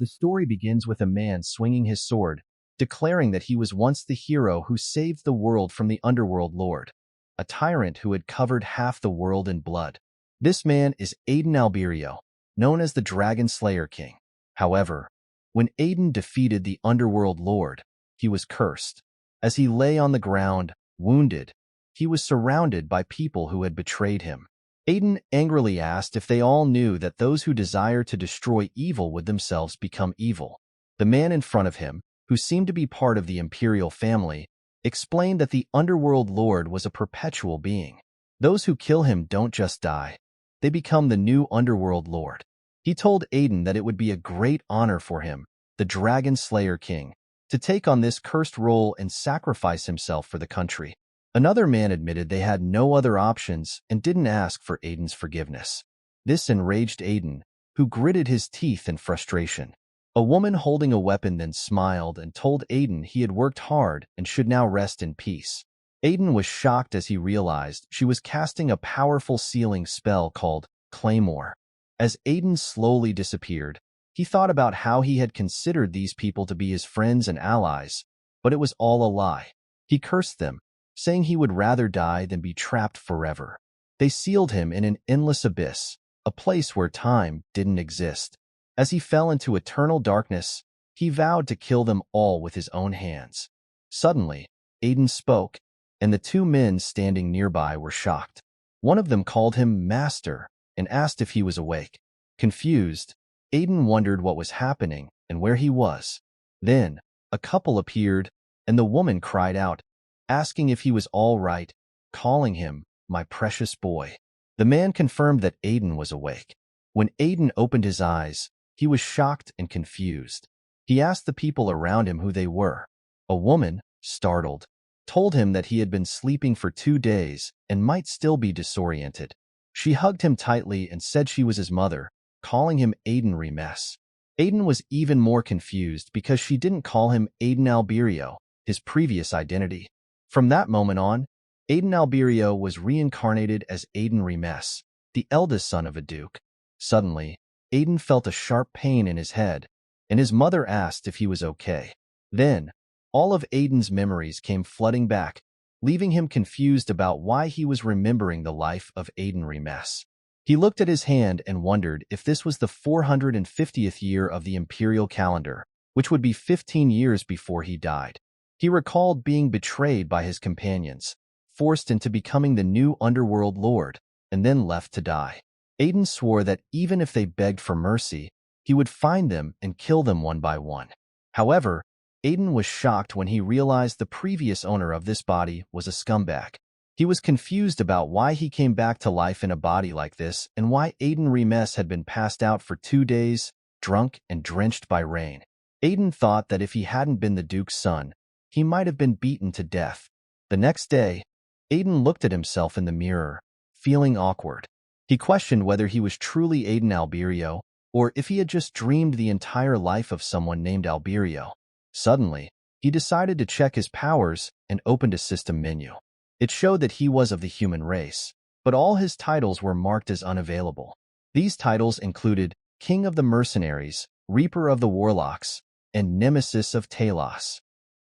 The story begins with a man swinging his sword, declaring that he was once the hero who saved the world from the underworld lord, a tyrant who had covered half the world in blood. This man is Aiden Alberio, known as the Dragon Slayer King. However, when Aiden defeated the underworld lord, he was cursed. As he lay on the ground, wounded, he was surrounded by people who had betrayed him. Aiden angrily asked if they all knew that those who desire to destroy evil would themselves become evil. The man in front of him, who seemed to be part of the imperial family, explained that the underworld lord was a perpetual being. Those who kill him don't just die. They become the new underworld lord. He told Aiden that it would be a great honor for him, the Dragon Slayer King, to take on this cursed role and sacrifice himself for the country. Another man admitted they had no other options and didn't ask for Aiden's forgiveness. This enraged Aiden, who gritted his teeth in frustration. A woman holding a weapon then smiled and told Aiden he had worked hard and should now rest in peace. Aiden was shocked as he realized she was casting a powerful sealing spell called Claymore. As Aiden slowly disappeared, he thought about how he had considered these people to be his friends and allies, but it was all a lie. He cursed them, saying he would rather die than be trapped forever. They sealed him in an endless abyss, a place where time didn't exist. As he fell into eternal darkness, he vowed to kill them all with his own hands. Suddenly, Aiden spoke, and the two men standing nearby were shocked. One of them called him Master and asked if he was awake. Confused, Aiden wondered what was happening and where he was. Then, a couple appeared, and the woman cried out, asking if he was all right, calling him, "My precious boy." The man confirmed that Aiden was awake. When Aiden opened his eyes, he was shocked and confused. He asked the people around him who they were. A woman, startled, told him that he had been sleeping for 2 days and might still be disoriented. She hugged him tightly and said she was his mother, calling him Aiden Regressed. Aiden was even more confused because she didn't call him Aiden Alberio, his previous identity. From that moment on, Aiden Alberio was reincarnated as Aiden Regressed, the eldest son of a duke. Suddenly, Aiden felt a sharp pain in his head, and his mother asked if he was okay. Then, all of Aiden's memories came flooding back, leaving him confused about why he was remembering the life of Aiden Regressed. He looked at his hand and wondered if this was the 450th year of the imperial calendar, which would be 15 years before he died. He recalled being betrayed by his companions, forced into becoming the new underworld lord, and then left to die. Aiden swore that even if they begged for mercy, he would find them and kill them one by one. However, Aiden was shocked when he realized the previous owner of this body was a scumbag. He was confused about why he came back to life in a body like this and why Aiden Regressed had been passed out for 2 days, drunk and drenched by rain. Aiden thought that if he hadn't been the Duke's son, he might have been beaten to death. The next day, Aiden looked at himself in the mirror, feeling awkward. He questioned whether he was truly Aiden Alberio or if he had just dreamed the entire life of someone named Alberio. Suddenly, he decided to check his powers and opened a system menu. It showed that he was of the human race, but all his titles were marked as unavailable. These titles included King of the Mercenaries, Reaper of the Warlocks, and Nemesis of Talos.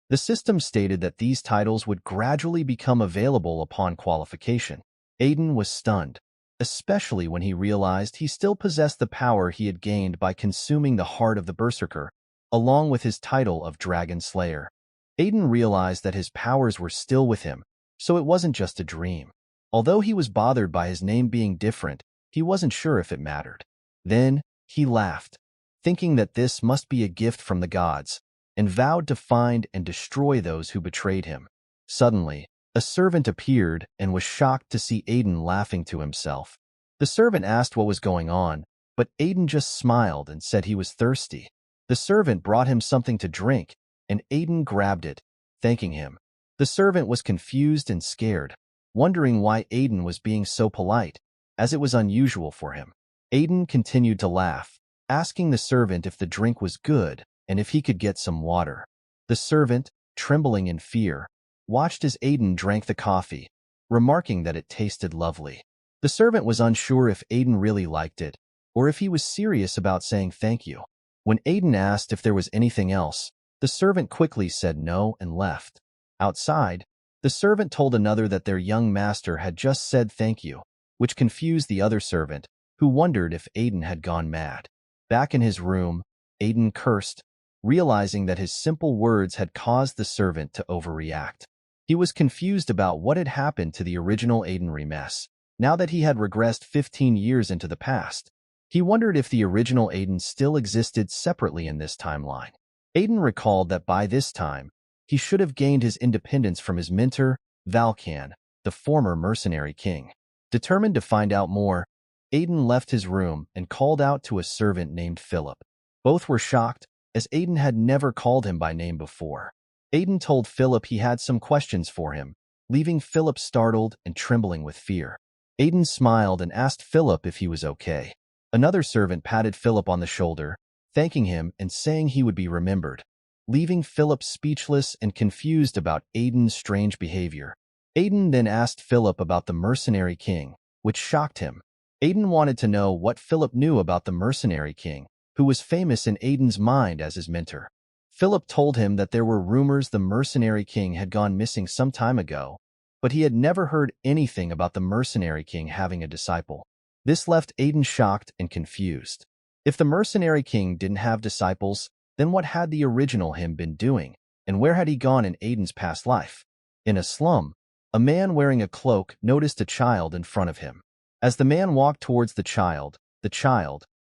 The system stated that these titles would gradually become available upon qualification. Aiden was stunned, especially when he realized he still possessed the power he had gained by consuming the heart of the Berserker, along with his title of Dragon Slayer. Aiden realized that his powers were still with him, so it wasn't just a dream. Although he was bothered by his name being different, he wasn't sure if it mattered. Then, he laughed, thinking that this must be a gift from the gods, and vowed to find and destroy those who betrayed him. Suddenly, a servant appeared and was shocked to see Aiden laughing to himself. The servant asked what was going on, but Aiden just smiled and said he was thirsty. The servant brought him something to drink, and Aiden grabbed it, thanking him. The servant was confused and scared, wondering why Aiden was being so polite, as it was unusual for him. Aiden continued to laugh, asking the servant if the drink was good and if he could get some water. The servant, trembling in fear, watched as Aiden drank the coffee, remarking that it tasted lovely. The servant was unsure if Aiden really liked it, or if he was serious about saying thank you. When Aiden asked if there was anything else, the servant quickly said no and left. Outside, the servant told another that their young master had just said thank you, which confused the other servant, who wondered if Aiden had gone mad. Back in his room, Aiden cursed, realizing that his simple words had caused the servant to overreact. He was confused about what had happened to the original Aiden Remes. Now that he had regressed 15 years into the past, he wondered if the original Aiden still existed separately in this timeline. Aiden recalled that by this time, he should have gained his independence from his mentor, Valkan, the former mercenary king. Determined to find out more, Aiden left his room and called out to a servant named Philip. Both were shocked, as Aiden had never called him by name before. Aiden told Philip he had some questions for him, leaving Philip startled and trembling with fear. Aiden smiled and asked Philip if he was okay. Another servant patted Philip on the shoulder, thanking him and saying he would be remembered, leaving Philip speechless and confused about Aiden's strange behavior. Aiden then asked Philip about the mercenary king, which shocked him. Aiden wanted to know what Philip knew about the mercenary king, who was famous in Aiden's mind as his mentor. Philip told him that there were rumors the mercenary king had gone missing some time ago, but he had never heard anything about the mercenary king having a disciple. This left Aiden shocked and confused. If the mercenary king didn't have disciples, then what had the original him been doing, and where had he gone in Aiden's past life? In a slum, a man wearing a cloak noticed a child in front of him. As the man walked towards the child,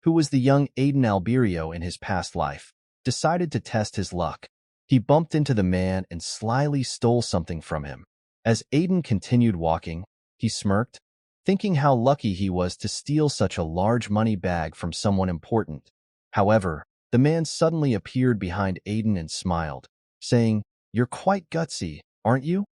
who was the young Aiden Alberio in his past life, decided to test his luck. He bumped into the man and slyly stole something from him. As Aiden continued walking, he smirked, thinking how lucky he was to steal such a large money bag from someone important. However, the man suddenly appeared behind Aiden and smiled, saying, "You're quite gutsy, aren't you?"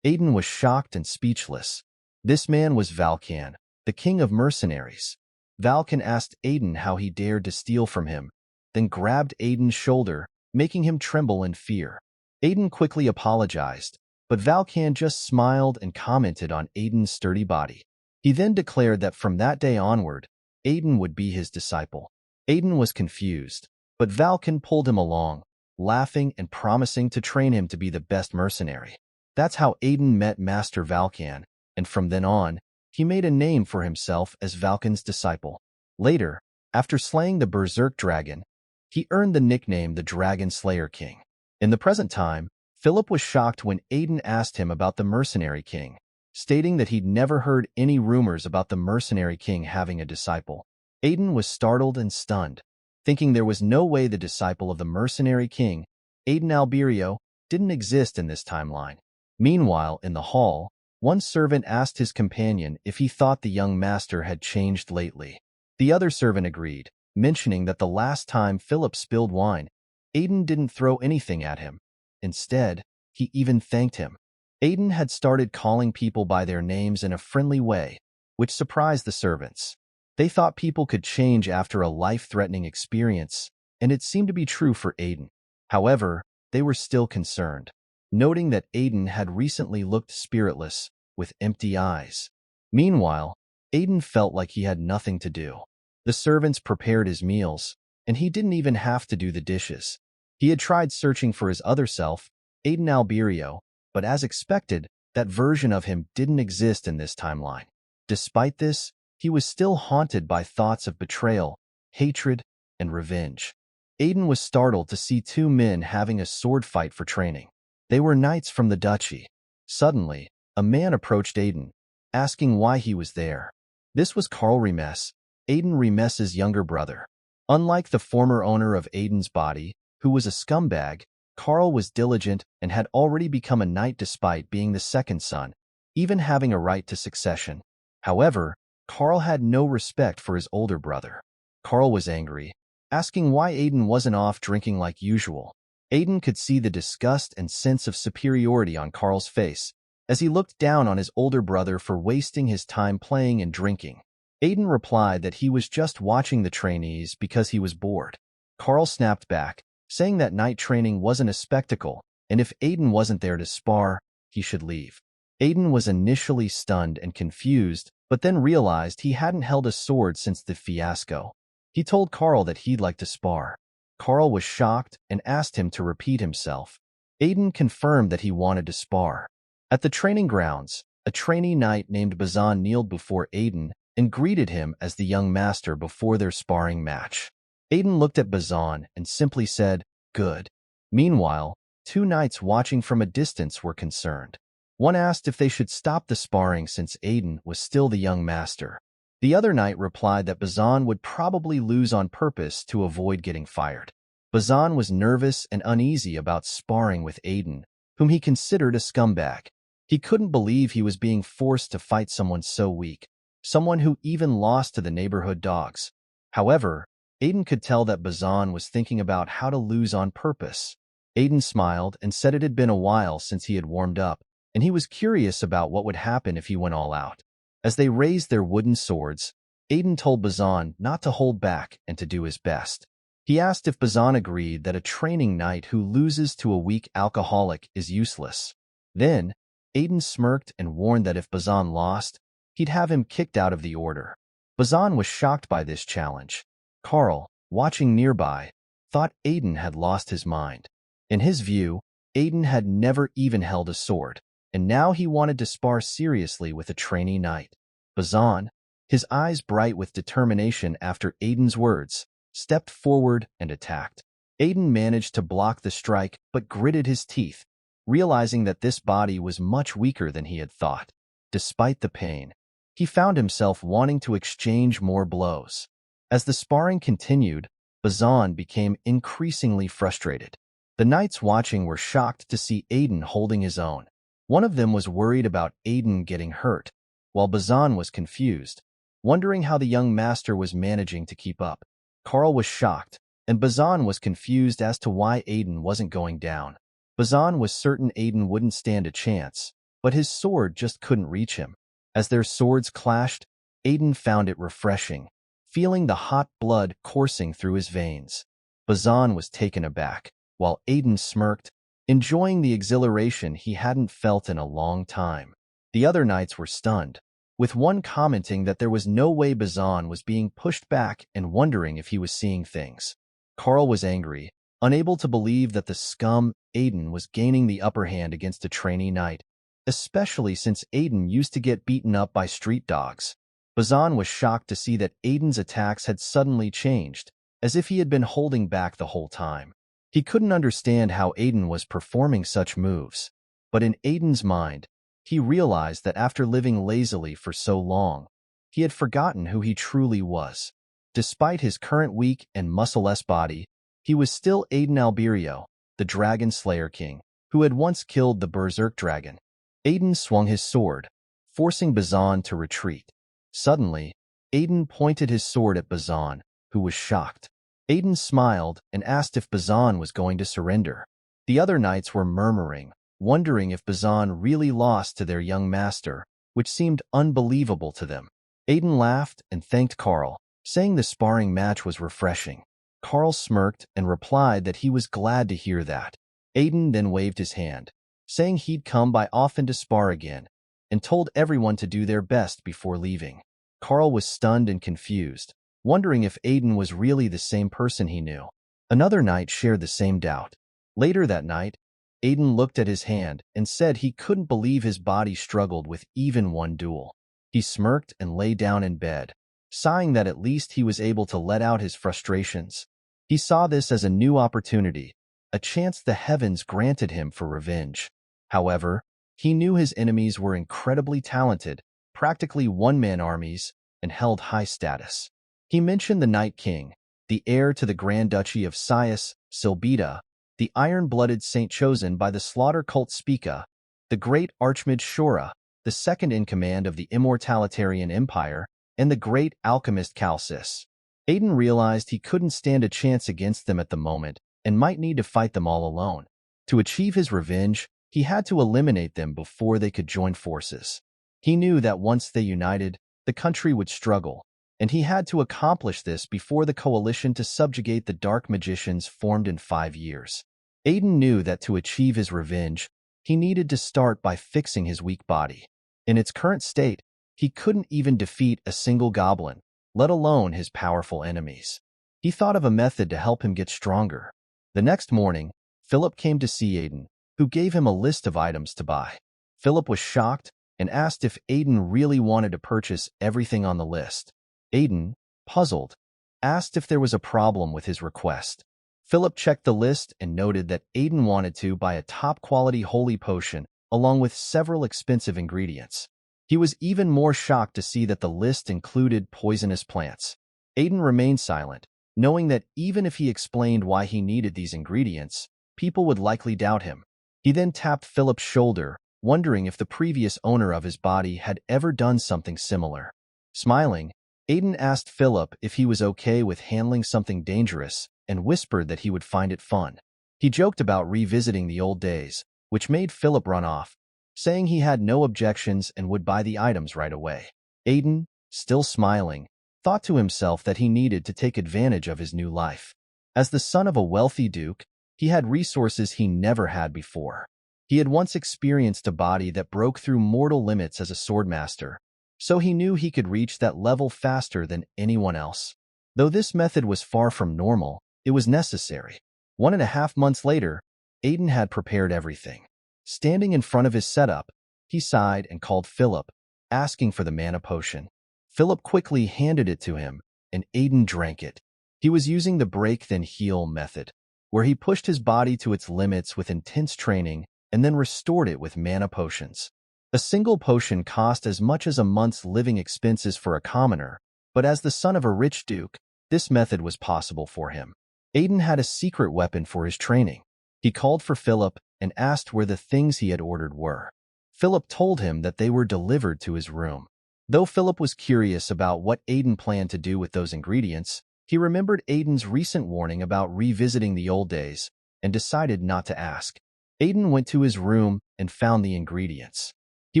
Aiden was shocked and speechless. This man was Valkan, the king of mercenaries. Valkan asked Aiden how he dared to steal from him, then grabbed Aiden's shoulder, making him tremble in fear. Aiden quickly apologized, but Valkan just smiled and commented on Aiden's sturdy body. He then declared that from that day onward, Aiden would be his disciple. Aiden was confused, but Valkan pulled him along, laughing and promising to train him to be the best mercenary. That's how Aiden met Master Valkan, and from then on, he made a name for himself as Valkan's disciple. Later, after slaying the Berserk Dragon, he earned the nickname the Dragon Slayer King. In the present time, Philip was shocked when Aiden asked him about the Mercenary King, stating that he'd never heard any rumors about the Mercenary King having a disciple. Aiden was startled and stunned, thinking there was no way the disciple of the Mercenary King, Aiden Alberio, didn't exist in this timeline. Meanwhile, in the hall, one servant asked his companion if he thought the young master had changed lately. The other servant agreed, mentioning that the last time Philip spilled wine, Aiden didn't throw anything at him. Instead, he even thanked him. Aiden had started calling people by their names in a friendly way, which surprised the servants. They thought people could change after a life-threatening experience, and it seemed to be true for Aiden. However, they were still concerned, noting that Aiden had recently looked spiritless, with empty eyes. Meanwhile, Aiden felt like he had nothing to do. The servants prepared his meals, and he didn't even have to do the dishes. He had tried searching for his other self, Aiden Alberio, but as expected, that version of him didn't exist in this timeline. Despite this, he was still haunted by thoughts of betrayal, hatred, and revenge. Aiden was startled to see two men having a sword fight for training. They were knights from the duchy. Suddenly, a man approached Aiden, asking why he was there. This was Carl Remes, Aiden Remes's younger brother. Unlike the former owner of Aiden's body, who was a scumbag, Carl was diligent and had already become a knight despite being the second son, even having a right to succession. However, Carl had no respect for his older brother. Carl was angry, asking why Aiden wasn't off drinking like usual. Aiden could see the disgust and sense of superiority on Carl's face as he looked down on his older brother for wasting his time playing and drinking. Aiden replied that he was just watching the trainees because he was bored. Carl snapped back, saying that night training wasn't a spectacle, and if Aiden wasn't there to spar, he should leave. Aiden was initially stunned and confused, but then realized he hadn't held a sword since the fiasco. He told Carl that he'd like to spar. Carl was shocked and asked him to repeat himself. Aiden confirmed that he wanted to spar. At the training grounds, a trainee knight named Bazan kneeled before Aiden and greeted him as the young master before their sparring match. Aiden looked at Bazan and simply said, "Good." Meanwhile, two knights watching from a distance were concerned. One asked if they should stop the sparring since Aiden was still the young master. The other knight replied that Bazan would probably lose on purpose to avoid getting fired. Bazan was nervous and uneasy about sparring with Aiden, whom he considered a scumbag. He couldn't believe he was being forced to fight someone so weak, someone who even lost to the neighborhood dogs. However, Aiden could tell that Bazan was thinking about how to lose on purpose. Aiden smiled and said it had been a while since he had warmed up, and he was curious about what would happen if he went all out. As they raised their wooden swords, Aiden told Bazan not to hold back and to do his best. He asked if Bazan agreed that a training knight who loses to a weak alcoholic is useless. Then, Aiden smirked and warned that if Bazan lost, he'd have him kicked out of the order. Bazan was shocked by this challenge. Carl, watching nearby, thought Aiden had lost his mind. In his view, Aiden had never even held a sword, and now he wanted to spar seriously with a trainee knight. Bazan, his eyes bright with determination after Aiden's words, stepped forward and attacked. Aiden managed to block the strike but gritted his teeth, realizing that this body was much weaker than he had thought. Despite the pain, he found himself wanting to exchange more blows. As the sparring continued, Bazan became increasingly frustrated. The knights watching were shocked to see Aiden holding his own. One of them was worried about Aiden getting hurt, while Bazan was confused, wondering how the young master was managing to keep up. Carl was shocked, and Bazan was confused as to why Aiden wasn't going down. Bazan was certain Aiden wouldn't stand a chance, but his sword just couldn't reach him. As their swords clashed, Aiden found it refreshing, feeling the hot blood coursing through his veins. Bazan was taken aback, while Aiden smirked, enjoying the exhilaration he hadn't felt in a long time. The other knights were stunned, with one commenting that there was no way Bazan was being pushed back and wondering if he was seeing things. Carl was angry, unable to believe that the scum Aiden was gaining the upper hand against a trainee knight, especially since Aiden used to get beaten up by street dogs. Bazan was shocked to see that Aiden's attacks had suddenly changed, as if he had been holding back the whole time. He couldn't understand how Aiden was performing such moves, but in Aiden's mind, he realized that after living lazily for so long, he had forgotten who he truly was. Despite his current weak and muscle-less body, he was still Aiden Alberio, the Dragon Slayer King, who had once killed the Berserk Dragon. Aiden swung his sword, forcing Bazan to retreat. Suddenly, Aiden pointed his sword at Bazan, who was shocked. Aiden smiled and asked if Bazan was going to surrender. The other knights were murmuring, wondering if Bazan really lost to their young master, which seemed unbelievable to them. Aiden laughed and thanked Carl, saying the sparring match was refreshing. Carl smirked and replied that he was glad to hear that. Aiden then waved his hand, saying he'd come by often to spar again, and told everyone to do their best before leaving. Carl was stunned and confused, wondering if Aiden was really the same person he knew. Another knight shared the same doubt. Later that night, Aiden looked at his hand and said he couldn't believe his body struggled with even one duel. He smirked and lay down in bed, sighing that at least he was able to let out his frustrations. He saw this as a new opportunity, a chance the heavens granted him for revenge. However, he knew his enemies were incredibly talented, practically one-man armies, and held high status. He mentioned the Night King, the heir to the Grand Duchy of Sias, Silbita, the iron-blooded saint chosen by the slaughter cult Spica, the great Archmage Shora, the second in command of the Immortalitarian Empire, and the great alchemist Calcis. Aiden realized he couldn't stand a chance against them at the moment and might need to fight them all alone. To achieve his revenge, he had to eliminate them before they could join forces. He knew that once they united, the country would struggle, and he had to accomplish this before the coalition to subjugate the dark magicians formed in 5 years. Aiden knew that to achieve his revenge, he needed to start by fixing his weak body. In its current state, he couldn't even defeat a single goblin, let alone his powerful enemies. He thought of a method to help him get stronger. The next morning, Philip came to see Aiden, who gave him a list of items to buy. Philip was shocked and asked if Aiden really wanted to purchase everything on the list. Aiden, puzzled, asked if there was a problem with his request. Philip checked the list and noted that Aiden wanted to buy a top-quality holy potion along with several expensive ingredients. He was even more shocked to see that the list included poisonous plants. Aiden remained silent, knowing that even if he explained why he needed these ingredients, people would likely doubt him. He then tapped Philip's shoulder, wondering if the previous owner of his body had ever done something similar. Smiling, Aiden asked Philip if he was okay with handling something dangerous and whispered that he would find it fun. He joked about revisiting the old days, which made Philip run off, saying he had no objections and would buy the items right away. Aiden, still smiling, thought to himself that he needed to take advantage of his new life. As the son of a wealthy duke, he had resources he never had before. He had once experienced a body that broke through mortal limits as a swordmaster, so he knew he could reach that level faster than anyone else. Though this method was far from normal, it was necessary. 1.5 months later, Aiden had prepared everything. Standing in front of his setup, he sighed and called Philip, asking for the mana potion. Philip quickly handed it to him, and Aiden drank it. He was using the break-then-heal method, where he pushed his body to its limits with intense training and then restored it with mana potions. A single potion cost as much as a month's living expenses for a commoner, but as the son of a rich duke, this method was possible for him. Aiden had a secret weapon for his training. He called for Philip and asked where the things he had ordered were. Philip told him that they were delivered to his room. Though Philip was curious about what Aiden planned to do with those ingredients, he remembered Aiden's recent warning about revisiting the old days and decided not to ask. Aiden went to his room and found the ingredients. He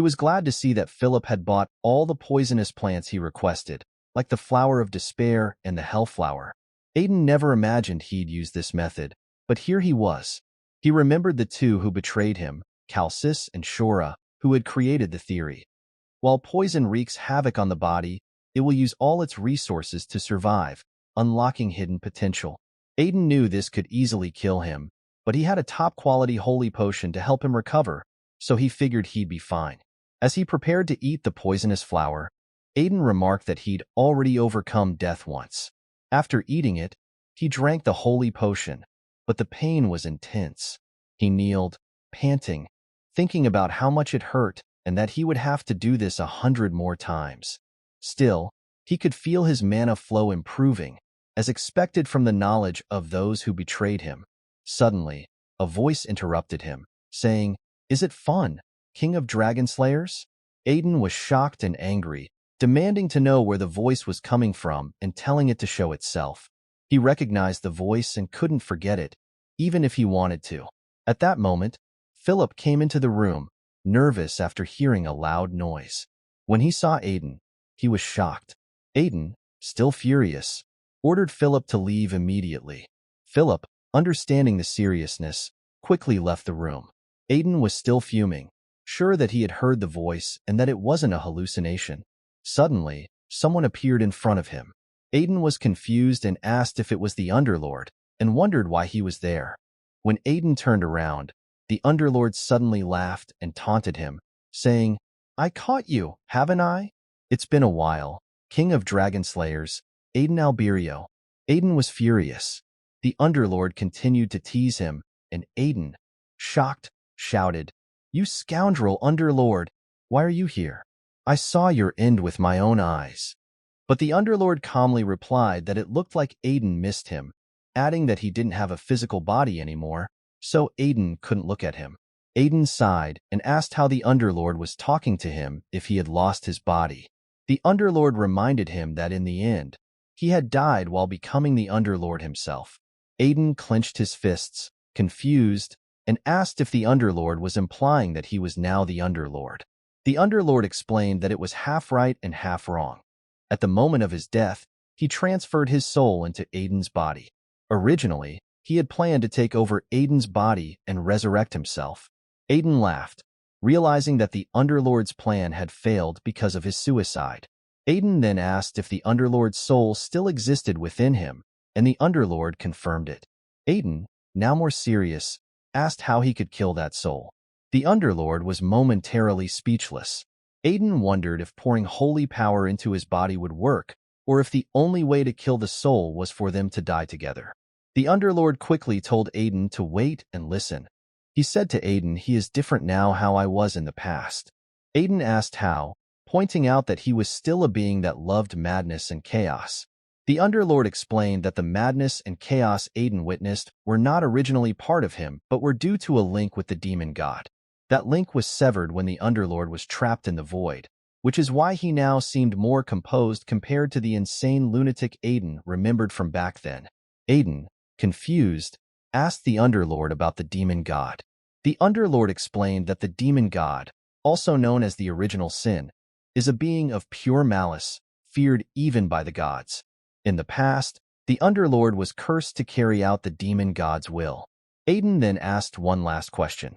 was glad to see that Philip had bought all the poisonous plants he requested, like the flower of despair and the hellflower. Aiden never imagined he'd use this method, but here he was. He remembered the two who betrayed him, Calcis and Shora, who had created the theory. While poison wreaks havoc on the body, it will use all its resources to survive, unlocking hidden potential. Aiden knew this could easily kill him, but he had a top-quality holy potion to help him recover, so he figured he'd be fine. As he prepared to eat the poisonous flower, Aiden remarked that he'd already overcome death once. After eating it, he drank the holy potion, but the pain was intense. He kneeled, panting, thinking about how much it hurt and that he would have to do this 100 more times. Still, he could feel his mana flow improving, as expected from the knowledge of those who betrayed him. Suddenly, a voice interrupted him, saying, "Is it fun, King of Dragon Slayers?" Aiden was shocked and angry, demanding to know where the voice was coming from and telling it to show itself. He recognized the voice and couldn't forget it, even if he wanted to. At that moment, Philip came into the room, nervous after hearing a loud noise. When he saw Aiden, he was shocked. Aiden, still furious, ordered Philip to leave immediately. Philip, understanding the seriousness, quickly left the room. Aiden was still fuming, sure that he had heard the voice and that it wasn't a hallucination. Suddenly, someone appeared in front of him. Aiden was confused and asked if it was the Underlord, and wondered why he was there. When Aiden turned around, the Underlord suddenly laughed and taunted him, saying, "I caught you, haven't I? It's been a while, King of Dragon Slayers, Aiden Alberio." Aiden was furious. The Underlord continued to tease him, and Aiden, shocked, shouted, "You scoundrel Underlord, why are you here? I saw your end with my own eyes." But the Underlord calmly replied that it looked like Aiden missed him, adding that he didn't have a physical body anymore, so Aiden couldn't look at him. Aiden sighed and asked how the Underlord was talking to him if he had lost his body. The Underlord reminded him that in the end, he had died while becoming the Underlord himself. Aiden clenched his fists, confused, and asked if the Underlord was implying that he was now the Underlord. The Underlord explained that it was half right and half wrong. At the moment of his death, he transferred his soul into Aiden's body. Originally, he had planned to take over Aiden's body and resurrect himself. Aiden laughed, realizing that the Underlord's plan had failed because of his suicide. Aiden then asked if the Underlord's soul still existed within him, and the Underlord confirmed it. Aiden, now more serious, asked how he could kill that soul. The Underlord was momentarily speechless. Aiden wondered if pouring holy power into his body would work, or if the only way to kill the soul was for them to die together. The Underlord quickly told Aiden to wait and listen. He said to Aiden, "He is different now how I was in the past." Aiden asked how, pointing out that he was still a being that loved madness and chaos. The Underlord explained that the madness and chaos Aiden witnessed were not originally part of him, but were due to a link with the demon god. That link was severed when the Underlord was trapped in the void, which is why he now seemed more composed compared to the insane lunatic Aiden remembered from back then. Aiden, confused, asked the Underlord about the demon god. The Underlord explained that the demon god, also known as the original sin, is a being of pure malice, feared even by the gods. In the past, the Underlord was cursed to carry out the demon god's will. Aiden then asked one last question.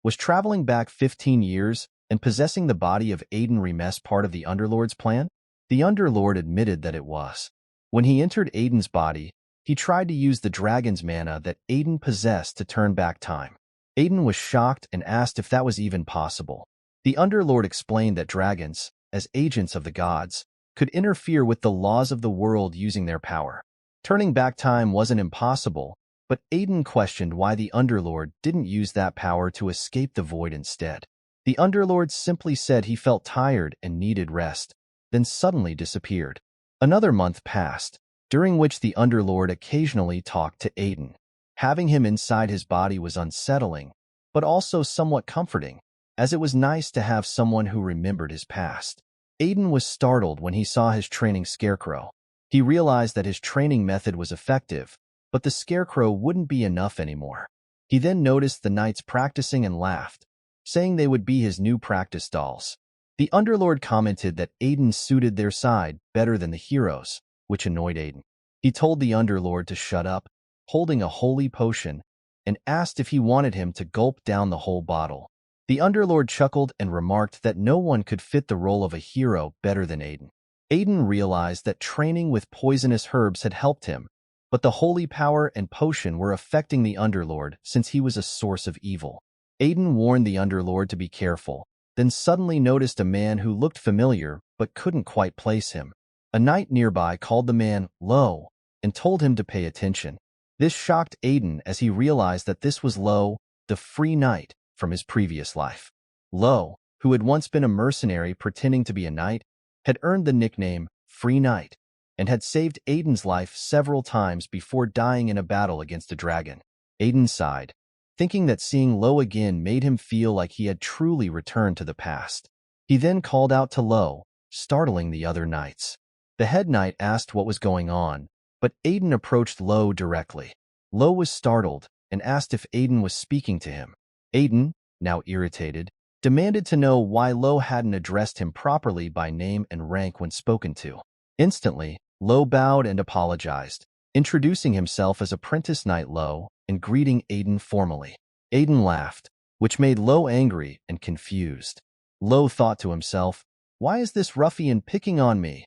Was traveling back 15 years and possessing the body of Aiden Regressed part of the Underlord's plan? The Underlord admitted that it was. When he entered Aiden's body, he tried to use the dragon's mana that Aiden possessed to turn back time. Aiden was shocked and asked if that was even possible. The Underlord explained that dragons, as agents of the gods, could interfere with the laws of the world using their power. Turning back time wasn't impossible, but Aiden questioned why the Underlord didn't use that power to escape the void instead. The Underlord simply said he felt tired and needed rest, then suddenly disappeared. Another month passed, during which the Underlord occasionally talked to Aiden. Having him inside his body was unsettling, but also somewhat comforting, as it was nice to have someone who remembered his past. Aiden was startled when he saw his training scarecrow. He realized that his training method was effective, but the scarecrow wouldn't be enough anymore. He then noticed the knights practicing and laughed, saying they would be his new practice dolls. The Underlord commented that Aiden suited their side better than the heroes, which annoyed Aiden. He told the Underlord to shut up, holding a holy potion, and asked if he wanted him to gulp down the whole bottle. The Underlord chuckled and remarked that no one could fit the role of a hero better than Aiden. Aiden realized that training with poisonous herbs had helped him, but the holy power and potion were affecting the Underlord since he was a source of evil. Aiden warned the Underlord to be careful, then suddenly noticed a man who looked familiar but couldn't quite place him. A knight nearby called the man Lo and told him to pay attention. This shocked Aiden as he realized that this was Lo, the free knight, from his previous life. Lo, who had once been a mercenary pretending to be a knight, had earned the nickname Free Knight and had saved Aiden's life several times before dying in a battle against a dragon. Aiden sighed, thinking that seeing Lo again made him feel like he had truly returned to the past. He then called out to Lo, startling the other knights. The head knight asked what was going on, but Aiden approached Lo directly. Lo was startled and asked if Aiden was speaking to him. Aiden, now irritated, demanded to know why Lo hadn't addressed him properly by name and rank when spoken to. Instantly, Lo bowed and apologized, introducing himself as Apprentice Knight Lo and greeting Aiden formally. Aiden laughed, which made Lo angry and confused. Lo thought to himself, "Why is this ruffian picking on me?"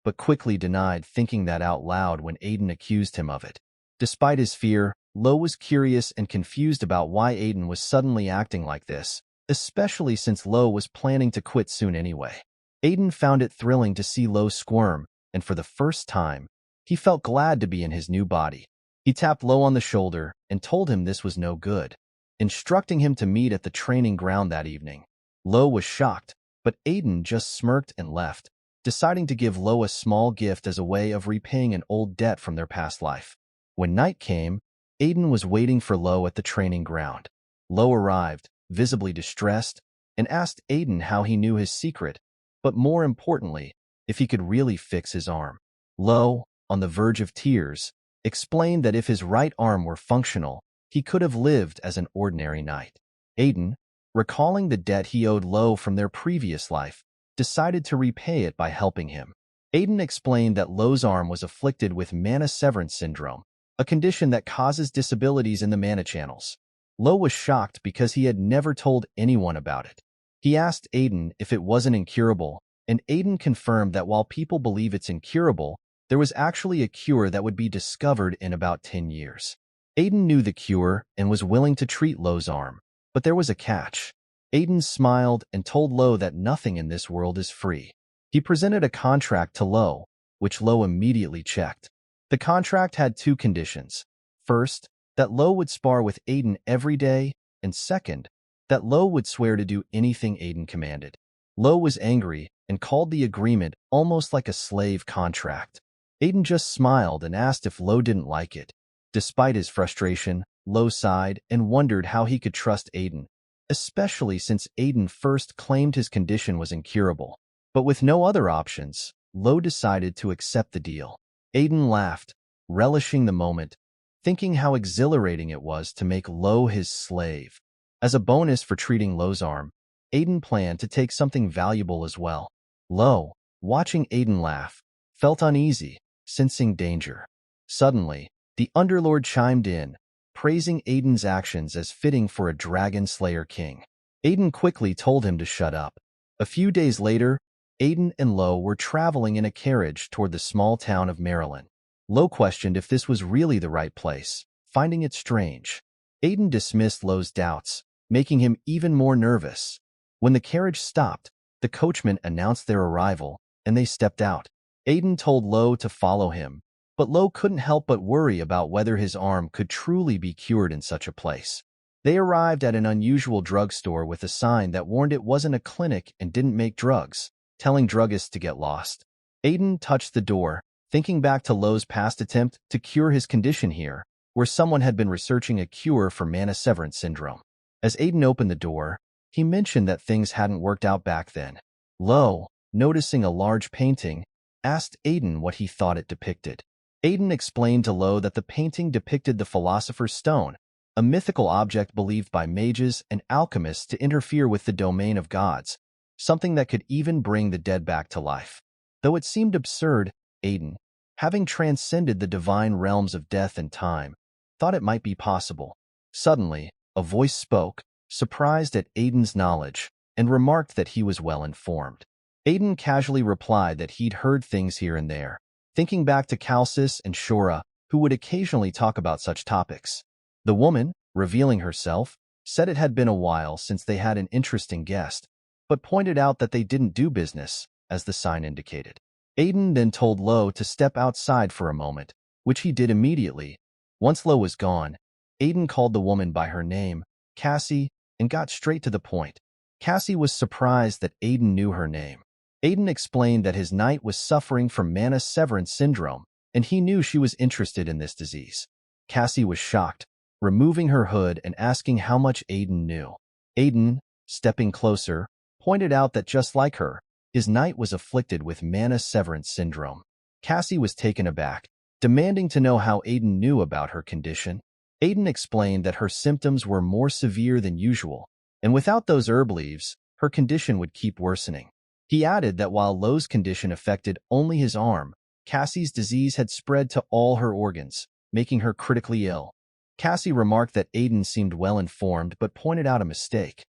but quickly denied thinking that out loud when Aiden accused him of it. Despite his fear, Lo was curious and confused about why Aiden was suddenly acting like this, especially since Lo was planning to quit soon anyway. Aiden found it thrilling to see Lo squirm, and for the first time, he felt glad to be in his new body. He tapped Lo on the shoulder and told him this was no good, instructing him to meet at the training ground that evening. Lo was shocked, but Aiden just smirked and left, deciding to give Lo a small gift as a way of repaying an old debt from their past life. When night came, Aiden was waiting for Lo at the training ground. Lo arrived, visibly distressed, and asked Aiden how he knew his secret, but more importantly, if he could really fix his arm. Lo, on the verge of tears, explained that if his right arm were functional, he could have lived as an ordinary knight. Aiden, recalling the debt he owed Lo from their previous life, decided to repay it by helping him. Aiden explained that Lo's arm was afflicted with mana severance syndrome, a condition that causes disabilities in the mana channels. Lo was shocked because he had never told anyone about it. He asked Aiden if it wasn't incurable, and Aiden confirmed that while people believe it's incurable, There was actually a cure that would be discovered in about 10 years. Aiden knew the cure and was willing to treat Lo's arm. But there was a catch. Aiden smiled and told Lo that nothing in this world is free. He presented a contract to Lo, which Lo immediately checked. The contract had two conditions. First, that Lo would spar with Aiden every day, and second, that Lo would swear to do anything Aiden commanded. Lo was angry and called the agreement almost like a slave contract. Aiden just smiled and asked if Lo didn't like it. Despite his frustration, Lo sighed and wondered how he could trust Aiden, especially since Aiden first claimed his condition was incurable. But with no other options, Lo decided to accept the deal. Aiden laughed, relishing the moment, thinking how exhilarating it was to make Lo his slave. As a bonus for treating Lo's arm, Aiden planned to take something valuable as well. Lo, watching Aiden laugh, felt uneasy, sensing danger. Suddenly, the Underlord chimed in, praising Aiden's actions as fitting for a dragon slayer king. Aiden quickly told him to shut up. A few days later, Aiden and Lo were traveling in a carriage toward the small town of Maryland. Lo questioned if this was really the right place, finding it strange. Aiden dismissed Lo's doubts, making him even more nervous. When the carriage stopped, the coachman announced their arrival, and they stepped out. Aiden told Lo to follow him, but Lo couldn't help but worry about whether his arm could truly be cured in such a place. They arrived at an unusual drugstore with a sign that warned it wasn't a clinic and didn't make drugs, telling druggists to get lost. Aiden touched the door, thinking back to Lo's past attempt to cure his condition here, where someone had been researching a cure for mana severance syndrome. As Aiden opened the door, he mentioned that things hadn't worked out back then. Lo, noticing a large painting, asked Aiden what he thought it depicted. Aiden explained to Lo that the painting depicted the Philosopher's Stone, a mythical object believed by mages and alchemists to interfere with the domain of gods, something that could even bring the dead back to life. Though it seemed absurd, Aiden, having transcended the divine realms of death and time, thought it might be possible. Suddenly, a voice spoke, surprised at Aiden's knowledge, and remarked that he was well informed. Aiden casually replied that he'd heard things here and there, thinking back to Calcis and Shora, who would occasionally talk about such topics. The woman, revealing herself, said it had been a while since they had an interesting guest, but pointed out that they didn't do business, as the sign indicated. Aiden then told Lo to step outside for a moment, which he did immediately. Once Lo was gone, Aiden called the woman by her name, Cassie, and got straight to the point. Cassie was surprised that Aiden knew her name. Aiden explained that his knight was suffering from mana severance syndrome, and he knew she was interested in this disease. Cassie was shocked, removing her hood and asking how much Aiden knew. Aiden, stepping closer, pointed out that just like her, his knight was afflicted with mana severance syndrome. Cassie was taken aback, demanding to know how Aiden knew about her condition. Aiden explained that her symptoms were more severe than usual, and without those herb leaves, her condition would keep worsening. He added that while Lo's condition affected only his arm, Cassie's disease had spread to all her organs, making her critically ill. Cassie remarked that Aiden seemed well informed but pointed out a mistake.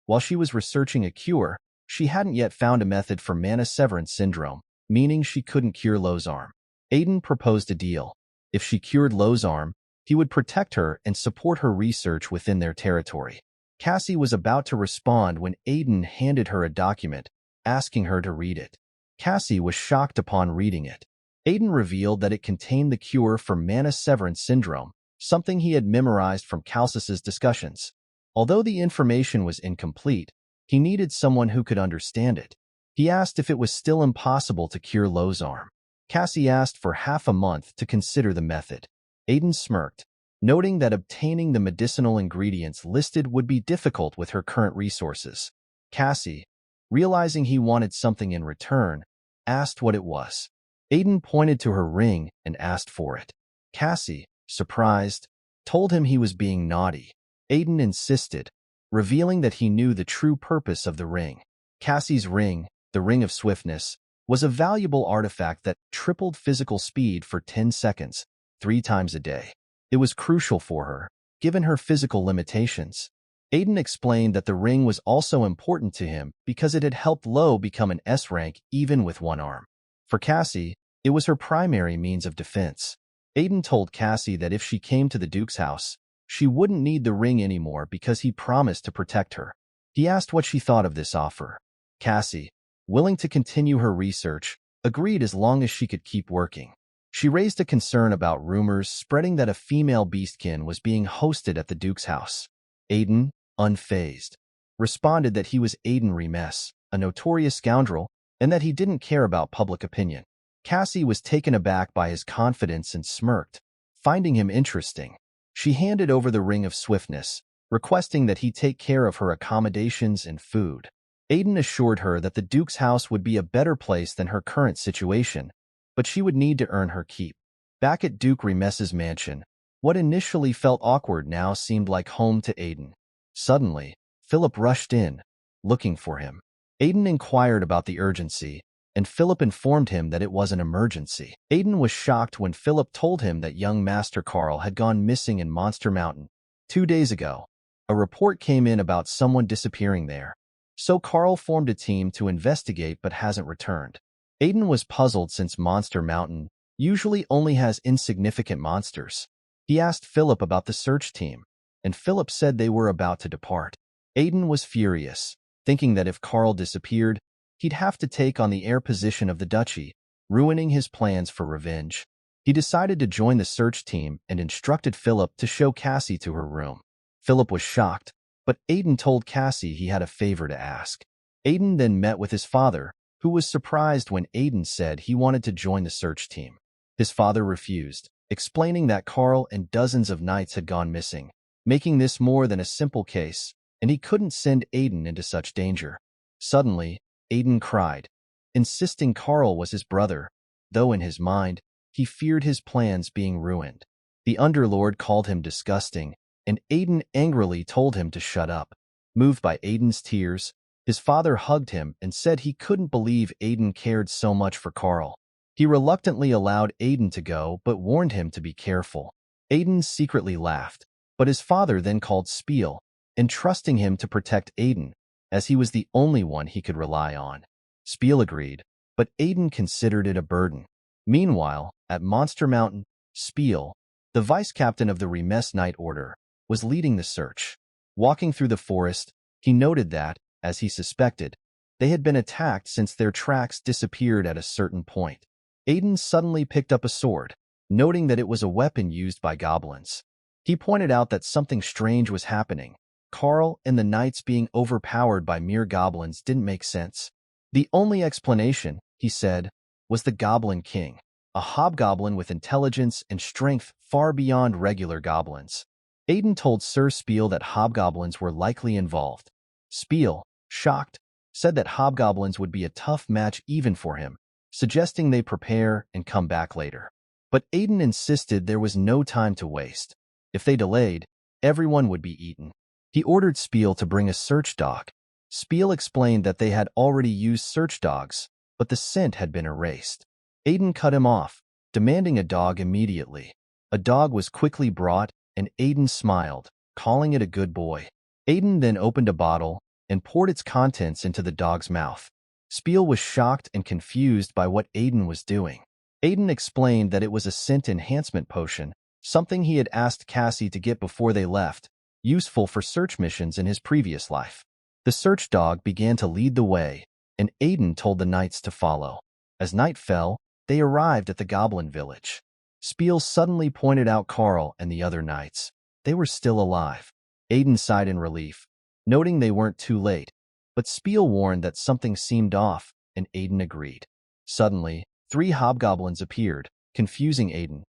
While she was researching a cure, she hadn't yet found a method for mana severance syndrome, meaning she couldn't cure Lo's arm. Aiden proposed a deal. If she cured Lo's arm, he would protect her and support her research within their territory. Cassie was about to respond when Aiden handed her a document, asking her to read it. Cassie was shocked upon reading it. Aiden revealed that it contained the cure for mana severance syndrome, something he had memorized from Calcis's discussions. Although the information was incomplete, he needed someone who could understand it. He asked if it was still impossible to cure Lo's arm. Cassie asked for half a month to consider the method. Aiden smirked, noting that obtaining the medicinal ingredients listed would be difficult with her current resources. Cassie, realizing he wanted something in return, asked what it was. Aiden pointed to her ring and asked for it. Cassie, surprised, told him he was being naughty. Aiden insisted, revealing that he knew the true purpose of the ring. Cassie's ring, the Ring of Swiftness, was a valuable artifact that tripled physical speed for 10 seconds, 3 times a day. It was crucial for her, given her physical limitations. Aiden explained that the ring was also important to him because it had helped Lo become an S rank even with one arm. For Cassie, It was her primary means of defense. Aiden told Cassie that if she came to the Duke's house, she wouldn't need the ring anymore because he promised to protect her. He asked what she thought of this offer. Cassie, willing to continue her research, agreed as long as she could keep working. She raised a concern about rumors spreading that a female beastkin was being hosted at the Duke's house. Aiden, unfazed, responded that he was Aiden Regressed, a notorious scoundrel, and that he didn't care about public opinion. Cassie was taken aback by his confidence and smirked, finding him interesting. She handed over the Ring of Swiftness, requesting that he take care of her accommodations and food. Aiden assured her that the Duke's house would be a better place than her current situation, but she would need to earn her keep. Back at Duke Regressed's mansion, what initially felt awkward now seemed like home to Aiden. Suddenly, Philip rushed in, looking for him. Aiden inquired about the urgency, and Philip informed him that it was an emergency. Aiden was shocked when Philip told him that young Master Carl had gone missing in Monster Mountain 2 days ago. A report came in about someone disappearing there, so Carl formed a team to investigate but hasn't returned. Aiden was puzzled since Monster Mountain usually only has insignificant monsters. He asked Philip about the search team, and Philip said they were about to depart. Aiden was furious, thinking that if Carl disappeared, he'd have to take on the heir position of the duchy, ruining his plans for revenge. He decided to join the search team and instructed Philip to show Cassie to her room. Philip was shocked, but Aiden told Cassie he had a favor to ask. Aiden then met with his father, who was surprised when Aiden said he wanted to join the search team. His father refused, explaining that Carl and dozens of knights had gone missing, making this more than a simple case, and he couldn't send Aiden into such danger. Suddenly, Aiden cried, insisting Carl was his brother, though in his mind, he feared his plans being ruined. The Underlord called him disgusting, and Aiden angrily told him to shut up. Moved by Aiden's tears, his father hugged him and said he couldn't believe Aiden cared so much for Carl. He reluctantly allowed Aiden to go but warned him to be careful. Aiden secretly laughed, but his father then called Spiel, entrusting him to protect Aiden, as he was the only one he could rely on. Spiel agreed, but Aiden considered it a burden. Meanwhile, at Monster Mountain, Spiel, the vice-captain of the Regressed Knight Order, was leading the search. Walking through the forest, he noted that, as he suspected, they had been attacked since their tracks disappeared at a certain point. Aiden suddenly picked up a sword, noting that it was a weapon used by goblins. He pointed out that something strange was happening. Carl and the knights being overpowered by mere goblins didn't make sense. The only explanation, he said, was the Goblin King, a hobgoblin with intelligence and strength far beyond regular goblins. Aiden told Sir Spiel that hobgoblins were likely involved. Spiel, shocked, said that hobgoblins would be a tough match even for him, suggesting they prepare and come back later. But Aiden insisted there was no time to waste. If they delayed, everyone would be eaten. He ordered Spiel to bring a search dog. Spiel explained that they had already used search dogs, but the scent had been erased. Aiden cut him off, demanding a dog immediately. A dog was quickly brought, and Aiden smiled, calling it a good boy. Aiden then opened a bottle and poured its contents into the dog's mouth. Spiel was shocked and confused by what Aiden was doing. Aiden explained that it was a scent enhancement potion, something he had asked Cassie to get before they left, useful for search missions in his previous life. The search dog began to lead the way, and Aiden told the knights to follow. As night fell, they arrived at the goblin village. Spiel suddenly pointed out Carl and the other knights. They were still alive. Aiden sighed in relief, noting they weren't too late, but Spiel warned that something seemed off, and Aiden agreed. Suddenly, 3 hobgoblins appeared, confusing Aiden.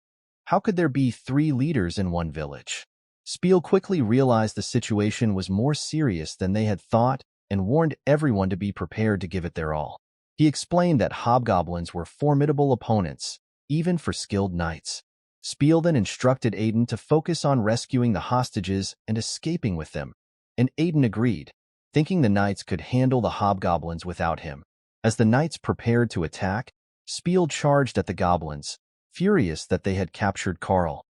How could there be 3 leaders in one village? Spiel quickly realized the situation was more serious than they had thought and warned everyone to be prepared to give it their all. He explained that hobgoblins were formidable opponents, even for skilled knights. Spiel then instructed Aiden to focus on rescuing the hostages and escaping with them, and Aiden agreed, thinking the knights could handle the hobgoblins without him. As the knights prepared to attack, Spiel charged at the goblins, furious that they had captured Carl.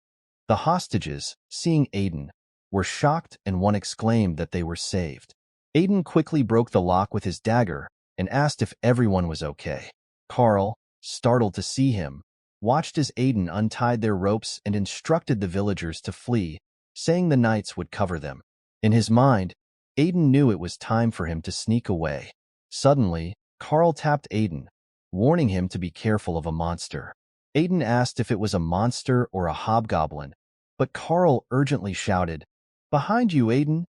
The hostages, seeing Aiden, were shocked and one exclaimed that they were saved. Aiden quickly broke the lock with his dagger and asked if everyone was okay. Carl, startled to see him, watched as Aiden untied their ropes and instructed the villagers to flee, saying the knights would cover them. In his mind, Aiden knew it was time for him to sneak away. Suddenly, Carl tapped Aiden, warning him to be careful of a monster. Aiden asked if it was a monster or a hobgoblin, but Carl urgently shouted, "Behind you, Aiden!"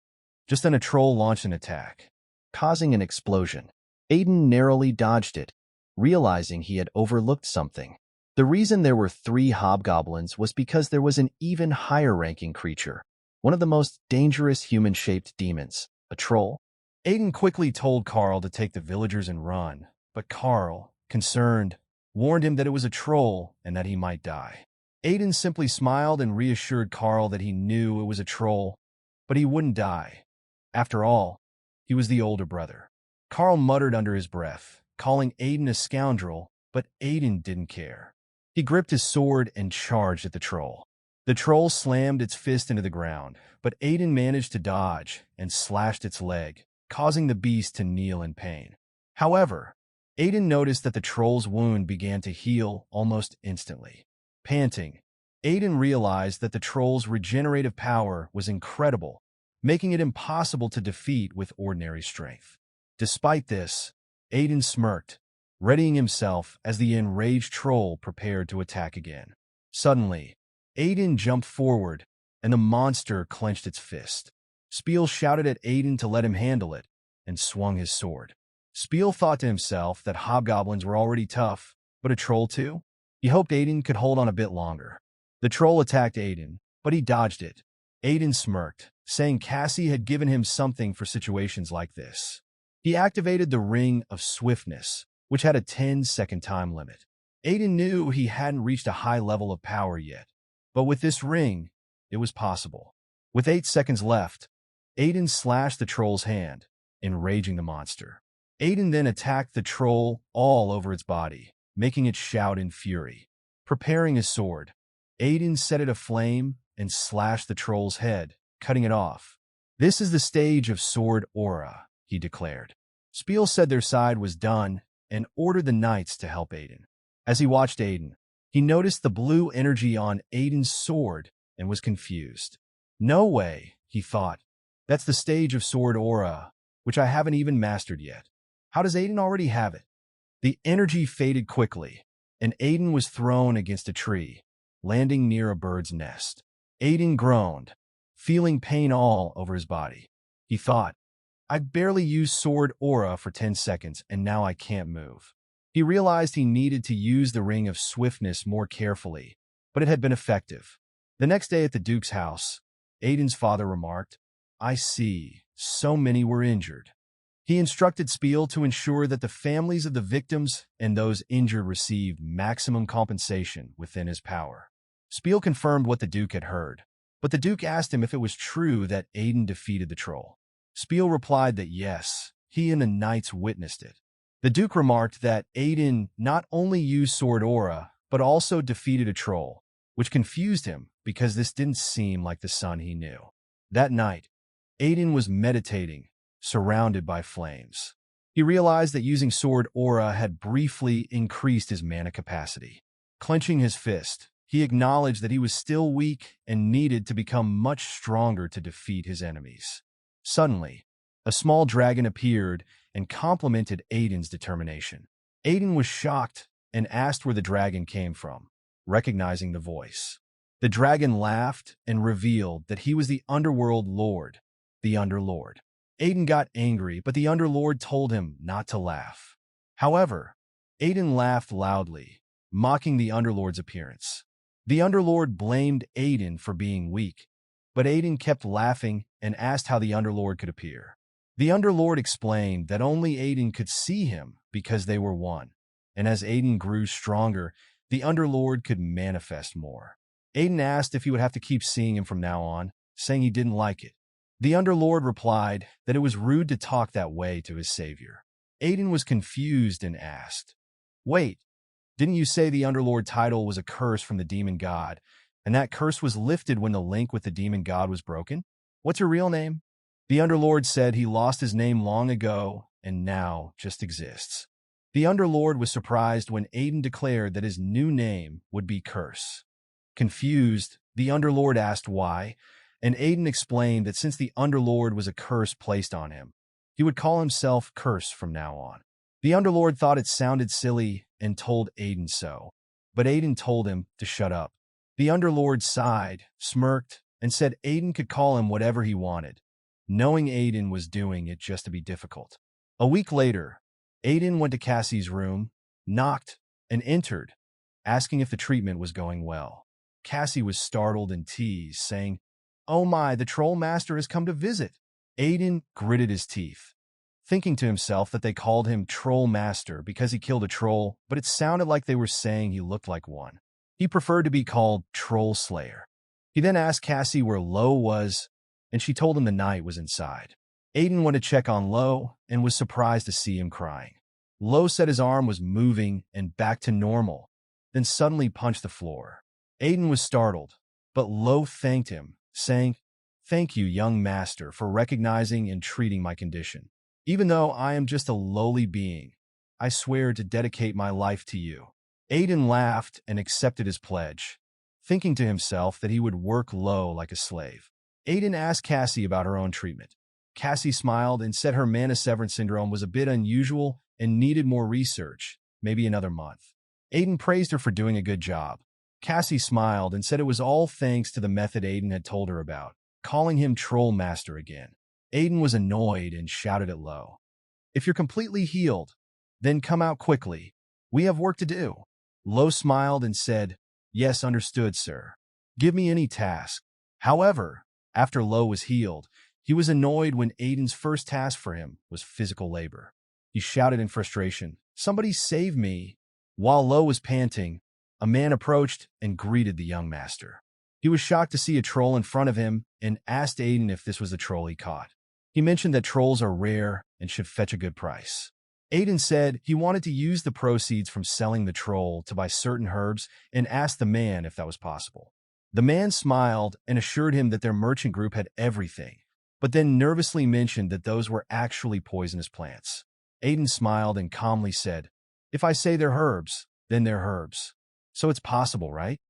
Just then a troll launched an attack, causing an explosion. Aiden narrowly dodged it, realizing he had overlooked something. The reason there were 3 hobgoblins was because there was an even higher-ranking creature, one of the most dangerous human-shaped demons, a troll. Aiden quickly told Carl to take the villagers and run, but Carl, concerned, warned him that it was a troll and that he might die. Aiden simply smiled and reassured Carl that he knew it was a troll, but he wouldn't die. After all, he was the older brother. Carl muttered under his breath, calling Aiden a scoundrel, but Aiden didn't care. He gripped his sword and charged at the troll. The troll slammed its fist into the ground, but Aiden managed to dodge and slashed its leg, causing the beast to kneel in pain. However, Aiden noticed that the troll's wound began to heal almost instantly. Panting, Aiden realized that the troll's regenerative power was incredible, making it impossible to defeat with ordinary strength. Despite this, Aiden smirked, readying himself as the enraged troll prepared to attack again. Suddenly, Aiden jumped forward, and the monster clenched its fist. Spiel shouted at Aiden to let him handle it, and swung his sword. Spiel thought to himself that hobgoblins were already tough, but a troll too? He hoped Aiden could hold on a bit longer. The troll attacked Aiden, but he dodged it. Aiden smirked, saying Cassie had given him something for situations like this. He activated the Ring of Swiftness, which had a 10-second time limit. Aiden knew he hadn't reached a high level of power yet, but with this ring, it was possible. With 8 seconds left, Aiden slashed the troll's hand, enraging the monster. Aiden then attacked the troll all over its body, making it shout in fury. Preparing his sword, Aiden set it aflame and slashed the troll's head, cutting it off. "This is the stage of sword aura," he declared. Spiel said their side was done and ordered the knights to help Aiden. As he watched Aiden, he noticed the blue energy on Aiden's sword and was confused. "No way," he thought. "That's the stage of sword aura, which I haven't even mastered yet. How does Aiden already have it?" The energy faded quickly, and Aiden was thrown against a tree, landing near a bird's nest. Aiden groaned, feeling pain all over his body. He thought, "I barely used sword aura for 10 seconds, and now I can't move." He realized he needed to use the Ring of Swiftness more carefully, but it had been effective. The next day at the Duke's house, Aiden's father remarked, "I see, so many were injured." He instructed Spiel to ensure that the families of the victims and those injured received maximum compensation within his power. Spiel confirmed what the Duke had heard, but the Duke asked him if it was true that Aiden defeated the troll. Spiel replied that yes, he and the knights witnessed it. The Duke remarked that Aiden not only used sword aura, but also defeated a troll, which confused him because this didn't seem like the son he knew. That night, Aiden was meditating, surrounded by flames. He realized that using sword aura had briefly increased his mana capacity. Clenching his fist, he acknowledged that he was still weak and needed to become much stronger to defeat his enemies. Suddenly, a small dragon appeared and complimented Aiden's determination. Aiden was shocked and asked where the dragon came from, recognizing the voice. The dragon laughed and revealed that he was the Underworld Lord, the Underlord. Aiden got angry, but the Underlord told him not to laugh. However, Aiden laughed loudly, mocking the Underlord's appearance. The Underlord blamed Aiden for being weak, but Aiden kept laughing and asked how the Underlord could appear. The Underlord explained that only Aiden could see him because they were one, and as Aiden grew stronger, the Underlord could manifest more. Aiden asked if he would have to keep seeing him from now on, saying he didn't like it. The Underlord replied that it was rude to talk that way to his savior. Aiden was confused and asked, "Wait, didn't you say the Underlord title was a curse from the demon god, and that curse was lifted when the link with the demon god was broken? What's your real name?" The Underlord said he lost his name long ago and now just exists. The Underlord was surprised when Aiden declared that his new name would be Curse. Confused, the Underlord asked why, and Aiden explained that since the Underlord was a curse placed on him, he would call himself Curse from now on. The Underlord thought it sounded silly and told Aiden so, but Aiden told him to shut up. The Underlord sighed, smirked, and said Aiden could call him whatever he wanted, knowing Aiden was doing it just to be difficult. A week later, Aiden went to Cassie's room, knocked, and entered, asking if the treatment was going well. Cassie was startled and teased, saying, "Oh my, the Troll Master has come to visit." Aiden gritted his teeth, thinking to himself that they called him Troll Master because he killed a troll, but it sounded like they were saying he looked like one. He preferred to be called Troll Slayer. He then asked Cassie where Lo was, and she told him the knight was inside. Aiden went to check on Lo and was surprised to see him crying. Lo said his arm was moving and back to normal, then suddenly punched the floor. Aiden was startled, but Lo thanked him, saying, "Thank you, young master, for recognizing and treating my condition. Even though I am just a lowly being, I swear to dedicate my life to you." Aiden laughed and accepted his pledge, thinking to himself that he would work Lo like a slave. Aiden asked Cassie about her own treatment. Cassie smiled and said her mana severance syndrome was a bit unusual and needed more research, maybe another month. Aiden praised her for doing a good job. Cassie smiled and said it was all thanks to the method Aiden had told her about, calling him Troll Master again. Aiden was annoyed and shouted at Lo, "If you're completely healed, then come out quickly. We have work to do." Lo smiled and said, "Yes, understood, sir. Give me any task." However, after Lo was healed, he was annoyed when Aiden's first task for him was physical labor. He shouted in frustration, "Somebody save me." While Lo was panting, a man approached and greeted the young master. He was shocked to see a troll in front of him and asked Aiden if this was the troll he caught. He mentioned that trolls are rare and should fetch a good price. Aiden said he wanted to use the proceeds from selling the troll to buy certain herbs and asked the man if that was possible. The man smiled and assured him that their merchant group had everything, but then nervously mentioned that those were actually poisonous plants. Aiden smiled and calmly said, "If I say they're herbs, then they're herbs. So it's possible, right?"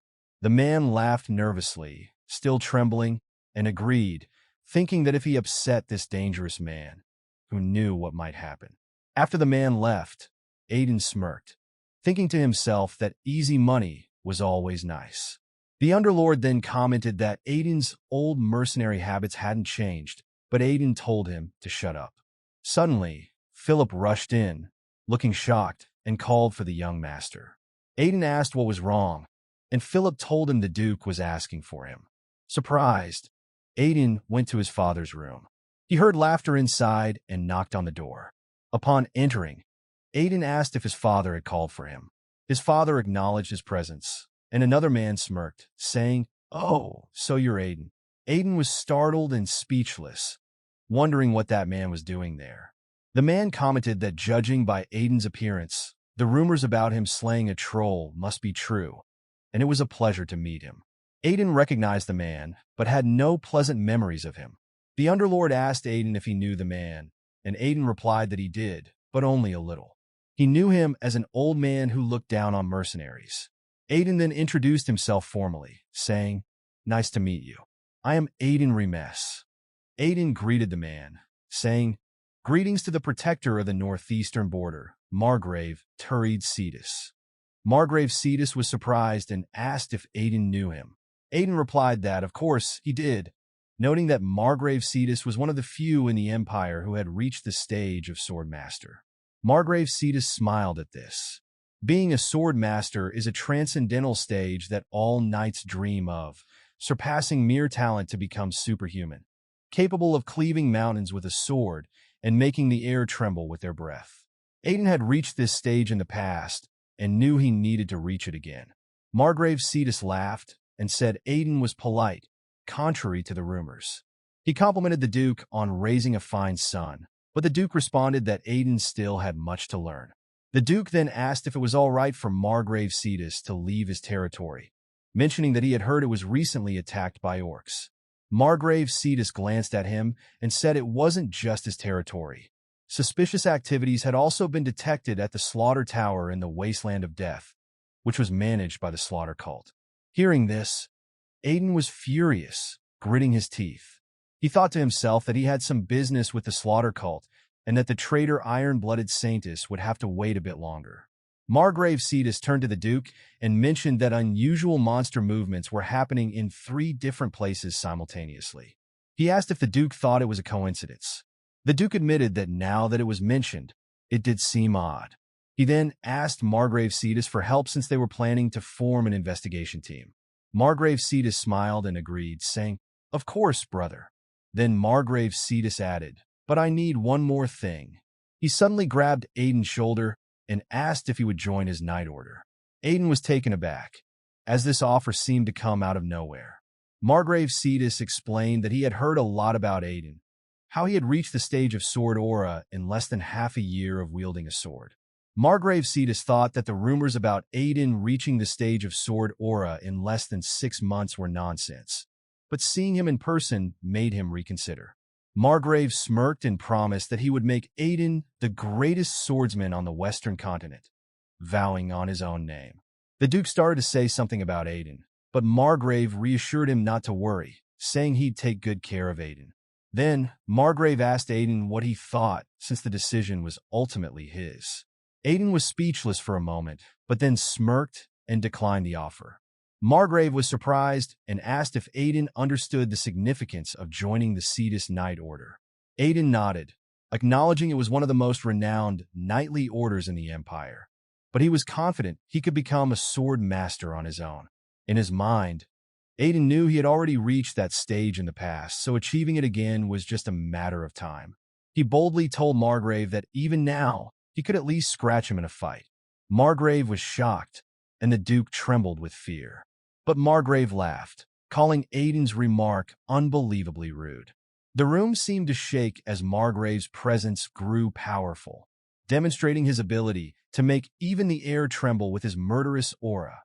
The man laughed nervously, still trembling, and agreed, thinking that if he upset this dangerous man, who knew what might happen. After the man left, Aiden smirked, thinking to himself that easy money was always nice. The Underlord then commented that Aiden's old mercenary habits hadn't changed, but Aiden told him to shut up. Suddenly, Philip rushed in, looking shocked, and called for the young master. Aiden asked what was wrong, and Philip told him the Duke was asking for him. Surprised, Aiden went to his father's room. He heard laughter inside and knocked on the door. Upon entering, Aiden asked if his father had called for him. His father acknowledged his presence, and another man smirked, saying, "Oh, so you're Aiden." Aiden was startled and speechless, wondering what that man was doing there. The man commented that judging by Aiden's appearance, the rumors about him slaying a troll must be true, and it was a pleasure to meet him. Aiden recognized the man, but had no pleasant memories of him. The Underlord asked Aiden if he knew the man, and Aiden replied that he did, but only a little. He knew him as an old man who looked down on mercenaries. Aiden then introduced himself formally, saying, "Nice to meet you. I am Aiden Regressed." Aiden greeted the man, saying, "Greetings to the protector of the northeastern border, Margrave Turid Cetus." Margrave Cetus was surprised and asked if Aiden knew him. Aiden replied that, of course, he did, noting that Margrave Cetus was one of the few in the Empire who had reached the stage of Swordmaster. Margrave Cetus smiled at this. Being a Swordmaster is a transcendental stage that all knights dream of, surpassing mere talent to become superhuman, capable of cleaving mountains with a sword and making the air tremble with their breath. Aiden had reached this stage in the past and knew he needed to reach it again. Margrave Cetus laughed and said Aiden was polite, contrary to the rumors. He complimented the Duke on raising a fine son, but the Duke responded that Aiden still had much to learn. The Duke then asked if it was all right for Margrave Cetus to leave his territory, mentioning that he had heard it was recently attacked by orcs. Margrave Cetus glanced at him and said it wasn't just his territory. Suspicious activities had also been detected at the Slaughter Tower in the Wasteland of Death, which was managed by the Slaughter cult. Hearing this, Aiden was furious, gritting his teeth. He thought to himself that he had some business with the Slaughter cult and that the traitor Iron-Blooded Saintess would have to wait a bit longer. Margrave Cetus turned to the Duke and mentioned that unusual monster movements were happening in 3 different places simultaneously. He asked if the Duke thought it was a coincidence. The Duke admitted that now that it was mentioned, it did seem odd. He then asked Margrave Cetus for help since they were planning to form an investigation team. Margrave Cetus smiled and agreed, saying, "Of course, brother." Then Margrave Cetus added, "But I need one more thing." He suddenly grabbed Aiden's shoulder and asked if he would join his Night Order. Aiden was taken aback, as this offer seemed to come out of nowhere. Margrave Cetus explained that he had heard a lot about Aiden, how he had reached the stage of Sword Aura in less than half a year of wielding a sword. Margrave Cetus thought that the rumors about Aiden reaching the stage of Sword Aura in less than 6 months were nonsense, but seeing him in person made him reconsider. Margrave smirked and promised that he would make Aiden the greatest swordsman on the Western continent, vowing on his own name. The Duke started to say something about Aiden, but Margrave reassured him not to worry, saying he'd take good care of Aiden. Then, Margrave asked Aiden what he thought, since the decision was ultimately his. Aiden was speechless for a moment, but then smirked and declined the offer. Margrave was surprised and asked if Aiden understood the significance of joining the Cetus Knight Order. Aiden nodded, acknowledging it was one of the most renowned knightly orders in the Empire, but he was confident he could become a sword master on his own. In his mind, Aiden knew he had already reached that stage in the past, so achieving it again was just a matter of time. He boldly told Margrave that even now, he could at least scratch him in a fight. Margrave was shocked, and the Duke trembled with fear. But Margrave laughed, calling Aiden's remark unbelievably rude. The room seemed to shake as Margrave's presence grew powerful, demonstrating his ability to make even the air tremble with his murderous aura,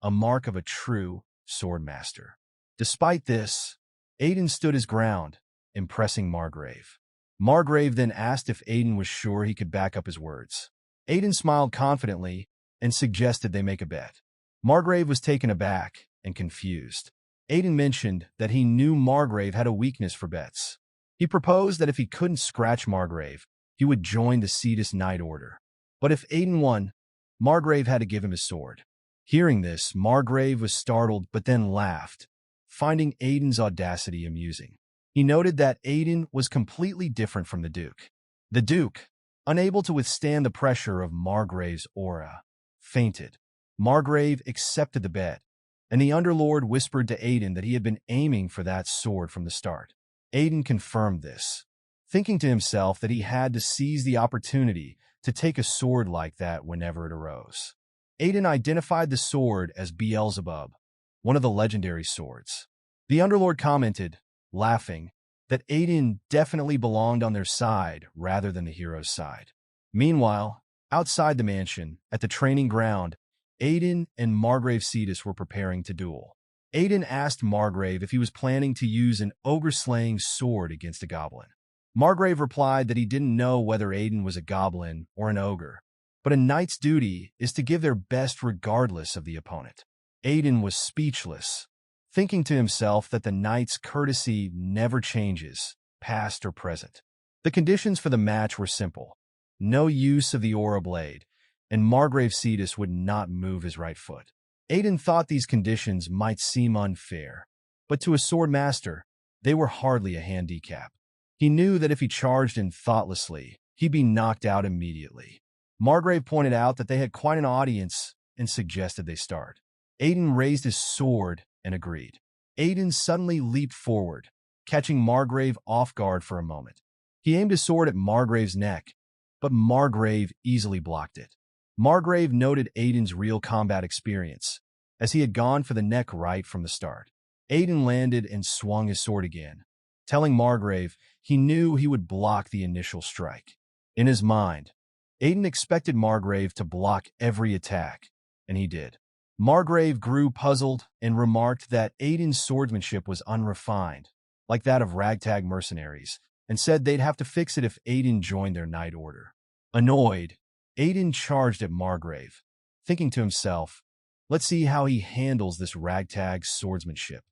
a mark of a true swordmaster. Despite this, Aiden stood his ground, impressing Margrave. Margrave then asked if Aiden was sure he could back up his words. Aiden smiled confidently and suggested they make a bet. Margrave was taken aback and confused. Aiden mentioned that he knew Margrave had a weakness for bets. He proposed that if he couldn't scratch Margrave, he would join the Cetus Knight Order. But if Aiden won, Margrave had to give him his sword. Hearing this, Margrave was startled but then laughed, finding Aiden's audacity amusing. He noted that Aiden was completely different from the Duke. The Duke, unable to withstand the pressure of Margrave's aura, fainted. Margrave accepted the bet, and the Underlord whispered to Aiden that he had been aiming for that sword from the start. Aiden confirmed this, thinking to himself that he had to seize the opportunity to take a sword like that whenever it arose. Aiden identified the sword as Beelzebub, one of the legendary swords. The Underlord commented, laughing, that Aiden definitely belonged on their side rather than the hero's side. Meanwhile, outside the mansion, at the training ground, Aiden and Margrave Cetus were preparing to duel. Aiden asked Margrave if he was planning to use an ogre-slaying sword against a goblin. Margrave replied that he didn't know whether Aiden was a goblin or an ogre, but a knight's duty is to give their best regardless of the opponent. Aiden was speechless, thinking to himself that the knight's courtesy never changes, past or present. The conditions for the match were simple: no use of the aura blade, and Margrave Cetus would not move his right foot. Aiden thought these conditions might seem unfair, but to a sword master, they were hardly a handicap. He knew that if he charged in thoughtlessly, he'd be knocked out immediately. Margrave pointed out that they had quite an audience and suggested they start. Aiden raised his sword and agreed. Aiden suddenly leaped forward, catching Margrave off guard for a moment. He aimed his sword at Margrave's neck, but Margrave easily blocked it. Margrave noted Aiden's real combat experience, as he had gone for the neck right from the start. Aiden landed and swung his sword again, telling Margrave he knew he would block the initial strike. In his mind, Aiden expected Margrave to block every attack, and he did. Margrave grew puzzled and remarked that Aiden's swordsmanship was unrefined, like that of ragtag mercenaries, and said they'd have to fix it if Aiden joined their night order. Annoyed, Aiden charged at Margrave, thinking to himself, let's see how he handles this ragtag swordsmanship.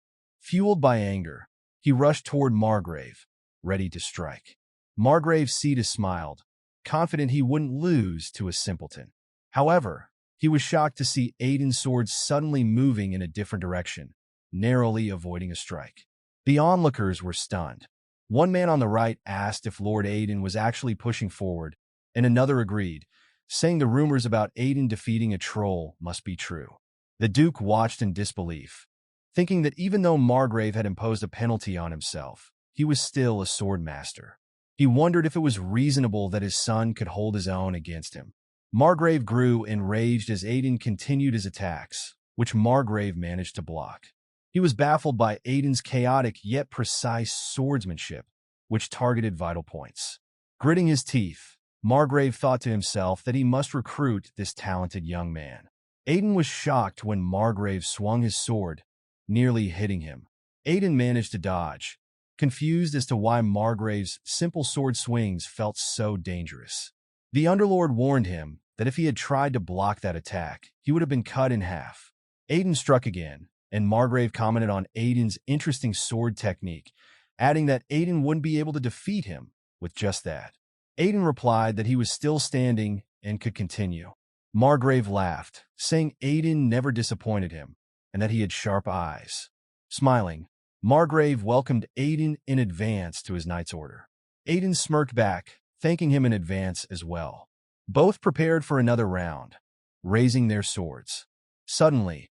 Fueled by anger, he rushed toward Margrave, ready to strike. Margrave Cetus smiled, confident he wouldn't lose to a simpleton. However, he was shocked to see Aiden's sword suddenly moving in a different direction, narrowly avoiding a strike. The onlookers were stunned. One man on the right asked if Lord Aiden was actually pushing forward, and another agreed, saying the rumors about Aiden defeating a troll must be true. The Duke watched in disbelief, thinking that even though Margrave had imposed a penalty on himself, he was still a sword master. He wondered if it was reasonable that his son could hold his own against him. Margrave grew enraged as Aiden continued his attacks, which Margrave managed to block. He was baffled by Aiden's chaotic yet precise swordsmanship, which targeted vital points. Gritting his teeth, Margrave thought to himself that he must recruit this talented young man. Aiden was shocked when Margrave swung his sword, nearly hitting him. Aiden managed to dodge, confused as to why Margrave's simple sword swings felt so dangerous. The Underlord warned him that if he had tried to block that attack, he would have been cut in half. Aiden struck again, and Margrave commented on Aiden's interesting sword technique, adding that Aiden wouldn't be able to defeat him with just that. Aiden replied that he was still standing and could continue. Margrave laughed, saying Aiden never disappointed him, and that he had sharp eyes. Smiling, Margrave welcomed Aiden in advance to his knight's order. Aiden smirked back, thanking him in advance as well. Both prepared for another round, raising their swords. Suddenly,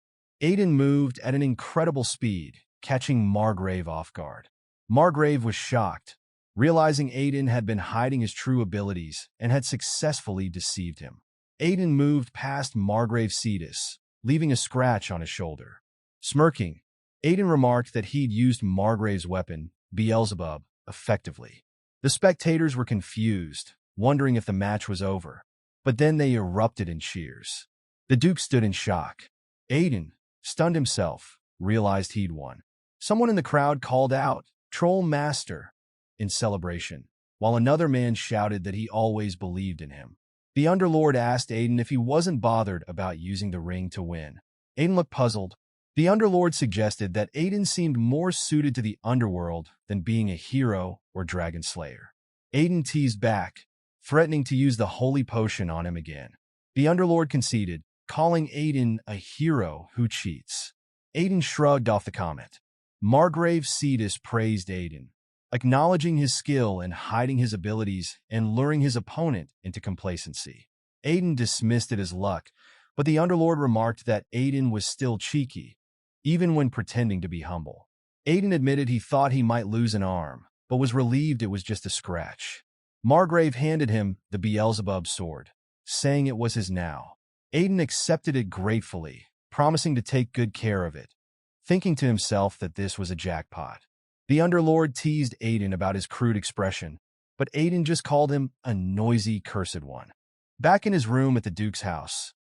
Aiden moved at an incredible speed, catching Margrave off guard. Margrave was shocked, realizing Aiden had been hiding his true abilities and had successfully deceived him. Aiden moved past Margrave Cetus, leaving a scratch on his shoulder. Smirking, Aiden remarked that he'd used Margrave's weapon, Beelzebub, effectively. The spectators were confused, wondering if the match was over, but then they erupted in cheers. The Duke stood in shock. Aiden, stunned himself, realized he'd won. Someone in the crowd called out, "Troll Master," in celebration, while another man shouted that he always believed in him. The Underlord asked Aiden if he wasn't bothered about using the ring to win. Aiden looked puzzled. The Underlord suggested that Aiden seemed more suited to the underworld than being a hero or dragon slayer. Aiden teased back, threatening to use the holy potion on him again. The Underlord conceded, calling Aiden a hero who cheats. Aiden shrugged off the comment. Margrave Cetus praised Aiden, acknowledging his skill in hiding his abilities and luring his opponent into complacency. Aiden dismissed it as luck, but the Underlord remarked that Aiden was still cheeky, even when pretending to be humble. Aiden admitted he thought he might lose an arm, but was relieved it was just a scratch. Margrave handed him the Beelzebub sword, saying it was his now. Aiden accepted it gratefully, promising to take good care of it, thinking to himself that this was a jackpot. The Underlord teased Aiden about his crude expression, but Aiden just called him a noisy, cursed one. Back in his room at the Duke's house,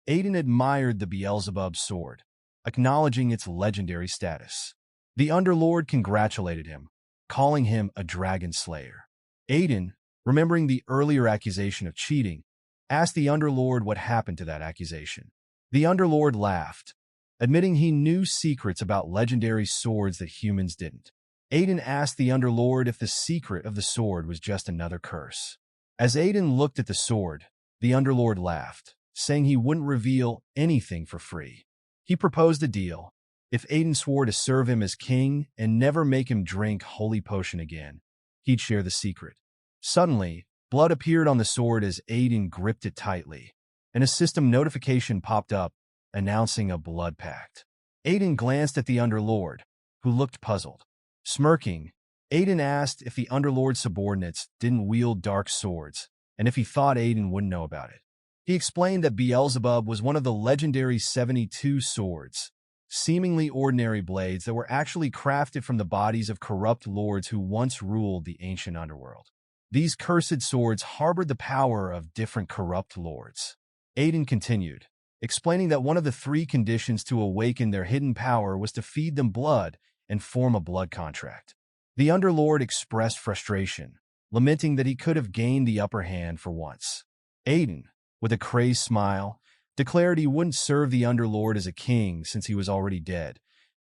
Aiden admired the Beelzebub sword, acknowledging its legendary status. The Underlord congratulated him, calling him a dragon slayer. Aiden, remembering the earlier accusation of cheating, asked the Underlord what happened to that accusation. The Underlord laughed, admitting he knew secrets about legendary swords that humans didn't. Aiden asked the Underlord if the secret of the sword was just another curse. As Aiden looked at the sword, the Underlord laughed, saying he wouldn't reveal anything for free. He proposed a deal. If Aiden swore to serve him as king and never make him drink holy potion again, he'd share the secret. Suddenly, blood appeared on the sword as Aiden gripped it tightly, and a system notification popped up, announcing a blood pact. Aiden glanced at the Underlord, who looked puzzled. Smirking, Aiden asked if the Underlord's subordinates didn't wield dark swords, and if he thought Aiden wouldn't know about it. He explained that Beelzebub was one of the legendary 72 swords, seemingly ordinary blades that were actually crafted from the bodies of corrupt lords who once ruled the ancient underworld. These cursed swords harbored the power of different corrupt lords. Aiden continued, explaining that one of the 3 conditions to awaken their hidden power was to feed them blood and form a blood contract. The Underlord expressed frustration, lamenting that he could have gained the upper hand for once. Aiden, with a crazed smile, declared he wouldn't serve the Underlord as a king since he was already dead,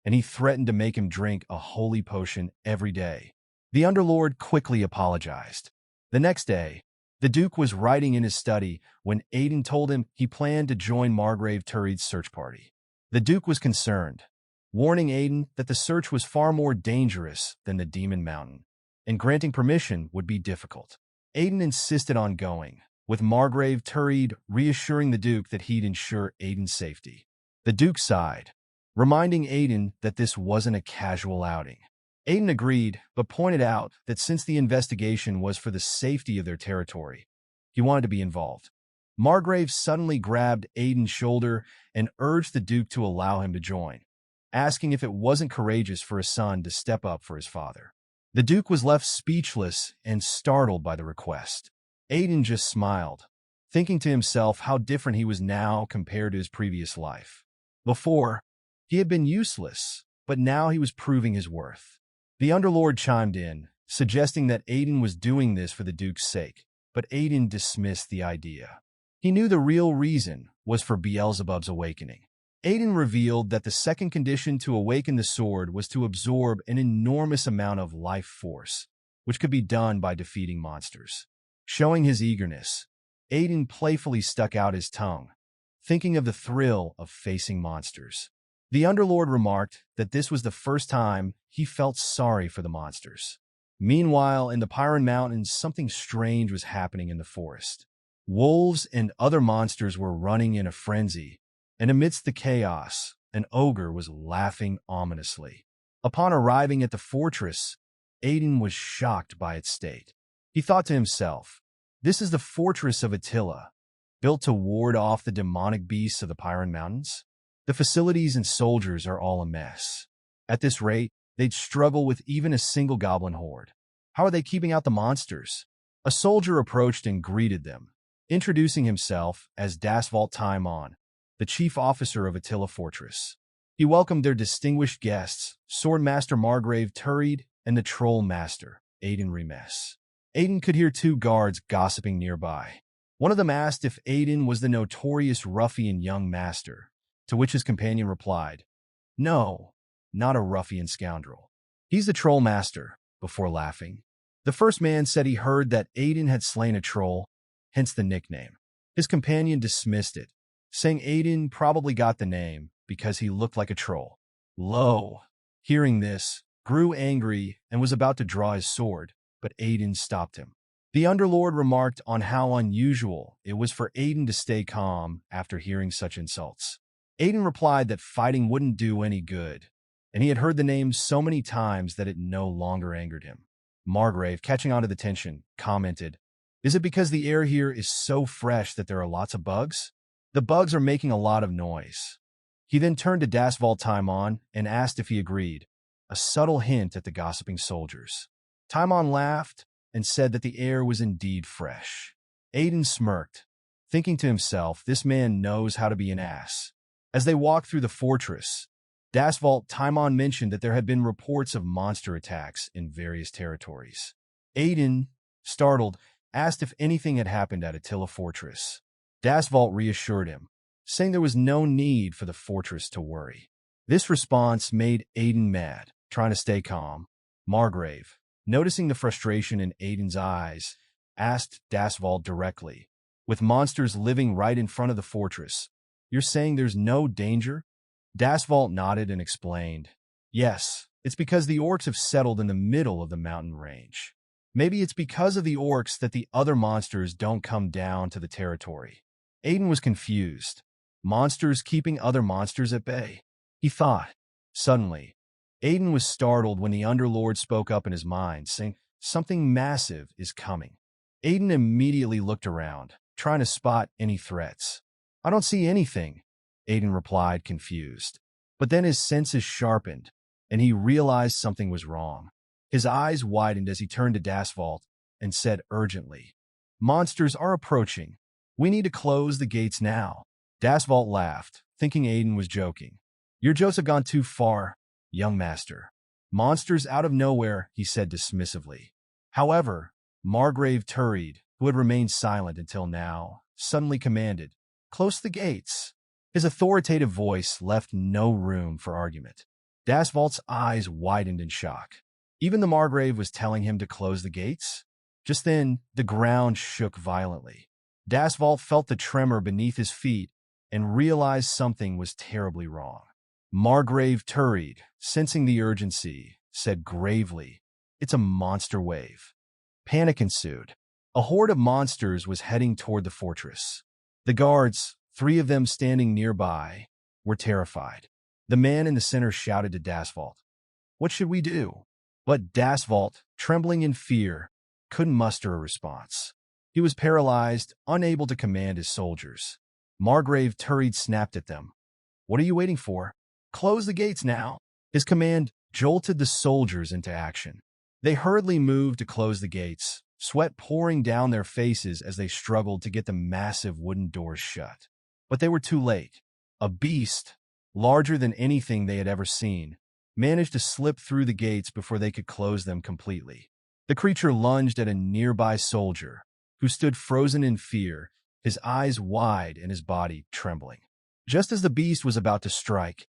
and he threatened to make him drink a holy potion every day. The Underlord quickly apologized. The next day, the Duke was writing in his study when Aiden told him he planned to join Margrave Turid's search party. The Duke was concerned, warning Aiden that the search was far more dangerous than the Demon Mountain, and granting permission would be difficult. Aiden insisted on going, with Margrave Turid reassuring the Duke that he'd ensure Aiden's safety. The Duke sighed, reminding Aiden that this wasn't a casual outing. Aiden agreed, but pointed out that since the investigation was for the safety of their territory, he wanted to be involved. Margrave suddenly grabbed Aiden's shoulder and urged the Duke to allow him to join, asking if it wasn't courageous for a son to step up for his father. The Duke was left speechless and startled by the request. Aiden just smiled, thinking to himself how different he was now compared to his previous life. Before, he had been useless, but now he was proving his worth. The Underlord chimed in, suggesting that Aiden was doing this for the Duke's sake, but Aiden dismissed the idea. He knew the real reason was for Beelzebub's awakening. Aiden revealed that the second condition to awaken the sword was to absorb an enormous amount of life force, which could be done by defeating monsters. Showing his eagerness, Aiden playfully stuck out his tongue, thinking of the thrill of facing monsters. The Underlord remarked that this was the first time he felt sorry for the monsters. Meanwhile, in the Pyron Mountains, something strange was happening in the forest. Wolves and other monsters were running in a frenzy, and amidst the chaos, an ogre was laughing ominously. Upon arriving at the fortress, Aiden was shocked by its state. He thought to himself, "This is the fortress of Attila, built to ward off the demonic beasts of the Pyron Mountains? The facilities and soldiers are all a mess. At this rate, they'd struggle with even a single goblin horde. How are they keeping out the monsters?" A soldier approached and greeted them, introducing himself as Dasvalt Timon, the chief officer of Attila Fortress. He welcomed their distinguished guests, Swordmaster Margrave Turid and the Troll Master, Aiden Remes. Aiden could hear two guards gossiping nearby. One of them asked if Aiden was the notorious ruffian young master, to which his companion replied, "No, not a ruffian scoundrel. He's the Troll Master," before laughing. The first man said he heard that Aiden had slain a troll, hence the nickname. His companion dismissed it, saying Aiden probably got the name because he looked like a troll. Lo, hearing this, grew angry and was about to draw his sword, but Aiden stopped him. The Underlord remarked on how unusual it was for Aiden to stay calm after hearing such insults. Aiden replied that fighting wouldn't do any good, and he had heard the name so many times that it no longer angered him. Margrave, catching on to the tension, commented, "Is it because the air here is so fresh that there are lots of bugs? The bugs are making a lot of noise." He then turned to Dasvalt Timon and asked if he agreed, a subtle hint at the gossiping soldiers. Timon laughed and said that the air was indeed fresh. Aiden smirked, thinking to himself, this man knows how to be an ass. As they walked through the fortress, Dasvalt Timon mentioned that there had been reports of monster attacks in various territories. Aiden, startled, asked if anything had happened at Attila Fortress. Dasvalt reassured him, saying there was no need for the fortress to worry. This response made Aiden mad, trying to stay calm. Margrave, noticing the frustration in Aiden's eyes, asked Dasvalt directly, "With monsters living right in front of the fortress, you're saying there's no danger?" Dasvalt nodded and explained, "Yes, it's because the orcs have settled in the middle of the mountain range. Maybe it's because of the orcs that the other monsters don't come down to the territory." Aiden was confused. Monsters keeping other monsters at bay, he thought. Suddenly, Aiden was startled when the Underlord spoke up in his mind, saying, "Something massive is coming." Aiden immediately looked around, trying to spot any threats. "I don't see anything," Aiden replied, confused. But then his senses sharpened, and he realized something was wrong. His eyes widened as he turned to Dasvalt and said urgently, "Monsters are approaching. We need to close the gates now." Dasvalt laughed, thinking Aiden was joking. "Your jokes have gone too far, young master." Monsters out of nowhere, he said dismissively. However, Margrave Turid, who had remained silent until now, suddenly commanded, "Close the gates." His authoritative voice left no room for argument. Dasvalt's eyes widened in shock. Even the Margrave was telling him to close the gates? Just then, the ground shook violently. Dasvalt felt the tremor beneath his feet and realized something was terribly wrong. Margrave Turid, sensing the urgency, said gravely, "It's a monster wave." Panic ensued. A horde of monsters was heading toward the fortress. The guards, 3 of them standing nearby, were terrified. The man in the center shouted to Dasvalt, "What should we do?" But Dasvalt, trembling in fear, couldn't muster a response. He was paralyzed, unable to command his soldiers. Margrave Turid snapped at them. "What are you waiting for? Close the gates now." His command jolted the soldiers into action. They hurriedly moved to close the gates, sweat pouring down their faces as they struggled to get the massive wooden doors shut. But they were too late. A beast, larger than anything they had ever seen, managed to slip through the gates before they could close them completely. The creature lunged at a nearby soldier, who stood frozen in fear, his eyes wide and his body trembling. Just as the beast was about to strike,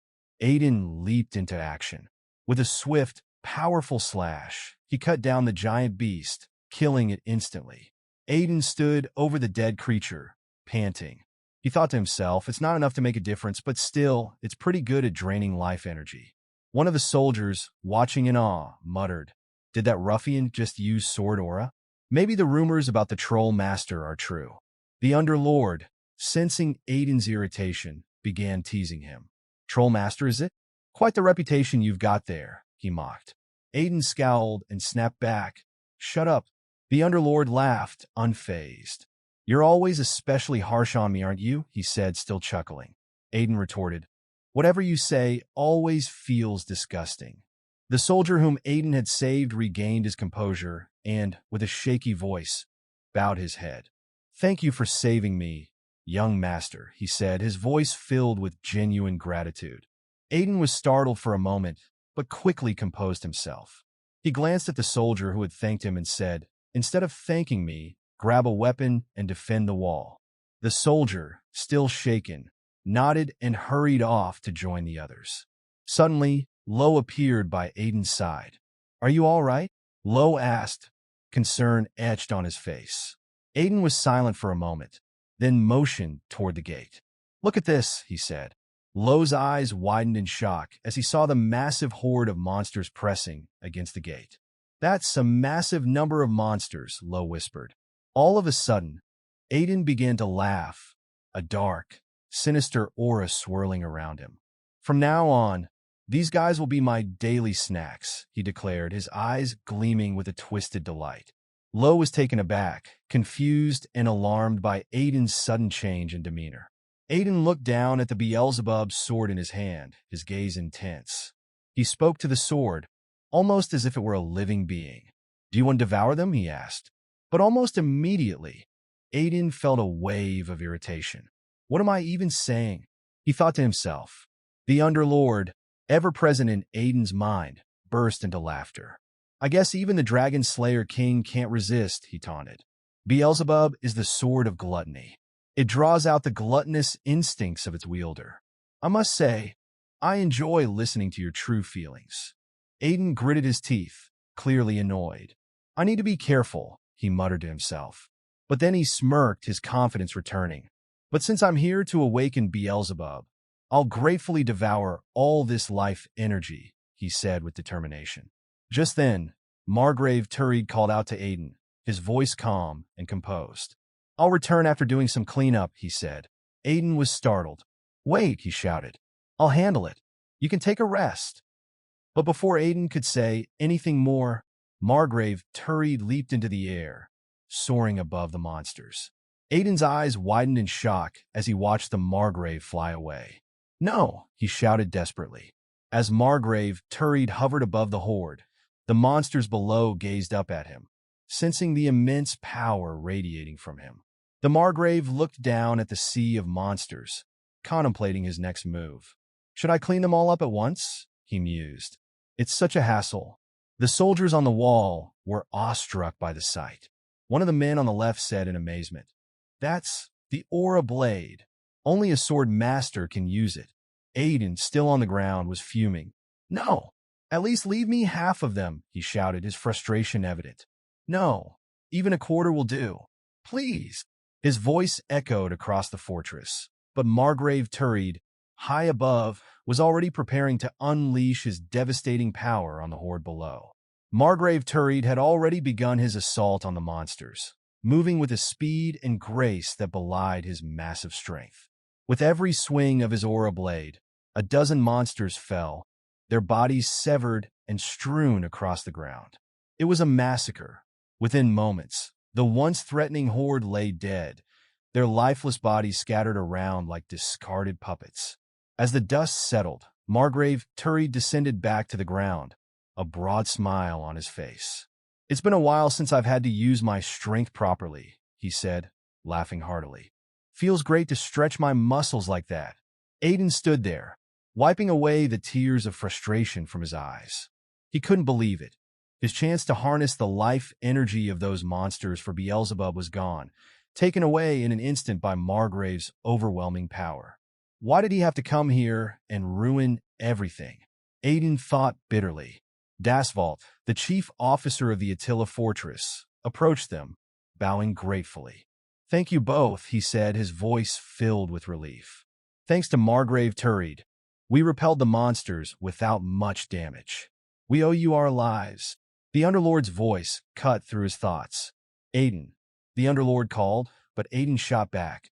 Aiden leaped into action. With a swift, powerful slash, he cut down the giant beast, killing it instantly. Aiden stood over the dead creature, panting. He thought to himself, it's not enough to make a difference, but still, it's pretty good at draining life energy. One of the soldiers, watching in awe, muttered, "Did that ruffian just use sword aura? Maybe the rumors about the troll master are true." The Underlord, sensing Aiden's irritation, began teasing him. "Troll master, is it? Quite the reputation you've got there," he mocked. Aiden scowled and snapped back, "Shut up." The Underlord laughed, unfazed. "You're always especially harsh on me, aren't you?" he said, still chuckling. Aiden retorted, "Whatever you say always feels disgusting." The soldier whom Aiden had saved regained his composure and, with a shaky voice, bowed his head. "Thank you for saving me, young master," he said, his voice filled with genuine gratitude. Aiden was startled for a moment, but quickly composed himself. He glanced at the soldier who had thanked him and said, "Instead of thanking me, grab a weapon and defend the wall." The soldier, still shaken, nodded and hurried off to join the others. Suddenly, Lo appeared by Aiden's side. "Are you all right?" Lo asked, concern etched on his face. Aiden was silent for a moment, then motioned toward the gate. "Look at this," he said. Lo's eyes widened in shock as he saw the massive horde of monsters pressing against the gate. "That's a massive number of monsters," Lo whispered. All of a sudden, Aiden began to laugh, a dark, sinister aura swirling around him. "From now on, these guys will be my daily snacks," he declared, his eyes gleaming with a twisted delight. Lo was taken aback, confused and alarmed by Aiden's sudden change in demeanor. Aiden looked down at the Beelzebub sword in his hand, his gaze intense. He spoke to the sword, almost as if it were a living being. "Do you want to devour them?" he asked. But almost immediately, Aiden felt a wave of irritation. "What am I even saying?" he thought to himself. The Underlord, ever present in Aiden's mind, burst into laughter. "I guess even the Dragon Slayer King can't resist," he taunted. "Beelzebub is the sword of gluttony. It draws out the gluttonous instincts of its wielder. I must say, I enjoy listening to your true feelings." Aiden gritted his teeth, clearly annoyed. "I need to be careful," he muttered to himself. But then he smirked, his confidence returning. "But since I'm here to awaken Beelzebub, I'll gratefully devour all this life energy," he said with determination. Just then, Margrave Turid called out to Aiden, his voice calm and composed. "I'll return after doing some cleanup," he said. Aiden was startled. "Wait," he shouted. "I'll handle it. You can take a rest." But before Aiden could say anything more, Margrave Turid leaped into the air, soaring above the monsters. Aiden's eyes widened in shock as he watched the Margrave fly away. "No!" he shouted desperately. As Margrave Turid hovered above the horde, the monsters below gazed up at him, sensing the immense power radiating from him. The Margrave looked down at the sea of monsters, contemplating his next move. "Should I clean them all up at once?" he mused. It's such a hassle. The soldiers on the wall were awestruck by the sight. One of the men on the left said in amazement, "That's the aura blade. Only a sword master can use it." Aiden, still on the ground, was fuming. "No, at least leave me half of them," he shouted, his frustration evident. "No, even a quarter will do. Please." His voice echoed across the fortress, but Margrave Turid, high above, was already preparing to unleash his devastating power on the horde below. Margrave Turid had already begun his assault on the monsters, moving with a speed and grace that belied his massive strength. With every swing of his aura blade, a dozen monsters fell, their bodies severed and strewn across the ground. It was a massacre. Within moments, the once threatening horde lay dead, their lifeless bodies scattered around like discarded puppets. As the dust settled, Margrave Turid descended back to the ground, a broad smile on his face. "It's been a while since I've had to use my strength properly," he said, laughing heartily. "Feels great to stretch my muscles like that." Aiden stood there, wiping away the tears of frustration from his eyes. He couldn't believe it. His chance to harness the life energy of those monsters for Beelzebub was gone, taken away in an instant by Margrave's overwhelming power. Why did he have to come here and ruin everything? Aiden thought bitterly. Dasvalt, the chief officer of the Attila fortress, approached them, bowing gratefully. "Thank you both," he said, his voice filled with relief. "Thanks to Margrave Turid, we repelled the monsters without much damage. We owe you our lives." The Underlord's voice cut through his thoughts. "Aiden," the Underlord called, but Aiden shot back.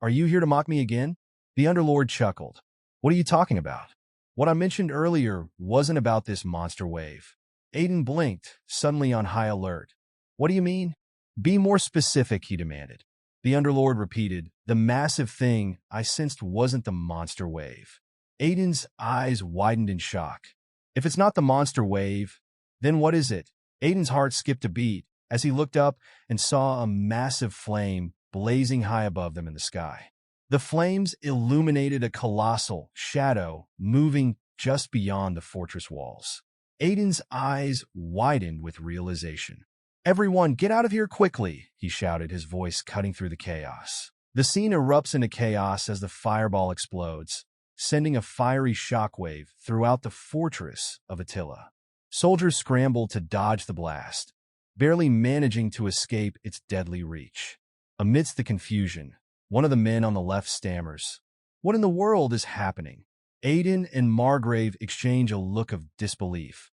"Are you here to mock me again?" The Underlord chuckled. "What are you talking about? What I mentioned earlier wasn't about this monster wave." Aiden blinked, suddenly on high alert. "What do you mean?" "Be more specific," he demanded. The Underlord repeated, "The massive thing I sensed wasn't the monster wave." Aiden's eyes widened in shock. "If it's not the monster wave, then what is it?" Aiden's heart skipped a beat as he looked up and saw a massive flame blazing high above them in the sky. The flames illuminated a colossal shadow moving just beyond the fortress walls. Aiden's eyes widened with realization. "Everyone, get out of here quickly," he shouted, his voice cutting through the chaos. The scene erupts into chaos as the fireball explodes, sending a fiery shockwave throughout the fortress of Attila. Soldiers scramble to dodge the blast, barely managing to escape its deadly reach. Amidst the confusion, one of the men on the left stammers, "What in the world is happening?" Aiden and Margrave exchange a look of disbelief,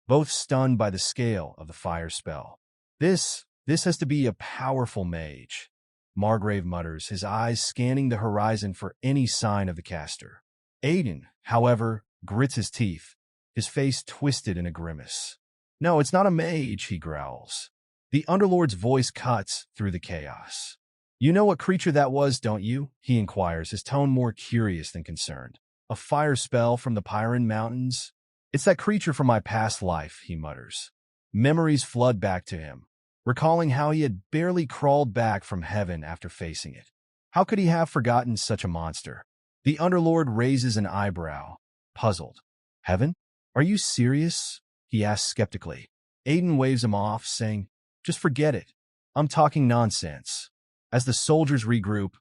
both stunned by the scale of the fire spell. This has to be a powerful mage," Margrave mutters, his eyes scanning the horizon for any sign of the caster. Aiden, however, grits his teeth, his face twisted in a grimace. "No, it's not a mage," he growls. The Underlord's voice cuts through the chaos. "You know what creature that was, don't you?" he inquires, his tone more curious than concerned. "A fire spell from the Pyrenean Mountains?" "It's that creature from my past life," he mutters. Memories flood back to him, recalling how he had barely crawled back from heaven after facing it. How could he have forgotten such a monster? The Underlord raises an eyebrow, puzzled. "Heaven? Are you serious?" he asks skeptically. Aiden waves him off, saying, "Just forget it. I'm talking nonsense." As the soldiers regroup,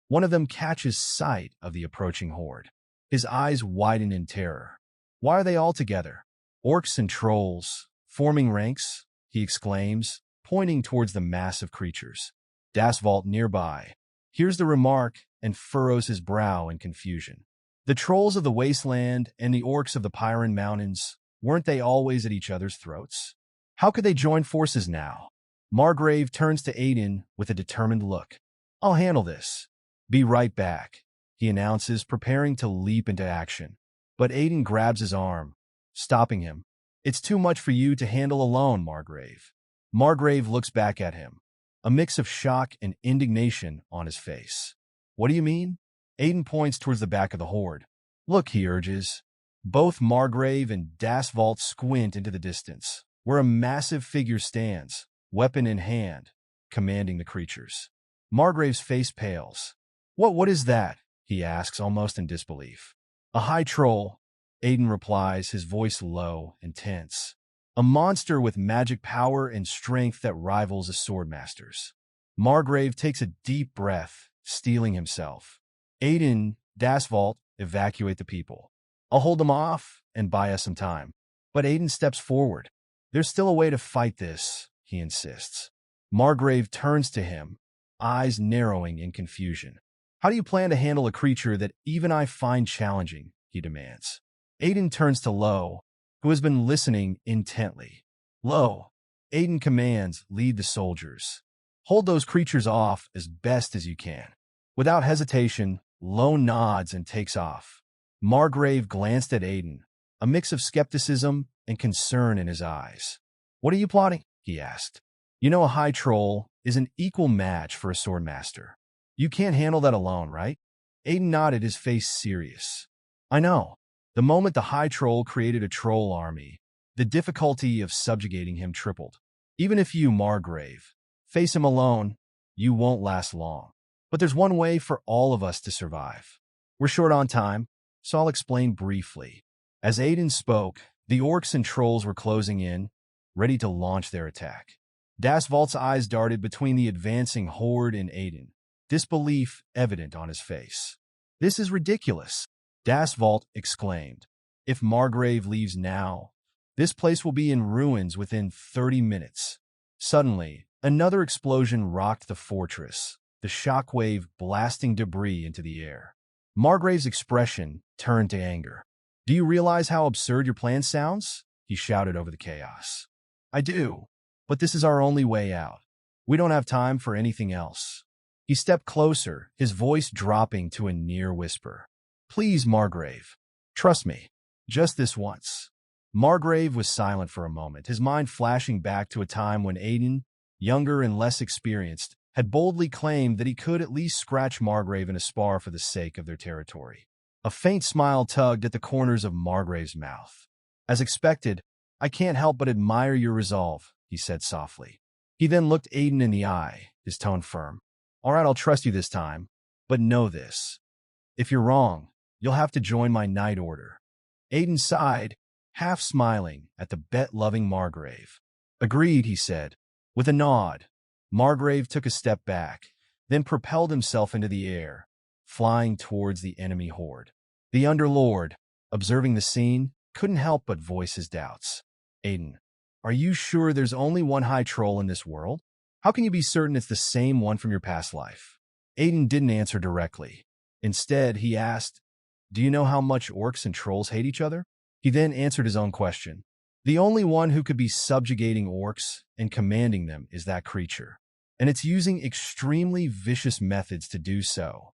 one of them catches sight of the approaching horde. His eyes widen in terror. "Why are they all together? Orcs and trolls, forming ranks?" he exclaims, pointing towards the massive creatures. Dasvalt nearby hears the remark and furrows his brow in confusion. The trolls of the wasteland and the orcs of the Pyrenean Mountains, weren't they always at each other's throats? How could they join forces now? Margrave turns to Aiden with a determined look. "I'll handle this. Be right back," he announces, preparing to leap into action. But Aiden grabs his arm, stopping him. "It's too much for you to handle alone, Margrave." Margrave looks back at him, a mix of shock and indignation on his face. "What do you mean?" Aiden points towards the back of the horde. "Look," he urges. Both Margrave and Dasvalt squint into the distance, where a massive figure stands, weapon in hand, commanding the creatures. Margrave's face pales. What is that?" he asks, almost in disbelief. "A high troll," Aiden replies, his voice low and tense. A monster with magic power and strength that rivals a swordmaster's. Margrave takes a deep breath, steeling himself. Aiden, Dasvault, evacuate the people. I'll hold them off and buy us some time. But Aiden steps forward. There's still a way to fight this, he insists. Margrave turns to him, eyes narrowing in confusion. How do you plan to handle a creature that even I find challenging, he demands. Aiden turns to Lo, who has been listening intently. Lo, Aiden commands, lead the soldiers. Hold those creatures off as best as you can. Without hesitation, Lo nods and takes off. Margrave glanced at Aiden, a mix of skepticism and concern in his eyes. What are you plotting? He asked. You know a high troll is an equal match for a swordmaster. You can't handle that alone, right? Aiden nodded, his face serious. I know. The moment the high troll created a troll army, the difficulty of subjugating him tripled. Even if you, Margrave, face him alone, you won't last long. But there's one way for all of us to survive. We're short on time, so I'll explain briefly. As Aiden spoke, the orcs and trolls were closing in, ready to launch their attack. Dasvault's eyes darted between the advancing horde and Aiden, disbelief evident on his face. This is ridiculous, Dasvault exclaimed. If Margrave leaves now, this place will be in ruins within 30 minutes. Suddenly, another explosion rocked the fortress, the shockwave blasting debris into the air. Margrave's expression turned to anger. Do you realize how absurd your plan sounds? He shouted over the chaos. I do, but this is our only way out. We don't have time for anything else. He stepped closer, his voice dropping to a near whisper. Please, Margrave. Trust me. Just this once. Margrave was silent for a moment, his mind flashing back to a time when Aiden, younger and less experienced, had boldly claimed that he could at least scratch Margrave in a spar for the sake of their territory. A faint smile tugged at the corners of Margrave's mouth. As expected, I can't help but admire your resolve, he said softly. He then looked Aiden in the eye, his tone firm. All right, I'll trust you this time, but know this. If you're wrong, you'll have to join my Knight Order. Aiden sighed, half smiling at the bet-loving Margrave. Agreed, he said. With a nod, Margrave took a step back, then propelled himself into the air, flying towards the enemy horde. The Underlord, observing the scene, couldn't help but voice his doubts. Aiden, are you sure there's only one high troll in this world? How can you be certain it's the same one from your past life? Aiden didn't answer directly. Instead, he asked, do you know how much orcs and trolls hate each other? He then answered his own question. The only one who could be subjugating orcs and commanding them is that creature, and it's using extremely vicious methods to do so.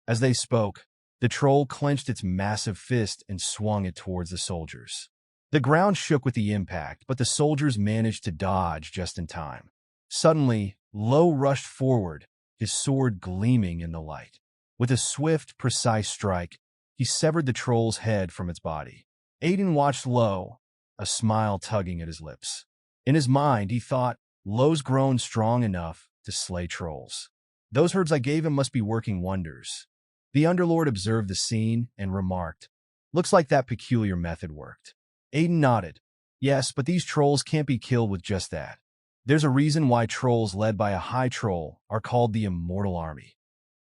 As they spoke, the troll clenched its massive fist and swung it towards the soldiers. The ground shook with the impact, but the soldiers managed to dodge just in time. Suddenly, Lo rushed forward, his sword gleaming in the light. With a swift, precise strike, he severed the troll's head from its body. Aiden watched Lo, a smile tugging at his lips. In his mind, he thought, Lo's grown strong enough to slay trolls. Those herbs I gave him must be working wonders. The Underlord observed the scene and remarked, looks like that peculiar method worked. Aiden nodded. Yes, but these trolls can't be killed with just that. There's a reason why trolls led by a high troll are called the Immortal Army.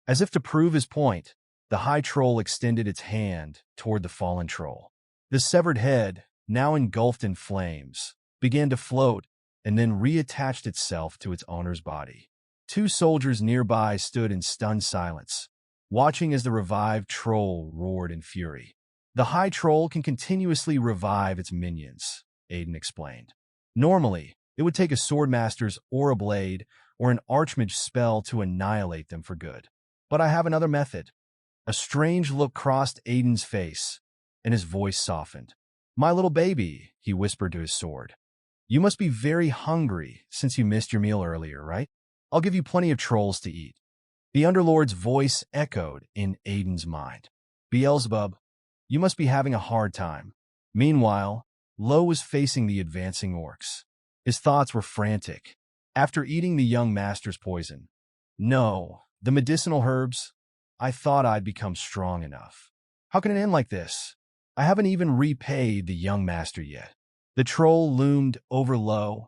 As if to prove his point, the high troll extended its hand toward the fallen troll. The severed head, now engulfed in flames, began to float and then reattached itself to its owner's body. Two soldiers nearby stood in stunned silence, watching as the revived troll roared in fury. The high troll can continuously revive its minions, Aiden explained. Normally, it would take a swordmaster's aura blade or an archmage spell to annihilate them for good. But I have another method. A strange look crossed Aiden's face, and his voice softened. My little baby, he whispered to his sword. You must be very hungry since you missed your meal earlier, right? I'll give you plenty of trolls to eat. The Underlord's voice echoed in Aiden's mind. Beelzebub, you must be having a hard time. Meanwhile, Lo was facing the advancing orcs. His thoughts were frantic. After eating the young master's poison, no, the medicinal herbs, I thought I'd become strong enough. How can it end like this? I haven't even repaid the young master yet. The troll loomed over Lo,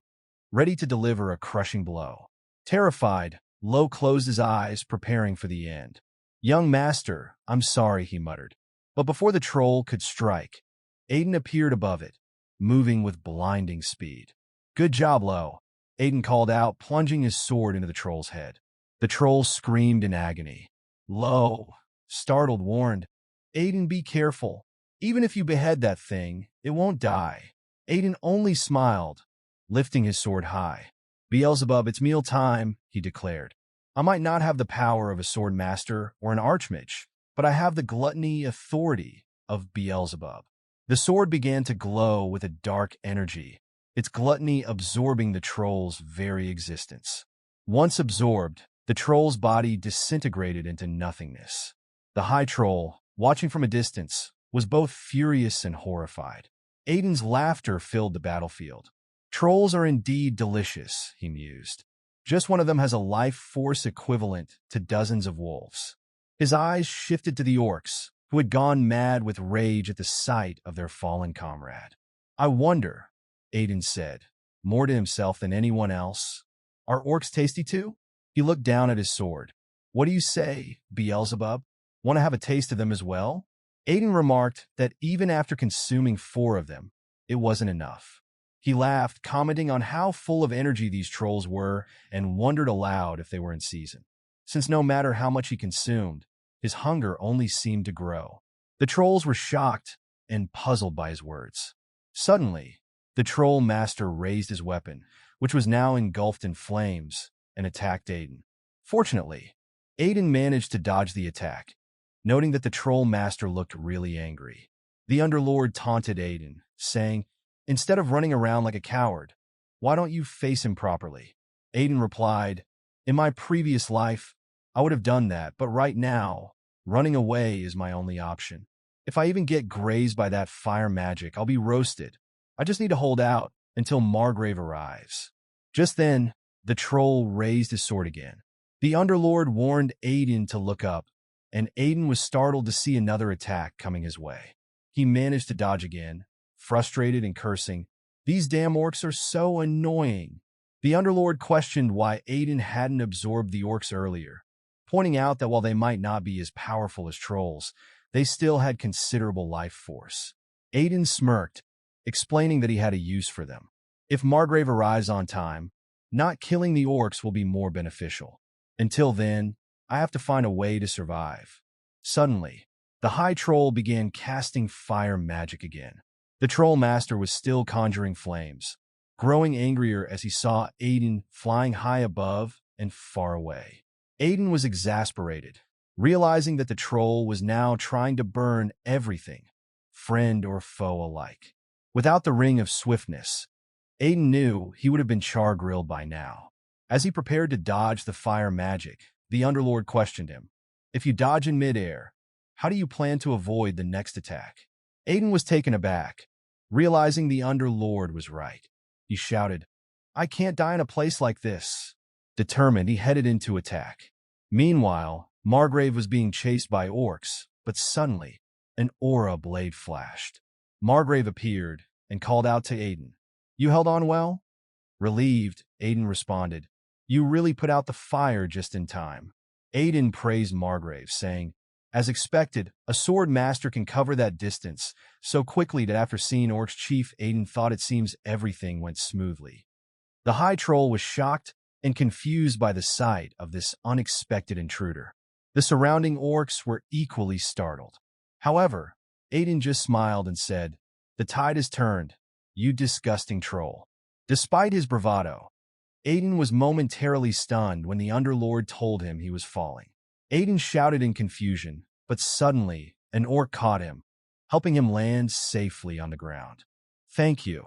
ready to deliver a crushing blow. Terrified, Lo closed his eyes, preparing for the end. Young master, I'm sorry, he muttered. But before the troll could strike, Aiden appeared above it, moving with blinding speed. Good job, Lo, Aiden called out, plunging his sword into the troll's head. The troll screamed in agony. Lo, startled, warned, Aiden, be careful. Even if you behead that thing, it won't die. Aiden only smiled, lifting his sword high. Beelzebub, it's meal time, he declared. I might not have the power of a sword master or an archmage, but I have the gluttony authority of Beelzebub. The sword began to glow with a dark energy, its gluttony absorbing the troll's very existence. Once absorbed, the troll's body disintegrated into nothingness. The high troll, watching from a distance, was both furious and horrified. Aiden's laughter filled the battlefield. Trolls are indeed delicious, he mused. Just one of them has a life force equivalent to dozens of wolves. His eyes shifted to the orcs, who had gone mad with rage at the sight of their fallen comrade. I wonder, Aiden said, more to himself than anyone else. Are orcs tasty too? He looked down at his sword. What do you say, Beelzebub? Want to have a taste of them as well? Aiden remarked that even after consuming 4 of them, it wasn't enough. He laughed, commenting on how full of energy these trolls were, and wondered aloud if they were in season, since no matter how much he consumed, his hunger only seemed to grow. The trolls were shocked and puzzled by his words. Suddenly, the troll master raised his weapon, which was now engulfed in flames, and attacked Aiden. Fortunately, Aiden managed to dodge the attack, noting that the troll master looked really angry. The Underlord taunted Aiden, saying, instead of running around like a coward, why don't you face him properly? Aiden replied, in my previous life, I would have done that, but right now, running away is my only option. If I even get grazed by that fire magic, I'll be roasted. I just need to hold out until Margrave arrives. Just then, the troll raised his sword again. The Underlord warned Aiden to look up, and Aiden was startled to see another attack coming his way. He managed to dodge again, frustrated and cursing. These damn orcs are so annoying. The Underlord questioned why Aiden hadn't absorbed the orcs earlier, pointing out that while they might not be as powerful as trolls, they still had considerable life force. Aiden smirked, explaining that he had a use for them. If Margrave arrives on time, not killing the orcs will be more beneficial. Until then, I have to find a way to survive. Suddenly, the high troll began casting fire magic again. The troll master was still conjuring flames, growing angrier as he saw Aiden flying high above and far away. Aiden was exasperated, realizing that the troll was now trying to burn everything, friend or foe alike. Without the ring of swiftness, Aiden knew he would have been char-grilled by now. As he prepared to dodge the fire magic, the Underlord questioned him. If you dodge in midair, how do you plan to avoid the next attack? Aiden was taken aback, realizing the Underlord was right. He shouted, I can't die in a place like this. Determined, he headed into attack. Meanwhile, Margrave was being chased by orcs, but suddenly, an aura blade flashed. Margrave appeared and called out to Aiden. You held on well? Relieved, Aiden responded. You really put out the fire just in time. Aiden praised Margrave, saying, as expected, a sword master can cover that distance so quickly that after seeing Orc's chief, Aiden thought it seems everything went smoothly. The high troll was shocked and confused by the sight of this unexpected intruder. The surrounding orcs were equally startled. However, Aiden just smiled and said, the tide has turned, you disgusting troll. Despite his bravado, Aiden was momentarily stunned when the Underlord told him he was falling. Aiden shouted in confusion, but suddenly an orc caught him, helping him land safely on the ground. Thank you,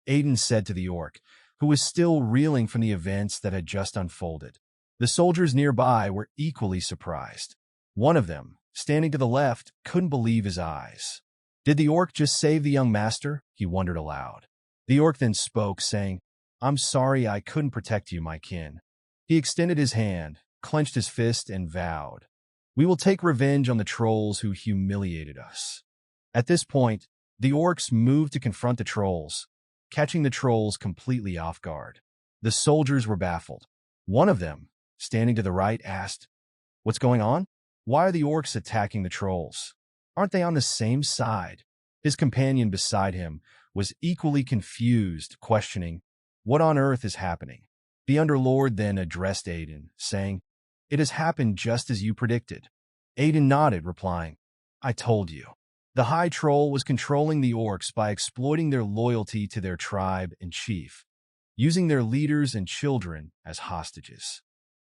Aiden said to the orc, who was still reeling from the events that had just unfolded. The soldiers nearby were equally surprised. One of them, standing to the left, couldn't believe his eyes. Did the orc just save the young master? He wondered aloud. The orc then spoke, saying, I'm sorry I couldn't protect you, my kin. He extended his hand, clenched his fist, and vowed, we will take revenge on the trolls who humiliated us. At this point, the orcs moved to confront the trolls, catching the trolls completely off guard. The soldiers were baffled. One of them, standing to the right, asked, "What's going on? Why are the orcs attacking the trolls? Aren't they on the same side?" His companion beside him was equally confused, questioning, "What on earth is happening?" The Underlord then addressed Aiden, saying, "It has happened just as you predicted." Aiden nodded, replying, "I told you." The High Troll was controlling the orcs by exploiting their loyalty to their tribe and chief, using their leaders and children as hostages.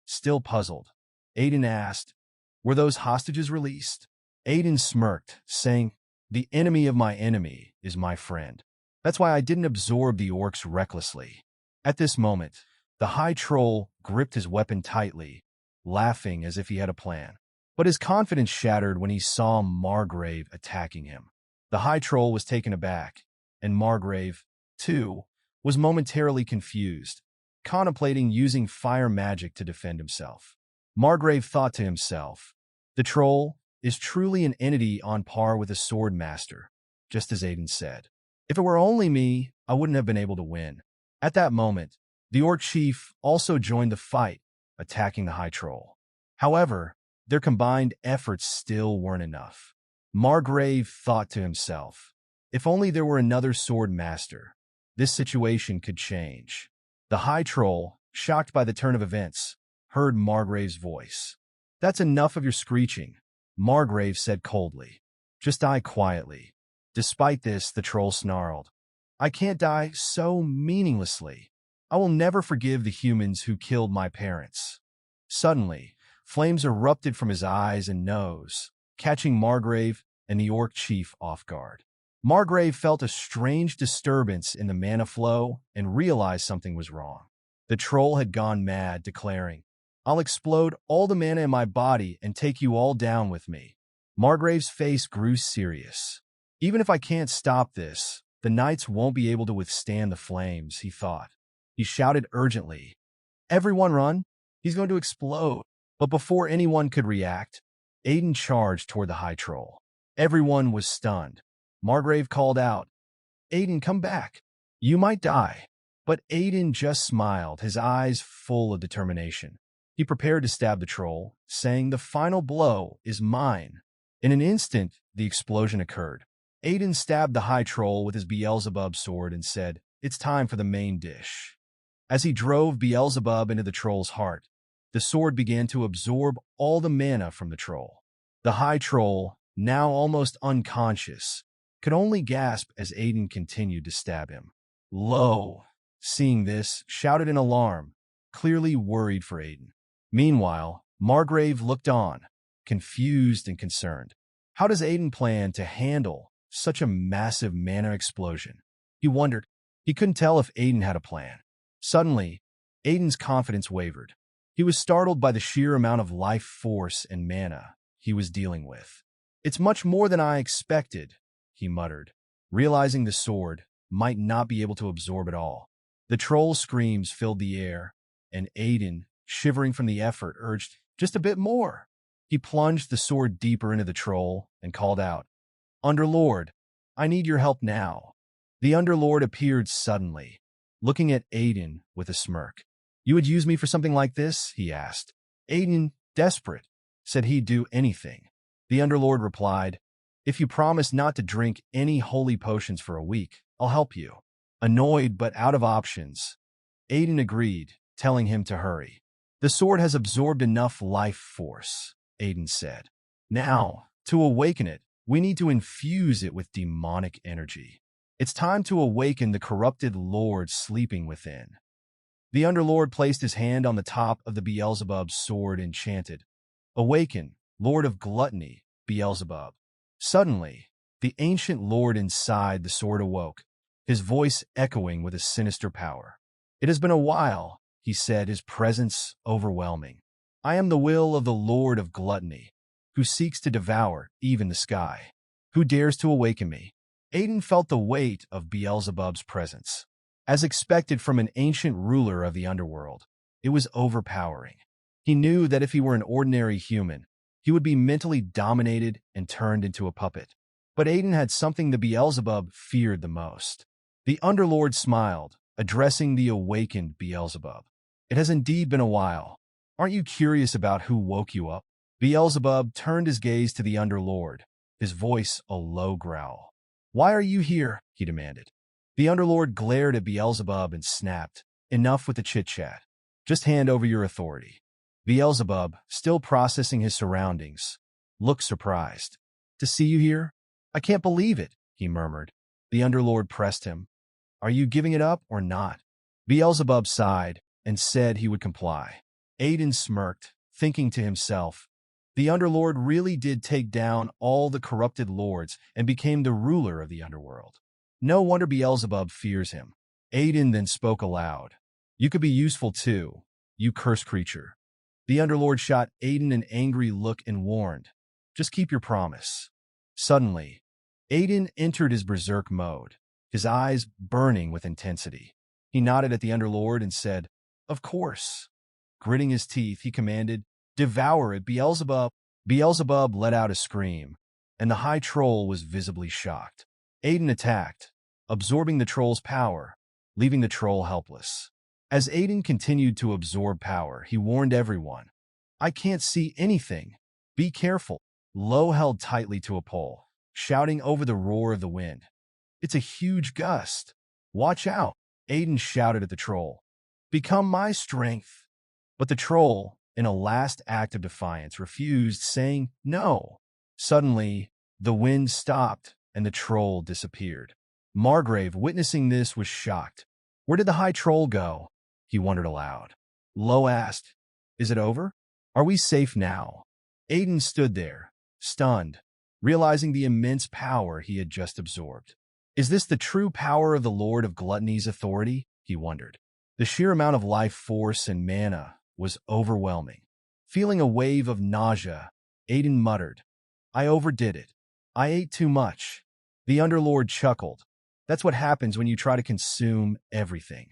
Still puzzled, Aiden asked, "Were those hostages released?" Aiden smirked, saying, "The enemy of my enemy is my friend. That's why I didn't absorb the orcs recklessly." At this moment, the High Troll gripped his weapon tightly, laughing as if he had a plan. But his confidence shattered when he saw Margrave attacking him. The High Troll was taken aback, and Margrave, too, was momentarily confused, contemplating using fire magic to defend himself. Margrave thought to himself, "The troll is truly an entity on par with a sword master," just as Aiden said. "If it were only me, I wouldn't have been able to win." At that moment, the orc chief also joined the fight, attacking the High Troll. However, their combined efforts still weren't enough. Margrave thought to himself, "If only there were another sword master, this situation could change." The High Troll, shocked by the turn of events, heard Margrave's voice. "That's enough of your screeching," Margrave said coldly. "Just die quietly." Despite this, the troll snarled, "I can't die so meaninglessly. I will never forgive the humans who killed my parents." Suddenly, flames erupted from his eyes and nose, catching Margrave and the orc chief off guard. Margrave felt a strange disturbance in the mana flow and realized something was wrong. The troll had gone mad, declaring, "I'll explode all the mana in my body and take you all down with me." Margrave's face grew serious. "Even if I can't stop this, the knights won't be able to withstand the flames," he thought. He shouted urgently, "Everyone run! He's going to explode." But before anyone could react, Aiden charged toward the High Troll. Everyone was stunned. Margrave called out, "Aiden, come back. You might die." But Aiden just smiled, his eyes full of determination. He prepared to stab the troll, saying, "The final blow is mine." In an instant, the explosion occurred. Aiden stabbed the High Troll with his Beelzebub sword and said, "It's time for the main dish." As he drove Beelzebub into the troll's heart, the sword began to absorb all the mana from the troll. The High Troll, now almost unconscious, could only gasp as Aiden continued to stab him. Lo! Seeing this, shouted in alarm, clearly worried for Aiden. Meanwhile, Margrave looked on, confused and concerned. How does Aiden plan to handle such a massive mana explosion? He wondered. He couldn't tell if Aiden had a plan. Suddenly, Aiden's confidence wavered. He was startled by the sheer amount of life force and mana he was dealing with. "It's much more than I expected," he muttered, realizing the sword might not be able to absorb it all. The troll's screams filled the air, and Aiden, shivering from the effort, urged, "Just a bit more." He plunged the sword deeper into the troll and called out, "Underlord, I need your help now." The Underlord appeared suddenly, looking at Aiden with a smirk. "You would use me for something like this?" he asked. Aiden, desperate, said he'd do anything. The Underlord replied, "If you promise not to drink any holy potions for a week, I'll help you." Annoyed but out of options, Aiden agreed, telling him to hurry. "The sword has absorbed enough life force," Aiden said. "Now, to awaken it, we need to infuse it with demonic energy. It's time to awaken the corrupted lord sleeping within." The Underlord placed his hand on the top of the Beelzebub's sword and chanted, "Awaken, Lord of Gluttony, Beelzebub." Suddenly, the ancient lord inside the sword awoke, his voice echoing with a sinister power. "It has been a while," he said, his presence overwhelming. "I am the will of the Lord of Gluttony, who seeks to devour even the sky. Who dares to awaken me?" Aiden felt the weight of Beelzebub's presence. As expected from an ancient ruler of the underworld, it was overpowering. He knew that if he were an ordinary human, he would be mentally dominated and turned into a puppet. But Aiden had something the Beelzebub feared the most. The Underlord smiled, addressing the awakened Beelzebub. It has indeed been a while. Aren't you curious about who woke you up? Beelzebub turned his gaze to the Underlord, his voice a low growl. Why are you here? He demanded. The Underlord glared at Beelzebub and snapped. Enough with the chit-chat. Just hand over your authority. Beelzebub, still processing his surroundings, looked surprised. To see you here? I can't believe it, he murmured. The Underlord pressed him. Are you giving it up or not? Beelzebub sighed and said he would comply. Aiden smirked, thinking to himself, the Underlord really did take down all the corrupted lords and became the ruler of the underworld. No wonder Beelzebub fears him. Aiden then spoke aloud. You could be useful too, you cursed creature. The Underlord shot Aiden an angry look and warned, just keep your promise. Suddenly, Aiden entered his berserk mode, his eyes burning with intensity. He nodded at the Underlord and said, of course. Gritting his teeth, he commanded, devour it, Beelzebub. Beelzebub let out a scream, and the High Troll was visibly shocked. Aiden attacked, absorbing the troll's power, leaving the troll helpless. As Aiden continued to absorb power, he warned everyone, I can't see anything. Be careful. Low held tightly to a pole, shouting over the roar of the wind. It's a huge gust. Watch out. Aiden shouted at the troll. Become my strength. But the troll, in a last act of defiance, refused, saying no. Suddenly, the wind stopped and the troll disappeared. Margrave, witnessing this, was shocked. Where did the High Troll go? He wondered aloud. Low asked, is it over? Are we safe now? Aiden stood there, stunned, realizing the immense power he had just absorbed. Is this the true power of the Lord of Gluttony's authority? He wondered. The sheer amount of life force and mana was overwhelming. Feeling a wave of nausea, Aiden muttered, I overdid it. I ate too much. The Underlord chuckled. That's what happens when you try to consume everything.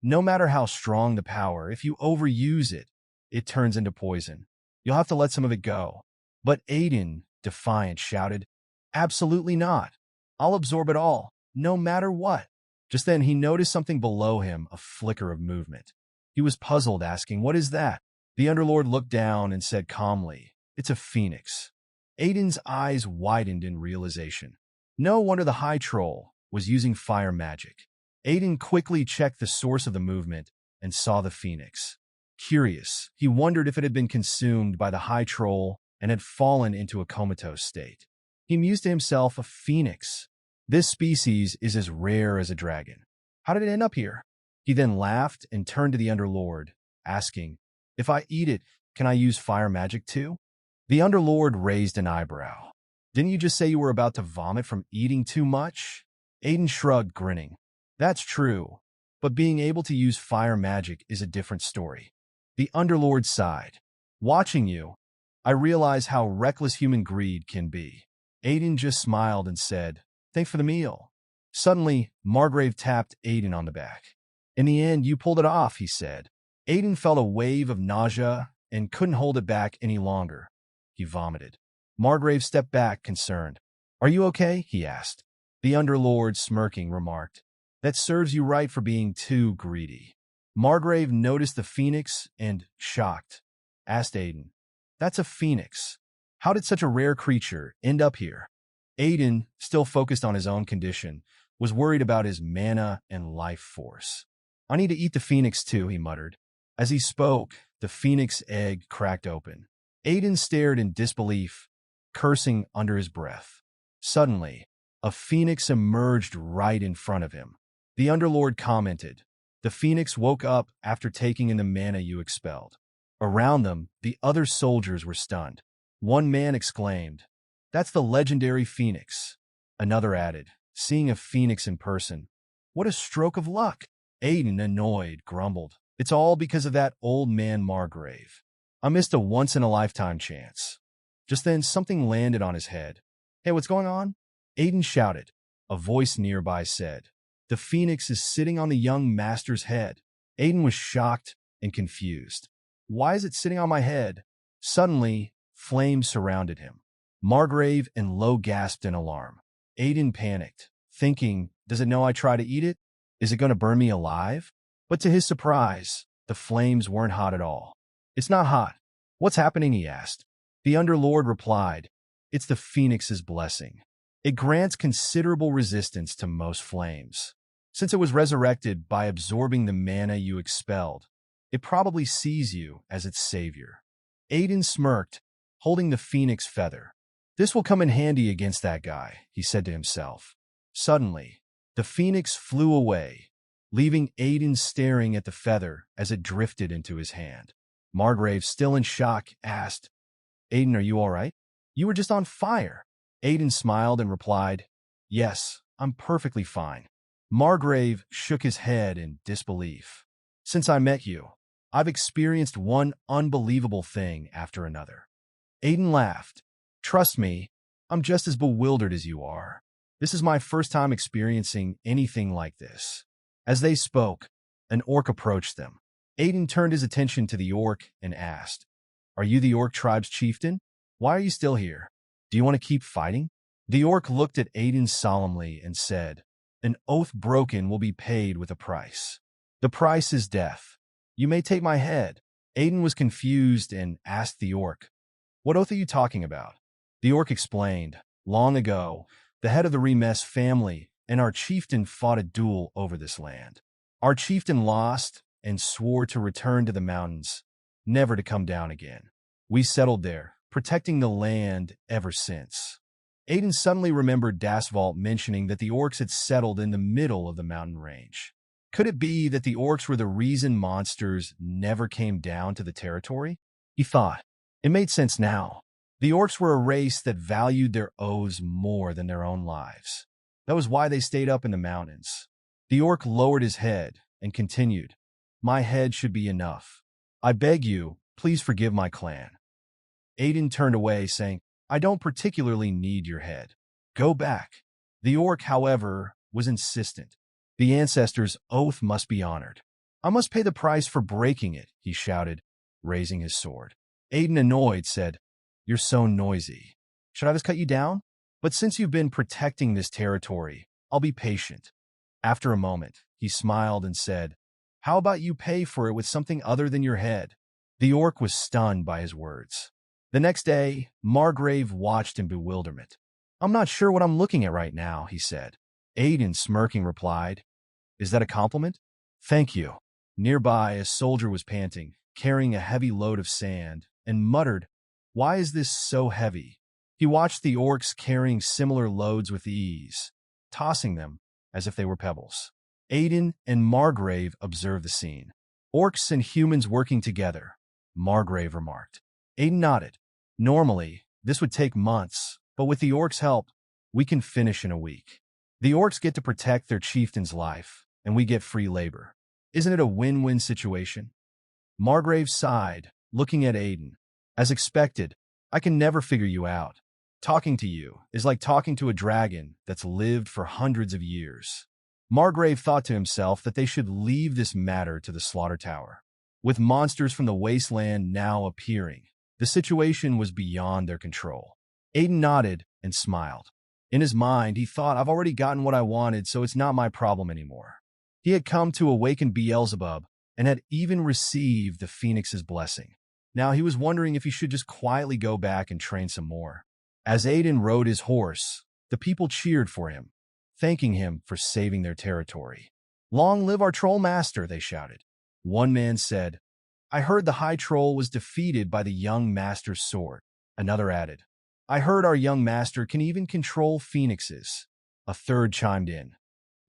No matter how strong the power, if you overuse it, it turns into poison. You'll have to let some of it go. But Aiden, defiant, shouted, absolutely not. I'll absorb it all, no matter what. Just then he noticed something below him, a flicker of movement. He was puzzled, asking, what is that? The Underlord looked down and said calmly, it's a phoenix. Aiden's eyes widened in realization. No wonder the High Troll was using fire magic. Aiden quickly checked the source of the movement and saw the phoenix. Curious, he wondered if it had been consumed by the High Troll and had fallen into a comatose state. He mused to himself, a phoenix. This species is as rare as a dragon. How did it end up here? He then laughed and turned to the Underlord, asking, if I eat it, can I use fire magic too? The Underlord raised an eyebrow. Didn't you just say you were about to vomit from eating too much? Aiden shrugged, grinning. That's true, but being able to use fire magic is a different story. The Underlord sighed. Watching you, I realize how reckless human greed can be. Aiden just smiled and said, thanks for the meal. Suddenly, Margrave tapped Aiden on the back. In the end, you pulled it off, he said. Aiden felt a wave of nausea and couldn't hold it back any longer. He vomited. Margrave stepped back, concerned. Are you okay? He asked. The Underlord, smirking, remarked, that serves you right for being too greedy. Margrave noticed the phoenix and, shocked, asked Aiden, that's a phoenix. How did such a rare creature end up here? Aiden, still focused on his own condition, was worried about his mana and life force. I need to eat the phoenix too, he muttered. As he spoke, the phoenix egg cracked open. Aiden stared in disbelief, cursing under his breath. Suddenly, a phoenix emerged right in front of him. The Underlord commented, the phoenix woke up after taking in the mana you expelled. Around them, the other soldiers were stunned. One man exclaimed, that's the legendary phoenix. Another added, seeing a phoenix in person. What a stroke of luck. Aiden, annoyed, grumbled, it's all because of that old man Margrave. I missed a once-in-a-lifetime chance. Just then, something landed on his head. Hey, what's going on? Aiden shouted. A voice nearby said, the phoenix is sitting on the young master's head. Aiden was shocked and confused. Why is it sitting on my head? Suddenly, flames surrounded him. Margrave and Low gasped in alarm. Aiden panicked, thinking, does it know I try to eat it? Is it going to burn me alive? But to his surprise, the flames weren't hot at all. It's not hot. What's happening? He asked. The Underlord replied, it's the Phoenix's blessing. It grants considerable resistance to most flames. Since it was resurrected by absorbing the mana you expelled, it probably sees you as its savior. Aiden smirked, holding the Phoenix feather. This will come in handy against that guy, he said to himself. Suddenly, the Phoenix flew away, leaving Aiden staring at the feather as it drifted into his hand. Margrave, still in shock, asked, Aiden, are you all right? You were just on fire. Aiden smiled and replied, yes, I'm perfectly fine. Margrave shook his head in disbelief. Since I met you, I've experienced one unbelievable thing after another. Aiden laughed. Trust me, I'm just as bewildered as you are. This is my first time experiencing anything like this. As they spoke, an orc approached them. Aiden turned his attention to the orc and asked, are you the orc tribe's chieftain? Why are you still here? Do you want to keep fighting? The orc looked at Aiden solemnly and said, an oath broken will be paid with a price. The price is death. You may take my head. Aiden was confused and asked the orc, what oath are you talking about? The orc explained, long ago, the head of the Regressed family and our chieftain fought a duel over this land. Our chieftain lost and swore to return to the mountains, never to come down again. We settled there, protecting the land ever since. Aiden suddenly remembered Dasvault mentioning that the orcs had settled in the middle of the mountain range. Could it be that the orcs were the reason monsters never came down to the territory? He thought. It made sense now. The orcs were a race that valued their oaths more than their own lives. That was why they stayed up in the mountains. The orc lowered his head and continued, my head should be enough. I beg you, please forgive my clan. Aiden turned away, saying, I don't particularly need your head. Go back. The orc, however, was insistent. The ancestors' oath must be honored. I must pay the price for breaking it, he shouted, raising his sword. Aiden, annoyed, said, you're so noisy. Should I just cut you down? But since you've been protecting this territory, I'll be patient. After a moment, he smiled and said, how about you pay for it with something other than your head? The orc was stunned by his words. The next day, Margrave watched in bewilderment. I'm not sure what I'm looking at right now, he said. Aiden, smirking, replied, is that a compliment? Thank you. Nearby, a soldier was panting, carrying a heavy load of sand, and muttered, why is this so heavy? He watched the orcs carrying similar loads with ease, tossing them as if they were pebbles. Aiden and Margrave observed the scene. Orcs and humans working together, Margrave remarked. Aiden nodded. Normally, this would take months, but with the orcs' help, we can finish in a week. The orcs get to protect their chieftain's life, and we get free labor. Isn't it a win-win situation? Margrave sighed, looking at Aiden. As expected, I can never figure you out. Talking to you is like talking to a dragon that's lived for hundreds of years. Margrave thought to himself that they should leave this matter to the Slaughter Tower. With monsters from the wasteland now appearing, the situation was beyond their control. Aiden nodded and smiled. In his mind, he thought, I've already gotten what I wanted, so it's not my problem anymore. He had come to awaken Beelzebub and had even received the Phoenix's blessing. Now he was wondering if he should just quietly go back and train some more. As Aiden rode his horse, the people cheered for him, thanking him for saving their territory. Long live our troll master, they shouted. One man said, I heard the high troll was defeated by the young master's sword. Another added, I heard our young master can even control phoenixes. A third chimed in,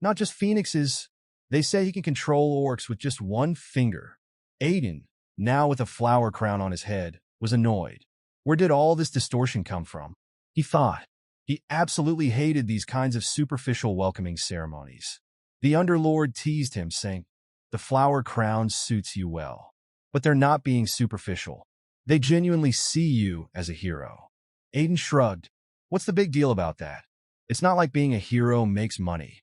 not just phoenixes, they say he can control orcs with just one finger. Aiden, now with a flower crown on his head, was annoyed. Where did all this distortion come from? He thought. He absolutely hated these kinds of superficial welcoming ceremonies. The Underlord teased him, saying, the flower crown suits you well. But they're not being superficial. They genuinely see you as a hero. Aiden shrugged. What's the big deal about that? It's not like being a hero makes money.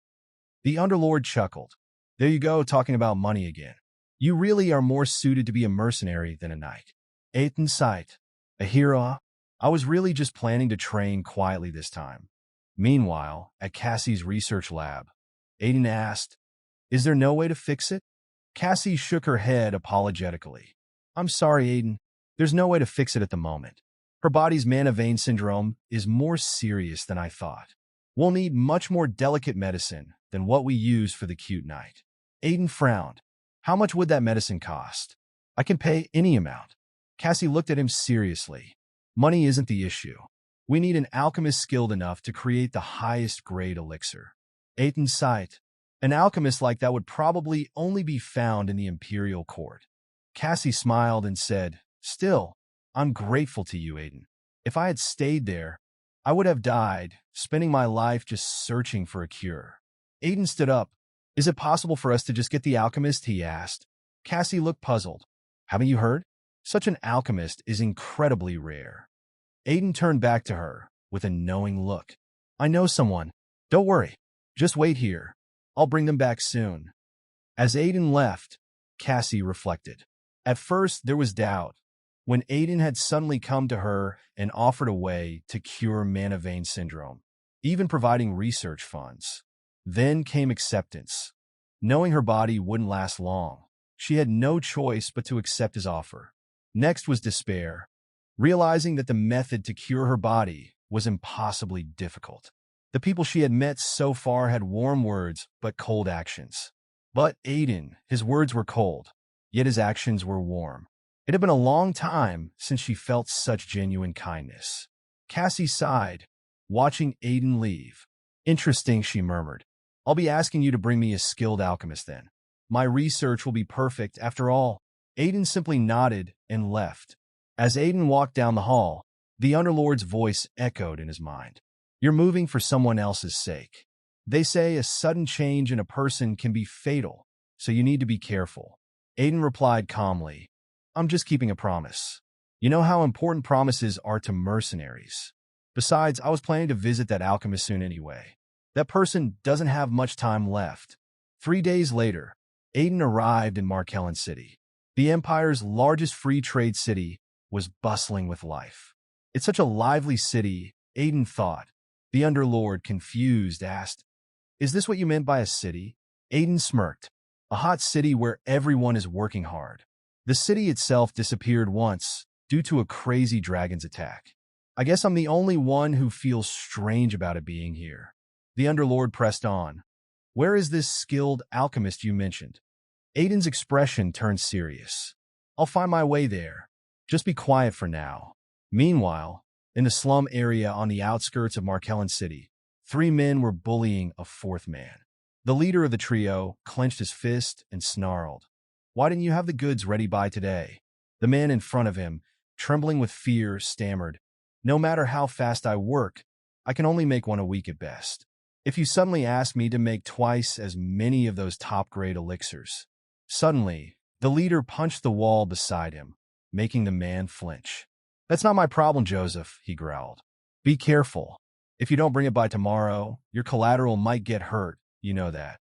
The Underlord chuckled. There you go, talking about money again. You really are more suited to be a mercenary than a knight. Aiden sighed. A hero? I was really just planning to train quietly this time. Meanwhile, at Cassie's research lab, Aiden asked, "Is there no way to fix it?" Cassie shook her head apologetically. "I'm sorry, Aiden. There's no way to fix it at the moment. Her body's Manhwa vein syndrome is more serious than I thought. We'll need much more delicate medicine than what we use for the cute night." Aiden frowned. "How much would that medicine cost?" "I can pay any amount." Cassie looked at him seriously. "Money isn't the issue. We need an alchemist skilled enough to create the highest grade elixir." Aiden sighed. "An alchemist like that would probably only be found in the Imperial Court." Cassie smiled and said, "Still, I'm grateful to you, Aiden. If I had stayed there, I would have died, spending my life just searching for a cure." Aiden stood up. "Is it possible for us to just get the alchemist?" he asked. Cassie looked puzzled. "Haven't you heard? Such an alchemist is incredibly rare." Aiden turned back to her with a knowing look. "I know someone. Don't worry. Just wait here. I'll bring them back soon." As Aiden left, Cassie reflected. At first, there was doubt. When Aiden had suddenly come to her and offered a way to cure Manhwa vein syndrome, even providing research funds. Then came acceptance. Knowing her body wouldn't last long, she had no choice but to accept his offer. Next was despair, realizing that the method to cure her body was impossibly difficult. The people she had met so far had warm words but cold actions. But Aiden, his words were cold, yet his actions were warm. It had been a long time since she felt such genuine kindness. Cassie sighed, watching Aiden leave. "Interesting," she murmured. "I'll be asking you to bring me a skilled alchemist then. My research will be perfect after all." Aiden simply nodded and left. As Aiden walked down the hall, the Underlord's voice echoed in his mind. "You're moving for someone else's sake. They say a sudden change in a person can be fatal, so you need to be careful." Aiden replied calmly, "I'm just keeping a promise. You know how important promises are to mercenaries. Besides, I was planning to visit that alchemist soon anyway. That person doesn't have much time left." 3 days later, Aiden arrived in Markellan City. The Empire's largest free trade city was bustling with life. "It's such a lively city," Aiden thought. The Underlord, confused, asked, "Is this what you meant by a city?" Aiden smirked. "A hot city where everyone is working hard." The city itself disappeared once due to a crazy dragon's attack. "I guess I'm the only one who feels strange about it being here." The Underlord pressed on. "Where is this skilled alchemist you mentioned?" Aiden's expression turned serious. "I'll find my way there. Just be quiet for now." Meanwhile, in the slum area on the outskirts of Markellan City, 3 men were bullying a 4th man. The leader of the trio clenched his fist and snarled, "Why didn't you have the goods ready by today?" The man in front of him, trembling with fear, stammered, "No matter how fast I work, I can only make one a week at best. If you suddenly ask me to make twice as many of those top-grade elixirs." Suddenly, the leader punched the wall beside him, making the man flinch. "That's not my problem, Joseph," he growled. "Be careful. If you don't bring it by tomorrow, your collateral might get hurt, you know that."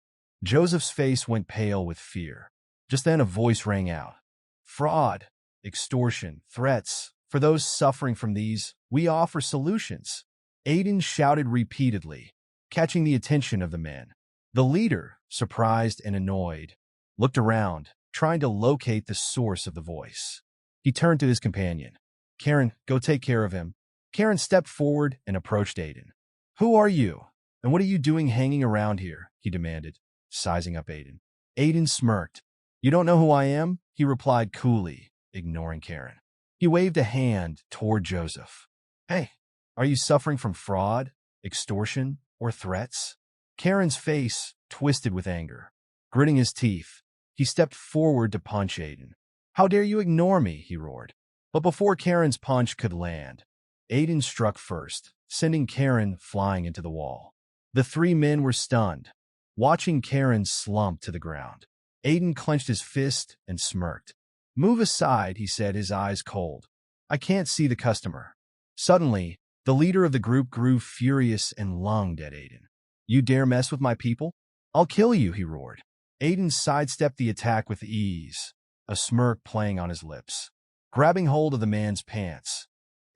Joseph's face went pale with fear. Just then a voice rang out. "Fraud, extortion, threats. For those suffering from these, we offer solutions." Aiden shouted repeatedly, catching the attention of the men. The leader, surprised and annoyed, looked around, trying to locate the source of the voice. He turned to his companion. "Karen, go take care of him." Karen stepped forward and approached Aiden. "Who are you? And what are you doing hanging around here?" he demanded, sizing up Aiden. Aiden smirked. "You don't know who I am?" he replied coolly, ignoring Karen. He waved a hand toward Joseph. "Hey, are you suffering from fraud, extortion, or threats?" Karen's face twisted with anger. Gritting his teeth, he stepped forward to punch Aiden. "How dare you ignore me?" he roared. But before Karen's punch could land, Aiden struck first, sending Karen flying into the wall. The 3 men were stunned, watching Karen slump to the ground. Aiden clenched his fist and smirked. "Move aside," he said, his eyes cold. "I can't see the customer." Suddenly, the leader of the group grew furious and lunged at Aiden. "You dare mess with my people? I'll kill you," he roared. Aiden sidestepped the attack with ease, a smirk playing on his lips. Grabbing hold of the man's pants,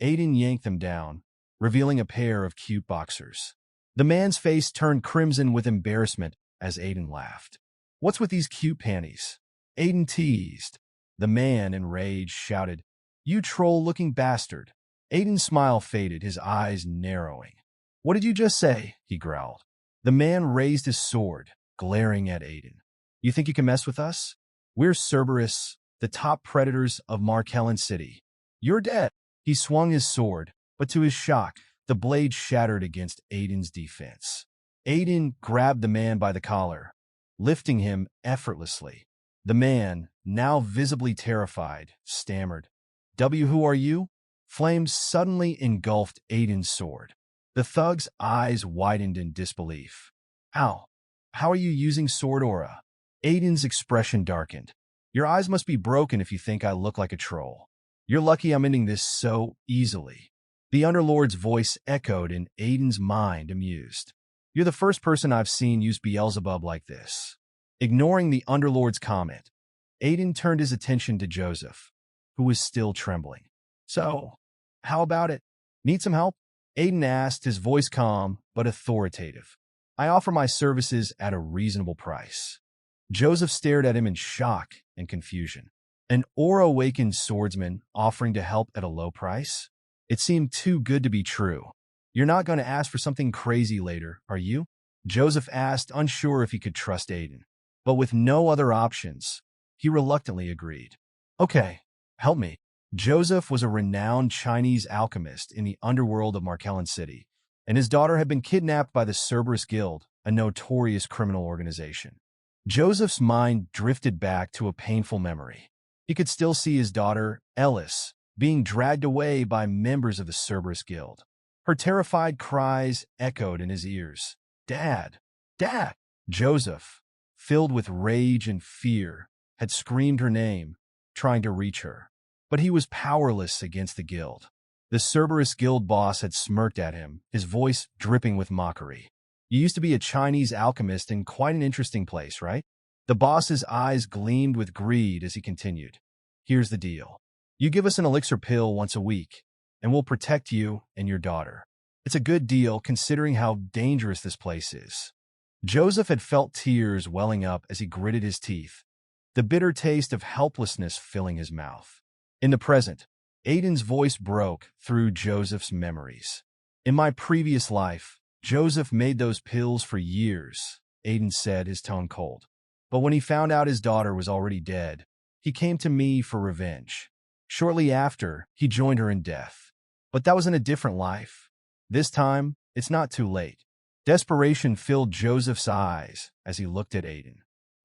Aiden yanked them down, revealing a pair of cute boxers. The man's face turned crimson with embarrassment as Aiden laughed. What's with these cute panties? Aiden teased. The man, enraged, shouted, You troll-looking bastard. Aiden's smile faded, his eyes narrowing. What did you just say? He growled. The man raised his sword, glaring at Aiden. You think you can mess with us? We're Cerberus, the top predators of Markellan City. You're dead. He swung his sword, but to his shock, the blade shattered against Aiden's defense. Aiden grabbed the man by the collar, lifting him effortlessly. The man, now visibly terrified, stammered, Who are you? Flames suddenly engulfed Aiden's sword. The thug's eyes widened in disbelief. Ow! How are you using sword aura? Aiden's expression darkened. Your eyes must be broken if you think I look like a troll. You're lucky I'm ending this so easily. The Underlord's voice echoed in Aiden's mind, amused. You're the first person I've seen use Beelzebub like this. Ignoring the Underlord's comment, Aiden turned his attention to Joseph, who was still trembling. So, how about it? Need some help? Aiden asked, his voice calm but authoritative. I offer my services at a reasonable price. Joseph stared at him in shock and confusion. An aura-awakened swordsman offering to help at a low price? It seemed too good to be true. You're not going to ask for something crazy later, are you? Joseph asked, unsure if he could trust Aiden. But with no other options, he reluctantly agreed. Okay, help me. Joseph was a renowned Chinese alchemist in the underworld of Markellan City, and his daughter had been kidnapped by the Cerberus Guild, a notorious criminal organization. Joseph's mind drifted back to a painful memory. He could still see his daughter, Eldest, being dragged away by members of the Cerberus Guild. Her terrified cries echoed in his ears. Dad! Dad! Joseph, filled with rage and fear, had screamed her name, trying to reach her. But he was powerless against the guild. The Cerberus Guild boss had smirked at him, his voice dripping with mockery. You used to be a Chinese alchemist in quite an interesting place, right? The boss's eyes gleamed with greed as he continued. Here's the deal. You give us an elixir pill once a week, and we'll protect you and your daughter. It's a good deal considering how dangerous this place is. Joseph had felt tears welling up as he gritted his teeth, the bitter taste of helplessness filling his mouth. In the present, Aiden's voice broke through Joseph's memories. In my previous life, Joseph made those pills for years, Aiden said, his tone cold. But when he found out his daughter was already dead, he came to me for revenge. Shortly after, he joined her in death. But that was in a different life. This time, it's not too late. Desperation filled Joseph's eyes as he looked at Aiden.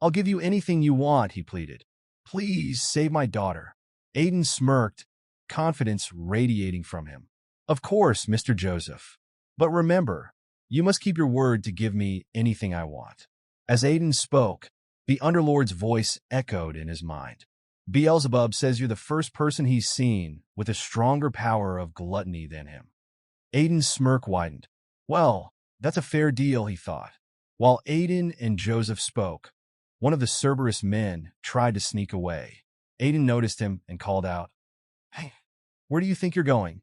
I'll give you anything you want, he pleaded. Please save my daughter. Aiden smirked, confidence radiating from him. Of course, Mr. Joseph. But remember, you must keep your word to give me anything I want. As Aiden spoke, the Underlord's voice echoed in his mind. Beelzebub says you're the first person he's seen with a stronger power of gluttony than him. Aiden's smirk widened. Well, that's a fair deal, he thought. While Aiden and Joseph spoke, one of the Cerberus men tried to sneak away. Aiden noticed him and called out, Hey, where do you think you're going?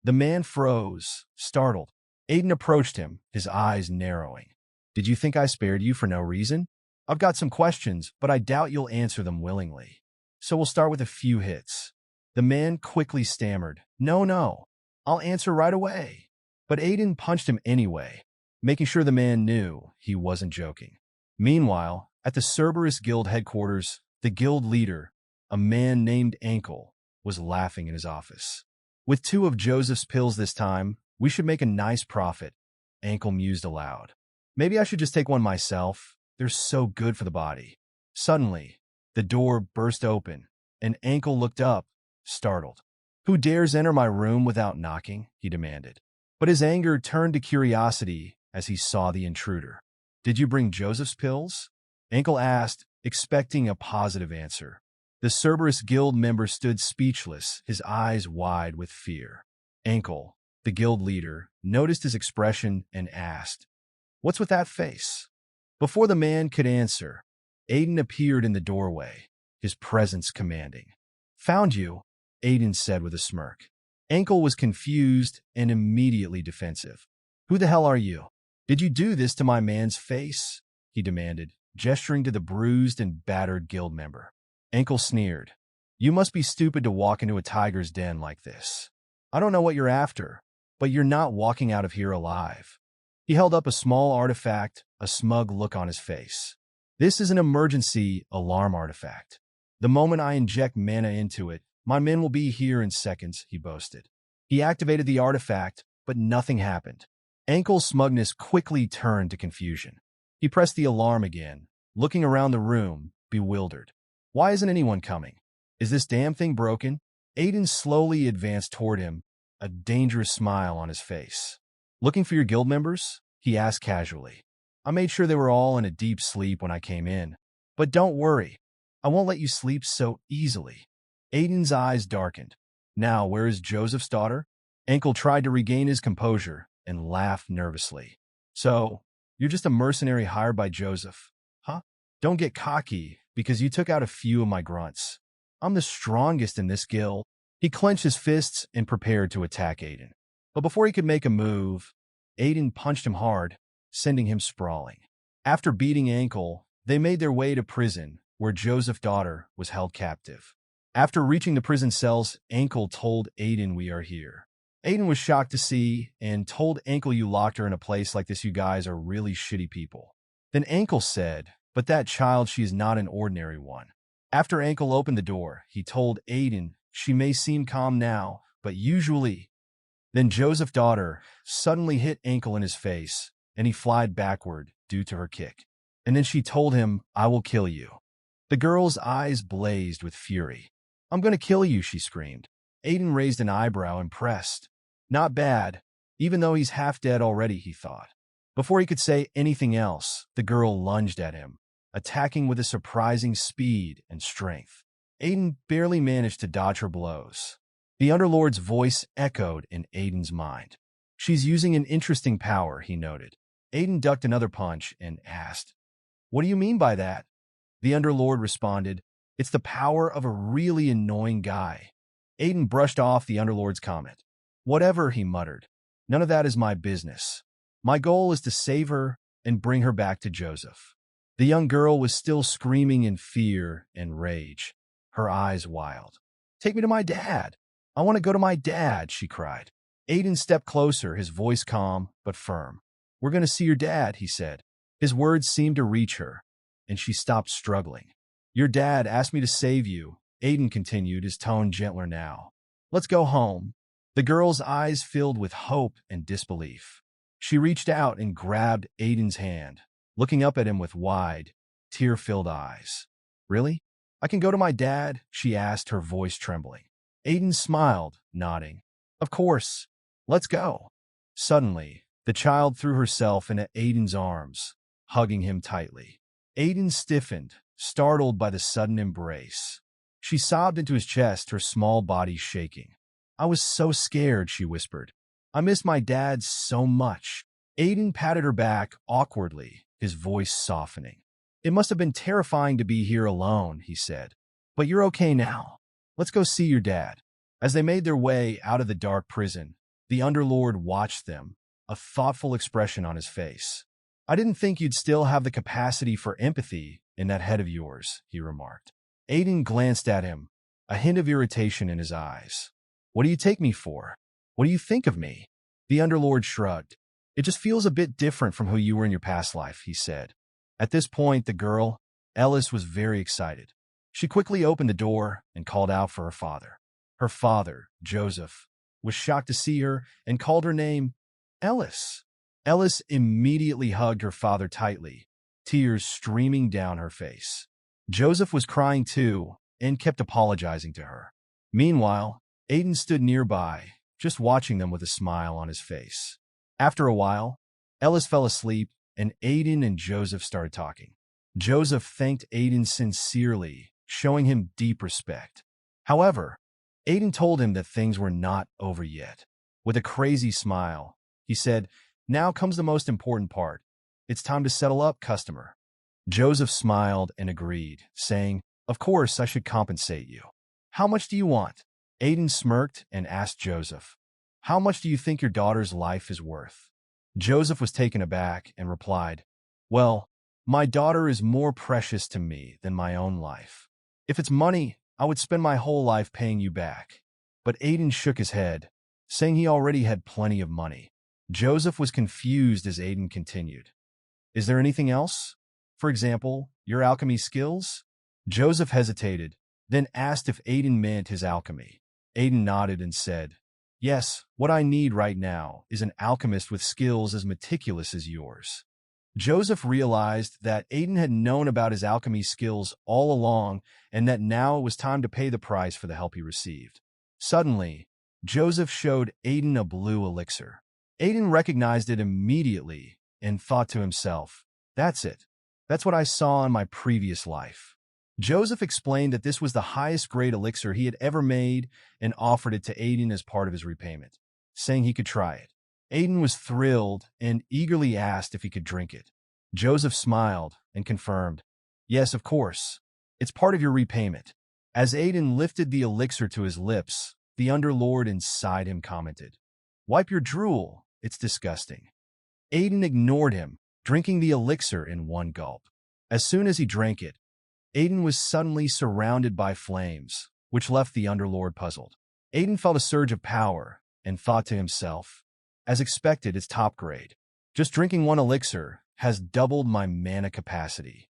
The man froze, startled. Aiden approached him, his eyes narrowing. Did you think I spared you for no reason? I've got some questions, but I doubt you'll answer them willingly. So we'll start with a few hits. The man quickly stammered, No, I'll answer right away. But Aiden punched him anyway, making sure the man knew he wasn't joking. Meanwhile, at the Cerberus Guild headquarters, the guild leader, a man named Ankle, was laughing in his office. With 2 of Joseph's pills this time, we should make a nice profit, Ankle mused aloud. Maybe I should just take one myself. They're so good for the body. Suddenly, the door burst open, and Ankle looked up, startled. Who dares enter my room without knocking? He demanded. But his anger turned to curiosity as he saw the intruder. Did you bring Joseph's pills? Ankle asked, expecting a positive answer. The Cerberus Guild member stood speechless, his eyes wide with fear. Ankle, the guild leader, noticed his expression and asked, What's with that face? Before the man could answer, Aiden appeared in the doorway, his presence commanding. Found you, Aiden said with a smirk. Ankle was confused and immediately defensive. Who the hell are you? Did you do this to my man's face? He demanded, gesturing to the bruised and battered guild member. Ankle sneered. You must be stupid to walk into a tiger's den like this. I don't know what you're after, but you're not walking out of here alive. He held up a small artifact, a smug look on his face. This is an emergency alarm artifact. The moment I inject mana into it, my men will be here in seconds, he boasted. He activated the artifact, but nothing happened. Ankle's smugness quickly turned to confusion. He pressed the alarm again, looking around the room, bewildered. Why isn't anyone coming? Is this damn thing broken? Aiden slowly advanced toward him, a dangerous smile on his face. Looking for your guild members? He asked casually. I made sure they were all in a deep sleep when I came in. But don't worry, I won't let you sleep so easily. Aiden's eyes darkened. Now, where is Joseph's daughter? Ankle tried to regain his composure and laughed nervously. So, you're just a mercenary hired by Joseph, huh? Don't get cocky, because you took out a few of my grunts. I'm the strongest in this guild. He clenched his fists and prepared to attack Aiden. But before he could make a move, Aiden punched him hard, sending him sprawling. After beating Ankle, they made their way to prison, where Joseph's daughter was held captive. After reaching the prison cells, Ankle told Aiden, "We are here." Aiden was shocked to see and told Ankle, "You locked her in a place like this. You guys are really shitty people." Then Ankle said, "But that child, she is not an ordinary one." After Ankle opened the door, he told Aiden, "She may seem calm now, but usually..." Then Joseph's daughter suddenly hit Ankle in his face, and he flied backward due to her kick. And then she told him, "I will kill you." The girl's eyes blazed with fury. "I'm going to kill you," she screamed. Aiden raised an eyebrow, impressed. Not bad, even though he's half dead already, he thought. Before he could say anything else, the girl lunged at him, attacking with a surprising speed and strength. Aiden barely managed to dodge her blows. The Underlord's voice echoed in Aiden's mind. "She's using an interesting power," he noted. Aiden ducked another punch and asked, "What do you mean by that?" The Underlord responded, "It's the power of a really annoying guy." Aiden brushed off the Underlord's comment. "Whatever," he muttered. "None of that is my business. My goal is to save her and bring her back to Joseph." The young girl was still screaming in fear and rage, her eyes wild. "Take me to my dad. I want to go to my dad," she cried. Aiden stepped closer, his voice calm but firm. "We're going to see your dad," he said. His words seemed to reach her, and she stopped struggling. "Your dad asked me to save you," Aiden continued, his tone gentler now. "Let's go home." The girl's eyes filled with hope and disbelief. She reached out and grabbed Aiden's hand, looking up at him with wide, tear-filled eyes. "Really? I can go to my dad?" she asked, her voice trembling. Aiden smiled, nodding. "Of course. Let's go." Suddenly, the child threw herself into Aiden's arms, hugging him tightly. Aiden stiffened, startled by the sudden embrace. She sobbed into his chest, her small body shaking. "I was so scared," she whispered. "I miss my dad so much." Aiden patted her back awkwardly, his voice softening. "It must have been terrifying to be here alone," he said. "But you're okay now. Let's go see your dad." As they made their way out of the dark prison, the Underlord watched them, a thoughtful expression on his face. "I didn't think you'd still have the capacity for empathy in that head of yours," he remarked. Aiden glanced at him, a hint of irritation in his eyes. "What do you take me for? What do you think of me?" The Underlord shrugged. "It just feels a bit different from who you were in your past life," he said. At this point, the girl, Eldest, was very excited. She quickly opened the door and called out for her father. Her father, Joseph, was shocked to see her and called her name, "Eldest." Eldest immediately hugged her father tightly, tears streaming down her face. Joseph was crying too and kept apologizing to her. Meanwhile, Aiden stood nearby, just watching them with a smile on his face. After a while, Eldest fell asleep, and Aiden and Joseph started talking. Joseph thanked Aiden sincerely, showing him deep respect. However, Aiden told him that things were not over yet. With a crazy smile, he said, "Now comes the most important part. It's time to settle up, customer." Joseph smiled and agreed, saying, "Of course I should compensate you. How much do you want?" Aiden smirked and asked Joseph, "How much do you think your daughter's life is worth?" Joseph was taken aback and replied, "Well, my daughter is more precious to me than my own life. If it's money, I would spend my whole life paying you back." But Aiden shook his head, saying he already had plenty of money. Joseph was confused as Aiden continued. "Is there anything else? For example, your alchemy skills?" Joseph hesitated, then asked if Aiden meant his alchemy. Aiden nodded and said, "Yes, what I need right now is an alchemist with skills as meticulous as yours." Joseph realized that Aiden had known about his alchemy skills all along and that now it was time to pay the price for the help he received. Suddenly, Joseph showed Aiden a blue elixir. Aiden recognized it immediately and thought to himself, "That's it. That's what I saw in my previous life." Joseph explained that this was the highest grade elixir he had ever made and offered it to Aiden as part of his repayment, saying he could try it. Aiden was thrilled and eagerly asked if he could drink it. Joseph smiled and confirmed, "Yes, of course. It's part of your repayment." As Aiden lifted the elixir to his lips, the Underlord inside him commented, "Wipe your drool. It's disgusting." Aiden ignored him, drinking the elixir in one gulp. As soon as he drank it, Aiden was suddenly surrounded by flames, which left the Underlord puzzled. Aiden felt a surge of power and thought to himself, "As expected, it's top grade. Just drinking one elixir has doubled my mana capacity."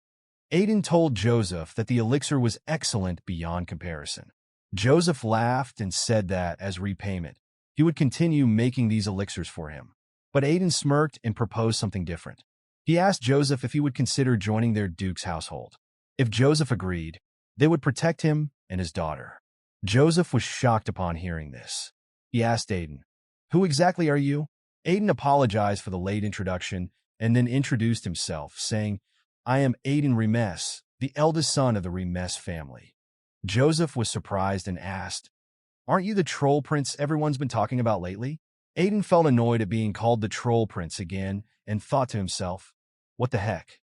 Aiden told Joseph that the elixir was excellent beyond comparison. Joseph laughed and said that, as repayment, he would continue making these elixirs for him. But Aiden smirked and proposed something different. He asked Joseph if he would consider joining their duke's household. If Joseph agreed, they would protect him and his daughter. Joseph was shocked upon hearing this. He asked Aiden, "Who exactly are you?" Aiden apologized for the late introduction and then introduced himself, saying, "I am Aiden Regressed, the eldest son of the Regressed family." Joseph was surprised and asked, "Aren't you the troll prince everyone's been talking about lately?" Aiden felt annoyed at being called the troll prince again and thought to himself, "What the heck?"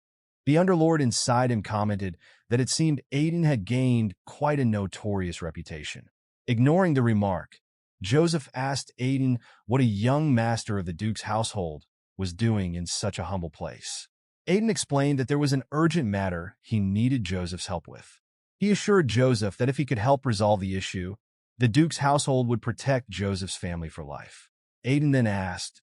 The Underlord inside him commented that it seemed Aiden had gained quite a notorious reputation. Ignoring the remark, Joseph asked Aiden what a young master of the Duke's household was doing in such a humble place. Aiden explained that there was an urgent matter he needed Joseph's help with. He assured Joseph that if he could help resolve the issue, the Duke's household would protect Joseph's family for life. Aiden then asked,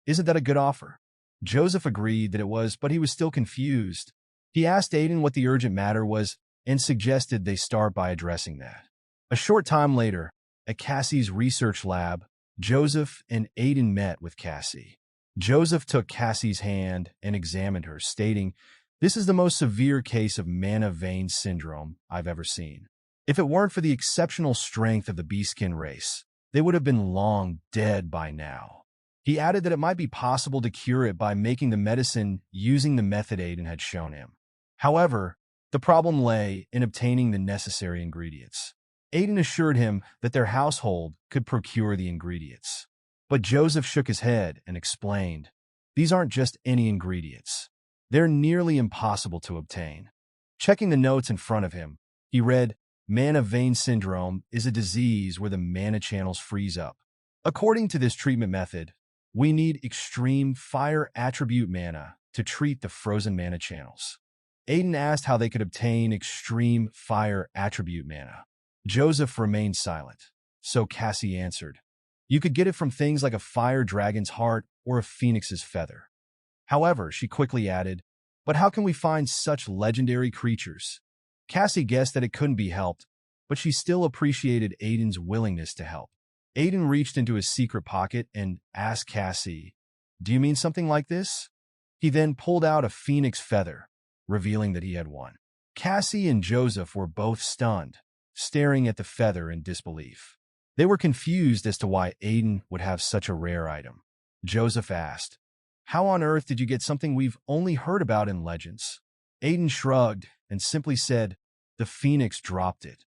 "Isn't that a good offer?" Joseph agreed that it was, but he was still confused. He asked Aiden what the urgent matter was and suggested they start by addressing that. A short time later, at Cassie's research lab, Joseph and Aiden met with Cassie. Joseph took Cassie's hand and examined her, stating, "This is the most severe case of mana vein syndrome I've ever seen. If it weren't for the exceptional strength of the beastkin race, they would have been long dead by now." He added that it might be possible to cure it by making the medicine using the method Aiden had shown him. However, the problem lay in obtaining the necessary ingredients. Aiden assured him that their household could procure the ingredients. But Joseph shook his head and explained, "These aren't just any ingredients. They're nearly impossible to obtain." Checking the notes in front of him, he read, "Mana vein syndrome is a disease where the mana channels freeze up. According to this treatment method, we need extreme fire attribute mana to treat the frozen mana channels." Aiden asked how they could obtain extreme fire attribute mana. Joseph remained silent, so Cassie answered, "You could get it from things like a fire dragon's heart or a phoenix's feather." However, she quickly added, "But how can we find such legendary creatures?" Cassie guessed that it couldn't be helped, but she still appreciated Aiden's willingness to help. Aiden reached into his secret pocket and asked Cassie, "Do you mean something like this?" He then pulled out a phoenix feather, revealing that he had one. Cassie and Joseph were both stunned, staring at the feather in disbelief. They were confused as to why Aiden would have such a rare item. Joseph asked, "How on earth did you get something we've only heard about in legends?" Aiden shrugged and simply said, "The phoenix dropped it."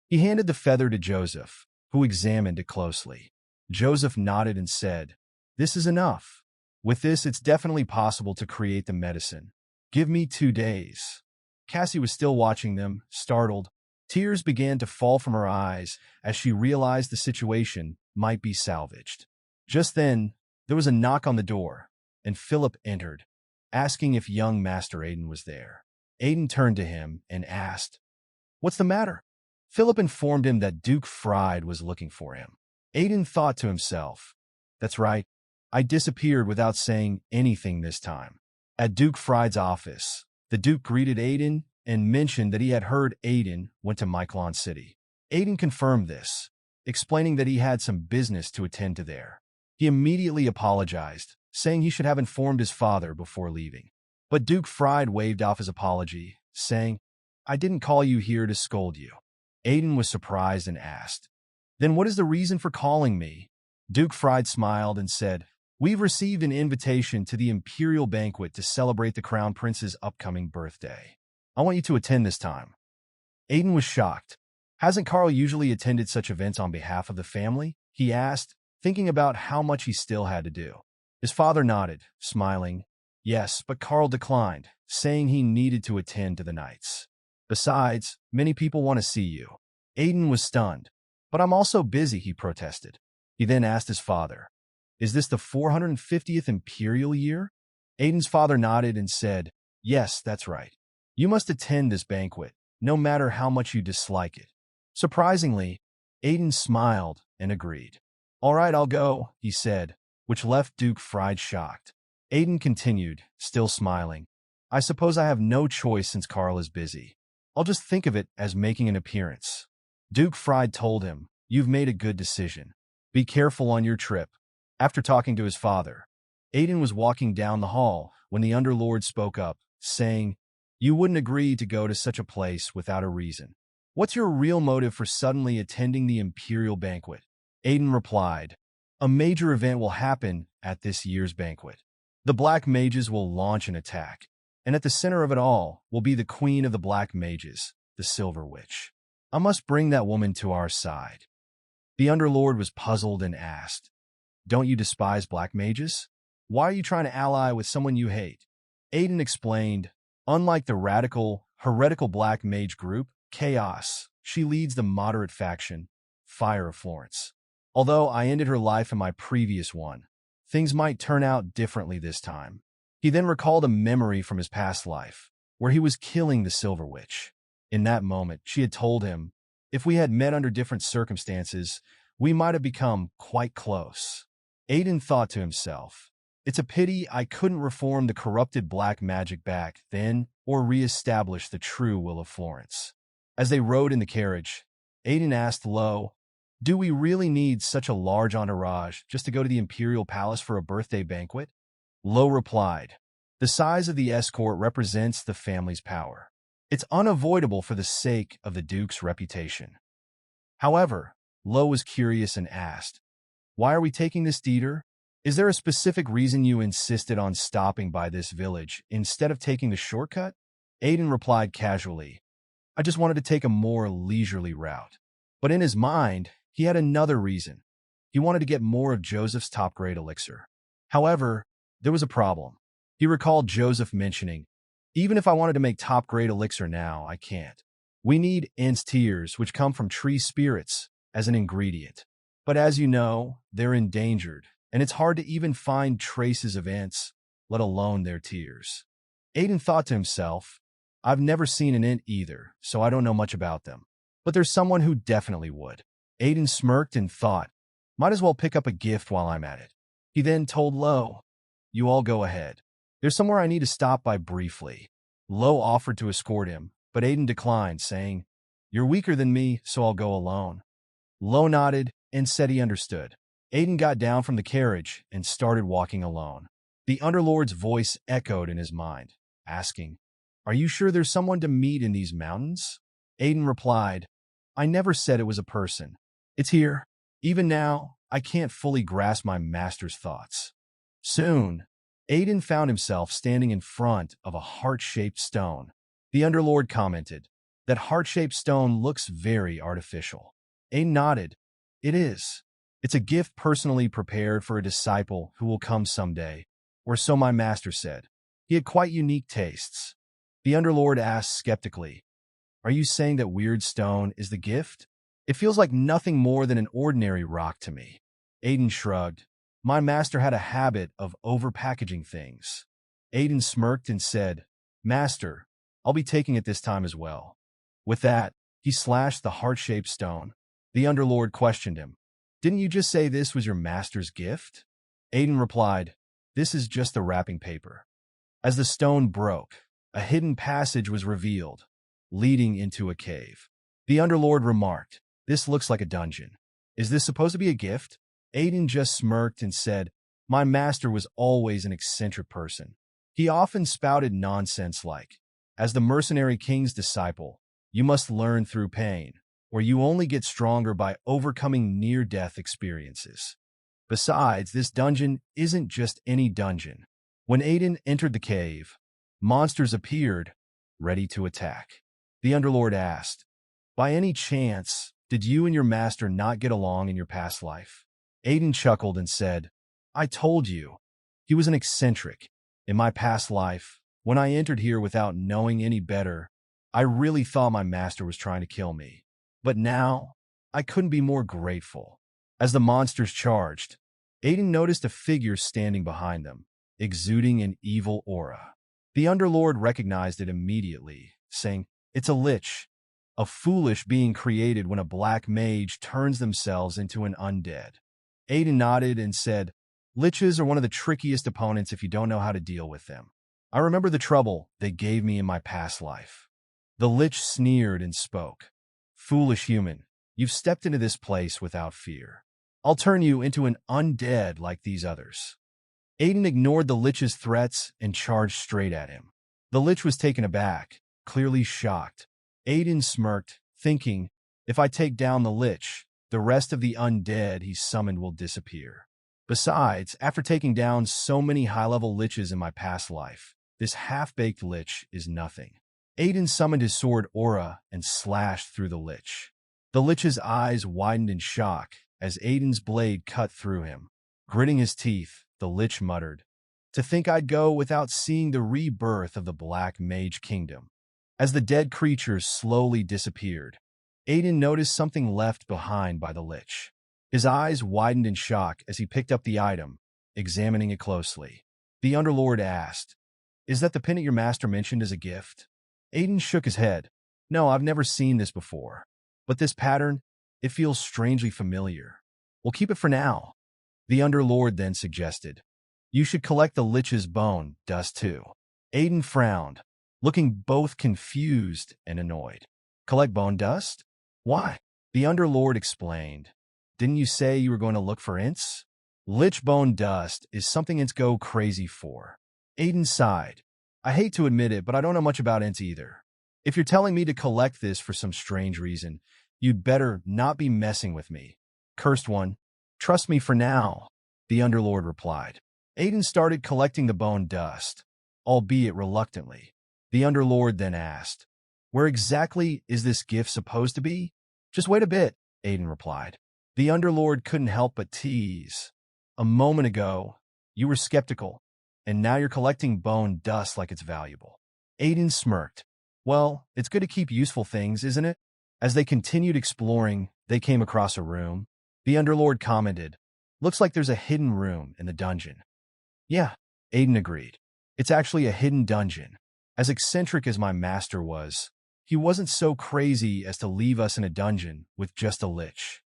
He handed the feather to Joseph, who examined it closely. Joseph nodded and said, "This is enough. With this, it's definitely possible to create the medicine. Give me 2 days." Cassie was still watching them, startled. Tears began to fall from her eyes as she realized the situation might be salvaged. Just then, there was a knock on the door, and Philip entered, asking if young Master Aiden was there. Aiden turned to him and asked, "What's the matter?" Philip informed him that Duke Fried was looking for him. Aiden thought to himself, "That's right, I disappeared without saying anything this time." At Duke Fried's office, the Duke greeted Aiden and mentioned that he had heard Aiden went to Myclon City. Aiden confirmed this, explaining that he had some business to attend to there. He immediately apologized, saying he should have informed his father before leaving. But Duke Fried waved off his apology, saying, "I didn't call you here to scold you." Aiden was surprised and asked, "Then what is the reason for calling me?" Duke Fried smiled and said, "We've received an invitation to the Imperial Banquet to celebrate the Crown Prince's upcoming birthday. I want you to attend this time." Aiden was shocked. Hasn't Carl usually attended such events on behalf of the family? He asked, thinking about how much he still had to do. His father nodded, smiling. Yes, but Carl declined, saying he needed to attend to the knights. Besides, many people want to see you. Aiden was stunned. "But I'm also busy," he protested. He then asked his father, "Is this the 450th Imperial year?" Aiden's father nodded and said, "Yes, that's right. You must attend this banquet, no matter how much you dislike it." Surprisingly, Aiden smiled and agreed. "All right, I'll go," he said, which left Duke Fried shocked. Aiden continued, still smiling. "I suppose I have no choice since Carl is busy. I'll just think of it as making an appearance." Duke Fried told him, "You've made a good decision. Be careful on your trip." After talking to his father, Aiden was walking down the hall when the Underlord spoke up, saying, "You wouldn't agree to go to such a place without a reason. What's your real motive for suddenly attending the Imperial Banquet?" Aiden replied, "A major event will happen at this year's banquet. The Black Mages will launch an attack, and at the center of it all will be the Queen of the Black Mages, the Silver Witch. I must bring that woman to our side." The Underlord was puzzled and asked, "Don't you despise Black Mages? Why are you trying to ally with someone you hate?" Aiden explained, "Unlike the radical, heretical Black Mage group, Chaos, she leads the moderate faction, Fire of Florence. Although I ended her life in my previous one, things might turn out differently this time." He then recalled a memory from his past life, where he was killing the Silver Witch. In that moment, she had told him, "If we had met under different circumstances, we might have become quite close." Aiden thought to himself, "It's a pity I couldn't reform the corrupted black magic back then or re-establish the true will of Florence." As they rode in the carriage, Aiden asked Lo, "Do we really need such a large entourage just to go to the Imperial Palace for a birthday banquet?" Lo replied, "The size of the escort represents the family's power. It's unavoidable for the sake of the Duke's reputation." However, Lo was curious and asked, "Why are we taking this detour? Is there a specific reason you insisted on stopping by this village instead of taking the shortcut?" Aiden replied casually, "I just wanted to take a more leisurely route." But in his mind, he had another reason. He wanted to get more of Joseph's top-grade elixir. However, there was a problem. He recalled Joseph mentioning, "Even if I wanted to make top-grade elixir now, I can't. We need Ents tears, which come from tree spirits, as an ingredient. But as you know, they're endangered, and it's hard to even find traces of Ents, let alone their tears." Aiden thought to himself, "I've never seen an Ent either, so I don't know much about them. But there's someone who definitely would." Aiden smirked and thought, "Might as well pick up a gift while I'm at it." He then told Lo, "You all go ahead. There's somewhere I need to stop by briefly." Lo offered to escort him, but Aiden declined, saying, "You're weaker than me, so I'll go alone." Lo nodded and said he understood. Aiden got down from the carriage and started walking alone. The Underlord's voice echoed in his mind, asking, "Are you sure there's someone to meet in these mountains?" Aiden replied, "I never said it was a person. It's here. Even now, I can't fully grasp my master's thoughts." Soon, Aiden found himself standing in front of a heart-shaped stone. The Underlord commented, "That heart-shaped stone looks very artificial." Aiden nodded. "It is. It's a gift personally prepared for a disciple who will come someday, or so my master said. He had quite unique tastes." The Underlord asked skeptically, "Are you saying that weird stone is the gift? It feels like nothing more than an ordinary rock to me." Aiden shrugged. My master had a habit of overpackaging things. Aiden smirked and said, Master, I'll be taking it this time as well. With that, he slashed the heart-shaped stone. The Underlord questioned him. Didn't you just say this was your master's gift? Aiden replied, This is just the wrapping paper. As the stone broke, a hidden passage was revealed, leading into a cave. The Underlord remarked, This looks like a dungeon. Is this supposed to be a gift? Aiden just smirked and said, My master was always an eccentric person. He often spouted nonsense like, As the mercenary king's disciple, you must learn through pain, or you only get stronger by overcoming near-death experiences. Besides, this dungeon isn't just any dungeon. When Aiden entered the cave, monsters appeared, ready to attack. The Underlord asked, By any chance, did you and your master not get along in your past life? Aiden chuckled and said, I told you, he was an eccentric. In my past life, when I entered here without knowing any better, I really thought my master was trying to kill me. But now, I couldn't be more grateful. As the monsters charged, Aiden noticed a figure standing behind them, exuding an evil aura. The Underlord recognized it immediately, saying, It's a lich, a foolish being created when a black mage turns themselves into an undead. Aiden nodded and said, Liches are one of the trickiest opponents if you don't know how to deal with them. I remember the trouble they gave me in my past life. The lich sneered and spoke. Foolish human, you've stepped into this place without fear. I'll turn you into an undead like these others. Aiden ignored the lich's threats and charged straight at him. The lich was taken aback, clearly shocked. Aiden smirked, thinking, if I take down the lich, the rest of the undead he summoned will disappear. Besides, after taking down so many high-level liches in my past life, this half-baked lich is nothing. Aiden summoned his sword Aura and slashed through the lich. The lich's eyes widened in shock as Aiden's blade cut through him. Gritting his teeth, the lich muttered, To think I'd go without seeing the rebirth of the Black Mage Kingdom. As the dead creatures slowly disappeared, Aiden noticed something left behind by the lich. His eyes widened in shock as he picked up the item, examining it closely. The Underlord asked, Is that the pin your master mentioned as a gift? Aiden shook his head. No, I've never seen this before. But this pattern, it feels strangely familiar. We'll keep it for now. The Underlord then suggested, You should collect the lich's bone dust too. Aiden frowned, looking both confused and annoyed. Collect bone dust? Why? The Underlord explained. Didn't you say you were going to look for ints? Lich bone dust is something ints go crazy for. Aiden sighed. I hate to admit it, but I don't know much about ints either. If you're telling me to collect this for some strange reason, you'd better not be messing with me. Cursed one, trust me for now, the Underlord replied. Aiden started collecting the bone dust, albeit reluctantly. The Underlord then asked, Where exactly is this gift supposed to be? Just wait a bit, Aiden replied. The Underlord couldn't help but tease. A moment ago, you were skeptical, and now you're collecting bone dust like it's valuable. Aiden smirked. Well, it's good to keep useful things, isn't it? As they continued exploring, they came across a room. The Underlord commented, Looks like there's a hidden room in the dungeon. Yeah, Aiden agreed. It's actually a hidden dungeon. As eccentric as my master was, he wasn't so crazy as to leave us in a dungeon with just a lich.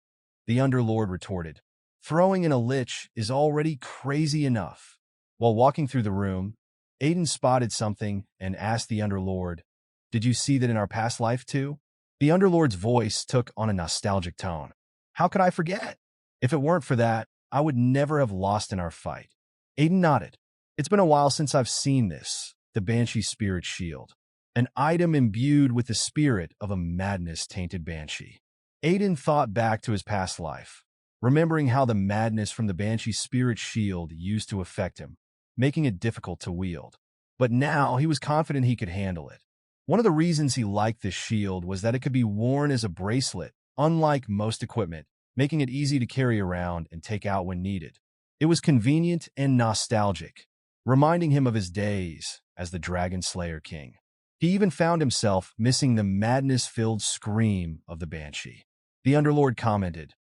The Underlord retorted, Throwing in a lich is already crazy enough. While walking through the room, Aiden spotted something and asked the Underlord, Did you see that in our past life too? The Underlord's voice took on a nostalgic tone. How could I forget? If it weren't for that, I would never have lost in our fight. Aiden nodded. It's been a while since I've seen this, the Banshee Spirit Shield, an item imbued with the spirit of a madness-tainted banshee. Aiden thought back to his past life, remembering how the madness from the Banshee Spirit Shield used to affect him, making it difficult to wield. But now he was confident he could handle it. One of the reasons he liked this shield was that it could be worn as a bracelet, unlike most equipment, making it easy to carry around and take out when needed. It was convenient and nostalgic, reminding him of his days as the Dragon Slayer King. He even found himself missing the madness-filled scream of the Banshee. The Underlord commented,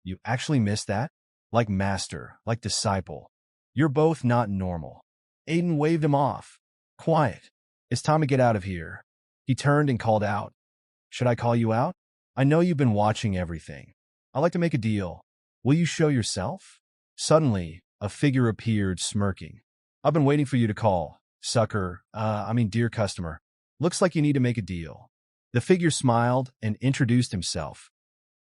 You actually missed that? Like master, like disciple. You're both not normal. Aiden waved him off. Quiet. It's time to get out of here. He turned and called out. Should I call you out? I know you've been watching everything. I'd like to make a deal. Will you show yourself? Suddenly, a figure appeared, smirking. I've been waiting for you to call. Sucker, dear customer. Looks like you need to make a deal. The figure smiled and introduced himself.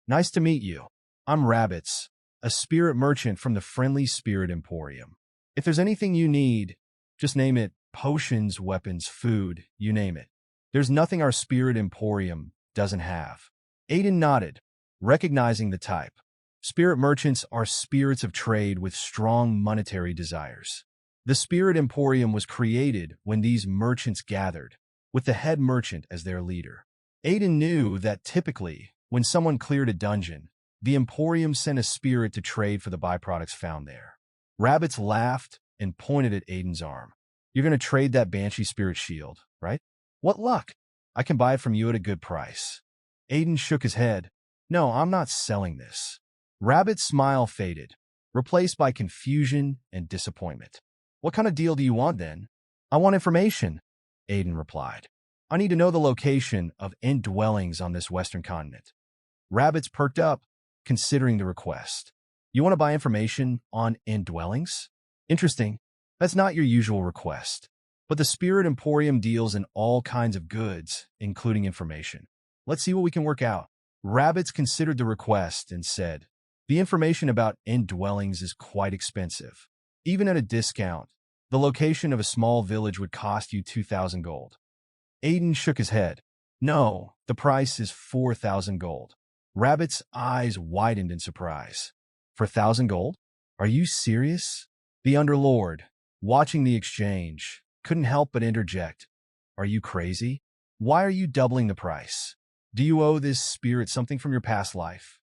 Nice to meet you. I'm Rabbits, a spirit merchant from the Friendly Spirit Emporium. If there's anything you need, just name it. Potions, weapons, food, you name it. There's nothing our Spirit Emporium doesn't have. Aiden nodded, recognizing the type. Spirit merchants are spirits of trade with strong monetary desires. The Spirit Emporium was created when these merchants gathered, with the head merchant as their leader. Aiden knew that typically, when someone cleared a dungeon, the Emporium sent a spirit to trade for the byproducts found there. Rabbits laughed and pointed at Aiden's arm. You're going to trade that Banshee Spirit Shield, right? What luck! I can buy it from you at a good price. Aiden shook his head. No, I'm not selling this. Rabbit's smile faded, replaced by confusion and disappointment. What kind of deal do you want then? I want information, Aiden replied. I need to know the location of end dwellings on this western continent. Rabbits perked up, considering the request. You want to buy information on end dwellings? Interesting. That's not your usual request. But the Spirit Emporium deals in all kinds of goods, including information. Let's see what we can work out. Rabbits considered the request and said, the information about end dwellings is quite expensive. Even at a discount, the location of a small village would cost you 2,000 gold. Aiden shook his head. No, the price is 4,000 gold. Rabbit's eyes widened in surprise. For 1,000 gold? Are you serious? The Underlord, watching the exchange, couldn't help but interject. Are you crazy? Why are you doubling the price? Do you owe this spirit something from your past life?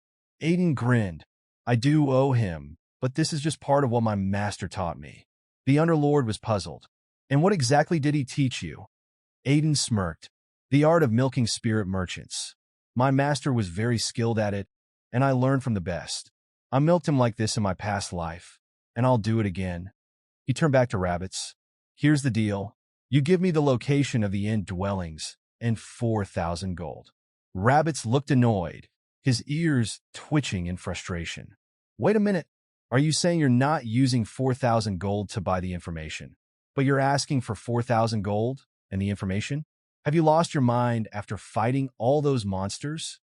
Aiden grinned. I do owe him, but this is just part of what my master taught me. The Underlord was puzzled. And what exactly did he teach you? Aiden smirked. The art of milking spirit merchants. My master was very skilled at it, and I learned from the best. I milked him like this in my past life, and I'll do it again. He turned back to Rabbits. Here's the deal. You give me the location of the end dwellings and 4,000 gold. Rabbits looked annoyed, his ears twitching in frustration. Wait a minute. Are you saying you're not using 4,000 gold to buy the information, but you're asking for 4,000 gold and the information? Have you lost your mind after fighting all those monsters?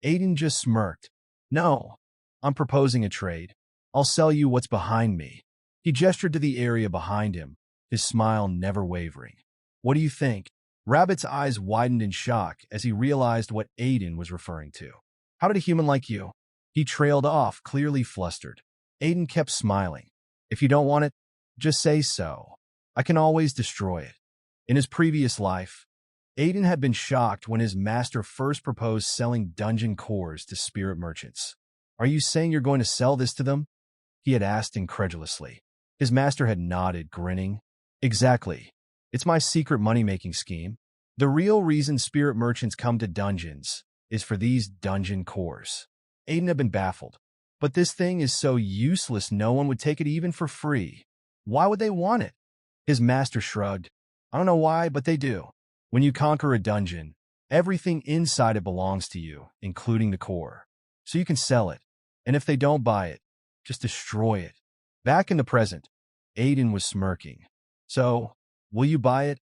Aiden just smirked. No, I'm proposing a trade. I'll sell you what's behind me. He gestured to the area behind him, his smile never wavering. What do you think? Rabbit's eyes widened in shock as he realized what Aiden was referring to. How did a human like you? He trailed off, clearly flustered. Aiden kept smiling. If you don't want it, just say so. I can always destroy it. In his previous life, Aiden had been shocked when his master first proposed selling dungeon cores to spirit merchants. Are you saying you're going to sell this to them? He had asked incredulously. His master had nodded, grinning. Exactly. It's my secret money-making scheme. The real reason spirit merchants come to dungeons is for these dungeon cores. Aiden had been baffled. But this thing is so useless no one would take it even for free. Why would they want it? His master shrugged. I don't know why, but they do. When you conquer a dungeon, everything inside it belongs to you, including the core. So you can sell it. And if they don't buy it, just destroy it. Back in the present, Aiden was smirking. So, will you buy it,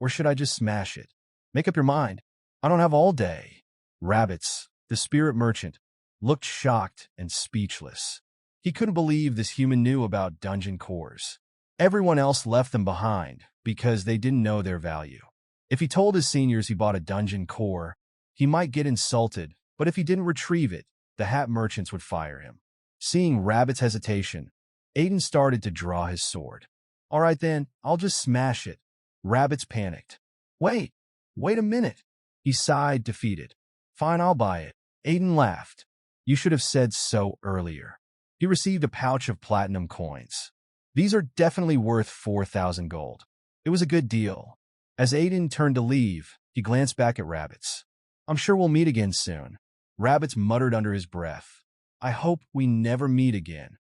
or should I just smash it? Make up your mind. I don't have all day. Rabbits, the spirit merchant, looked shocked and speechless. He couldn't believe this human knew about dungeon cores. Everyone else left them behind because they didn't know their value. If he told his seniors he bought a dungeon core, he might get insulted, but if he didn't retrieve it, the hat merchants would fire him. Seeing Rabbit's hesitation, Aiden started to draw his sword. All right then, I'll just smash it. Rabbits panicked. Wait a minute. He sighed, defeated. Fine, I'll buy it. Aiden laughed. You should have said so earlier. He received a pouch of platinum coins. These are definitely worth 4,000 gold. It was a good deal. As Aiden turned to leave, he glanced back at Rabbits. I'm sure we'll meet again soon. Rabbits muttered under his breath. I hope we never meet again.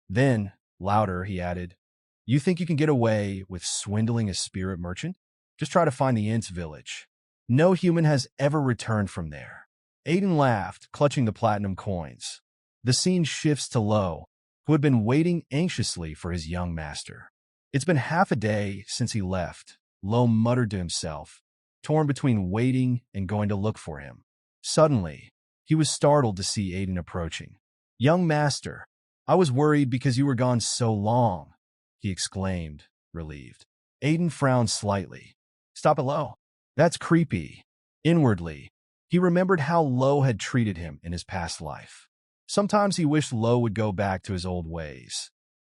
Then, louder, he added, "You think you can get away with swindling a spirit merchant? Just try to find the Int's village. No human has ever returned from there." Aiden laughed, clutching the platinum coins. The scene shifts to Lo, who had been waiting anxiously for his young master. "It's been half a day since he left," Lo muttered to himself, torn between waiting and going to look for him. Suddenly, he was startled to see Aiden approaching. "Young master, I was worried because you were gone so long," he exclaimed, relieved. Aiden frowned slightly. "Stop it, Lo. That's creepy." Inwardly, he remembered how Lo had treated him in his past life. Sometimes he wished Lo would go back to his old ways.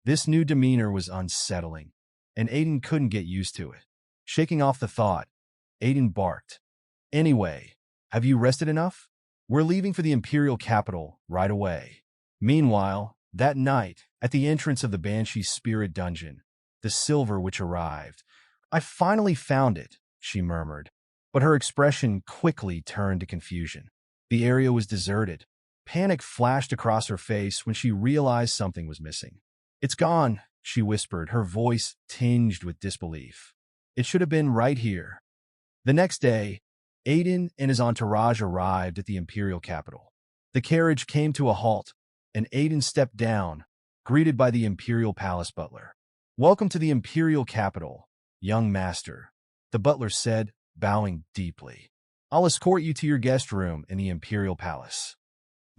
This new demeanor was unsettling, and Aiden couldn't get used to it. Shaking off the thought, Aiden barked, "Anyway, have you rested enough? We're leaving for the Imperial capital right away." Meanwhile, that night, at the entrance of the Banshee Spirit Dungeon, the Silver Witch arrived. "I finally found it," she murmured, but her expression quickly turned to confusion. The area was deserted. Panic flashed across her face when she realized something was missing. "It's gone," she whispered, her voice tinged with disbelief. "It should have been right here." The next day, Aiden and his entourage arrived at the Imperial capital. The carriage came to a halt, and Aiden stepped down, greeted by the Imperial Palace butler. "Welcome to the Imperial capital, young master," the butler said, bowing deeply. "I'll escort you to your guest room in the Imperial Palace."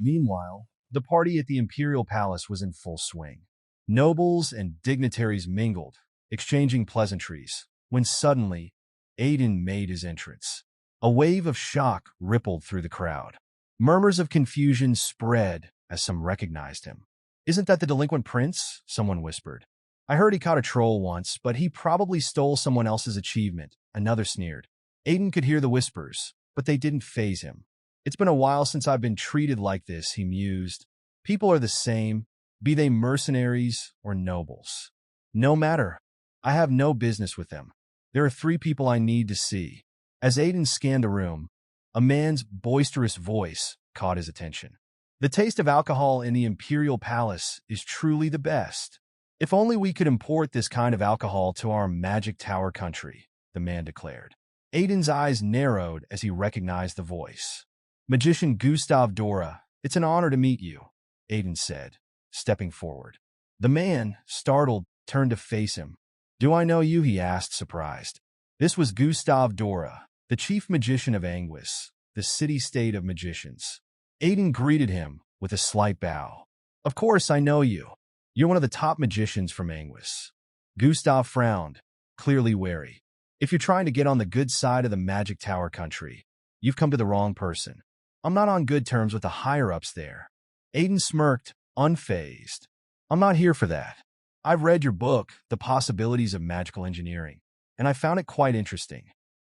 Meanwhile, the party at the Imperial Palace was in full swing. Nobles and dignitaries mingled, exchanging pleasantries, when suddenly, Aiden made his entrance. A wave of shock rippled through the crowd. Murmurs of confusion spread as some recognized him. "Isn't that the delinquent prince?" someone whispered. "I heard he caught a troll once, but he probably stole someone else's achievement," another sneered. Aiden could hear the whispers, but they didn't faze him. "It's been a while since I've been treated like this," he mused. "People are the same, be they mercenaries or nobles. No matter, I have no business with them. There are 3 people I need to see." As Aiden scanned the room, a man's boisterous voice caught his attention. "The taste of alcohol in the Imperial Palace is truly the best. If only we could import this kind of alcohol to our Magic Tower country," the man declared. Aiden's eyes narrowed as he recognized the voice. "Magician Gustav Dora, it's an honor to meet you," Aiden said, stepping forward. The man, startled, turned to face him. "Do I know you?" he asked, surprised. This was Gustav Dora, the chief magician of Anguis, the city-state of magicians. Aiden greeted him with a slight bow. "Of course I know you. You're one of the top magicians from Anguis." Gustav frowned, clearly wary. "If you're trying to get on the good side of the Magic Tower country, you've come to the wrong person. I'm not on good terms with the higher-ups there." Aiden smirked, unfazed. "I'm not here for that. I've read your book, The Possibilities of Magical Engineering, and I found it quite interesting."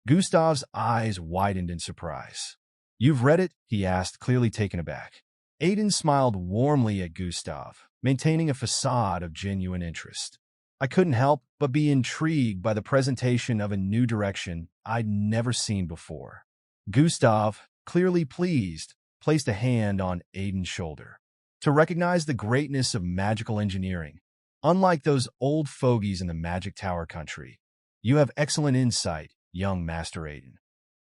Gustav's eyes widened in surprise. "You've read it?" he asked, clearly taken aback. Aiden smiled warmly at Gustav, maintaining a facade of genuine interest. "I couldn't help but be intrigued by the presentation of a new direction I'd never seen before." Gustav, clearly pleased, placed a hand on Aiden's shoulder. "To recognize the greatness of magical engineering, unlike those old fogies in the Magic Tower country, you have excellent insight, young Master Aiden."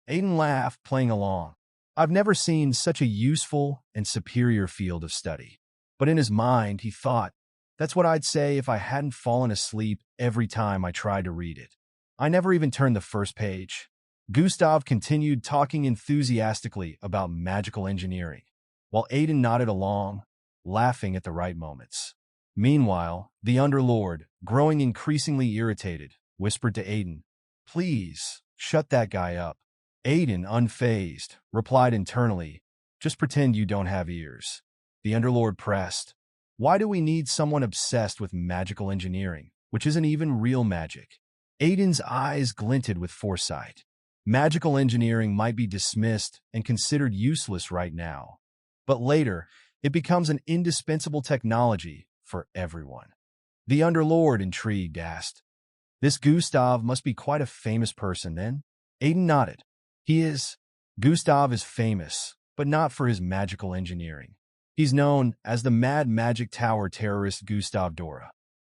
Aiden laughed, playing along. I've never seen such a useful and superior field of study. But in his mind, he thought, that's what I'd say if I hadn't fallen asleep every time I tried to read it. I never even turned the first page. Gustav continued talking enthusiastically about magical engineering, while Aiden nodded along, laughing at the right moments. Meanwhile, the Underlord, growing increasingly irritated, whispered to Aiden, "Please, shut that guy up." Aiden, unfazed, replied internally, "Just pretend you don't have ears." The Underlord pressed, "Why do we need someone obsessed with magical engineering, which isn't even real magic?" Aiden's eyes glinted with foresight. Magical engineering might be dismissed and considered useless right now, but later, it becomes an indispensable technology for everyone. The Underlord, intrigued, asked, "This Gustav must be quite a famous person, then?" Aiden nodded. "He is. Gustav is famous, but not for his magical engineering. He's known as the Mad Magic Tower terrorist Gustav Dora.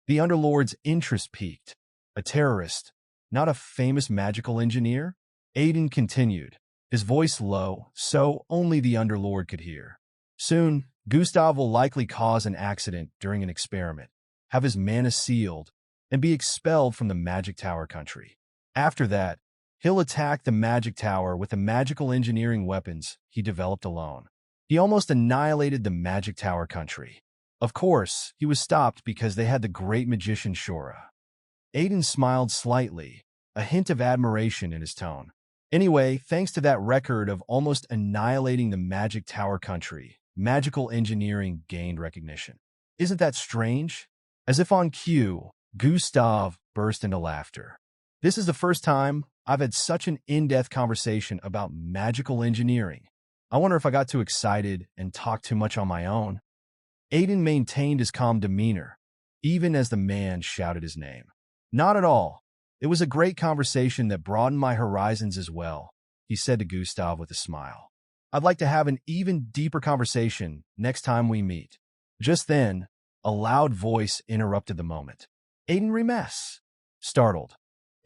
The Underlord's interest peaked. A terrorist, not a famous magical engineer? Aiden continued, his voice low, so only the Underlord could hear. Soon, Gustav will likely cause an accident during an experiment, have his mana sealed, and be expelled from the Magic Tower country. After that, he'll attack the Magic Tower with the magical engineering weapons he developed alone. He almost annihilated the Magic Tower country. Of course, he was stopped because they had the great magician Shora. Aiden smiled slightly, a hint of admiration in his tone. Anyway, thanks to that record of almost annihilating the Magic Tower country, magical engineering gained recognition. Isn't that strange? As if on cue, Gustav burst into laughter. This is the first time I've had such an in-depth conversation about magical engineering. I wonder if I got too excited and talked too much on my own. Aiden maintained his calm demeanor, even as the man shouted his name. Not at all. It was a great conversation that broadened my horizons as well, he said to Gustav with a smile. I'd like to have an even deeper conversation next time we meet. Just then, a loud voice interrupted the moment. Aiden Remes. Startled,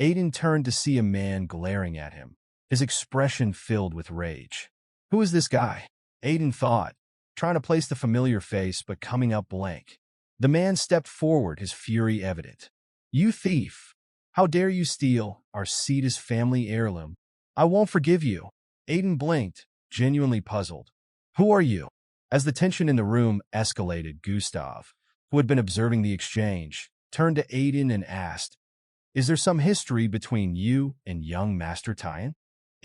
Aiden turned to see a man glaring at him, his expression filled with rage. Who is this guy? Aiden thought, trying to place the familiar face but coming up blank. The man stepped forward, his fury evident. You thief! How dare you steal our Cetus family heirloom? I won't forgive you. Aiden blinked, genuinely puzzled. Who are you? As the tension in the room escalated, Gustav, who had been observing the exchange, turned to Aiden and asked, Is there some history between you and young Master Tyan?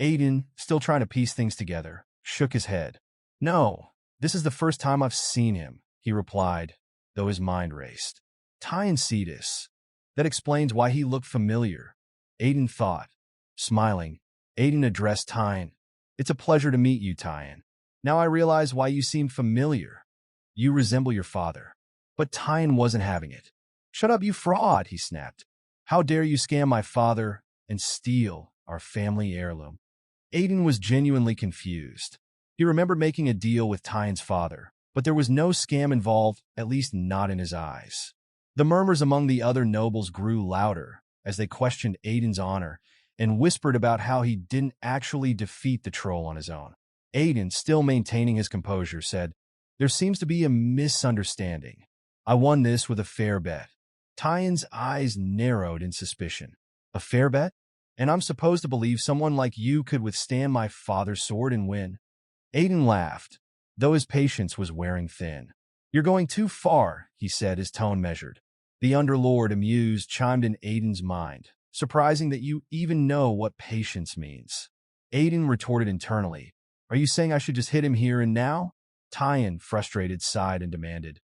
Aiden, still trying to piece things together, shook his head. No, this is the first time I've seen him, he replied, though his mind raced. Tyan Cetus. That explains why he looked familiar, Aiden thought. Smiling, Aiden addressed Tyan. It's a pleasure to meet you, Tyan. Now I realize why you seem familiar. You resemble your father. But Tyan wasn't having it. Shut up, you fraud, he snapped. How dare you scam my father and steal our family heirloom? Aiden was genuinely confused. He remembered making a deal with Tyan's father, but there was no scam involved, at least not in his eyes. The murmurs among the other nobles grew louder as they questioned Aiden's honor and whispered about how he didn't actually defeat the troll on his own. Aiden, still maintaining his composure, said, There seems to be a misunderstanding. I won this with a fair bet. Tyan's eyes narrowed in suspicion. A fair bet? And I'm supposed to believe someone like you could withstand my father's sword and win? Aiden laughed, though his patience was wearing thin. You're going too far, he said, his tone measured. The Underlord, amused, chimed in Aiden's mind. Surprising that you even know what patience means. Aiden retorted internally. Are you saying I should just hit him here and now? Tyan, frustrated, sighed and demanded.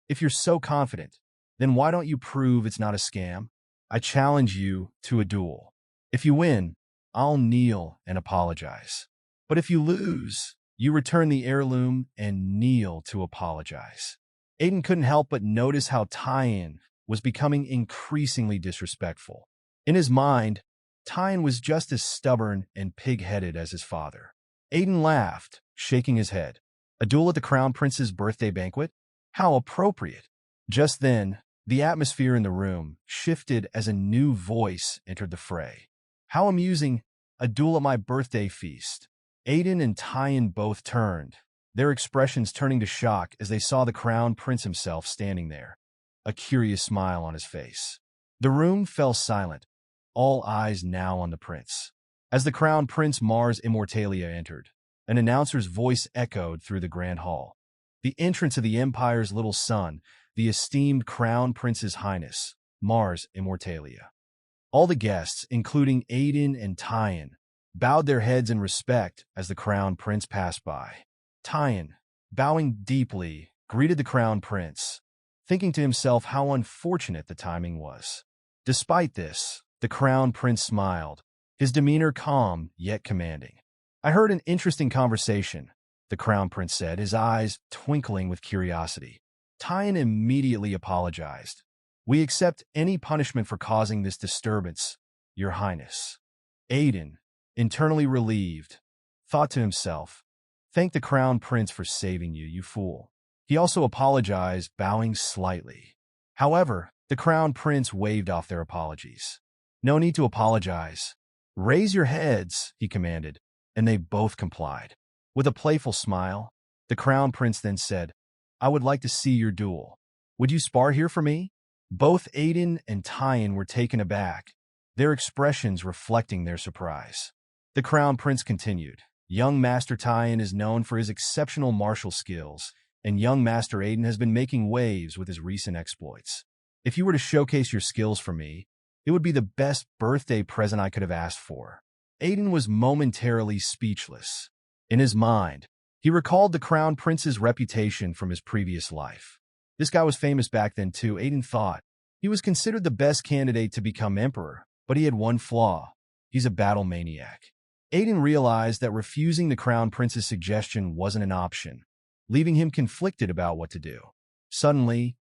If you're so confident, then why don't you prove it's not a scam? I challenge you to a duel. If you win, I'll kneel and apologize. But if you lose, you return the heirloom and kneel to apologize. Aiden couldn't help but notice how Tyan was becoming increasingly disrespectful. In his mind, Tyan was just as stubborn and pig-headed as his father. Aiden laughed, shaking his head. A duel at the Crown Prince's birthday banquet? How appropriate. Just then, the atmosphere in the room shifted as a new voice entered the fray. How amusing, a duel at my birthday feast. Aiden and Tyan both turned, their expressions turning to shock as they saw the Crown Prince himself standing there, a curious smile on his face. The room fell silent, all eyes now on the prince. As the Crown Prince Mars Immortalia entered, an announcer's voice echoed through the grand hall. The entrance of the Empire's little son, the esteemed Crown Prince's Highness, Mars Immortalia. All the guests, including Aiden and Tyan, bowed their heads in respect as the Crown Prince passed by. Tyan, bowing deeply, greeted the Crown Prince, thinking to himself how unfortunate the timing was. Despite this, the Crown Prince smiled, his demeanor calm yet commanding. I heard an interesting conversation, the Crown Prince said, his eyes twinkling with curiosity. Tyan immediately apologized. We accept any punishment for causing this disturbance, Your Highness. Aiden, internally relieved, thought to himself, Thank the Crown Prince for saving you, you fool. He also apologized, bowing slightly. However, the Crown Prince waved off their apologies. No need to apologize. Raise your heads, he commanded, and they both complied. With a playful smile, the Crown Prince then said, I would like to see your duel. Would you spar here for me? Both Aiden and Tyan were taken aback, their expressions reflecting their surprise. The Crown Prince continued, Young Master Tyan is known for his exceptional martial skills, and young Master Aiden has been making waves with his recent exploits. If you were to showcase your skills for me, it would be the best birthday present I could have asked for. Aiden was momentarily speechless. In his mind, he recalled the Crown Prince's reputation from his previous life. This guy was famous back then too, Aiden thought. He was considered the best candidate to become emperor, but he had one flaw. He's a battle maniac. Aiden realized that refusing the Crown Prince's suggestion wasn't an option, leaving him conflicted about what to do. Suddenly,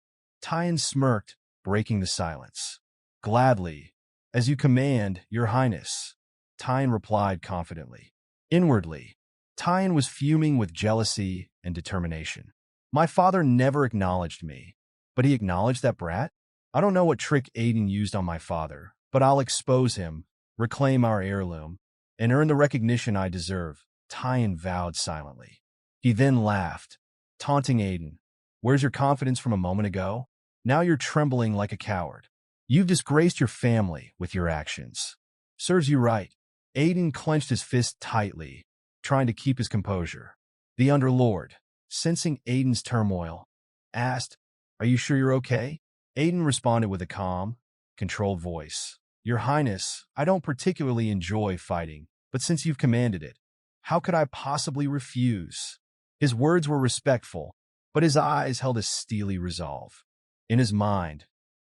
Tyan smirked, breaking the silence. Gladly, as you command, Your Highness, Tyan replied confidently. Inwardly, Tyan was fuming with jealousy and determination. My father never acknowledged me, but he acknowledged that brat? I don't know what trick Aiden used on my father, but I'll expose him, reclaim our heirloom, and earn the recognition I deserve, Tyan vowed silently. He then laughed, taunting Aiden. Where's your confidence from a moment ago? Now you're trembling like a coward. You've disgraced your family with your actions. Serves you right. Aiden clenched his fist tightly, trying to keep his composure. The Underlord, sensing Aiden's turmoil, asked, Are you sure you're okay? Aiden responded with a calm, controlled voice. Your Highness, I don't particularly enjoy fighting, but since you've commanded it, how could I possibly refuse? His words were respectful, but his eyes held a steely resolve. In his mind,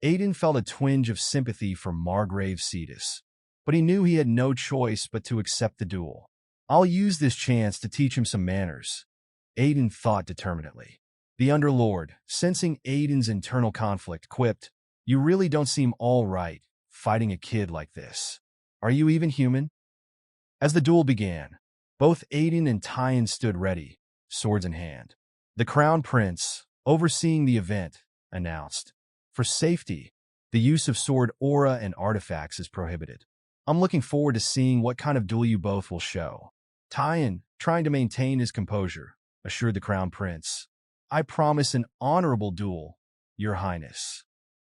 Aiden felt a twinge of sympathy for Margrave Cetus, but he knew he had no choice but to accept the duel. I'll use this chance to teach him some manners, Aiden thought determinedly. The Underlord, sensing Aiden's internal conflict, quipped, You really don't seem all right fighting a kid like this. Are you even human? As the duel began, both Aiden and Tyan stood ready, swords in hand. The Crown Prince, overseeing the event, announced, For safety, the use of sword aura and artifacts is prohibited. I'm looking forward to seeing what kind of duel you both will show. Tyan, trying to maintain his composure, assured the Crown Prince, I promise an honorable duel, Your Highness.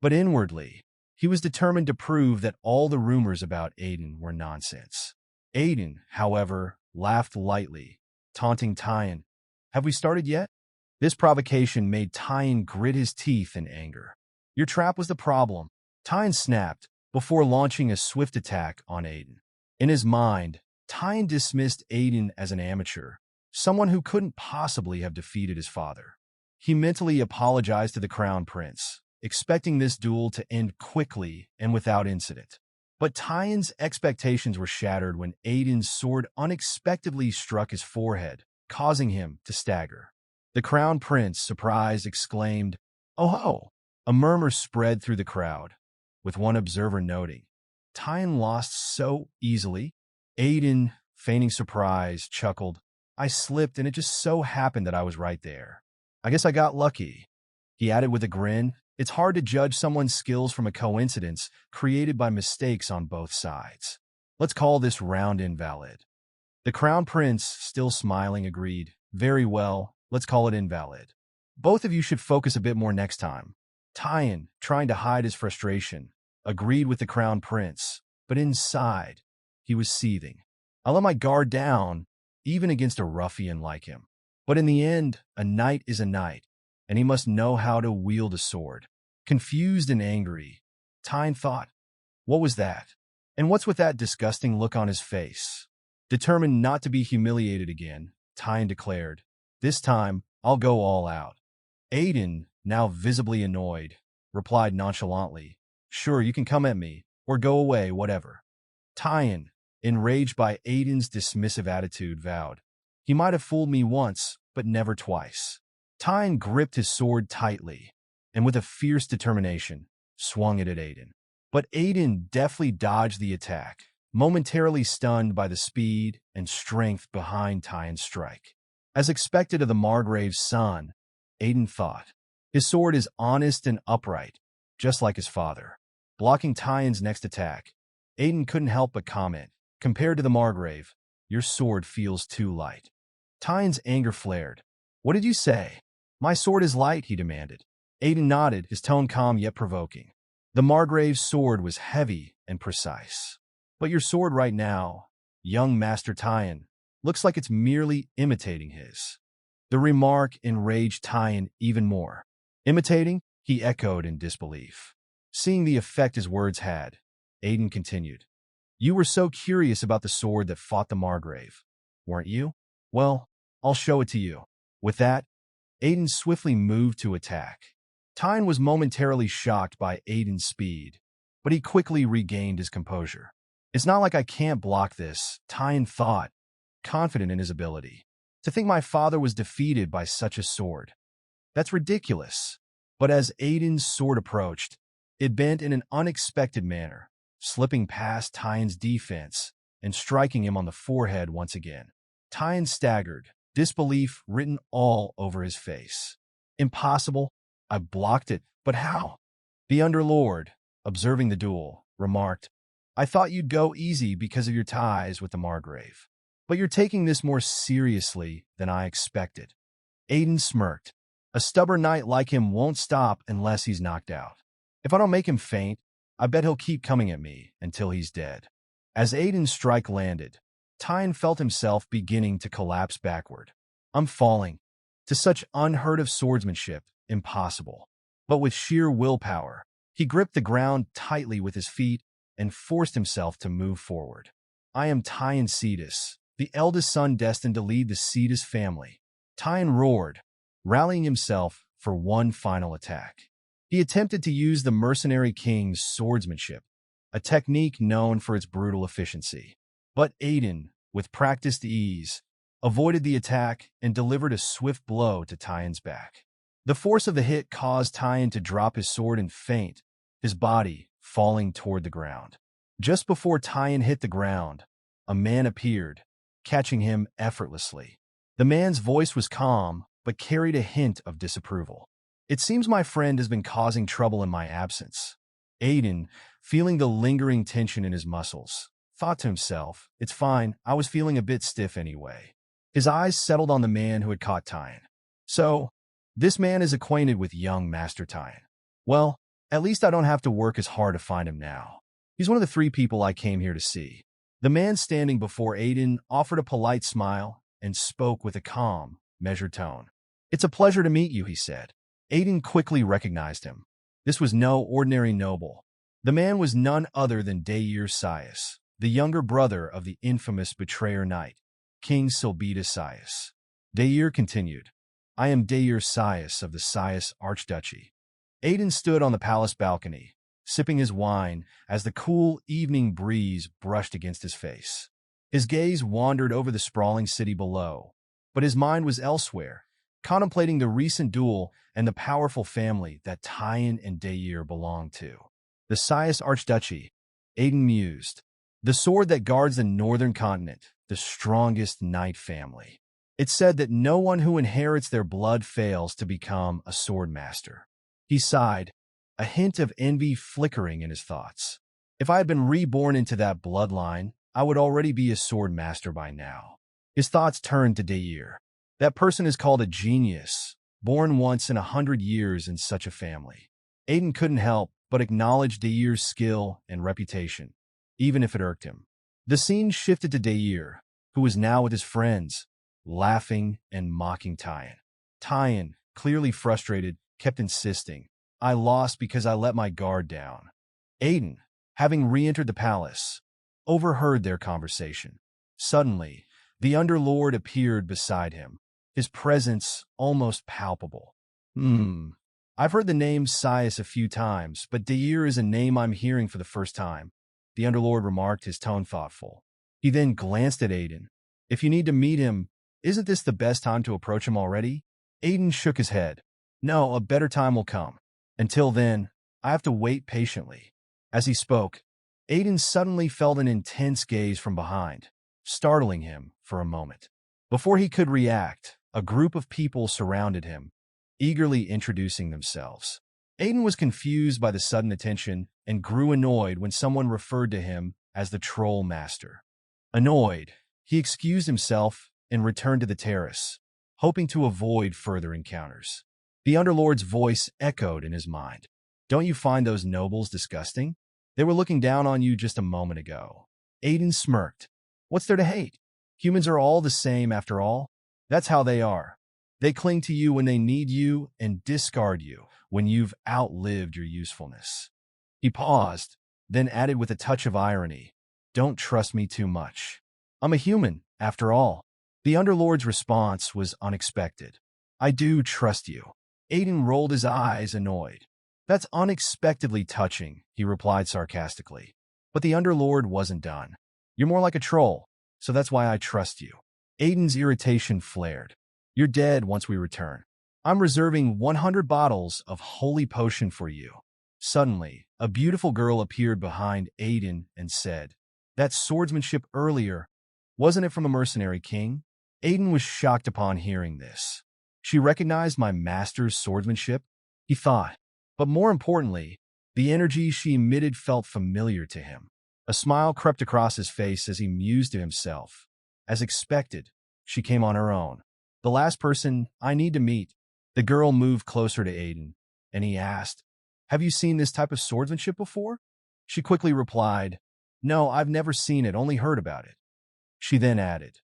But inwardly, he was determined to prove that all the rumors about Aiden were nonsense. Aiden, however, laughed lightly, taunting Tyan, Have we started yet? This provocation made Tyan grit his teeth in anger. Your trap was the problem, Tyan snapped, before launching a swift attack on Aiden. In his mind, Tyan dismissed Aiden as an amateur, someone who couldn't possibly have defeated his father. He mentally apologized to the Crown Prince, expecting this duel to end quickly and without incident. But Tyan's expectations were shattered when Aiden's sword unexpectedly struck his forehead, causing him to stagger. The Crown Prince, surprised, exclaimed, Oh ho! A murmur spread through the crowd, with one observer noting, Tyan lost so easily. Aiden, feigning surprise, chuckled, I slipped and it just so happened that I was right there. I guess I got lucky. He added with a grin, It's hard to judge someone's skills from a coincidence created by mistakes on both sides. Let's call this round invalid. The Crown Prince, still smiling, agreed, Very well, let's call it invalid. Both of you should focus a bit more next time. Tyan, trying to hide his frustration, agreed with the Crown Prince, but inside, he was seething. I let my guard down, even against a ruffian like him. But in the end, a knight is a knight, and he must know how to wield a sword. Confused and angry, Tyan thought, What was that? And what's with that disgusting look on his face? Determined not to be humiliated again, Tyan declared, This time, I'll go all out. Aiden, now visibly annoyed, replied nonchalantly, Sure, you can come at me, or go away, whatever. Tyan, enraged by Aiden's dismissive attitude, vowed, He might have fooled me once, but never twice. Tyan gripped his sword tightly, and with a fierce determination, swung it at Aiden. But Aiden deftly dodged the attack, momentarily stunned by the speed and strength behind Tyan's strike. As expected of the Margrave's son, Aiden thought. His sword is honest and upright, just like his father. Blocking Tyen's next attack, Aiden couldn't help but comment, compared to the Margrave, your sword feels too light. Tyen's anger flared. What did you say? My sword is light, he demanded. Aiden nodded, his tone calm yet provoking. The Margrave's sword was heavy and precise. But your sword right now, young Master Tyen, looks like it's merely imitating his. The remark enraged Tyen even more. Imitating? He echoed in disbelief. Seeing the effect his words had, Aiden continued. You were so curious about the sword that fought the Margrave, weren't you? Well, I'll show it to you. With that, Aiden swiftly moved to attack. Tyen was momentarily shocked by Aiden's speed, but he quickly regained his composure. It's not like I can't block this, Tyen thought, confident in his ability. To think my father was defeated by such a sword. That's ridiculous. But as Aiden's sword approached, it bent in an unexpected manner, slipping past Tyen's defense and striking him on the forehead once again. Tyen staggered, disbelief written all over his face. Impossible. I blocked it, but how? The Underlord, observing the duel, remarked, I thought you'd go easy because of your ties with the Margrave. But you're taking this more seriously than I expected. Aiden smirked. A stubborn knight like him won't stop unless he's knocked out. If I don't make him faint, I bet he'll keep coming at me until he's dead. As Aiden's strike landed, Tyen felt himself beginning to collapse backward. I'm falling. To such unheard-of swordsmanship, impossible. But with sheer willpower, he gripped the ground tightly with his feet and forced himself to move forward. I am Tyen Cetus, the eldest son destined to lead the Cetus family. Tyen roared, rallying himself for one final attack. He attempted to use the mercenary king's swordsmanship, a technique known for its brutal efficiency. But Aiden, with practiced ease, avoided the attack and delivered a swift blow to Tyen's back. The force of the hit caused Tyen to drop his sword and faint, his body falling toward the ground. Just before Tyen hit the ground, a man appeared, catching him effortlessly. The man's voice was calm, but carried a hint of disapproval. It seems my friend has been causing trouble in my absence. Aiden, feeling the lingering tension in his muscles, thought to himself, it's fine, I was feeling a bit stiff anyway. His eyes settled on the man who had caught Tyen. So, this man is acquainted with young Master Tyen. Well, at least I don't have to work as hard to find him now. He's one of the 3 people I came here to see. The man standing before Aiden offered a polite smile and spoke with a calm, measured tone. It's a pleasure to meet you, he said. Aiden quickly recognized him. This was no ordinary noble. The man was none other than Dair Sias, the younger brother of the infamous betrayer knight, King Silbetus Sias. Dair continued, I am Dair Sias of the Sias Archduchy. Aiden stood on the palace balcony, sipping his wine as the cool evening breeze brushed against his face. His gaze wandered over the sprawling city below, but his mind was elsewhere, contemplating the recent duel and the powerful family that Tyen and Dair belonged to. The Sias Archduchy, Aiden mused. The sword that guards the northern continent, the strongest knight family. It's said that no one who inherits their blood fails to become a sword master. He sighed, a hint of envy flickering in his thoughts. If I had been reborn into that bloodline, I would already be a sword master by now. His thoughts turned to Dair. That person is called a genius, born once in 100 years in such a family. Aiden couldn't help but acknowledge Dair's skill and reputation, even if it irked him. The scene shifted to Dair, who was now with his friends, laughing and mocking Tyen. Tyen, clearly frustrated, kept insisting, I lost because I let my guard down. Aiden, having re-entered the palace, overheard their conversation. Suddenly, the Underlord appeared beside him, his presence almost palpable. I've heard the name Sias a few times, but Dair is a name I'm hearing for the first time, the Underlord remarked, his tone thoughtful. He then glanced at Aiden. If you need to meet him, isn't this the best time to approach him already? Aiden shook his head. No, a better time will come. Until then, I have to wait patiently. As he spoke, Aiden suddenly felt an intense gaze from behind, startling him for a moment. Before he could react, a group of people surrounded him, eagerly introducing themselves. Aiden was confused by the sudden attention and grew annoyed when someone referred to him as the Troll Master. Annoyed, he excused himself and returned to the terrace, hoping to avoid further encounters. The Underlord's voice echoed in his mind. Don't you find those nobles disgusting? They were looking down on you just a moment ago. Aiden smirked. What's there to hate? Humans are all the same after all. That's how they are. They cling to you when they need you and discard you when you've outlived your usefulness. He paused, then added with a touch of irony, Don't trust me too much. I'm a human, after all. The Underlord's response was unexpected. I do trust you. Aiden rolled his eyes, annoyed. That's unexpectedly touching, he replied sarcastically. But the Underlord wasn't done. You're more like a troll, so that's why I trust you. Aiden's irritation flared. You're dead once we return. I'm reserving 100 bottles of holy potion for you. Suddenly, a beautiful girl appeared behind Aiden and said, That swordsmanship earlier, wasn't it from a mercenary king? Aiden was shocked upon hearing this. She recognized my master's swordsmanship, he thought. But more importantly, the energy she emitted felt familiar to him. A smile crept across his face as he mused to himself. As expected, she came on her own. The last person I need to meet. The girl moved closer to Aiden, and he asked, Have you seen this type of swordsmanship before? She quickly replied, No, I've never seen it, only heard about it. She then added,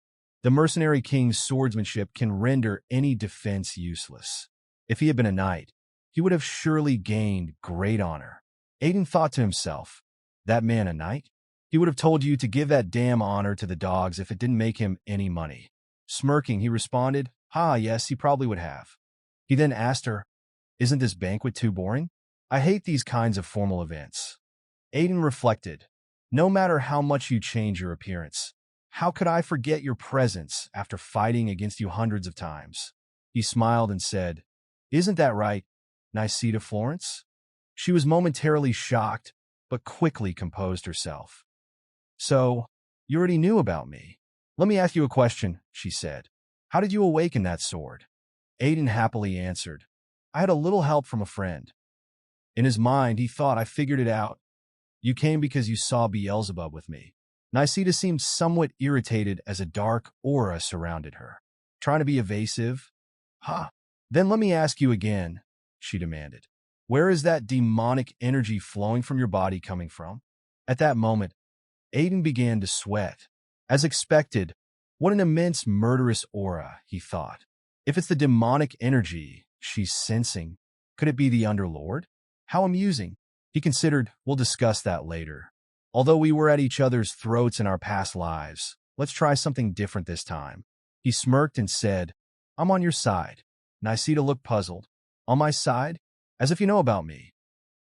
The mercenary king's swordsmanship can render any defense useless. If he had been a knight, he would have surely gained great honor. Aiden thought to himself, That man a knight? He would have told you to give that damn honor to the dogs if it didn't make him any money. Smirking, he responded, Yes, he probably would have. He then asked her, Isn't this banquet too boring? I hate these kinds of formal events. Aiden reflected, No matter how much you change your appearance, how could I forget your presence after fighting against you hundreds of times? He smiled and said, Isn't that right, Niceta Florence? She was momentarily shocked, but quickly composed herself. So, you already knew about me. Let me ask you a question, she said. How did you awaken that sword? Aiden happily answered, I had a little help from a friend. In his mind, he thought, I figured it out. You came because you saw Beelzebub with me. Niceta seemed somewhat irritated as a dark aura surrounded her. Trying to be evasive? Then let me ask you again, she demanded. Where is that demonic energy flowing from your body coming from? At that moment, Aiden began to sweat. As expected, what an immense murderous aura, he thought. If it's the demonic energy she's sensing, could it be the Underlord? How amusing. He considered, we'll discuss that later. Although we were at each other's throats in our past lives, let's try something different this time. He smirked and said, I'm on your side. Niceta looked puzzled. On my side? As if you know about me.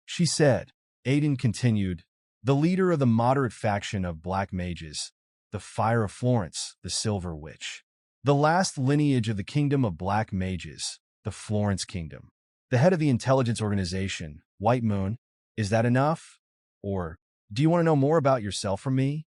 She said. Aiden continued, the leader of the moderate faction of Black Mages, the Fire of Florence, the Silver Witch. The last lineage of the Kingdom of Black Mages, the Florence Kingdom. The head of the intelligence organization, White Moon. Is that enough? Or, do you want to know more about yourself from me?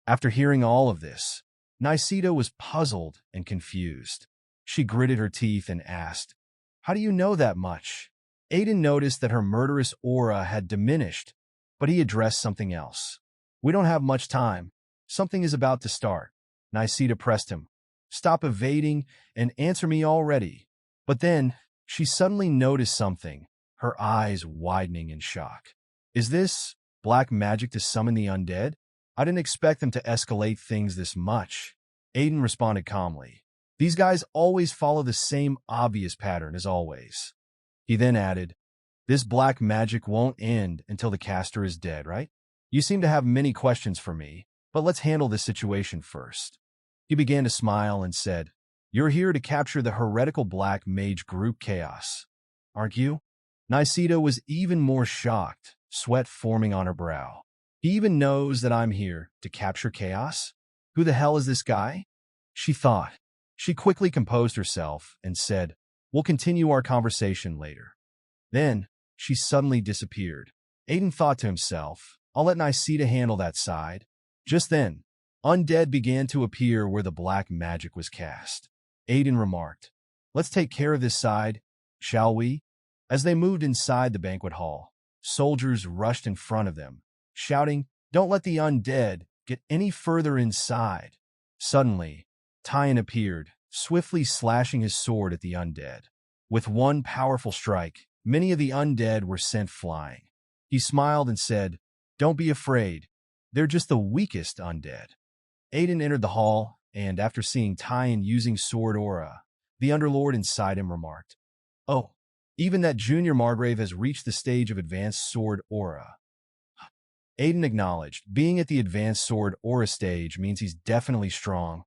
After hearing all of this, Niceta was puzzled and confused. She gritted her teeth and asked, How do you know that much? Aiden noticed that her murderous aura had diminished, but he addressed something else. We don't have much time. Something is about to start. Niceta pressed him. Stop evading and answer me already. But then, she suddenly noticed something, her eyes widening in shock. Is this black magic to summon the undead? I didn't expect them to escalate things this much. Aiden responded calmly. These guys always follow the same obvious pattern as always. He then added, This black magic won't end until the caster is dead, right? You seem to have many questions for me, but let's handle this situation first. He began to smile and said, You're here to capture the heretical black mage group Chaos, aren't you? Niceta was even more shocked, sweat forming on her brow. He even knows that I'm here to capture Chaos? Who the hell is this guy? She thought. She quickly composed herself and said, We'll continue our conversation later. Then, she suddenly disappeared. Aiden thought to himself, I'll let Niceta handle that side. Just then, undead began to appear where the black magic was cast. Aiden remarked, Let's take care of this side. shall we?" As they moved inside the banquet hall, soldiers rushed in front of them, shouting, "Don't let the undead get any further inside." Suddenly, Tyan appeared, swiftly slashing his sword at the undead. With one powerful strike, many of the undead were sent flying. He smiled and said, "Don't be afraid. They're just the weakest undead." Aiden entered the hall, and after seeing Tyan using sword aura, the Underlord inside him remarked, "Oh, even that junior Margrave has reached the stage of advanced sword aura." Aiden acknowledged, being at the advanced sword aura stage means he's definitely strong,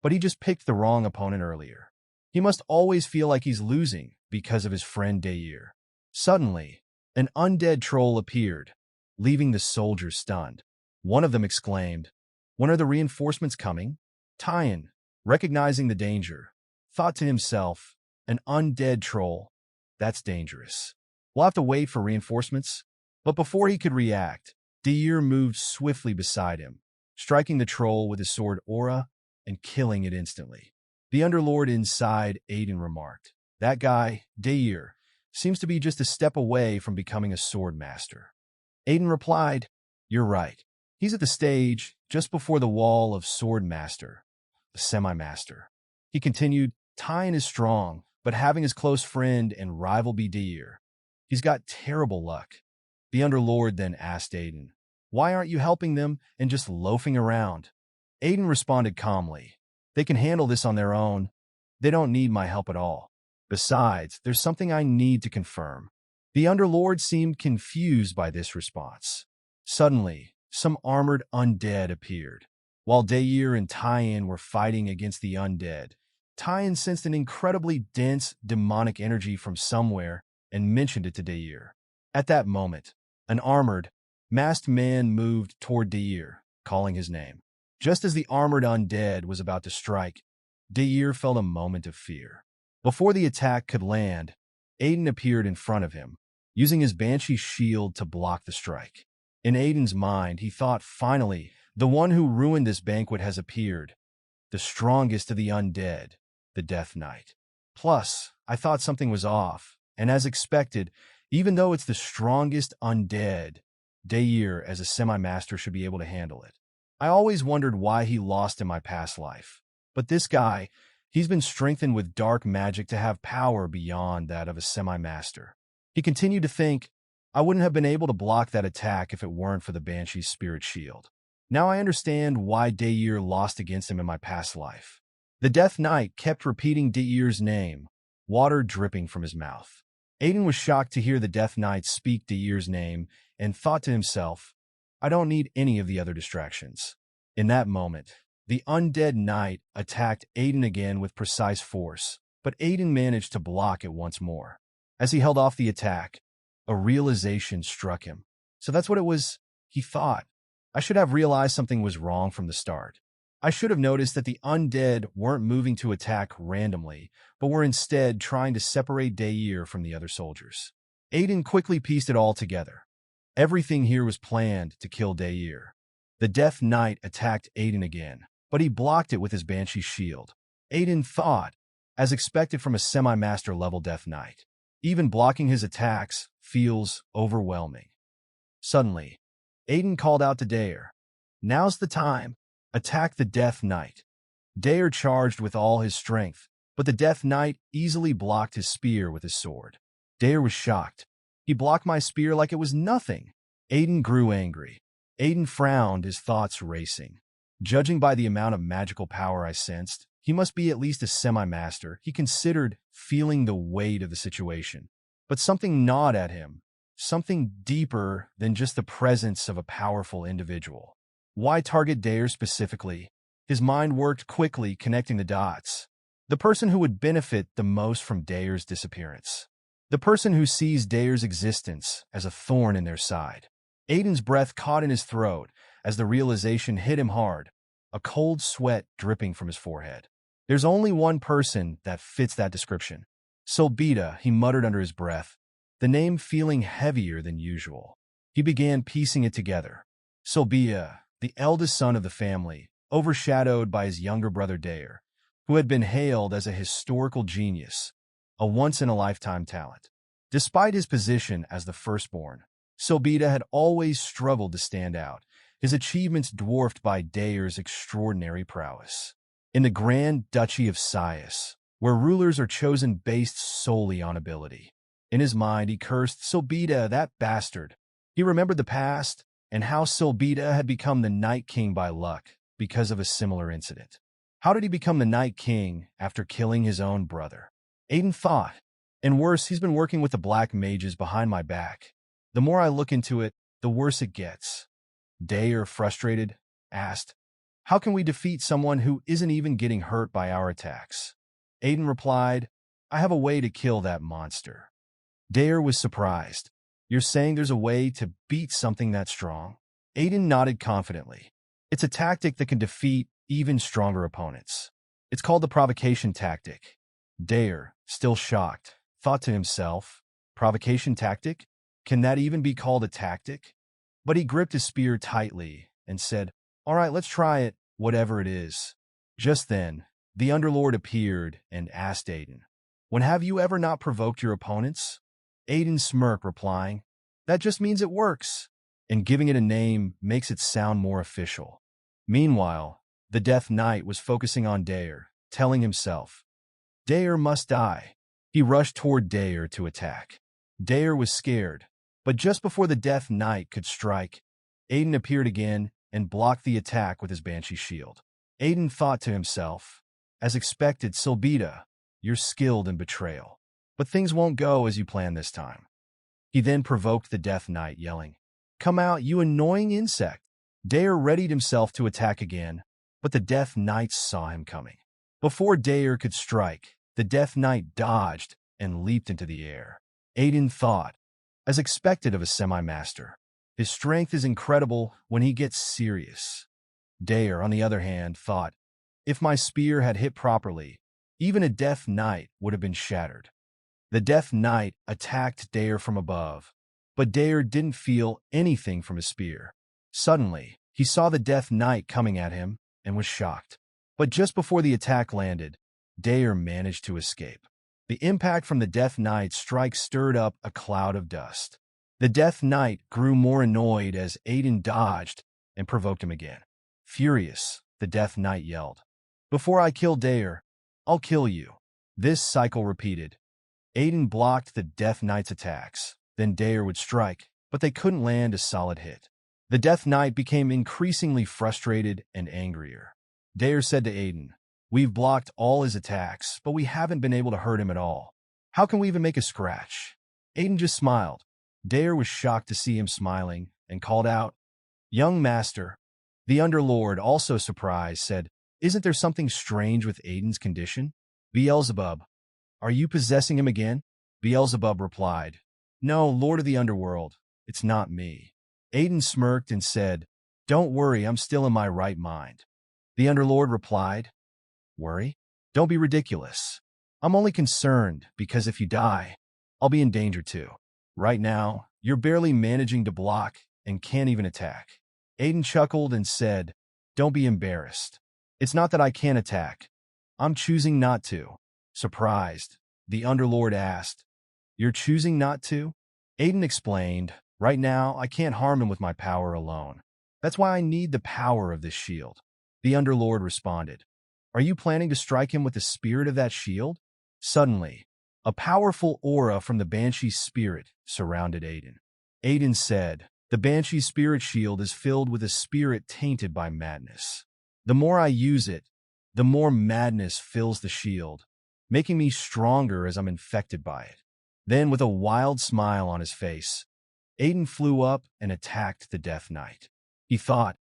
but he just picked the wrong opponent earlier. He must always feel like he's losing because of his friend Dair. Suddenly, an undead troll appeared, leaving the soldiers stunned. One of them exclaimed, "When are the reinforcements coming?" Tyan, recognizing the danger, thought to himself, "An undead troll? That's dangerous. We'll have to wait for reinforcements." But before he could react, Dair moved swiftly beside him, striking the troll with his sword aura and killing it instantly. The Underlord inside Aiden remarked, "That guy, Dair, seems to be just a step away from becoming a sword master." Aiden replied, "You're right. He's at the stage just before the wall of sword master, the semi-master." He continued, "Tyan is strong, but having his close friend and rival be Dair, he's got terrible luck." The Underlord then asked Aiden, "Why aren't you helping them and just loafing around?" Aiden responded calmly, "They can handle this on their own. They don't need my help at all. Besides, there's something I need to confirm." The Underlord seemed confused by this response. Suddenly, some armored undead appeared. While Dair and Tyan were fighting against the undead, Tyan sensed an incredibly dense, demonic energy from somewhere and mentioned it to Dair. At that moment, an armored, masked man moved toward Dair, calling his name. Just as the armored undead was about to strike, Dair felt a moment of fear. Before the attack could land, Aiden appeared in front of him, using his Banshee shield to block the strike. In Aiden's mind, he thought, finally, the one who ruined this banquet has appeared, the strongest of the undead, the Death Knight. Plus, I thought something was off, and as expected, even though it's the strongest undead, Dair, as a semi-master, should be able to handle it. I always wondered why he lost in my past life. But this guy, he's been strengthened with dark magic to have power beyond that of a semi-master. He continued to think, I wouldn't have been able to block that attack if it weren't for the Banshee's spirit shield. Now I understand why Dair lost against him in my past life. The Death Knight kept repeating Dair's name, water dripping from his mouth. Aiden was shocked to hear the Death Knight speak Dair's name and thought to himself, I don't need any of the other distractions. In that moment, the undead knight attacked Aiden again with precise force, but Aiden managed to block it once more. As he held off the attack, a realization struck him. So that's what it was, he thought. I should have realized something was wrong from the start. I should have noticed that the undead weren't moving to attack randomly, but were instead trying to separate Dair from the other soldiers. Aiden quickly pieced it all together. Everything here was planned to kill Dair. The Death Knight attacked Aiden again, but he blocked it with his Banshee shield. Aiden thought, as expected from a semi-master level Death Knight. Even blocking his attacks feels overwhelming. Suddenly, Aiden called out to Dair, Now's the time. Attack the Death Knight. Dair charged with all his strength, but the Death Knight easily blocked his spear with his sword. Dair was shocked. He blocked my spear like it was nothing. Aiden grew angry. Aiden frowned, his thoughts racing. Judging by the amount of magical power I sensed, he must be at least a semi-master. He considered, feeling the weight of the situation. But something gnawed at him, something deeper than just the presence of a powerful individual. Why target Dair specifically? His mind worked quickly, connecting the dots. The person who would benefit the most from Dair's disappearance. The person who sees Dair's existence as a thorn in their side. Aiden's breath caught in his throat as the realization hit him hard, a cold sweat dripping from his forehead. There's only one person that fits that description. Solbita, he muttered under his breath, the name feeling heavier than usual. He began piecing it together. Solbita, the eldest son of the family, overshadowed by his younger brother Dair, who had been hailed as a historical genius, a once-in-a-lifetime talent. Despite his position as the firstborn, Sobita had always struggled to stand out, his achievements dwarfed by Daer's extraordinary prowess. In the Grand Duchy of Sias, where rulers are chosen based solely on ability, in his mind he cursed Sobita, that bastard. He remembered the past and how Sobita had become the Night King by luck because of a similar incident. How did he become the Night King after killing his own brother? Aiden thought. And worse, he's been working with the black mages behind my back. The more I look into it, the worse it gets. Daer, frustrated, asked, "How can we defeat someone who isn't even getting hurt by our attacks?" Aiden replied, "I have a way to kill that monster." Daer was surprised. "You're saying there's a way to beat something that strong?" Aiden nodded confidently. "It's a tactic that can defeat even stronger opponents. It's called the provocation tactic." Daer, still shocked, thought to himself, "Provocation tactic? Can that even be called a tactic?" But he gripped his spear tightly and said, "All right, let's try it, whatever it is." Just then, the Underlord appeared and asked Aiden, "When have you ever not provoked your opponents?" Aiden smirked, replying, "That just means it works, and giving it a name makes it sound more official." Meanwhile, the Death Knight was focusing on Daer, telling himself, "Daer must die." He rushed toward Daer to attack. Daer was scared, but just before the Death Knight could strike, Aiden appeared again and blocked the attack with his Banshee shield. Aiden thought to himself, "As expected, Silbita, you're skilled in betrayal. But things won't go as you planned this time." He then provoked the Death Knight, yelling, "Come out, you annoying insect!" Daer readied himself to attack again, but the Death Knight saw him coming. Before Daer could strike, the Death Knight dodged and leaped into the air. Aiden thought, as expected of a semi-master, his strength is incredible when he gets serious. Daer, on the other hand, thought, if my spear had hit properly, even a Death Knight would have been shattered. The Death Knight attacked Daer from above, but Daer didn't feel anything from his spear. Suddenly, he saw the Death Knight coming at him and was shocked. But just before the attack landed, Daer managed to escape. The impact from the Death Knight's strike stirred up a cloud of dust. The Death Knight grew more annoyed as Aiden dodged and provoked him again. Furious, the Death Knight yelled, "Before I kill Daer, I'll kill you." This cycle repeated. Aiden blocked the Death Knight's attacks. Then Daer would strike, but they couldn't land a solid hit. The Death Knight became increasingly frustrated and angrier. Daer said to Aiden, "We've blocked all his attacks, but we haven't been able to hurt him at all. How can we even make a scratch?" Aiden just smiled. Daer was shocked to see him smiling and called out, "Young master." The Underlord, also surprised, said, "Isn't there something strange with Aiden's condition?" "Beelzebub, are you possessing him again?" Beelzebub replied, "No, Lord of the Underworld, it's not me." Aiden smirked and said, "Don't worry, I'm still in my right mind." The Underlord replied, "Worry? Don't be ridiculous. I'm only concerned because if you die, I'll be in danger too. Right now, you're barely managing to block and can't even attack." Aiden chuckled and said, "Don't be embarrassed. It's not that I can't attack. I'm choosing not to." Surprised, the Underlord asked, "You're choosing not to?" Aiden explained, "Right now, I can't harm him with my power alone. That's why I need the power of this shield." The Underlord responded, "Are you planning to strike him with the spirit of that shield?" Suddenly, a powerful aura from the Banshee's spirit surrounded Aiden. Aiden said, "The Banshee's spirit shield is filled with a spirit tainted by madness. The more I use it, the more madness fills the shield, making me stronger as I'm infected by it." Then, with a wild smile on his face, Aiden flew up and attacked the Death Knight. He thought,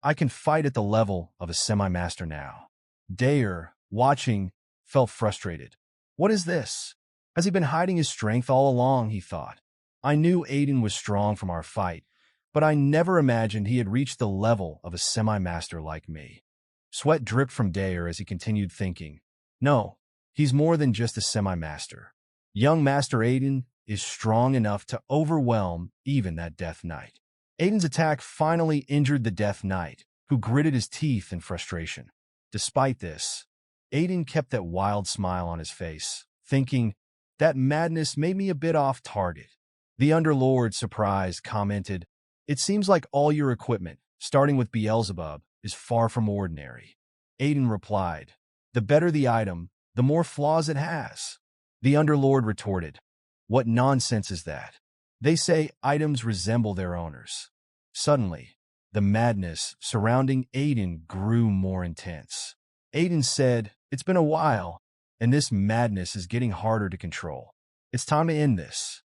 "I can fight at the level of a semi-master now." Daer, watching, felt frustrated. What is this? Has he been hiding his strength all along, he thought. I knew Aiden was strong from our fight, but I never imagined he had reached the level of a semi-master like me. Sweat dripped from Daer as he continued thinking, "No, he's more than just a semi-master. Young Master Aiden is strong enough to overwhelm even that Death Knight." Aiden's attack finally injured the Death Knight, who gritted his teeth in frustration. Despite this, Aiden kept that wild smile on his face, thinking, That madness made me a bit off target. The Underlord, surprised, commented, "It seems like all your equipment, starting with Beelzebub, is far from ordinary." Aiden replied, "The better the item, the more flaws it has." The Underlord retorted, "What nonsense is that? They say items resemble their owners." Suddenly, the madness surrounding Aiden grew more intense. Aiden said, "It's been a while, and this madness is getting harder to control. It's time to end this."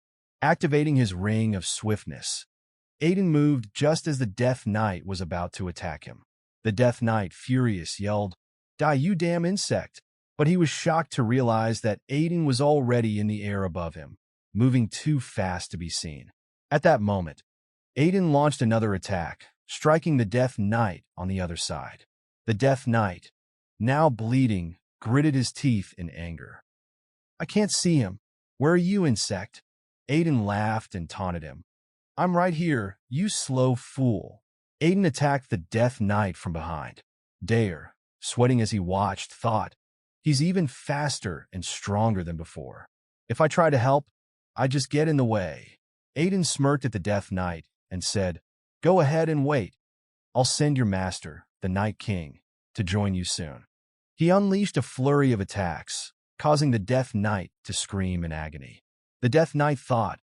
Activating his ring of swiftness, Aiden moved just as the Death Knight was about to attack him. The Death Knight, furious, yelled, "Die, you damn insect!" But he was shocked to realize that Aiden was already in the air above him, moving too fast to be seen. At that moment, Aiden launched another attack, striking the Death Knight on the other side. The Death Knight, now bleeding, gritted his teeth in anger. "I can't see him. Where are you, insect?" Aiden laughed and taunted him. "I'm right here, you slow fool." Aiden attacked the Death Knight from behind. Dare, sweating as he watched, thought, "He's even faster and stronger than before. If I try to help, I just get in the way." Aiden smirked at the Death Knight and said, "Go ahead and wait. I'll send your master, the Night King, to join you soon." He unleashed a flurry of attacks, causing the Death Knight to scream in agony. The Death Knight thought,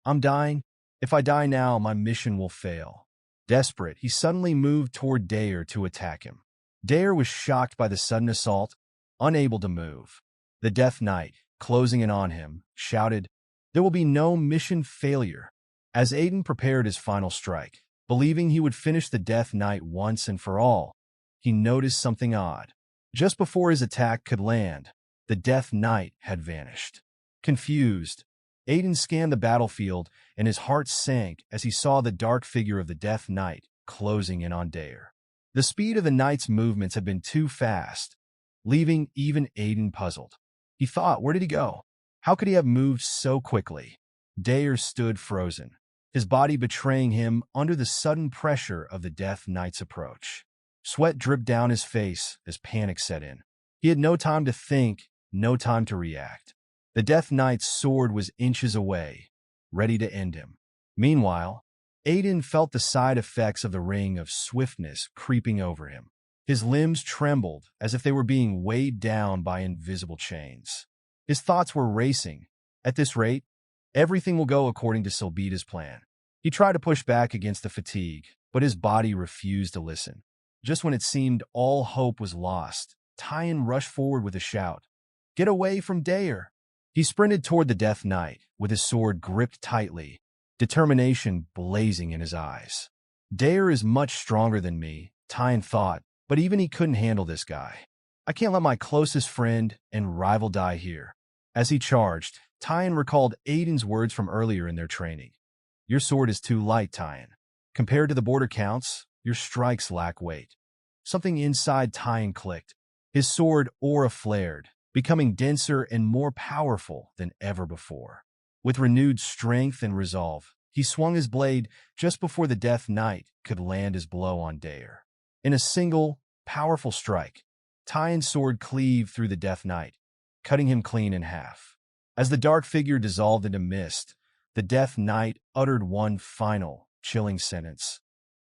"I'm dying. If I die now, my mission will fail." Desperate, he suddenly moved toward Dare to attack him. Dare was shocked by the sudden assault, unable to move. The Death Knight, closing in on him, shouted, "There will be no mission failure." As Aiden prepared his final strike, believing he would finish the Death Knight once and for all, he noticed something odd. Just before his attack could land, the Death Knight had vanished. Confused, Aiden scanned the battlefield and his heart sank as he saw the dark figure of the Death Knight closing in on Dare. The speed of the Knight's movements had been too fast, leaving even Aiden puzzled. He thought, where did he go? How could he have moved so quickly? Dare stood frozen, his body betraying him under the sudden pressure of the Death Knight's approach. Sweat dripped down his face as panic set in. He had no time to think, no time to react. The Death Knight's sword was inches away, ready to end him. Meanwhile, Aiden felt the side effects of the ring of swiftness creeping over him. His limbs trembled as if they were being weighed down by invisible chains. His thoughts were racing. At this rate, everything will go according to Selbita's plan. He tried to push back against the fatigue, but his body refused to listen. Just when it seemed all hope was lost, Tyan rushed forward with a shout. "Get away from Dare!" He sprinted toward the Death Knight, with his sword gripped tightly, determination blazing in his eyes. Dare is much stronger than me, Tyan thought, but even he couldn't handle this guy. "I can't let my closest friend and rival die here." As he charged, Tyan recalled Aiden's words from earlier in their training. "Your sword is too light, Tyan. Compared to the border counts, your strikes lack weight." Something inside Tyan clicked. His sword aura flared, becoming denser and more powerful than ever before. With renewed strength and resolve, he swung his blade just before the Death Knight could land his blow on Dare. In a single, powerful strike, Tyan's sword cleaved through the Death Knight, cutting him clean in half. As the dark figure dissolved into mist, the Death Knight uttered one final, chilling sentence.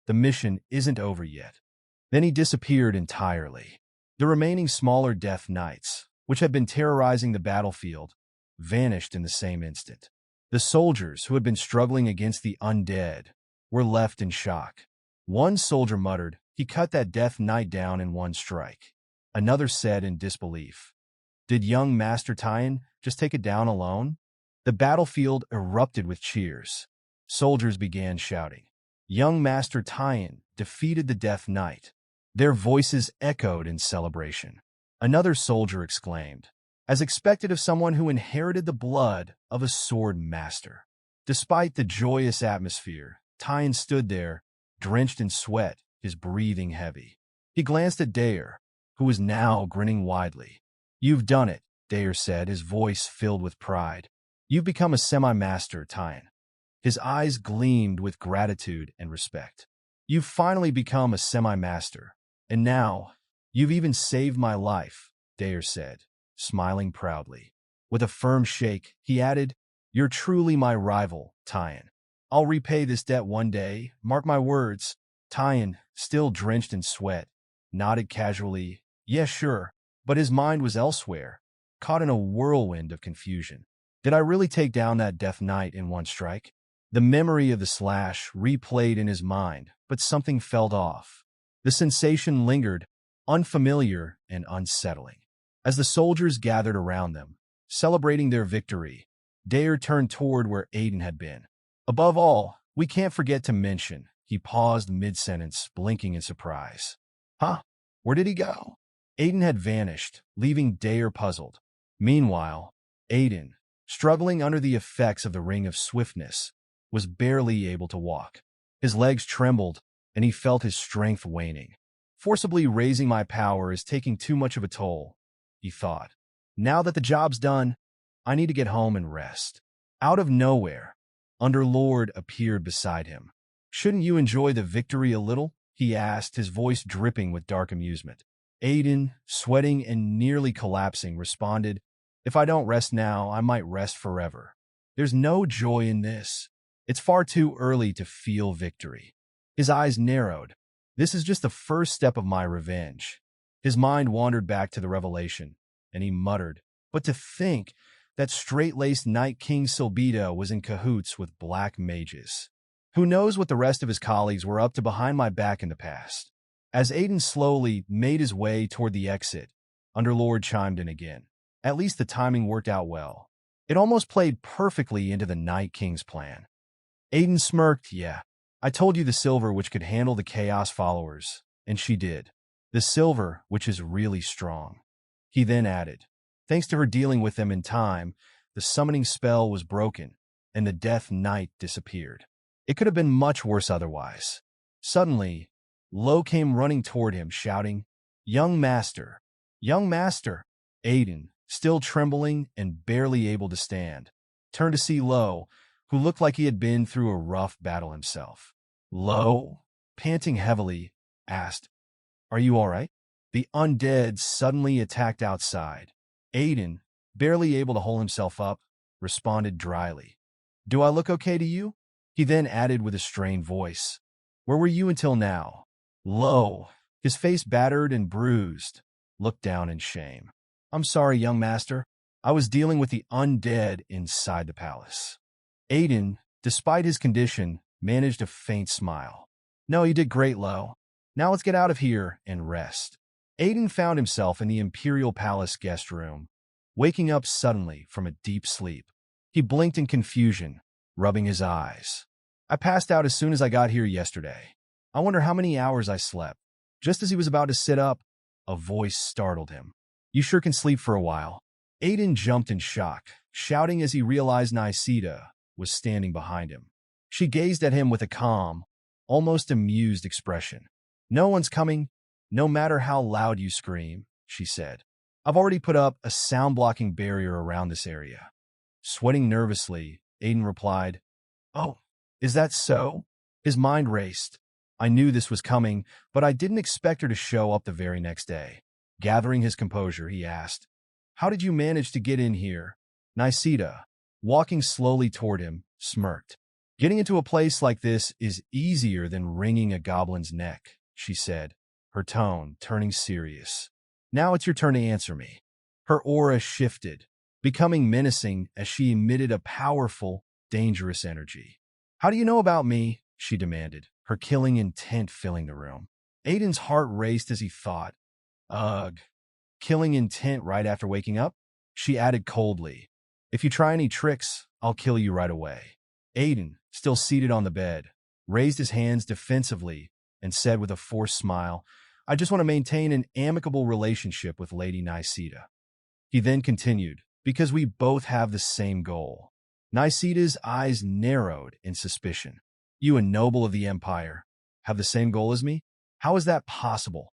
"The mission isn't over yet." Then he disappeared entirely. The remaining smaller Death Knights, which had been terrorizing the battlefield, vanished in the same instant. The soldiers who had been struggling against the undead were left in shock. One soldier muttered, "He cut that Death Knight down in one strike." Another said in disbelief, "Did young Master Tyan just take it down alone?" The battlefield erupted with cheers. Soldiers began shouting, "Young Master Tyan defeated the Death Knight." Their voices echoed in celebration. Another soldier exclaimed, as expected of someone who inherited the blood of a sword master. Despite the joyous atmosphere, Tyan stood there, drenched in sweat, his breathing heavy. He glanced at Dare, who was now grinning widely. "You've done it," Dare said, his voice filled with pride. "You've become a semi-master, Tyan." His eyes gleamed with gratitude and respect. "You've finally become a semi-master, and now, you've even saved my life," Dare said, smiling proudly. With a firm shake, he added, "You're truly my rival, Tyan. I'll repay this debt one day, mark my words." Tyan, still drenched in sweat, nodded casually, "Yeah, sure," but his mind was elsewhere, caught in a whirlwind of confusion. Did I really take down that Death Knight in one strike? The memory of the slash replayed in his mind, but something felt off. The sensation lingered, unfamiliar and unsettling. As the soldiers gathered around them, celebrating their victory, Dare turned toward where Aiden had been. "Above all, we can't forget to mention," he paused mid-sentence, blinking in surprise. "Huh? Where did he go?" Aiden had vanished, leaving Dare puzzled. Meanwhile, Aiden, struggling under the effects of the ring of swiftness, was barely able to walk. His legs trembled, and he felt his strength waning. "Forcibly raising my power is taking too much of a toll," he thought. "Now that the job's done, I need to get home and rest." Out of nowhere, Underlord appeared beside him. "Shouldn't you enjoy the victory a little?" he asked, his voice dripping with dark amusement. Aiden, sweating and nearly collapsing, responded, "If I don't rest now, I might rest forever. There's no joy in this. It's far too early to feel victory." His eyes narrowed. "This is just the first step of my revenge." His mind wandered back to the revelation, and he muttered, "But to think that straight-laced Night King Silbita was in cahoots with black mages. Who knows what the rest of his colleagues were up to behind my back in the past." As Aiden slowly made his way toward the exit, Underlord chimed in again. At least the timing worked out well. It almost played perfectly into the Night King's plan. Aiden smirked. "Yeah, I told you the Silver Witch could handle the Chaos followers, and she did. The Silver Witch is really strong." He then added, "Thanks to her dealing with them in time, the summoning spell was broken, and the Death Knight disappeared. It could have been much worse otherwise." Suddenly, Lo came running toward him, shouting, "Young Master! Young Master!" Aiden, still trembling and barely able to stand, turned to see Lo, who looked like he had been through a rough battle himself. Lo, panting heavily, asked, "Are you all right?" The undead suddenly attacked outside. Aiden, barely able to hold himself up, responded dryly, "Do I look okay to you?" He then added with a strained voice, "Where were you until now?" Lo, his face battered and bruised, looked down in shame. "I'm sorry, young master. I was dealing with the undead inside the palace." Aiden, despite his condition, managed a faint smile. "No, you did great, Lo. Now let's get out of here and rest." Aiden found himself in the Imperial Palace guest room, waking up suddenly from a deep sleep. He blinked in confusion, rubbing his eyes. "I passed out as soon as I got here yesterday. I wonder how many hours I slept." Just as he was about to sit up, a voice startled him. "You sure can sleep for a while." Aiden jumped in shock, shouting as he realized Nisida was standing behind him. She gazed at him with a calm, almost amused expression. "No one's coming, no matter how loud you scream," she said. "I've already put up a sound-blocking barrier around this area." Sweating nervously, Aiden replied, "Oh, is that so?" His mind raced. "I knew this was coming, but I didn't expect her to show up the very next day." Gathering his composure, he asked, "How did you manage to get in here?" Nisida, walking slowly toward him, smirked. "Getting into a place like this is easier than wringing a goblin's neck," she said, her tone turning serious. "Now it's your turn to answer me." Her aura shifted, becoming menacing as she emitted a powerful, dangerous energy. "How do you know about me?" she demanded, her killing intent filling the room. Aiden's heart raced as he thought, "Ugh, killing intent right after waking up?" She added coldly, "If you try any tricks, I'll kill you right away." Aiden, still seated on the bed, raised his hands defensively and said with a forced smile, "I just want to maintain an amicable relationship with Lady Nisida." He then continued, "Because we both have the same goal." Nisida's eyes narrowed in suspicion. "You, a noble of the Empire, have the same goal as me? How is that possible?"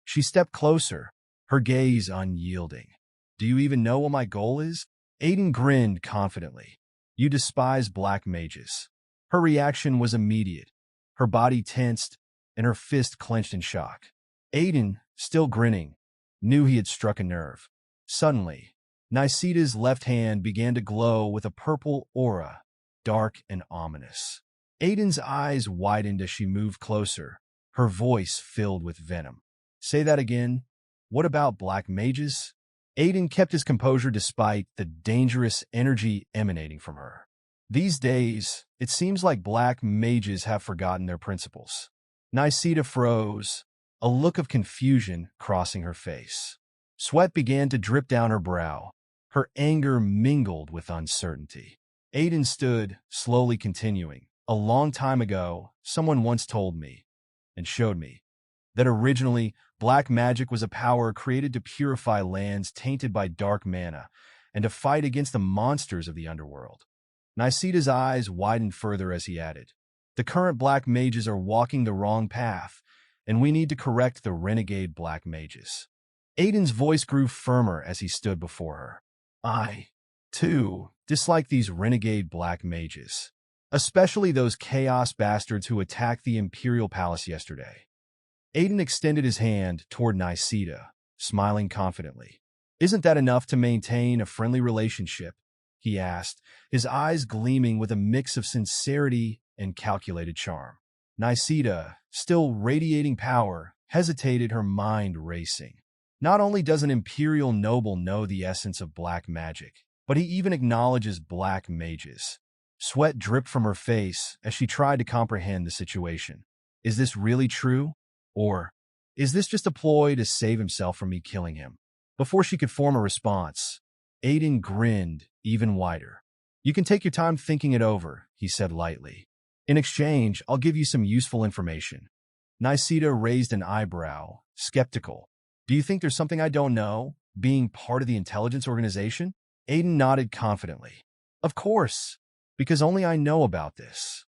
She stepped closer, her gaze unyielding. "Do you even know what my goal is?" Aiden grinned confidently. "You despise black mages." Her reaction was immediate. Her body tensed, and her fist clenched in shock. Aiden, still grinning, knew he had struck a nerve. Suddenly, Nisida's left hand began to glow with a purple aura, dark and ominous. Aiden's eyes widened as she moved closer, her voice filled with venom. Say that again. What about black mages? Aiden kept his composure despite the dangerous energy emanating from her. These days, it seems like black mages have forgotten their principles. Nisida froze, a look of confusion crossing her face. Sweat began to drip down her brow. Her anger mingled with uncertainty. Aiden stood, slowly continuing. A long time ago, someone once told me, and showed me, that originally, black magic was a power created to purify lands tainted by dark mana and to fight against the monsters of the underworld. Nisida's eyes widened further as he added, the current black mages are walking the wrong path, and we need to correct the renegade black mages. Aiden's voice grew firmer as he stood before her. I, too, dislike these renegade black mages, especially those chaos bastards who attacked the Imperial Palace yesterday. Aiden extended his hand toward Nisida, smiling confidently. Isn't that enough to maintain a friendly relationship? He asked, his eyes gleaming with a mix of sincerity and calculated charm. Nisida, still radiating power, hesitated, her mind racing. Not only does an imperial noble know the essence of black magic, but he even acknowledges black mages. Sweat dripped from her face as she tried to comprehend the situation. Is this really true? Or is this just a ploy to save himself from me killing him? Before she could form a response, Aiden grinned even wider. You can take your time thinking it over, he said lightly. In exchange, I'll give you some useful information. Nisida raised an eyebrow, skeptical. Do you think there's something I don't know, being part of the intelligence organization? Aiden nodded confidently. Of course, because only I know about this.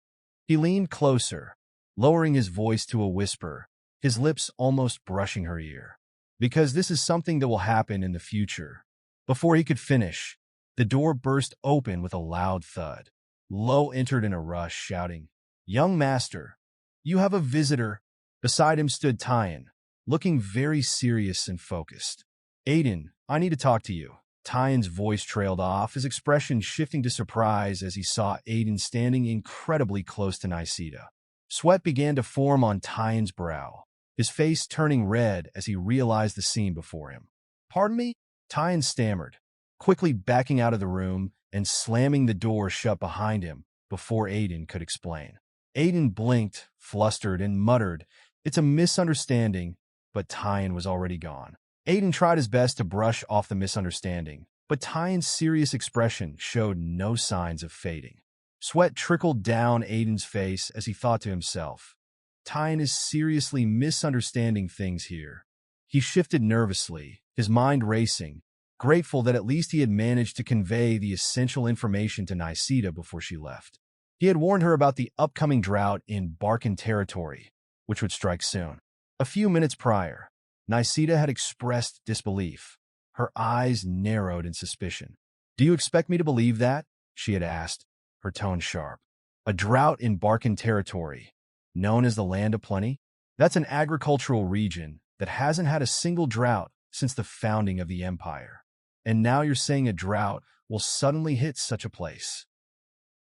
He leaned closer, lowering his voice to a whisper, his lips almost brushing her ear. Because this is something that will happen in the future. Before he could finish, the door burst open with a loud thud. Lo entered in a rush, shouting, Young master, you have a visitor. Beside him stood Tyan, looking very serious and focused. Aiden, I need to talk to you. Tyan's voice trailed off, his expression shifting to surprise as he saw Aiden standing incredibly close to Nisida. Sweat began to form on Tyan's brow, his face turning red as he realized the scene before him. Pardon me? Tyan stammered, quickly backing out of the room and slamming the door shut behind him before Aiden could explain. Aiden blinked, flustered, and muttered, It's a misunderstanding, but Tyan was already gone. Aiden tried his best to brush off the misunderstanding, but Tyan's serious expression showed no signs of fading. Sweat trickled down Aiden's face as he thought to himself, Tyan is seriously misunderstanding things here. He shifted nervously, his mind racing, grateful that at least he had managed to convey the essential information to Nisida before she left. He had warned her about the upcoming drought in Barkan territory, which would strike soon. A few minutes prior, Nisida had expressed disbelief. Her eyes narrowed in suspicion. Do you expect me to believe that? She had asked, her tone sharp. A drought in Barkan territory, known as the Land of Plenty? That's an agricultural region that hasn't had a single drought since the founding of the empire. And now you're saying a drought will suddenly hit such a place.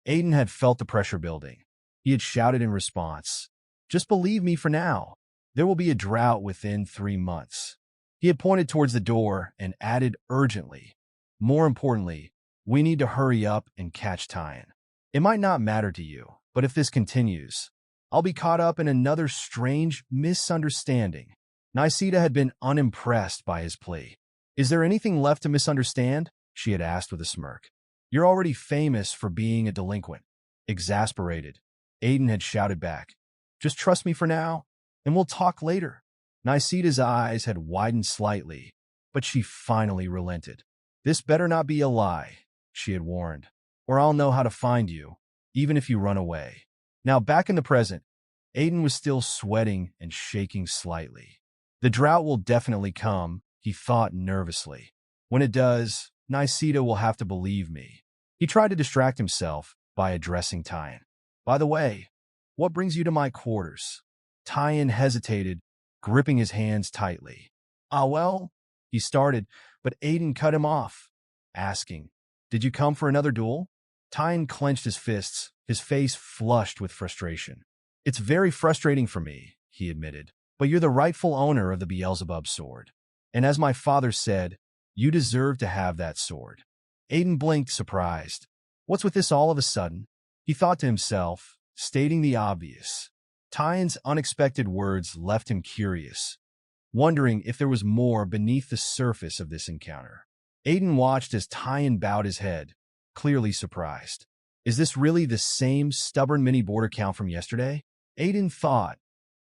Aiden had felt the pressure building. He had shouted in response, Just believe me for now. There will be a drought within 3 months. He had pointed towards the door and added urgently, More importantly, we need to hurry up and catch Tyan. It might not matter to you, but if this continues, I'll be caught up in another strange misunderstanding. Nisida had been unimpressed by his plea. Is there anything left to misunderstand? She had asked with a smirk. You're already famous for being a delinquent. Exasperated, Aiden had shouted back, Just trust me for now, and we'll talk later. Nisida's eyes had widened slightly, but she finally relented. This better not be a lie, she had warned, or I'll know how to find you, even if you run away. Now back in the present, Aiden was still sweating and shaking slightly. The drought will definitely come, he thought nervously. When it does, Nisida will have to believe me. He tried to distract himself by addressing Tyan. By the way, what brings you to my quarters? Tyan hesitated, gripping his hands tightly. Well, he started, but Aiden cut him off. asking, "Did you come for another duel?" Tyan clenched his fists, his face flushed with frustration. "It's very frustrating for me," he admitted, "but you're the rightful owner of the Beelzebub sword. And as my father said, you deserve to have that sword." Aiden blinked, surprised. What's with this all of a sudden? He thought to himself, stating the obvious. Tyan's unexpected words left him curious, wondering if there was more beneath the surface of this encounter. Aiden watched as Tyan bowed his head, clearly surprised. Is this really the same stubborn mini-border count from yesterday? Aiden thought,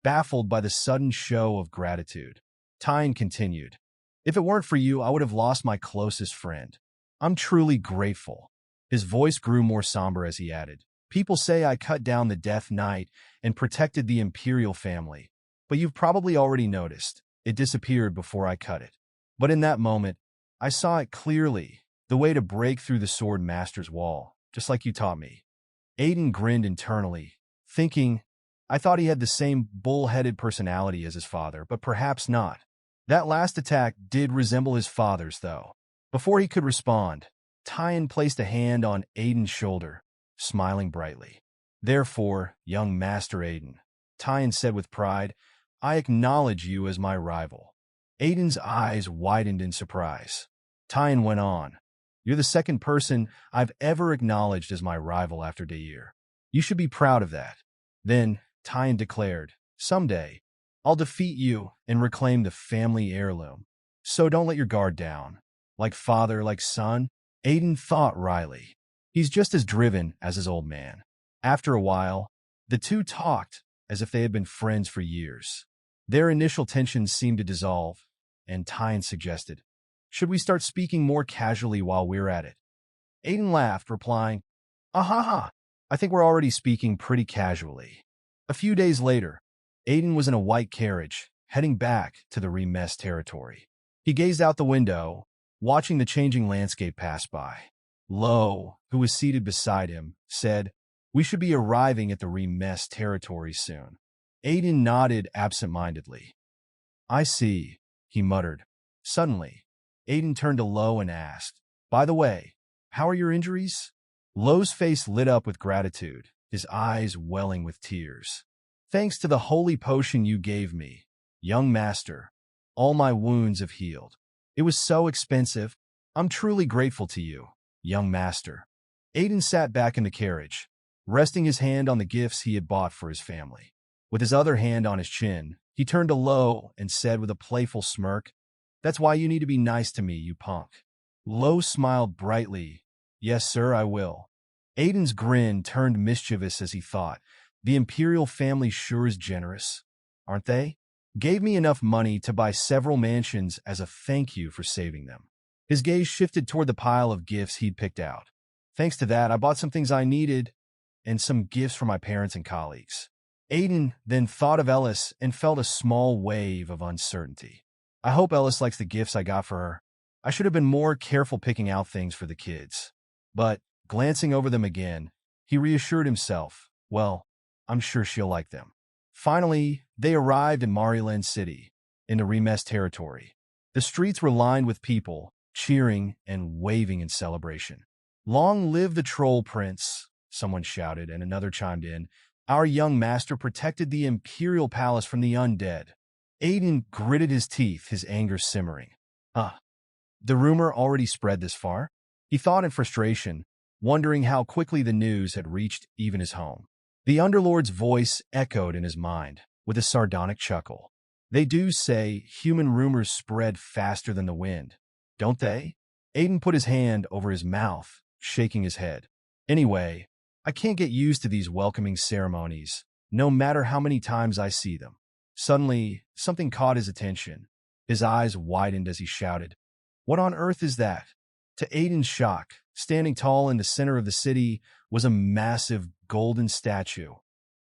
baffled by the sudden show of gratitude. Tyan continued, "If it weren't for you, I would have lost my closest friend. I'm truly grateful." His voice grew more somber as he added, "People say I cut down the Death Knight and protected the Imperial family, but you've probably already noticed. It disappeared before I cut it. But in that moment, I saw it clearly, the way to break through the Sword Master's wall, just like you taught me." Aiden grinned internally, thinking, I thought he had the same bull-headed personality as his father, but perhaps not. That last attack did resemble his father's, though. Before he could respond, Tyan placed a hand on Aiden's shoulder, smiling brightly. "Therefore, young Master Aiden," Tyan said with pride, "I acknowledge you as my rival." Aiden's eyes widened in surprise. Tyan went on, "You're the second person I've ever acknowledged as my rival after Dair. You should be proud of that." Then, Tyan declared, "Someday, I'll defeat you and reclaim the family heirloom. So don't let your guard down. Like father, like son." Aiden thought wryly. He's just as driven as his old man. After a while, the two talked as if they had been friends for years. Their initial tensions seemed to dissolve, and Tyan suggested, "Should we start speaking more casually while we're at it?" Aiden laughed, replying, "Ahaha, I think we're already speaking pretty casually." A few days later, Aiden was in a white carriage, heading back to the Regressed territory. He gazed out the window, watching the changing landscape pass by. Lo, who was seated beside him, said, "We should be arriving at the Regressed territory soon." Aiden nodded absent-mindedly. "I see," he muttered. Suddenly, Aiden turned to Lo and asked, "By the way, how are your injuries?" Lo's face lit up with gratitude, his eyes welling with tears. "Thanks to the holy potion you gave me, young master, all my wounds have healed. It was so expensive. I'm truly grateful to you, young master." Aiden sat back in the carriage, resting his hand on the gifts he had bought for his family. With his other hand on his chin, he turned to Lo and said with a playful smirk, "That's why you need to be nice to me, you punk." Lo smiled brightly. "Yes, sir, I will." Aiden's grin turned mischievous as he thought, "The Imperial family sure is generous, aren't they? Gave me enough money to buy several mansions as a thank you for saving them." His gaze shifted toward the pile of gifts he'd picked out. "Thanks to that, I bought some things I needed and some gifts for my parents and colleagues." Aiden then thought of Ellis and felt a small wave of uncertainty. "I hope Ellis likes the gifts I got for her. I should have been more careful picking out things for the kids." But, glancing over them again, he reassured himself, "Well, I'm sure she'll like them." Finally, they arrived in Mariland City, in the Regressed territory. The streets were lined with people, cheering and waving in celebration. "Long live the Troll Prince," someone shouted, and another chimed in. "Our young master protected the Imperial Palace from the undead." Aiden gritted his teeth, his anger simmering. The rumor already spread this far? He thought in frustration, wondering how quickly the news had reached even his home. The Underlord's voice echoed in his mind, with a sardonic chuckle. "They do say human rumors spread faster than the wind, don't they?" Aiden put his hand over his mouth, shaking his head. "Anyway, I can't get used to these welcoming ceremonies, no matter how many times I see them." Suddenly, something caught his attention. His eyes widened as he shouted, "What on earth is that?" To Aiden's shock, standing tall in the center of the city was a massive golden statue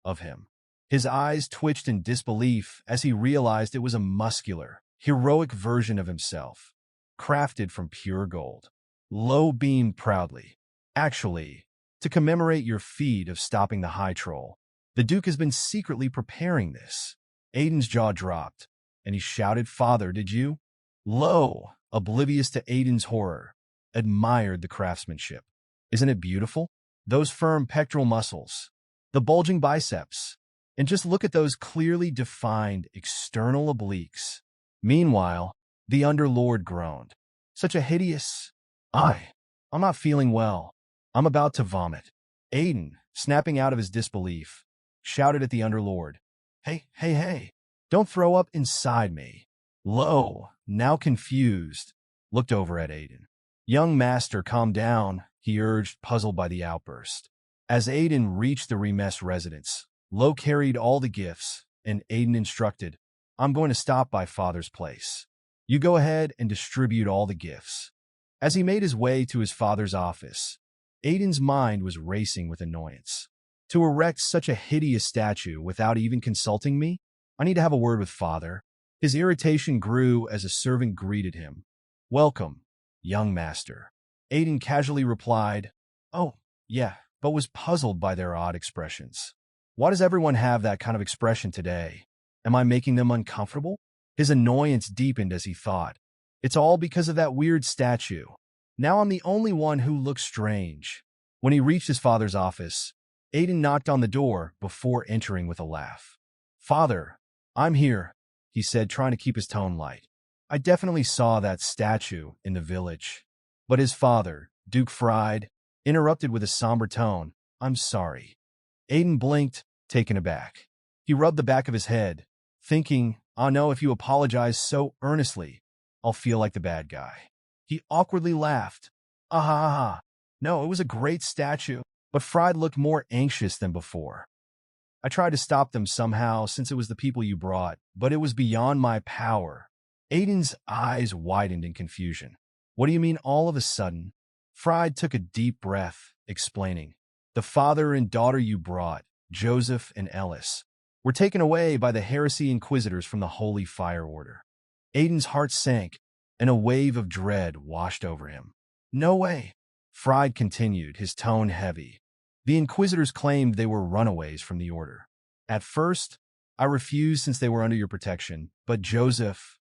of him. His eyes twitched in disbelief as he realized it was a muscular, heroic version of himself, crafted from pure gold. Lo beamed proudly. "Actually, to commemorate your feat of stopping the High Troll, the Duke has been secretly preparing this." Aiden's jaw dropped, and he shouted, "Father, did you?" Lo, oblivious to Aiden's horror, admired the craftsmanship. Isn't it beautiful? Those firm pectoral muscles, the bulging biceps, and just look at those clearly defined external obliques. Meanwhile, the Underlord groaned. Such a hideous... I'm not feeling well. I'm about to vomit. Aiden, snapping out of his disbelief, shouted at the Underlord. Hey, don't throw up inside me. Lo, now confused, looked over at Aiden. Young master, calm down, he urged, puzzled by the outburst. As Aiden reached the Regressed residence, Lo carried all the gifts, and Aiden instructed, I'm going to stop by Father's place. You go ahead and distribute all the gifts. As he made his way to his father's office, Aiden's mind was racing with annoyance. To erect such a hideous statue without even consulting me? I need to have a word with Father. His irritation grew as a servant greeted him. Welcome, young master. Aiden casually replied, Oh, yeah, but was puzzled by their odd expressions. Why does everyone have that kind of expression today? Am I making them uncomfortable? His annoyance deepened as he thought. It's all because of that weird statue. Now I'm the only one who looks strange. When he reached his father's office, Aiden knocked on the door before entering with a laugh. Father, I'm here, he said, trying to keep his tone light. I definitely saw that statue in the village. But his father, Duke Fried, interrupted with a somber tone. I'm sorry. Aiden blinked, taken aback. He rubbed the back of his head, thinking, oh no, if you apologize so earnestly, I'll feel like the bad guy. He awkwardly laughed. Ah. No, it was a great statue, but Fried looked more anxious than before. I tried to stop them somehow since it was the people you brought, but it was beyond my power. Aiden's eyes widened in confusion. What do you mean all of a sudden? Fried took a deep breath, explaining. The father and daughter you brought, Joseph and Ellis, were taken away by the heresy inquisitors from the Holy Fire Order. Aiden's heart sank, and a wave of dread washed over him. No way, Fried continued, his tone heavy. The inquisitors claimed they were runaways from the order. At first, I refused since they were under your protection, but Joseph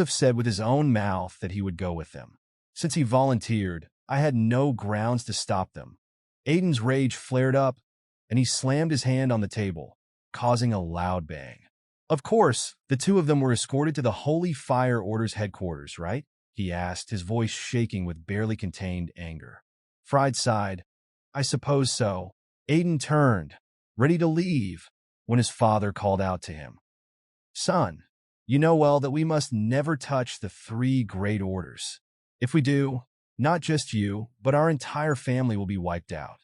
said with his own mouth that he would go with them. Since he volunteered, I had no grounds to stop them. Aiden's rage flared up, and he slammed his hand on the table, causing a loud bang. Of course, the two of them were escorted to the Holy Fire Order's headquarters, right? He asked, his voice shaking with barely contained anger. Fried sighed. I suppose so. Aiden turned, ready to leave, when his father called out to him. Son, you know well that we must never touch the three great orders. If we do, not just you, but our entire family will be wiped out.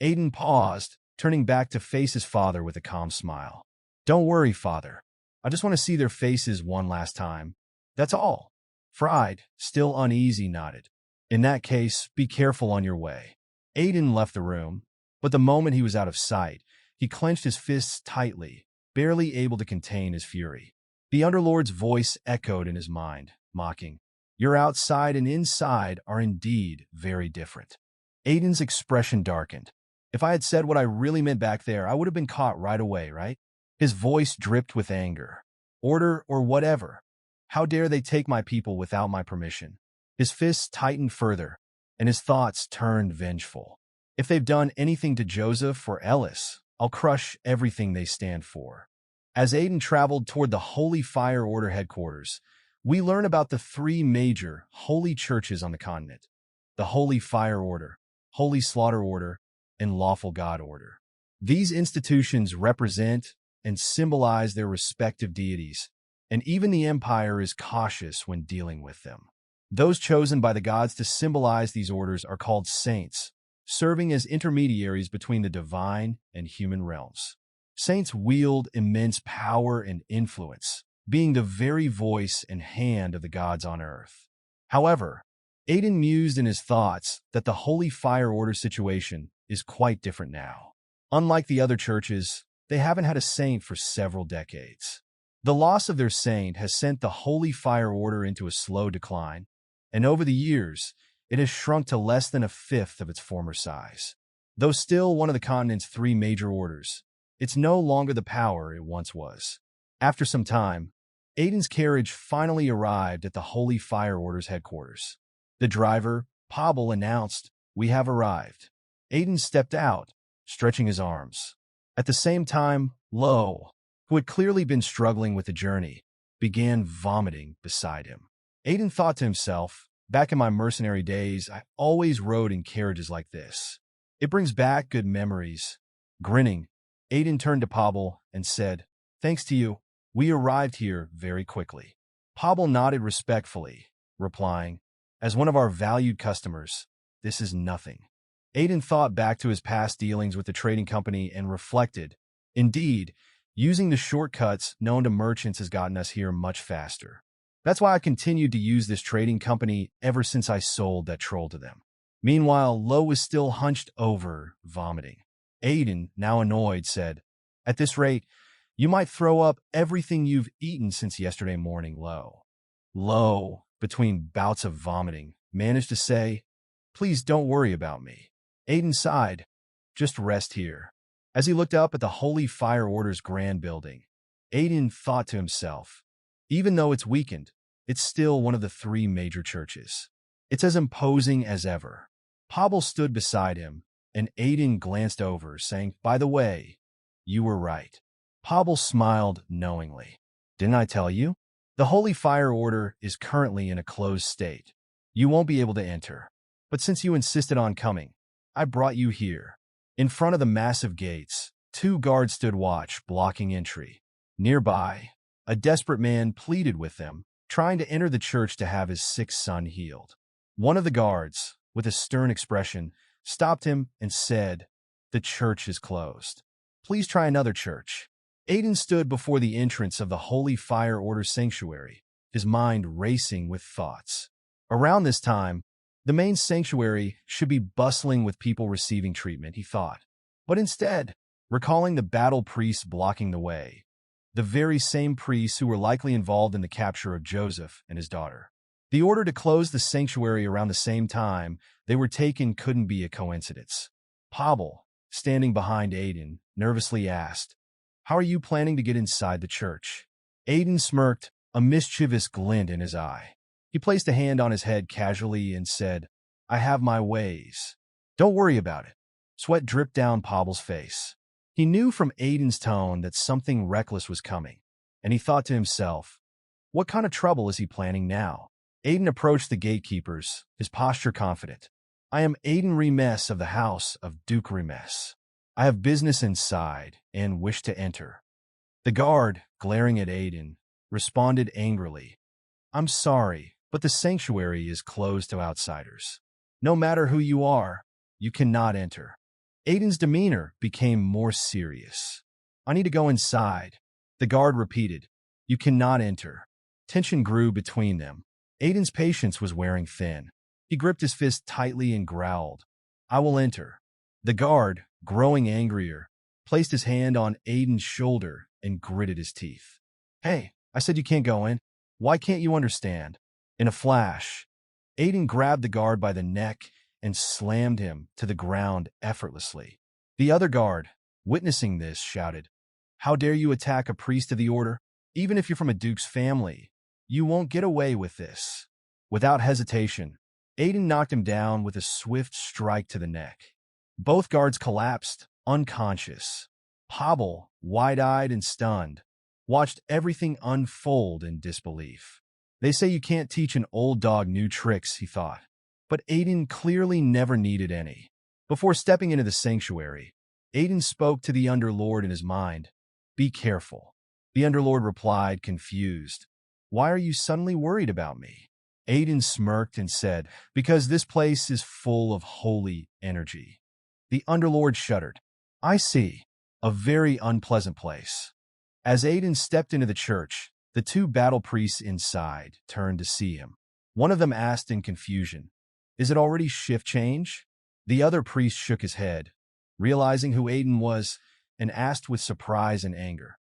Aiden paused, turning back to face his father with a calm smile. Don't worry, Father. I just want to see their faces one last time. That's all. Fried, still uneasy, nodded. In that case, be careful on your way. Aiden left the room, but the moment he was out of sight, he clenched his fists tightly, barely able to contain his fury. The Underlord's voice echoed in his mind, mocking. Your outside and inside are indeed very different. Aiden's expression darkened. If I had said what I really meant back there, I would have been caught right away, right? His voice dripped with anger. Order or whatever. How dare they take my people without my permission? His fists tightened further, and his thoughts turned vengeful. If they've done anything to Joseph or Ellis, I'll crush everything they stand for. As Aiden traveled toward the Holy Fire Order headquarters, we learn about the three major holy churches on the continent: the Holy Fire Order, Holy Slaughter Order, and Lawful God Order. These institutions represent and symbolize their respective deities, and even the Empire is cautious when dealing with them. Those chosen by the gods to symbolize these orders are called saints, serving as intermediaries between the divine and human realms. Saints wield immense power and influence, being the very voice and hand of the gods on earth. However, Aiden mused in his thoughts that the Holy Fire Order situation is quite different now. Unlike the other churches, they haven't had a saint for several decades. The loss of their saint has sent the Holy Fire Order into a slow decline, and over the years, it has shrunk to less than a fifth of its former size. Though still one of the continent's three major orders, it's no longer the power it once was. After some time, Aiden's carriage finally arrived at the Holy Fire Order's headquarters. The driver, Pobble announced, "We have arrived." Aiden stepped out, stretching his arms. At the same time, Lo, who had clearly been struggling with the journey, began vomiting beside him. Aiden thought to himself, back in my mercenary days, I always rode in carriages like this. It brings back good memories. Grinning, Aiden turned to Pobble and said, "Thanks to you, we arrived here very quickly." Pobble nodded respectfully, replying, "As one of our valued customers, this is nothing." Aiden thought back to his past dealings with the trading company and reflected, indeed, using the shortcuts known to merchants has gotten us here much faster. That's why I continued to use this trading company ever since I sold that troll to them. Meanwhile, Lo was still hunched over, vomiting. Aiden, now annoyed, said, "At this rate, you might throw up everything you've eaten since yesterday morning, Lo." Lo, between bouts of vomiting, managed to say, "Please don't worry about me." Aiden sighed, "Just rest here." As he looked up at the Holy Fire Order's grand building, Aiden thought to himself, even though it's weakened, it's still one of the 3 major churches. It's as imposing as ever. Pobble stood beside him, and Aiden glanced over, saying, "By the way, you were right." Pobble smiled knowingly. "Didn't I tell you? The Holy Fire Order is currently in a closed state. You won't be able to enter. But since you insisted on coming, I brought you here." In front of the massive gates, 2 guards stood watch, blocking entry. Nearby, a desperate man pleaded with them, trying to enter the church to have his sick son healed. One of the guards, with a stern expression, stopped him and said, "The church is closed. Please try another church." Aiden stood before the entrance of the Holy Fire Order sanctuary, his mind racing with thoughts. Around this time, the main sanctuary should be bustling with people receiving treatment, he thought. But instead, recalling the battle priests blocking the way, the very same priests who were likely involved in the capture of Joseph and his daughter. The order to close the sanctuary around the same time they were taken couldn't be a coincidence. Pobble, standing behind Aiden, nervously asked, "How are you planning to get inside the church?" Aiden smirked, a mischievous glint in his eye. He placed a hand on his head casually and said, "I have my ways. Don't worry about it." Sweat dripped down Pobble's face. He knew from Aiden's tone that something reckless was coming, and he thought to himself, what kind of trouble is he planning now? Aiden approached the gatekeepers, his posture confident. "I am Aiden Remes of the house of Duke Remes. I have business inside and wish to enter." The guard, glaring at Aiden, responded angrily, "I'm sorry, but the sanctuary is closed to outsiders. No matter who you are, you cannot enter." Aiden's demeanor became more serious. "I need to go inside," the guard repeated. "You cannot enter." Tension grew between them. Aiden's patience was wearing thin. He gripped his fist tightly and growled, "I will enter." The guard, growing angrier, placed his hand on Aiden's shoulder and gritted his teeth. "Hey, I said you can't go in. Why can't you understand?" In a flash, Aiden grabbed the guard by the neck and slammed him to the ground effortlessly. The other guard, witnessing this, shouted, "How dare you attack a priest of the order? Even if you're from a duke's family, you won't get away with this." Without hesitation, Aiden knocked him down with a swift strike to the neck. Both guards collapsed, unconscious. Pobble, wide-eyed and stunned, watched everything unfold in disbelief. They say you can't teach an old dog new tricks, he thought. But Aiden clearly never needed any. Before stepping into the sanctuary, Aiden spoke to the Underlord in his mind. "Be careful." The Underlord replied, confused, "Why are you suddenly worried about me?" Aiden smirked and said, "Because this place is full of holy energy." The Underlord shuddered. "I see. A very unpleasant place." As Aiden stepped into the church, the 2 battle priests inside turned to see him. One of them asked in confusion, "Is it already shift change?" The other priest shook his head, realizing who Aiden was, and asked with surprise and anger,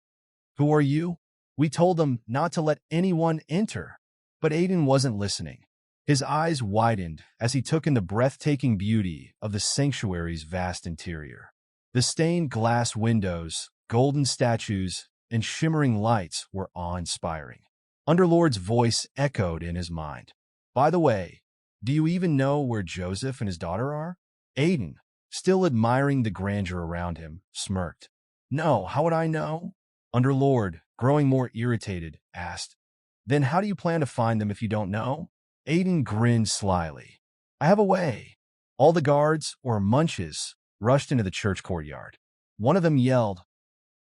"Who are you?" "We told them not to let anyone enter." But Aiden wasn't listening. His eyes widened as he took in the breathtaking beauty of the sanctuary's vast interior. The stained glass windows, golden statues, and shimmering lights were awe-inspiring. Underlord's voice echoed in his mind. "By the way, Do you even know where Joseph and his daughter are? Aiden, still admiring the grandeur around him, smirked. No, how would I know? Underlord, growing more irritated, asked. Then how do you plan to find them if you don't know? Aiden grinned slyly. I have a way. All the guards, or munches, rushed into the church courtyard. One of them yelled,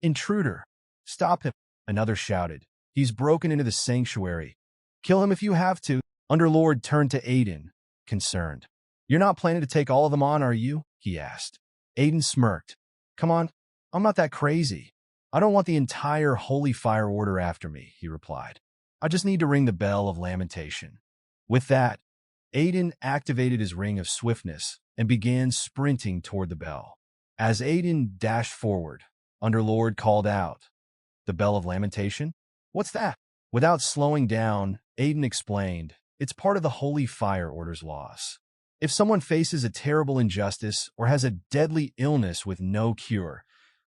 Intruder! Stop him! Another shouted, He's broken into the sanctuary. Kill him if you have to. Underlord turned to Aiden, concerned. You're not planning to take all of them on, are you? He asked. Aiden smirked. Come on, I'm not that crazy. I don't want the entire Holy Fire Order after me, he replied. I just need to ring the bell of lamentation. With that, Aiden activated his ring of swiftness and began sprinting toward the bell. As Aiden dashed forward, Underlord called out, The bell of lamentation? What's that? Without slowing down, Aiden explained, It's part of the Holy Fire Order's laws. If someone faces a terrible injustice or has a deadly illness with no cure,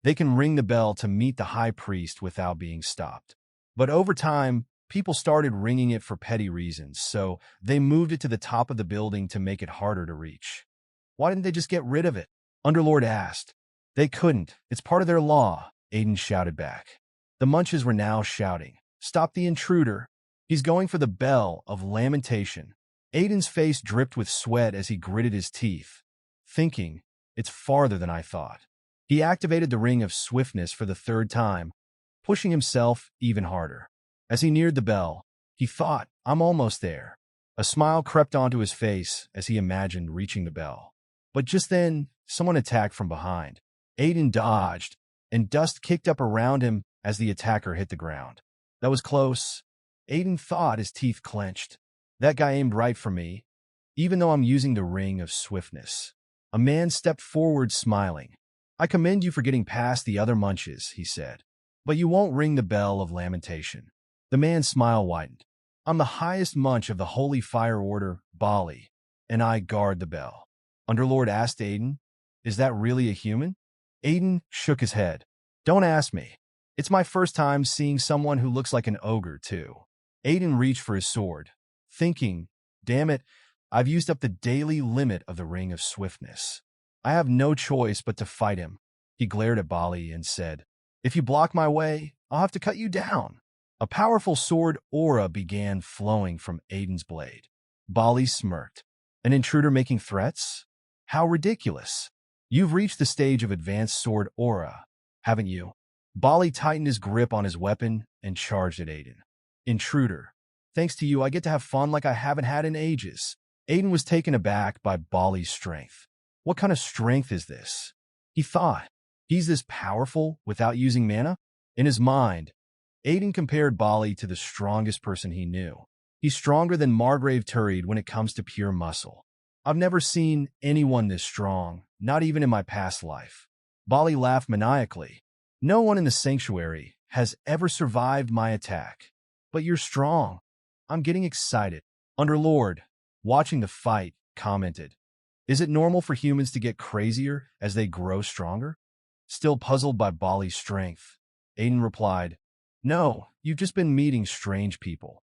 they can ring the bell to meet the high priest without being stopped. But over time, people started ringing it for petty reasons, so they moved it to the top of the building to make it harder to reach. Why didn't they just get rid of it? Underlord asked. They couldn't. It's part of their law, Aiden shouted back. The munches were now shouting, Stop the intruder. He's going for the bell of lamentation. Aiden's face dripped with sweat as he gritted his teeth, thinking, It's farther than I thought. He activated the ring of swiftness for the third time, pushing himself even harder. As he neared the bell, he thought, I'm almost there. A smile crept onto his face as he imagined reaching the bell. But just then, someone attacked from behind. Aiden dodged, and dust kicked up around him as the attacker hit the ground. That was close. Aiden thought, his teeth clenched. That guy aimed right for me, even though I'm using the ring of swiftness. A man stepped forward smiling. I commend you for getting past the other munches, he said. But you won't ring the bell of lamentation. The man's smile widened. I'm the highest munch of the Holy Fire Order, Bali, and I guard the bell. Underlord asked Aiden, Is that really a human? Aiden shook his head. Don't ask me. It's my first time seeing someone who looks like an ogre, too. Aiden reached for his sword, thinking, Damn it, I've used up the daily limit of the Ring of Swiftness. I have no choice but to fight him. He glared at Bali and said, If you block my way, I'll have to cut you down. A powerful sword aura began flowing from Aiden's blade. Bali smirked. An intruder making threats? How ridiculous. You've reached the stage of advanced sword aura, haven't you? Bali tightened his grip on his weapon and charged at Aiden. Intruder. Thanks to you, I get to have fun like I haven't had in ages. Aiden was taken aback by Bali's strength. What kind of strength is this? He thought. He's this powerful without using mana? In his mind, Aiden compared Bali to the strongest person he knew. He's stronger than Margrave Turid when it comes to pure muscle. I've never seen anyone this strong, not even in my past life. Bali laughed maniacally. No one in the sanctuary has ever survived my attack. But you're strong. I'm getting excited. Underlord, watching the fight, commented, Is it normal for humans to get crazier as they grow stronger? Still puzzled by Bali's strength, Aiden replied, No, you've just been meeting strange people.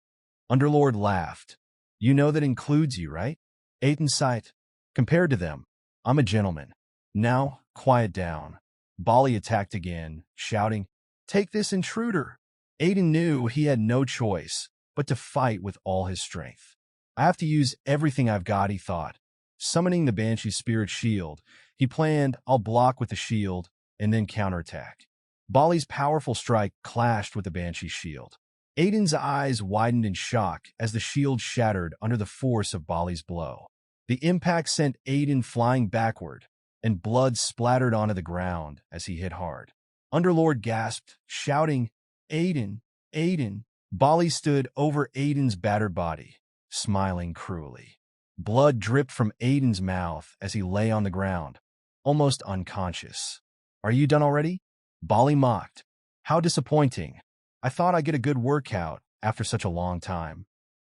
Underlord laughed. You know that includes you, right? Aiden sighed. Compared to them, I'm a gentleman. Now, quiet down. Bali attacked again, shouting, Take this intruder. Aiden knew he had no choice but to fight with all his strength. I have to use everything I've got, he thought. Summoning the Banshee's spirit shield, he planned, I'll block with the shield and then counterattack. Bali's powerful strike clashed with the Banshee's shield. Aiden's eyes widened in shock as the shield shattered under the force of Bali's blow. The impact sent Aiden flying backward, and blood splattered onto the ground as he hit hard. Underlord gasped, shouting, Aiden, Aiden. Bali stood over Aiden's battered body, smiling cruelly. Blood dripped from Aiden's mouth as he lay on the ground, almost unconscious. Are you done already? Bali mocked. How disappointing. I thought I'd get a good workout after such a long time.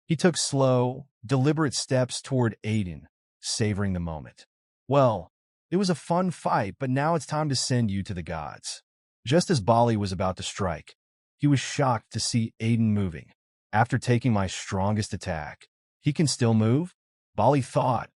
He took slow, deliberate steps toward Aiden, savoring the moment. Well, it was a fun fight, but now it's time to send you to the gods. Just as Bali was about to strike, he was shocked to see Aiden moving. After taking my strongest attack, he can still move? Bali thought,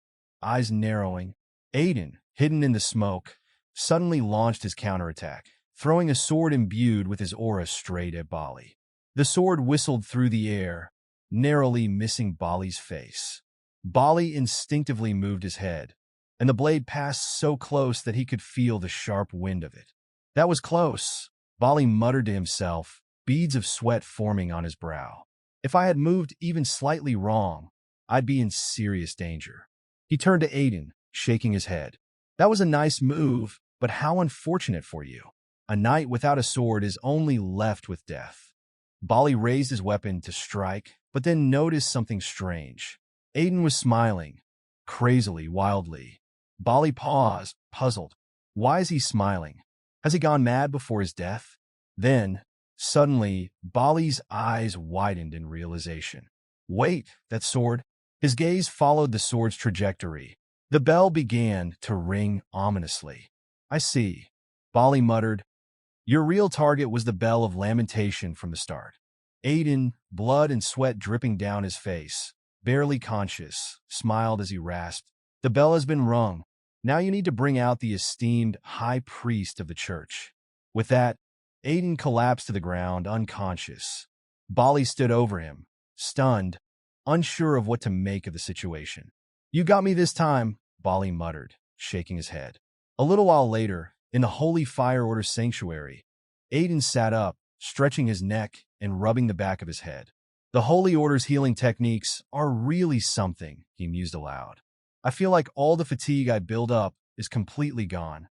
eyes narrowing. Aiden, hidden in the smoke, suddenly launched his counterattack, throwing a sword imbued with his aura straight at Bali. The sword whistled through the air, narrowly missing Bali's face. Bali instinctively moved his head, and the blade passed so close that he could feel the sharp wind of it. That was close, Bali muttered to himself, beads of sweat forming on his brow. If I had moved even slightly wrong, I'd be in serious danger. He turned to Aiden, shaking his head. That was a nice move, but how unfortunate for you. A knight without a sword is only left with death. Bali raised his weapon to strike, but then noticed something strange. Aiden was smiling, crazily, wildly. Bali paused, puzzled. Why is he smiling? Has he gone mad before his death? Then, suddenly, Bali's eyes widened in realization. Wait, that sword. His gaze followed the sword's trajectory. The bell began to ring ominously. I see, Bali muttered. Your real target was the bell of lamentation from the start. Aiden, blood and sweat dripping down his face, barely conscious, smiled as he rasped. The bell has been rung. Now you need to bring out the esteemed high priest of the church. With that, Aiden collapsed to the ground, unconscious. Bali stood over him, stunned, unsure of what to make of the situation. You got me this time, Bali muttered, shaking his head. A little while later, in the Holy Fire Order sanctuary, Aiden sat up, stretching his neck and rubbing the back of his head. The Holy Order's healing techniques are really something, he mused aloud. I feel like all the fatigue I build up is completely gone.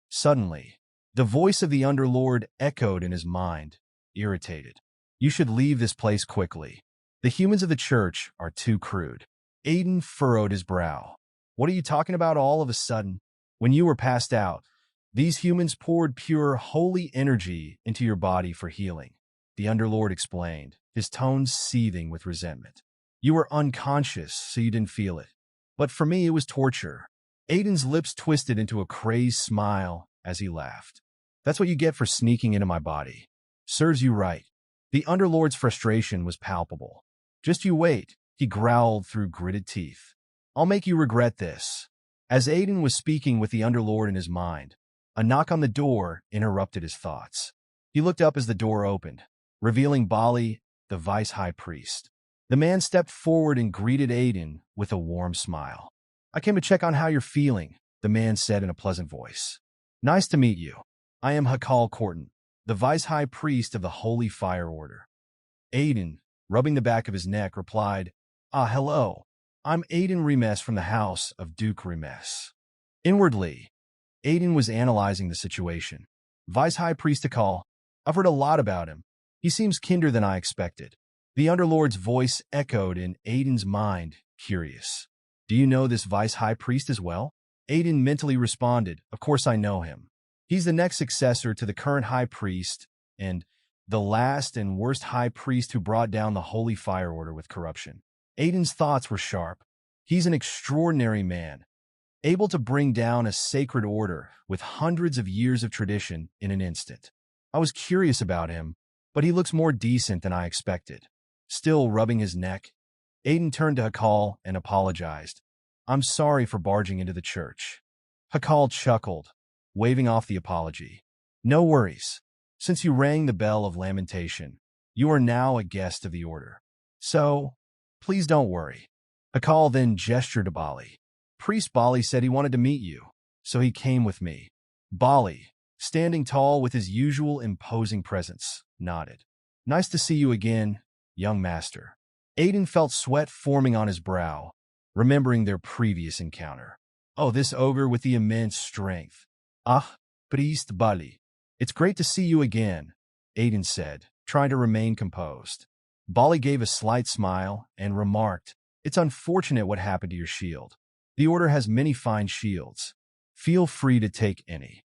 Suddenly, the voice of the Underlord echoed in his mind, irritated. You should leave this place quickly. The humans of the church are too crude. Aiden furrowed his brow. What are you talking about all of a sudden? When you were passed out, these humans poured pure, holy energy into your body for healing, the Underlord explained, his tones seething with resentment. You were unconscious, so you didn't feel it. But for me, it was torture. Aiden's lips twisted into a crazed smile as he laughed. That's what you get for sneaking into my body. Serves you right. The Underlord's frustration was palpable. Just you wait, he growled through gritted teeth. I'll make you regret this. As Aiden was speaking with the Underlord in his mind, a knock on the door interrupted his thoughts. He looked up as the door opened, revealing Bali, the Vice High Priest. The man stepped forward and greeted Aiden with a warm smile. I came to check on how you're feeling, the man said in a pleasant voice. Nice to meet you. I am Hakal Korton, the Vice High Priest of the Holy Fire Order. Aiden, rubbing the back of his neck, replied, hello. I'm Aiden Remes from the house of Duke Remes. Inwardly, Aiden was analyzing the situation. Vice High Priest Hakal, I've heard a lot about him. He seems kinder than I expected. The Underlord's voice echoed in Aiden's mind, curious. Do you know this Vice High Priest as well? Aiden mentally responded, of course I know him. He's the next successor to the current High Priest and the last and worst High Priest who brought down the Holy Fire Order with corruption. Aiden's thoughts were sharp. He's an extraordinary man, able to bring down a sacred order with hundreds of years of tradition in an instant. I was curious about him, but he looks more decent than I expected. Still rubbing his neck, Aiden turned to Hakal and apologized. I'm sorry for barging into the church. Hakal chuckled, waving off the apology. No worries. Since you rang the bell of lamentation, you are now a guest of the order. So, please don't worry. Hakal then gestured to Bali. Priest Bali said he wanted to meet you, so he came with me. Bali, standing tall with his usual imposing presence, nodded. Nice to see you again, young master. Aiden felt sweat forming on his brow, remembering their previous encounter. Oh, this ogre with the immense strength. Priest Bali. It's great to see you again, Aiden said, trying to remain composed. Bali gave a slight smile and remarked, It's unfortunate what happened to your shield. The order has many fine shields. Feel free to take any.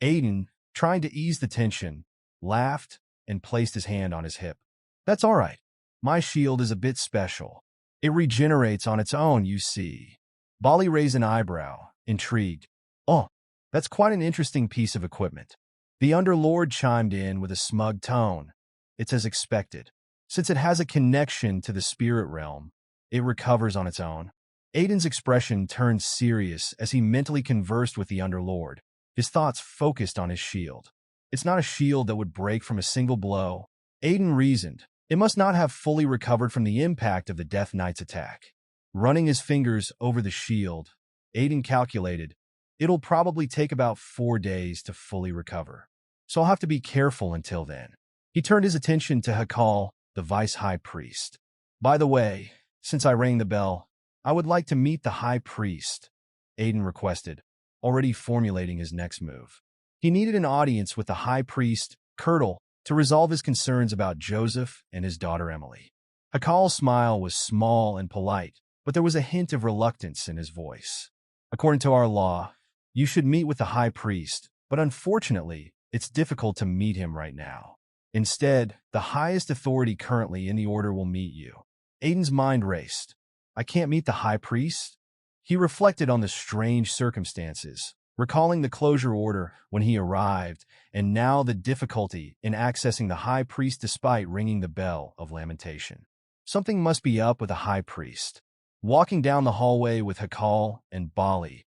Aiden, trying to ease the tension, laughed and placed his hand on his hip. That's all right. My shield is a bit special. It regenerates on its own, you see. Bali raised an eyebrow, intrigued. Oh, that's quite an interesting piece of equipment. The Underlord chimed in with a smug tone. It's as expected. Since it has a connection to the spirit realm, it recovers on its own. Aiden's expression turned serious as he mentally conversed with the Underlord, his thoughts focused on his shield. It's not a shield that would break from a single blow, Aiden reasoned. It must not have fully recovered from the impact of the Death Knight's attack. Running his fingers over the shield, Aiden calculated, it'll probably take about 4 days to fully recover. So I'll have to be careful until then. He turned his attention to Hakal, the Vice High Priest. By the way, since I rang the bell, I would like to meet the High Priest, Aiden requested, already formulating his next move. He needed an audience with the High Priest, Kirtle, to resolve his concerns about Joseph and his daughter Emily. Hakal's smile was small and polite, but there was a hint of reluctance in his voice. According to our law, you should meet with the High Priest, but unfortunately, it's difficult to meet him right now. Instead, the highest authority currently in the order will meet you. Aiden's mind raced. I can't meet the High Priest? He reflected on the strange circumstances, recalling the closure order when he arrived, and now the difficulty in accessing the High Priest despite ringing the bell of lamentation. Something must be up with the High Priest. Walking down the hallway with Hakal and Bali,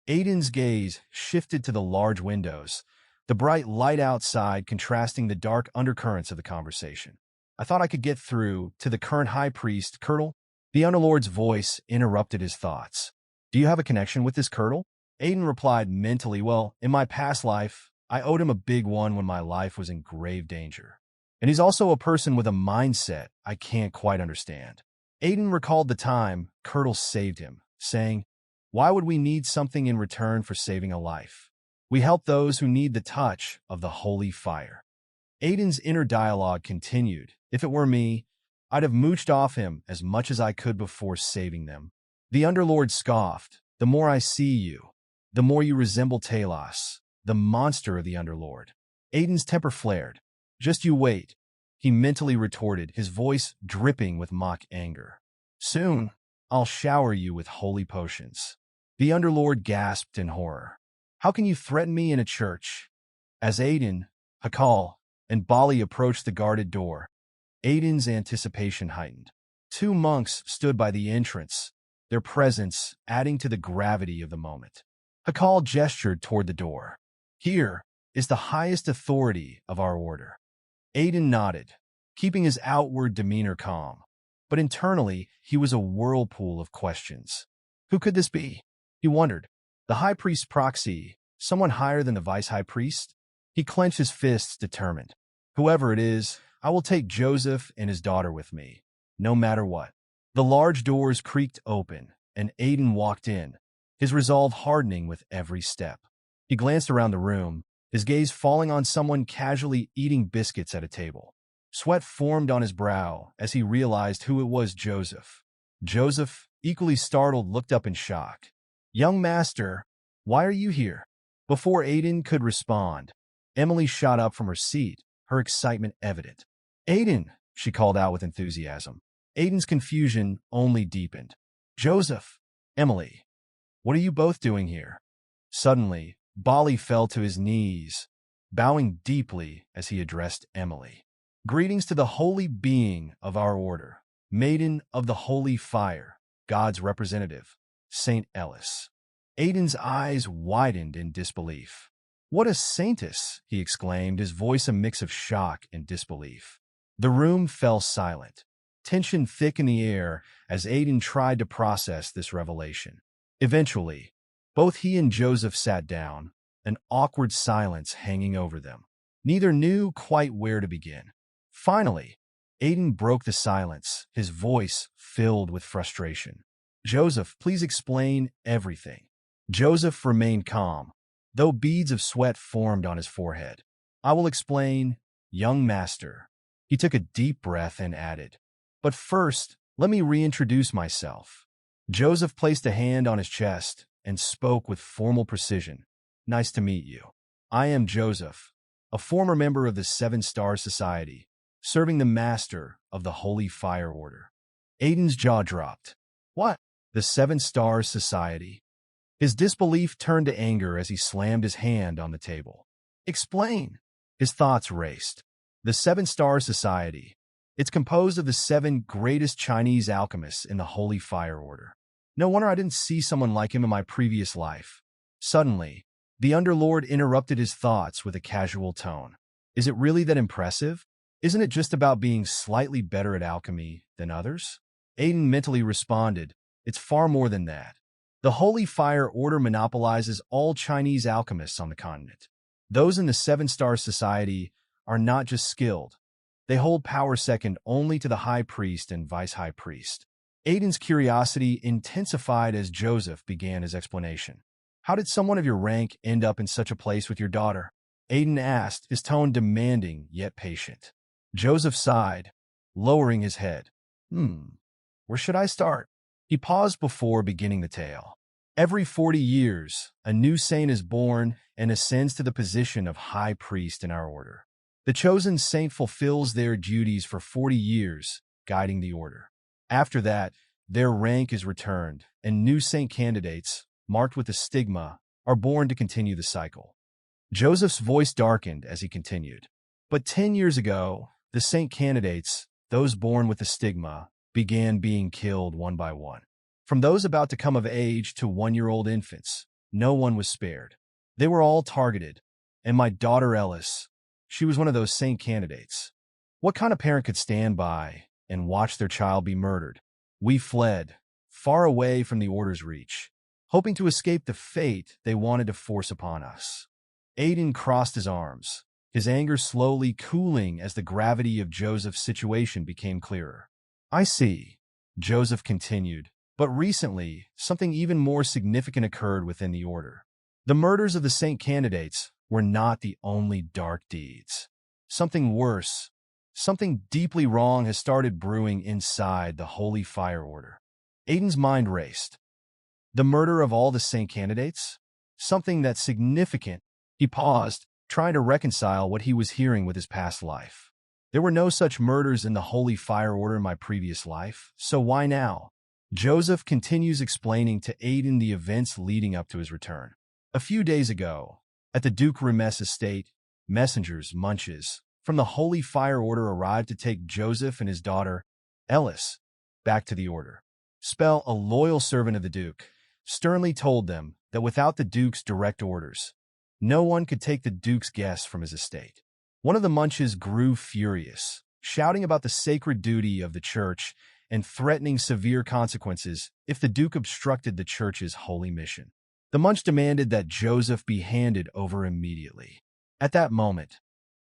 Aiden's gaze shifted to the large windows, the bright light outside contrasting the dark undercurrents of the conversation. I thought I could get through to the current High Priest, Kirtle. The Underlord's voice interrupted his thoughts. Do you have a connection with this Kirtle? Aiden replied mentally, well, in my past life, I owed him a big one when my life was in grave danger. And he's also a person with a mindset I can't quite understand. Aiden recalled the time Kirtle saved him, saying, why would we need something in return for saving a life? We help those who need the touch of the holy fire. Aiden's inner dialogue continued. If it were me, I'd have mooched off him as much as I could before saving them. The Underlord scoffed. The more I see you, the more you resemble Talos, the monster of the Underlord. Aiden's temper flared. Just you wait, he mentally retorted, his voice dripping with mock anger. Soon, I'll shower you with holy potions. The Underlord gasped in horror. How can you threaten me in a church? As Aiden, Hakal, and Bali approached the guarded door, Aiden's anticipation heightened. 2 monks stood by the entrance, their presence adding to the gravity of the moment. Hakal gestured toward the door. Here is the highest authority of our order. Aiden nodded, keeping his outward demeanor calm. But internally, he was a whirlpool of questions. Who could this be? He wondered. The High Priest's proxy, someone higher than the Vice High Priest? He clenched his fists, determined. Whoever it is, I will take Joseph and his daughter with me, no matter what. The large doors creaked open, and Aiden walked in, his resolve hardening with every step. He glanced around the room, his gaze falling on someone casually eating biscuits at a table. Sweat formed on his brow as he realized who it was. Joseph. Joseph, equally startled, looked up in shock. Young master, why are you here? Before Aiden could respond, Emily shot up from her seat, her excitement evident. Aiden, she called out with enthusiasm. Aiden's confusion only deepened. Joseph, Emily, what are you both doing here? Suddenly, Bali fell to his knees, bowing deeply as he addressed Emily. Greetings to the holy being of our order, maiden of the holy fire, God's representative, Saint Eldest. Aiden's eyes widened in disbelief. What a saintess, he exclaimed, his voice a mix of shock and disbelief. The room fell silent, tension thick in the air as Aiden tried to process this revelation. Eventually, both he and Joseph sat down, an awkward silence hanging over them. Neither knew quite where to begin. Finally, Aiden broke the silence, his voice filled with frustration. Joseph, please explain everything. Joseph remained calm, though beads of sweat formed on his forehead. I will explain, young master. He took a deep breath and added, but first, let me reintroduce myself. Joseph placed a hand on his chest and spoke with formal precision. Nice to meet you. I am Joseph, a former member of the 7-Star Society, serving the master of the Holy Fire Order. Aiden's jaw dropped. What? The 7-Star Society? His disbelief turned to anger as he slammed his hand on the table. Explain. His thoughts raced. The 7-Star Society. It's composed of the 7 greatest Chinese alchemists in the Holy Fire Order. No wonder I didn't see someone like him in my previous life. Suddenly, the Underlord interrupted his thoughts with a casual tone. Is it really that impressive? Isn't it just about being slightly better at alchemy than others? Aiden mentally responded, it's far more than that. The Holy Fire Order monopolizes all Chinese alchemists on the continent. Those in the Seven-Star Society are not just skilled. They hold power second only to the High Priest and Vice-High Priest. Aiden's curiosity intensified as Joseph began his explanation. How did someone of your rank end up in such a place with your daughter? Aiden asked, his tone demanding yet patient. Joseph sighed, lowering his head. Where should I start? He paused before beginning the tale. Every 40 years, a new saint is born and ascends to the position of high priest in our order. The chosen saint fulfills their duties for 40 years, guiding the order. After that, their rank is returned, and new saint candidates, marked with a stigma, are born to continue the cycle. Joseph's voice darkened as he continued. But 10 years ago, the saint candidates, those born with the stigma, began being killed one by one. From those about to come of age to 1-year-old infants, no one was spared. They were all targeted, and my daughter Eldest, she was one of those saint candidates. What kind of parent could stand by and watch their child be murdered? We fled, far away from the order's reach, hoping to escape the fate they wanted to force upon us. Aiden crossed his arms, his anger slowly cooling as the gravity of Joseph's situation became clearer. I see, Joseph continued, but recently, something even more significant occurred within the order. The murders of the saint candidates were not the only dark deeds. Something worse, something deeply wrong has started brewing inside the Holy Fire Order. Aiden's mind raced. The murder of all the saint candidates? Something that's significant. He paused, trying to reconcile what he was hearing with his past life. There were no such murders in the Holy Fire Order in my previous life, so why now? Joseph continues explaining to Aiden the events leading up to his return. A few days ago, at the Duke Remes estate, messengers, munches, from the Holy Fire Order arrived to take Joseph and his daughter, Eldest, back to the order. Spell, a loyal servant of the Duke, sternly told them that without the Duke's direct orders, no one could take the Duke's guests from his estate. One of the munches grew furious, shouting about the sacred duty of the church and threatening severe consequences if the Duke obstructed the church's holy mission. The munch demanded that Joseph be handed over immediately. At that moment,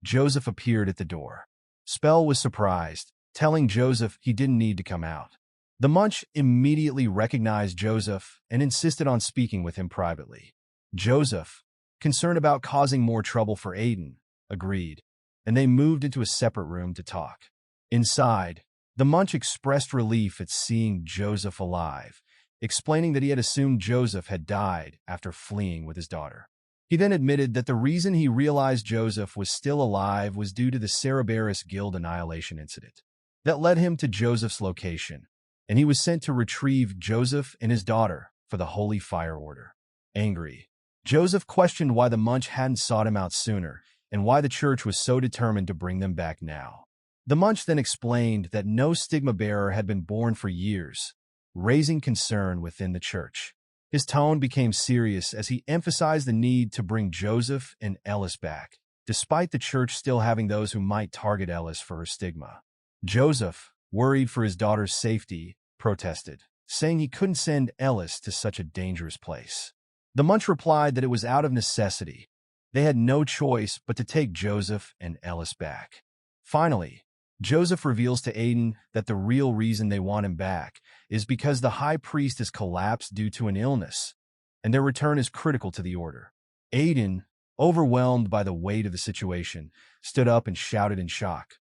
Joseph appeared at the door. Spell was surprised, telling Joseph he didn't need to come out. The munch immediately recognized Joseph and insisted on speaking with him privately. Joseph, concerned about causing more trouble for Aiden, agreed, and they moved into a separate room to talk. Inside, the munch expressed relief at seeing Joseph alive, explaining that he had assumed Joseph had died after fleeing with his daughter. He then admitted that the reason he realized Joseph was still alive was due to the Cerberus Guild annihilation incident. That led him to Joseph's location, and he was sent to retrieve Joseph and his daughter for the Holy Fire Order. Angry, Joseph questioned why the munch hadn't sought him out sooner and why the church was so determined to bring them back now. The munch then explained that no stigma bearer had been born for years, raising concern within the church. His tone became serious as he emphasized the need to bring Joseph and Eldest back, despite the church still having those who might target Eldest for her stigma. Joseph, worried for his daughter's safety, protested, saying he couldn't send Eldest to such a dangerous place. The munch replied that it was out of necessity. They had no choice but to take Joseph and Eldest back. Finally, Joseph reveals to Aiden that the real reason they want him back is because the high priest has collapsed due to an illness, and their return is critical to the order. Aiden, overwhelmed by the weight of the situation, stood up and shouted in shock.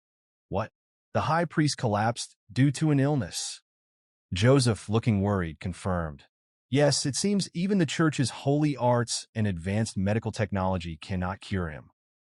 What? The high priest collapsed due to an illness? Joseph, looking worried, confirmed. Yes, it seems even the church's holy arts and advanced medical technology cannot cure him.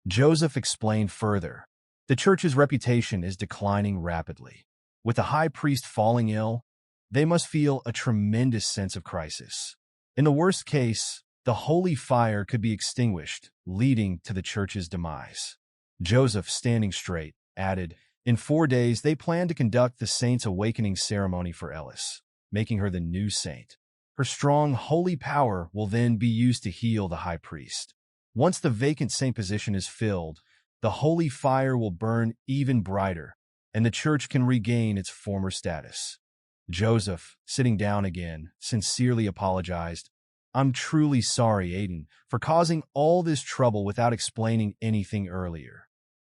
Joseph explained further. The church's reputation is declining rapidly. With the high priest falling ill, they must feel a tremendous sense of crisis. In the worst case, the holy fire could be extinguished, leading to the church's demise. Joseph, standing straight, added, in 4 days they plan to conduct the saint's awakening ceremony for Eldest, making her the new saint. Her strong, holy power will then be used to heal the high priest. Once the vacant saint position is filled, the holy fire will burn even brighter, and the church can regain its former status. Joseph, sitting down again, sincerely apologized. I'm truly sorry, Aiden, for causing all this trouble without explaining anything earlier.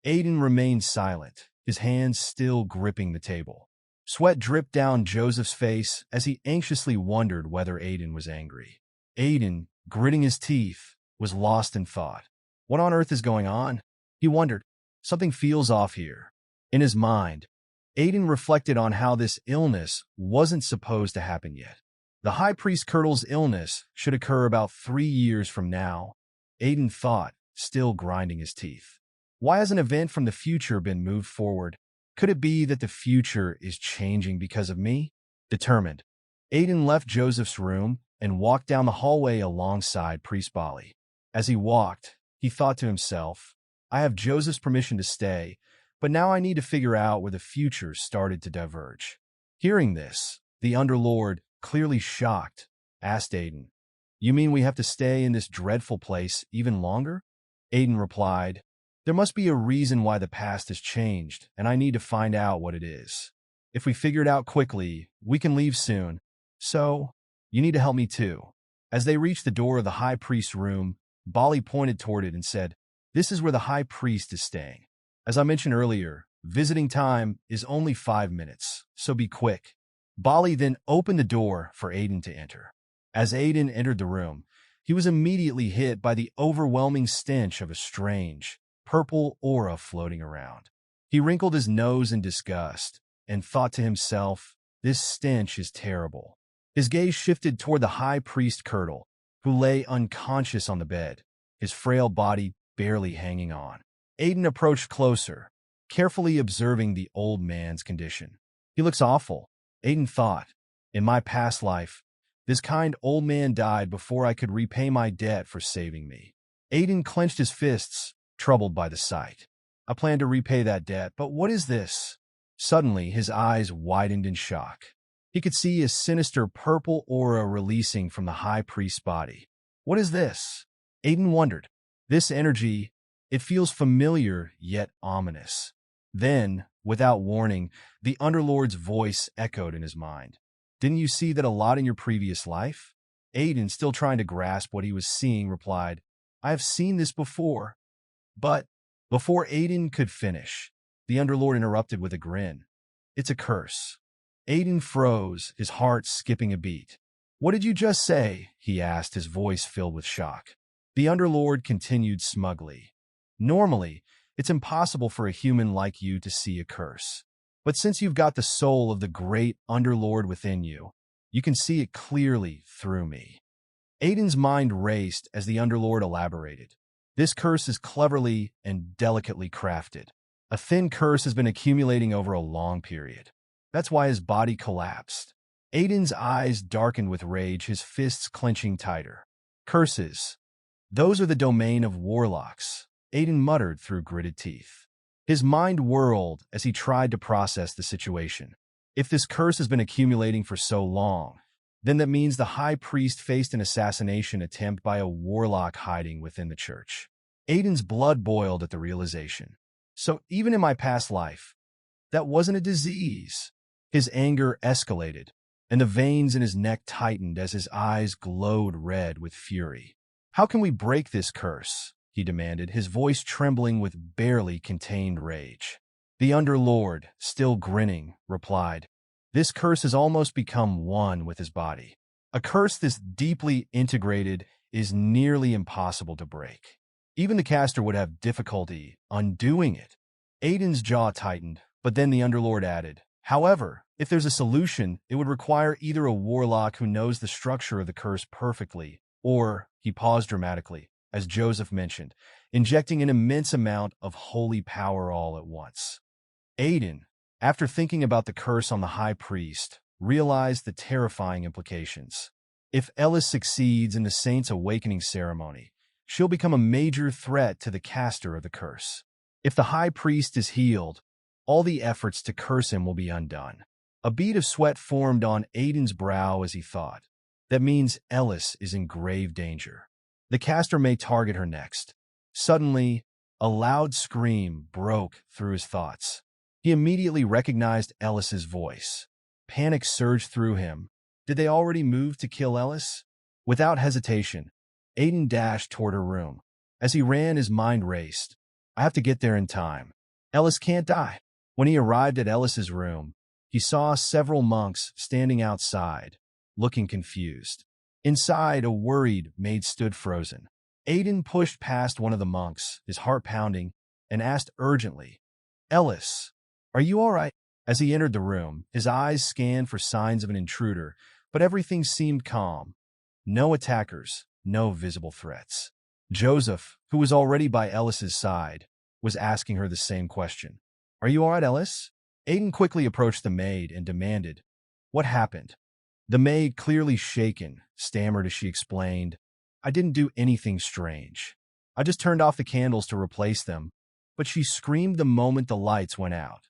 Aiden remained silent, his hands still gripping the table. Sweat dripped down Joseph's face as he anxiously wondered whether Aiden was angry. Aiden, gritting his teeth, was lost in thought. What on earth is going on? He wondered. Something feels off here. In his mind, Aiden reflected on how this illness wasn't supposed to happen yet. The high priest Kirtle's illness should occur about 3 years from now, Aiden thought, still grinding his teeth. Why has an event from the future been moved forward? Could it be that the future is changing because of me? Determined, Aiden left Joseph's room and walked down the hallway alongside Priest Bali. As he walked, he thought to himself, I have Joseph's permission to stay, but now I need to figure out where the future started to diverge. Hearing this, the Underlord, clearly shocked, asked Aiden, You mean we have to stay in this dreadful place even longer? Aiden replied, There must be a reason why the past has changed, and I need to find out what it is. If we figure it out quickly, we can leave soon. So, you need to help me too. As they reached the door of the high priest's room, Bali pointed toward it and said, This is where the high priest is staying. As I mentioned earlier, visiting time is only 5 minutes, so be quick. Bali then opened the door for Aiden to enter. As Aiden entered the room, he was immediately hit by the overwhelming stench of a strange, purple aura floating around. He wrinkled his nose in disgust and thought to himself, This stench is terrible. His gaze shifted toward the high priest Kirtle, who lay unconscious on the bed, his frail body barely hanging on. Aiden approached closer, carefully observing the old man's condition. He looks awful, Aiden thought. In my past life, this kind old man died before I could repay my debt for saving me. Aiden clenched his fists, troubled by the sight. I plan to repay that debt, but what is this? Suddenly, his eyes widened in shock. He could see a sinister purple aura releasing from the high priest's body. What is this? Aiden wondered. This energy, it feels familiar yet ominous. Then, without warning, the Underlord's voice echoed in his mind. Didn't you see that a lot in your previous life? Aiden, still trying to grasp what he was seeing, replied, I have seen this before. But, before Aiden could finish, the Underlord interrupted with a grin. It's a curse. Aiden froze, his heart skipping a beat. What did you just say? He asked, his voice filled with shock. The Underlord continued smugly. Normally, it's impossible for a human like you to see a curse. But since you've got the soul of the great Underlord within you, you can see it clearly through me. Aiden's mind raced as the Underlord elaborated. This curse is cleverly and delicately crafted. A thin curse has been accumulating over a long period. That's why his body collapsed. Aiden's eyes darkened with rage, his fists clenching tighter. Curses. Those are the domain of warlocks, Aiden muttered through gritted teeth. His mind whirled as he tried to process the situation. If this curse has been accumulating for so long, then that means the high priest faced an assassination attempt by a warlock hiding within the church. Aiden's blood boiled at the realization. So even in my past life, that wasn't a disease. His anger escalated, and the veins in his neck tightened as his eyes glowed red with fury. How can we break this curse? He demanded, his voice trembling with barely contained rage. The Underlord, still grinning, replied, This curse has almost become one with his body. A curse this deeply integrated is nearly impossible to break. Even the caster would have difficulty undoing it. Aiden's jaw tightened, but then the Underlord added, However, if there's a solution, it would require either a warlock who knows the structure of the curse perfectly, or, he paused dramatically, as Joseph mentioned, injecting an immense amount of holy power all at once. Aiden, after thinking about the curse on the high priest, realized the terrifying implications. If Eldest succeeds in the saint's awakening ceremony, she'll become a major threat to the caster of the curse. If the high priest is healed, all the efforts to curse him will be undone. A bead of sweat formed on Aiden's brow as he thought. That means Ellis is in grave danger. The caster may target her next. Suddenly, a loud scream broke through his thoughts. He immediately recognized Ellis's voice. Panic surged through him. Did they already move to kill Ellis? Without hesitation, Aiden dashed toward her room. As he ran, his mind raced. I have to get there in time. Ellis can't die. When he arrived at Ellis's room, he saw several monks standing outside, looking confused. Inside, a worried maid stood frozen. Aiden pushed past one of the monks, his heart pounding, and asked urgently, Ellis, are you all right? As he entered the room, his eyes scanned for signs of an intruder, but everything seemed calm. No attackers, no visible threats. Joseph, who was already by Ellis's side, was asking her the same question. Are you all right, Ellis? Aiden quickly approached the maid and demanded, What happened? The maid, clearly shaken, stammered as she explained, I didn't do anything strange. I just turned off the candles to replace them, but she screamed the moment the lights went out.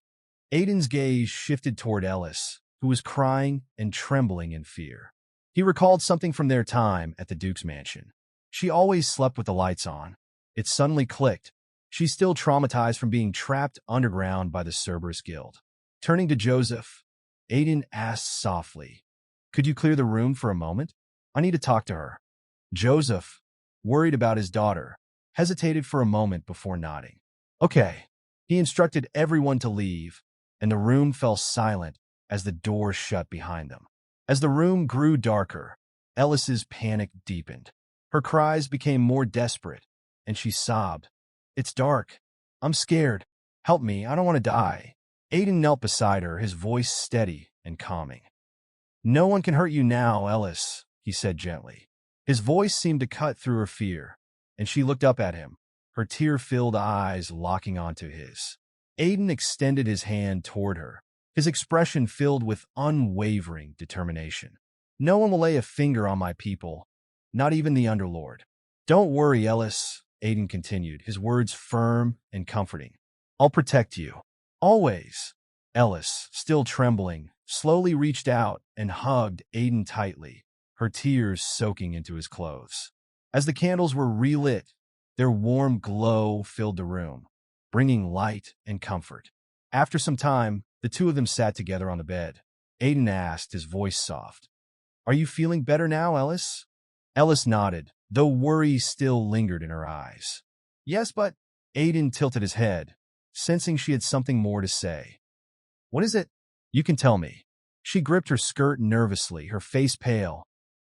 Aiden's gaze shifted toward Ellis, who was crying and trembling in fear. He recalled something from their time at the Duke's mansion. She always slept with the lights on. It suddenly clicked. She's still traumatized from being trapped underground by the Cerberus Guild. Turning to Joseph, Aiden asked softly, Could you clear the room for a moment? I need to talk to her. Joseph, worried about his daughter, hesitated for a moment before nodding. Okay. He instructed everyone to leave, and the room fell silent as the door shut behind them. As the room grew darker, Ellis's panic deepened. Her cries became more desperate, and she sobbed, It's dark. I'm scared. Help me. I don't want to die. Aiden knelt beside her, his voice steady and calming. No one can hurt you now, Ellis, he said gently. His voice seemed to cut through her fear, and she looked up at him, her tear-filled eyes locking onto his. Aiden extended his hand toward her, his expression filled with unwavering determination. No one will lay a finger on my people, not even the Underlord. Don't worry, Ellis, Aiden continued, his words firm and comforting. I'll protect you. Always. Ellis, still trembling, slowly reached out and hugged Aiden tightly, her tears soaking into his clothes. As the candles were relit, their warm glow filled the room, bringing light and comfort. After some time, the two of them sat together on the bed. Aiden asked, his voice soft, Are you feeling better now, Ellis? Ellis nodded, though worry still lingered in her eyes. Yes, but Aiden tilted his head, sensing she had something more to say. What is it? You can tell me. She gripped her skirt nervously, her face pale,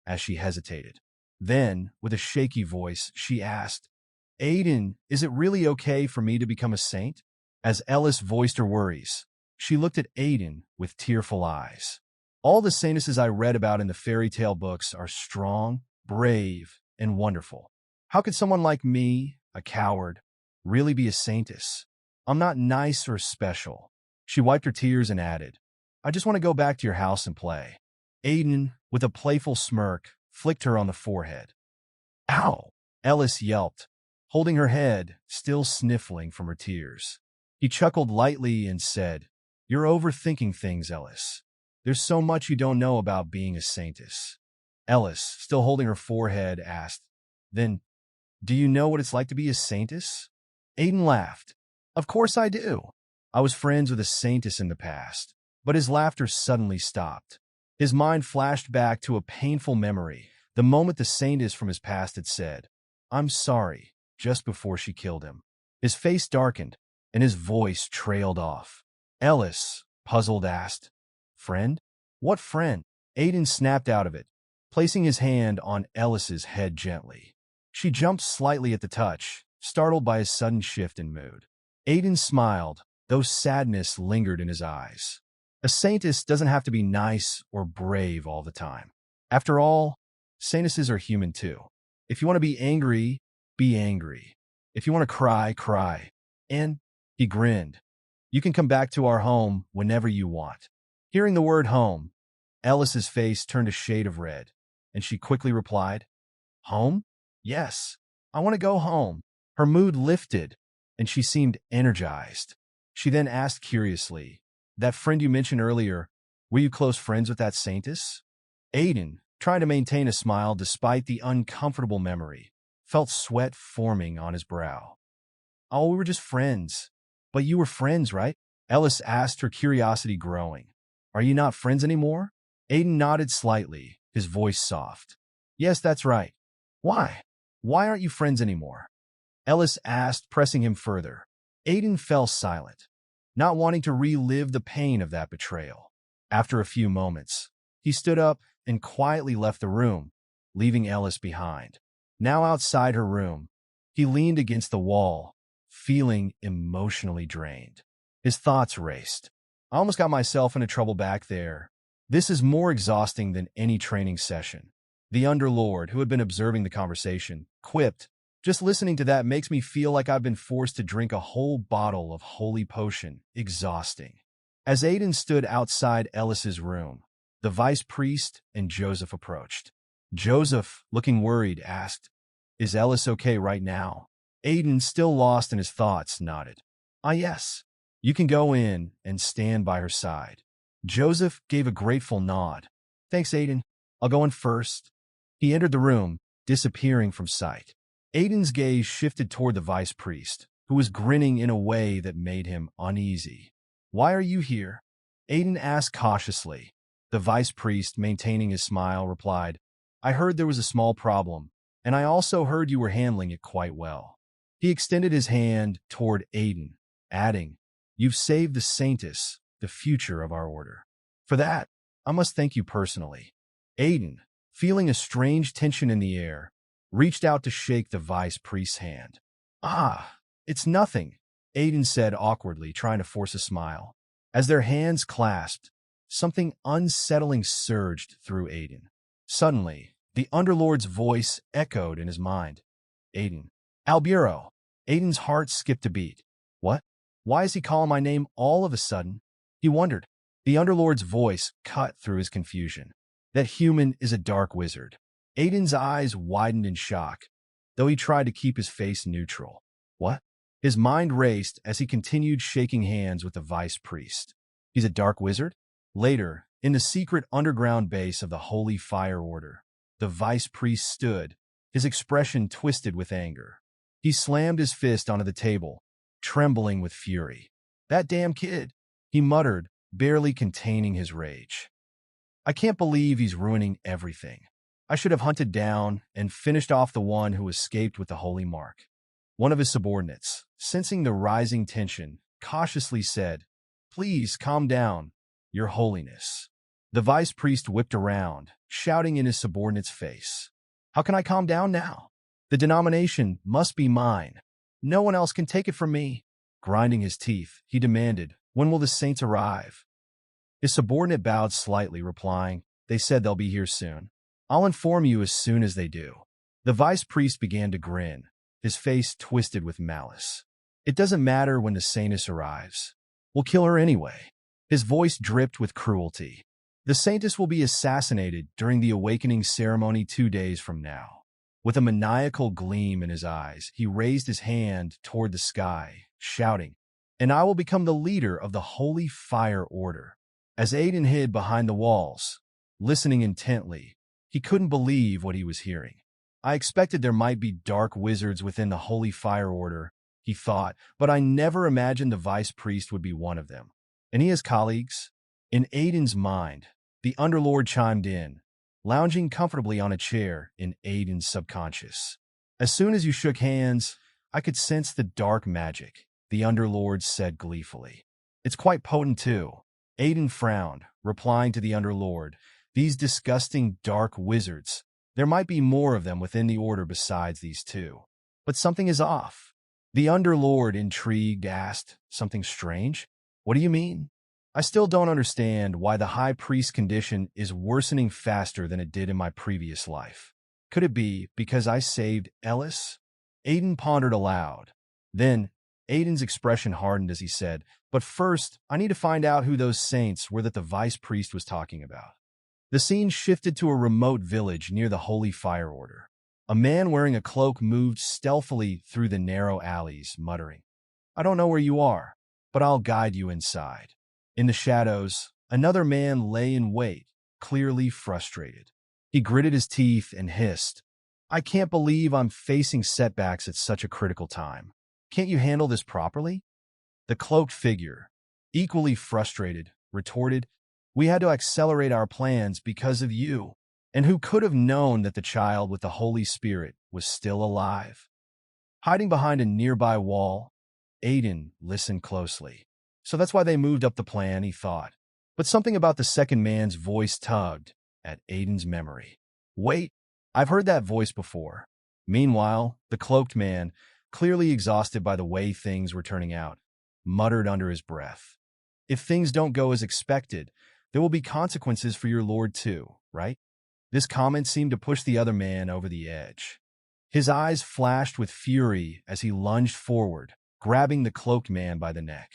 as she hesitated. Then, with a shaky voice, she asked, Aiden, is it really okay for me to become a saint? As Ellis voiced her worries, she looked at Aiden with tearful eyes. All the saintesses I read about in the fairy tale books are strong, brave, and wonderful. How could someone like me, a coward, really be a saintess? I'm not nice or special. She wiped her tears and added, I just want to go back to your house and play. Aiden, with a playful smirk, flicked her on the forehead. Ow! Ellis yelped, holding her head, still sniffling from her tears. He chuckled lightly and said, You're overthinking things, Ellis. There's so much you don't know about being a saintess. Ellis, still holding her forehead, asked, Then, do you know what it's like to be a saintess? Aiden laughed. Of course I do. I was friends with a saintess in the past, but his laughter suddenly stopped. His mind flashed back to a painful memory, the moment the saintess from his past had said, I'm sorry, just before she killed him. His face darkened, and his voice trailed off. Ellis, puzzled, asked, Friend? What friend? Aiden snapped out of it, placing his hand on Ellis's head gently. She jumped slightly at the touch, startled by his sudden shift in mood. Aiden smiled, though sadness lingered in his eyes. A saintess doesn't have to be nice or brave all the time. After all, saintesses are human too. If you want to be angry, be angry. If you want to cry, cry. And, he grinned, you can come back to our home whenever you want. Hearing the word home, Ellis's face turned a shade of red, and she quickly replied, Home? Yes, I want to go home. Her mood lifted, and she seemed energized. She then asked curiously, That friend you mentioned earlier, were you close friends with that saintess? Aiden, trying to maintain a smile despite the uncomfortable memory, felt sweat forming on his brow. Oh, we were just friends. But you were friends, right? Ellis asked, her curiosity growing. Are you not friends anymore? Aiden nodded slightly, his voice soft. Yes, that's right. Why? Why aren't you friends anymore? Ellis asked, pressing him further. Aiden fell silent, not wanting to relive the pain of that betrayal. After a few moments, he stood up and quietly left the room, leaving Ellis behind. Now outside her room, he leaned against the wall, feeling emotionally drained. His thoughts raced. I almost got myself into trouble back there. This is more exhausting than any training session. The Underlord, who had been observing the conversation, quipped, just listening to that makes me feel like I've been forced to drink a whole bottle of holy potion. Exhausting. As Aiden stood outside Ellis's room, the vice priest and Joseph approached. Joseph, looking worried, asked, Is Ellis okay right now? Aiden, still lost in his thoughts, nodded. Ah, yes. You can go in and stand by her side. Joseph gave a grateful nod. Thanks, Aiden. I'll go in first. He entered the room, disappearing from sight. Aiden's gaze shifted toward the vice priest, who was grinning in a way that made him uneasy. Why are you here? Aiden asked cautiously. The vice priest, maintaining his smile, replied, I heard there was a small problem, and I also heard you were handling it quite well. He extended his hand toward Aiden, adding, You've saved the Saintess, the future of our order. For that, I must thank you personally. Aiden, feeling a strange tension in the air, reached out to shake the vice priest's hand. Ah, it's nothing, Aiden said awkwardly, trying to force a smile. As their hands clasped, something unsettling surged through Aiden. Suddenly, the Underlord's voice echoed in his mind. Aiden. Alburo. Aiden's heart skipped a beat. What? Why is he calling my name all of a sudden? He wondered. The Underlord's voice cut through his confusion. That human is a dark wizard. Aiden's eyes widened in shock, though he tried to keep his face neutral. What? His mind raced as he continued shaking hands with the vice priest. He's a dark wizard? Later, in the secret underground base of the Holy Fire Order, the vice priest stood, his expression twisted with anger. He slammed his fist onto the table, trembling with fury. That damn kid, he muttered, barely containing his rage. I can't believe he's ruining everything. I should have hunted down and finished off the one who escaped with the holy mark. One of his subordinates, sensing the rising tension, cautiously said, Please calm down, Your Holiness. The vice priest whipped around, shouting in his subordinate's face. How can I calm down now? The denomination must be mine. No one else can take it from me. Grinding his teeth, he demanded, When will the saints arrive? His subordinate bowed slightly, replying, They said they'll be here soon. I'll inform you as soon as they do. The vice priest began to grin, his face twisted with malice. It doesn't matter when the saintess arrives. We'll kill her anyway. His voice dripped with cruelty. The saintess will be assassinated during the awakening ceremony 2 days from now. With a maniacal gleam in his eyes, he raised his hand toward the sky, shouting, And I will become the leader of the Holy Fire Order. As Aiden hid behind the walls, listening intently, he couldn't believe what he was hearing. I expected there might be dark wizards within the Holy Fire Order, he thought, but I never imagined the vice priest would be one of them. And he has colleagues? In Aiden's mind, the Underlord chimed in, lounging comfortably on a chair in Aiden's subconscious. As soon as you shook hands, I could sense the dark magic, the Underlord said gleefully. It's quite potent too. Aiden frowned, replying to the Underlord, These disgusting dark wizards. There might be more of them within the order besides these two. But something is off. The Underlord, intrigued, asked, Something strange? What do you mean? I still don't understand why the High Priest condition is worsening faster than it did in my previous life. Could it be because I saved Ellis? Aiden pondered aloud. Then, Aiden's expression hardened as he said, But first, I need to find out who those saints were that the vice priest was talking about. The scene shifted to a remote village near the Holy Fire Order. A man wearing a cloak moved stealthily through the narrow alleys, muttering, I don't know where you are, but I'll guide you inside. In the shadows, another man lay in wait, clearly frustrated. He gritted his teeth and hissed, I can't believe I'm facing setbacks at such a critical time. Can't you handle this properly? The cloaked figure, equally frustrated, retorted, We had to accelerate our plans because of you. And who could have known that the child with the Holy Spirit was still alive? Hiding behind a nearby wall, Aiden listened closely. So that's why they moved up the plan, he thought. But something about the second man's voice tugged at Aiden's memory. Wait, I've heard that voice before. Meanwhile, the cloaked man, clearly exhausted by the way things were turning out, muttered under his breath. If things don't go as expected, there will be consequences for your lord too, right? This comment seemed to push the other man over the edge. His eyes flashed with fury as he lunged forward, grabbing the cloaked man by the neck.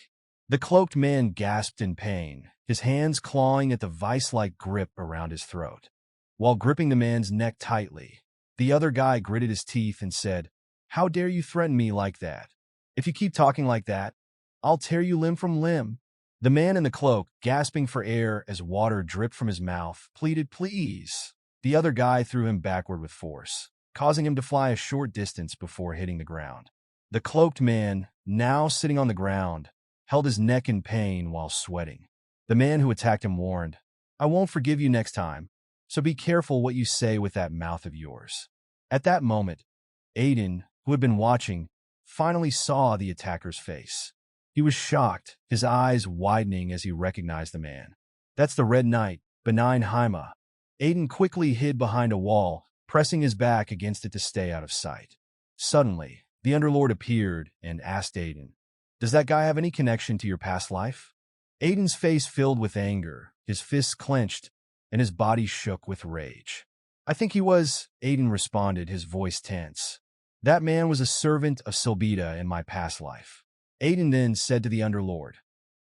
The cloaked man gasped in pain, his hands clawing at the vice-like grip around his throat. While gripping the man's neck tightly, the other guy gritted his teeth and said, How dare you threaten me like that? If you keep talking like that, I'll tear you limb from limb. The man in the cloak, gasping for air as water dripped from his mouth, pleaded, Please. The other guy threw him backward with force, causing him to fly a short distance before hitting the ground. The cloaked man, now sitting on the ground, held his neck in pain while sweating. The man who attacked him warned, I won't forgive you next time, so be careful what you say with that mouth of yours. At that moment, Aiden, who had been watching, finally saw the attacker's face. He was shocked, his eyes widening as he recognized the man. That's the Red Knight, Benign Haima. Aiden quickly hid behind a wall, pressing his back against it to stay out of sight. Suddenly, the Underlord appeared and asked Aiden, Does that guy have any connection to your past life? Aiden's face filled with anger, his fists clenched, and his body shook with rage. I think he was, Aiden responded, his voice tense. That man was a servant of Silbita in my past life. Aiden then said to the Underlord,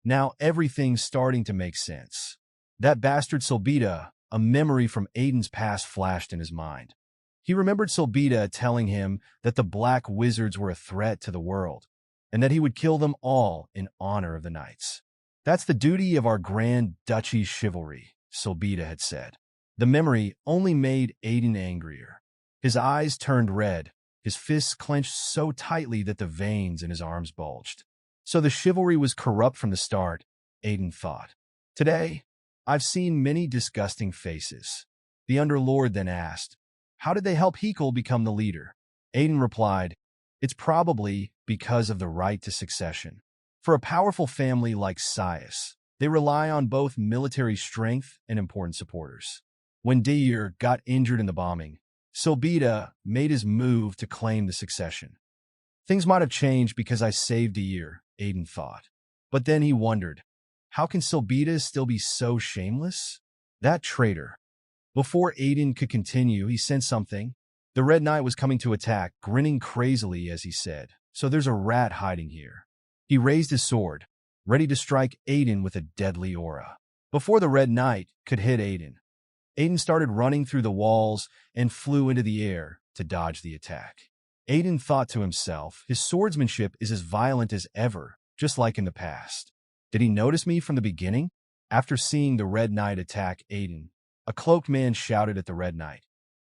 Now everything's starting to make sense. That bastard Silbita, a memory from Aiden's past flashed in his mind. He remembered Silbita telling him that the black wizards were a threat to the world, and that he would kill them all in honor of the knights. That's the duty of our Grand Duchy's chivalry, Silbita had said. The memory only made Aiden angrier. His eyes turned red, his fists clenched so tightly that the veins in his arms bulged. So the chivalry was corrupt from the start, Aiden thought. Today, I've seen many disgusting faces. The Underlord then asked, How did they help Hekel become the leader? Aiden replied, It's probably because of the right to succession. For a powerful family like Sias, they rely on both military strength and important supporters. When Deir got injured in the bombing, Silbita made his move to claim the succession. Things might have changed because I saved Deir, Aiden thought. But then he wondered, how can Silbita still be so shameless? That traitor. Before Aiden could continue, he sensed something. The Red Knight was coming to attack, grinning crazily as he said, So there's a rat hiding here. He raised his sword, ready to strike Aiden with a deadly aura. Before the Red Knight could hit Aiden, Aiden started running through the walls and flew into the air to dodge the attack. Aiden thought to himself, his swordsmanship is as violent as ever, just like in the past. Did he notice me from the beginning? After seeing the Red Knight attack Aiden, a cloaked man shouted at the Red Knight,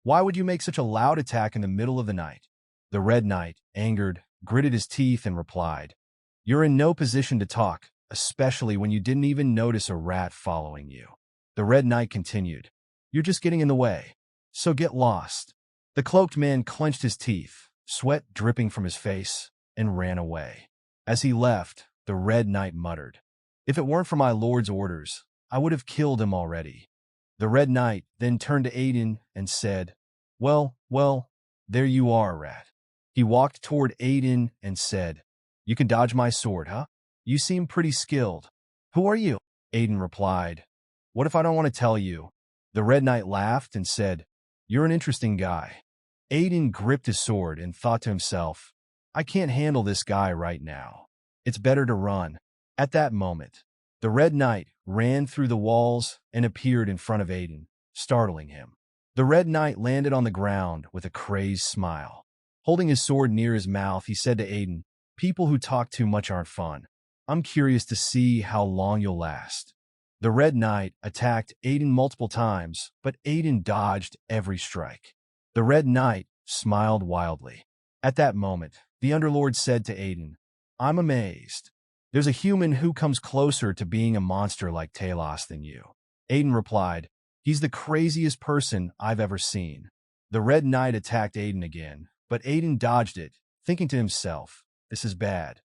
Why would you make such a loud attack in the middle of the night? The Red Knight, angered, gritted his teeth and replied, You're in no position to talk, especially when you didn't even notice a rat following you. The Red Knight continued, You're just getting in the way, so get lost. The cloaked man clenched his teeth, sweat dripping from his face, and ran away. As he left, the Red Knight muttered, If it weren't for my lord's orders, I would have killed him already. The Red Knight then turned to Aiden and said, Well, there you are, rat. He walked toward Aiden and said, You can dodge my sword, huh? You seem pretty skilled. Who are you? Aiden replied, What if I don't want to tell you? The Red Knight laughed and said, You're an interesting guy. Aiden gripped his sword and thought to himself, I can't handle this guy right now. It's better to run. At that moment, the Red Knight ran through the walls and appeared in front of Aiden, startling him. The Red Knight landed on the ground with a crazed smile. Holding his sword near his mouth, he said to Aiden, People who talk too much aren't fun. I'm curious to see how long you'll last. The Red Knight attacked Aiden multiple times, but Aiden dodged every strike. The Red Knight smiled wildly. At that moment, the Underlord said to Aiden, "I'm amazed. There's a human who comes closer to being a monster like Talos than you." Aiden replied, "He's the craziest person I've ever seen." The Red Knight attacked Aiden again, but Aiden dodged it, thinking to himself, "This is bad.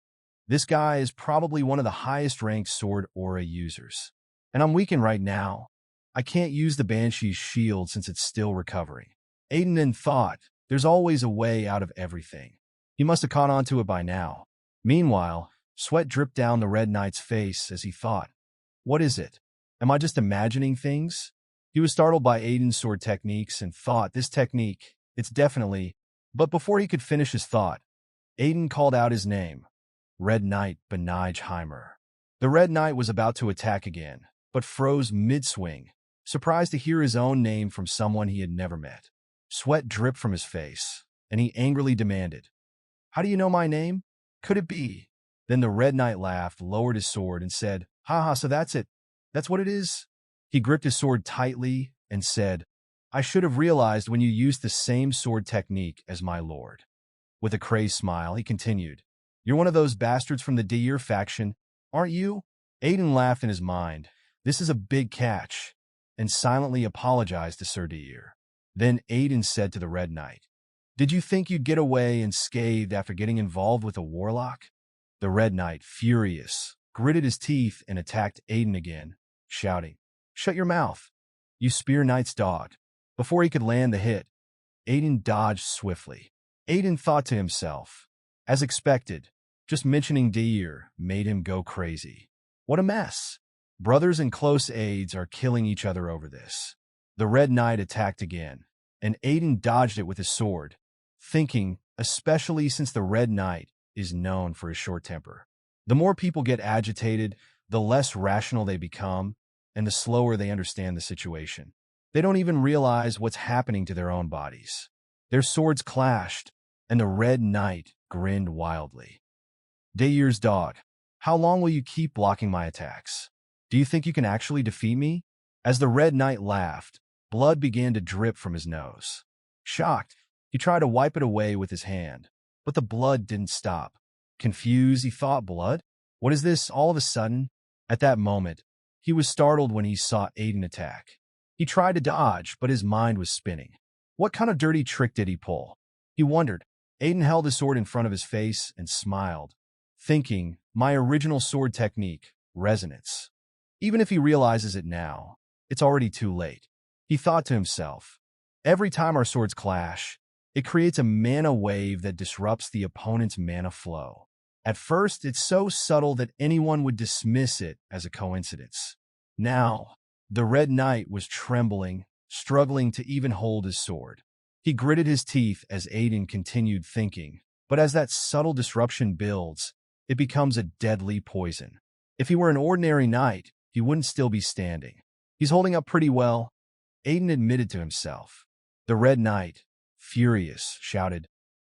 This guy is probably one of the highest-ranked sword aura users. And I'm weakened right now. I can't use the Banshee's shield since it's still recovering." Aiden then thought, there's always a way out of everything. He must have caught on to it by now. Meanwhile, sweat dripped down the Red Knight's face as he thought, what is it? Am I just imagining things? He was startled by Aiden's sword techniques and thought, this technique, it's definitely... But before he could finish his thought, Aiden called out his name, Red Knight Benijheimer. The Red Knight was about to attack again, but froze mid-swing, surprised to hear his own name from someone he had never met. Sweat dripped from his face, and he angrily demanded, "How do you know my name? Could it be?" Then the Red Knight laughed, lowered his sword, and said, "Haha, so that's it. That's what it is?" He gripped his sword tightly and said, "I should have realized when you used the same sword technique as my lord." With a crazed smile, he continued, "You're one of those bastards from the Deir faction, aren't you?" Aiden laughed in his mind. This is a big catch, and silently apologized to Sir Deir. Then Aiden said to the Red Knight, "Did you think you'd get away unscathed after getting involved with a warlock?" The Red Knight, furious, gritted his teeth and attacked Aiden again, shouting, "Shut your mouth, you Spear Knight's dog." Before he could land the hit, Aiden dodged swiftly. Aiden thought to himself, as expected, just mentioning Deir made him go crazy. What a mess. Brothers and close aides are killing each other over this. The Red Knight attacked again, and Aiden dodged it with his sword, thinking, especially since the Red Knight is known for his short temper. The more people get agitated, the less rational they become, and the slower they understand the situation. They don't even realize what's happening to their own bodies. Their swords clashed, and the Red Knight grinned wildly. "Deir's dog, how long will you keep blocking my attacks? Do you think you can actually defeat me?" As the Red Knight laughed, blood began to drip from his nose. Shocked, he tried to wipe it away with his hand, but the blood didn't stop. Confused, he thought, blood? What is this all of a sudden? At that moment, he was startled when he saw Aiden attack. He tried to dodge, but his mind was spinning. What kind of dirty trick did he pull? He wondered. Aiden held his sword in front of his face and smiled, thinking, my original sword technique, resonance. Even if he realizes it now, it's already too late. He thought to himself, every time our swords clash, it creates a mana wave that disrupts the opponent's mana flow. At first, it's so subtle that anyone would dismiss it as a coincidence. Now, the Red Knight was trembling, struggling to even hold his sword. He gritted his teeth as Aiden continued thinking, but as that subtle disruption builds, it becomes a deadly poison. If he were an ordinary knight, he wouldn't still be standing. He's holding up pretty well, Aiden admitted to himself. The Red Knight, furious, shouted,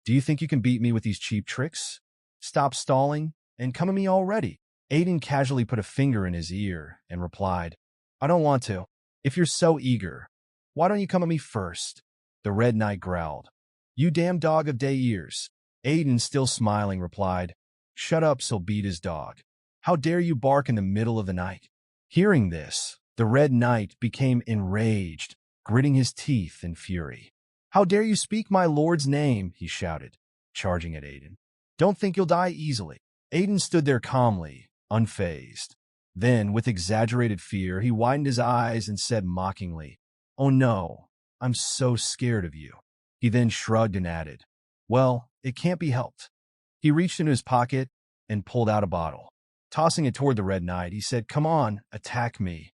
"Do you think you can beat me with these cheap tricks? Stop stalling and come at me already." Aiden casually put a finger in his ear and replied, "I don't want to. If you're so eager, why don't you come at me first?" The Red Knight growled, "You damn dog of day ears." Aiden, still smiling, replied, "Shut up, so'll beat his dog. How dare you bark in the middle of the night?" Hearing this, the Red Knight became enraged, gritting his teeth in fury. "How dare you speak my lord's name?" he shouted, charging at Aiden. "Don't think you'll die easily." Aiden stood there calmly, unfazed. Then, with exaggerated fear, he widened his eyes and said mockingly, "Oh no, I'm so scared of you." He then shrugged and added, "Well, it can't be helped." He reached into his pocket and pulled out a bottle. Tossing it toward the Red Knight, he said, "Come on, attack me."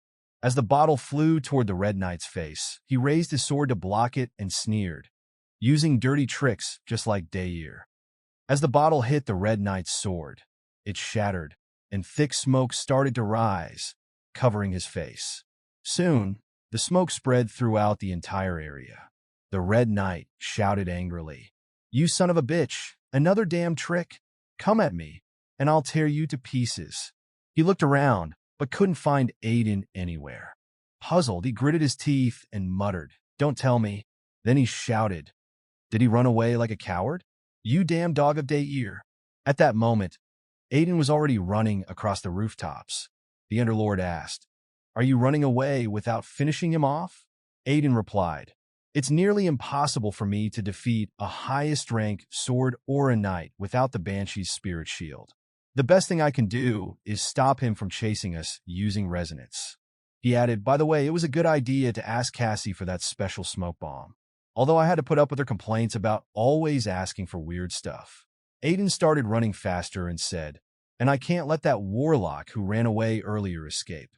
As the bottle flew toward the Red Knight's face, he raised his sword to block it and sneered, using dirty tricks just like Deir. As the bottle hit the Red Knight's sword, it shattered, and thick smoke started to rise, covering his face. Soon, the smoke spread throughout the entire area. The Red Knight shouted angrily, "You son of a bitch, another damn trick? Come at me, and I'll tear you to pieces." He looked around, but couldn't find Aiden anywhere. Puzzled, he gritted his teeth and muttered, "Don't tell me." Then he shouted, "Did he run away like a coward? You damn dog of day ear." At that moment, Aiden was already running across the rooftops. The Underlord asked, "Are you running away without finishing him off?" Aiden replied, "It's nearly impossible for me to defeat a highest rank sword or a knight without the Banshee's spirit shield. The best thing I can do is stop him from chasing us using resonance." He added, "By the way, it was a good idea to ask Cassie for that special smoke bomb. Although I had to put up with her complaints about always asking for weird stuff." Aiden started running faster and said, "And I can't let that warlock who ran away earlier escape."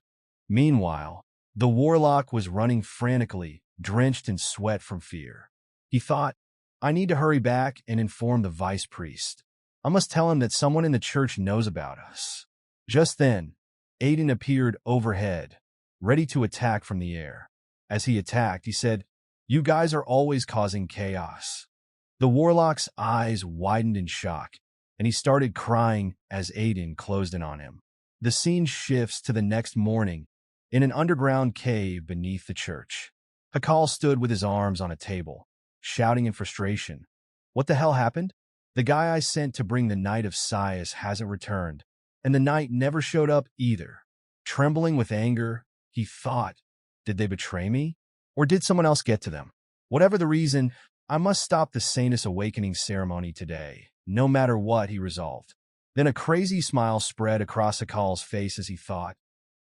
Meanwhile, the warlock was running frantically, drenched in sweat from fear. He thought, "I need to hurry back and inform the vice priest. I must tell him that someone in the church knows about us." Just then, Aiden appeared overhead, ready to attack from the air. As he attacked, he said, "You guys are always causing chaos." The warlock's eyes widened in shock, and he started crying as Aiden closed in on him. The scene shifts to the next morning in an underground cave beneath the church. Hakal stood with his arms on a table, shouting in frustration, "What the hell happened? The guy I sent to bring the Knight of Sias hasn't returned, and the knight never showed up either." Trembling with anger, he thought, "Did they betray me? Or did someone else get to them? Whatever the reason, I must stop the Saintus awakening ceremony today, no matter what," he resolved. Then a crazy smile spread across Hakal's face as he thought,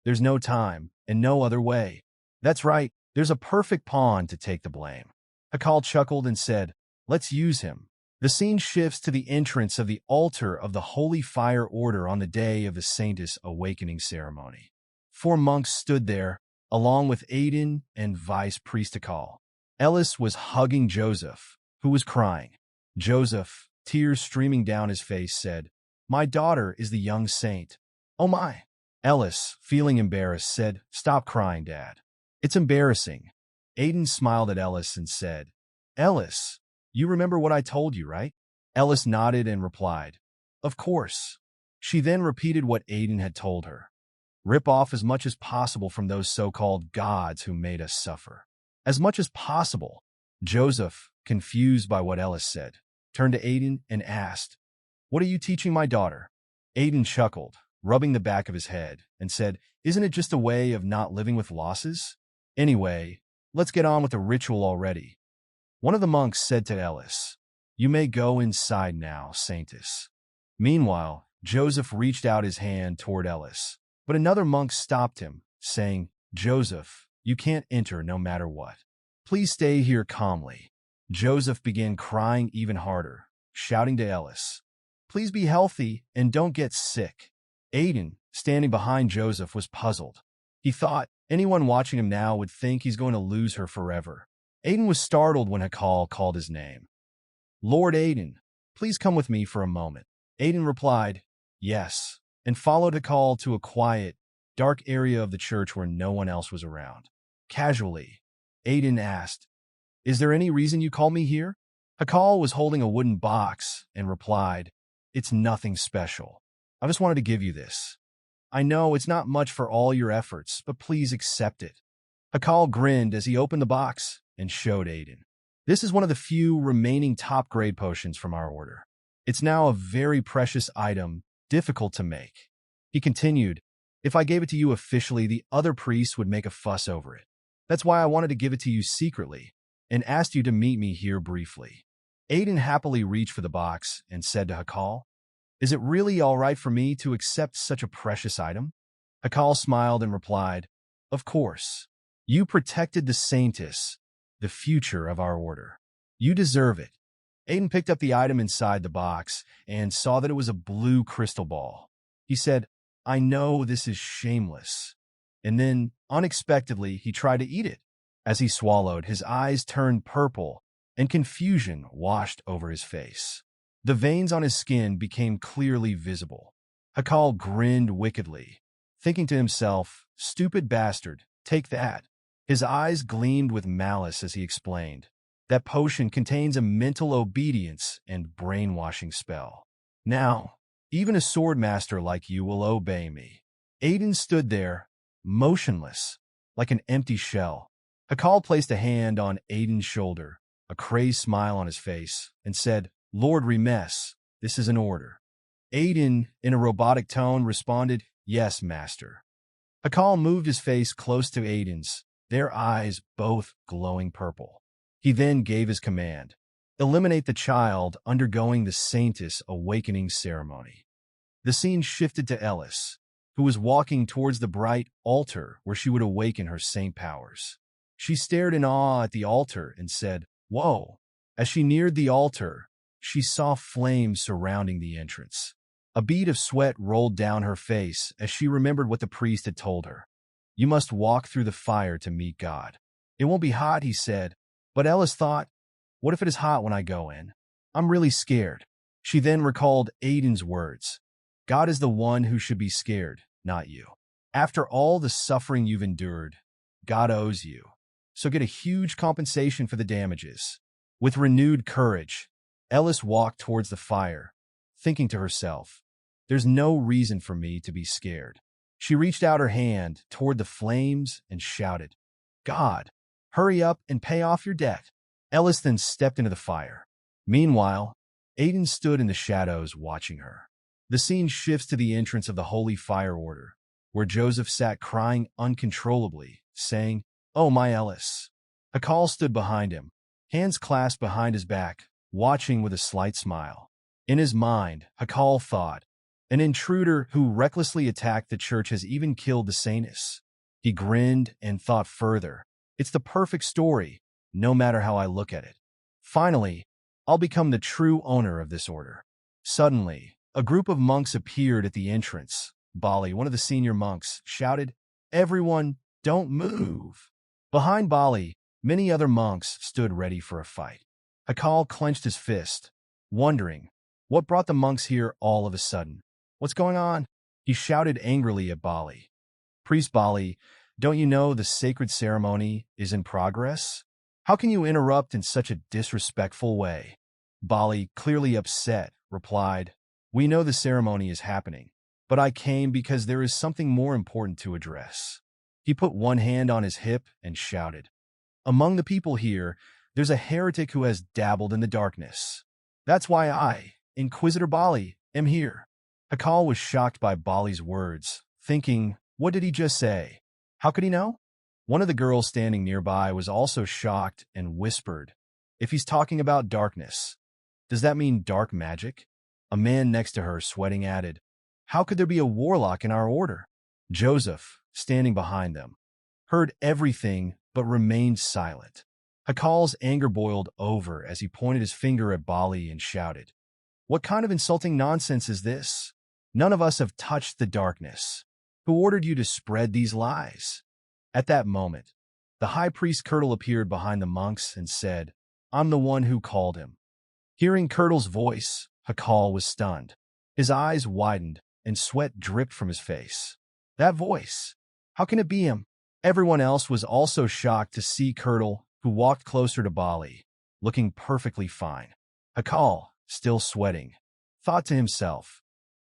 "There's no time and no other way. That's right, there's a perfect pawn to take the blame." Hakal chuckled and said, "Let's use him." The scene shifts to the entrance of the altar of the Holy Fire Order on the day of the Saintus awakening ceremony. 4 monks stood there, along with Aiden and Vice Priest Hakal. Eldest was hugging Joseph, who was crying. Joseph, tears streaming down his face, said, "My daughter is the young saint." "Oh my." Eldest, feeling embarrassed, said, "Stop crying, Dad. It's embarrassing." Aiden smiled at Eldest and said, "Eldest, you remember what I told you, right?" Eldest nodded and replied, "Of course." She then repeated what Aiden had told her. "Rip off as much as possible from those so-called gods who made us suffer. As much as possible." Joseph, confused by what Eldest said, turned to Aiden and asked, "What are you teaching my daughter?" Aiden chuckled, rubbing the back of his head, and said, "Isn't it just a way of not living with losses? Anyway, let's get on with the ritual already." One of the monks said to Eldest, "You may go inside now, Saintus." Meanwhile, Joseph reached out his hand toward Eldest, but another monk stopped him, saying, "Joseph, you can't enter no matter what. Please stay here calmly." Joseph began crying even harder, shouting to Eldest, "Please be healthy and don't get sick." Aiden, standing behind Joseph, was puzzled. He thought anyone watching him now would think he's going to lose her forever. Aiden was startled when Hakal called his name. "Lord Aiden, please come with me for a moment." Aiden replied, "Yes," and followed Hakal to a quiet, dark area of the church where no one else was around. Casually, Aiden asked, "Is there any reason you called me here?" Hakal was holding a wooden box and replied, "It's nothing special. I just wanted to give you this. I know it's not much for all your efforts, but please accept it." Hakal grinned as he opened the box and showed Aiden. "This is one of the few remaining top-grade potions from our order. It's now a very precious item, difficult to make." He continued, "If I gave it to you officially, the other priests would make a fuss over it. That's why I wanted to give it to you secretly and asked you to meet me here briefly." Aiden happily reached for the box and said to Hakal, "Is it really all right for me to accept such a precious item?" Hakal smiled and replied, "Of course. You protected the Saintus, the future of our order. You deserve it." Aiden picked up the item inside the box and saw that it was a blue crystal ball. He said, "I know this is shameless." And then, unexpectedly, he tried to eat it. As he swallowed, his eyes turned purple and confusion washed over his face. The veins on his skin became clearly visible. Hakal grinned wickedly, thinking to himself, "Stupid bastard, take that." His eyes gleamed with malice as he explained, "That potion contains a mental obedience and brainwashing spell. Now, even a sword master like you will obey me." Aiden stood there, motionless, like an empty shell. Hakal placed a hand on Aiden's shoulder, a crazed smile on his face, and said, "Lord Remes, this is an order." Aiden, in a robotic tone, responded, "Yes, master." Hakal moved his face close to Aiden's, their eyes both glowing purple. He then gave his command, "Eliminate the child undergoing the Saintess awakening ceremony." The scene shifted to Ellis, who was walking towards the bright altar where she would awaken her saint powers. She stared in awe at the altar and said, "Whoa." As she neared the altar, she saw flames surrounding the entrance. A bead of sweat rolled down her face as she remembered what the priest had told her. "You must walk through the fire to meet God." "It won't be hot," he said. But Ellis thought, "What if it is hot when I go in? I'm really scared." She then recalled Aiden's words. "God is the one who should be scared, not you. After all the suffering you've endured, God owes you. So get a huge compensation for the damages." With renewed courage, Ellis walked towards the fire, thinking to herself, "There's no reason for me to be scared." She reached out her hand toward the flames and shouted, "God, hurry up and pay off your debt." Ellis then stepped into the fire. Meanwhile, Aiden stood in the shadows watching her. The scene shifts to the entrance of the Holy Fire Order, where Joseph sat crying uncontrollably, saying, "Oh, my Ellis." Hakal stood behind him, hands clasped behind his back, watching with a slight smile. In his mind, Hakal thought, "An intruder who recklessly attacked the church has even killed the saintess." He grinned and thought further, "It's the perfect story, no matter how I look at it. Finally, I'll become the true owner of this order." Suddenly, a group of monks appeared at the entrance. Bali, one of the senior monks, shouted, "Everyone, don't move." Behind Bali, many other monks stood ready for a fight. Hakal clenched his fist, wondering, what brought the monks here all of a sudden? "What's going on?" He shouted angrily at Bali. "Priest Bali, don't you know the sacred ceremony is in progress? How can you interrupt in such a disrespectful way?" Bali, clearly upset, replied, "We know the ceremony is happening, but I came because there is something more important to address." He put one hand on his hip and shouted, "Among the people here, there's a heretic who has dabbled in the darkness. That's why I, Inquisitor Bali, am here." Hakal was shocked by Bali's words, thinking, what did he just say? How could he know? One of the girls standing nearby was also shocked and whispered, "If he's talking about darkness, does that mean dark magic?" A man next to her, sweating, added, "How could there be a warlock in our order?" Joseph, standing behind them, heard everything but remained silent. Hakal's anger boiled over as he pointed his finger at Bali and shouted, "What kind of insulting nonsense is this? None of us have touched the darkness. Who ordered you to spread these lies?" At that moment, the high priest Kirtle appeared behind the monks and said, "I'm the one who called him." Hearing Kirtle's voice, Hakal was stunned. His eyes widened and sweat dripped from his face. That voice! How can it be him? Everyone else was also shocked to see Kirtle, who walked closer to Bali, looking perfectly fine. Hakal, still sweating, thought to himself,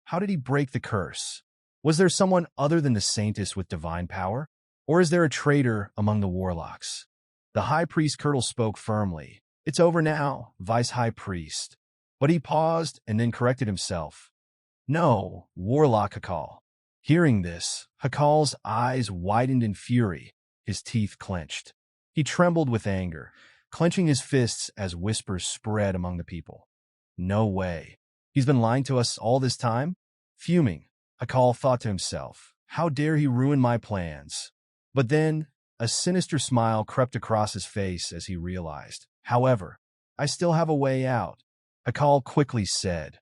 how did he break the curse? Was there someone other than the Saintess with divine power? Or is there a traitor among the warlocks? The high priest Kirtle spoke firmly. "It's over now, Vice High Priest." But he paused and then corrected himself. "No, Warlock Hakal." Hearing this, Hakal's eyes widened in fury, his teeth clenched. He trembled with anger, clenching his fists as whispers spread among the people. "No way. He's been lying to us all this time?" Fuming, Hakal thought to himself, how dare he ruin my plans? But then, a sinister smile crept across his face as he realized, however, I still have a way out. Hakal quickly said,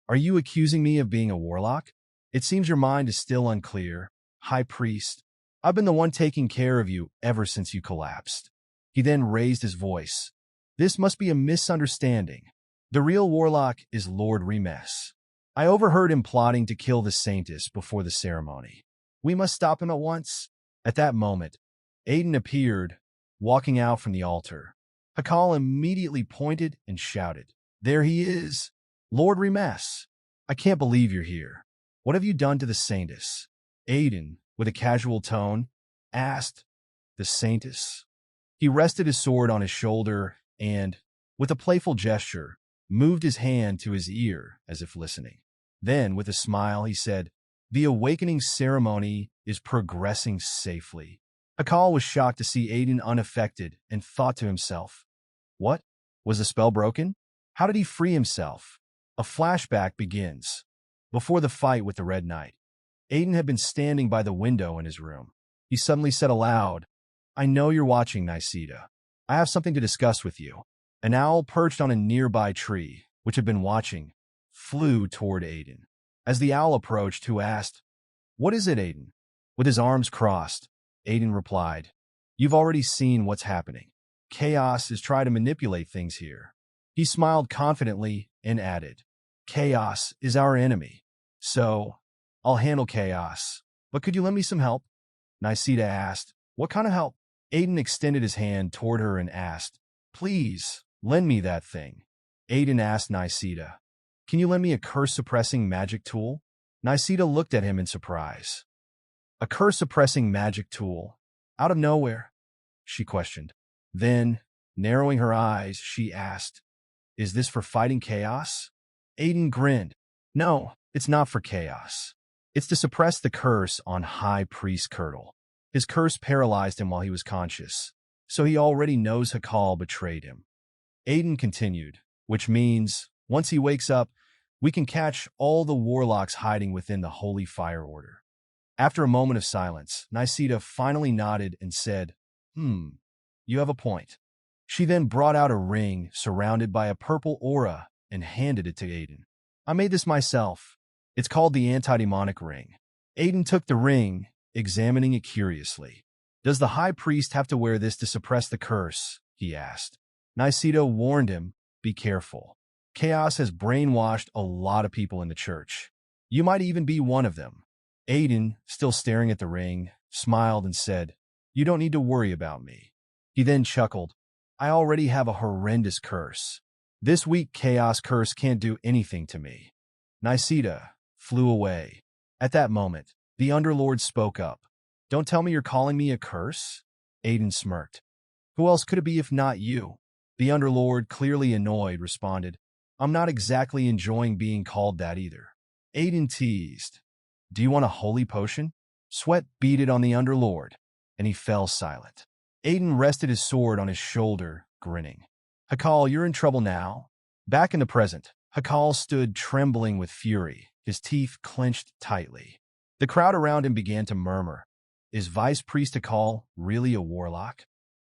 "Are you accusing me of being a warlock? It seems your mind is still unclear, High Priest. I've been the one taking care of you ever since you collapsed." He then raised his voice. "This must be a misunderstanding. The real warlock is Lord Remes. I overheard him plotting to kill the Saintess before the ceremony. We must stop him at once." At that moment, Aiden appeared, walking out from the altar. Hakal immediately pointed and shouted, "There he is! Lord Remes! I can't believe you're here. What have you done to the Saintess?" Aiden, with a casual tone, asked the Saintess. He rested his sword on his shoulder and, with a playful gesture, moved his hand to his ear as if listening. Then, with a smile, he said, "The awakening ceremony is progressing safely." Hakal was shocked to see Aiden unaffected and thought to himself, "What? Was the spell broken? How did he free himself?" A flashback begins. Before the fight with the Red Knight, Aiden had been standing by the window in his room. He suddenly said aloud, "I know you're watching, Nisida. I have something to discuss with you." An owl perched on a nearby tree, which had been watching, flew toward Aiden. As the owl approached, who asked, "What is it, Aiden?" With his arms crossed, Aiden replied, "You've already seen what's happening. Chaos is trying to manipulate things here." He smiled confidently and added, "Chaos is our enemy. So, I'll handle chaos. But could you lend me some help?" Nisida asked, "What kind of help?" Aiden extended his hand toward her and asked, "Please, lend me that thing." Aiden asked Nisida, "Can you lend me a curse-suppressing magic tool?" Nisida looked at him in surprise. "A curse-suppressing magic tool? Out of nowhere?" she questioned. Then, narrowing her eyes, she asked, "Is this for fighting chaos?" Aiden grinned. "No, it's not for chaos. It's to suppress the curse on High Priest Curdle. His curse paralyzed him while he was conscious, so he already knows Hakal betrayed him." Aiden continued, "Which means, once he wakes up, we can catch all the warlocks hiding within the Holy Fire Order." After a moment of silence, Nisida finally nodded and said, You have a point." She then brought out a ring surrounded by a purple aura and handed it to Aiden. "I made this myself. It's called the Anti-Demonic Ring." Aiden took the ring, examining it curiously. "Does the High Priest have to wear this to suppress the curse?" he asked. Nisida warned him, "Be careful. Chaos has brainwashed a lot of people in the church. You might even be one of them." Aiden, still staring at the ring, smiled and said, "You don't need to worry about me." He then chuckled, "I already have a horrendous curse. This weak chaos curse can't do anything to me." Nisida flew away. At that moment, the Underlord spoke up. "Don't tell me you're calling me a curse?" Aiden smirked. "Who else could it be if not you?" The Underlord, clearly annoyed, responded, "I'm not exactly enjoying being called that either." Aiden teased, "Do you want a holy potion?" Sweat beaded on the Underlord, and he fell silent. Aiden rested his sword on his shoulder, grinning. "Hakal, you're in trouble now." Back in the present, Hakal stood trembling with fury, his teeth clenched tightly. The crowd around him began to murmur, "Is Vice Priest Hakal really a warlock?"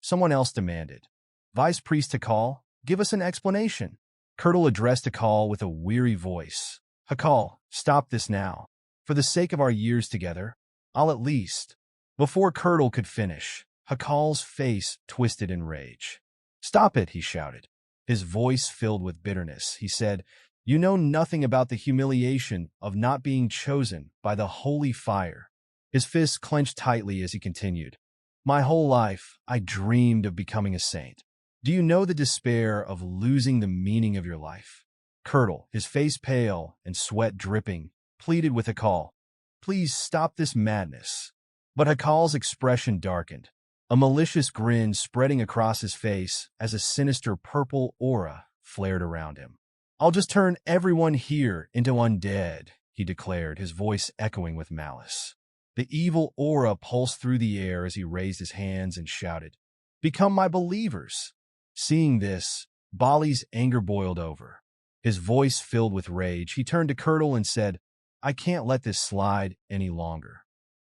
Someone else demanded, "Vice Priest Hakal, give us an explanation." Curdle addressed Hakal with a weary voice. "Hakal, stop this now. For the sake of our years together, I'll at least." Before Curdle could finish, Hakal's face twisted in rage. "Stop it," he shouted. His voice filled with bitterness. He said, "You know nothing about the humiliation of not being chosen by the holy fire." His fists clenched tightly as he continued, "My whole life, I dreamed of becoming a saint. Do you know the despair of losing the meaning of your life?" Curdle, his face pale and sweat dripping, pleaded with Hakal, "Please stop this madness." But Hakal's expression darkened, a malicious grin spreading across his face as a sinister purple aura flared around him. "I'll just turn everyone here into undead," he declared, his voice echoing with malice. The evil aura pulsed through the air as he raised his hands and shouted, "Become my believers." Seeing this, Bali's anger boiled over. His voice filled with rage, he turned to Curdle and said, "I can't let this slide any longer."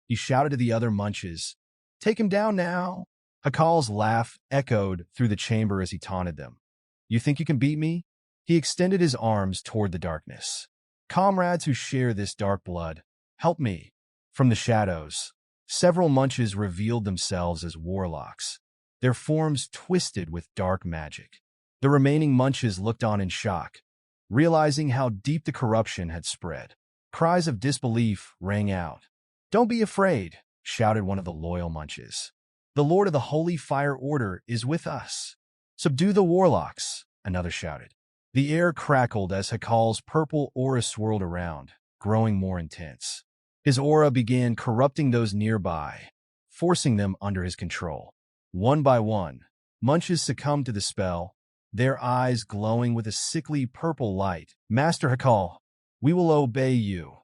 He shouted to the other munches, "Take him down now." Hakal's laugh echoed through the chamber as he taunted them. "You think you can beat me?" He extended his arms toward the darkness. "Comrades who share this dark blood, help me." From the shadows, several munches revealed themselves as warlocks, their forms twisted with dark magic. The remaining munches looked on in shock, realizing how deep the corruption had spread. Cries of disbelief rang out. "Don't be afraid," shouted one of the loyal munches. "The Lord of the Holy Fire Order is with us." "Subdue the warlocks," another shouted. The air crackled as Hakal's purple aura swirled around, growing more intense. His aura began corrupting those nearby, forcing them under his control. One by one, munches succumbed to the spell, their eyes glowing with a sickly purple light. "Master Hakal, we will obey you,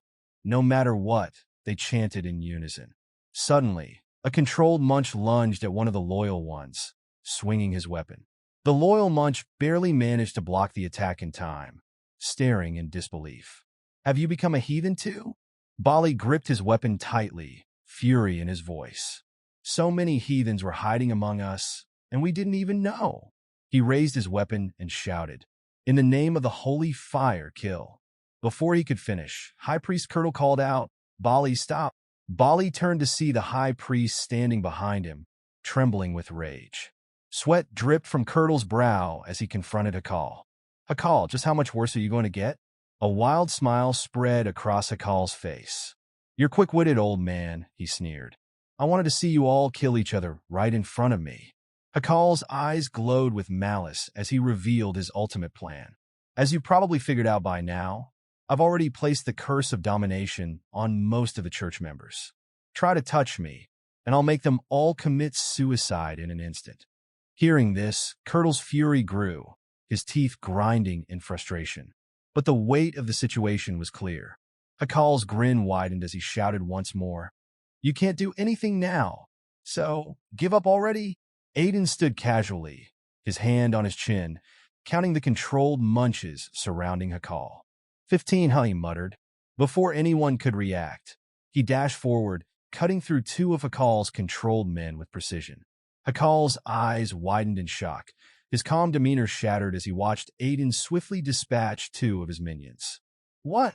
no matter what," they chanted in unison. Suddenly, a controlled munch lunged at one of the loyal ones, swinging his weapon. The loyal munch barely managed to block the attack in time, staring in disbelief. "Have you become a heathen too?" Bali gripped his weapon tightly, fury in his voice. "So many heathens were hiding among us, and we didn't even know." He raised his weapon and shouted, "In the name of the holy fire, kill." Before he could finish, High Priest Kirtle called out, "Bali, stop." Bali turned to see the high priest standing behind him, trembling with rage. Sweat dripped from Kirtle's brow as he confronted Hakal. "Hakal, just how much worse are you going to get?" A wild smile spread across Hakal's face. "You're quick-witted, old man," he sneered. "I wanted to see you all kill each other right in front of me." Hakal's eyes glowed with malice as he revealed his ultimate plan. "As you probably figured out by now, I've already placed the curse of domination on most of the church members. Try to touch me, and I'll make them all commit suicide in an instant." Hearing this, Kirtle's fury grew, his teeth grinding in frustration. But the weight of the situation was clear. Hakal's grin widened as he shouted once more, "You can't do anything now, so give up already?" Aiden stood casually, his hand on his chin, counting the controlled munches surrounding Hakal. 15, huh, he muttered. Before anyone could react, he dashed forward, cutting through two of Hakal's controlled men with precision. Hakal's eyes widened in shock. His calm demeanor shattered as he watched Aiden swiftly dispatch two of his minions. "What?"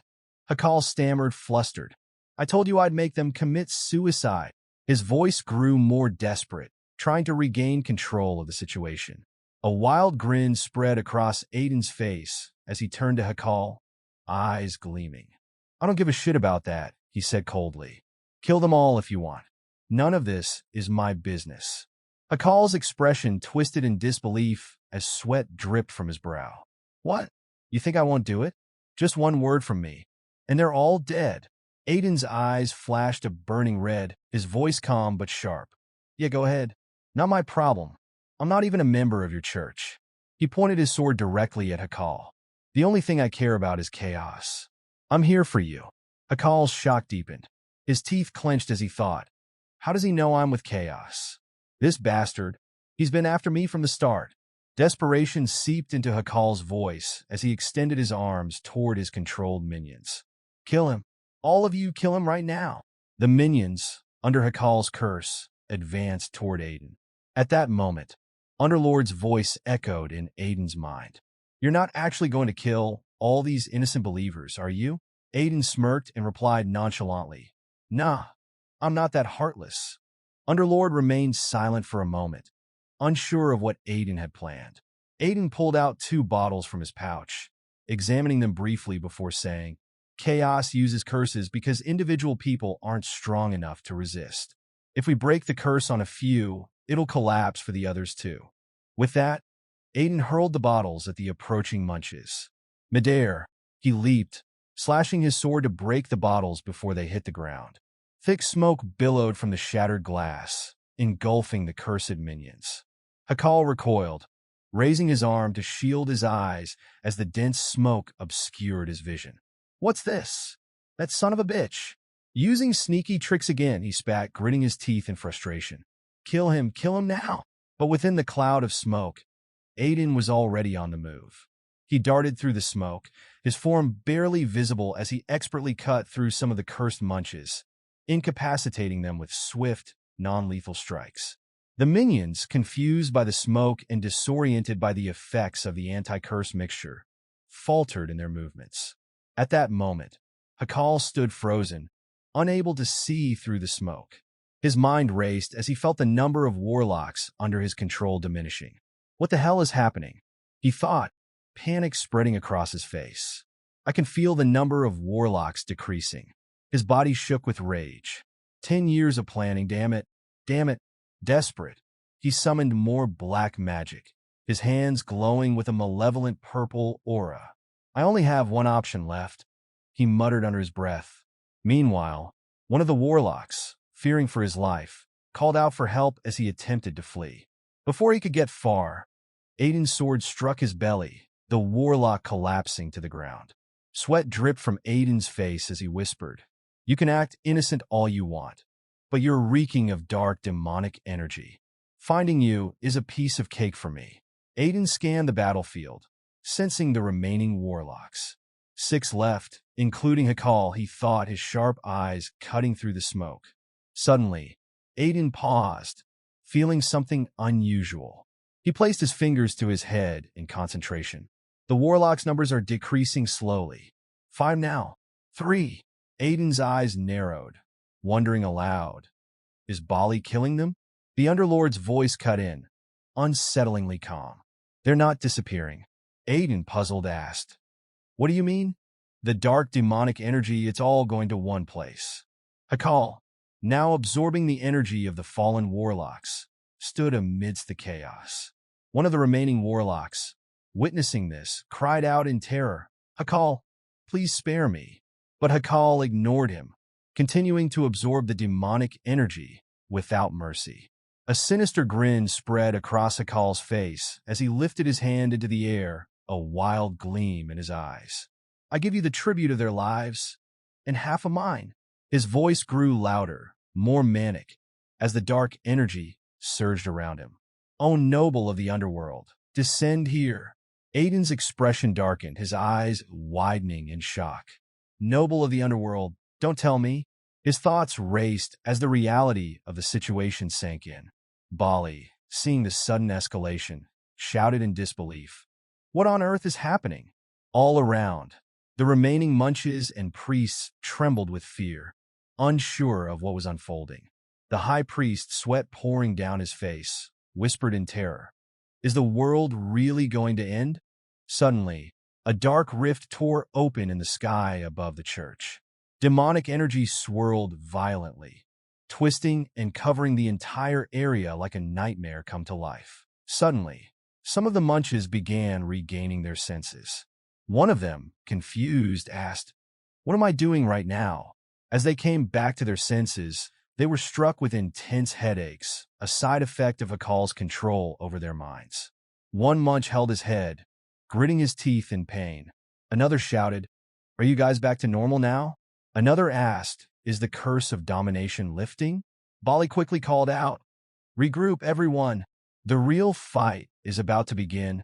Hakal stammered, flustered. "I told you I'd make them commit suicide." His voice grew more desperate, trying to regain control of the situation. A wild grin spread across Aiden's face as he turned to Hakal, eyes gleaming. "I don't give a shit about that," he said coldly. "Kill them all if you want. None of this is my business." Hakal's expression twisted in disbelief as sweat dripped from his brow. "What? You think I won't do it? Just one word from me, and they're all dead." Aiden's eyes flashed a burning red, his voice calm but sharp. "Yeah, go ahead. Not my problem. I'm not even a member of your church." He pointed his sword directly at Hakal. "The only thing I care about is chaos. I'm here for you." Hakal's shock deepened. His teeth clenched as he thought, "How does he know I'm with chaos? This bastard, he's been after me from the start." Desperation seeped into Hakal's voice as he extended his arms toward his controlled minions. "Kill him. All of you kill him right now." The minions, under Hakal's curse, advanced toward Aiden. At that moment, Underlord's voice echoed in Aiden's mind. "You're not actually going to kill all these innocent believers, are you?" Aiden smirked and replied nonchalantly, "Nah, I'm not that heartless." Underlord remained silent for a moment, unsure of what Aiden had planned. Aiden pulled out 2 bottles from his pouch, examining them briefly before saying, "Chaos uses curses because individual people aren't strong enough to resist. If we break the curse on a few, it'll collapse for the others too." With that, Aiden hurled the bottles at the approaching munches. Midair, he leaped, slashing his sword to break the bottles before they hit the ground. Thick smoke billowed from the shattered glass, engulfing the cursed minions. Hakal recoiled, raising his arm to shield his eyes as the dense smoke obscured his vision. "What's this? That son of a bitch." Using sneaky tricks again, he spat, gritting his teeth in frustration. Kill him now." But within the cloud of smoke, Aiden was already on the move. He darted through the smoke, his form barely visible as he expertly cut through some of the cursed munches, incapacitating them with swift, non-lethal strikes. The minions, confused by the smoke and disoriented by the effects of the anti-curse mixture, faltered in their movements. At that moment, Hakal stood frozen, unable to see through the smoke. His mind raced as he felt the number of warlocks under his control diminishing. "What the hell is happening?" he thought, panic spreading across his face. "I can feel the number of warlocks decreasing." His body shook with rage. 10 years of planning, damn it. Desperate, he summoned more black magic, his hands glowing with a malevolent purple aura. "I only have one option left," he muttered under his breath. Meanwhile, One of the warlocks, fearing for his life, called out for help as he attempted to flee. Before he could get far, Aiden's sword struck his belly, the warlock collapsing to the ground. Sweat dripped from Aiden's face as he whispered, "You can act innocent all you want, but you're reeking of dark demonic energy. Finding you is a piece of cake for me." Aiden scanned the battlefield, sensing the remaining warlocks. 6 left, including Hakal. He thought, his sharp eyes cutting through the smoke. Suddenly, Aiden paused, feeling something unusual. He placed his fingers to his head in concentration. The warlocks' numbers are decreasing slowly. 5 now. 3. Aiden's eyes narrowed, wondering aloud, is Bali killing them? The Underlord's voice cut in, unsettlingly calm. They're not disappearing. Aiden, puzzled, asked, "What do you mean?" "The dark demonic energy, it's all going to one place." Hakal, now absorbing the energy of the fallen warlocks, stood amidst the chaos. One of the remaining warlocks, witnessing this, cried out in terror, "Hakal, please spare me." But Hakal ignored him, continuing to absorb the demonic energy without mercy. A sinister grin spread across Hakal's face as he lifted his hand into the air, a wild gleam in his eyes. "I give you the tribute of their lives, and half of mine." His voice grew louder, more manic, as the dark energy surged around him. "O noble of the underworld, descend here." Aiden's expression darkened, his eyes widening in shock. "Noble of the underworld, don't tell me." His thoughts raced as the reality of the situation sank in. Bali, seeing the sudden escalation, shouted in disbelief, "What on earth is happening?" All around, the remaining munches and priests trembled with fear, unsure of what was unfolding. The high priest, sweat pouring down his face, whispered in terror, "Is the world really going to end?" Suddenly, a dark rift tore open in the sky above the church. Demonic energy swirled violently, twisting and covering the entire area like a nightmare come to life. Suddenly, some of the munches began regaining their senses. One of them, confused, asked, "What am I doing right now?" As they came back to their senses, they were struck with intense headaches, a side effect of Hakal's control over their minds. One munch held his head, gritting his teeth in pain. Another shouted, "Are you guys back to normal now?" Another asked, "Is the curse of domination lifting?" Bali quickly called out, "Regroup, everyone. The real fight is about to begin."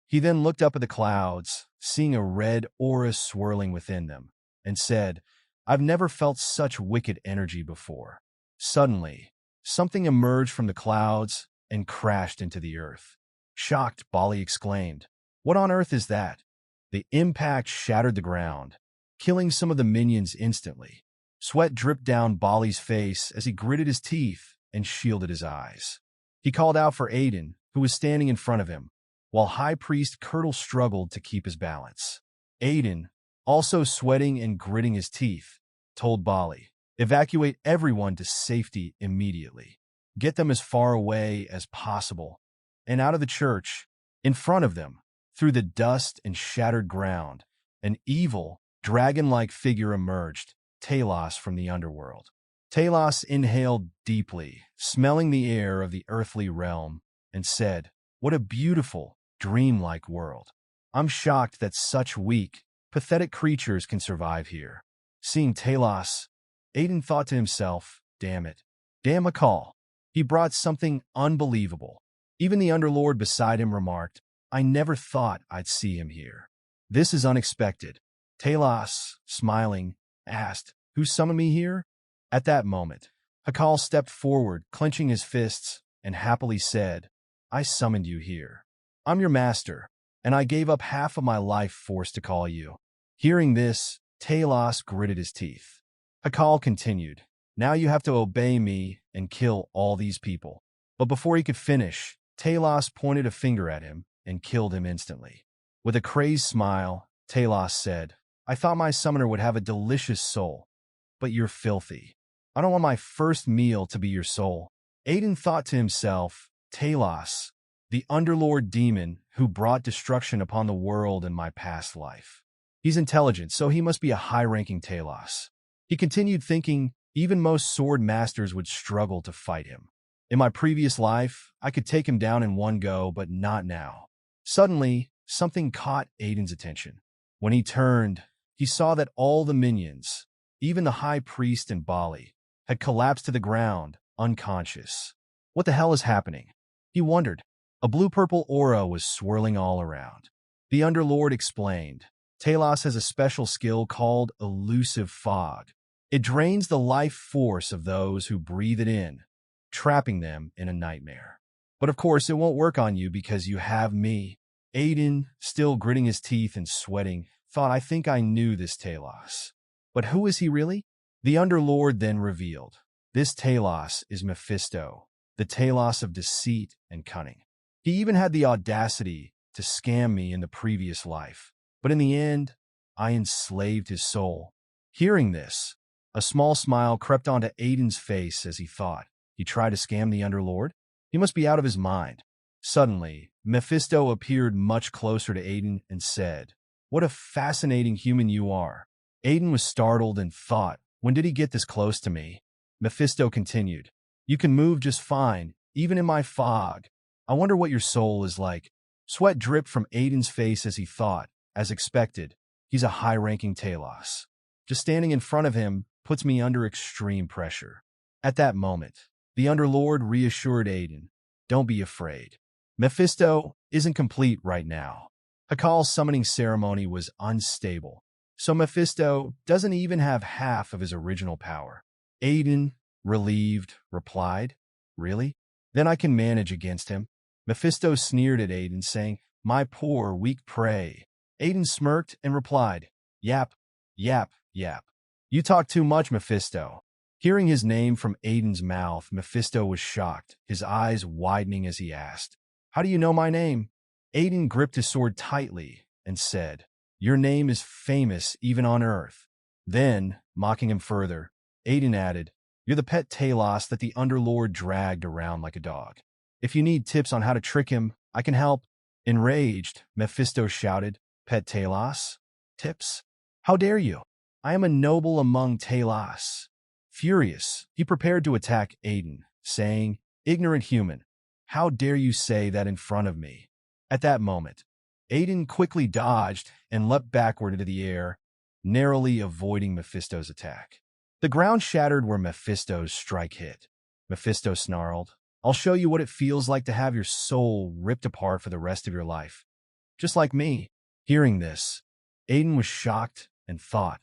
He then looked up at the clouds, seeing a red aura swirling within them, and said, "I've never felt such wicked energy before." Suddenly, something emerged from the clouds and crashed into the earth. Shocked, Bali exclaimed, "What on earth is that?" The impact shattered the ground, killing some of the minions instantly. Sweat dripped down Bali's face as he gritted his teeth and shielded his eyes. He called out for Aiden, who was standing in front of him, while High Priest Kirtle struggled to keep his balance. Aiden, also sweating and gritting his teeth, told Bali, "Evacuate everyone to safety immediately. Get them as far away as possible." And out of the church, in front of them, through the dust and shattered ground, an evil, dragon-like figure emerged, Talos from the underworld. Talos inhaled deeply, smelling the air of the earthly realm, and said, "What a beautiful, dreamlike world. I'm shocked that such weak, pathetic creatures can survive here." Seeing Talos, Aiden thought to himself, "Damn it. Damn a call. He brought something unbelievable." Even the Underlord beside him remarked, "I never thought I'd see him here. This is unexpected." Talos, smiling, asked, "Who summoned me here?" At that moment, Hakal stepped forward, clenching his fists, and happily said, "I summoned you here. I'm your master, and I gave up half of my life force to call you." Hearing this, Talos gritted his teeth. Hakal continued, "Now you have to obey me and kill all these people." But before he could finish, Talos pointed a finger at him and killed him instantly. With a crazed smile, Talos said, "I thought my summoner would have a delicious soul, but you're filthy. I don't want my first meal to be your soul." Aiden thought to himself, "Talos, the Underlord demon who brought destruction upon the world in my past life. He's intelligent, so he must be a high-ranking Talos." He continued thinking, Even most sword masters would struggle to fight him. In my previous life, I could take him down in one go, but not now. Suddenly, something caught Aiden's attention. When he turned, he saw that all the minions, even the high priest and Bali, had collapsed to the ground, unconscious. What the hell is happening? He wondered. A blue-purple aura was swirling all around. The Underlord explained. Talos has a special skill called elusive fog. It drains the life force of those who breathe it in, trapping them in a nightmare. But of course, it won't work on you because you have me. Aiden, still gritting his teeth and sweating, thought, I think I knew this Talos. But who is he really? The Underlord then revealed. This Talos is Mephisto, the Talos of deceit and cunning. He even had the audacity to scam me in the previous life. But in the end, I enslaved his soul. Hearing this, a small smile crept onto Aiden's face as he thought, he tried to scam the Underlord? He must be out of his mind. Suddenly, Mephisto appeared much closer to Aiden and said, What a fascinating human you are. Aiden was startled and thought, when did he get this close to me? Mephisto continued, You can move just fine, even in my fog. I wonder what your soul is like. Sweat dripped from Aiden's face as he thought, as expected, he's a high-ranking Talos. Just standing in front of him puts me under extreme pressure. At that moment, the Underlord reassured Aiden, Don't be afraid. Mephisto isn't complete right now. Hakal's summoning ceremony was unstable, so Mephisto doesn't even have half of his original power. Aiden, relieved, replied, Really? Then I can manage against him. Mephisto sneered at Aiden, saying, My poor, weak prey. Aiden smirked and replied, Yap, yap, yap. You talk too much, Mephisto. Hearing his name from Aiden's mouth, Mephisto was shocked, his eyes widening as he asked, How do you know my name? Aiden gripped his sword tightly and said, Your name is famous even on Earth. Then, mocking him further, Aiden added, You're the pet Talos that the Underlord dragged around like a dog. If you need tips on how to trick him, I can help. Enraged, Mephisto shouted, Pet Talos? Tips? How dare you? I am a noble among Talos. Furious, he prepared to attack Aiden, saying, Ignorant human, how dare you say that in front of me? At that moment, Aiden quickly dodged and leapt backward into the air, narrowly avoiding Mephisto's attack. The ground shattered where Mephisto's strike hit. Mephisto snarled, I'll show you what it feels like to have your soul ripped apart for the rest of your life. Just like me. Hearing this, Aiden was shocked and thought,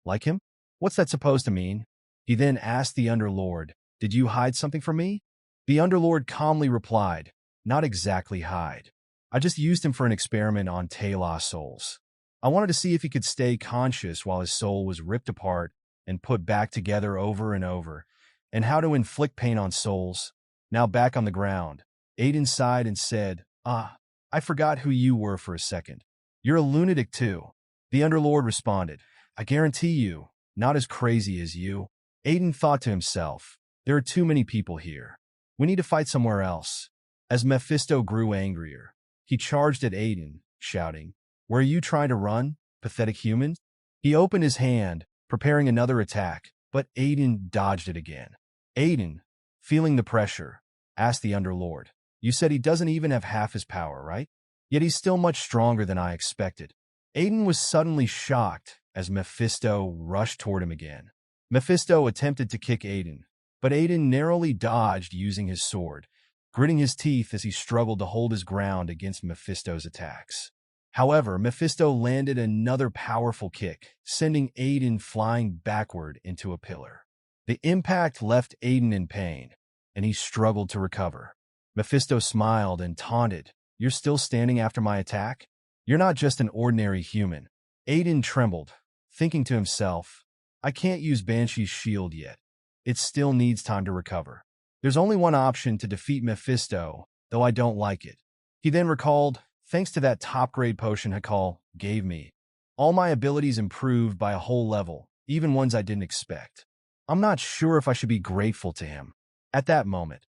Like him? What's that supposed to mean? He then asked the Underlord, Did you hide something from me? The Underlord calmly replied, Not exactly hide. I just used him for an experiment on Talos souls. I wanted to see if he could stay conscious while his soul was ripped apart and put back together over and over, and how to inflict pain on souls. Now back on the ground, Aiden sighed and said, I forgot who you were for a second. You're a lunatic too. The Underlord responded, I guarantee you, not as crazy as you. Aiden thought to himself, There are too many people here. We need to fight somewhere else. As Mephisto grew angrier, he charged at Aiden, shouting, Where are you trying to run, pathetic humans? He opened his hand, preparing another attack, but Aiden dodged it again. Aiden, feeling the pressure, asked the Underlord, You said he doesn't even have half his power, right? Yet he's still much stronger than I expected. Aiden was suddenly shocked as Mephisto rushed toward him again. Mephisto attempted to kick Aiden, but Aiden narrowly dodged using his sword, gritting his teeth as he struggled to hold his ground against Mephisto's attacks. However, Mephisto landed another powerful kick, sending Aiden flying backward into a pillar. The impact left Aiden in pain, and he struggled to recover. Mephisto smiled and taunted, You're still standing after my attack? You're not just an ordinary human. Aiden trembled, thinking to himself, I can't use Banshee's shield yet. It still needs time to recover. There's only one option to defeat Mephisto, though I don't like it. He then recalled, Thanks to that top-grade potion Hakal gave me, all my abilities improved by a whole level, even ones I didn't expect. I'm not sure if I should be grateful to him. At that moment,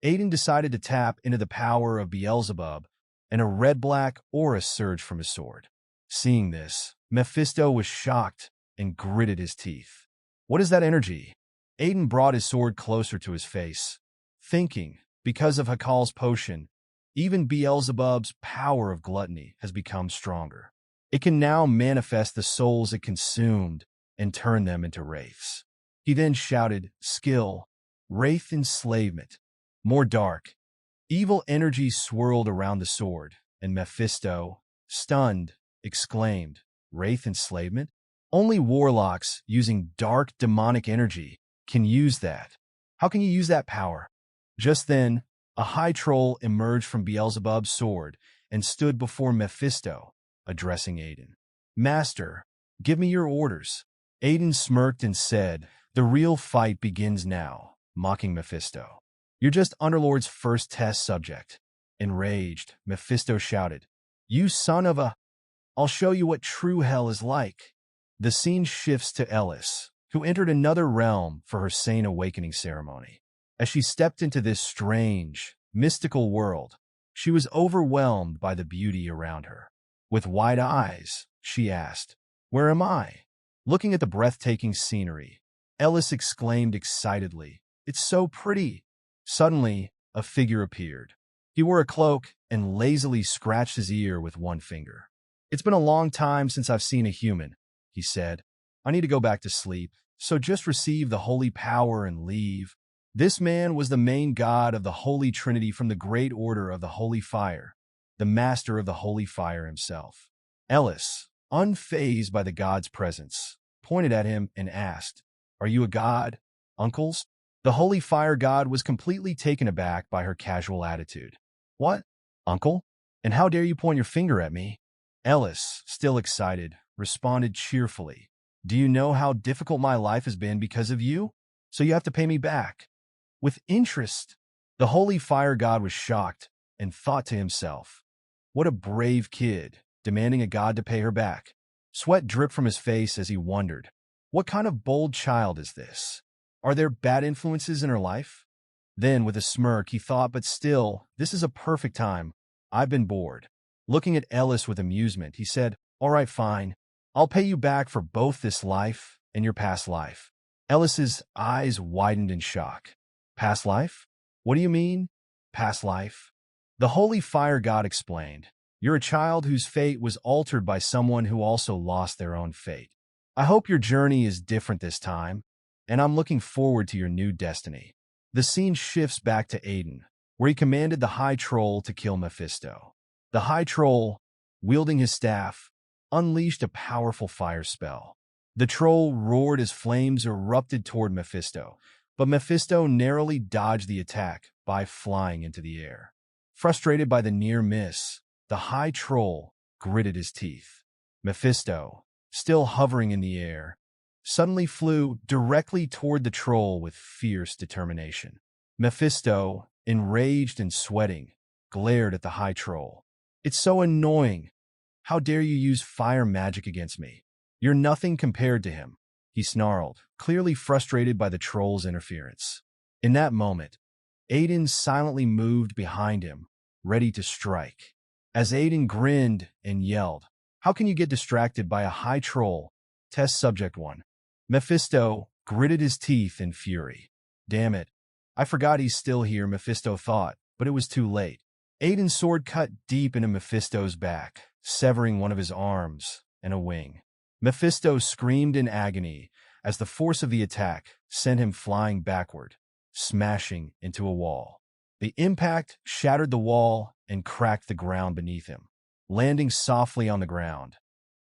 Aiden decided to tap into the power of Beelzebub, and a red-black aura surged from his sword. Seeing this, Mephisto was shocked and gritted his teeth. What is that energy? Aiden brought his sword closer to his face, thinking, because of Hakal's potion, even Beelzebub's power of gluttony has become stronger. It can now manifest the souls it consumed and turn them into wraiths. He then shouted, skill, wraith enslavement. More dark, evil energy swirled around the sword, and Mephisto, stunned, exclaimed, wraith enslavement? Only warlocks using dark demonic energy can use that. How can you use that power? Just then, a high troll emerged from Beelzebub's sword and stood before Mephisto, addressing Aiden. Master, give me your orders. Aiden smirked and said, the real fight begins now, mocking Mephisto. You're just Underlord's first test subject. Enraged, Mephisto shouted, you son of a... I'll show you what true hell is like. The scene shifts to Eldest, who entered another realm for her sane awakening ceremony. As she stepped into this strange, mystical world, she was overwhelmed by the beauty around her. With wide eyes, she asked, where am I? Looking at the breathtaking scenery, Eldest exclaimed excitedly, it's so pretty. Suddenly, a figure appeared. He wore a cloak and lazily scratched his ear with one finger. It's been a long time since I've seen a human, he said. I need to go back to sleep, so just receive the holy power and leave. This man was the main god of the Holy Trinity from the Great Order of the Holy Fire, the master of the Holy Fire himself. Eldest, unfazed by the god's presence, pointed at him and asked, are you a god, uncles? The Holy Fire god was completely taken aback by her casual attitude. What, uncle? And how dare you point your finger at me? Eldest, still excited, responded cheerfully. Do you know how difficult my life has been because of you? So you have to pay me back. With interest. The Holy Fire god was shocked and thought to himself, what a brave kid, demanding a god to pay her back. Sweat dripped from his face as he wondered, what kind of bold child is this? Are there bad influences in her life? Then, with a smirk, he thought, but still, this is a perfect time. I've been bored. Looking at Eldest with amusement, he said, all right, fine. I'll pay you back for both this life and your past life. Eldest's eyes widened in shock. Past life? What do you mean, past life? The Holy Fire god explained, you're a child whose fate was altered by someone who also lost their own fate. I hope your journey is different this time, and I'm looking forward to your new destiny. The scene shifts back to Aiden, where he commanded the High Troll to kill Mephisto. The High Troll, wielding his staff, unleashed a powerful fire spell. The troll roared as flames erupted toward Mephisto, but Mephisto narrowly dodged the attack by flying into the air. Frustrated by the near miss, the High Troll gritted his teeth. Mephisto, still hovering in the air, suddenly flew directly toward the troll with fierce determination. Mephisto, enraged and sweating, glared at the High Troll. It's so annoying. How dare you use fire magic against me? You're nothing compared to him, he snarled, clearly frustrated by the troll's interference. In that moment, Aiden silently moved behind him, ready to strike. As Aiden grinned and yelled, how can you get distracted by a high troll? Test subject 1. Mephisto gritted his teeth in fury. Damn it. I forgot he's still here, Mephisto thought, but it was too late. Aiden's sword cut deep into Mephisto's back, severing one of his arms and a wing. Mephisto screamed in agony as the force of the attack sent him flying backward, smashing into a wall. The impact shattered the wall and cracked the ground beneath him, landing softly on the ground.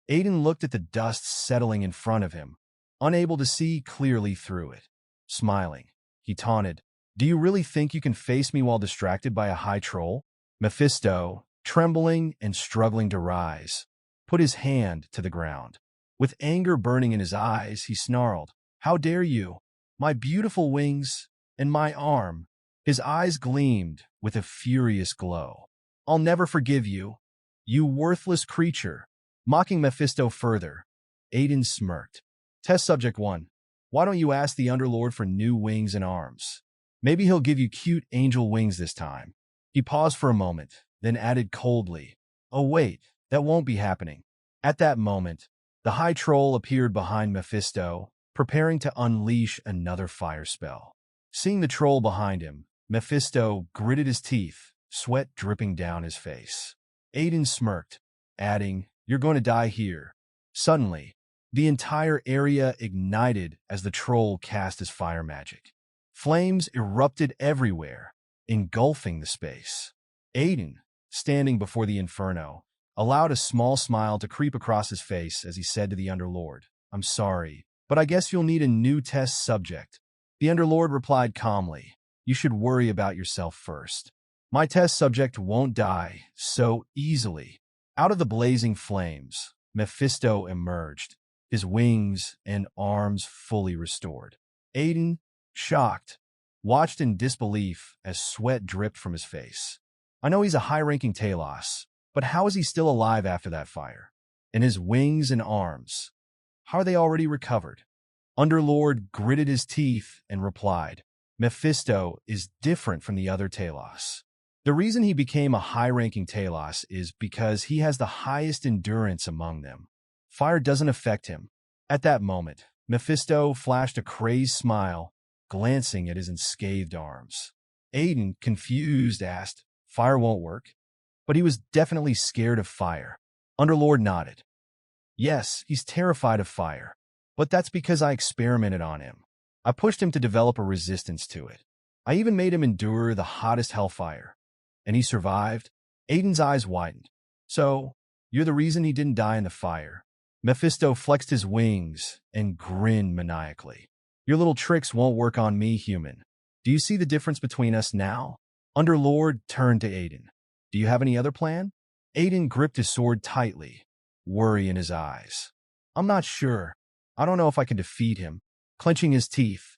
Aiden looked at the dust settling in front of him, unable to see clearly through it. Smiling, he taunted, "Do you really think you can face me while distracted by a high troll?" Mephisto, trembling and struggling to rise, put his hand to the ground. With anger burning in his eyes, he snarled, "How dare you? My beautiful wings and my arm." His eyes gleamed with a furious glow. "I'll never forgive you, you worthless creature." Mocking Mephisto further, Aiden smirked. Test subject 1. Why don't you ask the Underlord for new wings and arms? Maybe he'll give you cute angel wings this time. He paused for a moment, then added coldly, "Oh wait, that won't be happening." At that moment, the high troll appeared behind Mephisto, preparing to unleash another fire spell. Seeing the troll behind him, Mephisto gritted his teeth, sweat dripping down his face. Aiden smirked, adding, "You're going to die here." Suddenly, the entire area ignited as the troll cast his fire magic. Flames erupted everywhere, engulfing the space. Aiden, standing before the inferno, allowed a small smile to creep across his face as he said to the Underlord, "I'm sorry, but I guess you'll need a new test subject." The Underlord replied calmly, "You should worry about yourself first. My test subject won't die so easily." Out of the blazing flames, Mephisto emerged, his wings and arms fully restored. Aiden, shocked, watched in disbelief as sweat dripped from his face. I know he's a high-ranking Talos, but how is he still alive after that fire? And his wings and arms, how are they already recovered? Underlord gritted his teeth and replied, "Mephisto is different from the other Talos. The reason he became a high-ranking Talos is because he has the highest endurance among them. Fire doesn't affect him." At that moment, Mephisto flashed a crazed smile, glancing at his unscathed arms. Aiden, confused, asked, "Fire won't work?" But he was definitely scared of fire. Underlord nodded. "Yes, he's terrified of fire, but that's because I experimented on him. I pushed him to develop a resistance to it. I even made him endure the hottest hellfire. And he survived." Aiden's eyes widened. "So, you're the reason he didn't die in the fire?" Mephisto flexed his wings and grinned maniacally. "Your little tricks won't work on me, human. Do you see the difference between us now?" Underlord turned to Aiden. "Do you have any other plan?" Aiden gripped his sword tightly, worry in his eyes. "I'm not sure. I don't know if I can defeat him." Clenching his teeth,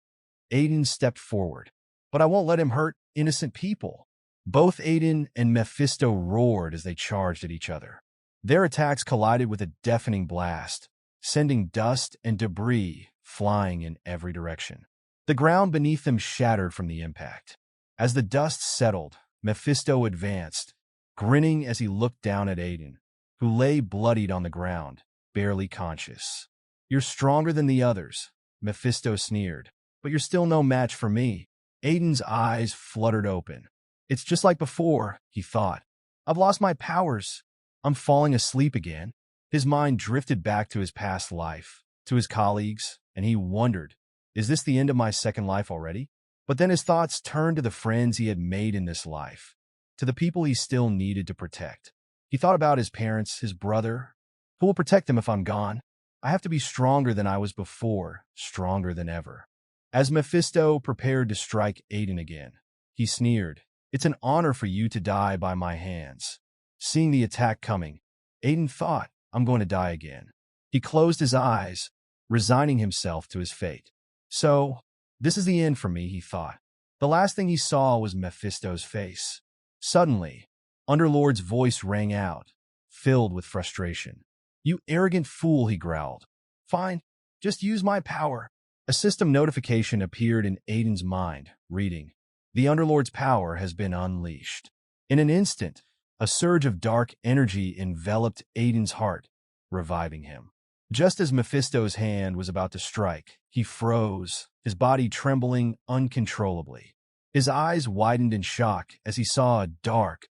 Aiden stepped forward. "But I won't let him hurt innocent people." Both Aiden and Mephisto roared as they charged at each other. Their attacks collided with a deafening blast, sending dust and debris flying in every direction. The ground beneath them shattered from the impact. As the dust settled, Mephisto advanced, grinning as he looked down at Aiden, who lay bloodied on the ground, barely conscious. "You're stronger than the others," Mephisto sneered, "but you're still no match for me." Aiden's eyes fluttered open. "It's just like before," he thought. "I've lost my powers. I'm falling asleep again." His mind drifted back to his past life, to his colleagues, and he wondered, is this the end of my second life already? But then his thoughts turned to the friends he had made in this life, to the people he still needed to protect. He thought about his parents, his brother. Who will protect them if I'm gone? I have to be stronger than I was before, stronger than ever. As Mephisto prepared to strike Aiden again, he sneered, "It's an honor for you to die by my hands." Seeing the attack coming, Aiden thought, "I'm going to die again." He closed his eyes, resigning himself to his fate. "So, this is the end for me," he thought. The last thing he saw was Mephisto's face. Suddenly, Underlord's voice rang out, filled with frustration. "You arrogant fool," he growled. "Fine, just use my power." A system notification appeared in Aiden's mind, reading, "The Underlord's power has been unleashed." In an instant, a surge of dark energy enveloped Aiden's heart, reviving him. Just as Mephisto's hand was about to strike, he froze, his body trembling uncontrollably. His eyes widened in shock as he saw a dark,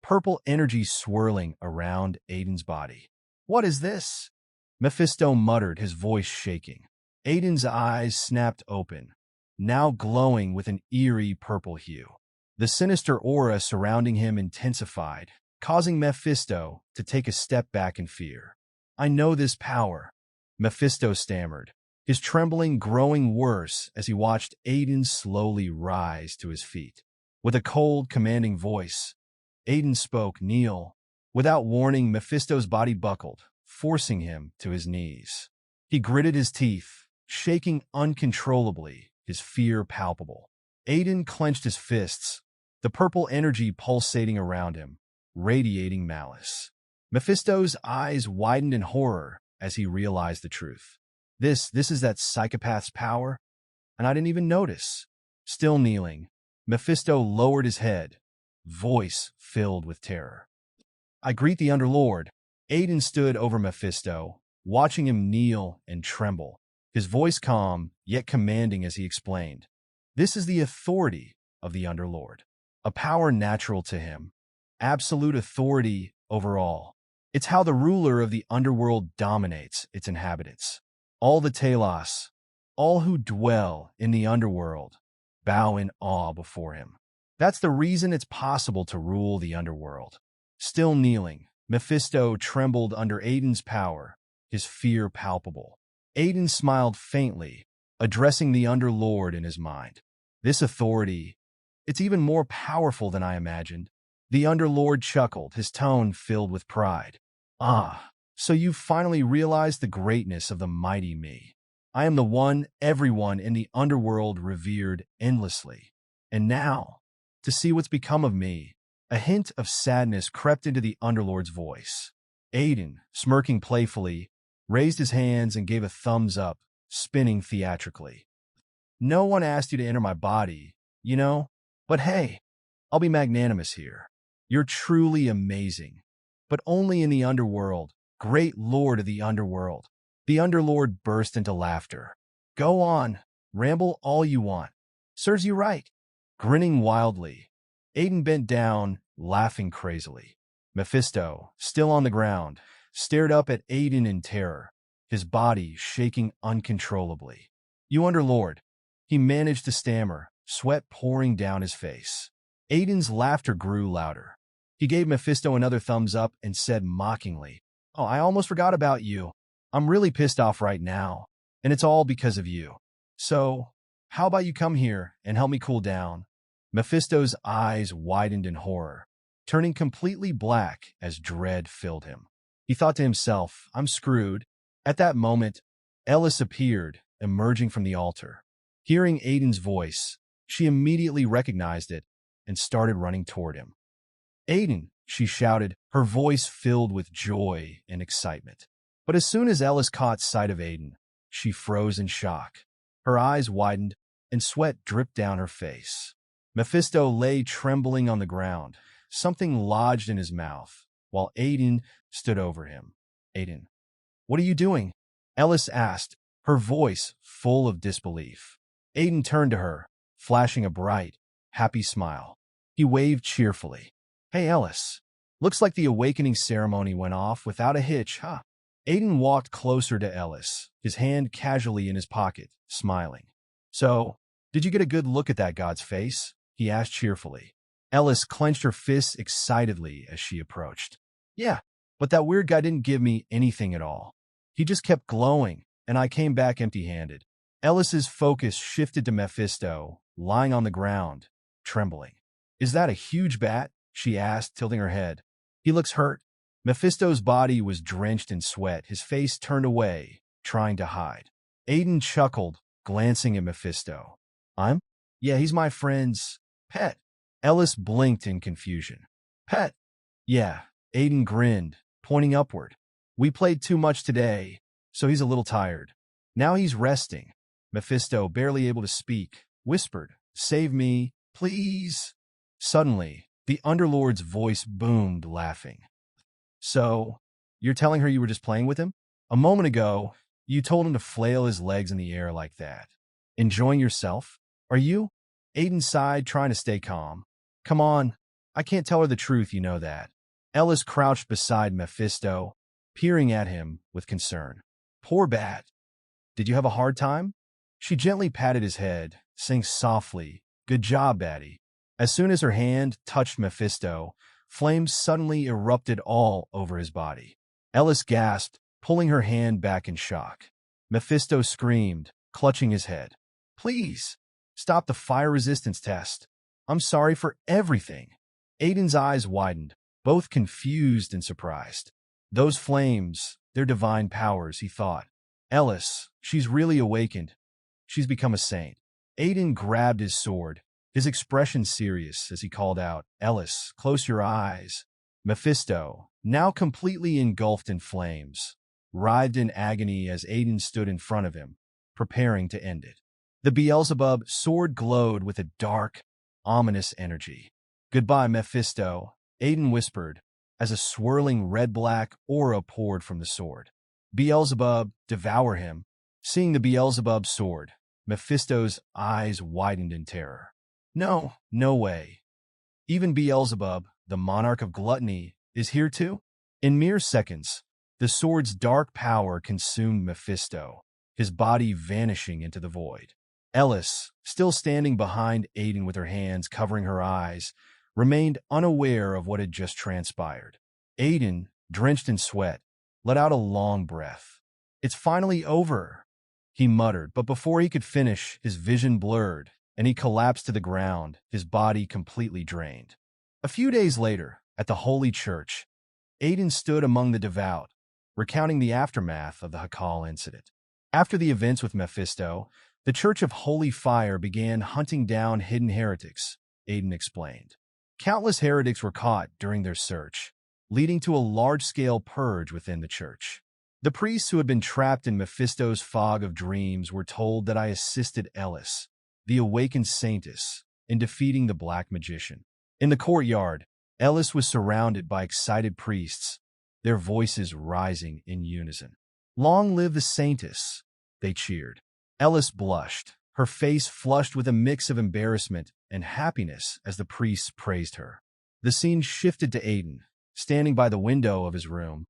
purple energy swirling around Aiden's body. "What is this?" Mephisto muttered, his voice shaking. Aiden's eyes snapped open, now glowing with an eerie purple hue. The sinister aura surrounding him intensified, causing Mephisto to take a step back in fear. "I know this power," Mephisto stammered, his trembling growing worse as he watched Aiden slowly rise to his feet. With a cold, commanding voice, Aiden spoke, "Kneel." Without warning, Mephisto's body buckled, forcing him to his knees. He gritted his teeth, shaking uncontrollably, his fear palpable. Aiden clenched his fists, the purple energy pulsating around him, radiating malice. Mephisto's eyes widened in horror as he realized the truth. This is that psychopath's power? And I didn't even notice." Still kneeling, Mephisto lowered his head, voice filled with terror. "I greet the Underlord." Aiden stood over Mephisto, watching him kneel and tremble. his voice calm, yet commanding as he explained. This is the authority of the Underlord, a power natural to him, absolute authority over all. It's how the ruler of the underworld dominates its inhabitants. All the Talos, all who dwell in the underworld, bow in awe before him. That's the reason it's possible to rule the underworld. Still kneeling, Mephisto trembled under Aiden's power, his fear palpable. Aiden smiled faintly, addressing the Underlord in his mind. This authority, it's even more powerful than I imagined. The Underlord chuckled, his tone filled with pride. Ah, so you've finally realized the greatness of the mighty me. I am the one everyone in the underworld revered endlessly. And now, to see what's become of me, a hint of sadness crept into the Underlord's voice. Aiden, smirking playfully, raised his hands and gave a thumbs up, spinning theatrically. No one asked you to enter my body, you know? But hey, I'll be magnanimous here. You're truly amazing. But only in the underworld, great lord of the underworld. The Underlord burst into laughter. Go on, ramble all you want. Serves you right. Grinning wildly, Aiden bent down, laughing crazily. Mephisto, still on the ground, stared up at Aiden in terror, his body shaking uncontrollably. You Underlord, he managed to stammer, sweat pouring down his face. Aiden's laughter grew louder. He gave Mephisto another thumbs up and said mockingly, Oh, I almost forgot about you. I'm really pissed off right now, and it's all because of you. So, how about you come here and help me cool down? Mephisto's eyes widened in horror, turning completely black as dread filled him. He thought to himself, I'm screwed. At that moment, Eldest appeared, emerging from the altar. Hearing Aiden's voice, she immediately recognized it and started running toward him. Aiden, she shouted, her voice filled with joy and excitement. But as soon as Eldest caught sight of Aiden, she froze in shock. Her eyes widened and sweat dripped down her face. Mephisto lay trembling on the ground, something lodged in his mouth, while Aiden stood over him. Aiden, what are you doing? Eldest asked, her voice full of disbelief. Aiden turned to her, flashing a bright, happy smile. He waved cheerfully. Hey, Eldest, looks like the awakening ceremony went off without a hitch, huh? Aiden walked closer to Eldest, his hand casually in his pocket, smiling. So, did you get a good look at that god's face? He asked cheerfully. Eldest clenched her fists excitedly as she approached. Yeah, but that weird guy didn't give me anything at all. He just kept glowing, and I came back empty-handed. Eldest's focus shifted to Mephisto, lying on the ground, trembling. Is that a huge bat? She asked, tilting her head. He looks hurt. Mephisto's body was drenched in sweat, his face turned away, trying to hide. Aiden chuckled, glancing at Mephisto. Yeah, he's my friend's pet. Eldest blinked in confusion. Pet? Yeah, Aiden grinned, pointing upward. We played too much today, so he's a little tired. Now he's resting. Mephisto, barely able to speak, whispered, Save me, please. Suddenly, the Underlord's voice boomed, laughing. So, you're telling her you were just playing with him? A moment ago, you told him to flail his legs in the air like that. Enjoying yourself? Are you? Aiden sighed, trying to stay calm. Come on, I can't tell her the truth, you know that. Eldest crouched beside Mephisto, peering at him with concern. Poor bat. Did you have a hard time? She gently patted his head, saying softly, Good job, Batty. As soon as her hand touched Mephisto, flames suddenly erupted all over his body. Eldest gasped, pulling her hand back in shock. Mephisto screamed, clutching his head. Please, stop the fire resistance test. I'm sorry for everything. Aiden's eyes widened, both confused and surprised. Those flames, they're divine powers, he thought. Eldest, she's really awakened. She's become a saint. Aiden grabbed his sword, his expression serious as he called out, Eldest, close your eyes. Mephisto, now completely engulfed in flames, writhed in agony as Aiden stood in front of him, preparing to end it. The Beelzebub sword glowed with a dark, ominous energy. Goodbye, Mephisto, Aiden whispered, as a swirling red-black aura poured from the sword. Beelzebub, devour him. Seeing the Beelzebub sword, Mephisto's eyes widened in terror. No, no way. Even Beelzebub, the monarch of gluttony, is here too? In mere seconds, the sword's dark power consumed Mephisto, his body vanishing into the void. Ellis, still standing behind Aiden with her hands covering her eyes, remained unaware of what had just transpired. Aiden, drenched in sweat, let out a long breath. "It's finally over," he muttered, but before he could finish, his vision blurred, and he collapsed to the ground, his body completely drained. A few days later, at the Holy Church, Aiden stood among the devout, recounting the aftermath of the Hakal incident. After the events with Mephisto, the Church of Holy Fire began hunting down hidden heretics, Aiden explained. Countless heretics were caught during their search, leading to a large-scale purge within the church. The priests who had been trapped in Mephisto's fog of dreams were told that I assisted Ellis, the awakened saintess, in defeating the black magician. In the courtyard, Ellis was surrounded by excited priests, their voices rising in unison. "Long live the saintess," they cheered. Ellis blushed, her face flushed with a mix of embarrassment and happiness as the priests praised her. The scene shifted to Aiden, standing by the window of his room,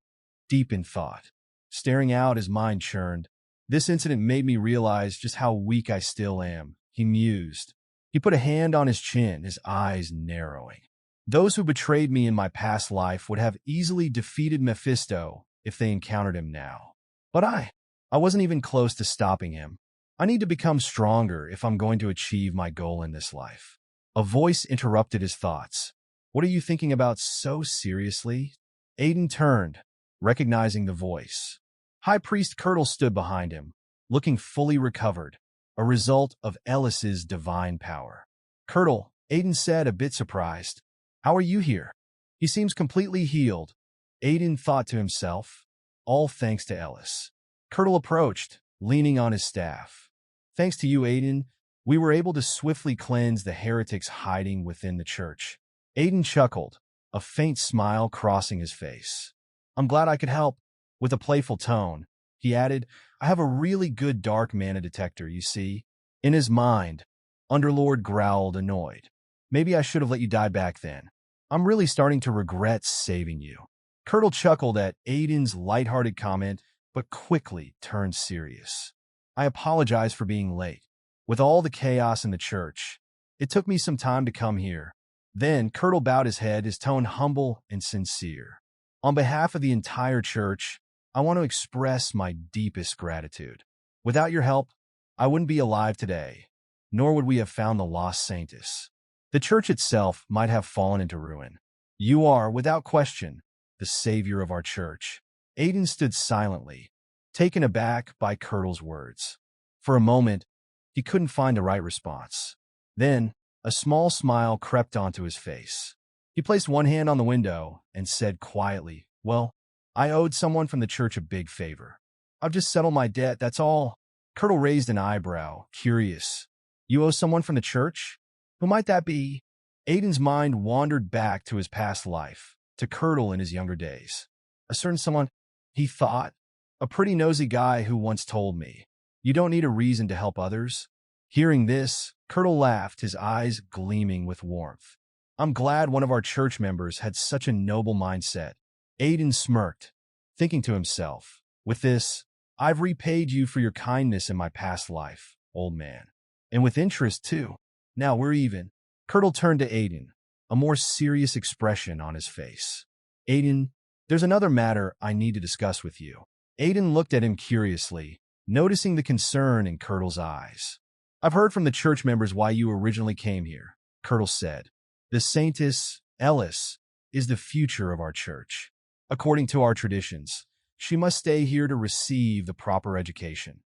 deep in thought. Staring out, his mind churned. "This incident made me realize just how weak I still am," he mused. He put a hand on his chin, his eyes narrowing. "Those who betrayed me in my past life would have easily defeated Mephisto if they encountered him now. But I wasn't even close to stopping him. I need to become stronger if I'm going to achieve my goal in this life." A voice interrupted his thoughts. "What are you thinking about so seriously?" Aiden turned, recognizing the voice. High Priest Kirtle stood behind him, looking fully recovered, a result of Ellis's divine power. "Kirtle," Aiden said, a bit surprised. "How are you here?" "He seems completely healed," Aiden thought to himself. "All thanks to Ellis." Kirtle approached, leaning on his staff. "Thanks to you, Aiden, we were able to swiftly cleanse the heretics hiding within the church." Aiden chuckled, a faint smile crossing his face. "I'm glad I could help." With a playful tone, he added, "I have a really good dark mana detector, you see." In his mind, Underlord growled, annoyed. "Maybe I should have let you die back then. I'm really starting to regret saving you." Kirtle chuckled at Aiden's lighthearted comment, but quickly turned serious. "I apologize for being late. With all the chaos in the church, it took me some time to come here." Then Kirtle bowed his head, his tone humble and sincere. "On behalf of the entire church, I want to express my deepest gratitude. Without your help, I wouldn't be alive today, nor would we have found the lost saintess. The church itself might have fallen into ruin. You are, without question, the savior of our church." Aiden stood silently, taken aback by Kirtle's words. For a moment, he couldn't find the right response. Then, a small smile crept onto his face. He placed one hand on the window and said quietly, "Well, I owed someone from the church a big favor. I've just settled my debt, that's all." Kirtle raised an eyebrow, curious. "You owe someone from the church? Who might that be?" Aiden's mind wandered back to his past life, to Kirtle in his younger days. "A certain someone," he thought, "a pretty nosy guy who once told me, 'You don't need a reason to help others.'" Hearing this, Kirtle laughed, his eyes gleaming with warmth. "I'm glad one of our church members had such a noble mindset." Aiden smirked, thinking to himself, "With this, I've repaid you for your kindness in my past life, old man. And with interest, too. Now we're even." Kirtle turned to Aiden, a more serious expression on his face. "Aiden, there's another matter I need to discuss with you." Aiden looked at him curiously, noticing the concern in Kirtle's eyes. "I've heard from the church members why you originally came here," Kirtle said. "The saintess, Ellis, is the future of our church. According to our traditions, she must stay here to receive the proper education,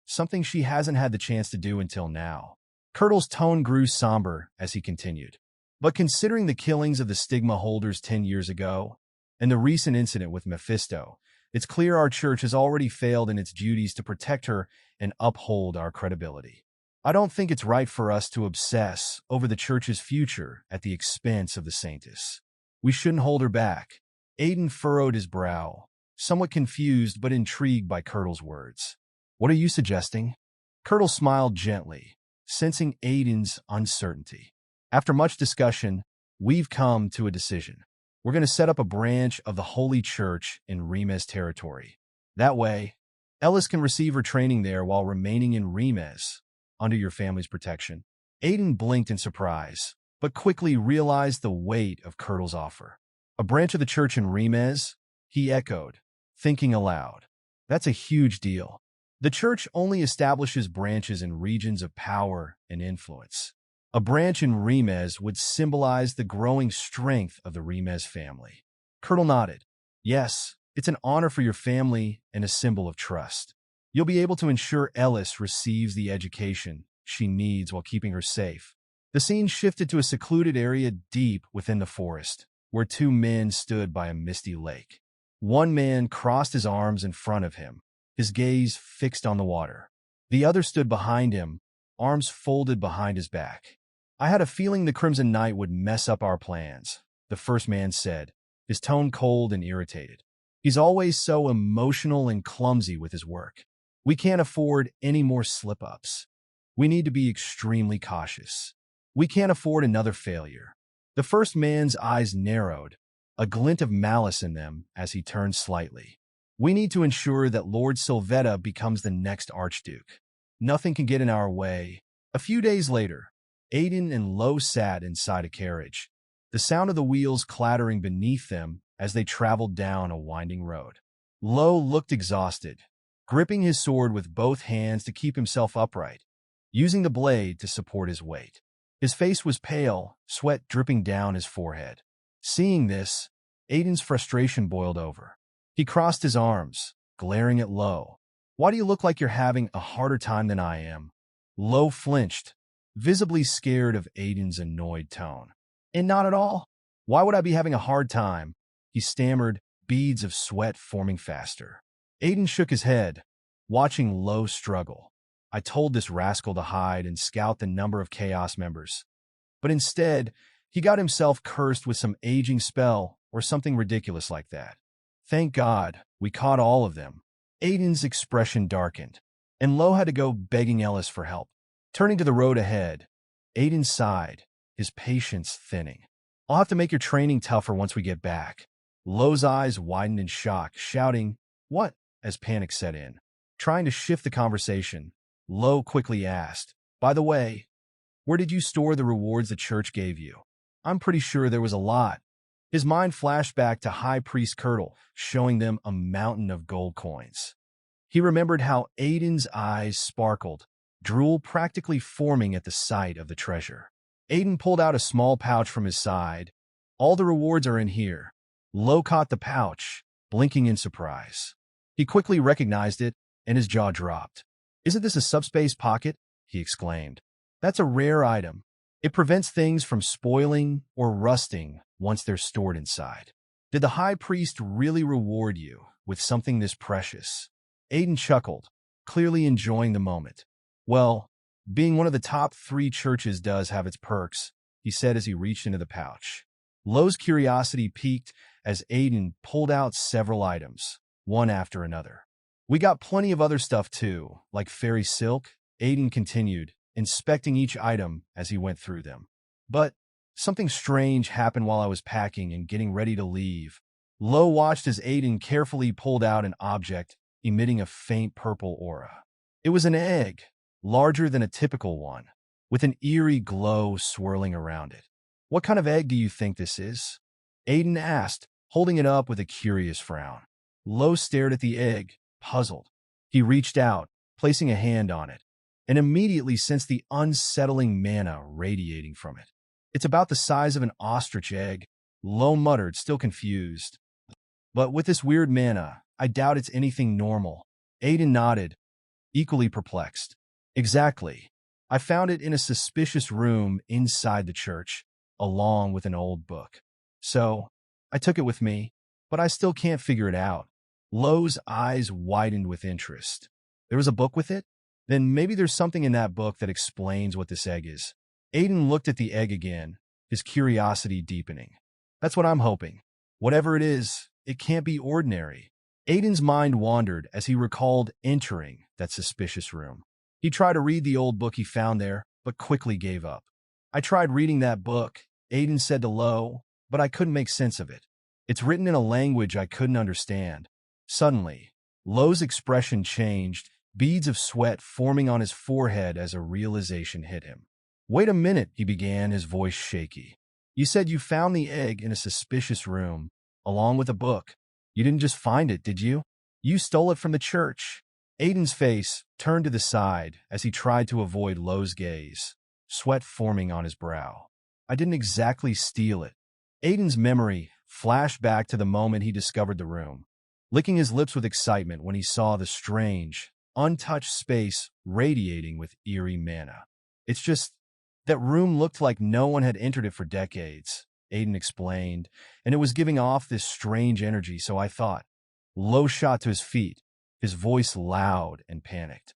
something she hasn't had the chance to do until now." Kirtle's tone grew somber as he continued. "But considering the killings of the stigma holders 10 years ago, and the recent incident with Mephisto, it's clear our church has already failed in its duties to protect her and uphold our credibility. I don't think it's right for us to obsess over the church's future at the expense of the saintess. We shouldn't hold her back." Aiden furrowed his brow, somewhat confused but intrigued by Kirtle's words. What are you suggesting? Curdle smiled gently, sensing Aiden's uncertainty. After much discussion, we've come to a decision. We're going to set up a branch of the Holy Church in Remez territory. That way, Ellis can receive her training there while remaining in Remez, under your family's protection. Aiden blinked in surprise, but quickly realized the weight of Curdle's offer. A branch of the church in Remez? He echoed, thinking aloud. That's a huge deal. The church only establishes branches in regions of power and influence. A branch in Remez would symbolize the growing strength of the Remez family. Curdle nodded. Yes, it's an honor for your family and a symbol of trust. You'll be able to ensure Ellis receives the education she needs while keeping her safe. The scene shifted to a secluded area deep within the forest, where two men stood by a misty lake. One man crossed his arms in front of him, his gaze fixed on the water. The other stood behind him, arms folded behind his back. I had a feeling the Crimson Knight would mess up our plans, the first man said, his tone cold and irritated. He's always so emotional and clumsy with his work. We can't afford any more slip-ups. We need to be extremely cautious. We can't afford another failure. The first man's eyes narrowed, a glint of malice in them as he turned slightly. We need to ensure that Lord Sylvetta becomes the next Archduke. Nothing can get in our way. A few days later, Aiden and Lo sat inside a carriage, the sound of the wheels clattering beneath them as they traveled down a winding road. Lo looked exhausted, gripping his sword with both hands to keep himself upright, using the blade to support his weight. His face was pale, sweat dripping down his forehead. Seeing this, Aiden's frustration boiled over. He crossed his arms, glaring at Lo. Why do you look like you're having a harder time than I am? Lo flinched, visibly scared of Aiden's annoyed tone. And not at all. Why would I be having a hard time? He stammered, beads of sweat forming faster. Aiden shook his head, watching Lo struggle. I told this rascal to hide and scout the number of Chaos members. But instead, he got himself cursed with some aging spell or something ridiculous like that. Thank God, we caught all of them. Aiden's expression darkened, and Lo had to go begging Ellis for help. Turning to the road ahead, Aiden sighed, his patience thinning. I'll have to make your training tougher once we get back. Lo's eyes widened in shock, shouting, "What?" as panic set in. Trying to shift the conversation, Lo quickly asked, "By the way, where did you store the rewards the church gave you? I'm pretty sure there was a lot." His mind flashed back to High Priest Curdle, showing them a mountain of gold coins. He remembered how Aiden's eyes sparkled, drool practically forming at the sight of the treasure. Aiden pulled out a small pouch from his side. "All the rewards are in here." Lo caught the pouch, blinking in surprise. He quickly recognized it, and his jaw dropped. "Isn't this a subspace pocket?" he exclaimed. "That's a rare item. It prevents things from spoiling or rusting once they're stored inside." Did the High Priest really reward you with something this precious? Aiden chuckled, clearly enjoying the moment. "Well, being one of the top 3 churches does have its perks," he said as he reached into the pouch. Lo's curiosity piqued as Aiden pulled out several items, one after another. "We got plenty of other stuff too, like fairy silk," Aiden continued, inspecting each item as he went through them. "But something strange happened while I was packing and getting ready to leave." Lo watched as Aiden carefully pulled out an object emitting a faint purple aura. It was an egg, larger than a typical one, with an eerie glow swirling around it. "What kind of egg do you think this is?" Aiden asked, holding it up with a curious frown. Lo stared at the egg, puzzled. He reached out, placing a hand on it, and immediately sensed the unsettling mana radiating from it. "It's about the size of an ostrich egg," Lo muttered, still confused. "But with this weird mana, I doubt it's anything normal." Aiden nodded, equally perplexed. "Exactly. I found it in a suspicious room inside the church, along with an old book. So, I took it with me, but I still can't figure it out." Lo's eyes widened with interest. "There was a book with it? Then maybe there's something in that book that explains what this egg is." Aiden looked at the egg again, his curiosity deepening. "That's what I'm hoping. Whatever it is, it can't be ordinary." Aiden's mind wandered as he recalled entering that suspicious room. He tried to read the old book he found there, but quickly gave up. I tried reading that book, Aiden said to Lo, but I couldn't make sense of it. It's written in a language I couldn't understand. Suddenly, Lo's expression changed, beads of sweat forming on his forehead as a realization hit him. Wait a minute, he began, his voice shaky. You said you found the egg in a suspicious room, along with a book. You didn't just find it, did you? You stole it from the church. Aiden's face turned to the side as he tried to avoid Lo's gaze, sweat forming on his brow. I didn't exactly steal it. Aiden's memory flashed back to the moment he discovered the room, licking his lips with excitement when he saw the strange, untouched space radiating with eerie mana. It's just, that room looked like no one had entered it for decades, Aiden explained, and it was giving off this strange energy, so I thought. Lo shot to his feet, his voice loud and panicked.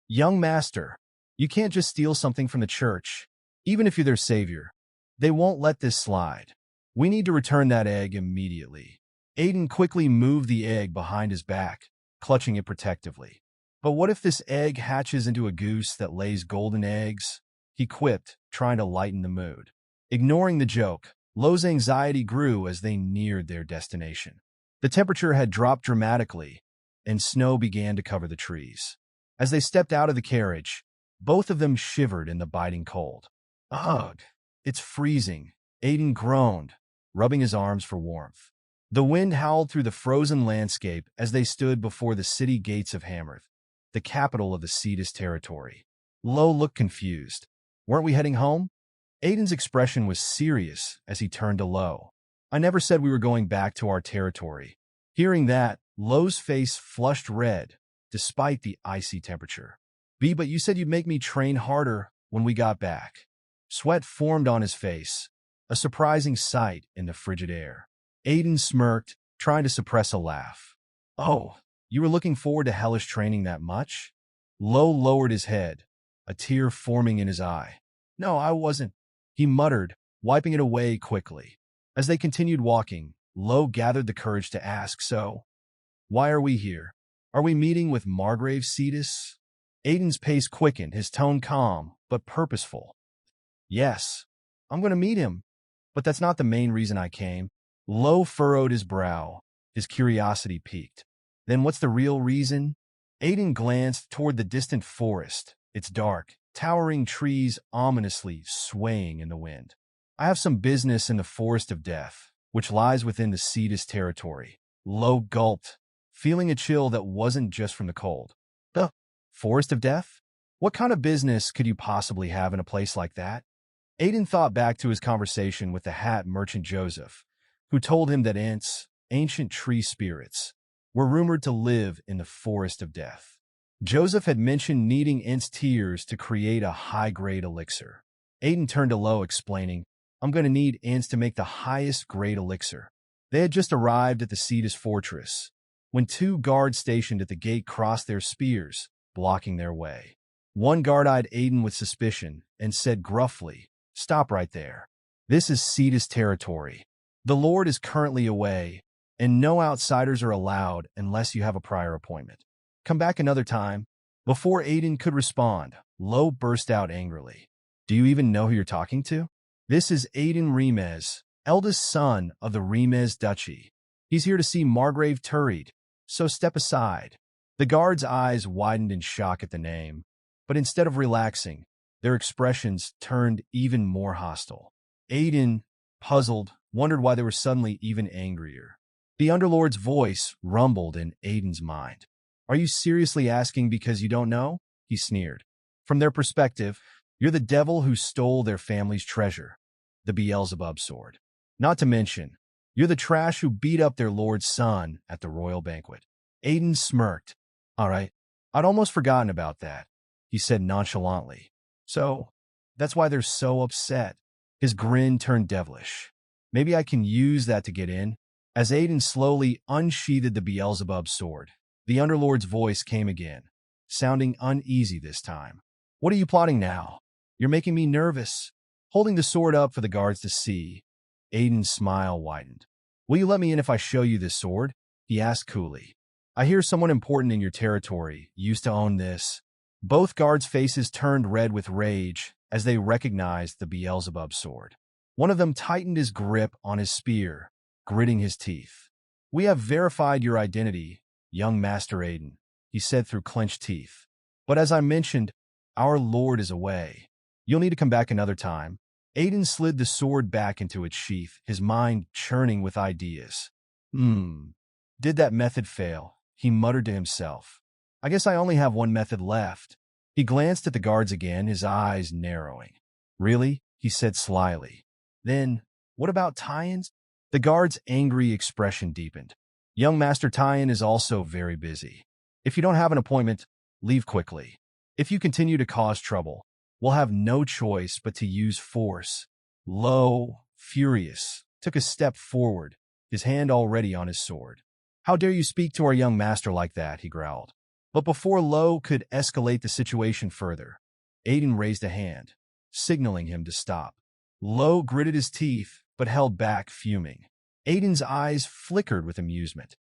Young master, you can't just steal something from the church, even if you're their savior. They won't let this slide. We need to return that egg immediately. Aiden quickly moved the egg behind his back, clutching it protectively. But what if this egg hatches into a goose that lays golden eggs? He quipped, trying to lighten the mood. Ignoring the joke, Lo's anxiety grew as they neared their destination. The temperature had dropped dramatically, and snow began to cover the trees. As they stepped out of the carriage, both of them shivered in the biting cold. Ugh, it's freezing, Aiden groaned, rubbing his arms for warmth. The wind howled through the frozen landscape as they stood before the city gates of Hammerth, the capital of the Cetus territory. Lo looked confused. Weren't we heading home? Aiden's expression was serious as he turned to Lo. I never said we were going back to our territory. Hearing that, Lo's face flushed red, despite the icy temperature. But you said you'd make me train harder when we got back. Sweat formed on his face, a surprising sight in the frigid air. Aiden smirked, trying to suppress a laugh. Oh, you were looking forward to hellish training that much? Lo lowered his head, a tear forming in his eye. No, I wasn't, he muttered, wiping it away quickly. As they continued walking, Lo gathered the courage to ask, so, why are we here? Are we meeting with Margrave Cetus? Aiden's pace quickened, his tone calm, but purposeful. Yes, I'm going to meet him, but that's not the main reason I came. Lo furrowed his brow, his curiosity piqued. Then what's the real reason? Aiden glanced toward the distant forest, its dark, towering trees ominously swaying in the wind. I have some business in the Forest of Death, which lies within the Cetus territory. Lo gulped, feeling a chill that wasn't just from the cold. The Forest of Death? What kind of business could you possibly have in a place like that? Aiden thought back to his conversation with the hat merchant Joseph, who told him that ants, ancient tree spirits, were rumored to live in the Forest of Death. Joseph had mentioned needing ants' tears to create a high-grade elixir. Aiden turned to Lo, explaining, I'm going to need ants to make the highest grade elixir. They had just arrived at the Cetus fortress, when two guards stationed at the gate crossed their spears, blocking their way. One guard eyed Aiden with suspicion and said gruffly, Stop right there. This is Cetus territory. The Lord is currently away, and no outsiders are allowed unless you have a prior appointment. Come back another time. Before Aiden could respond, Lo burst out angrily. Do you even know who you're talking to? This is Aiden Remez, eldest son of the Remez Duchy. He's here to see Margrave Turid, so step aside. The guard's eyes widened in shock at the name, but instead of relaxing, their expressions turned even more hostile. Aiden, puzzled, wondered why they were suddenly even angrier. The Underlord's voice rumbled in Aiden's mind. Are you seriously asking because you don't know? He sneered. From their perspective, you're the devil who stole their family's treasure, the Beelzebub sword. Not to mention, you're the trash who beat up their lord's son at the royal banquet. Aiden smirked. All right, I'd almost forgotten about that, he said nonchalantly. So, that's why they're so upset. His grin turned devilish. Maybe I can use that to get in. As Aiden slowly unsheathed the Beelzebub sword, the Underlord's voice came again, sounding uneasy this time. What are you plotting now? You're making me nervous. Holding the sword up for the guards to see, Aiden's smile widened. Will you let me in if I show you this sword? he asked coolly. I hear someone important in your territory used to own this. Both guards' faces turned red with rage as they recognized the Beelzebub sword. One of them tightened his grip on his spear, gritting his teeth. We have verified your identity, young Master Aiden, he said through clenched teeth. But as I mentioned, our lord is away. You'll need to come back another time. Aiden slid the sword back into its sheath, his mind churning with ideas. Did that method fail? He muttered to himself. I guess I only have one method left. He glanced at the guards again, his eyes narrowing. Really? He said slyly. Then, what about tie-ins? The guard's angry expression deepened. Young Master Tie-in is also very busy. If you don't have an appointment, leave quickly. If you continue to cause trouble, we'll have no choice but to use force. Lo, furious, took a step forward, his hand already on his sword. How dare you speak to our young master like that, he growled. But before Lo could escalate the situation further, Aiden raised a hand, signaling him to stop. Lo gritted his teeth, but held back, fuming. Aiden's eyes flickered with amusement.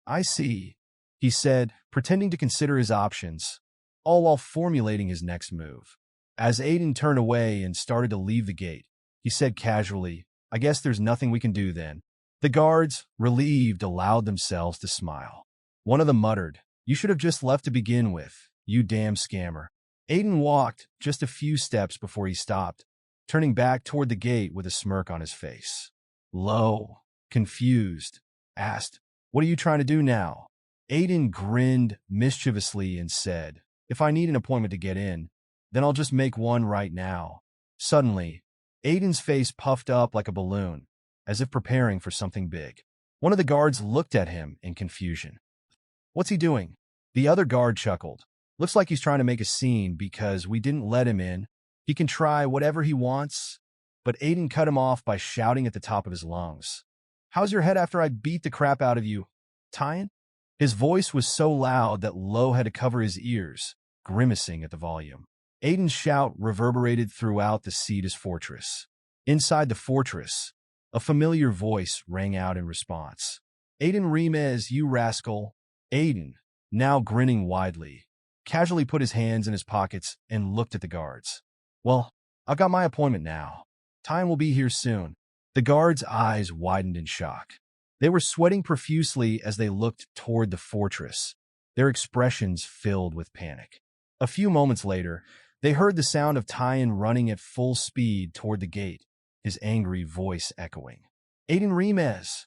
I see, he said, pretending to consider his options, all while formulating his next move. As Aiden turned away and started to leave the gate, he said casually, I guess there's nothing we can do then. The guards, relieved, allowed themselves to smile. One of them muttered, You should have just left to begin with, you damn scammer. Aiden walked just a few steps before he stopped, turning back toward the gate with a smirk on his face. Lo, confused, asked, What are you trying to do now? Aiden grinned mischievously and said, If I need an appointment to get in, then I'll just make one right now. Suddenly, Aiden's face puffed up like a balloon, as if preparing for something big. One of the guards looked at him in confusion. What's he doing? The other guard chuckled. Looks like he's trying to make a scene because we didn't let him in. He can try whatever he wants. But Aiden cut him off by shouting at the top of his lungs. How's your head after I beat the crap out of you, Tyan? His voice was so loud that Lo had to cover his ears, grimacing at the volume. Aiden's shout reverberated throughout the Cetus fortress. Inside the fortress, a familiar voice rang out in response. Aiden Remez, you rascal. Aiden, now grinning widely, casually put his hands in his pockets and looked at the guards. Well, I've got my appointment now. Time will be here soon. The guards' eyes widened in shock. They were sweating profusely as they looked toward the fortress, their expressions filled with panic. A few moments later, they heard the sound of Tyan running at full speed toward the gate, his angry voice echoing. Aiden Remez.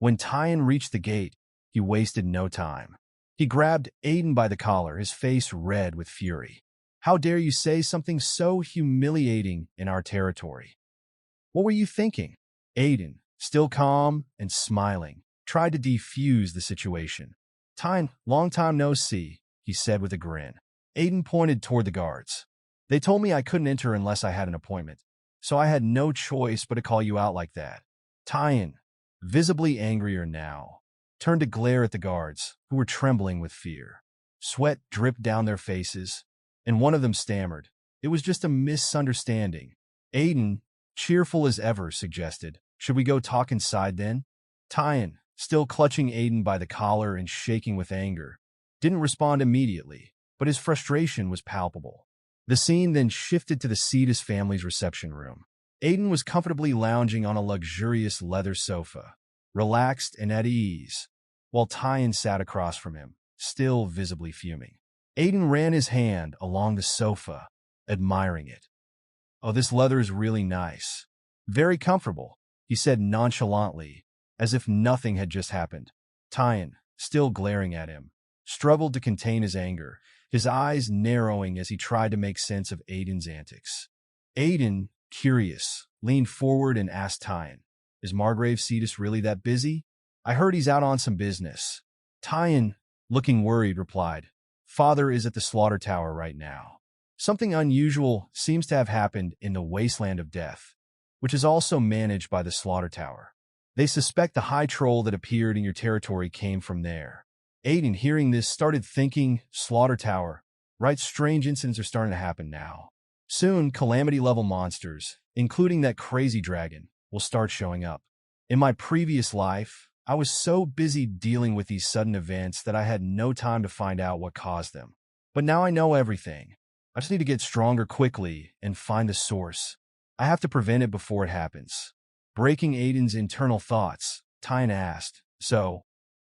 When Tyan reached the gate, he wasted no time. He grabbed Aiden by the collar, his face red with fury. How dare you say something so humiliating in our territory? What were you thinking? Aiden, still calm and smiling, tried to defuse the situation. Tyan, long time no see, he said with a grin. Aiden pointed toward the guards. They told me I couldn't enter unless I had an appointment, so I had no choice but to call you out like that. Tyan, visibly angrier now, turned to glare at the guards, who were trembling with fear. Sweat dripped down their faces, and one of them stammered. It was just a misunderstanding. Aiden, cheerful as ever, suggested, Should we go talk inside then? Tyan, still clutching Aiden by the collar and shaking with anger, didn't respond immediately, but his frustration was palpable. The scene then shifted to the Cetus family's reception room. Aiden was comfortably lounging on a luxurious leather sofa, relaxed and at ease, while Tyan sat across from him, still visibly fuming. Aiden ran his hand along the sofa, admiring it. Oh, this leather is really nice. Very comfortable, he said nonchalantly, as if nothing had just happened. Tyan, still glaring at him, struggled to contain his anger, his eyes narrowing as he tried to make sense of Aiden's antics. Aiden, curious, leaned forward and asked Tyan, Is Margrave Cetus really that busy? I heard he's out on some business. Tyan, looking worried, replied, Father is at the slaughter tower right now. Something unusual seems to have happened in the Wasteland of Death, which is also managed by the slaughter tower. They suspect the high troll that appeared in your territory came from there. Aiden, hearing this, started thinking, Slaughter tower, right? Strange incidents are starting to happen now. Soon, calamity-level monsters, including that crazy dragon, will start showing up. In my previous life, I was so busy dealing with these sudden events that I had no time to find out what caused them. But now I know everything. I just need to get stronger quickly and find the source. I have to prevent it before it happens. Breaking Aiden's internal thoughts, Tyne asked, "So,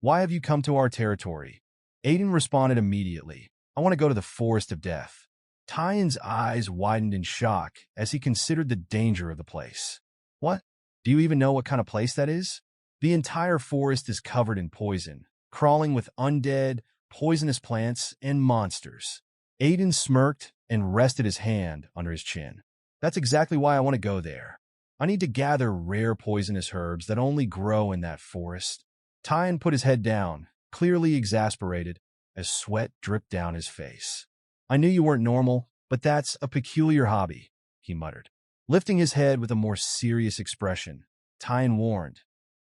why have you come to our territory?" Aiden responded immediately, "I want to go to the Forest of Death." Tyne's eyes widened in shock as he considered the danger of the place. "What? Do you even know what kind of place that is?" "The entire forest is covered in poison, crawling with undead, poisonous plants and monsters." Aiden smirked and rested his hand under his chin. "That's exactly why I want to go there. I need to gather rare poisonous herbs that only grow in that forest." Tyne put his head down, clearly exasperated, as sweat dripped down his face. "I knew you weren't normal, but that's a peculiar hobby," he muttered. Lifting his head with a more serious expression, Tyne warned,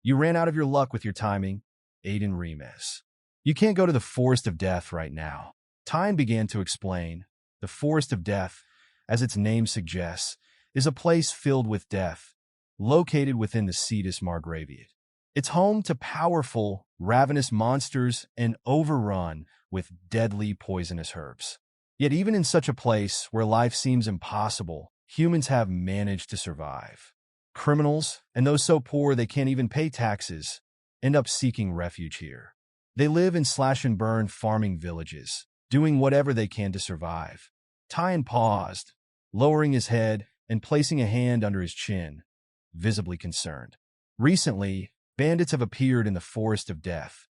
"You ran out of your luck with your timing, Aiden Remes. You can't go to the Forest of Death right now." Tyne began to explain. The Forest of Death, as its name suggests, is a place filled with death, located within the Cetus Margraviate. It's home to powerful, ravenous monsters and overrun with deadly poisonous herbs. Yet even in such a place where life seems impossible, humans have managed to survive. Criminals, and those so poor they can't even pay taxes, end up seeking refuge here. They live in slash-and-burn farming villages, doing whatever they can to survive. Tyne paused, lowering his head and placing a hand under his chin, visibly concerned. Recently, bandits have appeared in the Forest of Death,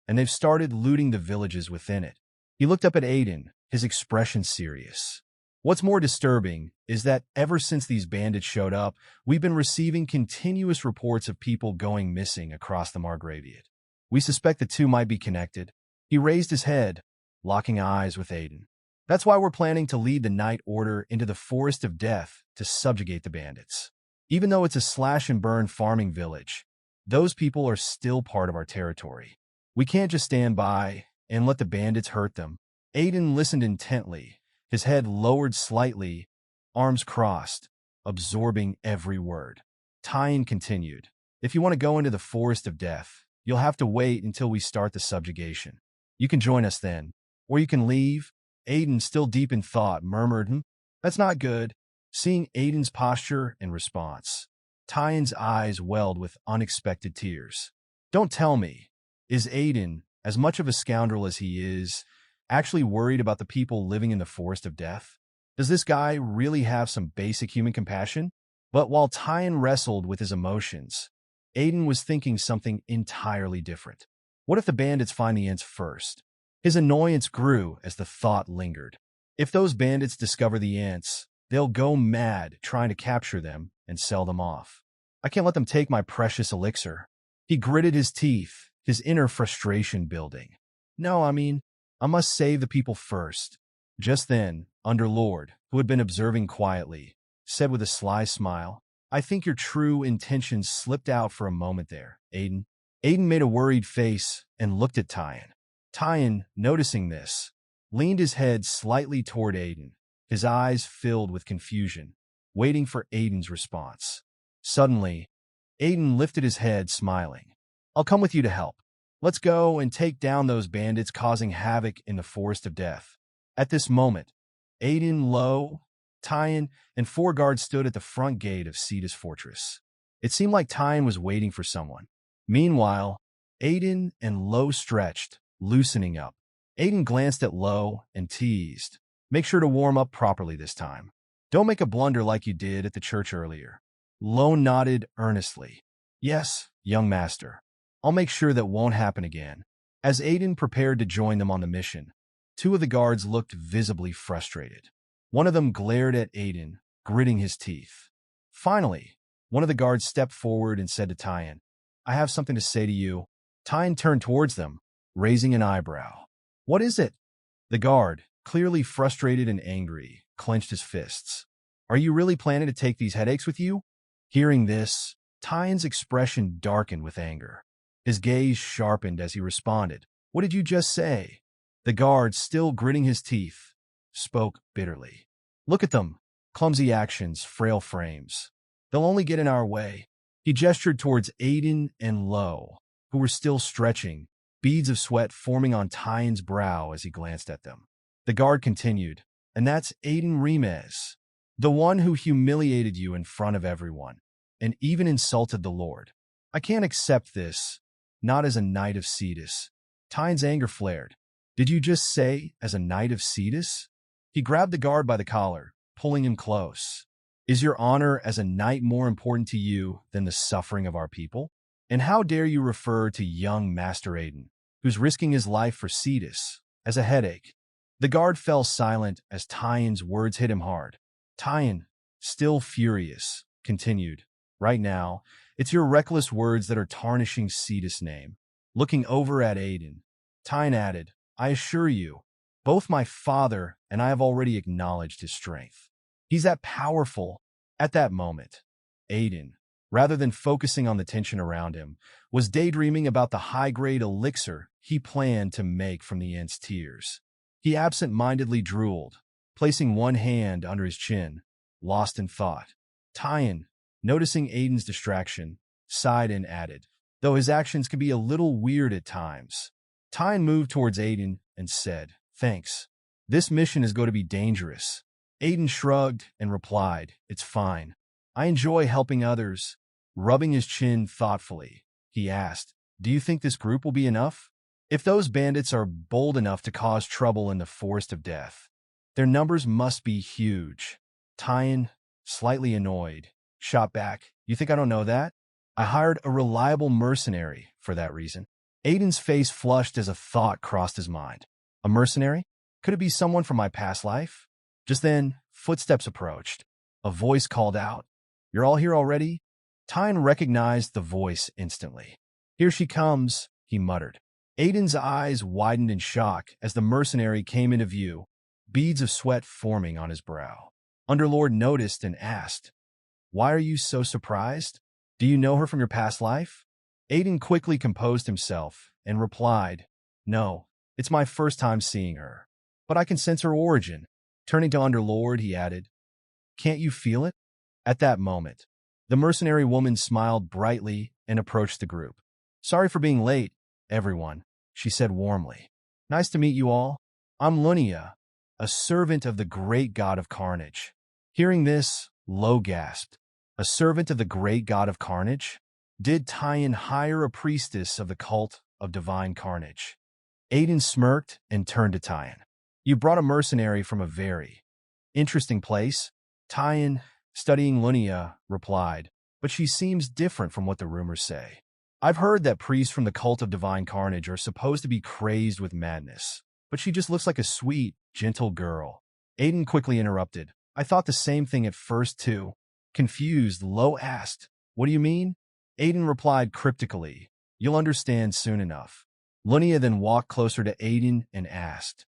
and they've started looting the villages within it. He looked up at Aiden, his expression serious. "What's more disturbing is that ever since these bandits showed up, we've been receiving continuous reports of people going missing across the Margraviate. We suspect the two might be connected." He raised his head, locking eyes with Aiden. "That's why we're planning to lead the Night Order into the Forest of Death to subjugate the bandits. Even though it's a slash-and-burn farming village, those people are still part of our territory. We can't just stand by and let the bandits hurt them." Aiden listened intently, his head lowered slightly, arms crossed, absorbing every word. Tyne continued, "If you want to go into the Forest of Death, you'll have to wait until we start the subjugation. You can join us then, or you can leave." Aiden, still deep in thought, murmured, "That's not good." Seeing Aiden's posture and response, Tyne's eyes welled with unexpected tears. "Don't tell me. Is Aiden, as much of a scoundrel as he is, actually worried about the people living in the Forest of Death? Does this guy really have some basic human compassion?" But while Tyne wrestled with his emotions, Aiden was thinking something entirely different. What if the bandits find the ants first? His annoyance grew as the thought lingered. If those bandits discover the ants, they'll go mad trying to capture them and sell them off. I can't let them take my precious elixir. He gritted his teeth, his inner frustration building. "No, I must save the people first." Just then, Underlord, who had been observing quietly, said with a sly smile, "I think your true intentions slipped out for a moment there, Aiden." Aiden made a worried face and looked at Tyne. Tyne, noticing this, leaned his head slightly toward Aiden, his eyes filled with confusion, waiting for Aiden's response. Suddenly, Aiden lifted his head, smiling. "I'll come with you to help. Let's go and take down those bandits causing havoc in the Forest of Death." At this moment, Aiden, Lo, Tyne, and 4 guards stood at the front gate of Cetus Fortress. It seemed like Tyne was waiting for someone. Meanwhile, Aiden and Lo stretched, loosening up. Aiden glanced at Lo and teased, "Make sure to warm up properly this time. Don't make a blunder like you did at the church earlier." Lo nodded earnestly. "Yes, young master. I'll make sure that won't happen again." As Aiden prepared to join them on the mission, 2 of the guards looked visibly frustrated. One of them glared at Aiden, gritting his teeth. Finally, one of the guards stepped forward and said to Tyne, "I have something to say to you." Tyne turned towards them, raising an eyebrow. "What is it?" The guard, clearly frustrated and angry, clenched his fists. "Are you really planning to take these headaches with you?" Hearing this, Tyne's expression darkened with anger. His gaze sharpened as he responded, "What did you just say?" The guard, still gritting his teeth, spoke bitterly. "Look at them. Clumsy actions, frail frames. They'll only get in our way." He gestured towards Aiden and Lo, who were still stretching, beads of sweat forming on Tyen's brow as he glanced at them. The guard continued, "And that's Aiden Remez, the one who humiliated you in front of everyone, and even insulted the Lord. I can't accept this, not as a knight of Cetus." Tyen's anger flared. "Did you just say, as a knight of Cetus?" He grabbed the guard by the collar, pulling him close. "Is your honor as a knight more important to you than the suffering of our people? And how dare you refer to young Master Aiden, who's risking his life for Cetus, as a headache?" The guard fell silent as Tyen's words hit him hard. Tyen, still furious, continued, "Right now, it's your reckless words that are tarnishing Cetus' name." Looking over at Aiden, Tyen added, "I assure you, both my father and I have already acknowledged his strength. He's that powerful." At that moment, Aiden, rather than focusing on the tension around him, was daydreaming about the high-grade elixir he planned to make from the Ent's tears. He absent-mindedly drooled, placing one hand under his chin, lost in thought. Tyen, noticing Aiden's distraction, sighed and added, "Though his actions can be a little weird at times." Tyen moved towards Aiden and said, "Thanks. This mission is going to be dangerous." Aiden shrugged and replied, "It's fine. I enjoy helping others." Rubbing his chin thoughtfully, he asked, "Do you think this group will be enough? If those bandits are bold enough to cause trouble in the Forest of Death, their numbers must be huge." Tyen, slightly annoyed, shot back, "You think I don't know that? I hired a reliable mercenary for that reason." Aiden's face flushed as a thought crossed his mind. A mercenary? Could it be someone from my past life? Just then, footsteps approached. A voice called out, "You're all here already?" Tyen recognized the voice instantly. "Here she comes," he muttered. Aiden's eyes widened in shock as the mercenary came into view, beads of sweat forming on his brow. Underlord noticed and asked, "Why are you so surprised? Do you know her from your past life?" Aiden quickly composed himself and replied, "No, it's my first time seeing her, but I can sense her origin." Turning to Underlord, he added, "Can't you feel it?" At that moment, the mercenary woman smiled brightly and approached the group. "Sorry for being late, everyone," she said warmly. "Nice to meet you all. I'm Lunia, a servant of the great god of carnage." Hearing this, Lo gasped. A servant of the great god of carnage? Did Tyen hire a priestess of the cult of divine carnage? Aiden smirked and turned to Tyen. "You brought a mercenary from a very interesting place." Tyen, studying Lunia, replied, "But she seems different from what the rumors say. I've heard that priests from the cult of divine carnage are supposed to be crazed with madness, but she just looks like a sweet, gentle girl." Aiden quickly interrupted. "I thought the same thing at first, too." Confused, Lo asked, "What do you mean?" Aiden replied cryptically, "You'll understand soon enough." Lunia then walked closer to Aiden and asked,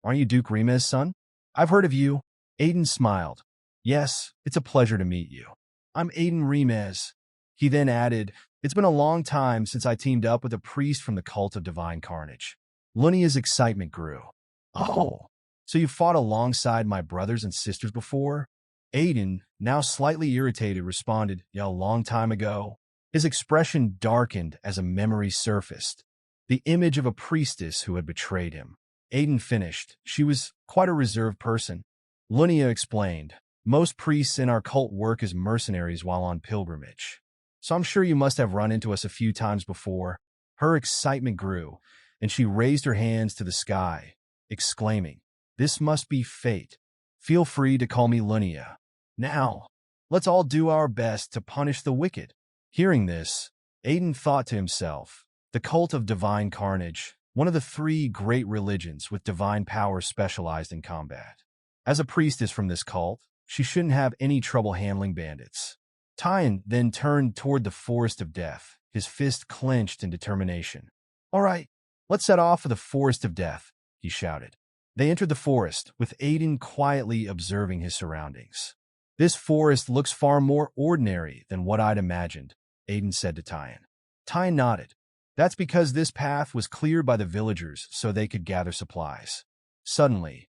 "Aren't you Duke Remez's son?" "I've heard of you." Aiden smiled. "Yes, it's a pleasure to meet you. I'm Aiden Remez." He then added, "It's been a long time since I teamed up with a priest from the cult of divine carnage." Lunia's excitement grew. "Oh, so you fought alongside my brothers and sisters before?" Aiden, now slightly irritated, responded, "Yeah, a long time ago." His expression darkened as a memory surfaced. The image of a priestess who had betrayed him. Aiden finished. "She was quite a reserved person." Lunia explained, "Most priests in our cult work as mercenaries while on pilgrimage. So I'm sure you must have run into us a few times before." Her excitement grew, and she raised her hands to the sky, exclaiming, "This must be fate. Feel free to call me Lunia. Now, let's all do our best to punish the wicked." Hearing this, Aiden thought to himself, the cult of divine carnage, one of the three great religions with divine power specialized in combat. As a priestess from this cult, she shouldn't have any trouble handling bandits. Tyen then turned toward the Forest of Death, his fist clenched in determination. "All right, let's set off for the Forest of Death," he shouted. They entered the forest, with Aiden quietly observing his surroundings. "This forest looks far more ordinary than what I'd imagined," Aiden said to Tyen. Tyen nodded. "That's because this path was cleared by the villagers so they could gather supplies." Suddenly,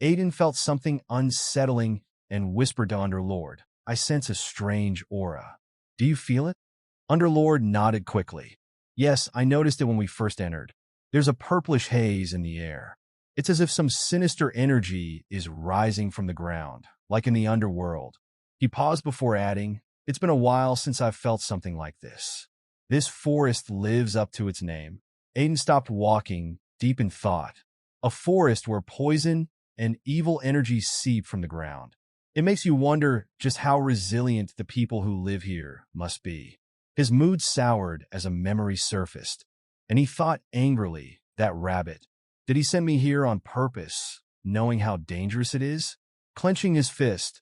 Aiden felt something unsettling and whispered to Underlord, "I sense a strange aura. Do you feel it?" Underlord nodded quickly. Yes, I noticed it when we first entered. There's a purplish haze in the air. It's as if some sinister energy is rising from the ground, like in the underworld. He paused before adding, "It's been a while since I've felt something like this." This forest lives up to its name. Aiden stopped walking, deep in thought. A forest where poison and evil energies seep from the ground. It makes you wonder just how resilient the people who live here must be. His mood soured as a memory surfaced, and he thought angrily, that rabbit. Did he send me here on purpose, knowing how dangerous it is? Clenching his fist,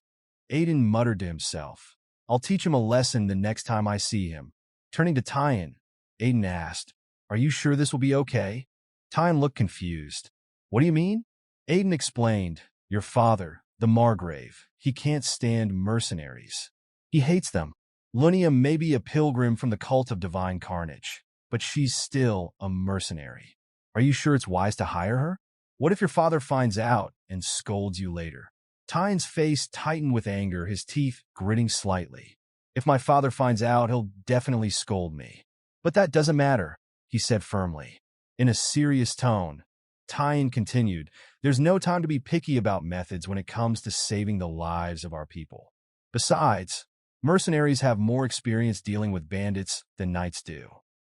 Aiden muttered to himself, "I'll teach him a lesson the next time I see him." Turning to Tyan, Aiden asked, "Are you sure this will be okay?" Tyan looked confused. "What do you mean?" Aiden explained, "Your father, the Margrave, he can't stand mercenaries. He hates them. Lunia may be a pilgrim from the cult of divine carnage, but she's still a mercenary. Are you sure it's wise to hire her? What if your father finds out and scolds you later?" Tyan's face tightened with anger, his teeth gritting slightly. "If my father finds out, he'll definitely scold me. But that doesn't matter," he said firmly. In a serious tone, Tyan continued, "There's no time to be picky about methods when it comes to saving the lives of our people. Besides, mercenaries have more experience dealing with bandits than knights do.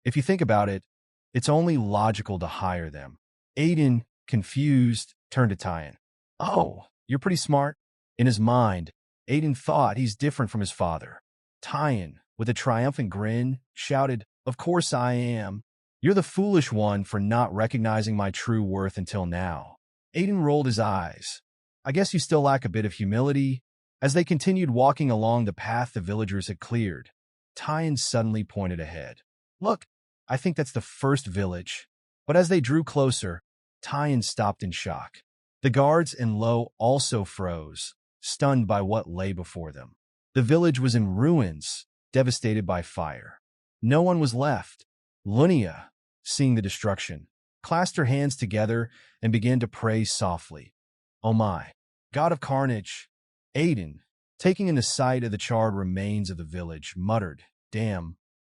If you think about it, it's only logical to hire them." Aiden, confused, turned to Tyan. "Oh, you're pretty smart." In his mind, Aiden thought he's different from his father. Tyan, with a triumphant grin, shouted, "Of course I am. You're the foolish one for not recognizing my true worth until now." Aiden rolled his eyes. "I guess you still lack a bit of humility." As they continued walking along the path the villagers had cleared, Tyan suddenly pointed ahead. "Look, I think that's the first village." But as they drew closer, Tyan stopped in shock. The guards and Lo also froze, stunned by what lay before them. The village was in ruins, devastated by fire. No one was left. Lunia, seeing the destruction, clasped her hands together and began to pray softly. "Oh my, God of carnage." Aiden, taking in the sight of the charred remains of the village, muttered, "Damn,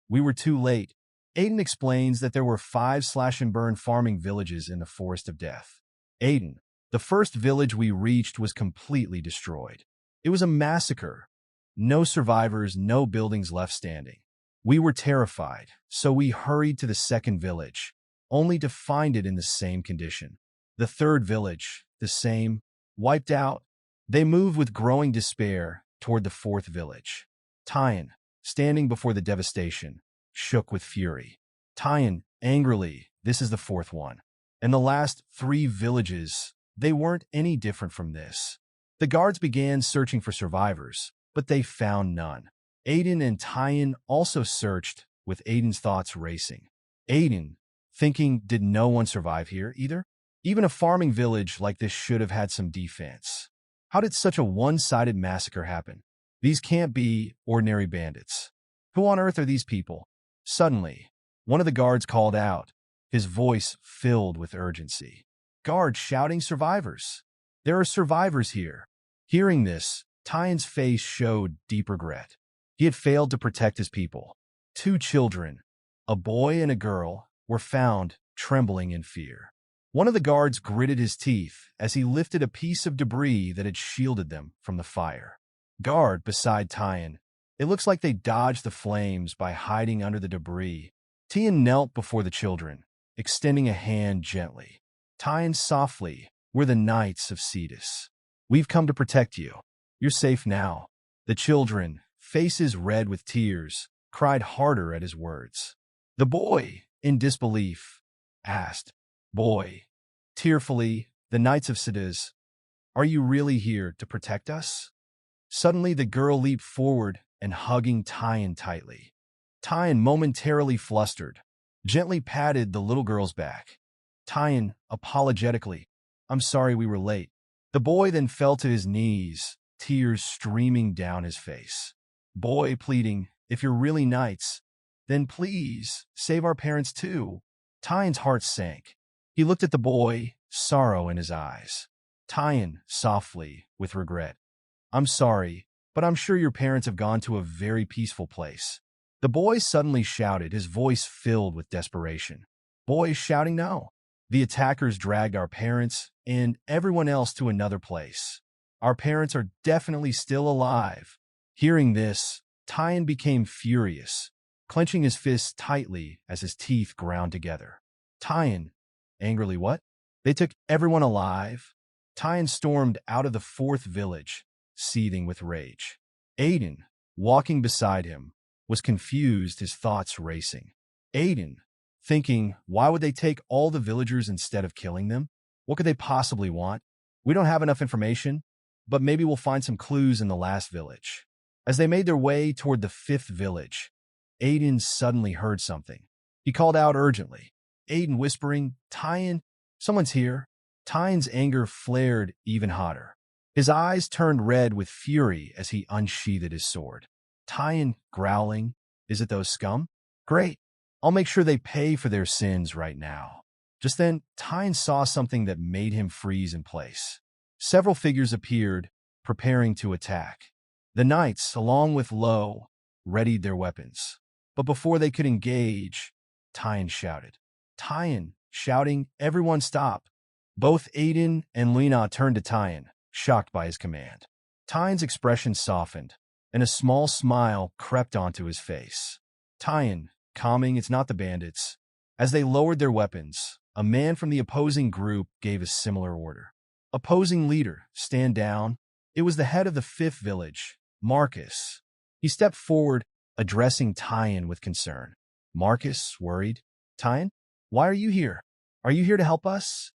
we were too late." Aiden explains that there were 5 slash-and-burn farming villages in the Forest of Death. "Aiden, the first village we reached was completely destroyed. It was a massacre. No survivors, no buildings left standing. We were terrified, so we hurried to the second village, only to find it in the same condition. The third village, the same, wiped out." They moved with growing despair toward the fourth village. Tyan, standing before the devastation, shook with fury. Tyan, angrily, "This is the fourth one. And the last 3 villages, they weren't any different from this." The guards began searching for survivors, but they found none. Aiden and Tyan also searched, with Aiden's thoughts racing. Aiden, thinking, did no one survive here either? Even a farming village like this should have had some defense. How did such a one-sided massacre happen? These can't be ordinary bandits. Who on earth are these people? Suddenly, one of the guards called out, his voice filled with urgency. Guards shouting, "Survivors! There are survivors here." Hearing this, Tyan's face showed deep regret. He had failed to protect his people. 2 children, a boy and a girl, were found trembling in fear. One of the guards gritted his teeth as he lifted a piece of debris that had shielded them from the fire. Guard beside Tyan. It looks like they dodged the flames by hiding under the debris. Tyan knelt before the children, extending a hand gently. Tyan softly, "We're the Knights of Cetus. We've come to protect you. You're safe now." The children, faces red with tears, cried harder at his words. The boy, in disbelief, asked, "Boy," tearfully, "the Knights of Cetus, are you really here to protect us?" Suddenly the girl leaped forward and hugging Tyan tightly. Tyan, momentarily flustered, gently patted the little girl's back. Tyan, apologetically, "I'm sorry we were late." The boy then fell to his knees, tears streaming down his face. Boy pleading, "If you're really knights, then please save our parents too." Tyan's heart sank. He looked at the boy, sorrow in his eyes. Tyan, softly, with regret, "I'm sorry, but I'm sure your parents have gone to a very peaceful place." The boy suddenly shouted, his voice filled with desperation. Boys shouting no. The attackers dragged our parents and everyone else to another place. Our parents are definitely still alive. Hearing this, Tyan became furious, clenching his fists tightly as his teeth ground together. Tyan, angrily, what? They took everyone alive? Tyan stormed out of the fourth village, seething with rage. Aiden, walking beside him, was confused, his thoughts racing. Aiden, thinking, why would they take all the villagers instead of killing them? What could they possibly want? We don't have enough information, but maybe we'll find some clues in the last village. As they made their way toward the fifth village, Aiden suddenly heard something. He called out urgently. Aiden whispering, Tyan, someone's here. Tyan's anger flared even hotter. His eyes turned red with fury as he unsheathed his sword. Tyan growling, is it those scum? Great. I'll make sure they pay for their sins right now. Just then, Tyan saw something that made him freeze in place. Several figures appeared, preparing to attack. The knights, along with Lo, readied their weapons. But before they could engage, Tyan shouted. Tyan, shouting, everyone stop. Both Aiden and Lena turned to Tyan, shocked by his command. Tyan's expression softened, and a small smile crept onto his face. Tyan, calming, it's not the bandits. As they lowered their weapons, a man from the opposing group gave a similar order. Opposing leader, stand down. It was the head of the fifth village, Marcus. He stepped forward, addressing Tyan with concern. Marcus, worried. Tyan, why are you here? Are you here to help us?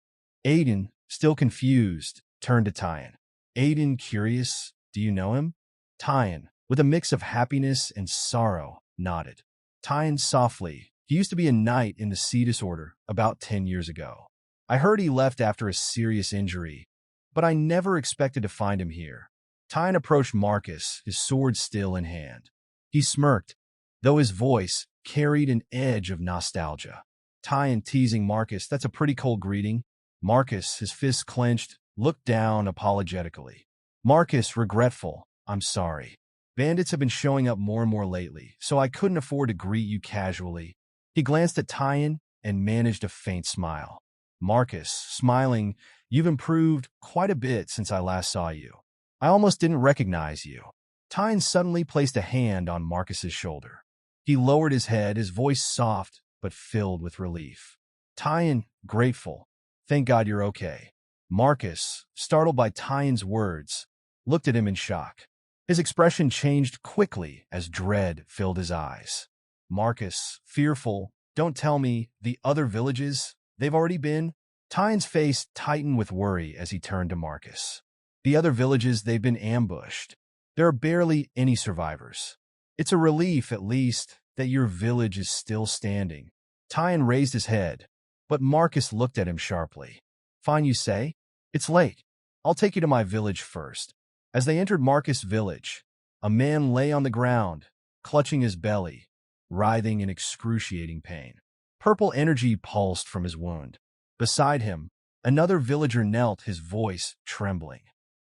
Aiden, still confused, turned to Tyan. Aiden, curious, do you know him? Tyan, with a mix of happiness and sorrow, nodded. Tyan softly, he used to be a knight in the Cetus Order about 10 years ago. I heard he left after a serious injury, but I never expected to find him here. Tyan approached Marcus, his sword still in hand. He smirked, though his voice carried an edge of nostalgia. Tyan teasing Marcus, that's a pretty cold greeting. Marcus, his fists clenched, looked down apologetically. Marcus, regretful, I'm sorry. Bandits have been showing up more and more lately, so I couldn't afford to greet you casually. He glanced at Tyan and managed a faint smile. Marcus, smiling, you've improved quite a bit since I last saw you. I almost didn't recognize you. Tyan suddenly placed a hand on Marcus's shoulder. He lowered his head, his voice soft but filled with relief. Tyan, grateful. Thank God you're okay. Marcus, startled by Tyan's words, looked at him in shock. His expression changed quickly as dread filled his eyes. Marcus, fearful, don't tell me, the other villages, they've already been? Tyan's face tightened with worry as he turned to Marcus. The other villages, they've been ambushed. There are barely any survivors. It's a relief, at least, that your village is still standing. Tyan raised his head, but Marcus looked at him sharply. Fine, you say? It's late. I'll take you to my village first. As they entered Marcus' village, a man lay on the ground, clutching his belly, writhing in excruciating pain. Purple energy pulsed from his wound. Beside him, another villager knelt, his voice trembling.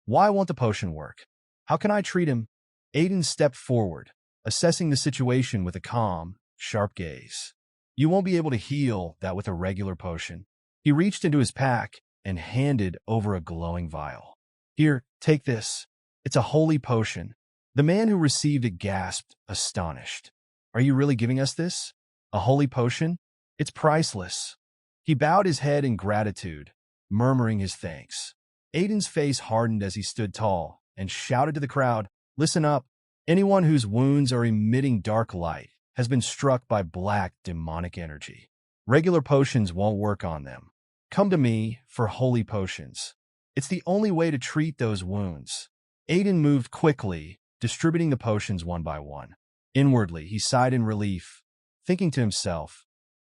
Why won't the potion work? How can I treat him? Aiden stepped forward, assessing the situation with a calm, sharp gaze. You won't be able to heal that with a regular potion. He reached into his pack and handed over a glowing vial. Here, take this. It's a holy potion. The man who received it gasped, astonished. Are you really giving us this? A holy potion? It's priceless. He bowed his head in gratitude, murmuring his thanks. Aiden's face hardened as he stood tall and shouted to the crowd, listen up. Anyone whose wounds are emitting dark light has been struck by black demonic energy. Regular potions won't work on them. Come to me for holy potions. It's the only way to treat those wounds. Aiden moved quickly, distributing the potions one by one. Inwardly, he sighed in relief, thinking to himself,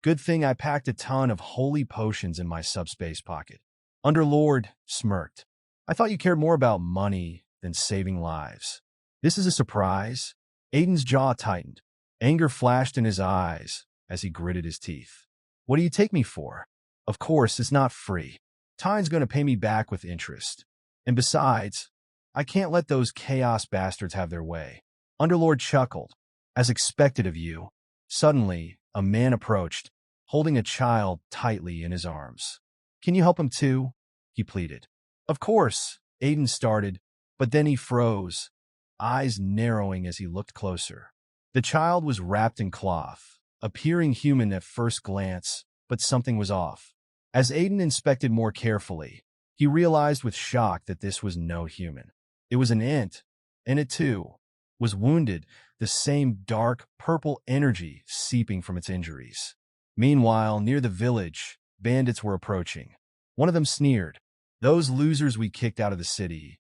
good thing I packed a ton of holy potions in my subspace pocket. Underlord smirked. I thought you cared more about money than saving lives. This is a surprise. Aiden's jaw tightened. Anger flashed in his eyes as he gritted his teeth. What do you take me for? Of course, it's not free. Tyan's going to pay me back with interest. And besides, I can't let those chaos bastards have their way. Underlord chuckled. As expected of you. Suddenly, a man approached, holding a child tightly in his arms. Can you help him too? He pleaded. Of course, Aiden started, but then he froze, eyes narrowing as he looked closer. The child was wrapped in cloth, appearing human at first glance, but something was off. As Aiden inspected more carefully, he realized with shock that this was no human. It was an ant, and it too was wounded, the same dark, purple energy seeping from its injuries. Meanwhile, near the village, bandits were approaching. One of them sneered. Those losers we kicked out of the city.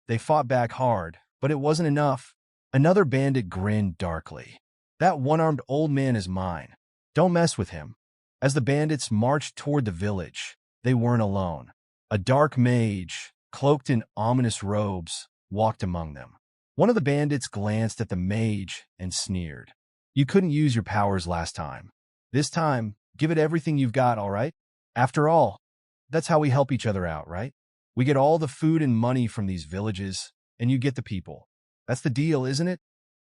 They fought back hard, but it wasn't enough. Another bandit grinned darkly. That one-armed old man is mine. Don't mess with him. As the bandits marched toward the village, they weren't alone. A dark mage, cloaked in ominous robes, walked among them. One of the bandits glanced at the mage and sneered. You couldn't use your powers last time. This time, give it everything you've got, all right? After all, that's how we help each other out, right? We get all the food and money from these villages, and you get the people. That's the deal, isn't it?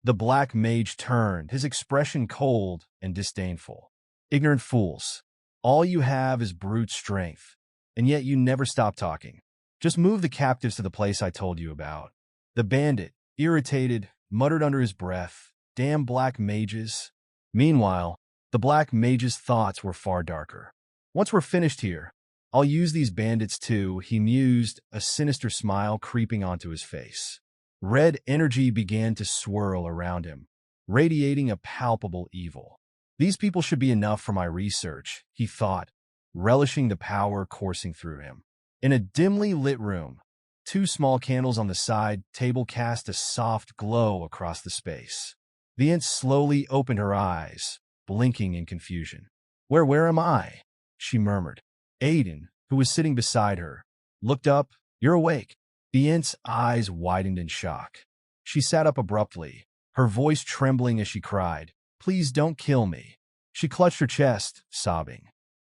The black mage turned, his expression cold and disdainful. Ignorant fools. All you have is brute strength, and yet you never stop talking. Just move the captives to the place I told you about. The bandit, irritated, muttered under his breath, damn black mages. Meanwhile, the black mage's thoughts were far darker. Once we're finished here, I'll use these bandits too, he mused, a sinister smile creeping onto his face. Red energy began to swirl around him, radiating a palpable evil. These people should be enough for my research, he thought, relishing the power coursing through him. In a dimly lit room, 2 small candles on the side table cast a soft glow across the space. The ant slowly opened her eyes, blinking in confusion. Where am I? She murmured. Aiden, who was sitting beside her, looked up. You're awake. The ant's eyes widened in shock. She sat up abruptly, her voice trembling as she cried, Please don't kill me. She clutched her chest, sobbing.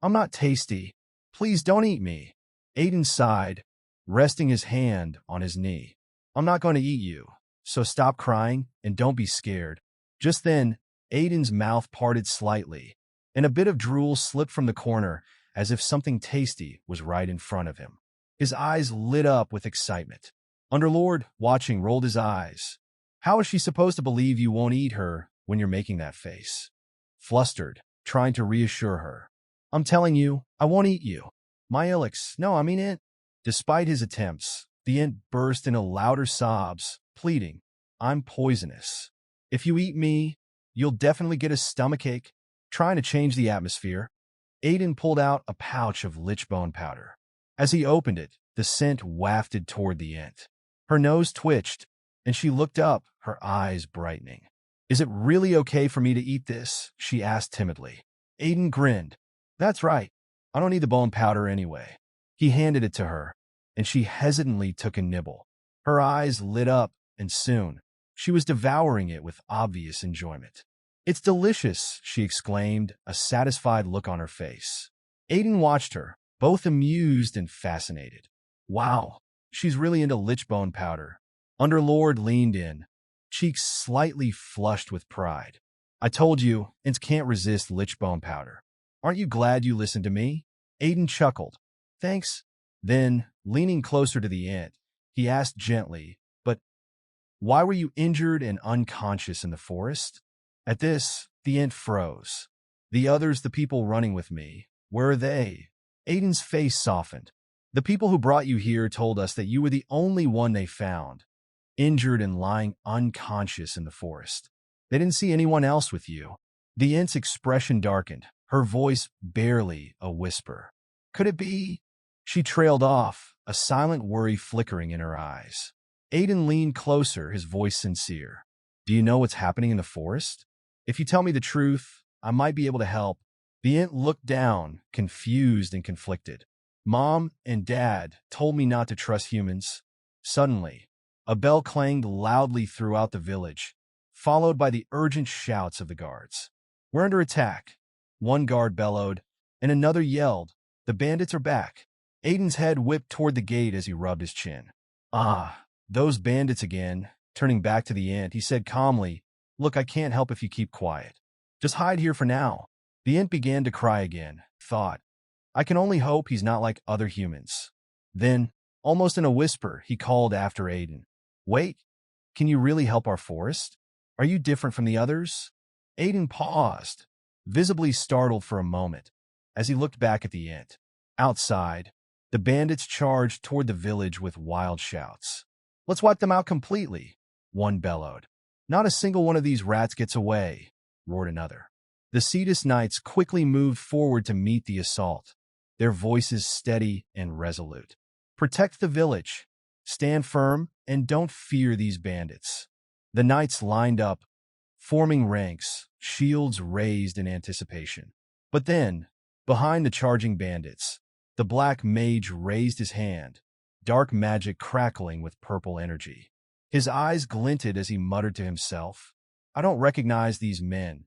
I'm not tasty. Please don't eat me. Aiden sighed, resting his hand on his knee. I'm not going to eat you, so stop crying and don't be scared. Just then, Aiden's mouth parted slightly, and a bit of drool slipped from the corner as if something tasty was right in front of him. His eyes lit up with excitement. Underlord, watching, rolled his eyes. How is she supposed to believe you won't eat her when you're making that face? Flustered, trying to reassure her. I'm telling you, I won't eat you. My Ilix, no, I mean it. Despite his attempts, the ant burst into louder sobs, pleading, I'm poisonous. If you eat me, you'll definitely get a stomachache. Trying to change the atmosphere, Aiden pulled out a pouch of lichbone powder. As he opened it, the scent wafted toward the ant. Her nose twitched, and she looked up, her eyes brightening. Is it really okay for me to eat this? She asked timidly. Aiden grinned. That's right. I don't need the bone powder anyway. He handed it to her, and she hesitantly took a nibble. Her eyes lit up, and soon, she was devouring it with obvious enjoyment. It's delicious, she exclaimed, a satisfied look on her face. Aiden watched her, both amused and fascinated. Wow, she's really into lichbone powder. Underlord leaned in, cheeks slightly flushed with pride. I told you, ants can't resist lichbone powder. Aren't you glad you listened to me? Aiden chuckled. Thanks. Then, leaning closer to the ant, he asked gently, but why were you injured and unconscious in the forest? At this, the ant froze. The others, the people running with me, where are they? Aiden's face softened. The people who brought you here told us that you were the only one they found, injured and lying unconscious in the forest. They didn't see anyone else with you. The ant's expression darkened, her voice barely a whisper. Could it be? She trailed off, a silent worry flickering in her eyes. Aiden leaned closer, his voice sincere. Do you know what's happening in the forest? If you tell me the truth, I might be able to help. The ant looked down, confused and conflicted. Mom and Dad told me not to trust humans. Suddenly, a bell clanged loudly throughout the village, followed by the urgent shouts of the guards. We're under attack. One guard bellowed, and another yelled, The bandits are back. Aiden's head whipped toward the gate as he rubbed his chin. Ah, those bandits again. Turning back to the ant, he said calmly, Look, I can't help if you keep quiet. Just hide here for now. The ant began to cry again, thought. I can only hope he's not like other humans. Then, almost in a whisper, he called after Aiden. Wait, can you really help our forest? Are you different from the others? Aiden paused, visibly startled for a moment, as he looked back at the ant. Outside, the bandits charged toward the village with wild shouts. Let's wipe them out completely, one bellowed. Not a single one of these rats gets away, roared another. The Cetus Knights quickly moved forward to meet the assault, their voices steady and resolute. Protect the village. Stand firm and don't fear these bandits. The knights lined up, forming ranks, shields raised in anticipation. But then, behind the charging bandits, the black mage raised his hand, dark magic crackling with purple energy. His eyes glinted as he muttered to himself, I don't recognize these men.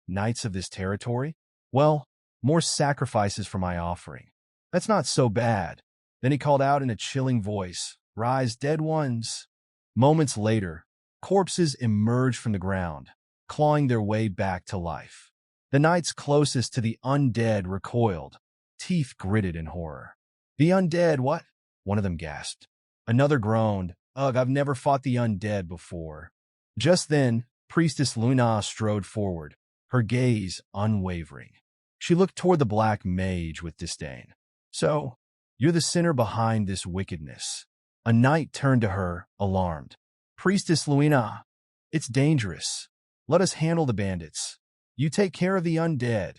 Knights of this territory? Well, more sacrifices for my offering. That's not so bad. Then he called out in a chilling voice, Rise, dead ones. Moments later, corpses emerged from the ground, clawing their way back to life. The knights closest to the undead recoiled, teeth gritted in horror. The undead, what? One of them gasped. Another groaned, Ugh, I've never fought the undead before. Just then, Priestess Luna strode forward, her gaze unwavering. She looked toward the black mage with disdain. So, you're the sinner behind this wickedness. A knight turned to her, alarmed. Priestess Luina, it's dangerous. Let us handle the bandits. You take care of the undead,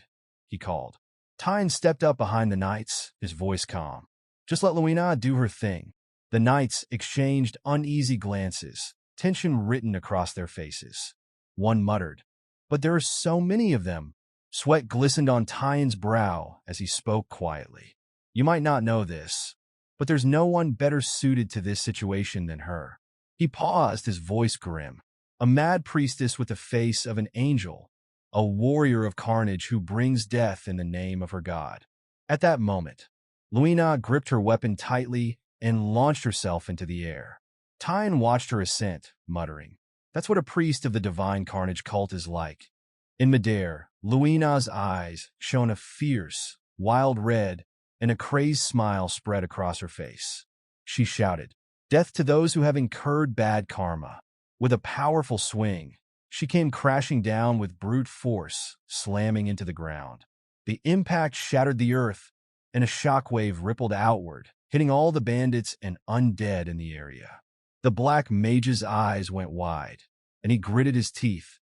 he called. Tyne stepped up behind the knights, his voice calm. Just let Luina do her thing. The knights exchanged uneasy glances, tension written across their faces. One muttered, But there are so many of them. Sweat glistened on Tyne's brow as he spoke quietly. You might not know this, but there's no one better suited to this situation than her. He paused, his voice grim. A mad priestess with the face of an angel, a warrior of carnage who brings death in the name of her god. At that moment, Luina gripped her weapon tightly and launched herself into the air. Tyne watched her ascent, muttering, That's what a priest of the divine carnage cult is like. In midair, Luina's eyes shone a fierce, wild red, and a crazed smile spread across her face. She shouted, Death to those who have incurred bad karma. With a powerful swing, she came crashing down with brute force, slamming into the ground. The impact shattered the earth, and a shockwave rippled outward, hitting all the bandits and undead in the area. The black mage's eyes went wide, and he gritted his teeth,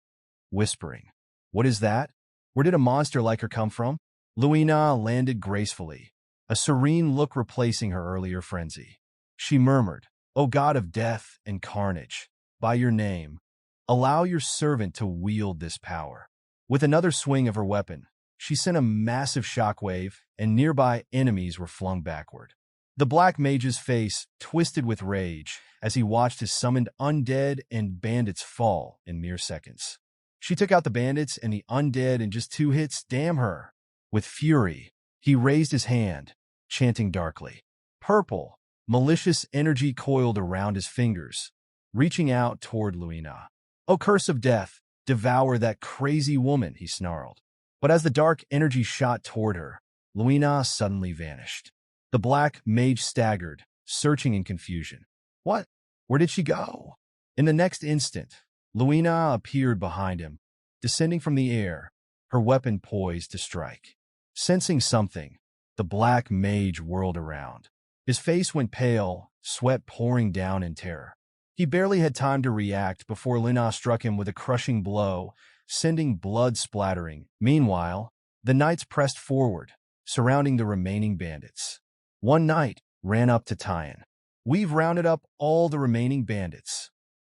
whispering, What is that? Where did a monster like her come from? Luina landed gracefully, a serene look replacing her earlier frenzy. She murmured, O god of death and carnage, by your name, allow your servant to wield this power. With another swing of her weapon, she sent a massive shockwave, and nearby enemies were flung backward. The black mage's face twisted with rage as he watched his summoned undead and bandits fall in mere seconds. She took out the bandits and the undead in just 2 hits, damn her. With fury, he raised his hand, chanting darkly. Purple, malicious energy coiled around his fingers, reaching out toward Luina. O curse of death, devour that crazy woman, he snarled. But as the dark energy shot toward her, Luina suddenly vanished. The black mage staggered, searching in confusion. What? Where did she go? In the next instant, Luina appeared behind him, descending from the air, her weapon poised to strike. Sensing something, the black mage whirled around. His face went pale, sweat pouring down in terror. He barely had time to react before Lina struck him with a crushing blow, sending blood splattering. Meanwhile, the knights pressed forward, surrounding the remaining bandits. One knight ran up to Tyne. We've rounded up all the remaining bandits.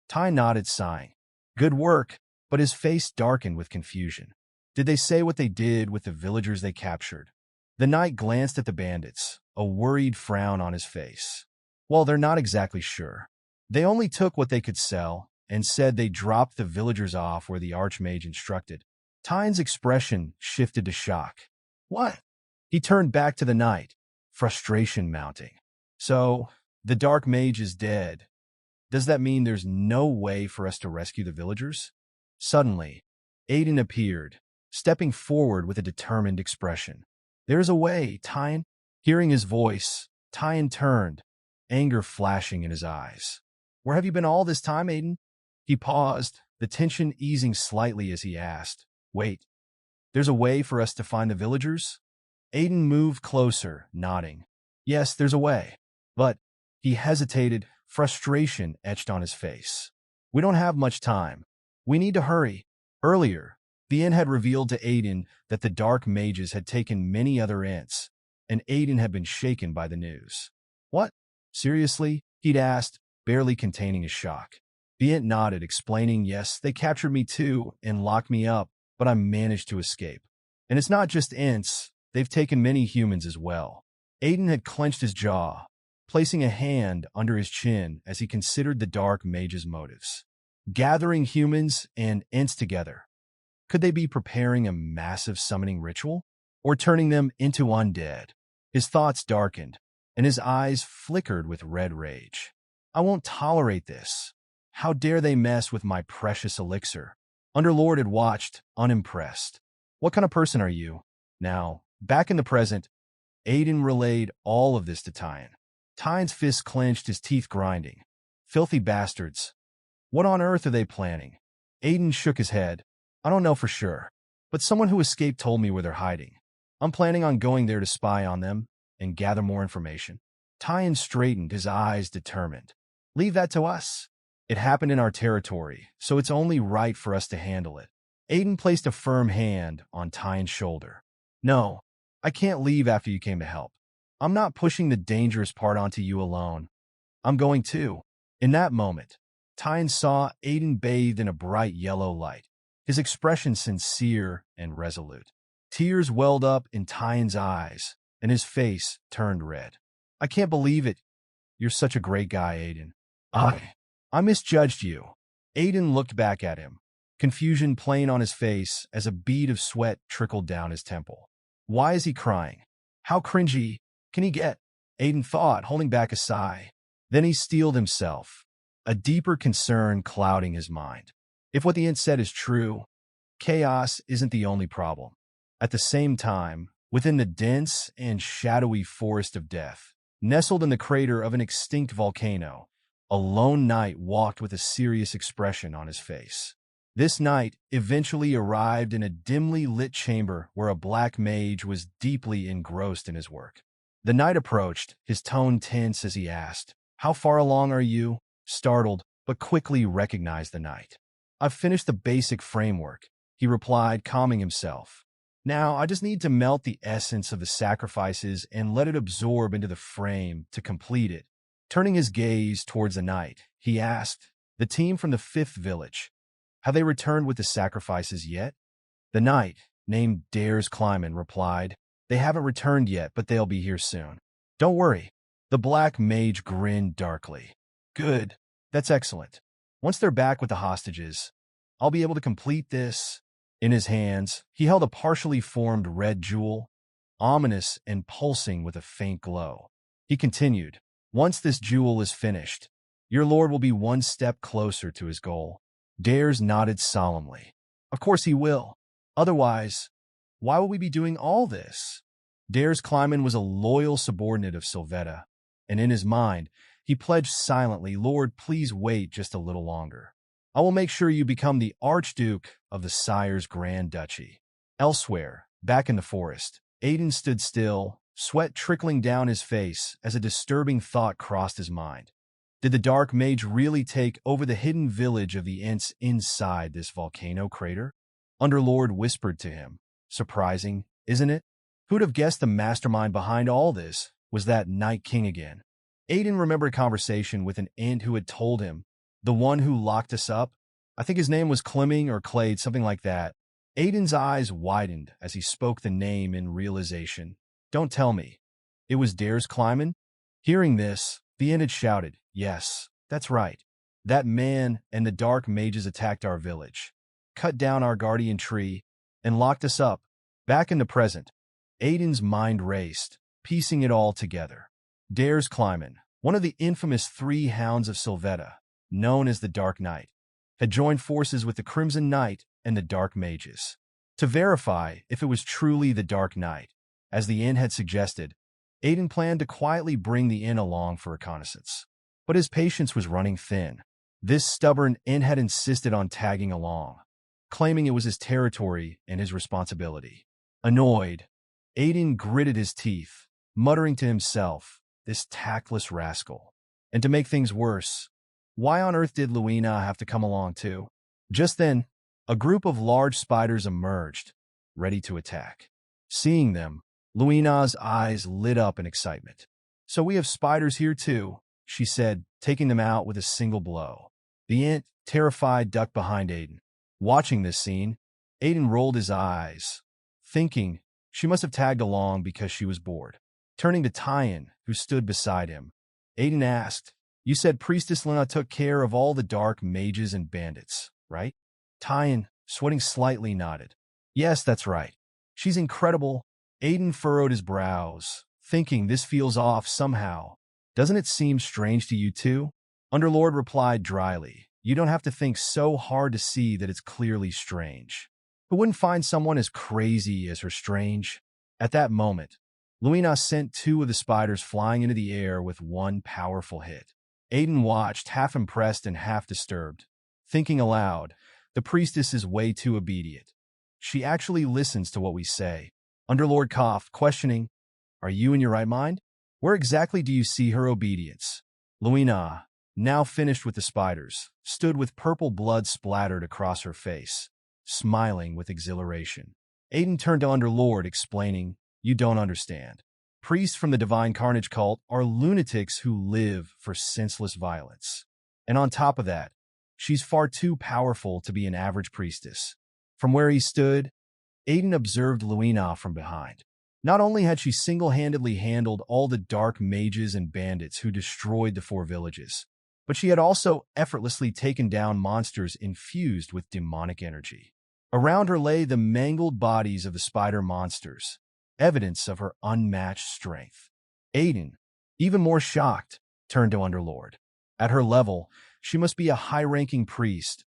Tyne nodded, sighing. Good work, but his face darkened with confusion. Did they say what they did with the villagers they captured? The knight glanced at the bandits, a worried frown on his face. Well, they're not exactly sure. They only took what they could sell and said they dropped the villagers off where the archmage instructed. Tyne's expression shifted to shock. What? He turned back to the knight, frustration mounting. So, the dark mage is dead. Does that mean there's no way for us to rescue the villagers? Suddenly, Aiden appeared, stepping forward with a determined expression. "There's a way, Tyan." Hearing his voice, Tyan turned, anger flashing in his eyes. "Where have you been all this time, Aiden?" He paused, the tension easing slightly as he asked, "Wait, there's a way for us to find the villagers?" Aiden moved closer, nodding. "Yes, there's a way." But he hesitated, frustration etched on his face. "We don't have much time. We need to hurry." Earlier, the inn had revealed to Aiden that the dark mages had taken many other ints, and Aiden had been shaken by the news. "What? Seriously?" he'd asked, barely containing his shock. The int nodded, explaining, "Yes, they captured me too and locked me up, but I managed to escape. And it's not just ints, they've taken many humans as well." Aiden had clenched his jaw, placing a hand under his chin as he considered the dark mage's motives. Gathering humans and ints together. Could they be preparing a massive summoning ritual? Or turning them into undead? His thoughts darkened, and his eyes flickered with red rage. "I won't tolerate this. How dare they mess with my precious elixir?" Underlord had watched, unimpressed. "What kind of person are you?" Now, back in the present, Aiden relayed all of this to Tyan. Tyan's fist clenched, his teeth grinding. "Filthy bastards. What on earth are they planning?" Aiden shook his head. "I don't know for sure, but someone who escaped told me where they're hiding. I'm planning on going there to spy on them and gather more information." Tyan straightened, his eyes determined. "Leave that to us. It happened in our territory, so it's only right for us to handle it." Aiden placed a firm hand on Tyan's shoulder. "No, I can't leave after you came to help. I'm not pushing the dangerous part onto you alone. I'm going too." In that moment, Tyan saw Aiden bathed in a bright yellow light, his expression sincere and resolute. Tears welled up in Tyan's eyes, and his face turned red. "I can't believe it. You're such a great guy, Aiden." I misjudged you." Aiden looked back at him, confusion playing on his face as a bead of sweat trickled down his temple. Why is he crying? How cringy can he get? Aiden thought, holding back a sigh. Then he steeled himself, a deeper concern clouding his mind. If what the int said is true, chaos isn't the only problem. At the same time, within the dense and shadowy forest of death, nestled in the crater of an extinct volcano, a lone knight walked with a serious expression on his face. This knight eventually arrived in a dimly lit chamber where a black mage was deeply engrossed in his work. The knight approached, his tone tense as he asked, "How far along are you?" Startled, but quickly recognized the knight. "I've finished the basic framework," he replied, calming himself. "Now I just need to melt the essence of the sacrifices and let it absorb into the frame to complete it." Turning his gaze towards the knight, he asked, "The team from the 5th village, have they returned with the sacrifices yet?" The knight, named Dares Kleiman, replied, "They haven't returned yet, but they'll be here soon. Don't worry." The black mage grinned darkly. "Good. That's excellent. Once they're back with the hostages, I'll be able to complete this." In his hands, he held a partially formed red jewel, ominous and pulsing with a faint glow. He continued, "Once this jewel is finished, your lord will be one step closer to his goal." Dares nodded solemnly. "Of course he will. Otherwise, why would we be doing all this?" Dares Kleiman was a loyal subordinate of Sylvetta, and in his mind, he pledged silently, "Lord, please wait just a little longer. I will make sure you become the Archduke of the Sire's Grand Duchy." Elsewhere, back in the forest, Aiden stood still, sweat trickling down his face as a disturbing thought crossed his mind. Did the dark mage really take over the hidden village of the Ints inside this volcano crater? Underlord whispered to him. "Surprising, isn't it? Who'd have guessed the mastermind behind all this was that Night King again?" Aiden remembered a conversation with an Int who had told him, "The one who locked us up? I think his name was Clemming or Clade, something like that." Aiden's eyes widened as he spoke the name in realization. "Don't tell me. It was Dares Kleiman?" Hearing this, the Int had shouted, "Yes, that's right. That man and the dark mages attacked our village, cut down our guardian tree, and locked us up." Back in the present, Aiden's mind raced, piecing it all together. Dares Kleiman, one of the infamous 3 hounds of Sylvetta, known as the Dark Knight. had joined forces with the Crimson Knight and the Dark Mages. To verify if it was truly the Dark Knight, as the inn had suggested, Aiden planned to quietly bring the inn along for reconnaissance. But his patience was running thin. This stubborn inn had insisted on tagging along, claiming it was his territory and his responsibility. Annoyed, Aiden gritted his teeth, muttering to himself, "This tactless rascal." And to make things worse, why on earth did Luina have to come along too? Just then, a group of large spiders emerged, ready to attack. Seeing them, Luina's eyes lit up in excitement. "So we have spiders here too," she said, taking them out with a single blow. The ant, terrified, ducked behind Aiden. Watching this scene, Aiden rolled his eyes, thinking she must have tagged along because she was bored. Turning to Tyan, who stood beside him, Aiden asked, "You said Priestess Luna took care of all the dark mages and bandits, right?" Tyan, sweating slightly, nodded. "Yes, that's right. She's incredible." Aiden furrowed his brows, thinking this feels off somehow. "Doesn't it seem strange to you too?" Underlord replied dryly, "You don't have to think so hard to see that it's clearly strange. Who wouldn't find someone as crazy as her strange?" At that moment, Luina sent two of the spiders flying into the air with one powerful hit. Aiden watched, half impressed and half disturbed, thinking aloud, "The priestess is way too obedient. She actually listens to what we say." Underlord coughed, questioning, "Are you in your right mind? Where exactly do you see her obedience?" Luina, now finished with the spiders, stood with purple blood splattered across her face, smiling with exhilaration. Aiden turned to Underlord, explaining, "You don't understand. Priests from the Divine Carnage cult are lunatics who live for senseless violence. And on top of that, she's far too powerful to be an average priestess." From where he stood, Aiden observed Luina from behind. Not only had she single-handedly handled all the dark mages and bandits who destroyed the 4 villages, but she had also effortlessly taken down monsters infused with demonic energy. Around her lay the mangled bodies of the spider monsters, evidence of her unmatched strength. Aiden, even more shocked, turned to Underlord. At her level, she must be a high-ranking priest.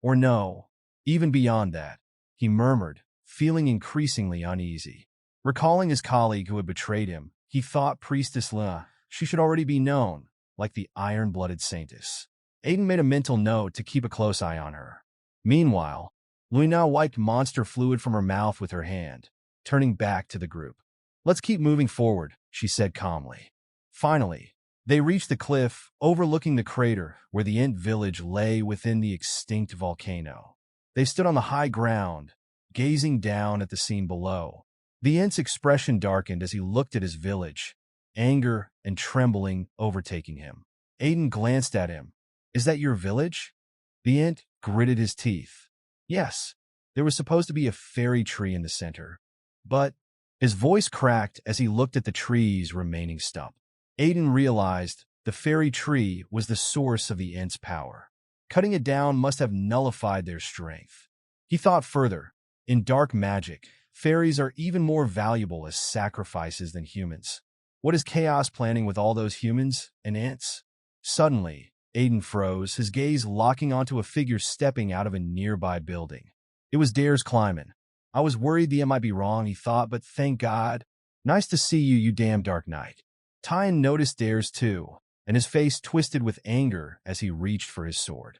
Or no, even beyond that, he murmured, feeling increasingly uneasy. Recalling his colleague who had betrayed him, he thought Priestess Luna, she should already be known, like the iron-blooded saintess. Aiden made a mental note to keep a close eye on her. Meanwhile, Luina wiped monster fluid from her mouth with her hand, turning back to the group. "Let's keep moving forward," she said calmly. Finally, they reached the cliff overlooking the crater where the Ent village lay within the extinct volcano. They stood on the high ground, gazing down at the scene below. The Ent's expression darkened as he looked at his village, anger and trembling overtaking him. Aiden glanced at him. "Is that your village?" The Ent gritted his teeth. "Yes, there was supposed to be a fairy tree in the center, but..." His voice cracked as he looked at the tree's remaining stump. Aiden realized the fairy tree was the source of the Ent's power. Cutting it down must have nullified their strength. He thought further. In dark magic, fairies are even more valuable as sacrifices than humans. What is Chaos planning with all those humans and Ents? Suddenly, Aiden froze, his gaze locking onto a figure stepping out of a nearby building. It was Dares Kleiman. "I was worried the Ent might be wrong," he thought, "but thank God. Nice to see you, you damn Dark Knight." Tyan noticed Dares too, and his face twisted with anger as he reached for his sword.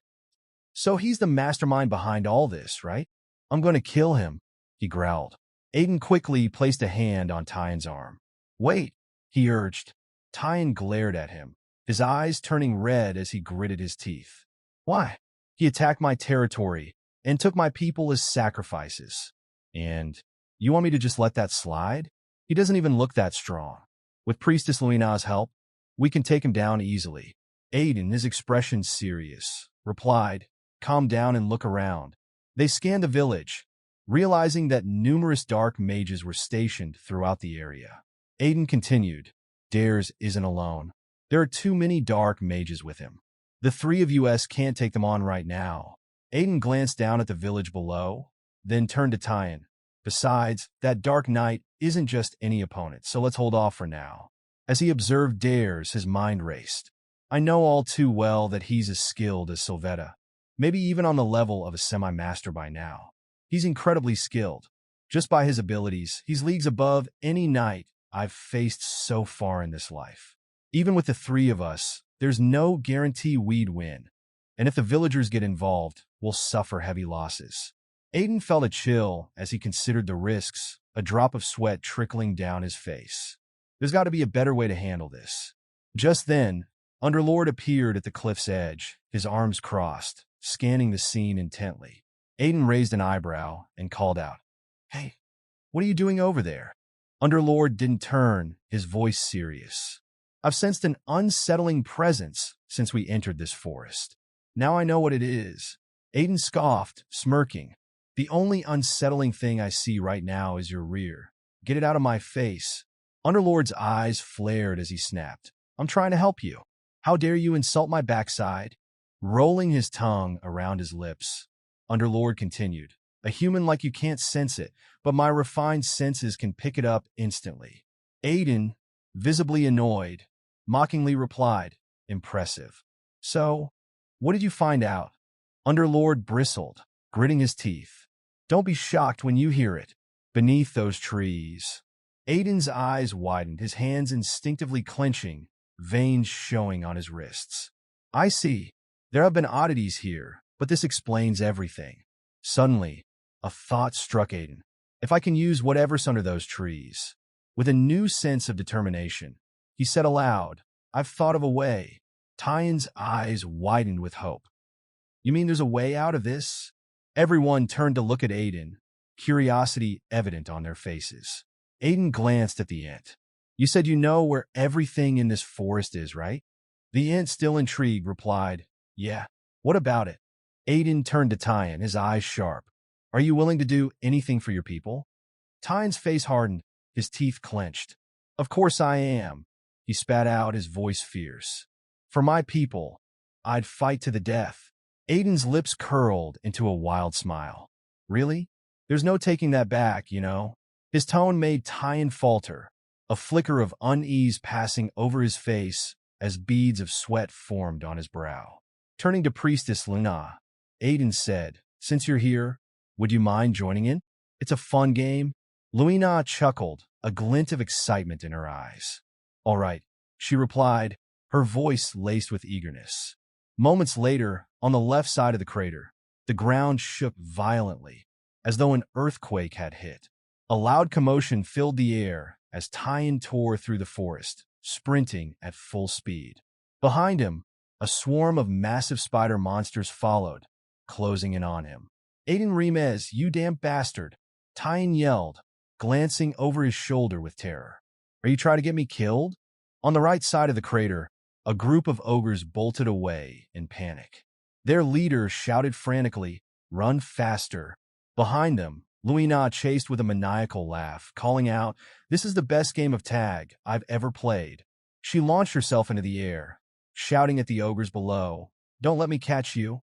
"So he's the mastermind behind all this, right? I'm going to kill him," he growled. Aiden quickly placed a hand on Tyan's arm. "Wait," he urged. Tyan glared at him, his eyes turning red as he gritted his teeth. "Why? He attacked my territory and took my people as sacrifices. And you want me to just let that slide? He doesn't even look that strong. With Priestess Luina's help, we can take him down easily." Aiden, his expression serious, replied, "Calm down and look around." They scanned the village, realizing that numerous dark mages were stationed throughout the area. Aiden continued, "Dares isn't alone. There are too many dark mages with him. The 3 of us can't take them on right now." Aiden glanced down at the village below, then turned to Tyan. "Besides, that Dark Knight isn't just any opponent, so let's hold off for now." As he observed Dares, his mind raced. "I know all too well that he's as skilled as Sylvetta. maybe even on the level of a semi-master by now. He's incredibly skilled. Just by his abilities, he's leagues above any knight I've faced so far in this life. Even with the three of us, there's no guarantee we'd win. And if the villagers get involved, we'll suffer heavy losses. Aiden felt a chill as he considered the risks, a drop of sweat trickling down his face. There's got to be a better way to handle this. Just then, Underlord appeared at the cliff's edge, his arms crossed, scanning the scene intently. Aiden raised an eyebrow and called out, "Hey, what are you doing over there?" Underlord didn't turn, his voice serious. "I've sensed an unsettling presence since we entered this forest. Now I know what it is." Aiden scoffed, smirking. "The only unsettling thing I see right now is your rear. Get it out of my face." Underlord's eyes flared as he snapped, "I'm trying to help you. How dare you insult my backside?" Rolling his tongue around his lips, Underlord continued, "A human like you can't sense it, but my refined senses can pick it up instantly." Aiden, visibly annoyed, mockingly replied, "Impressive. So, what did you find out?" Underlord bristled, gritting his teeth. "Don't be shocked when you hear it. Beneath those trees." Aiden's eyes widened, his hands instinctively clenching, veins showing on his wrists. "I see. There have been oddities here, but this explains everything." Suddenly, a thought struck Aiden. "If I can use whatever's under those trees." With a new sense of determination, he said aloud, "I've thought of a way." Tyen's eyes widened with hope. "You mean there's a way out of this?" Everyone turned to look at Aiden, curiosity evident on their faces. Aiden glanced at the Ent. "You said you know where everything in this forest is, right?" The Ent, still intrigued, replied, "Yeah. What about it?" Aiden turned to Tyen, his eyes sharp. "Are you willing to do anything for your people?" Tyen's face hardened, his teeth clenched. "Of course I am," he spat out, his voice fierce. "For my people, I'd fight to the death." Aiden's lips curled into a wild smile. "Really? There's no taking that back, you know." His tone made Tyen falter, a flicker of unease passing over his face as beads of sweat formed on his brow. Turning to Priestess Luna, Aiden said, "Since you're here, would you mind joining in? It's a fun game." Luina chuckled, a glint of excitement in her eyes. "All right," she replied, her voice laced with eagerness. Moments later, on the left side of the crater, the ground shook violently, as though an earthquake had hit. A loud commotion filled the air as Tyen tore through the forest, sprinting at full speed. Behind him, a swarm of massive spider monsters followed, closing in on him. "Aiden Remez, you damn bastard!" Tyen yelled, glancing over his shoulder with terror. "Are you trying to get me killed?" On the right side of the crater, a group of ogres bolted away in panic. Their leader shouted frantically, "Run faster!" Behind them, Luina chased with a maniacal laugh, calling out, "This is the best game of tag I've ever played." She launched herself into the air, shouting at the ogres below, "Don't let me catch you,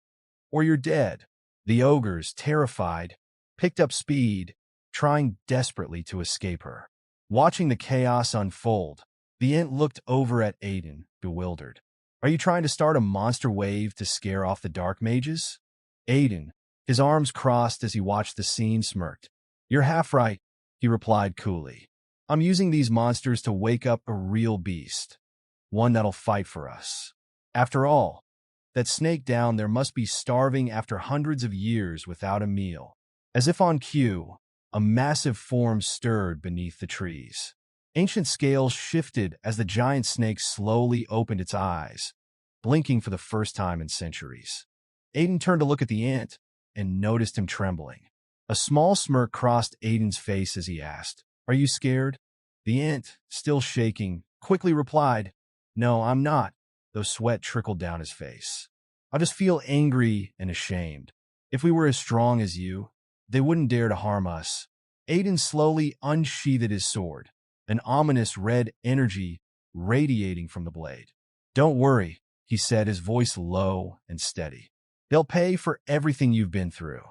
or you're dead." The ogres, terrified, picked up speed, trying desperately to escape her. Watching the chaos unfold, the Ent looked over at Aiden, bewildered. "Are you trying to start a monster wave to scare off the dark mages?" Aiden, his arms crossed as he watched the scene, smirked. "You're half right," he replied coolly. "I'm using these monsters to wake up a real beast, one that'll fight for us. After all, that snake down there must be starving after hundreds of years without a meal." As if on cue, a massive form stirred beneath the trees. Ancient scales shifted as the giant snake slowly opened its eyes, blinking for the first time in centuries. Aiden turned to look at the Ent and noticed him trembling. A small smirk crossed Aiden's face as he asked, "Are you scared?" The Ent, still shaking, quickly replied, "No, I'm not," though sweat trickled down his face. "I just feel angry and ashamed. If we were as strong as you, they wouldn't dare to harm us." Aiden slowly unsheathed his sword, an ominous red energy radiating from the blade. "Don't worry," he said, his voice low and steady. "They'll pay for everything you've been through.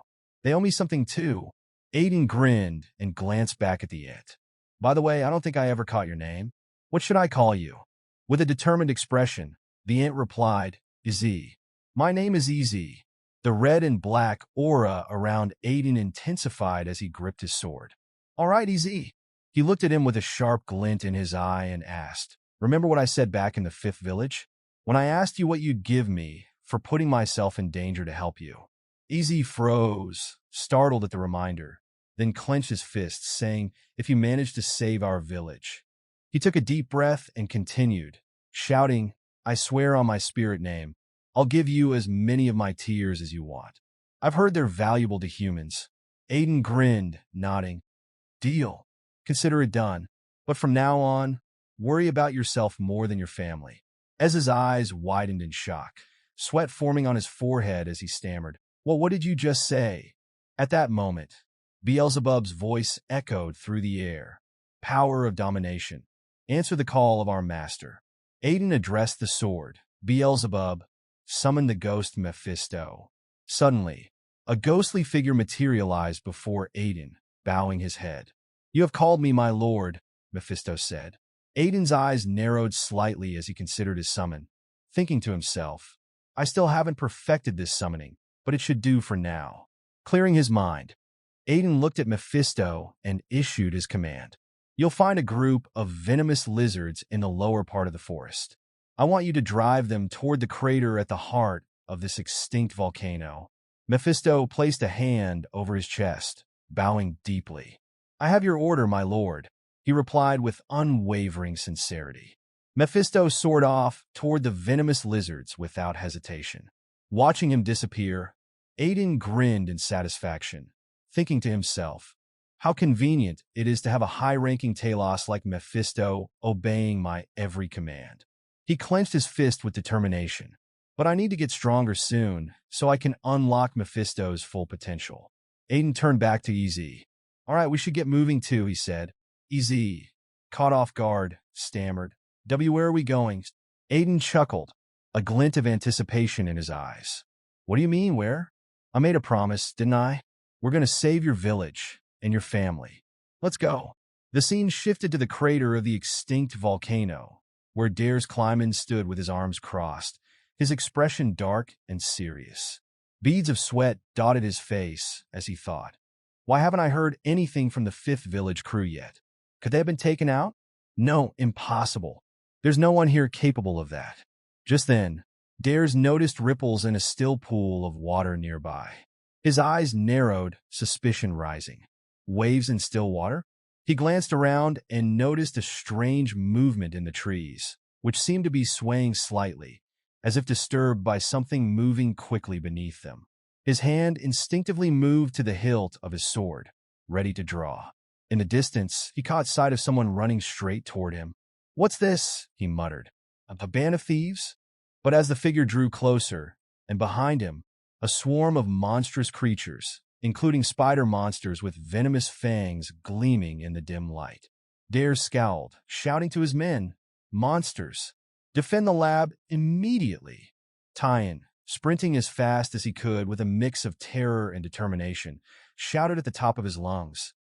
They owe me something too." Aiden grinned and glanced back at the Ent. "By the way, I don't think I ever caught your name. What should I call you?" With a determined expression, the Ent replied, "Izzy." "My name is Easy." The red and black aura around Aiden intensified as he gripped his sword. All right, easy. He looked at him with a sharp glint in his eye and asked, "Remember what I said back in the 5th village? When I asked you what you'd give me for putting myself in danger to help you?" Easy froze, startled at the reminder, then clenched his fists, saying, "If you manage to save our village." He took a deep breath and continued, shouting, "I swear on my spirit name, I'll give you as many of my tears as you want. I've heard they're valuable to humans." Aiden grinned, nodding. "Deal. Consider it done. But from now on, worry about yourself more than your family." Ez's eyes widened in shock, sweat forming on his forehead as he stammered, "Well, what did you just say?" At that moment, Beelzebub's voice echoed through the air. "Power of domination. Answer the call of our master." Aiden addressed the sword. Beelzebub summoned the ghost Mephisto. Suddenly, a ghostly figure materialized before Aiden, bowing his head. "You have called me my lord," Mephisto said. Aiden's eyes narrowed slightly as he considered his summon, thinking to himself, "I still haven't perfected this summoning, but it should do for now." Clearing his mind, Aiden looked at Mephisto and issued his command. "You'll find a group of venomous lizards in the lower part of the forest. I want you to drive them toward the crater at the heart of this extinct volcano." Mephisto placed a hand over his chest, bowing deeply. "I have your order, my lord," he replied with unwavering sincerity. Mephisto soared off toward the venomous lizards without hesitation. Watching him disappear, Aiden grinned in satisfaction, thinking to himself, "How convenient it is to have a high-ranking Talos like Mephisto obeying my every command." He clenched his fist with determination. "But I need to get stronger soon, so I can unlock Mephisto's full potential." Aiden turned back to EZ. "All right, we should get moving too," he said. EZ, caught off guard, stammered, "Where are we going?" Aiden chuckled, a glint of anticipation in his eyes. "What do you mean, where? I made a promise, didn't I? We're going to save your village and your family. Let's go." The scene shifted to the crater of the extinct volcano, where Dares Kleiman stood with his arms crossed, his expression dark and serious. Beads of sweat dotted his face as he thought, "Why haven't I heard anything from the 5th village crew yet? Could they have been taken out? No, impossible. There's no one here capable of that." Just then, Dares noticed ripples in a still pool of water nearby. His eyes narrowed, suspicion rising. Waves in still water? He glanced around and noticed a strange movement in the trees, which seemed to be swaying slightly, as if disturbed by something moving quickly beneath them. His hand instinctively moved to the hilt of his sword, ready to draw. In the distance, he caught sight of someone running straight toward him. "What's this?" he muttered. "A band of thieves?" But as the figure drew closer, and behind him, a swarm of monstrous creatures, including spider monsters with venomous fangs gleaming in the dim light. Dares scowled, shouting to his men, "Monsters! Defend the lab immediately!" Tyan, sprinting as fast as he could with a mix of terror and determination, shouted at the top of his lungs,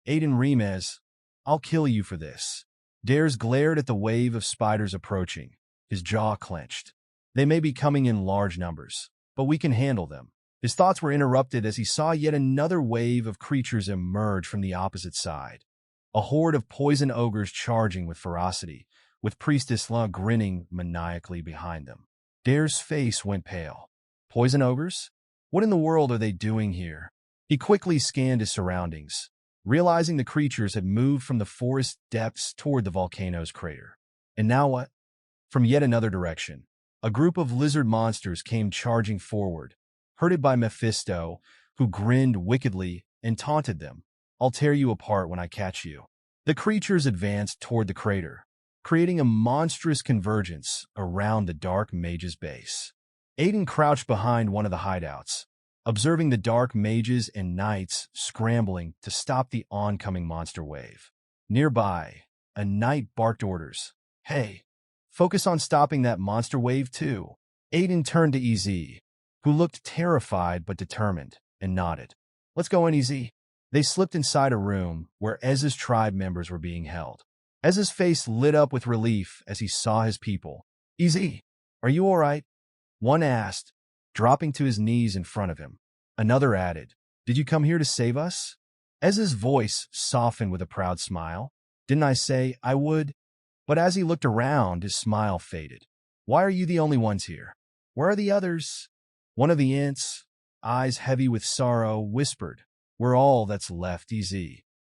"Aiden Remez, I'll kill you for this." Dares glared at the wave of spiders approaching, his jaw clenched. "They may be coming in large numbers, but we can handle them." His thoughts were interrupted as he saw yet another wave of creatures emerge from the opposite side. A horde of poison ogres charging with ferocity, with Priestess La grinning maniacally behind them. Dare's face went pale. Poison ogres? What in the world are they doing here? He quickly scanned his surroundings, realizing the creatures had moved from the forest depths toward the volcano's crater. And now what? From yet another direction, a group of lizard monsters came charging forward, herded by Mephisto, who grinned wickedly and taunted them. "I'll tear you apart when I catch you." The creatures advanced toward the crater, creating a monstrous convergence around the dark mage's base. Aiden crouched behind one of the hideouts, observing the dark mages and knights scrambling to stop the oncoming monster wave. Nearby, a knight barked orders. "Hey, focus on stopping that monster wave too." Aiden turned to EZ, who looked terrified but determined, and nodded. "Let's go in, EZ." They slipped inside a room where Ez's tribe members were being held. Ez's face lit up with relief as he saw his people. "EZ, are you all right?" one asked, dropping to his knees in front of him. Another added, "Did you come here to save us?" Ez's voice softened with a proud smile. "Didn't I say I would?" But as he looked around, his smile faded. "Why are you the only ones here? Where are the others?" One of the ants, eyes heavy with sorrow, whispered, "We're all that's left, Ez.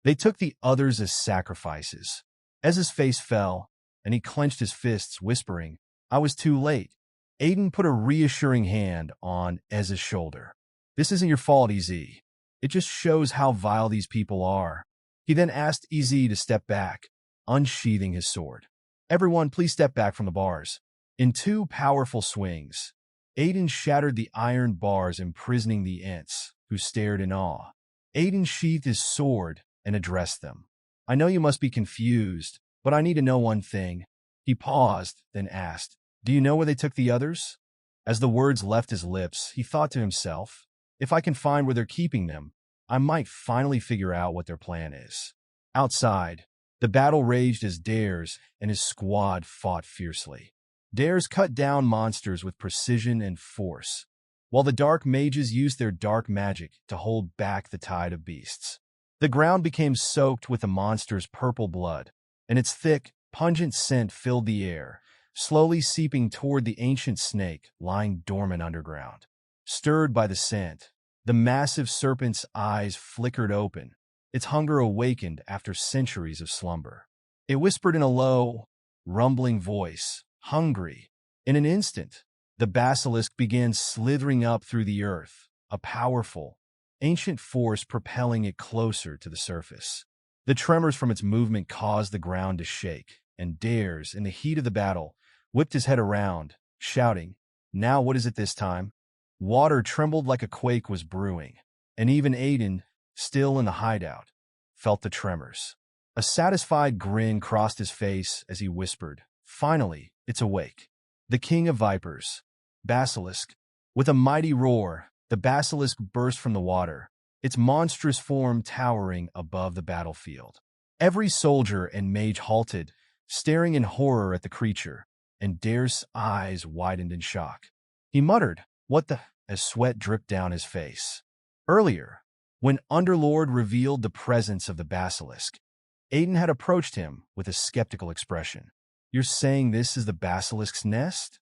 They took the others as sacrifices." Ez's face fell, and he clenched his fists, whispering, "I was too late." Aiden put a reassuring hand on Ez's shoulder. "This isn't your fault, Ez. It just shows how vile these people are." He then asked Ez to step back, unsheathing his sword. "Everyone, please step back from the bars." In two powerful swings, Aiden shattered the iron bars imprisoning the ants, who stared in awe. Aiden sheathed his sword and addressed them. "I know you must be confused, but I need to know one thing." He paused, then asked, "Do you know where they took the others?" As the words left his lips, he thought to himself, "If I can find where they're keeping them, I might finally figure out what their plan is." Outside, the battle raged as Dares and his squad fought fiercely. Dares cut down monsters with precision and force, while the dark mages used their dark magic to hold back the tide of beasts. The ground became soaked with the monster's purple blood, and its thick, pungent scent filled the air, slowly seeping toward the ancient snake lying dormant underground. Stirred by the scent, the massive serpent's eyes flickered open, its hunger awakened after centuries of slumber. It whispered in a low, rumbling voice, "Hungry." In an instant, the basilisk began slithering up through the earth, a powerful, ancient force propelling it closer to the surface. The tremors from its movement caused the ground to shake, and Dares, in the heat of the battle, whipped his head around, shouting, "Now what is it this time?" Water trembled like a quake was brewing, and even Aiden, still in the hideout, felt the tremors. A satisfied grin crossed his face as he whispered, "Finally, it's awake." The king of vipers, Basilisk. With a mighty roar, the basilisk burst from the water, its monstrous form towering above the battlefield. Every soldier and mage halted, staring in horror at the creature, and Dare's eyes widened in shock. He muttered, "What the?" as sweat dripped down his face. Earlier, when Underlord revealed the presence of the basilisk, Aiden had approached him with a skeptical expression. "You're saying this is the basilisk's nest?"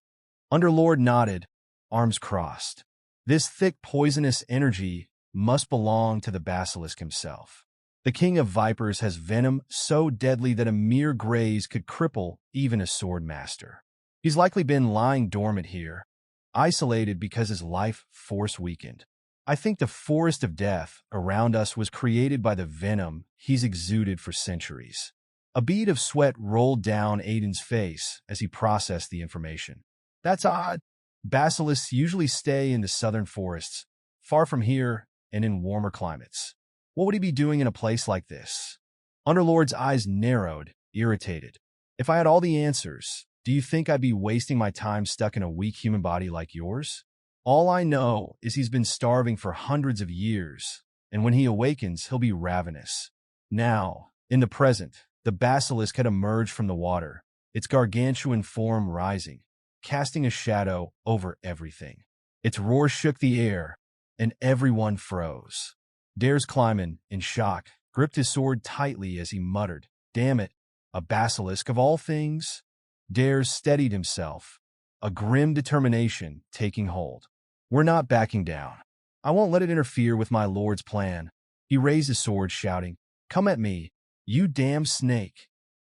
Underlord nodded, arms crossed. "This thick, poisonous energy must belong to the basilisk himself. The king of vipers has venom so deadly that a mere graze could cripple even a sword master. He's likely been lying dormant here, isolated because his life force weakened. I think the forest of death around us was created by the venom he's exuded for centuries." A bead of sweat rolled down Aiden's face as he processed the information. "That's odd. Basilisks usually stay in the southern forests, far from here and in warmer climates. What would he be doing in a place like this?" Underlord's eyes narrowed, irritated. "If I had all the answers, do you think I'd be wasting my time stuck in a weak human body like yours? All I know is he's been starving for hundreds of years, and when he awakens, he'll be ravenous." Now, in the present, the basilisk had emerged from the water, its gargantuan form rising, casting a shadow over everything. Its roar shook the air, and everyone froze. Dares Kleiman, in shock, gripped his sword tightly as he muttered, "Damn it, a basilisk of all things?" Dares steadied himself, a grim determination taking hold. "We're not backing down. I won't let it interfere with my lord's plan." He raised his sword, shouting, "Come at me, you damn snake."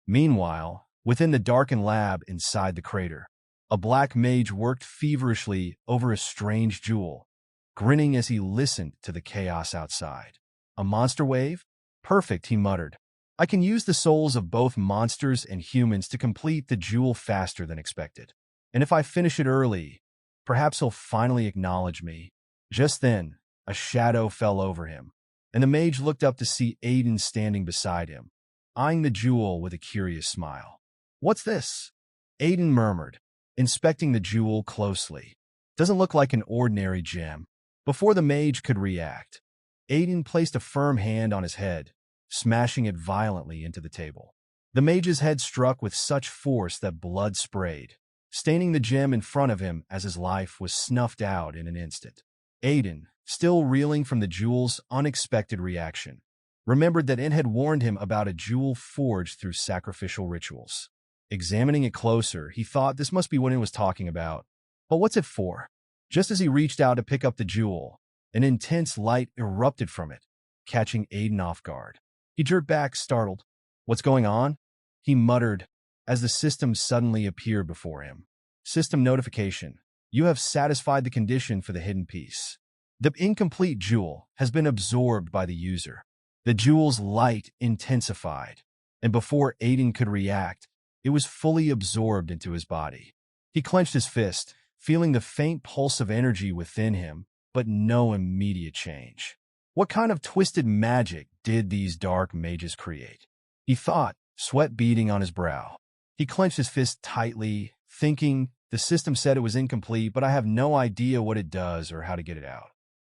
Meanwhile, within the darkened lab inside the crater, a black mage worked feverishly over a strange jewel, grinning as he listened to the chaos outside. "A monster wave? Perfect," he muttered. "I can use the souls of both monsters and humans to complete the jewel faster than expected. And if I finish it early, perhaps he'll finally acknowledge me." Just then, a shadow fell over him, and the mage looked up to see Aiden standing beside him, eyeing the jewel with a curious smile. "What's this?" Aiden murmured, inspecting the jewel closely. "Doesn't look like an ordinary gem." Before the mage could react, Aiden placed a firm hand on his head, smashing it violently into the table. The mage's head struck with such force that blood sprayed, staining the gem in front of him as his life was snuffed out in an instant. Aiden, still reeling from the jewel's unexpected reaction, remembered that it had warned him about a jewel forged through sacrificial rituals. Examining it closer, he thought this must be what it was talking about. But what's it for? Just as he reached out to pick up the jewel, an intense light erupted from it, catching Aiden off guard. He jerked back, startled. "What's going on?" he muttered as the system suddenly appeared before him. System notification. You have satisfied the condition for the hidden piece. The incomplete jewel has been absorbed by the user. The jewel's light intensified, and before Aiden could react, it was fully absorbed into his body. He clenched his fist, feeling the faint pulse of energy within him, but no immediate change. What kind of twisted magic did these dark mages create? He thought, sweat beading on his brow. He clenched his fist tightly, thinking, the system said it was incomplete, but I have no idea what it does or how to get it out.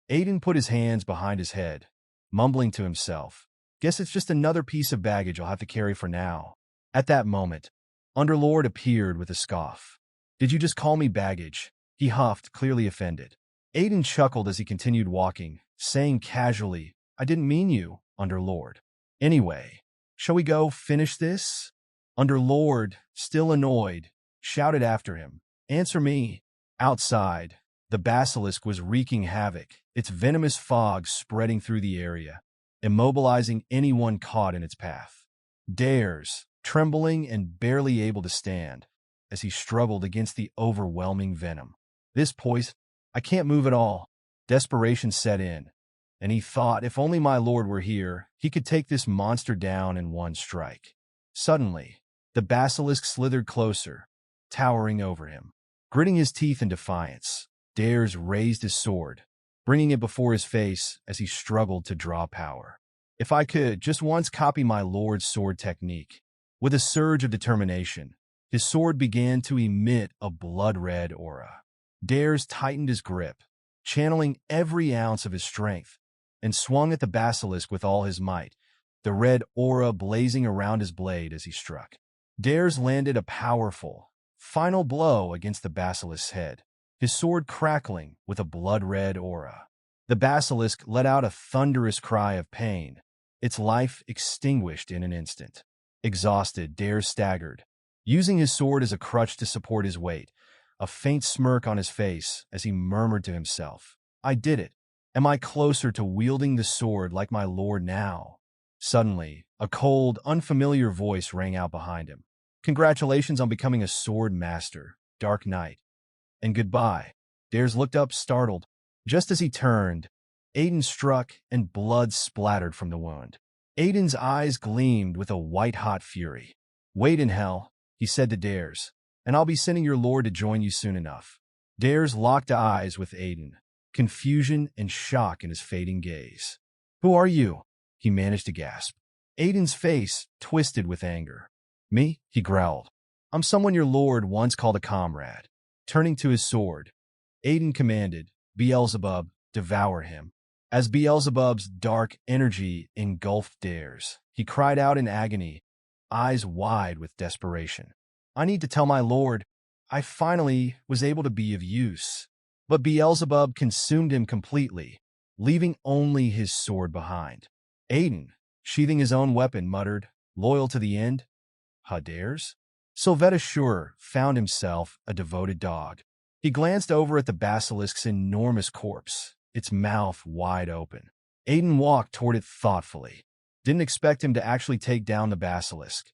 Aiden put his hands behind his head, mumbling to himself, guess it's just another piece of baggage I'll have to carry for now. At that moment, Underlord appeared with a scoff. Did you just call me baggage? He huffed, clearly offended. Aiden chuckled as he continued walking, saying casually, I didn't mean you, Underlord. Anyway, shall we go finish this? Underlord, still annoyed, shouted after him. Answer me. Outside, the basilisk was wreaking havoc, its venomous fog spreading through the area, immobilizing anyone caught in its path. Dares, trembling and barely able to stand, as he struggled against the overwhelming venom. This poison, I can't move at all. Desperation set in, and he thought if only my lord were here, he could take this monster down in one strike. Suddenly, the basilisk slithered closer, towering over him. Gritting his teeth in defiance, Dares raised his sword, bringing it before his face as he struggled to draw power. If I could just once copy my lord's sword technique. With a surge of determination, his sword began to emit a blood-red aura. Dares tightened his grip, channeling every ounce of his strength, and swung at the basilisk with all his might, the red aura blazing around his blade as he struck. Dares landed a powerful, final blow against the basilisk's head, his sword crackling with a blood-red aura. The basilisk let out a thunderous cry of pain, its life extinguished in an instant. Exhausted, Dares staggered, using his sword as a crutch to support his weight, a faint smirk on his face as he murmured to himself, I did it. Am I closer to wielding the sword like my lord now? Suddenly, a cold, unfamiliar voice rang out behind him. Congratulations on becoming a sword master, Dark Knight. And goodbye. Dares looked up, startled. Just as he turned, Aiden struck and blood splattered from the wound. Aiden's eyes gleamed with a white-hot fury. Wait in hell, he said to Dares, and I'll be sending your lord to join you soon enough. Dares locked eyes with Aiden, confusion and shock in his fading gaze. Who are you? He managed to gasp. Aiden's face twisted with anger. Me? He growled. I'm someone your lord once called a comrade. Turning to his sword, Aiden commanded, Beelzebub, devour him. As Beelzebub's dark energy engulfed Dares, he cried out in agony, eyes wide with desperation. I need to tell my lord, I finally was able to be of use. But Beelzebub consumed him completely, leaving only his sword behind. Aiden, sheathing his own weapon, muttered, loyal to the end? Dares? Sylvetta Shure found himself a devoted dog. He glanced over at the basilisk's enormous corpse, its mouth wide open. Aiden walked toward it thoughtfully. Didn't expect him to actually take down the basilisk.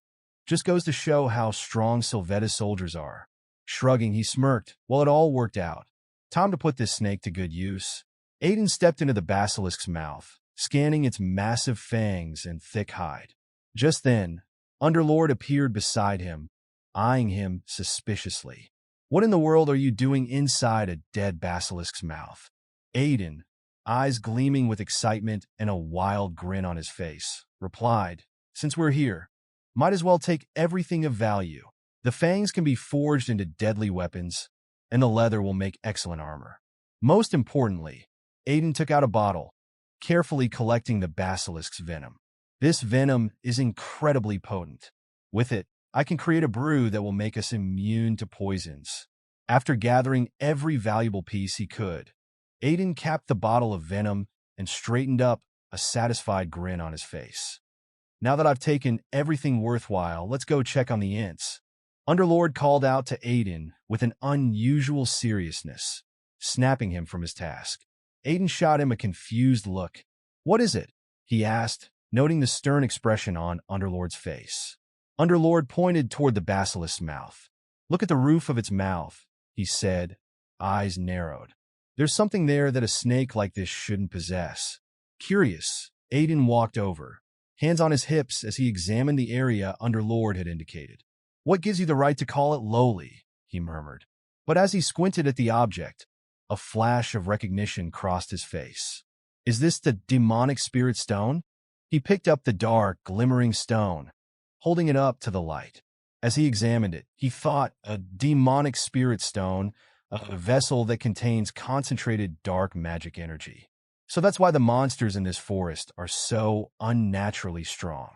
Just goes to show how strong Sylvetta's soldiers are. Shrugging, he smirked. Well, it all worked out. Time to put this snake to good use. Aiden stepped into the basilisk's mouth, scanning its massive fangs and thick hide. Just then, Underlord appeared beside him, eyeing him suspiciously. What in the world are you doing inside a dead basilisk's mouth? Aiden, eyes gleaming with excitement and a wild grin on his face, replied, Since we're here, might as well take everything of value. The fangs can be forged into deadly weapons, and the leather will make excellent armor. Most importantly, Aiden took out a bottle, carefully collecting the basilisk's venom. This venom is incredibly potent. With it, I can create a brew that will make us immune to poisons. After gathering every valuable piece he could, Aiden capped the bottle of venom and straightened up, a satisfied grin on his face. Now that I've taken everything worthwhile, let's go check on the ints. Underlord called out to Aiden with an unusual seriousness, snapping him from his task. Aiden shot him a confused look. What is it? He asked, noting the stern expression on Underlord's face. Underlord pointed toward the basilisk's mouth. Look at the roof of its mouth, he said, eyes narrowed. There's something there that a snake like this shouldn't possess. Curious, Aiden walked over, hands on his hips as he examined the area Underlord had indicated. What gives you the right to call it lowly? He murmured. But as he squinted at the object, a flash of recognition crossed his face. Is this the demonic spirit stone? He picked up the dark, glimmering stone, holding it up to the light. As he examined it, he thought a demonic spirit stone, a vessel that contains concentrated dark magic energy. So that's why the monsters in this forest are so unnaturally strong.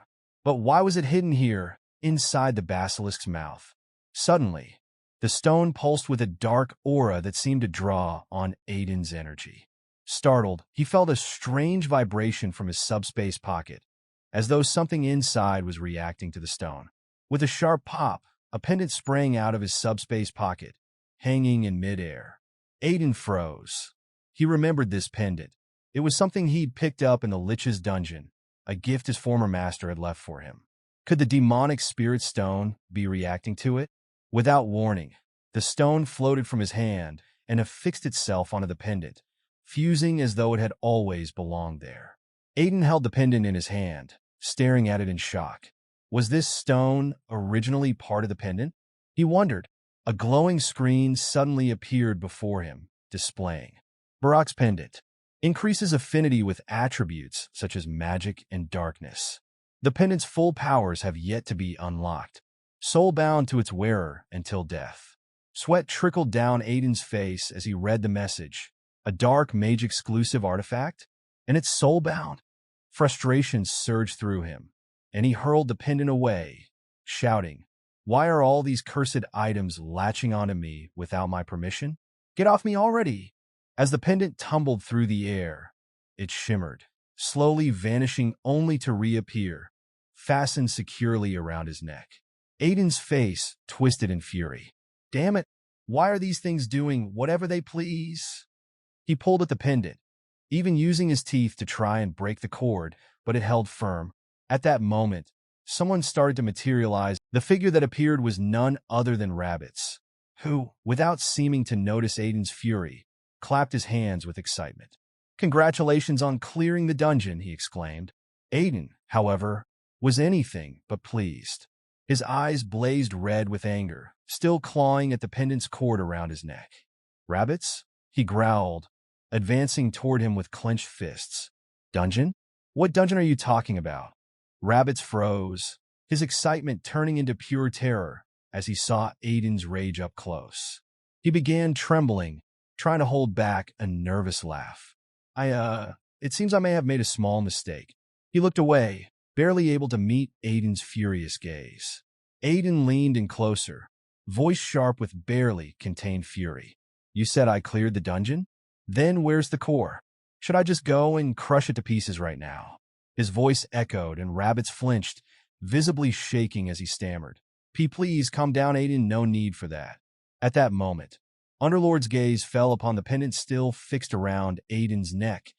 But why was it hidden here, inside the basilisk's mouth? Suddenly, the stone pulsed with a dark aura that seemed to draw on Aiden's energy. Startled, he felt a strange vibration from his subspace pocket, as though something inside was reacting to the stone. With a sharp pop, a pendant sprang out of his subspace pocket, hanging in midair. Aiden froze. He remembered this pendant. It was something he'd picked up in the Lich's dungeon, a gift his former master had left for him. Could the demonic spirit stone be reacting to it? Without warning, the stone floated from his hand and affixed itself onto the pendant, fusing as though it had always belonged there. Aiden held the pendant in his hand, staring at it in shock. Was this stone originally part of the pendant? He wondered. A glowing screen suddenly appeared before him, displaying Barak's pendant. Increases affinity with attributes such as magic and darkness. The pendant's full powers have yet to be unlocked, soul-bound to its wearer until death. Sweat trickled down Aiden's face as he read the message. A dark mage-exclusive artifact? And it's soul-bound? Frustration surged through him, and he hurled the pendant away, shouting, "Why are all these cursed items latching onto me without my permission? Get off me already!" As the pendant tumbled through the air, it shimmered, slowly vanishing only to reappear, fastened securely around his neck. Aiden's face twisted in fury. Damn it, why are these things doing whatever they please? He pulled at the pendant, even using his teeth to try and break the cord, but it held firm. At that moment, someone started to materialize. The figure that appeared was none other than Rabbits, who, without seeming to notice Aiden's fury, clapped his hands with excitement. "Congratulations on clearing the dungeon," he exclaimed. Aiden, however, was anything but pleased. His eyes blazed red with anger, still clawing at the pendant's cord around his neck. "Rabbits?" he growled, advancing toward him with clenched fists. "Dungeon? What dungeon are you talking about?" Rabbits froze, his excitement turning into pure terror as he saw Aiden's rage up close. He began trembling, trying to hold back a nervous laugh. It seems I may have made a small mistake." He looked away, barely able to meet Aiden's furious gaze. Aiden leaned in closer, voice sharp with barely contained fury. "You said I cleared the dungeon? Then where's the core? Should I just go and crush it to pieces right now?" His voice echoed, and Rabbits flinched, visibly shaking as he stammered. Please, calm down, Aiden, no need for that." At that moment, Underlord's gaze fell upon the pendant still fixed around Aiden's neck,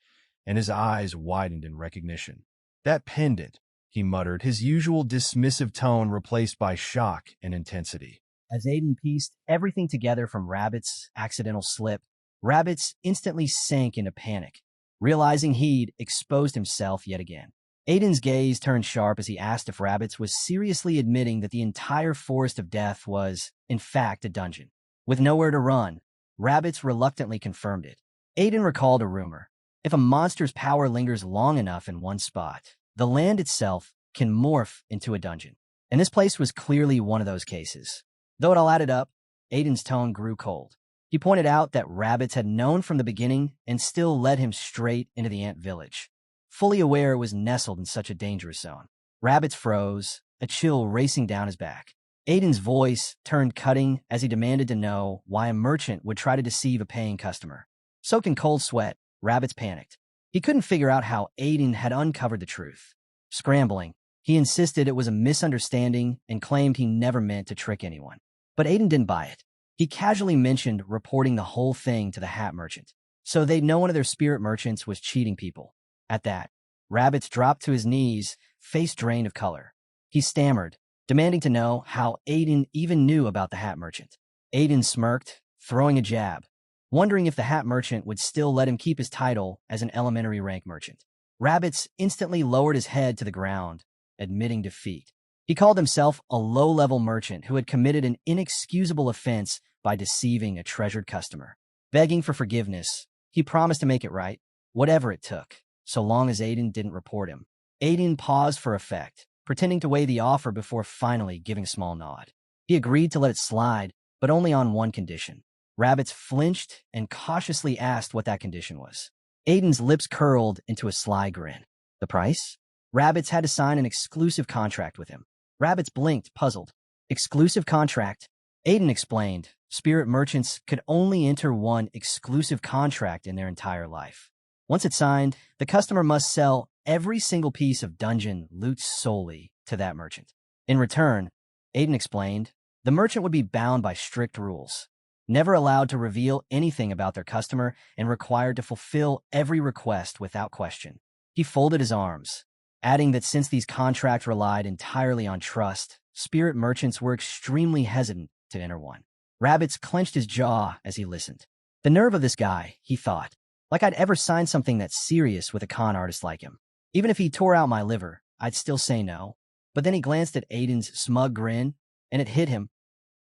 and his eyes widened in recognition. "That pendant," he muttered, his usual dismissive tone replaced by shock and intensity. As Aiden pieced everything together from Rabbit's accidental slip, Rabbits instantly sank into panic, realizing he'd exposed himself yet again. Aiden's gaze turned sharp as he asked if Rabbits was seriously admitting that the entire Forest of Death was, in fact, a dungeon. With nowhere to run, Rabbits reluctantly confirmed it. Aiden recalled a rumor. If a monster's power lingers long enough in one spot, the land itself can morph into a dungeon. And this place was clearly one of those cases. Though it all added up, Aiden's tone grew cold. He pointed out that Rabbits had known from the beginning and still led him straight into the ant village, fully aware it was nestled in such a dangerous zone. Rabbits froze, a chill racing down his back. Aiden's voice turned cutting as he demanded to know why a merchant would try to deceive a paying customer. Soaked in cold sweat, Rabbits panicked. He couldn't figure out how Aiden had uncovered the truth. Scrambling, he insisted it was a misunderstanding and claimed he never meant to trick anyone. But Aiden didn't buy it. He casually mentioned reporting the whole thing to the hat merchant, so they'd know one of their spirit merchants was cheating people. At that, Rabbits dropped to his knees, face drained of color. He stammered, demanding to know how Aiden even knew about the hat merchant. Aiden smirked, throwing a jab, wondering if the hat merchant would still let him keep his title as an elementary rank merchant. Rabbits instantly lowered his head to the ground, admitting defeat. He called himself a low-level merchant who had committed an inexcusable offense by deceiving a treasured customer. Begging for forgiveness, he promised to make it right, whatever it took, so long as Aiden didn't report him. Aiden paused for effect, pretending to weigh the offer before finally giving a small nod. He agreed to let it slide, but only on one condition. Rabbits flinched and cautiously asked what that condition was. Aiden's lips curled into a sly grin. The price? Rabbits had to sign an exclusive contract with him. Rabbits blinked, puzzled. Exclusive contract? Aiden explained, spirit merchants could only enter one exclusive contract in their entire life. Once it's signed, the customer must sell every single piece of dungeon loot solely to that merchant. In return, Aiden explained, the merchant would be bound by strict rules, never allowed to reveal anything about their customer and required to fulfill every request without question. He folded his arms, adding that since these contracts relied entirely on trust, spirit merchants were extremely hesitant to enter one. Rabbits clenched his jaw as he listened. The nerve of this guy, he thought. Like I'd ever sign something that's serious with a con artist like him. Even if he tore out my liver, I'd still say no. But then he glanced at Aiden's smug grin, and it hit him.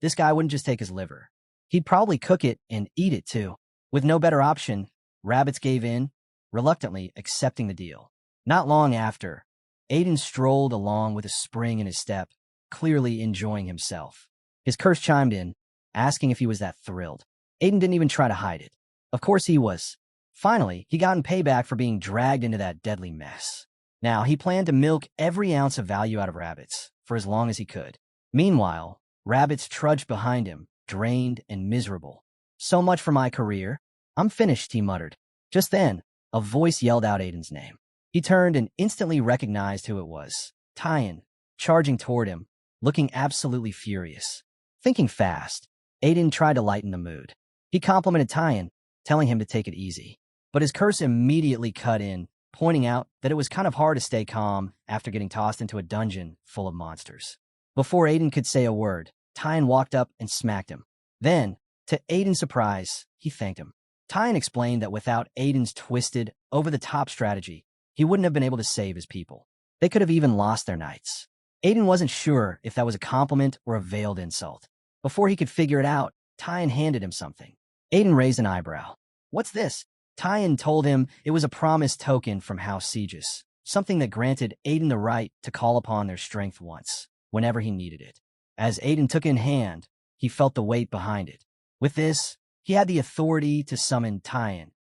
This guy wouldn't just take his liver. He'd probably cook it and eat it too. With no better option, Rabbits gave in, reluctantly accepting the deal. Not long after, Aiden strolled along with a spring in his step, clearly enjoying himself. His curse chimed in, asking if he was that thrilled. Aiden didn't even try to hide it. Of course he was. Finally, he got in payback for being dragged into that deadly mess. Now, he planned to milk every ounce of value out of Rabbits for as long as he could. Meanwhile, Rabbits trudged behind him, drained and miserable. So much for my career. I'm finished, he muttered. Just then, a voice yelled out Aiden's name. He turned and instantly recognized who it was. Tyan, charging toward him, looking absolutely furious. Thinking fast, Aiden tried to lighten the mood. He complimented Tyan, telling him to take it easy. But his curse immediately cut in, pointing out that it was kind of hard to stay calm after getting tossed into a dungeon full of monsters. Before Aiden could say a word, Tyan walked up and smacked him. Then, to Aiden's surprise, he thanked him. Tyan explained that without Aiden's twisted, over-the-top strategy, he wouldn't have been able to save his people. They could have even lost their knights. Aiden wasn't sure if that was a compliment or a veiled insult. Before he could figure it out, Tyan handed him something. Aiden raised an eyebrow. What's this? Tyan told him it was a promise token from House Sieges, something that granted Aiden the right to call upon their strength once, whenever he needed it. As Aiden took it in hand, he felt the weight behind it. With this, he had the authority to summon Tyan,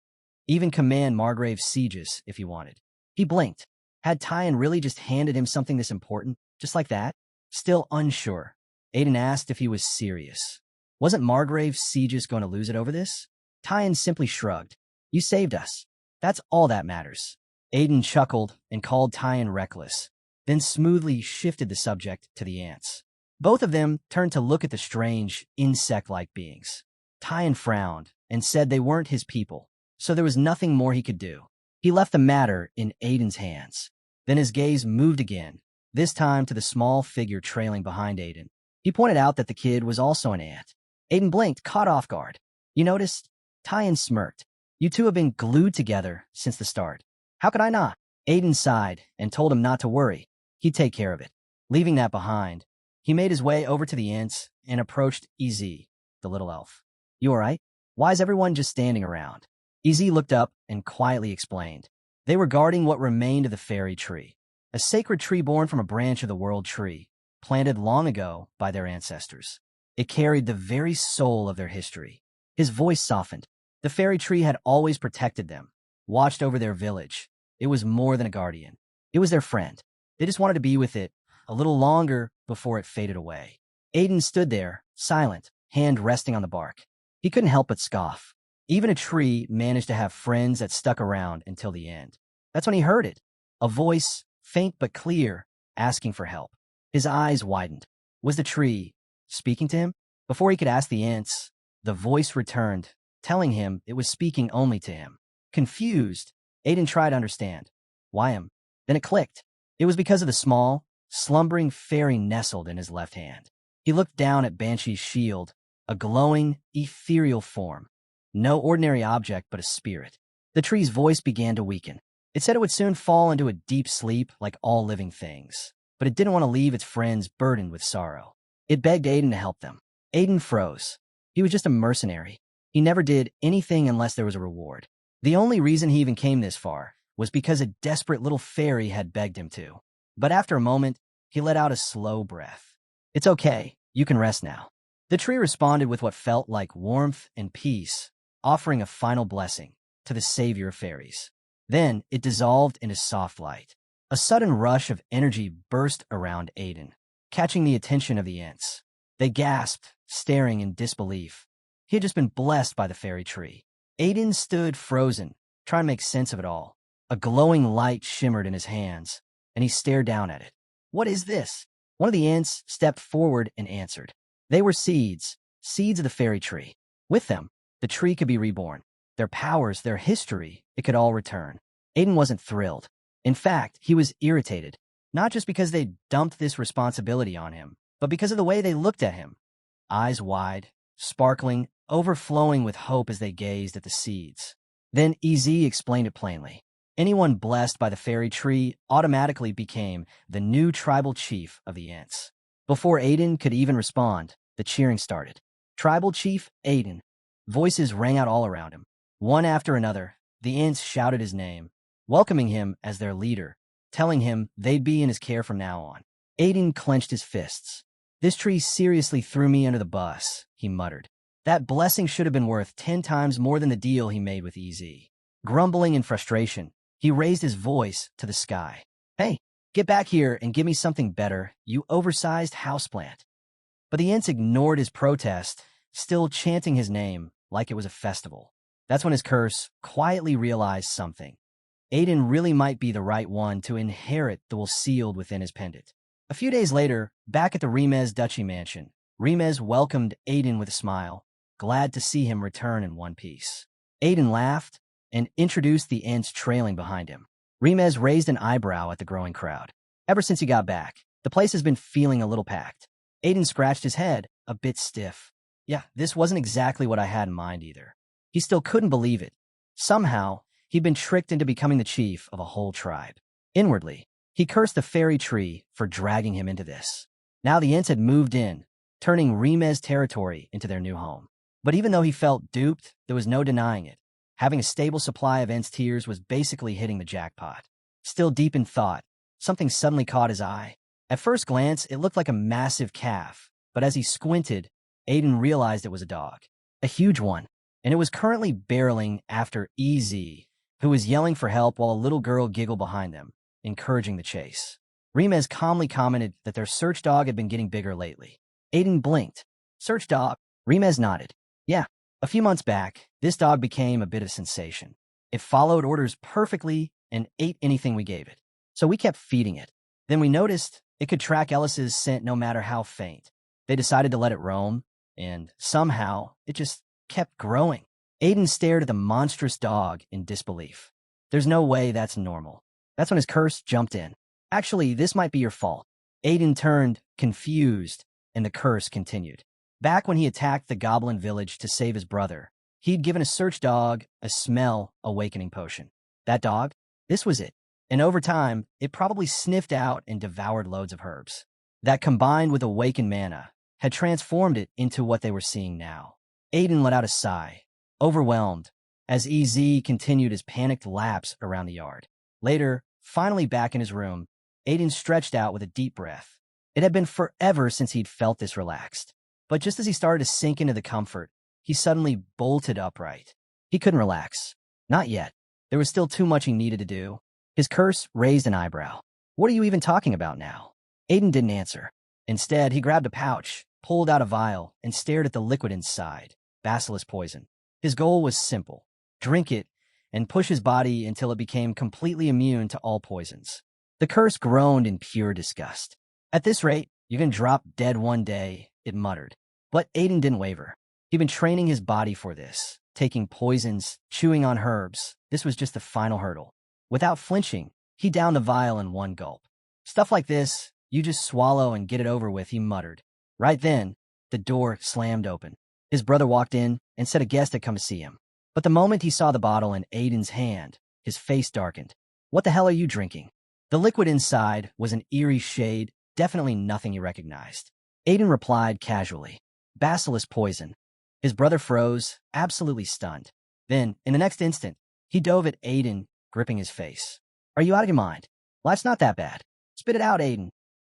even command Margrave's sieges if he wanted. He blinked. Had Tyan really just handed him something this important, just like that? Still unsure, Aiden asked if he was serious. Wasn't Margrave's sieges going to lose it over this? Tyan simply shrugged. You saved us. That's all that matters. Aiden chuckled and called Tyan reckless, then smoothly shifted the subject to the ants. Both of them turned to look at the strange, insect-like beings. Tyan frowned and said they weren't his people, so there was nothing more he could do. He left the matter in Aiden's hands. Then his gaze moved again, this time to the small figure trailing behind Aiden. He pointed out that the kid was also an ant. Aiden blinked, caught off guard. You noticed? Tyan smirked. You two have been glued together since the start. How could I not? Aiden sighed and told him not to worry. He'd take care of it. Leaving that behind, he made his way over to the ants and approached Ez, the little elf. You all right? Why is everyone just standing around? Ez looked up and quietly explained. They were guarding what remained of the fairy tree, a sacred tree born from a branch of the world tree, planted long ago by their ancestors. It carried the very soul of their history. His voice softened. The fairy tree had always protected them, watched over their village. It was more than a guardian. It was their friend. They just wanted to be with it a little longer before it faded away. Aiden stood there, silent, hand resting on the bark. He couldn't help but scoff. Even a tree managed to have friends that stuck around until the end. That's when he heard it. A voice, faint but clear, asking for help. His eyes widened. Was the tree speaking to him? Before he could ask the ants, the voice returned, telling him it was speaking only to him. Confused, Aiden tried to understand. Why him? Then it clicked. It was because of the small, slumbering fairy nestled in his left hand. He looked down at Banshee's shield, a glowing, ethereal form. No ordinary object, but a spirit. The tree's voice began to weaken. It said it would soon fall into a deep sleep like all living things, but it didn't want to leave its friends burdened with sorrow. It begged Aiden to help them. Aiden froze. He was just a mercenary. He never did anything unless there was a reward. The only reason he even came this far was because a desperate little fairy had begged him to. But after a moment, he let out a slow breath. It's okay. You can rest now. The tree responded with what felt like warmth and peace, offering a final blessing to the savior of fairies. Then it dissolved into soft light. A sudden rush of energy burst around Aiden, catching the attention of the ants. They gasped, staring in disbelief. He had just been blessed by the fairy tree. Aiden stood frozen, trying to make sense of it all. A glowing light shimmered in his hands, and he stared down at it. What is this? One of the ants stepped forward and answered. They were seeds of the fairy tree. With them, the tree could be reborn. Their powers, their history, it could all return. Aiden wasn't thrilled. In fact, he was irritated, not just because they dumped this responsibility on him, but because of the way they looked at him. Eyes wide, sparkling, overflowing with hope as they gazed at the seeds. Then EZ explained it plainly. Anyone blessed by the fairy tree automatically became the new tribal chief of the ants. Before Aiden could even respond, the cheering started. Tribal Chief Aiden. Voices rang out all around him. One after another, the ants shouted his name, welcoming him as their leader, telling him they'd be in his care from now on. Aiden clenched his fists. This tree seriously threw me under the bus, he muttered. That blessing should have been worth 10 times more than the deal he made with EZ. Grumbling in frustration, he raised his voice to the sky. Hey, get back here and give me something better, you oversized houseplant. But the ants ignored his protest, still chanting his name like it was a festival. That's when his curse quietly realized something. Aiden really might be the right one to inherit the will sealed within his pendant. A few days later, back at the Remez Duchy mansion, Remez welcomed Aiden with a smile, glad to see him return in one piece. Aiden laughed and introduced the ants trailing behind him. Remez raised an eyebrow at the growing crowd. Ever since he got back, the place has been feeling a little packed. Aiden scratched his head, a bit stiff. Yeah, this wasn't exactly what I had in mind either. He still couldn't believe it. Somehow, he'd been tricked into becoming the chief of a whole tribe. Inwardly, he cursed the fairy tree for dragging him into this. Now the ants had moved in, turning Remez territory into their new home. But even though he felt duped, there was no denying it. Having a stable supply of ants' tears was basically hitting the jackpot. Still deep in thought, something suddenly caught his eye. At first glance, it looked like a massive calf, but as he squinted, Aiden realized it was a dog. A huge one, and it was currently barreling after EZ, who was yelling for help while a little girl giggled behind them, encouraging the chase. Remez calmly commented that their search dog had been getting bigger lately. Aiden blinked. Search dog? Remez nodded. Yeah, a few months back, this dog became a bit of a sensation. It followed orders perfectly and ate anything we gave it. So we kept feeding it. Then we noticed it could track Ellis's scent no matter how faint. They decided to let it roam, and somehow it just kept growing. Aiden stared at the monstrous dog in disbelief. There's no way that's normal. That's when his curse jumped in. Actually, this might be your fault. Aiden turned, confused, and the curse continued. Back when he attacked the goblin village to save his brother, he'd given a search dog a smell awakening potion. That dog? This was it. And over time, it probably sniffed out and devoured loads of herbs. That combined with awakened mana had transformed it into what they were seeing now. Aiden let out a sigh, overwhelmed, as EZ continued his panicked laps around the yard. Later, finally back in his room, Aiden stretched out with a deep breath. It had been forever since he'd felt this relaxed. But just as he started to sink into the comfort, he suddenly bolted upright. He couldn't relax. Not yet. There was still too much he needed to do. His curse raised an eyebrow. What are you even talking about now? Aiden didn't answer. Instead, he grabbed a pouch, pulled out a vial, and stared at the liquid inside, basilisk poison. His goal was simple: drink it and push his body until it became completely immune to all poisons. The curse groaned in pure disgust. At this rate, you're going to drop dead one day, it muttered. But Aiden didn't waver. He'd been training his body for this, taking poisons, chewing on herbs. This was just the final hurdle. Without flinching, he downed the vial in one gulp. Stuff like this, you just swallow and get it over with, he muttered. Right then, the door slammed open. His brother walked in and said a guest had come to see him. But the moment he saw the bottle in Aiden's hand, his face darkened. What the hell are you drinking? The liquid inside was an eerie shade, definitely nothing he recognized. Aiden replied casually, basilisk poison. His brother froze, absolutely stunned. Then, in the next instant, he dove at Aiden, gripping his face. Are you out of your mind? Life's not that bad. Spit it out, Aiden.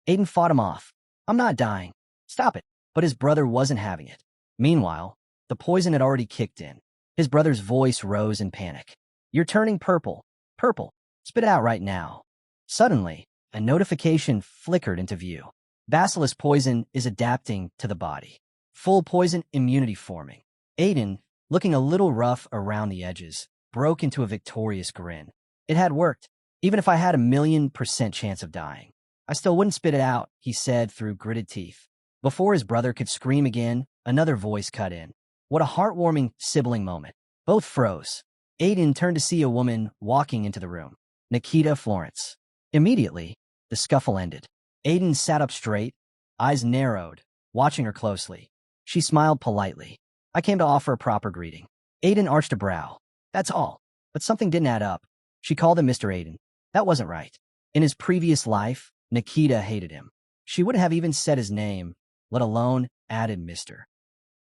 Aiden fought him off. I'm not dying. Stop it. But his brother wasn't having it. Meanwhile, the poison had already kicked in. His brother's voice rose in panic. You're turning purple. Purple. Spit it out right now. Suddenly, a notification flickered into view. Basilisk poison is adapting to the body. Full poison immunity forming. Aiden, looking a little rough around the edges, broke into a victorious grin. It had worked. Even if I had 1,000,000% chance of dying, I still wouldn't spit it out, he said through gritted teeth. Before his brother could scream again, another voice cut in. What a heartwarming sibling moment. Both froze. Aiden turned to see a woman walking into the room. Nikita Florence. Immediately, the scuffle ended. Aiden sat up straight, eyes narrowed, watching her closely. She smiled politely. I came to offer a proper greeting. Aiden arched a brow. That's all. But something didn't add up. She called him Mr. Aiden. That wasn't right. In his previous life, Nikita hated him. She wouldn't have even said his name, let alone added Mr.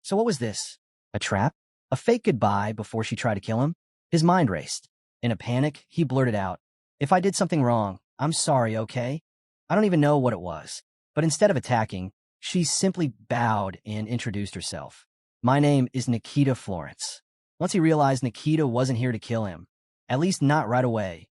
So what was this? A trap? A fake goodbye before she tried to kill him? His mind raced. In a panic, he blurted out, If I did something wrong, I'm sorry, okay? I don't even know what it was. But instead of attacking, she simply bowed and introduced herself. My name is Nikita Florence. Once he realized Nikita wasn't here to kill him, at least not right away,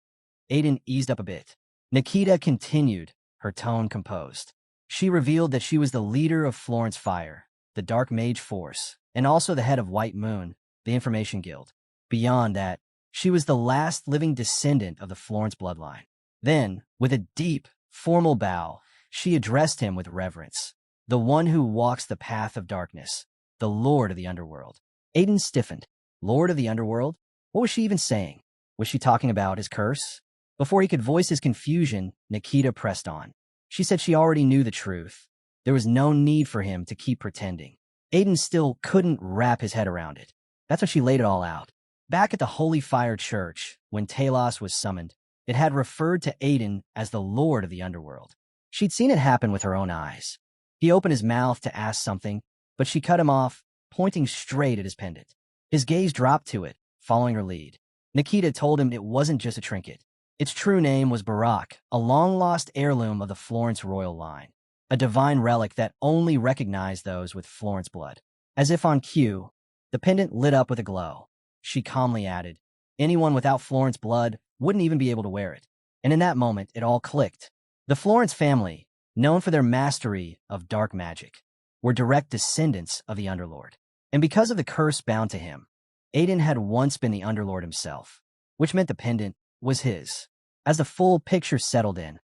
Aiden eased up a bit. Nikita continued, her tone composed. She revealed that she was the leader of Florence Fire, the Dark Mage Force, and also the head of White Moon, the Information Guild. Beyond that, she was the last living descendant of the Florence bloodline. Then, with a deep, formal bow, she addressed him with reverence. The one who walks the path of darkness, the Lord of the Underworld. Aiden stiffened. Lord of the Underworld? What was she even saying? Was she talking about his curse? Before he could voice his confusion, Nikita pressed on. She said she already knew the truth. There was no need for him to keep pretending. Aiden still couldn't wrap his head around it. That's when she laid it all out. Back at the Holy Fire Church, when Talos was summoned, it had referred to Aiden as the Lord of the Underworld. She'd seen it happen with her own eyes. He opened his mouth to ask something, but she cut him off, pointing straight at his pendant. His gaze dropped to it, following her lead. Nikita told him it wasn't just a trinket. Its true name was Barak, a long-lost heirloom of the Florence royal line, a divine relic that only recognized those with Florence blood. As if on cue, the pendant lit up with a glow. She calmly added, anyone without Florence blood wouldn't even be able to wear it. And in that moment, it all clicked. The Florence family, known for their mastery of dark magic, were direct descendants of the Underlord. And because of the curse bound to him, Aiden had once been the Underlord himself, which meant the pendant was his. As the full picture settled in,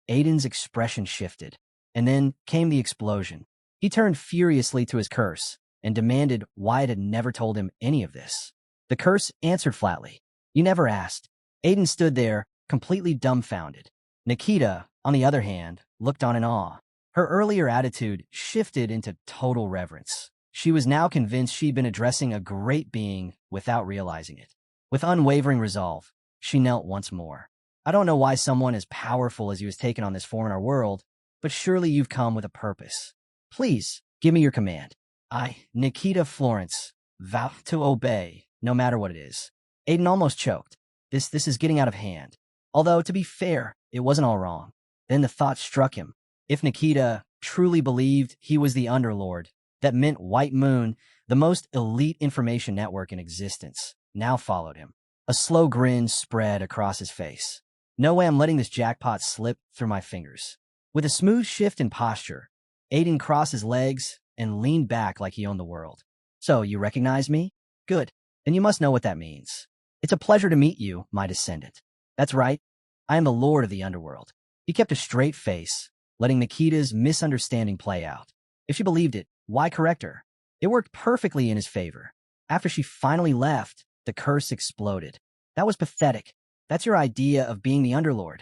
Aiden's expression shifted, and then came the explosion. He turned furiously to his curse and demanded why it had never told him any of this. The curse answered flatly, You never asked. Aiden stood there, completely dumbfounded. Nikita, on the other hand, looked on in awe. Her earlier attitude shifted into total reverence. She was now convinced she'd been addressing a great being without realizing it. With unwavering resolve, she knelt once more. I don't know why someone as powerful as you has taken on this form in our world, but surely you've come with a purpose. Please, give me your command. I, Nikita Florence, vow to obey, no matter what it is. Aiden almost choked. This is getting out of hand. Although, to be fair, it wasn't all wrong. Then the thought struck him. If Nikita truly believed he was the Underlord, that meant White Moon, the most elite information network in existence, now followed him. A slow grin spread across his face. No way I'm letting this jackpot slip through my fingers. With a smooth shift in posture, Aiden crossed his legs and leaned back like he owned the world. So, you recognize me? Good. Then you must know what that means. It's a pleasure to meet you, my descendant. That's right. I am the Lord of the Underworld. He kept a straight face, letting Nikita's misunderstanding play out. If she believed it, why correct her? It worked perfectly in his favor. After she finally left, the curse exploded. That was pathetic. That's your idea of being the Underlord.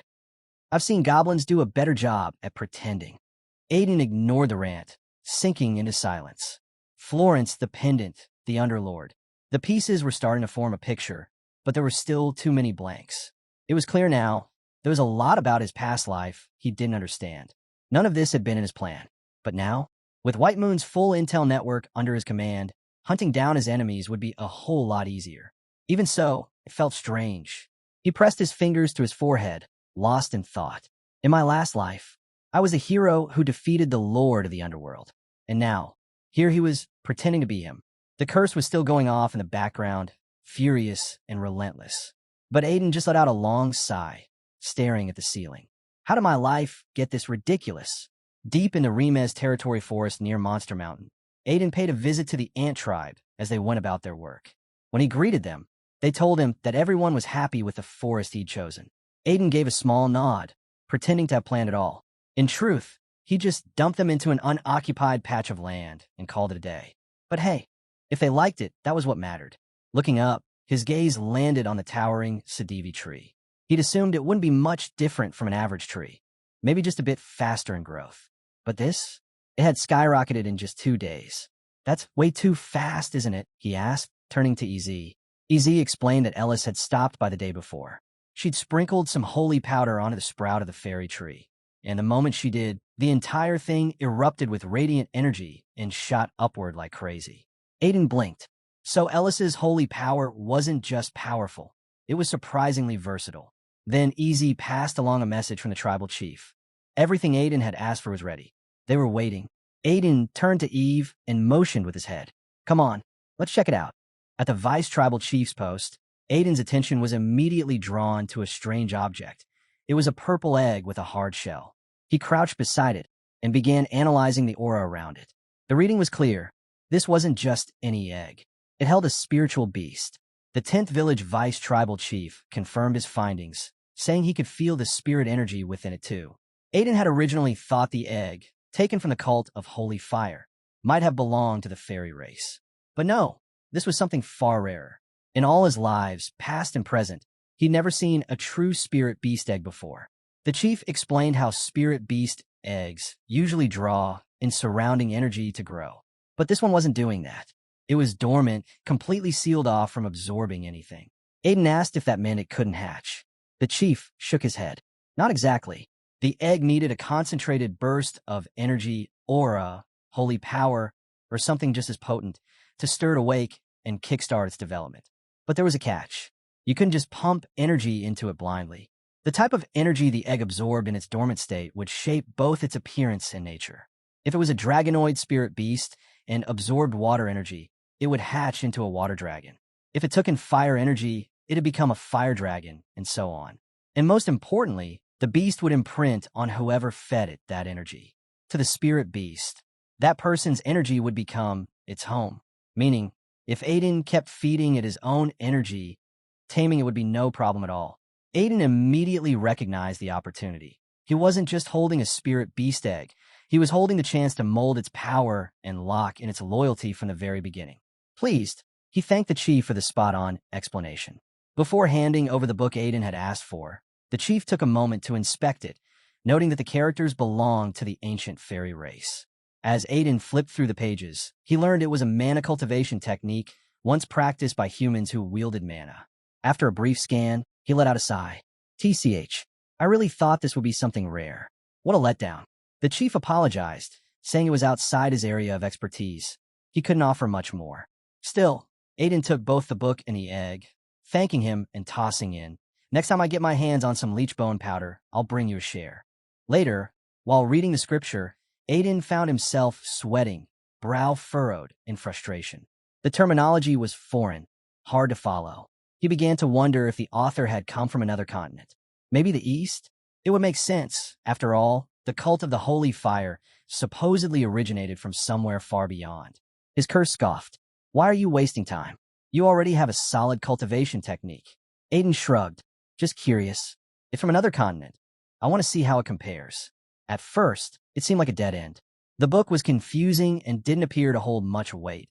I've seen goblins do a better job at pretending. Aiden ignored the rant, sinking into silence. Florence, the pendant, the Underlord. The pieces were starting to form a picture, but there were still too many blanks. It was clear now. There was a lot about his past life he didn't understand. None of this had been in his plan. But now, with White Moon's full intel network under his command, hunting down his enemies would be a whole lot easier. Even so, it felt strange. He pressed his fingers to his forehead, lost in thought. In my last life, I was a hero who defeated the Lord of the Underworld. And now, here he was pretending to be him. The curse was still going off in the background, furious and relentless. But Aiden just let out a long sigh, staring at the ceiling. How did my life get this ridiculous? Deep in the Remez territory forest near Monster Mountain, Aiden paid a visit to the ant tribe as they went about their work. When he greeted them, they told him that everyone was happy with the forest he'd chosen. Aiden gave a small nod, pretending to have planned it all. In truth, he just dumped them into an unoccupied patch of land and called it a day. But hey, if they liked it, that was what mattered. Looking up, his gaze landed on the towering Sadivi tree. He'd assumed it wouldn't be much different from an average tree, maybe just a bit faster in growth. But this? It had skyrocketed in just 2 days. That's way too fast, isn't it? He asked, turning to EZ. EZ explained that Ellis had stopped by the day before. She'd sprinkled some holy powder onto the sprout of the fairy tree. And the moment she did, the entire thing erupted with radiant energy and shot upward like crazy. Aiden blinked. So Ellis's holy power wasn't just powerful. It was surprisingly versatile. Then EZ passed along a message from the tribal chief. Everything Aiden had asked for was ready. They were waiting. Aiden turned to Eve and motioned with his head. Come on, let's check it out. At the vice tribal chief's post, Aiden's attention was immediately drawn to a strange object. It was a purple egg with a hard shell. He crouched beside it and began analyzing the aura around it. The reading was clear. This wasn't just any egg. It held a spiritual beast. The 10th village vice tribal chief confirmed his findings, saying he could feel the spirit energy within it too. Aiden had originally thought the egg, taken from the cult of Holy Fire, might have belonged to the fairy race. But no, this was something far rarer. In all his lives, past and present, he'd never seen a true spirit beast egg before. The chief explained how spirit beast eggs usually draw in surrounding energy to grow. But this one wasn't doing that. It was dormant, completely sealed off from absorbing anything. Aiden asked if that meant it couldn't hatch. The chief shook his head. Not exactly. The egg needed a concentrated burst of energy, aura, holy power, or something just as potent to stir it awake and kickstart its development. But there was a catch. You couldn't just pump energy into it blindly. The type of energy the egg absorbed in its dormant state would shape both its appearance and nature. If it was a dragonoid spirit beast and absorbed water energy, it would hatch into a water dragon. If it took in fire energy, it'd become a fire dragon, and so on. And most importantly, the beast would imprint on whoever fed it that energy. To the spirit beast, that person's energy would become its home. Meaning, if Aiden kept feeding it his own energy, taming it would be no problem at all. Aiden immediately recognized the opportunity. He wasn't just holding a spirit beast egg. He was holding the chance to mold its power and lock in its loyalty from the very beginning. Pleased, he thanked the chief for the spot-on explanation. Before handing over the book Aiden had asked for, the chief took a moment to inspect it, noting that the characters belonged to the ancient fairy race. As Aiden flipped through the pages, he learned it was a mana cultivation technique once practiced by humans who wielded mana. After a brief scan, he let out a sigh. TCH, I really thought this would be something rare. What a letdown. The chief apologized, saying it was outside his area of expertise. He couldn't offer much more. Still, Aiden took both the book and the egg, thanking him and tossing in, next time I get my hands on some leech bone powder, I'll bring you a share. Later, while reading the scripture, Aiden found himself sweating, brow furrowed in frustration. The terminology was foreign, hard to follow. He began to wonder if the author had come from another continent. Maybe the East? It would make sense. After all, The cult of the holy fire supposedly originated from somewhere far beyond. His curse scoffed. Why are you wasting time? You already have a solid cultivation technique. Aiden shrugged. Just curious. It's from another continent. I want to see how it compares. At first, it seemed like a dead end. The book was confusing and didn't appear to hold much weight.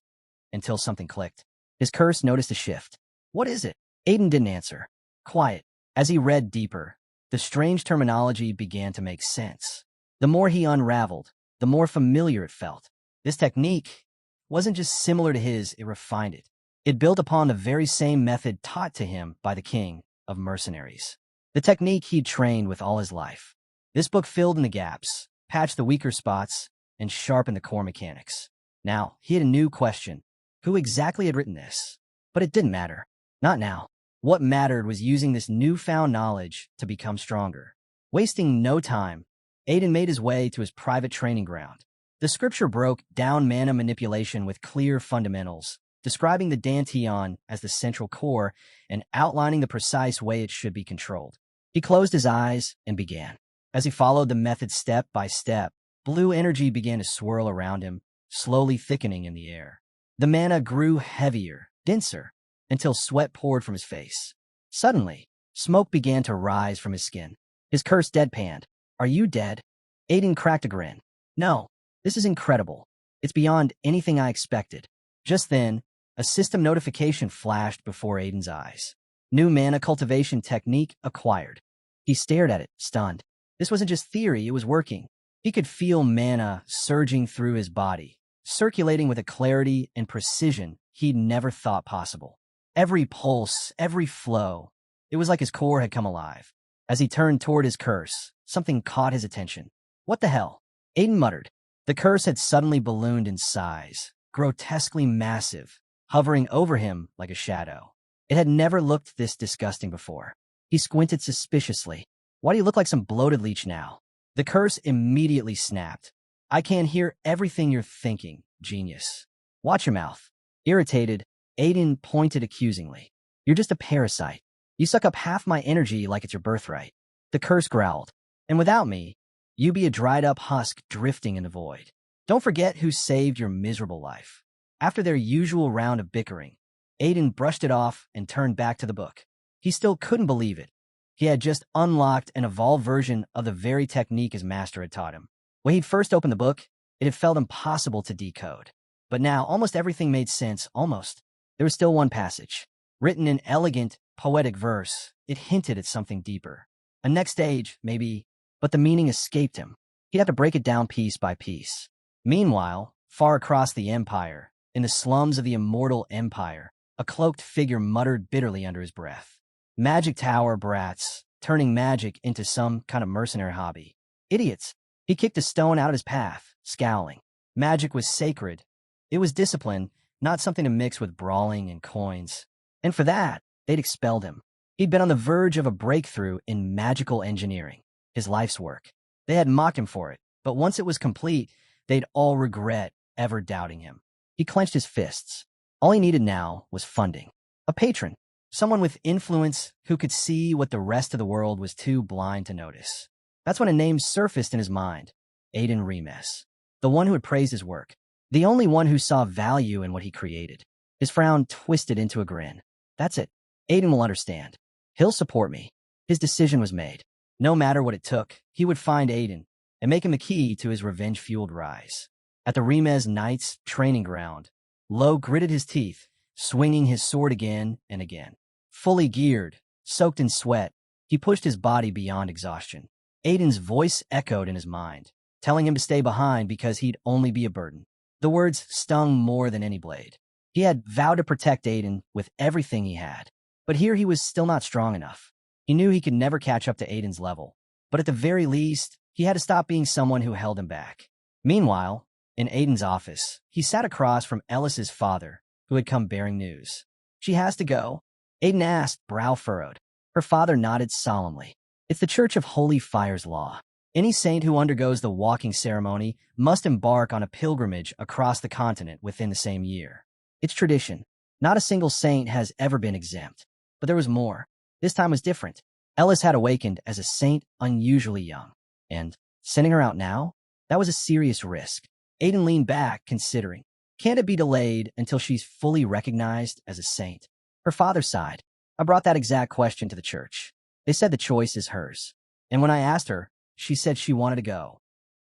Until something clicked. His curse noticed a shift. What is it? Aiden didn't answer. Quiet. As he read deeper, the strange terminology began to make sense. The more he unraveled, the more familiar it felt. This technique wasn't just similar to his, it refined it. It built upon the very same method taught to him by the king of mercenaries. The technique he'd trained with all his life. This book filled in the gaps, patched the weaker spots, and sharpened the core mechanics. Now, he had a new question. Who exactly had written this? But it didn't matter. Not now. What mattered was using this newfound knowledge to become stronger. Wasting no time, Aiden made his way to his private training ground. The scripture broke down mana manipulation with clear fundamentals, describing the Danteon as the central core and outlining the precise way it should be controlled. He closed his eyes and began. As he followed the method step by step, blue energy began to swirl around him, slowly thickening in the air. The mana grew heavier, denser, until sweat poured from his face. Suddenly, smoke began to rise from his skin. His curse deadpanned. Are you dead? Aiden cracked a grin. No, this is incredible. It's beyond anything I expected. Just then, a system notification flashed before Aiden's eyes. New mana cultivation technique acquired. He stared at it, stunned. This wasn't just theory, it was working. He could feel mana surging through his body, circulating with a clarity and precision he'd never thought possible. Every pulse, every flow, it was like his core had come alive. As he turned toward his curse, something caught his attention. What the hell? Aiden muttered. The curse had suddenly ballooned in size, grotesquely massive, hovering over him like a shadow. It had never looked this disgusting before. He squinted suspiciously. Why do you look like some bloated leech now? The curse immediately snapped. I can hear everything you're thinking, genius. Watch your mouth. Irritated, Aiden pointed accusingly. You're just a parasite. You suck up half my energy like it's your birthright. The curse growled. And without me, you be a dried-up husk drifting in the void. Don't forget who saved your miserable life. After their usual round of bickering, Aiden brushed it off and turned back to the book. He still couldn't believe it. He had just unlocked an evolved version of the very technique his master had taught him. When he'd first opened the book, it had felt impossible to decode. But now, almost everything made sense, almost. There was still one passage. Written in elegant, poetic verse, it hinted at something deeper. A next stage, maybe, but the meaning escaped him. He'd have to break it down piece by piece. Meanwhile, far across the Empire, in the slums of the immortal Empire, a cloaked figure muttered bitterly under his breath. Magic Tower brats, turning magic into some kind of mercenary hobby. Idiots. He kicked a stone out of his path, scowling. Magic was sacred. It was discipline, not something to mix with brawling and coins. And for that, they'd expelled him. He'd been on the verge of a breakthrough in magical engineering, his life's work. They had mocked him for it, but once it was complete, they'd all regret ever doubting him. He clenched his fists. All he needed now was funding. A patron. Someone with influence who could see what the rest of the world was too blind to notice. That's when a name surfaced in his mind. Aiden Remes. The one who had praised his work. The only one who saw value in what he created. His frown twisted into a grin. That's it. Aiden will understand. He'll support me. His decision was made. No matter what it took, he would find Aiden and make him the key to his revenge-fueled rise. At the Remes Knights training ground, Lo gritted his teeth, swinging his sword again and again. Fully geared, soaked in sweat, he pushed his body beyond exhaustion. Aiden's voice echoed in his mind, telling him to stay behind because he'd only be a burden. The words stung more than any blade. He had vowed to protect Aiden with everything he had, but here he was still not strong enough. He knew he could never catch up to Aiden's level, but at the very least, he had to stop being someone who held him back. Meanwhile, in Aiden's office, he sat across from Ellis's father, who had come bearing news. She has to go? Aiden asked, brow furrowed. Her father nodded solemnly. It's the Church of Holy Fire's law. Any saint who undergoes the walking ceremony must embark on a pilgrimage across the continent within the same year. It's tradition. Not a single saint has ever been exempt. But there was more. This time was different. Ellis had awakened as a saint unusually young. And Sending her out now? That was a serious risk. Aiden leaned back, considering. Can't it be delayed until she's fully recognized as a saint? Her father sighed. I brought that exact question to the church. They said the choice is hers. And when I asked her, she said she wanted to go.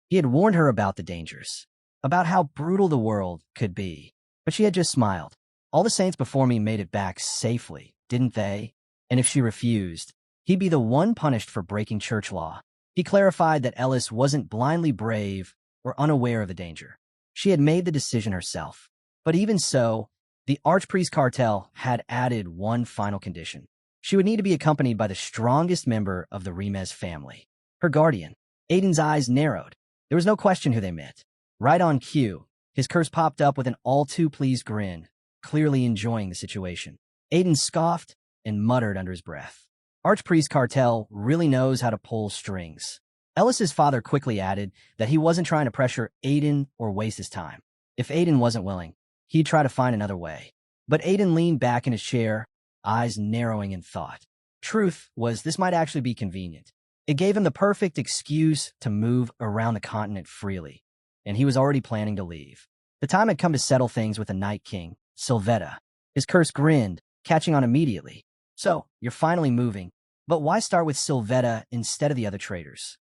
He had warned her about the dangers, about how brutal the world could be. But she had just smiled. All the saints before me made it back safely, didn't they? And if she refused, he'd be the one punished for breaking church law. He clarified that Ellis wasn't blindly brave or unaware of the danger. She had made the decision herself. But even so, the Archpriest cartel had added one final condition. She would need to be accompanied by the strongest member of the Remez family, her guardian. Aiden's eyes narrowed. There was no question who they met. Right on cue, his curse popped up with an all-too-pleased grin, clearly enjoying the situation. Aiden scoffed and muttered under his breath. Archpriest cartel really knows how to pull strings. Ellis's father quickly added that he wasn't trying to pressure Aiden or waste his time. If Aiden wasn't willing, he'd try to find another way. But Aiden leaned back in his chair, eyes narrowing in thought. Truth was, this might actually be convenient. It gave him the perfect excuse to move around the continent freely, and he was already planning to leave. The time had come to settle things with the Night King, Sylvetta. His curse grinned, catching on immediately. So, you're finally moving, but why start with Sylvetta instead of the other traitors?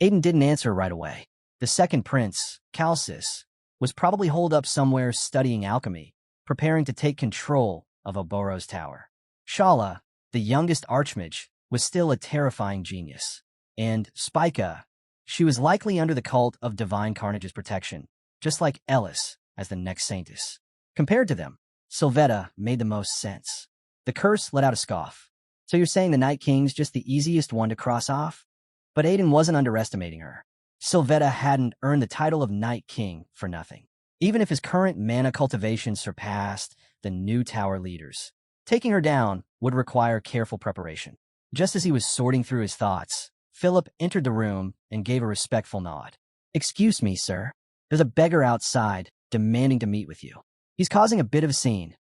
Aiden didn't answer right away. The second prince, Calcis, was probably holed up somewhere studying alchemy, preparing to take control of Oboro's tower. Shala, the youngest archmage, was still a terrifying genius. And Spica, she was likely under the cult of Divine Carnage's protection, just like Ellis as the next saintess. Compared to them, Sylvetta made the most sense. The curse let out a scoff. So you're saying the Night King's just the easiest one to cross off? But Aiden wasn't underestimating her. Sylvetta hadn't earned the title of Night King for nothing. Even if his current mana cultivation surpassed the new tower leaders, taking her down would require careful preparation. Just as he was sorting through his thoughts, Philip entered the room and gave a respectful nod. Excuse me, sir. There's a beggar outside demanding to meet with you. He's causing a bit of a scene.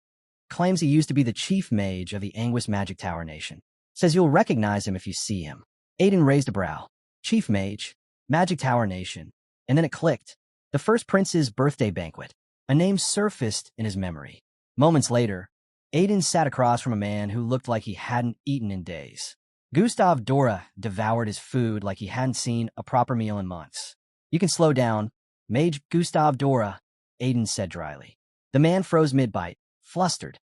Claims he used to be the chief mage of the Anguis Magic Tower Nation. Says you'll recognize him if you see him. Aiden raised a brow. Chief mage, Magic Tower Nation. And then it clicked. The first prince's birthday banquet. A name surfaced in his memory. Moments later, Aiden sat across from a man who looked like he hadn't eaten in days. Gustav Dora devoured his food like he hadn't seen a proper meal in months. You can slow down, Mage Gustav Dora, Aiden said dryly. The man froze mid-bite, flustered.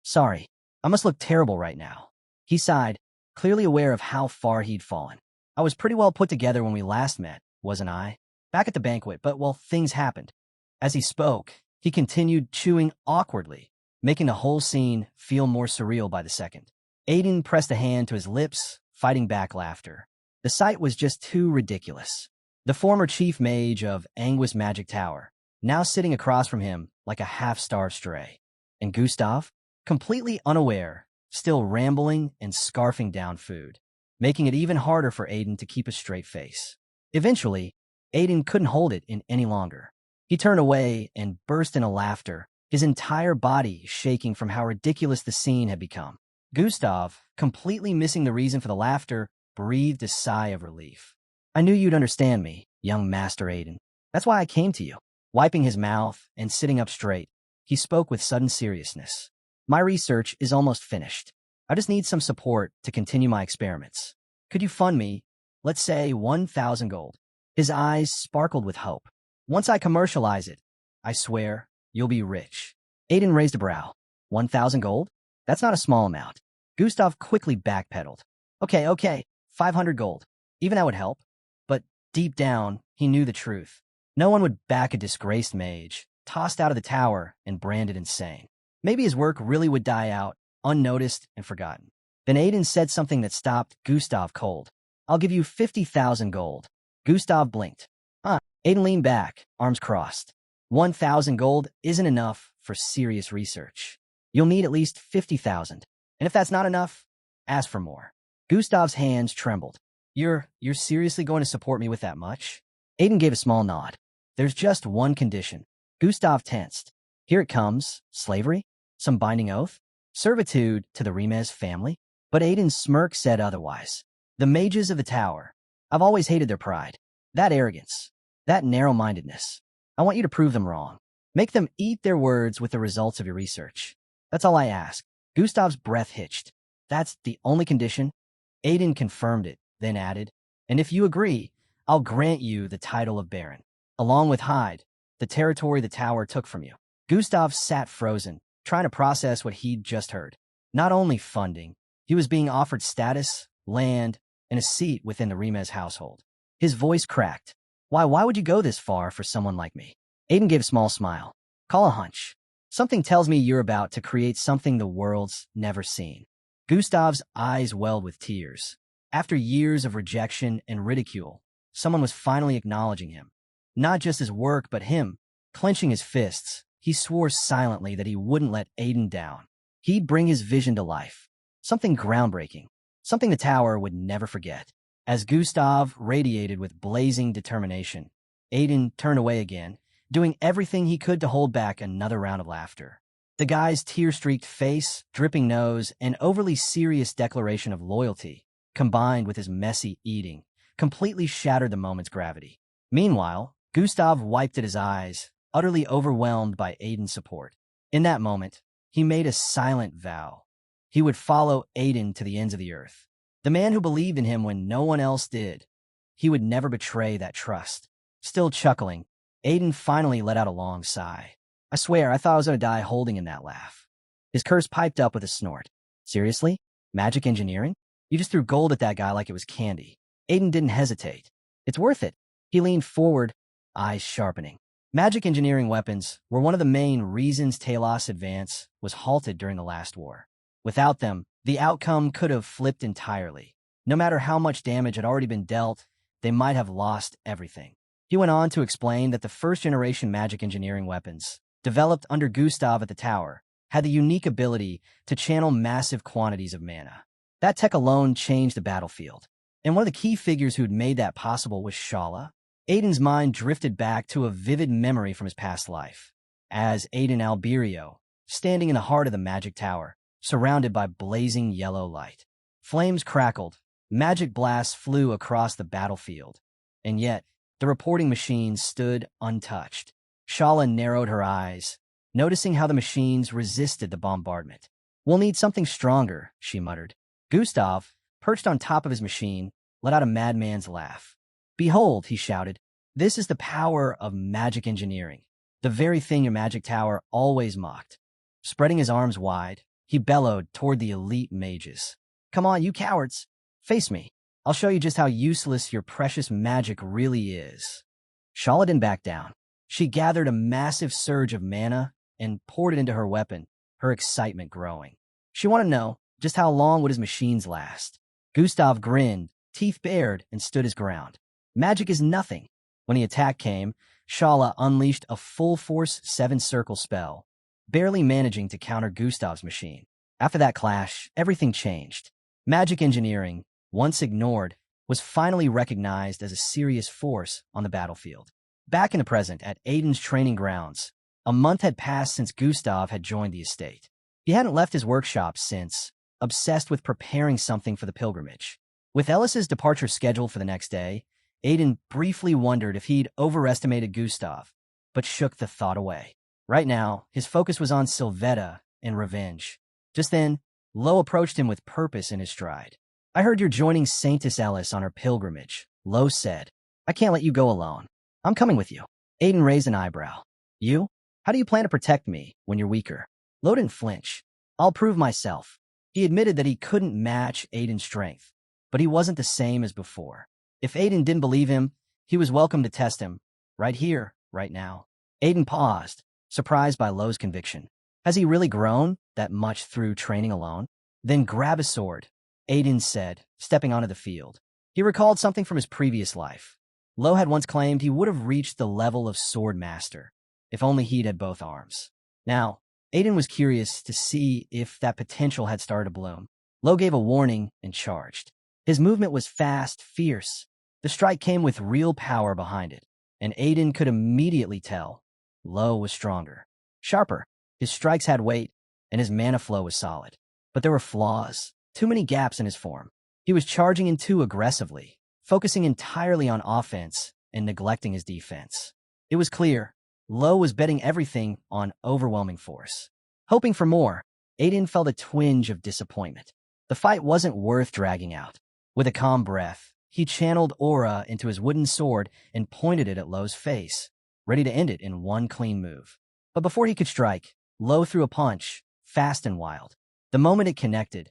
Sorry, I must look terrible right now. He sighed, clearly aware of how far he'd fallen. I was pretty well put together when we last met, wasn't I? Back at the banquet, but well, things happened. As he spoke, he continued chewing awkwardly, making the whole scene feel more surreal by the second. Aiden pressed a hand to his lips, fighting back laughter. The sight was just too ridiculous. The former chief mage of Anguis Magic Tower, now sitting across from him like a half-starved stray. And Gustav, completely unaware, still rambling and scarfing down food, making it even harder for Aiden to keep a straight face. Eventually, Aiden couldn't hold it in any longer. He turned away and burst into laughter, his entire body shaking from how ridiculous the scene had become. Gustav, completely missing the reason for the laughter, breathed a sigh of relief. I knew you'd understand me, young Master Aiden. That's why I came to you. Wiping his mouth and sitting up straight, he spoke with sudden seriousness. My research is almost finished. I just need some support to continue my experiments. Could you fund me, let's say 1,000 gold? His eyes sparkled with hope. Once I commercialize it, I swear, you'll be rich. Aiden raised a brow. 1,000 gold? That's not a small amount. Gustav quickly backpedaled. Okay, 500 gold. Even that would help. But deep down, he knew the truth. No one would back a disgraced mage, tossed out of the tower and branded insane. Maybe his work really would die out, unnoticed and forgotten. Then Aiden said something that stopped Gustav cold. I'll give you 50,000 gold. Gustav blinked. Aiden leaned back, arms crossed. 1,000 gold isn't enough for serious research. You'll need at least 50,000. And if that's not enough, ask for more. Gustav's hands trembled. You're seriously going to support me with that much? Aiden gave a small nod. There's just one condition. Gustav tensed. Here it comes. Slavery? Some binding oath? Servitude to the Remez family? But Aiden's smirk said otherwise. The mages of the tower. I've always hated their pride. That arrogance, that narrow-mindedness. I want you to prove them wrong. Make them eat their words with the results of your research. That's all I ask. Gustav's breath hitched. That's the only condition? Aiden confirmed it, then added, and if you agree, I'll grant you the title of Baron, along with Hyde, the territory the tower took from you. Gustav sat frozen, trying to process what he'd just heard. Not only funding, he was being offered status, land, and a seat within the Remez household. His voice cracked. Why would you go this far for someone like me? Aiden gave a small smile. Call a hunch. Something tells me you're about to create something the world's never seen. Gustav's eyes welled with tears. After years of rejection and ridicule, someone was finally acknowledging him. Not just his work, but him. Clenching his fists, he swore silently that he wouldn't let Aiden down. He'd bring his vision to life. Something groundbreaking. Something the tower would never forget. As Gustav radiated with blazing determination, Aiden turned away again, doing everything he could to hold back another round of laughter. The guy's tear-streaked face, dripping nose, and overly serious declaration of loyalty, combined with his messy eating, completely shattered the moment's gravity. Meanwhile, Gustav wiped at his eyes, utterly overwhelmed by Aiden's support. In that moment, he made a silent vow. He would follow Aiden to the ends of the earth. The man who believed in him when no one else did. He would never betray that trust. Still chuckling, Aiden finally let out a long sigh. I swear, I thought I was going to die holding in that laugh. His curse piped up with a snort. Seriously? Magic engineering? You just threw gold at that guy like it was candy. Aiden didn't hesitate. It's worth it. He leaned forward, eyes sharpening. Magic engineering weapons were one of the main reasons Talos' advance was halted during the last war. Without them, the outcome could have flipped entirely. No matter how much damage had already been dealt, they might have lost everything. He went on to explain that the first-generation magic engineering weapons, developed under Gustav at the tower, had the unique ability to channel massive quantities of mana. That tech alone changed the battlefield. And one of the key figures who'd made that possible was Shala. Aiden's mind drifted back to a vivid memory from his past life, as Aiden Alberio, standing in the heart of the magic tower, surrounded by blazing yellow light. Flames crackled, magic blasts flew across the battlefield, and yet the reporting machines stood untouched. Shala narrowed her eyes, noticing how the machines resisted the bombardment. We'll need something stronger, she muttered. Gustav, perched on top of his machine, let out a madman's laugh. Behold, he shouted, this is the power of magic engineering, the very thing your magic tower always mocked. Spreading his arms wide, he bellowed toward the elite mages. Come on, you cowards, face me. I'll show you just how useless your precious magic really is. Shala didn't back down. She gathered a massive surge of mana and poured it into her weapon, her excitement growing. She wanted to know just how long would his machines last. Gustav grinned, teeth bared, and stood his ground. Magic is nothing. When the attack came, Shala unleashed a full-force 7-circle spell, barely managing to counter Gustav's machine. After that clash, everything changed. Magic engineering, once ignored, was finally recognized as a serious force on the battlefield. Back in the present, at Aiden's training grounds, a month had passed since Gustav had joined the estate. He hadn't left his workshop since, obsessed with preparing something for the pilgrimage. With Ellis's departure scheduled for the next day, Aiden briefly wondered if he'd overestimated Gustav, but shook the thought away. Right now, his focus was on Sylvetta and revenge. Just then, Lo approached him with purpose in his stride. I heard you're joining Saintess Ellis on her pilgrimage, Lo said. I can't let you go alone. I'm coming with you. Aiden raised an eyebrow. You? How do you plan to protect me when you're weaker? Lo didn't flinch. I'll prove myself. He admitted that he couldn't match Aiden's strength, but he wasn't the same as before. If Aiden didn't believe him, he was welcome to test him, right here, right now. Aiden paused, surprised by Lo's conviction. Has he really grown that much through training alone? Then grab a sword, Aiden said, stepping onto the field. He recalled something from his previous life. Lo had once claimed he would have reached the level of sword master, if only he'd had both arms. Now, Aiden was curious to see if that potential had started to bloom. Lo gave a warning and charged. His movement was fast, fierce. The strike came with real power behind it, and Aiden could immediately tell Lo was stronger, sharper. His strikes had weight, and his mana flow was solid. But there were flaws, too many gaps in his form. He was charging in too aggressively, focusing entirely on offense and neglecting his defense. It was clear Lo was betting everything on overwhelming force. Hoping for more, Aiden felt a twinge of disappointment. The fight wasn't worth dragging out. With a calm breath, he channeled aura into his wooden sword and pointed it at Lo's face, ready to end it in one clean move. But before he could strike, Lo threw a punch, fast and wild. The moment it connected,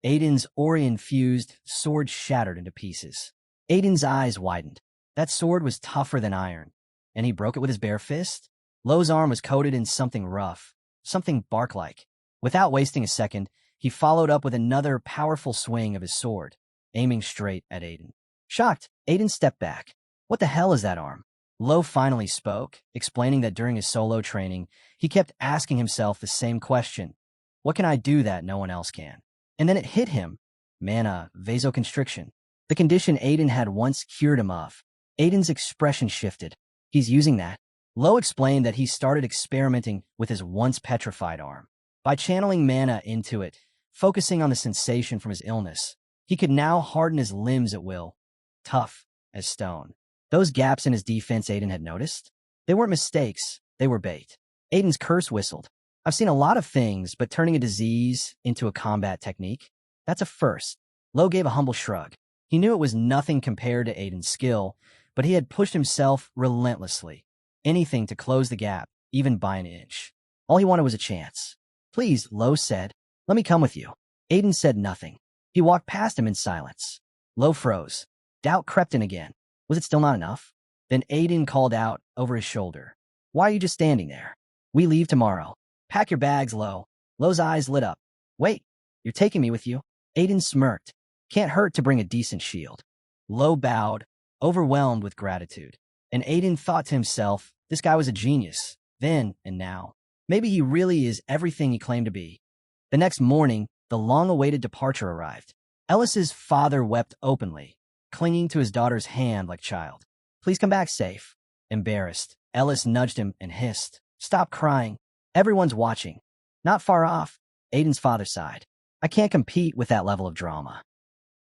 Aiden's aura-infused sword shattered into pieces. Aiden's eyes widened. That sword was tougher than iron, and he broke it with his bare fist? Lo's arm was coated in something rough, something bark-like. Without wasting a second, he followed up with another powerful swing of his sword, aiming straight at Aiden. Shocked, Aiden stepped back. What the hell is that arm? Lo finally spoke, explaining that during his solo training, he kept asking himself the same question. What can I do that no one else can? And then it hit him. Mana vasoconstriction. The condition Aiden had once cured him of. Aiden's expression shifted. He's using that. Lo explained that he started experimenting with his once petrified arm. By channeling mana into it, focusing on the sensation from his illness, he could now harden his limbs at will, tough as stone. Those gaps in his defense Aiden had noticed? They weren't mistakes, they were bait. Aiden's curse whistled. I've seen a lot of things, but turning a disease into a combat technique? That's a first. Lo gave a humble shrug. He knew it was nothing compared to Aiden's skill, but he had pushed himself relentlessly. Anything to close the gap, even by an inch. All he wanted was a chance. Please, Lo said. Let me come with you. Aiden said nothing. He walked past him in silence. Lo froze. Doubt crept in again. Was it still not enough? Then Aiden called out over his shoulder. Why are you just standing there? We leave tomorrow. Pack your bags, Lo. Lo's eyes lit up. Wait, you're taking me with you? Aiden smirked. Can't hurt to bring a decent shield. Lo bowed, overwhelmed with gratitude. And Aiden thought to himself, this guy was a genius, then and now. Maybe he really is everything he claimed to be. The next morning, the long-awaited departure arrived. Ellis's father wept openly, clinging to his daughter's hand like child. Please come back safe. Embarrassed, Ellis nudged him and hissed. Stop crying. Everyone's watching. Not far off, Aiden's father sighed. I can't compete with that level of drama.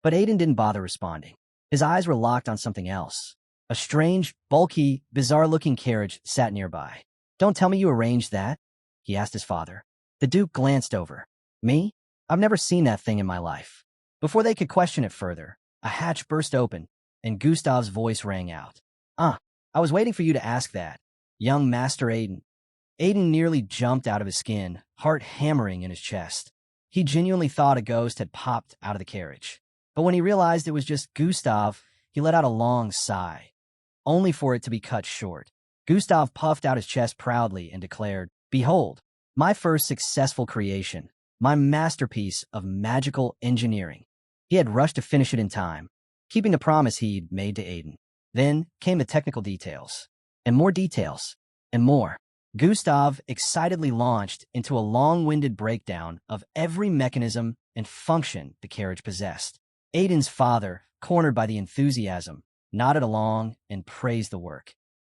But Aiden didn't bother responding. His eyes were locked on something else. A strange, bulky, bizarre-looking carriage sat nearby. Don't tell me you arranged that? He asked his father. The Duke glanced over. Me? I've never seen that thing in my life. Before they could question it further, a hatch burst open, and Gustav's voice rang out. I was waiting for you to ask that. Young Master Aiden. Aiden nearly jumped out of his skin, heart hammering in his chest. He genuinely thought a ghost had popped out of the carriage. But when he realized it was just Gustav, he let out a long sigh, only for it to be cut short. Gustav puffed out his chest proudly and declared, Behold, my first successful creation, my masterpiece of magical engineering. He had rushed to finish it in time, keeping the promise he'd made to Aiden. Then came the technical details, and more details, and more. Gustav excitedly launched into a long-winded breakdown of every mechanism and function the carriage possessed. Aiden's father, cornered by the enthusiasm, nodded along and praised the work,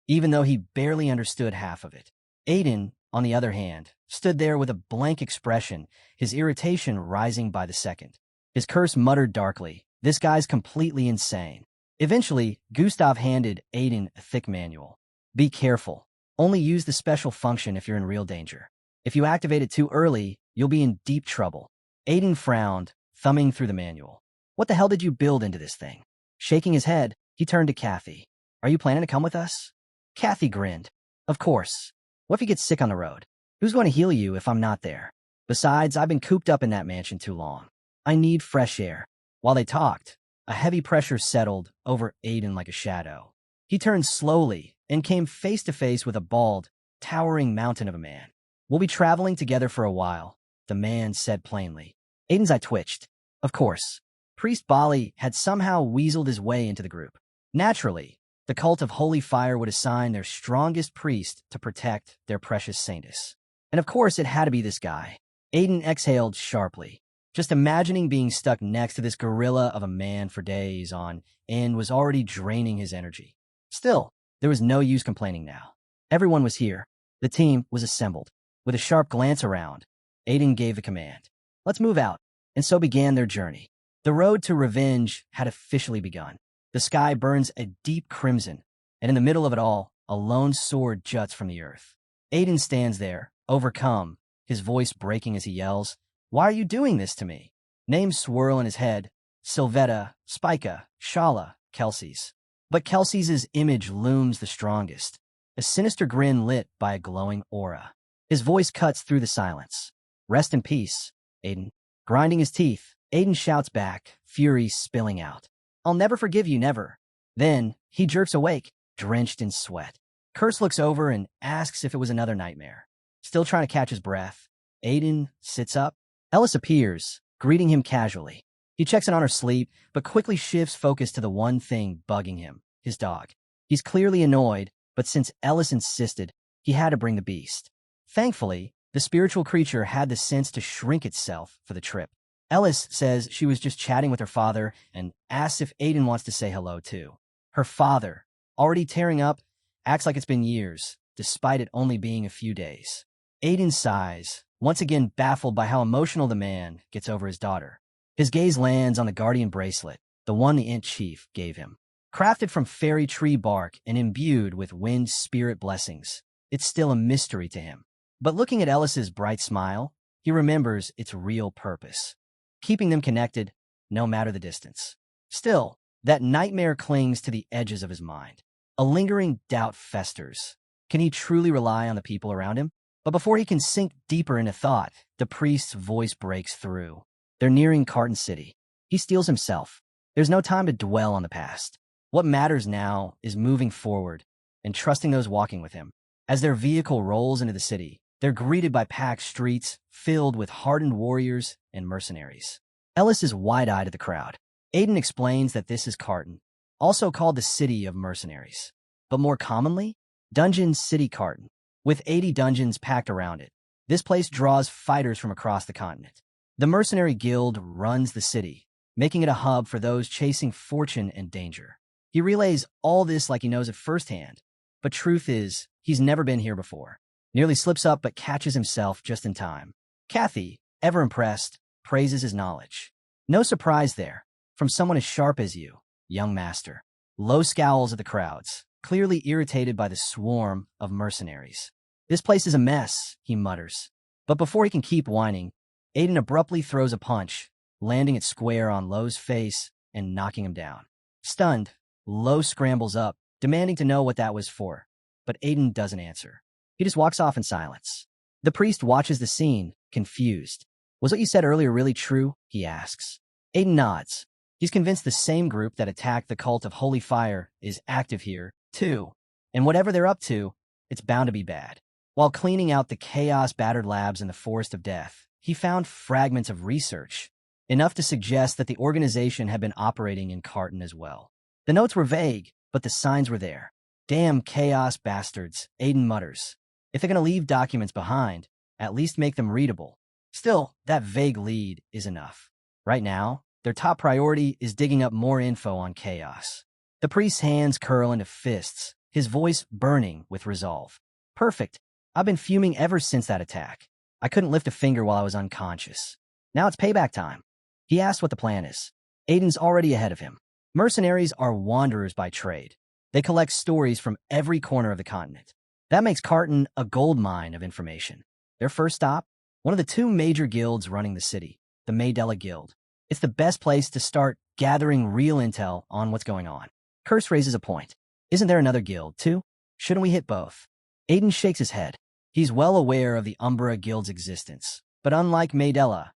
even though he barely understood half of it. Aiden, on the other hand, stood there with a blank expression, his irritation rising by the second. His curse muttered darkly, this guy's completely insane. Eventually, Gustav handed Aiden a thick manual. Be careful. Only use the special function if you're in real danger. If you activate it too early, you'll be in deep trouble. Aiden frowned, thumbing through the manual. What the hell did you build into this thing? Shaking his head, he turned to Kathy. Are you planning to come with us? Kathy grinned. Of course. What if you get sick on the road? Who's going to heal you if I'm not there? Besides, I've been cooped up in that mansion too long. I need fresh air. While they talked, a heavy pressure settled over Aiden like a shadow. He turned slowly and came face to face with a bald, towering mountain of a man. We'll be traveling together for a while, the man said plainly. Aiden's eye twitched. Of course. Priest Bali had somehow weaseled his way into the group. Naturally, the cult of Holy Fire would assign their strongest priest to protect their precious saintess. And of course it had to be this guy. Aiden exhaled sharply. Just imagining being stuck next to this gorilla of a man for days on end was already draining his energy. Still, there was no use complaining now. Everyone was here. The team was assembled. With a sharp glance around, Aiden gave the command. Let's move out. And so began their journey. The road to revenge had officially begun. The sky burns a deep crimson, And in the middle of it all, a lone sword juts from the earth. Aiden stands there, overcome, his voice breaking as he yells, "Why are you doing this to me?" Names swirl in his head: Sylvetta, Spica, Shala, Kelsey's. But Kelsey's image looms the strongest, a sinister grin lit by a glowing aura. His voice cuts through the silence. "Rest in peace, Aiden." Grinding his teeth, Aiden shouts back, fury spilling out. "I'll never forgive you, never." Then, he jerks awake, drenched in sweat. Curse looks over and asks if it was another nightmare. Still trying to catch his breath, Aiden sits up. Ellis appears, greeting him casually. He checks in on her sleep, but quickly shifts focus to the one thing bugging him, his dog. He's clearly annoyed, but since Ellis insisted, he had to bring the beast. Thankfully, the spiritual creature had the sense to shrink itself for the trip. Ellis says she was just chatting with her father and asks if Aiden wants to say hello too. Her father, already tearing up, acts like it's been years, despite it only being a few days. Aiden sighs, once again baffled by how emotional the man gets over his daughter. His gaze lands on the guardian bracelet, the one the Int Chief gave him. Crafted from fairy tree bark and imbued with wind spirit blessings, it's still a mystery to him. But looking at Ellis's bright smile, he remembers its real purpose, keeping them connected, no matter the distance. Still, that nightmare clings to the edges of his mind. A lingering doubt festers. Can he truly rely on the people around him? But before he can sink deeper into thought, the priest's voice breaks through. They're nearing Carton City. He steels himself. There's no time to dwell on the past. What matters now is moving forward and trusting those walking with him. As their vehicle rolls into the city, they're greeted by packed streets filled with hardened warriors and mercenaries. Ellis is wide-eyed at the crowd. Aiden explains that this is Carton, also called the City of Mercenaries, but more commonly, Dungeon City Carton, with 80 dungeons packed around it. This place draws fighters from across the continent. The Mercenary Guild runs the city, making it a hub for those chasing fortune and danger. He relays all this like he knows it firsthand, but truth is, he's never been here before. Nearly slips up but catches himself just in time. Kathy, ever impressed, praises his knowledge. No surprise there, from someone as sharp as you, young master. Low scowls at the crowds, clearly irritated by the swarm of mercenaries. "This place is a mess," he mutters. But before he can keep whining, Aiden abruptly throws a punch, landing it square on Lowe's face and knocking him down. Stunned, Lowe scrambles up, demanding to know what that was for, but Aiden doesn't answer. He just walks off in silence. The priest watches the scene, confused. "Was what you said earlier really true?" he asks. Aiden nods. He's convinced the same group that attacked the cult of Holy Fire is active here, too. And whatever they're up to, it's bound to be bad. While cleaning out the chaos-battered labs in the Forest of Death, he found fragments of research, enough to suggest that the organization had been operating in Carton as well. The notes were vague, but the signs were there. "Damn chaos bastards," Aiden mutters. "If they're going to leave documents behind, at least make them readable." Still, that vague lead is enough. Right now, their top priority is digging up more info on chaos. The priest's hands curl into fists, his voice burning with resolve. "Perfect. I've been fuming ever since that attack. I couldn't lift a finger while I was unconscious. Now it's payback time." He asks what the plan is. Aiden's already ahead of him. Mercenaries are wanderers by trade. They collect stories from every corner of the continent. That makes Carton a gold mine of information. Their first stop? One of the two major guilds running the city, the Maydella Guild. It's the best place to start gathering real intel on what's going on. Curse raises a point. Isn't there another guild, too? Shouldn't we hit both? Aiden shakes his head. He's well aware of the Umbra Guild's existence, but unlike Maydella,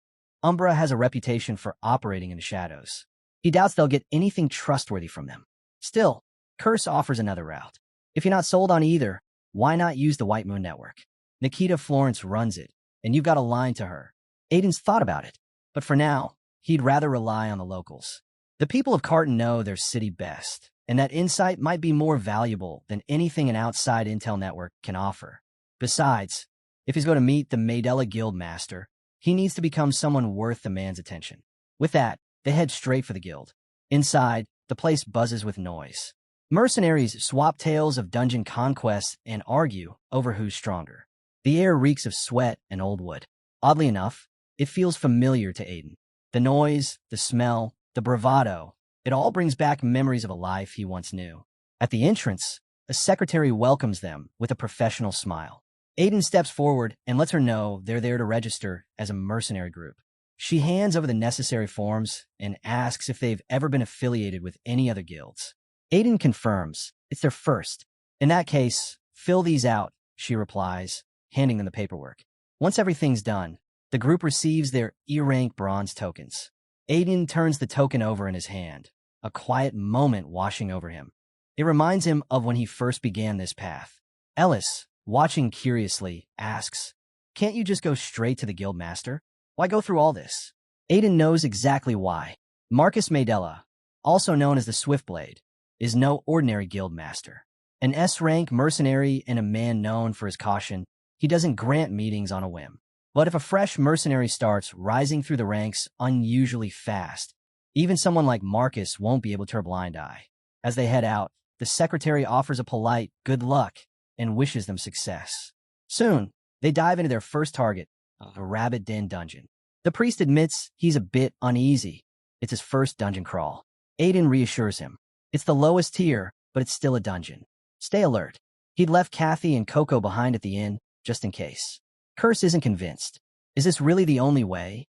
Umbra has a reputation for operating in the shadows. He doubts they'll get anything trustworthy from them. Still, Curse offers another route. If you're not sold on either, why not use the White Moon Network? Nikita Florence runs it, and you've got a line to her. Aiden's thought about it, but for now, he'd rather rely on the locals. The people of Carton know their city best, and that insight might be more valuable than anything an outside intel network can offer. Besides, if he's going to meet the Maydella Guild Master, he needs to become someone worth the man's attention. With that, they head straight for the guild. Inside, the place buzzes with noise. Mercenaries swap tales of dungeon conquests and argue over who's stronger. The air reeks of sweat and old wood. Oddly enough, it feels familiar to Aiden. The noise, the smell, the bravado, it all brings back memories of a life he once knew. At the entrance, a secretary welcomes them with a professional smile. Aiden steps forward and lets her know they're there to register as a mercenary group. She hands over the necessary forms and asks if they've ever been affiliated with any other guilds. Aiden confirms it's their first. In that case, fill these out, she replies, handing them the paperwork. Once everything's done, the group receives their E-rank bronze tokens. Aiden turns the token over in his hand, a quiet moment washing over him. It reminds him of when he first began this path. Ellis, watching curiously, asks, "Can't you just go straight to the guild master? Why go through all this?" Aiden knows exactly why. Marcus Maydella, also known as the Swiftblade, is no ordinary guild master. An S-rank mercenary and a man known for his caution, he doesn't grant meetings on a whim. But if a fresh mercenary starts rising through the ranks unusually fast, even someone like Marcus won't be able to turn a blind eye. As they head out, the secretary offers a polite good luck and wishes them success. Soon, they dive into their first target, a rabbit den dungeon. The priest admits he's a bit uneasy. It's his first dungeon crawl. Aiden reassures him. It's the lowest tier, but it's still a dungeon. Stay alert. He'd left Kathy and Coco behind at the inn, just in case. Curse isn't convinced. Is this really the only way?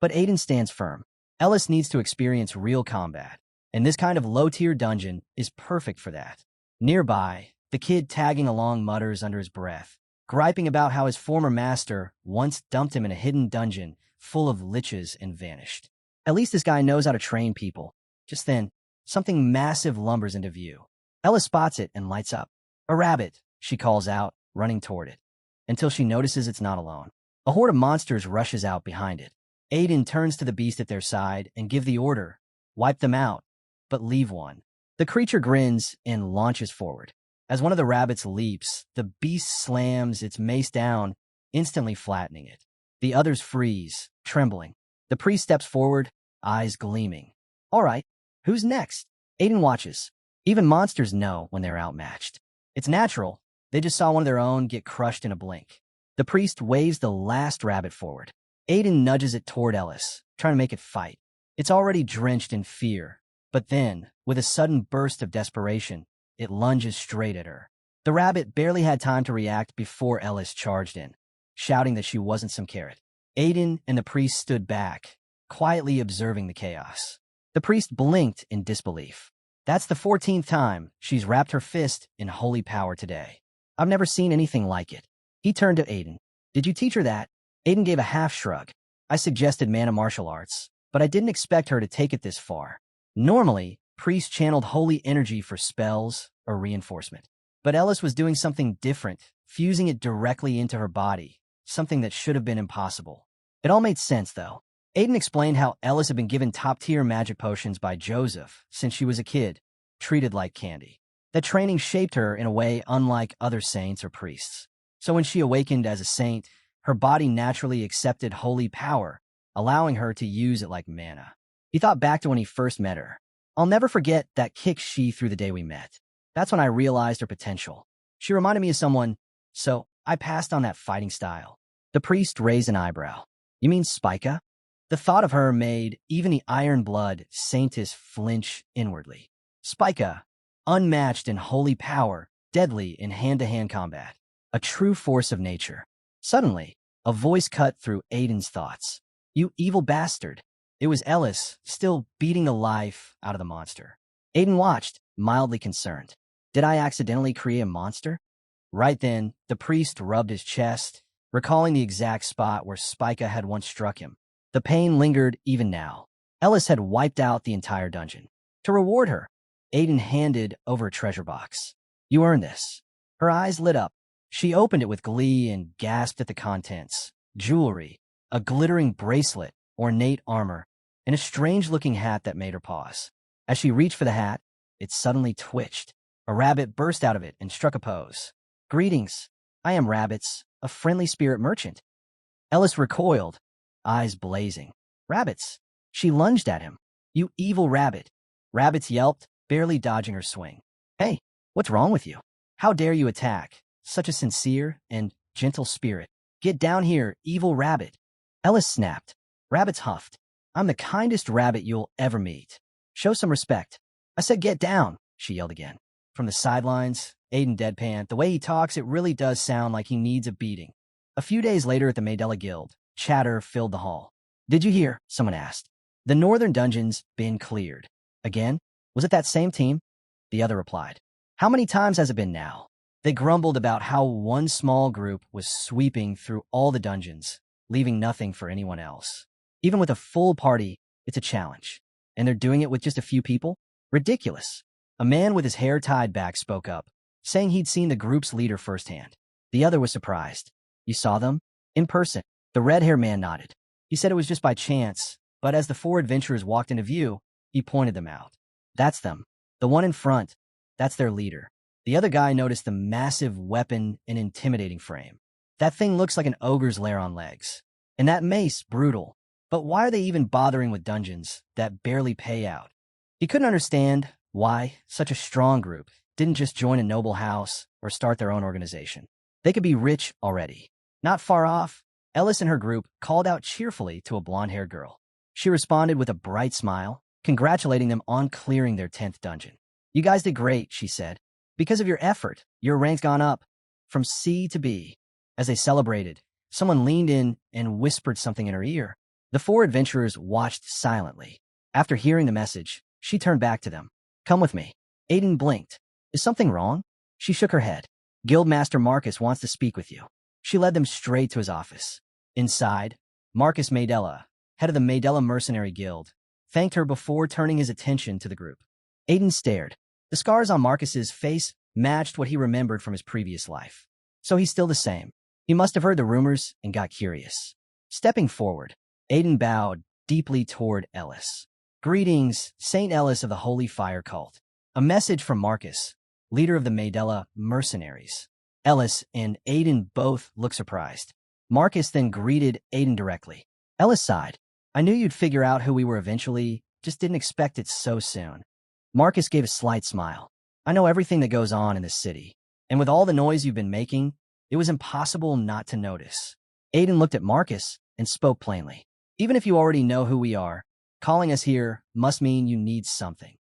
But Aiden stands firm. Ellis needs to experience real combat, and this kind of low-tier dungeon is perfect for that. Nearby, the kid tagging along mutters under his breath, griping about how his former master once dumped him in a hidden dungeon full of liches and vanished. At least this guy knows how to train people. Just then, something massive lumbers into view. Ellis spots it and lights up. "A rabbit," she calls out, running toward it, until she notices it's not alone. A horde of monsters rushes out behind it. Aiden turns to the beast at their side and give the order, "Wipe them out, but leave one." The creature grins and launches forward. As one of the rabbits leaps, the beast slams its mace down, instantly flattening it. The others freeze, trembling. The priest steps forward, eyes gleaming. "All right, who's next?" Aiden watches. Even monsters know when they're outmatched. It's natural. They just saw one of their own get crushed in a blink. The priest waves the last rabbit forward. Aiden nudges it toward Ellis, trying to make it fight. It's already drenched in fear, but then, with a sudden burst of desperation, it lunges straight at her. The rabbit barely had time to react before Ellis charged in, shouting that she wasn't some carrot. Aiden and the priest stood back, quietly observing the chaos. The priest blinked in disbelief. That's the 14th time she's wrapped her fist in holy power today. I've never seen anything like it. He turned to Aiden. "Did you teach her that?" Aiden gave a half shrug. "I suggested mana martial arts, but I didn't expect her to take it this far. Normally, priests channeled holy energy for spells or reinforcement. But Ellis was doing something different, fusing it directly into her body, something that should have been impossible. It all made sense, though. Aiden explained how Ellis had been given top-tier magic potions by Joseph since she was a kid, treated like candy. That training shaped her in a way unlike other saints or priests. So when she awakened as a saint, her body naturally accepted holy power, allowing her to use it like mana. He thought back to when he first met her. "I'll never forget that kick she threw the day we met. That's when I realized her potential. She reminded me of someone, so I passed on that fighting style." The priest raised an eyebrow. "You mean Spica?" The thought of her made even the iron-blood saintess flinch inwardly. Spica, unmatched in holy power, deadly in hand-to-hand combat. A true force of nature. Suddenly, a voice cut through Aiden's thoughts. "You evil bastard." It was Ellis, still beating the life out of the monster. Aiden watched, mildly concerned. Did I accidentally create a monster? Right then, the priest rubbed his chest, recalling the exact spot where Spica had once struck him. The pain lingered even now. Ellis had wiped out the entire dungeon. To reward her, Aiden handed over a treasure box. "You earned this." Her eyes lit up. She opened it with glee and gasped at the contents. Jewelry, a glittering bracelet, ornate armor, and a strange-looking hat that made her pause. As she reached for the hat, it suddenly twitched. A rabbit burst out of it and struck a pose. "Greetings. I am Rabbits, a friendly spirit merchant." Ellis recoiled, eyes blazing. "Rabbits!" She lunged at him. "You evil rabbit!" Rabbits yelped, barely dodging her swing. "Hey, what's wrong with you? How dare you attack such a sincere and gentle spirit? Get down here, evil rabbit!" Ellis snapped. Rabbits huffed. "I'm the kindest rabbit you'll ever meet. Show some respect." "I said get down," she yelled again. From the sidelines, Aiden deadpanned. The way he talks, it really does sound like he needs a beating. A few days later at the Mandela Guild, chatter filled the hall. Did you hear? Someone asked. The northern dungeon's been cleared. Again? Was it that same team? The other replied. How many times has it been now? They grumbled about how one small group was sweeping through all the dungeons, leaving nothing for anyone else. Even with a full party, it's a challenge. And they're doing it with just a few people? Ridiculous. A man with his hair tied back spoke up, saying he'd seen the group's leader firsthand. The other was surprised. You saw them? In person. The red-haired man nodded. He said it was just by chance, but as the four adventurers walked into view, he pointed them out. That's them. The one in front. That's their leader. The other guy noticed the massive weapon and intimidating frame. That thing looks like an ogre's lair on legs. And that mace, brutal. But why are they even bothering with dungeons that barely pay out? He couldn't understand why such a strong group didn't just join a noble house or start their own organization. They could be rich already. Not far off, Ellis and her group called out cheerfully to a blonde-haired girl. She responded with a bright smile, congratulating them on clearing their 10th dungeon. You guys did great, she said. Because of your effort, your rank's gone up from C to B. As they celebrated, someone leaned in and whispered something in her ear. The four adventurers watched silently. After hearing the message, she turned back to them. Come with me. Aiden blinked. Is something wrong? She shook her head. Guildmaster Marcus wants to speak with you. She led them straight to his office. Inside, Marcus Maydella, head of the Maydella Mercenary Guild, thanked her before turning his attention to the group. Aiden stared. The scars on Marcus's face matched what he remembered from his previous life. So he's still the same. He must have heard the rumors and got curious. Stepping forward, Aiden bowed deeply toward Ellis. Greetings, Saint Ellis of the Holy Fire Cult. A message from Marcus, leader of the Maydella Mercenaries. Ellis and Aiden both looked surprised. Marcus then greeted Aiden directly. Ellis sighed. I knew you'd figure out who we were eventually, just didn't expect it so soon. Marcus gave a slight smile. I know everything that goes on in this city, and with all the noise you've been making, it was impossible not to notice. Aiden looked at Marcus and spoke plainly. Even if you already know who we are, calling us here must mean you need something.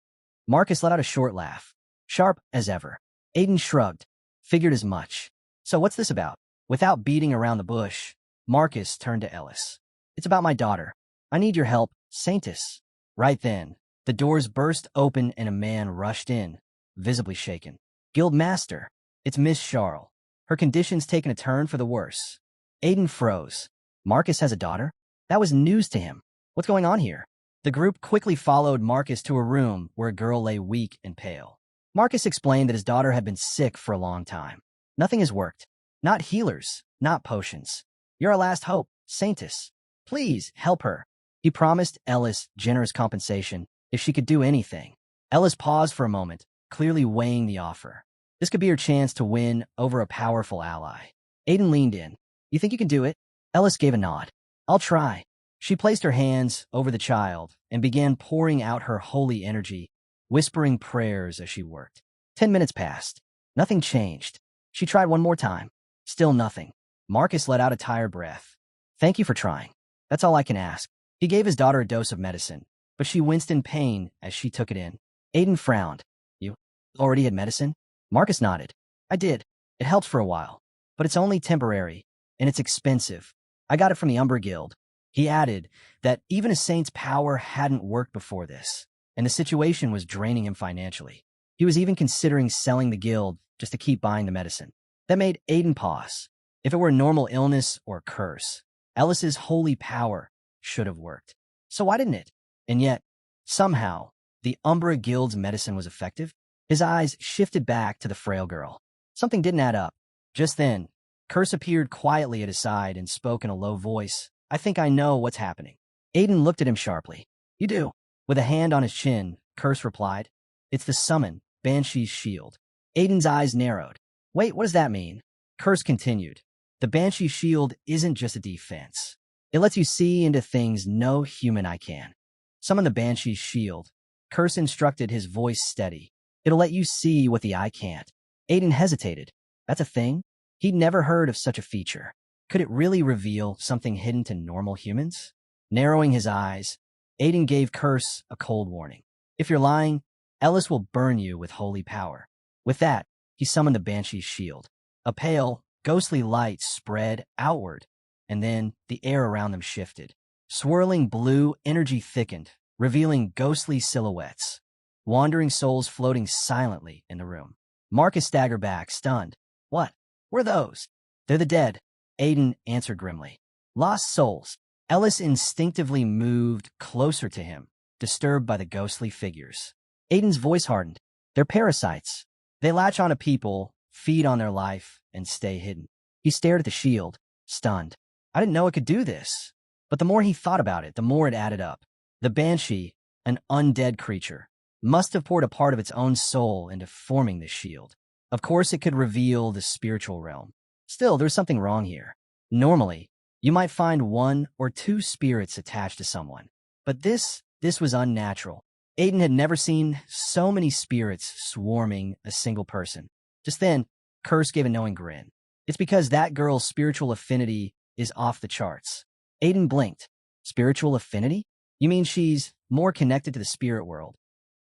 Marcus let out a short laugh, sharp as ever. Aiden shrugged, figured as much. So what's this about? Without beating around the bush, Marcus turned to Ellis. It's about my daughter. I need your help, Saintus. Right then, the doors burst open and a man rushed in, visibly shaken. Guildmaster, it's Miss Charles. Her condition's taken a turn for the worse. Aiden froze. Marcus has a daughter? That was news to him. What's going on here? The group quickly followed Marcus to a room where a girl lay weak and pale. Marcus explained that his daughter had been sick for a long time. Nothing has worked. Not healers, not potions. You're our last hope, Saintus. Please, help her. He promised Ellis generous compensation if she could do anything. Ellis paused for a moment, clearly weighing the offer. This could be her chance to win over a powerful ally. Aiden leaned in. You think you can do it? Ellis gave a nod. I'll try. She placed her hands over the child and began pouring out her holy energy, whispering prayers as she worked. 10 minutes passed. Nothing changed. She tried one more time. Still nothing. Marcus let out a tired breath. Thank you for trying. That's all I can ask. He gave his daughter a dose of medicine, but she winced in pain as she took it in. Aiden frowned. You already had medicine? Marcus nodded. I did. It helped for a while, but it's only temporary, and it's expensive. I got it from the Umber Guild. He added that even a saint's power hadn't worked before this, and the situation was draining him financially. He was even considering selling the guild just to keep buying the medicine. That made Aiden pause. If it were a normal illness or curse, Ellis's holy power should have worked. So why didn't it? And yet, somehow, the Umbra Guild's medicine was effective. His eyes shifted back to the frail girl. Something didn't add up. Just then, Curse appeared quietly at his side and spoke in a low voice. I think I know what's happening. Aiden looked at him sharply. You do. With a hand on his chin, Curse replied. It's the summon, Banshee's shield. Aiden's eyes narrowed. Wait, what does that mean? Curse continued. The Banshee shield isn't just a defense. It lets you see into things no human eye can. Summon the Banshee's shield. Curse instructed, his voice steady. It'll let you see what the eye can't. Aiden hesitated. That's a thing? He'd never heard of such a feature. Could it really reveal something hidden to normal humans? Narrowing his eyes, Aiden gave Curse a cold warning. If you're lying, Ellis will burn you with holy power. With that, He summoned the Banshee's shield. A pale, ghostly light spread outward, and then the air around them shifted. Swirling blue energy thickened, revealing ghostly silhouettes. Wandering souls floating silently in the room. Marcus staggered back, stunned. What? Were those? They're the dead, Aiden answered grimly. Lost souls. Ellis instinctively moved closer to him, disturbed by the ghostly figures. Aiden's voice hardened. They're parasites. They latch onto people, feed on their life, and stay hidden. He stared at the shield, stunned. I didn't know it could do this. But the more he thought about it, the more it added up. The Banshee, an undead creature, must have poured a part of its own soul into forming this shield. Of course, it could reveal the spiritual realm. Still, there's something wrong here. Normally, you might find 1 or 2 spirits attached to someone. But this was unnatural. Aiden had never seen so many spirits swarming a single person. Just then, Curse gave a knowing grin. It's because that girl's spiritual affinity is off the charts. Aiden blinked. Spiritual affinity? You mean she's more connected to the spirit world?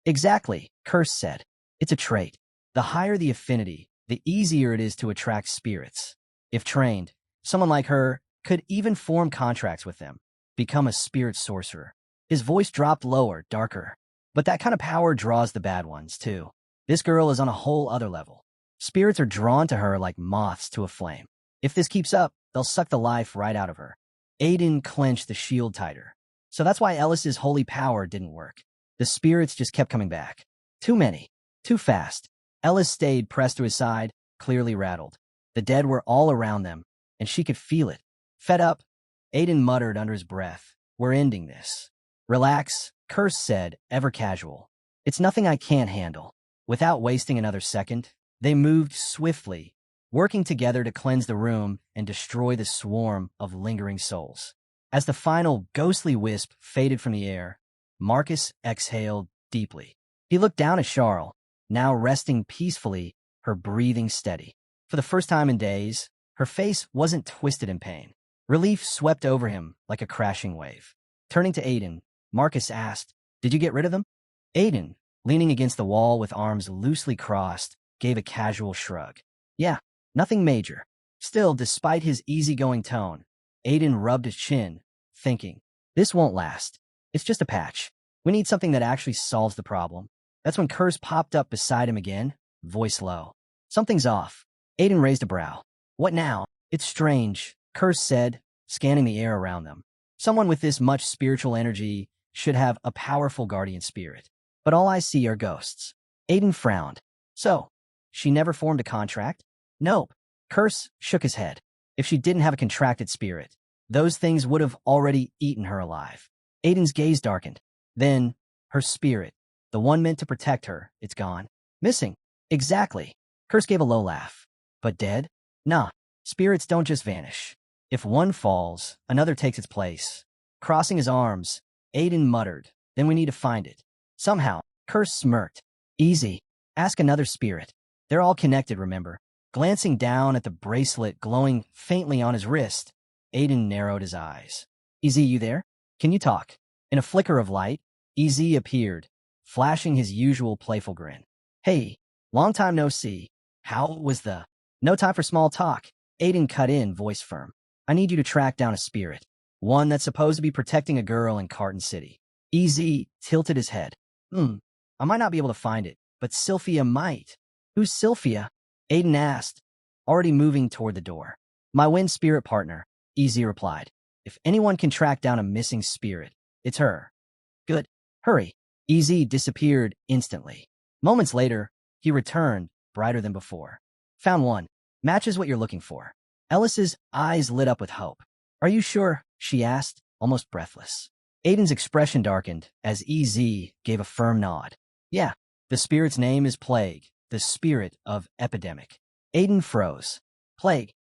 Exactly, Curse said. It's a trait. The higher the affinity, the easier it is to attract spirits. If trained, someone like her could even form contracts with them, become a spirit sorcerer. His voice dropped lower, darker. But that kind of power draws the bad ones, too. This girl is on a whole other level. Spirits are drawn to her like moths to a flame. If this keeps up, they'll suck the life right out of her. Aiden clenched the shield tighter. So that's why Ellis's holy power didn't work. The spirits just kept coming back. Too many. Too fast. Ellis stayed pressed to his side, clearly rattled. The dead were all around them, and she could feel it. Fed up, Aiden muttered under his breath, "We're ending this." "Relax," Curse said, ever casual. "It's nothing I can't handle." Without wasting another second, they moved swiftly, working together to cleanse the room and destroy the swarm of lingering souls. As the final ghostly wisp faded from the air, Marcus exhaled deeply. He looked down at Charles, now resting peacefully, her breathing steady. For the first time in days, her face wasn't twisted in pain. Relief swept over him like a crashing wave. Turning to Aiden, Marcus asked, "Did you get rid of them?" Aiden, leaning against the wall with arms loosely crossed, gave a casual shrug. "Yeah, nothing major." Still, despite his easygoing tone, Aiden rubbed his chin, thinking, "This won't last. It's just a patch. We need something that actually solves the problem." That's when Curse popped up beside him again, voice low. "Something's off." Aiden raised a brow. "What now?" "It's strange," Curse said, scanning the air around them. "Someone with this much spiritual energy should have a powerful guardian spirit. But all I see are ghosts." Aiden frowned. "So, she never formed a contract?" "Nope." Curse shook his head. "If she didn't have a contracted spirit, those things would have already eaten her alive." Aiden's gaze darkened. "Then, her spirit, the one meant to protect her, it's gone. Missing." "Exactly." Curse gave a low laugh. "But dead?" "Nah. Spirits don't just vanish. If one falls, another takes its place." Crossing his arms, Aiden muttered, "Then we need to find it. Somehow." Curse smirked. "Easy. Ask another spirit. They're all connected, remember." Glancing down at the bracelet glowing faintly on his wrist, Aiden narrowed his eyes. "Ez, you there? Can you talk?" In a flicker of light, Ez appeared, flashing his usual playful grin. "Hey, long time no see. How was the—" "No time for small talk." Aiden cut in, voice firm. "I need you to track down a spirit. One that's supposed to be protecting a girl in Carton City." Ez tilted his head. I might not be able to find it, but Sylphia might." "Who's Sylphia?" Aiden asked, already moving toward the door. "My wind spirit partner," Ez replied. "If anyone can track down a missing spirit, it's her." "Good. Hurry." Ez disappeared instantly. Moments later, he returned, brighter than before. "Found one. Matches what you're looking for." Ellis's eyes lit up with hope. "Are you sure?" she asked, almost breathless. Aiden's expression darkened as Ez gave a firm nod. "Yeah, the spirit's name is Plague, the spirit of epidemic." Aiden froze. Plague.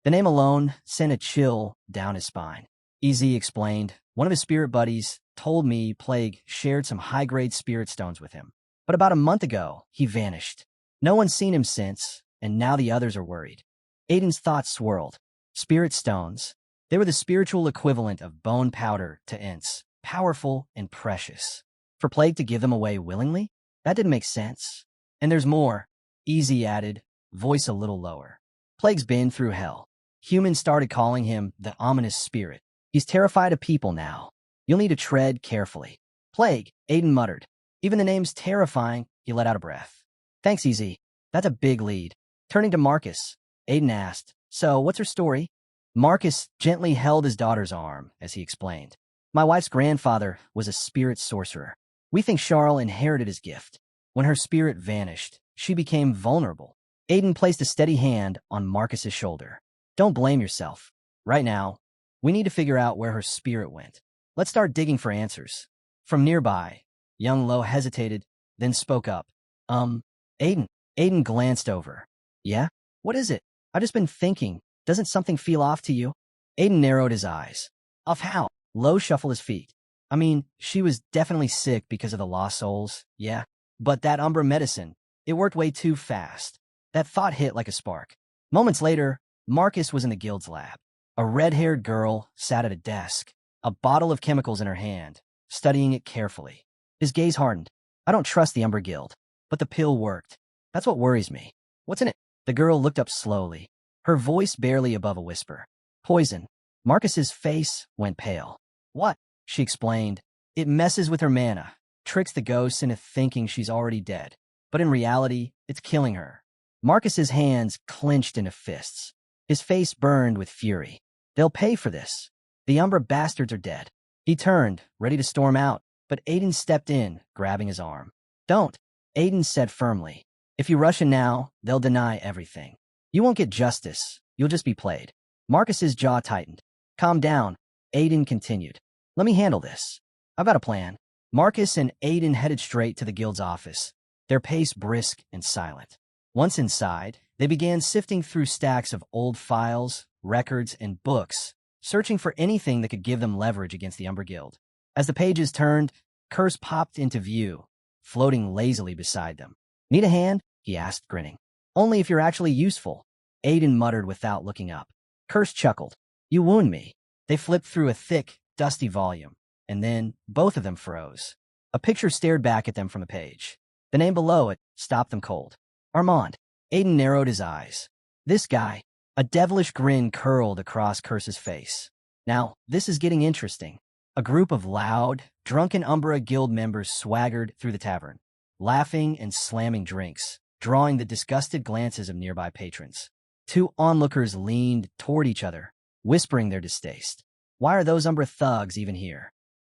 The name alone sent a chill down his spine. Ez explained, "One of his spirit buddies told me Plague shared some high-grade spirit stones with him. But about a month ago, he vanished. No one's seen him since, and now the others are worried." Aiden's thoughts swirled. Spirit stones. They were the spiritual equivalent of bone powder to Ents, powerful and precious. For Plague to give them away willingly? That didn't make sense. "And there's more," Ez added, voice a little lower. Plague's been through hell. Humans started calling him the ominous spirit. He's terrified of people now. You'll need to tread carefully. Plague, Aiden muttered. Even the name's terrifying, he let out a breath. Thanks, EZ. That's a big lead. Turning to Marcus, Aiden asked, so what's her story? Marcus gently held his daughter's arm as he explained. My wife's grandfather was a spirit sorcerer. We think Charles inherited his gift. When her spirit vanished, she became vulnerable. Aiden placed a steady hand on Marcus's shoulder. Don't blame yourself. Right now, we need to figure out where her spirit went. Let's start digging for answers. From nearby, young Lo hesitated, then spoke up. Aiden. Aiden glanced over. Yeah? What is it? I've just been thinking. Doesn't something feel off to you? Aiden narrowed his eyes. Off how? Lo shuffled his feet. I mean, she was definitely sick because of the lost souls, yeah. But that Umbra medicine, it worked way too fast. That thought hit like a spark. Moments later, Marcus was in the guild's lab. A red-haired girl sat at a desk, a bottle of chemicals in her hand, studying it carefully. His gaze hardened. I don't trust the Umbra Guild, but the pill worked. That's what worries me. What's in it? The girl looked up slowly, her voice barely above a whisper. Poison. Marcus's face went pale. What? She explained. It messes with her mana, tricks the ghosts into thinking she's already dead. But in reality, it's killing her. Marcus's hands clenched into fists. His face burned with fury. They'll pay for this. The Umbra bastards are dead. He turned, ready to storm out, but Aiden stepped in, grabbing his arm. Don't, Aiden said firmly. If you rush in now, they'll deny everything. You won't get justice. You'll just be played. Marcus's jaw tightened. Calm down, Aiden continued. Let me handle this. I've got a plan. Marcus and Aiden headed straight to the guild's office, their pace brisk and silent. Once inside, they began sifting through stacks of old files, records, and books, searching for anything that could give them leverage against the Umbra Guild. As the pages turned, Curse popped into view, floating lazily beside them. Need a hand? He asked, grinning. Only if you're actually useful, Aiden muttered without looking up. Curse chuckled. You wound me. They flipped through a thick, dusty volume, and then both of them froze. A picture stared back at them from the page. The name below it stopped them cold. Armand. Aiden narrowed his eyes. This guy. A devilish grin curled across Curse's face. Now, this is getting interesting. A group of loud, drunken Umbra Guild members swaggered through the tavern, laughing and slamming drinks, drawing the disgusted glances of nearby patrons. Two onlookers leaned toward each other, whispering their distaste. Why are those Umbra thugs even here?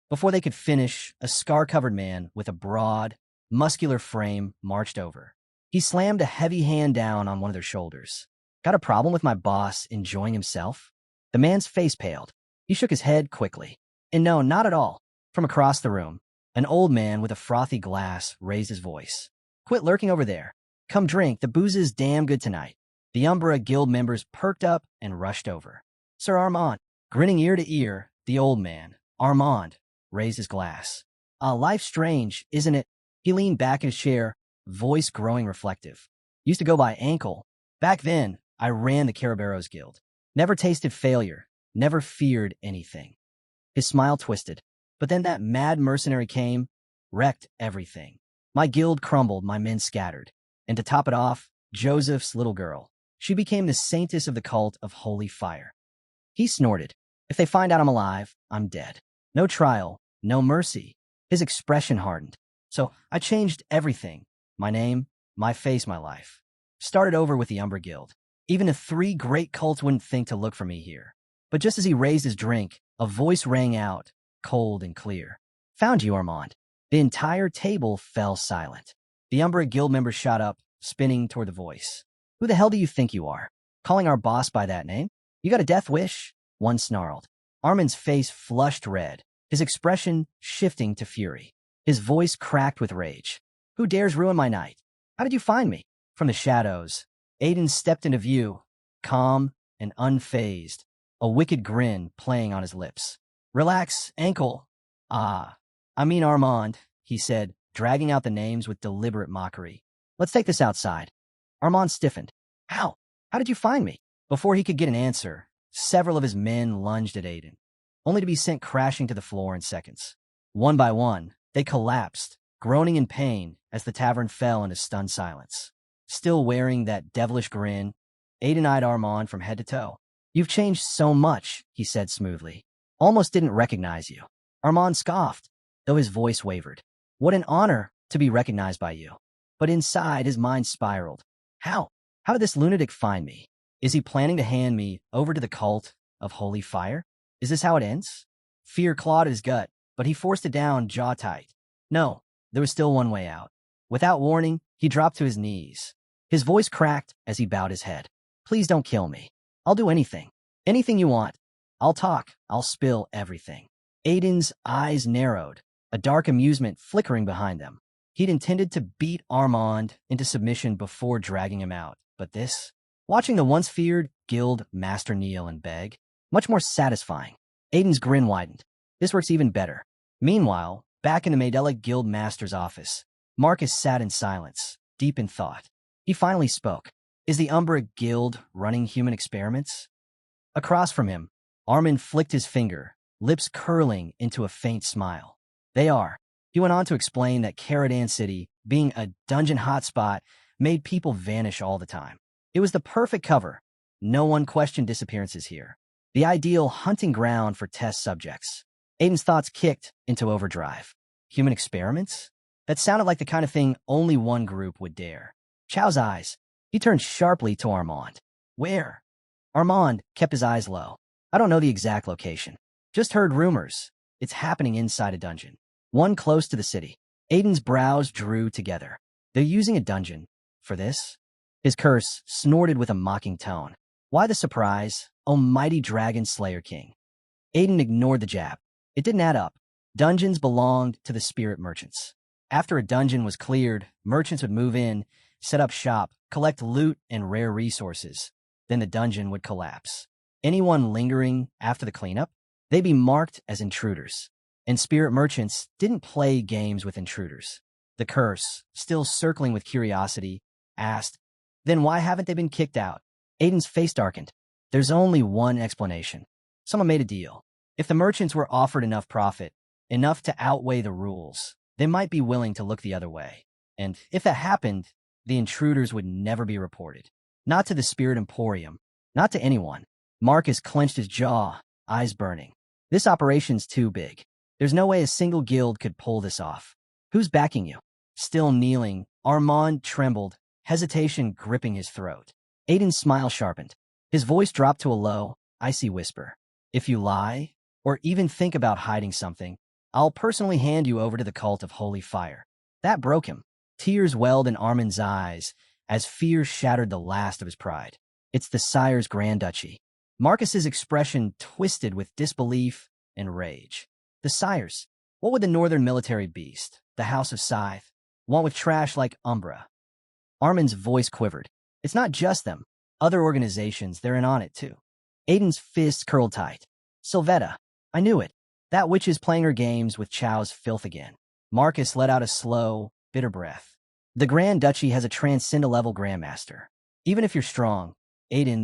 Before they could finish, a scar-covered man with a broad, muscular frame marched over. He slammed a heavy hand down on one of their shoulders. Got a problem with my boss enjoying himself? The man's face paled. He shook his head quickly. And no, not at all. From across the room, an old man with a frothy glass raised his voice. Quit lurking over there. Come drink, the booze is damn good tonight. The Umbra Guild members perked up and rushed over. Sir Armand, grinning ear to ear, the old man, Armand, raised his glass. Life's strange, isn't it? He leaned back in his chair, voice growing reflective. Used to go by Ankle. Back then, I ran the Caraberos Guild. Never tasted failure, never feared anything. His smile twisted. But then that mad mercenary came, wrecked everything. My guild crumbled, my men scattered. And to top it off, Joseph's little girl. She became the saintess of the cult of holy fire. He snorted. If they find out I'm alive, I'm dead. No trial, no mercy. His expression hardened. So I changed everything. My name, my face, my life. Started over with the Umbra Guild. Even the three great cults wouldn't think to look for me here. But just as he raised his drink, a voice rang out, cold and clear. Found you, Armand. The entire table fell silent. The Umbra Guild members shot up, spinning toward the voice. Who the hell do you think you are? Calling our boss by that name? You got a death wish? One snarled. Armand's face flushed red, his expression shifting to fury. His voice cracked with rage. Who dares ruin my night? How did you find me? From the shadows, Aiden stepped into view, calm and unfazed, a wicked grin playing on his lips. Relax, Ankle. I mean Armand, he said, dragging out the names with deliberate mockery. Let's take this outside. Armand stiffened. How? How did you find me? Before he could get an answer, several of his men lunged at Aiden, only to be sent crashing to the floor in seconds. One by one, they collapsed, groaning in pain as the tavern fell into stunned silence. still wearing that devilish grin. Aiden eyed Armand from head to toe. "You've changed so much," he said smoothly. "Almost didn't recognize you." Armand scoffed, though his voice wavered. "What an honor to be recognized by you." But inside, his mind spiraled. How? How did this lunatic find me? Is he planning to hand me over to the cult of holy fire? Is this how it ends? Fear clawed at his gut, but he forced it down jaw tight. No, there was still one way out. Without warning, he dropped to his knees. His voice cracked as he bowed his head. "Please don't kill me. I'll do anything. Anything you want. I'll talk. I'll spill everything." Aiden's eyes narrowed, a dark amusement flickering behind them. He'd intended to beat Armand into submission before dragging him out, but this? Watching the once feared guild master kneel and beg? Much more satisfying. Aiden's grin widened. This works even better. Meanwhile, back in the Maydella guild master's office, Marcus sat in silence, deep in thought. He finally spoke. "Is the Umbra Guild running human experiments?" Across from him, Armin flicked his finger, lips curling into a faint smile. "They are." He went on to explain that Caradan City, being a dungeon hotspot, made people vanish all the time. It was the perfect cover. No one questioned disappearances here. The ideal hunting ground for test subjects. Aiden's thoughts kicked into overdrive. Human experiments? That sounded like the kind of thing only one group would dare. Chow's eyes. He turned sharply to Armand. "Where?" Armand kept his eyes low. "I don't know the exact location. Just heard rumors. It's happening inside a dungeon. One close to the city." Aiden's brows drew together. "They're using a dungeon for this?" His curse snorted with a mocking tone. "Why the surprise, oh mighty dragon slayer king?" Aiden ignored the jab. It didn't add up. Dungeons belonged to the spirit merchants. After a dungeon was cleared, merchants would move in, set up shop, collect loot and rare resources. Then the dungeon would collapse. Anyone lingering after the cleanup? They'd be marked as intruders. And spirit merchants didn't play games with intruders. The curse, still circling with curiosity, asked, "Then why haven't they been kicked out?" Aiden's face darkened. "There's only one explanation. Someone made a deal. If the merchants were offered enough profit, enough to outweigh the rules, they might be willing to look the other way. And if that happened, the intruders would never be reported. Not to the Spirit Emporium, not to anyone." Marcus clenched his jaw, eyes burning. "This operation's too big. There's no way a single guild could pull this off. Who's backing you?" Still kneeling, Armand trembled, hesitation gripping his throat. Aiden's smile sharpened. His voice dropped to a low, icy whisper. "If you lie, or even think about hiding something, I'll personally hand you over to the cult of holy fire." That broke him. Tears welled in Armin's eyes as fear shattered the last of his pride. "It's the Sire's Grand Duchy." Marcus's expression twisted with disbelief and rage. The Sires. What would the northern military beast, the House of Scythe, want with trash like Umbra? Armin's voice quivered. "It's not just them. Other organizations, they're in on it too." Aiden's fists curled tight. "Sylvetta. I knew it. That witch is playing her games with Chow's filth again." Marcus let out a slow, bitter breath. "The Grand Duchy has a transcendent-level Grandmaster. Even if you're strong, Aiden,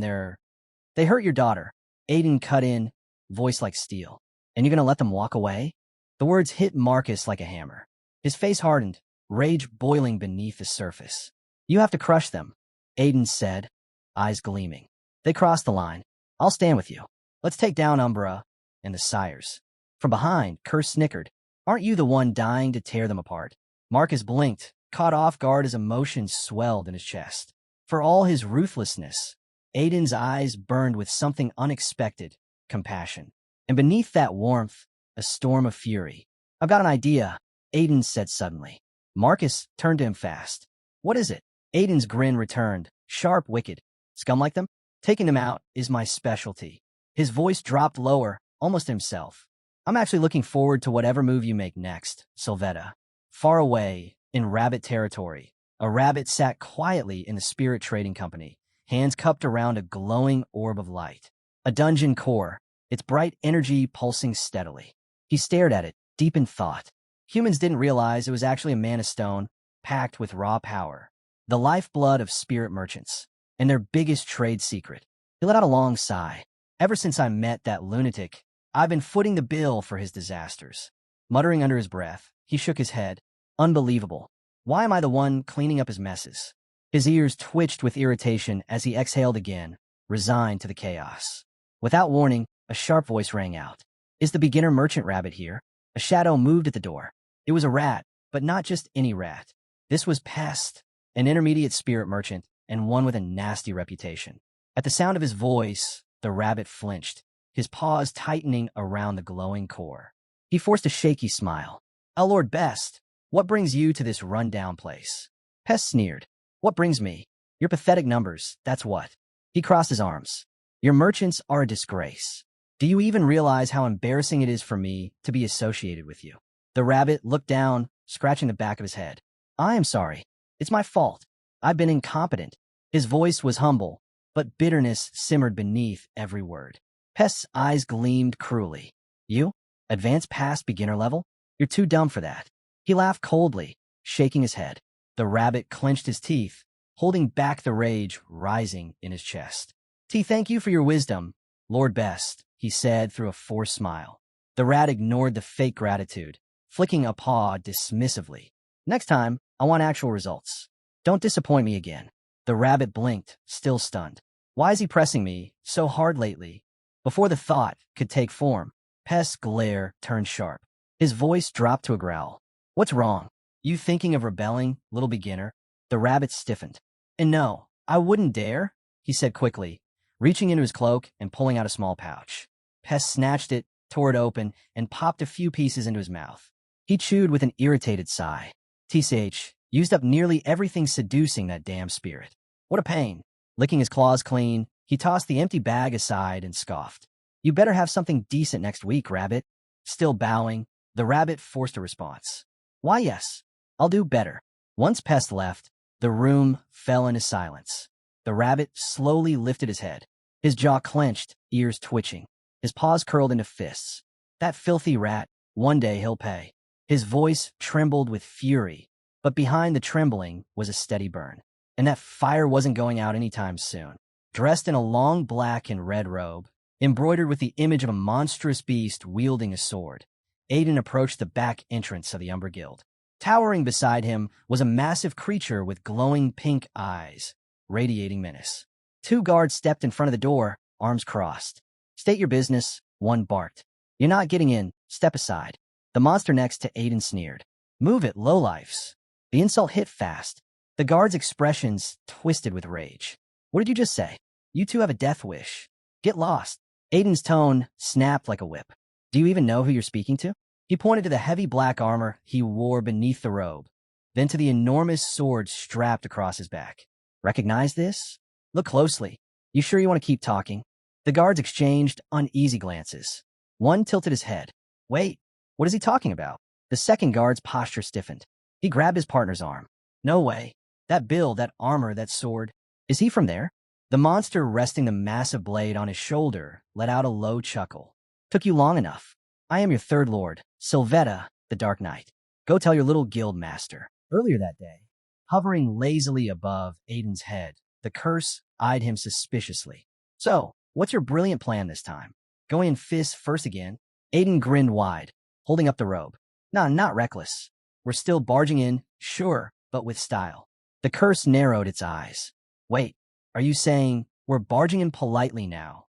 they hurt your daughter." Aiden cut in, voice like steel. "And you're gonna let them walk away?" The words hit Marcus like a hammer. His face hardened, rage boiling beneath the surface. "You have to crush them," Aiden said, eyes gleaming. "They crossed the line. I'll stand with you. Let's take down Umbra and the Sires." From behind, Curse snickered. "Aren't you the one dying to tear them apart?" Marcus blinked, caught off guard as emotions swelled in his chest. For all his ruthlessness, Aiden's eyes burned with something unexpected, compassion. And beneath that warmth, a storm of fury. "I've got an idea," Aiden said suddenly. Marcus turned to him fast. "What is it?" Aiden's grin returned, sharp, wicked. "Scum like them? Taking them out is my specialty." His voice dropped lower, almost himself. "I'm actually looking forward to whatever move you make next, Sylvetta." Far away, in rabbit territory, a rabbit sat quietly in the spirit trading company, hands cupped around a glowing orb of light. A dungeon core, its bright energy pulsing steadily. He stared at it, deep in thought. Humans didn't realize it was actually a mana stone, packed with raw power. The lifeblood of spirit merchants, and their biggest trade secret. He let out a long sigh. "Ever since I met that lunatic, I've been footing the bill for his disasters." Muttering under his breath, he shook his head. "Unbelievable. Why am I the one cleaning up his messes?" His ears twitched with irritation as he exhaled again, resigned to the chaos. Without warning, a sharp voice rang out. "Is the beginner merchant rabbit here?" A shadow moved at the door. It was a rat, but not just any rat. This was Pest, an intermediate spirit merchant, and one with a nasty reputation. At the sound of his voice, the rabbit flinched, his paws tightening around the glowing core. He forced a shaky smile. "Oh, Lord Best, what brings you to this run-down place?" Pest sneered. "What brings me? Your pathetic numbers, that's what." He crossed his arms. "Your merchants are a disgrace. Do you even realize how embarrassing it is for me to be associated with you?" The rabbit looked down, scratching the back of his head. "I am sorry. It's my fault. I've been incompetent." His voice was humble, but bitterness simmered beneath every word. Pest's eyes gleamed cruelly. "You? Advanced past beginner level? You're too dumb for that." He laughed coldly, shaking his head. The rabbit clenched his teeth, holding back the rage rising in his chest. Thank you for your wisdom, Lord Best," he said through a forced smile. The rat ignored the fake gratitude, flicking a paw dismissively. "Next time, I want actual results. Don't disappoint me again." The rabbit blinked, still stunned. Why is he pressing me so hard lately? Before the thought could take form, Pest's glare turned sharp. His voice dropped to a growl. "What's wrong? You thinking of rebelling, little beginner?" The rabbit stiffened. "And no, I wouldn't dare," he said quickly, reaching into his cloak and pulling out a small pouch. Pest snatched it, tore it open, and popped a few pieces into his mouth. He chewed with an irritated sigh. TCH used up nearly everything seducing that damn spirit. What a pain. Licking his claws clean, he tossed the empty bag aside and scoffed. "You better have something decent next week, rabbit." Still bowing, the rabbit forced a response. "Why, yes, I'll do better." Once Pest left, the room fell into silence. The rabbit slowly lifted his head, his jaw clenched, ears twitching, his paws curled into fists. That filthy rat, one day he'll pay. His voice trembled with fury, but behind the trembling was a steady burn. And that fire wasn't going out anytime soon. Dressed in a long black and red robe, embroidered with the image of a monstrous beast wielding a sword, Aiden approached the back entrance of the Umbra Guild. Towering beside him was a massive creature with glowing pink eyes, radiating menace. Two guards stepped in front of the door, arms crossed. "State your business," one barked. "You're not getting in. Step aside." The monster next to Aiden sneered. "Move it, lowlifes." The insult hit fast. The guard's expressions twisted with rage. "What did you just say? You two have a death wish. Get lost." Aiden's tone snapped like a whip. "Do you even know who you're speaking to?" He pointed to the heavy black armor he wore beneath the robe, then to the enormous sword strapped across his back. "Recognize this? Look closely. You sure you want to keep talking?" The guards exchanged uneasy glances. One tilted his head. "Wait, what is he talking about?" The second guard's posture stiffened. He grabbed his partner's arm. "No way. That build, that armor, that sword. Is he from there?" The monster resting the massive blade on his shoulder let out a low chuckle. "Took you long enough. I am your third lord, Sylvetta, the Dark Knight. Go tell your little guild master." Earlier that day, hovering lazily above Aiden's head, the curse eyed him suspiciously. "So, what's your brilliant plan this time? Going in fists first again?" Aiden grinned wide, holding up the robe. "Nah, not reckless. We're still barging in, sure, but with style." The curse narrowed its eyes. "Wait, are you saying we're barging in politely now?"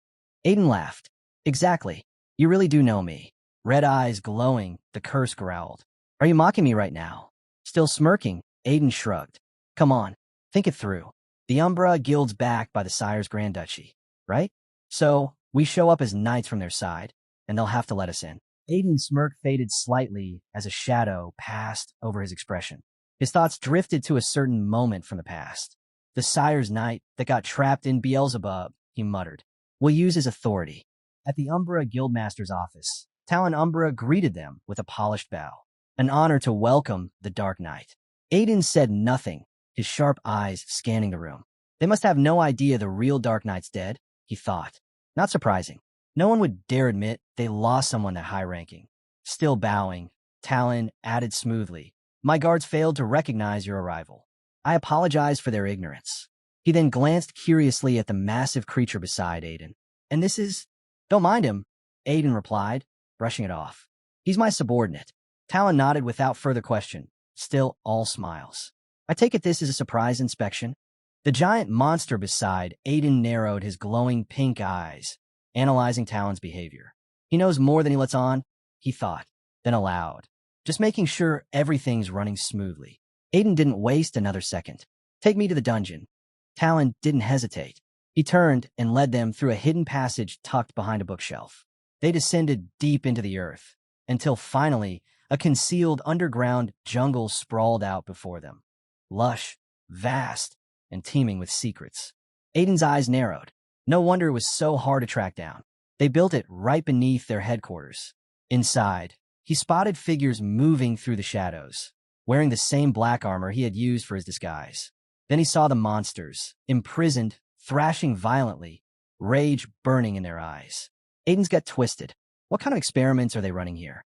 Aiden laughed. "Exactly. You really do know me." Red eyes glowing, the curse growled. "Are you mocking me right now?" Still smirking, Aiden shrugged. "Come on, think it through. The Umbra Guild's backed by the Sire's Grand Duchy, right? So, we show up as knights from their side, and they'll have to let us in." Aiden's smirk faded slightly as a shadow passed over his expression. His thoughts drifted to a certain moment from the past. "The Sire's Knight that got trapped in Beelzebub," he muttered. "We'll use his authority." At the Umbra Guildmaster's office, Talon Umbra greeted them with a polished bow. An honor to welcome the Dark Knight. Aiden said nothing, his sharp eyes scanning the room. They must have no idea the real Dark Knight's dead, he thought. Not surprising. No one would dare admit they lost someone that high-ranking. Still bowing, Talon added smoothly, "My guards failed to recognize your arrival. I apologize for their ignorance." He then glanced curiously at the massive creature beside Aiden. "And this is—" "Don't mind him," Aiden replied, brushing it off. "He's my subordinate." Talon nodded without further question, still all smiles. "I take it this is a surprise inspection?" The giant monster beside Aiden narrowed his glowing pink eyes, analyzing Talon's behavior. He knows more than he lets on, he thought, then aloud, just making sure everything's running smoothly. Aiden didn't waste another second. Take me to the dungeon. Talon didn't hesitate. He turned and led them through a hidden passage tucked behind a bookshelf. They descended deep into the earth, until finally a concealed underground jungle sprawled out before them. Lush, vast, and teeming with secrets. Aiden's eyes narrowed. No wonder it was so hard to track down. They built it right beneath their headquarters. Inside, he spotted figures moving through the shadows, wearing the same black armor he had used for his disguise. Then he saw the monsters, imprisoned, thrashing violently, rage burning in their eyes. Aiden's gut twisted. What kind of experiments are they running here?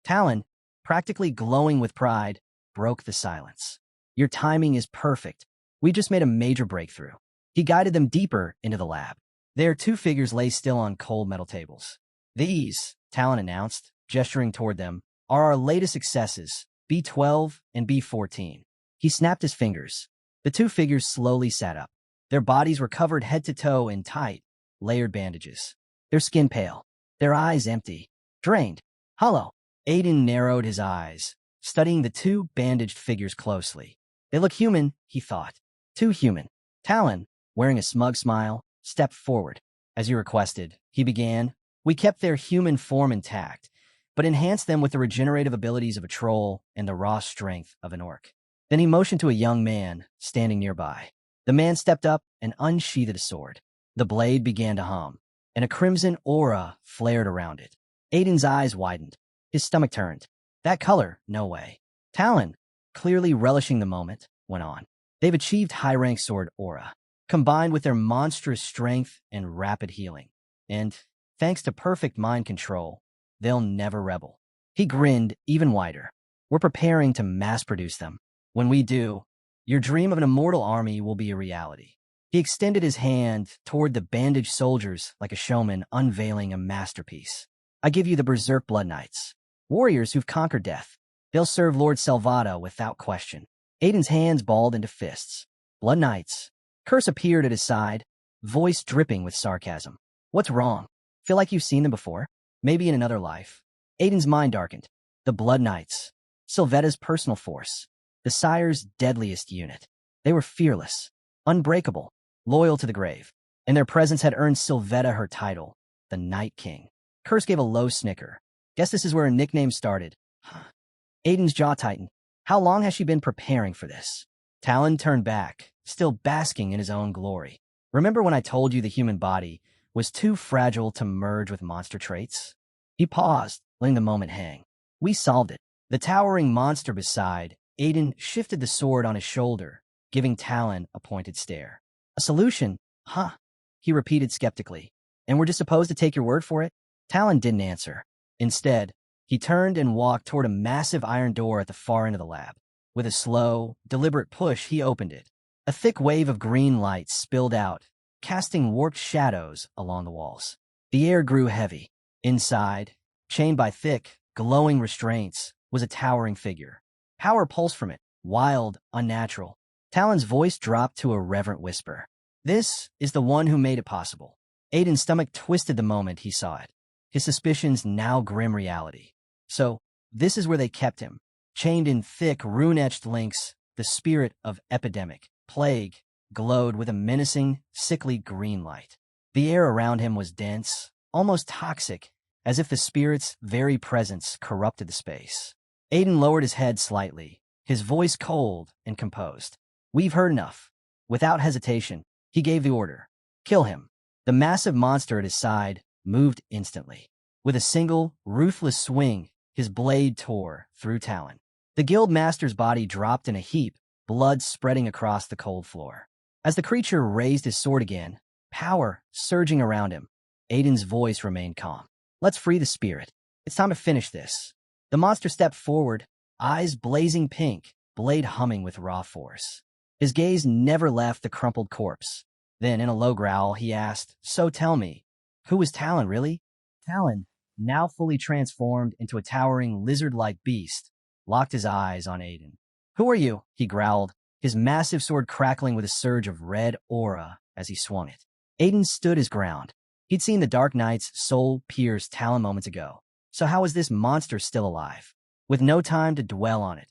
Talon, practically glowing with pride, broke the silence. Your timing is perfect. We just made a major breakthrough. He guided them deeper into the lab. There, two figures lay still on cold metal tables. These, Talon announced, gesturing toward them, are our latest successes, B12 and B14. He snapped his fingers. The two figures slowly sat up. Their bodies were covered head to toe in tight, layered bandages. Their skin pale, their eyes empty, drained, hollow. Aiden narrowed his eyes, studying the two bandaged figures closely. They look human, he thought. Too human. Talon, wearing a smug smile, stepped forward. As you requested, he began. We kept their human form intact, but enhanced them with the regenerative abilities of a troll and the raw strength of an orc. Then he motioned to a young man standing nearby. The man stepped up and unsheathed a sword. The blade began to hum, and a crimson aura flared around it. Aiden's eyes widened. His stomach turned. That color, no way. Talon, clearly relishing the moment, went on. They've achieved high-rank sword aura, combined with their monstrous strength and rapid healing. And, thanks to perfect mind control, they'll never rebel. He grinned even wider. We're preparing to mass-produce them. When we do, your dream of an immortal army will be a reality. He extended his hand toward the bandaged soldiers like a showman unveiling a masterpiece. I give you the Berserk Blood Knights, warriors who've conquered death. They'll serve Lord Salvata without question. Aiden's hands balled into fists. Blood Knights. Curse appeared at his side, voice dripping with sarcasm. What's wrong? Feel like you've seen them before? Maybe in another life. Aiden's mind darkened. The Blood Knights. Sylveta's personal force. The Sire's deadliest unit. They were fearless, unbreakable, loyal to the grave, and their presence had earned Sylveta her title, the Night King. Curse gave a low snicker. Guess this is where a nickname started. Aiden's jaw tightened. How long has she been preparing for this? Talon turned back, still basking in his own glory. Remember when I told you the human body was too fragile to merge with monster traits? He paused, letting the moment hang. We solved it. The towering monster beside, Aiden shifted the sword on his shoulder, giving Talon a pointed stare. A solution? Huh? He repeated skeptically. And we're just supposed to take your word for it? Talon didn't answer. Instead, he turned and walked toward a massive iron door at the far end of the lab. With a slow, deliberate push, he opened it. A thick wave of green light spilled out, casting warped shadows along the walls. The air grew heavy. Inside, chained by thick, glowing restraints, was a towering figure. Power pulsed from it, wild, unnatural. Talon's voice dropped to a reverent whisper. This is the one who made it possible. Aiden's stomach twisted the moment he saw it. His suspicions now grim reality. So, this is where they kept him. Chained in thick, rune-etched links, the spirit of epidemic, plague, glowed with a menacing, sickly green light. The air around him was dense, almost toxic, as if the spirit's very presence corrupted the space. Aiden lowered his head slightly, his voice cold and composed. We've heard enough. Without hesitation, he gave the order. Kill him. The massive monster at his side moved instantly. With a single, ruthless swing, his blade tore through Talon. The guild master's body dropped in a heap, blood spreading across the cold floor. As the creature raised his sword again, power surging around him, Aiden's voice remained calm. Let's free the spirit. It's time to finish this. The monster stepped forward, eyes blazing pink, blade humming with raw force. His gaze never left the crumpled corpse. Then, in a low growl, he asked, So tell me, who was Talon, really? Talon, now fully transformed into a towering lizard-like beast, locked his eyes on Aiden. Who are you? He growled, his massive sword crackling with a surge of red aura as he swung it. Aiden stood his ground. He'd seen the Dark Knight's soul-pierced talon moments ago, so how was this monster still alive? With no time to dwell on it,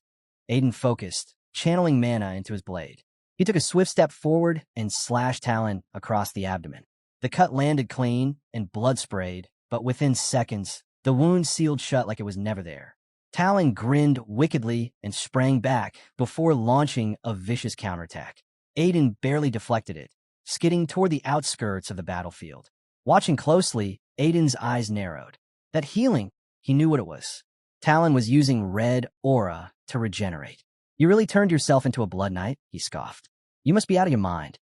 Aiden focused, channeling mana into his blade. He took a swift step forward and slashed Talon across the abdomen. The cut landed clean and blood sprayed, but within seconds, the wound sealed shut like it was never there. Talon grinned wickedly and sprang back before launching a vicious counterattack. Aiden barely deflected it, skidding toward the outskirts of the battlefield. Watching closely, Aiden's eyes narrowed. That healing, he knew what it was. Talon was using red aura to regenerate. You really turned yourself into a Blood Knight, he scoffed. You must be out of your mind.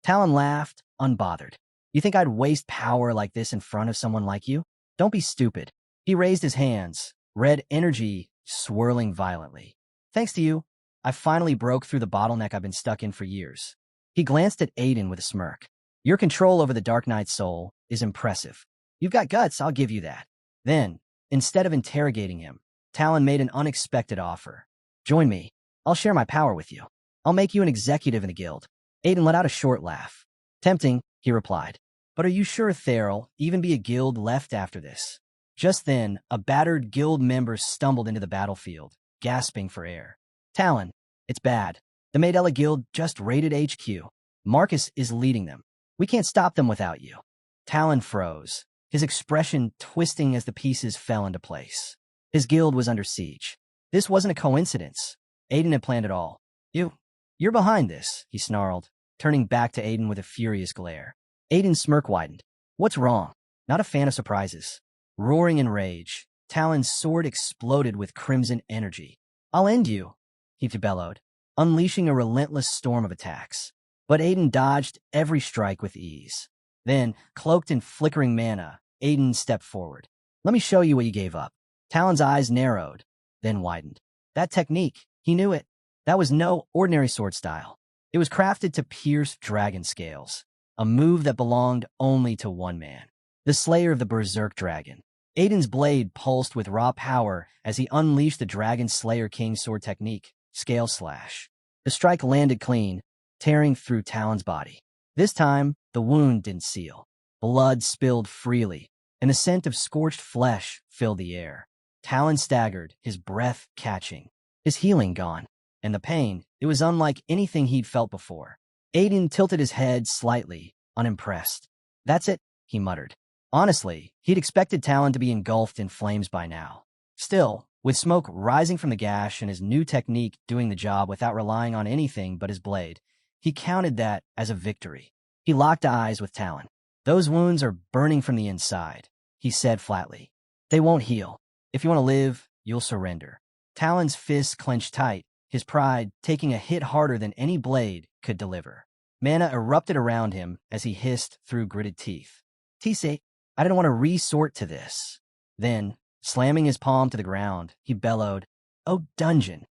Talon laughed, unbothered. You think I'd waste power like this in front of someone like you? Don't be stupid. He raised his hands, red energy swirling violently. Thanks to you, I finally broke through the bottleneck I've been stuck in for years. He glanced at Aiden with a smirk. Your control over the Dark Knight's soul is impressive. You've got guts, I'll give you that. Then, instead of interrogating him, Talon made an unexpected offer. Join me. I'll share my power with you. I'll make you an executive in the guild. Aiden let out a short laugh. Tempting, he replied. But are you sure there'll even be a guild left after this? Just then, a battered guild member stumbled into the battlefield, gasping for air. Talon, it's bad. The Maidella Guild just raided HQ. Marcus is leading them. We can't stop them without you. Talon froze, his expression twisting as the pieces fell into place. His guild was under siege. This wasn't a coincidence. Aiden had planned it all. You're behind this, he snarled, turning back to Aiden with a furious glare. Aiden's smirk widened. What's wrong? Not a fan of surprises. Roaring in rage, Talon's sword exploded with crimson energy. I'll end you, he bellowed, unleashing a relentless storm of attacks. But Aiden dodged every strike with ease. Then, cloaked in flickering mana, Aiden stepped forward. Let me show you what you gave up. Talon's eyes narrowed, then widened. That technique, he knew it. That was no ordinary sword style. It was crafted to pierce dragon scales, a move that belonged only to one man, the slayer of the Berserk Dragon. Aiden's blade pulsed with raw power as he unleashed the Dragon Slayer King sword technique, Scale Slash. The strike landed clean, tearing through Talon's body. This time, the wound didn't seal. Blood spilled freely, and the scent of scorched flesh filled the air. Talon staggered, his breath catching, his healing gone. And the pain, it was unlike anything he'd felt before. Aiden tilted his head slightly, unimpressed. That's it, he muttered. Honestly, he'd expected Talon to be engulfed in flames by now. Still, with smoke rising from the gash and his new technique doing the job without relying on anything but his blade, he counted that as a victory. He locked eyes with Talon. Those wounds are burning from the inside, he said flatly. They won't heal. If you want to live, you'll surrender. Talon's fists clenched tight, his pride taking a hit harder than any blade could deliver. Mana erupted around him as he hissed through gritted teeth. Tise, I didn't want to resort to this. Then, slamming his palm to the ground, he bellowed, Oh, dungeon!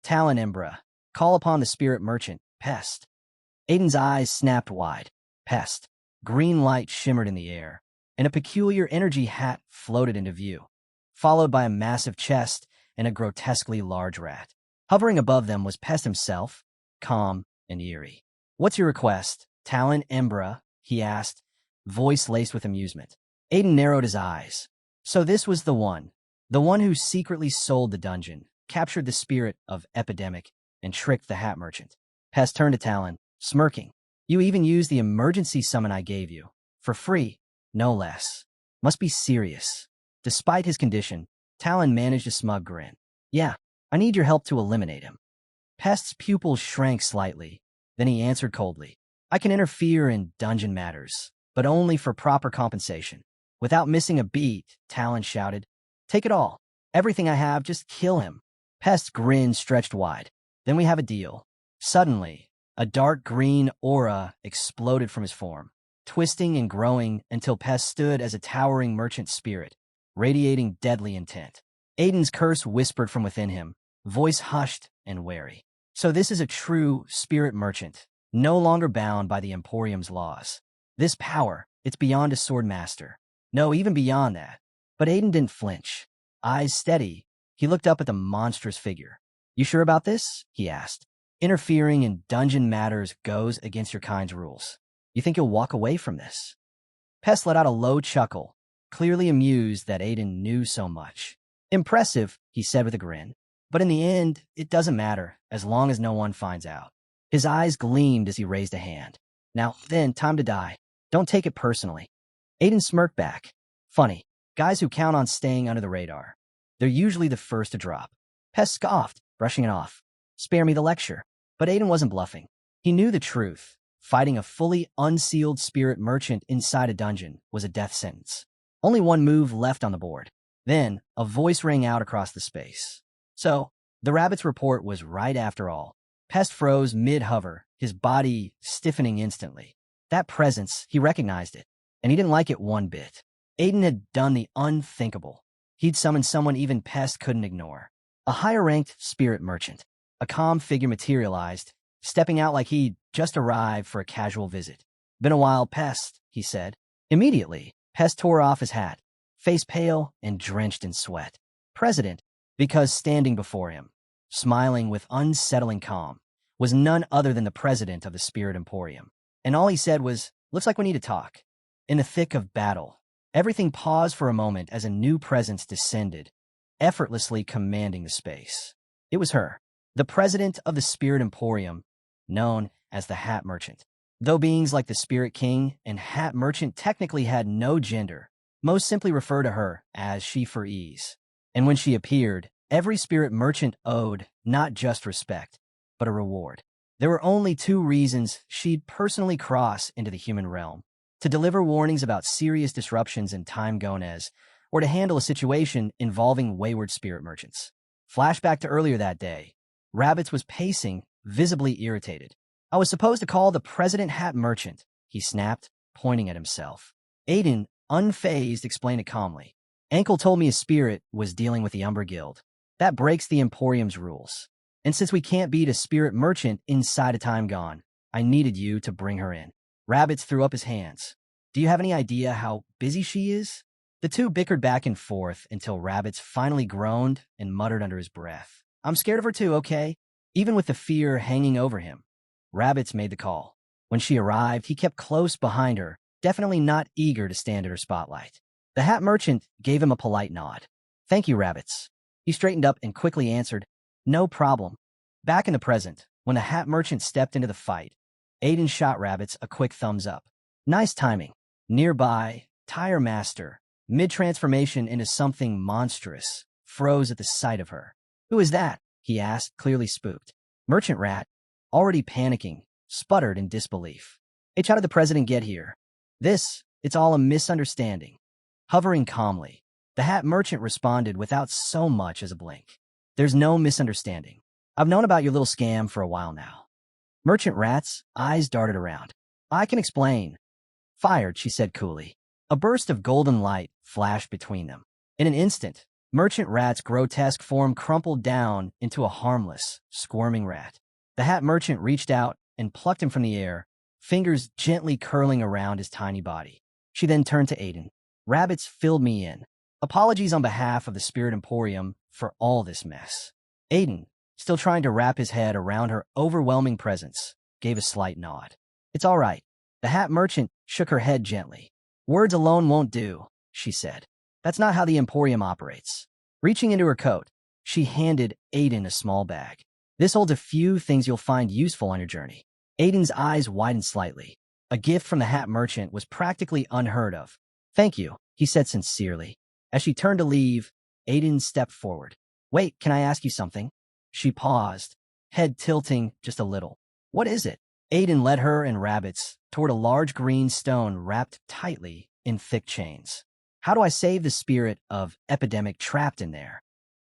Talon Embra, call upon the spirit merchant, Pest. Aiden's eyes snapped wide. Pest. Green light shimmered in the air, and a peculiar energy hat floated into view, followed by a massive chest and a grotesquely large rat. Hovering above them was Pest himself, calm and eerie. What's your request, Talon Embra? He asked, voice laced with amusement. Aiden narrowed his eyes. So this was the one who secretly sold the dungeon, captured the spirit of Epidemic, and tricked the hat merchant. Pest turned to Talon, smirking. You even used the emergency summon I gave you. For free, no less. Must be serious. Despite his condition, Talon managed a smug grin. Yeah, I need your help to eliminate him. Pest's pupils shrank slightly. Then he answered coldly. I can interfere in dungeon matters, but only for proper compensation. Without missing a beat, Talon shouted, Take it all. Everything I have, just kill him. Pest's grin stretched wide. Then we have a deal. Suddenly, a dark green aura exploded from his form, twisting and growing until Pest stood as a towering merchant spirit, radiating deadly intent. Aiden's curse whispered from within him, voice hushed and wary. So this is a true spirit merchant, no longer bound by the Emporium's laws. This power, it's beyond a sword master. No, even beyond that. But Aiden didn't flinch. Eyes steady, he looked up at the monstrous figure. You sure about this? He asked. Interfering in dungeon matters goes against your kind's rules. You think you'll walk away from this? Pest let out a low chuckle, clearly amused that Aiden knew so much. Impressive, he said with a grin. But in the end, it doesn't matter, as long as no one finds out. His eyes gleamed as he raised a hand. Now, then, time to die. Don't take it personally. Aiden smirked back. Funny, guys who count on staying under the radar. They're usually the first to drop. Pest scoffed, brushing it off. Spare me the lecture. But Aiden wasn't bluffing. He knew the truth. Fighting a fully unsealed spirit merchant inside a dungeon was a death sentence. Only one move left on the board. Then, a voice rang out across the space. So, the rabbit's report was right after all. Pest froze mid-hover, his body stiffening instantly. That presence, he recognized it, and he didn't like it one bit. Aiden had done the unthinkable. He'd summoned someone even Pest couldn't ignore. A higher-ranked spirit merchant. A calm figure materialized, stepping out like he'd just arrived for a casual visit. Been a while, Pest, he said. Immediately, Pest tore off his hat, face pale and drenched in sweat. President, because standing before him, smiling with unsettling calm, was none other than the president of the Spirit Emporium. And all he said was, "Looks like we need to talk." In the thick of battle, everything paused for a moment as a new presence descended, effortlessly commanding the space. It was her, the president of the Spirit Emporium, known as the Hat Merchant. Though beings like the Spirit King and Hat Merchant technically had no gender, most simply refer to her as she for ease. And when she appeared, every spirit merchant owed not just respect, but a reward. There were only two reasons she'd personally cross into the human realm: to deliver warnings about serious disruptions in time Gonez, or to handle a situation involving wayward spirit merchants. Flashback to earlier that day. Rabbits was pacing, visibly irritated. "I was supposed to call the President Hat Merchant," he snapped, pointing at himself. Aiden, unfazed, explained it calmly. "Ankle told me a spirit was dealing with the Umber Guild. That breaks the Emporium's rules. And since we can't beat a spirit merchant inside a time gone, I needed you to bring her in." Rabbits threw up his hands. "Do you have any idea how busy she is?" The two bickered back and forth until Rabbits finally groaned and muttered under his breath, "I'm scared of her too, okay?" Even with the fear hanging over him, Rabbits made the call. When she arrived, he kept close behind her, definitely not eager to stand in her spotlight. The Hat Merchant gave him a polite nod. "Thank you, Rabbits." He straightened up and quickly answered, "No problem." Back in the present, when the Hat Merchant stepped into the fight, Aiden shot Rabbits a quick thumbs up. Nice timing. Nearby, Tire Master, mid-transformation into something monstrous, froze at the sight of her. "Who is that?" he asked, clearly spooked. Merchant Rat, already panicking, sputtered in disbelief. "H, how did the president get here?" It's all a misunderstanding." Hovering calmly, the Hat Merchant responded without so much as a blink. "There's no misunderstanding. I've known about your little scam for a while now." Merchant Rat's eyes darted around. "I can explain." "Fired," she said coolly. A burst of golden light flashed between them. In an instant, Merchant Rat's grotesque form crumpled down into a harmless, squirming rat. The Hat Merchant reached out and plucked him from the air, fingers gently curling around his tiny body. She then turned to Aiden. "Rabbits filled me in. Apologies on behalf of the Spirit Emporium for all this mess." Aiden, still trying to wrap his head around her overwhelming presence, gave a slight nod. "It's all right." The Hat Merchant shook her head gently. "Words alone won't do," she said. "That's not how the Emporium operates." Reaching into her coat, she handed Aiden a small bag. "This holds a few things you'll find useful on your journey." Aiden's eyes widened slightly. A gift from the Hat Merchant was practically unheard of. "Thank you," he said sincerely. As she turned to leave, Aiden stepped forward. "Wait, can I ask you something?" She paused, head tilting just a little. "What is it?" Aiden led her and Rabbits toward a large green stone wrapped tightly in thick chains. "How do I save the spirit of epidemic trapped in there?"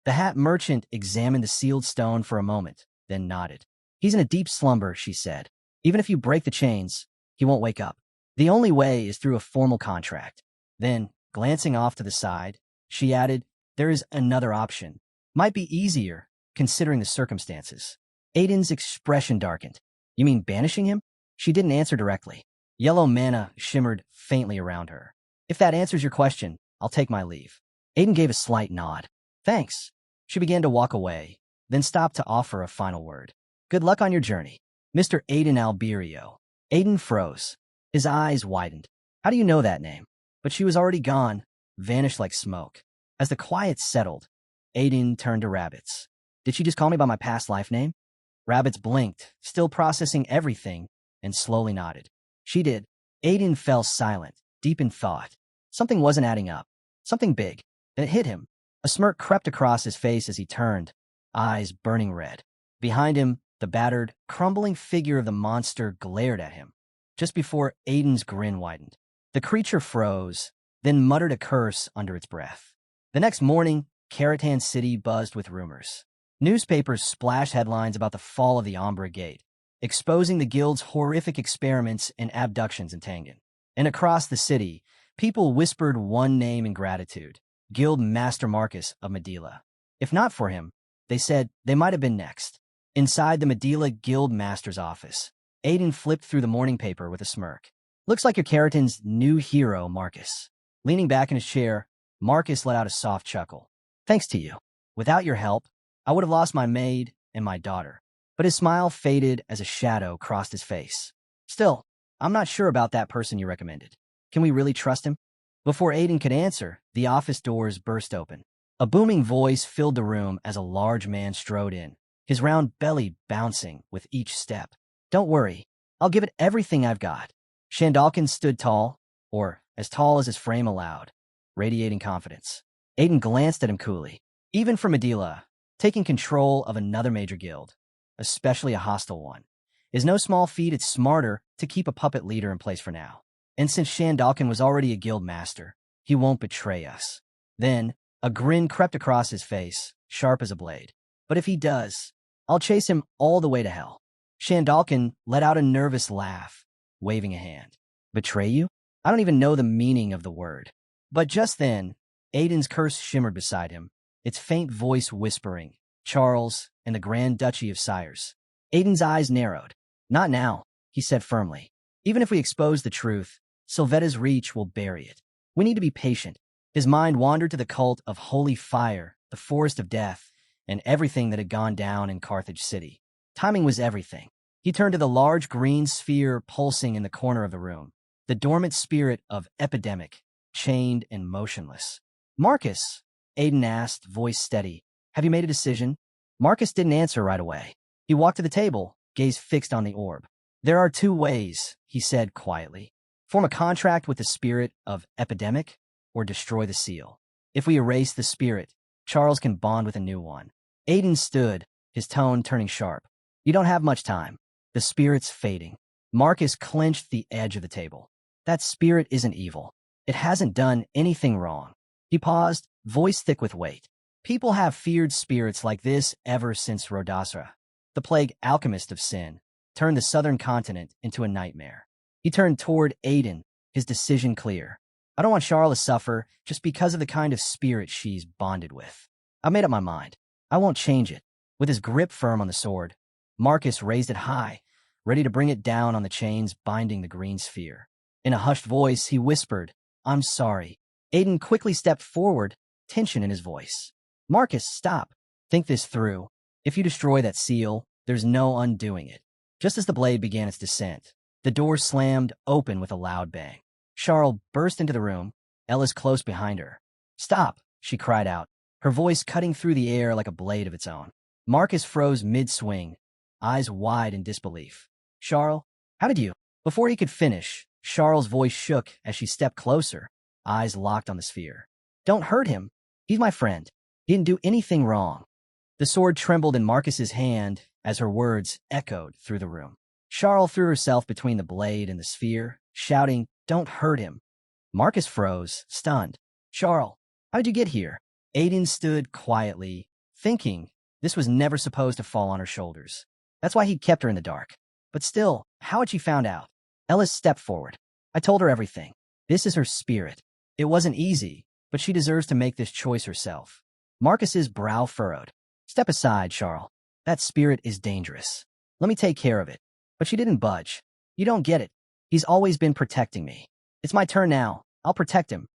The Hat Merchant examined the sealed stone for a moment, then nodded. "He's in a deep slumber," she said. "Even if you break the chains, he won't wake up. The only way is through a formal contract." Then, glancing off to the side, she added, "There is another option. Might be easier, considering the circumstances." Aiden's expression darkened. "You mean banishing him?" She didn't answer directly. Yellow mana shimmered faintly around her. "If that answers your question, I'll take my leave." Aiden gave a slight nod. "Thanks." She began to walk away, then stopped to offer a final word. Good luck on your journey. Mr. Aiden Alberio. Aiden froze. His eyes widened. How do you know that name? But she was already gone, vanished like smoke. As the quiet settled, Aiden turned to Rabbits. Did she just call me by my past life name? Rabbits blinked, still processing everything, and slowly nodded. She did. Aiden fell silent, deep in thought. Something wasn't adding up. Something big. Then it hit him. A smirk crept across his face as he turned, eyes burning red. Behind him, the battered, crumbling figure of the monster glared at him. Just before Aiden's grin widened, the creature froze, then muttered a curse under its breath. The next morning, Caratan City buzzed with rumors. Newspapers splashed headlines about the fall of the Umbra Gate, exposing the guild's horrific experiments and abductions in Tangan. And across the city, people whispered one name in gratitude: Guild Master Marcus of Medela. If not for him, they said they might have been next. Inside the Medela Guild Master's office, Aiden flipped through the morning paper with a smirk. Looks like your Keratin's new hero, Marcus. Leaning back in his chair, Marcus let out a soft chuckle. Thanks to you. Without your help, I would have lost my maid and my daughter. But his smile faded as a shadow crossed his face. Still, I'm not sure about that person you recommended. Can we really trust him? Before Aiden could answer, the office doors burst open. A booming voice filled the room as a large man strode in, his round belly bouncing with each step. Don't worry, I'll give it everything I've got. Shandalkin stood tall, or as tall as his frame allowed, radiating confidence. Aiden glanced at him coolly. Even for Medela, taking control of another major guild, especially a hostile one, is no small feat. It's smarter to keep a puppet leader in place for now. And since Shandalkin was already a guild master, he won't betray us. Then, a grin crept across his face, sharp as a blade. But if he does, I'll chase him all the way to hell. Shandalkin let out a nervous laugh, waving a hand. Betray you? I don't even know the meaning of the word. But just then, Aiden's curse shimmered beside him, its faint voice whispering, Charles and the Grand Duchy of Sires. Aiden's eyes narrowed. Not now, he said firmly. Even if we expose the truth, Sylvetta's reach will bury it. We need to be patient. His mind wandered to the cult of Holy Fire, the Forest of Death, and everything that had gone down in Carthage City. Timing was everything. He turned to the large green sphere pulsing in the corner of the room, the dormant spirit of Epidemic, chained and motionless. Marcus, Aiden asked, voice steady. Have you made a decision? Marcus didn't answer right away. He walked to the table, gaze fixed on the orb. There are two ways, he said quietly. Form a contract with the spirit of Epidemic, or destroy the seal. If we erase the spirit, Charles can bond with a new one. Aiden stood, his tone turning sharp. You don't have much time. The spirit's fading. Marcus clenched the edge of the table. That spirit isn't evil. It hasn't done anything wrong. He paused, voice thick with weight. People have feared spirits like this ever since Rodasra, the plague alchemist of sin, turned the southern continent into a nightmare. He turned toward Aiden, his decision clear. I don't want Charlotte to suffer just because of the kind of spirit she's bonded with. I've made up my mind. I won't change it. With his grip firm on the sword, Marcus raised it high, ready to bring it down on the chains binding the green sphere. In a hushed voice, he whispered, I'm sorry. Aiden quickly stepped forward, tension in his voice. Marcus, stop. Think this through. If you destroy that seal, there's no undoing it. Just as the blade began its descent, the door slammed open with a loud bang. Charles burst into the room, Ellis close behind her. Stop, she cried out, her voice cutting through the air like a blade of its own. Marcus froze mid-swing, eyes wide in disbelief. Charles, how did you? Before he could finish, Charles' voice shook as she stepped closer, eyes locked on the sphere. Don't hurt him. He's my friend. He didn't do anything wrong. The sword trembled in Marcus's hand as her words echoed through the room. Charles threw herself between the blade and the sphere, shouting, Don't hurt him. Marcus froze, stunned. Charles, how did you get here? Aiden stood quietly, thinking this was never supposed to fall on her shoulders. That's why he'd kept her in the dark. But still, how had she found out? Ellis stepped forward. I told her everything. This is her spirit. It wasn't easy, but she deserves to make this choice herself. Marcus's brow furrowed. Step aside, Charles. That spirit is dangerous. Let me take care of it. But she didn't budge. You don't get it. He's always been protecting me. It's my turn now. I'll protect him.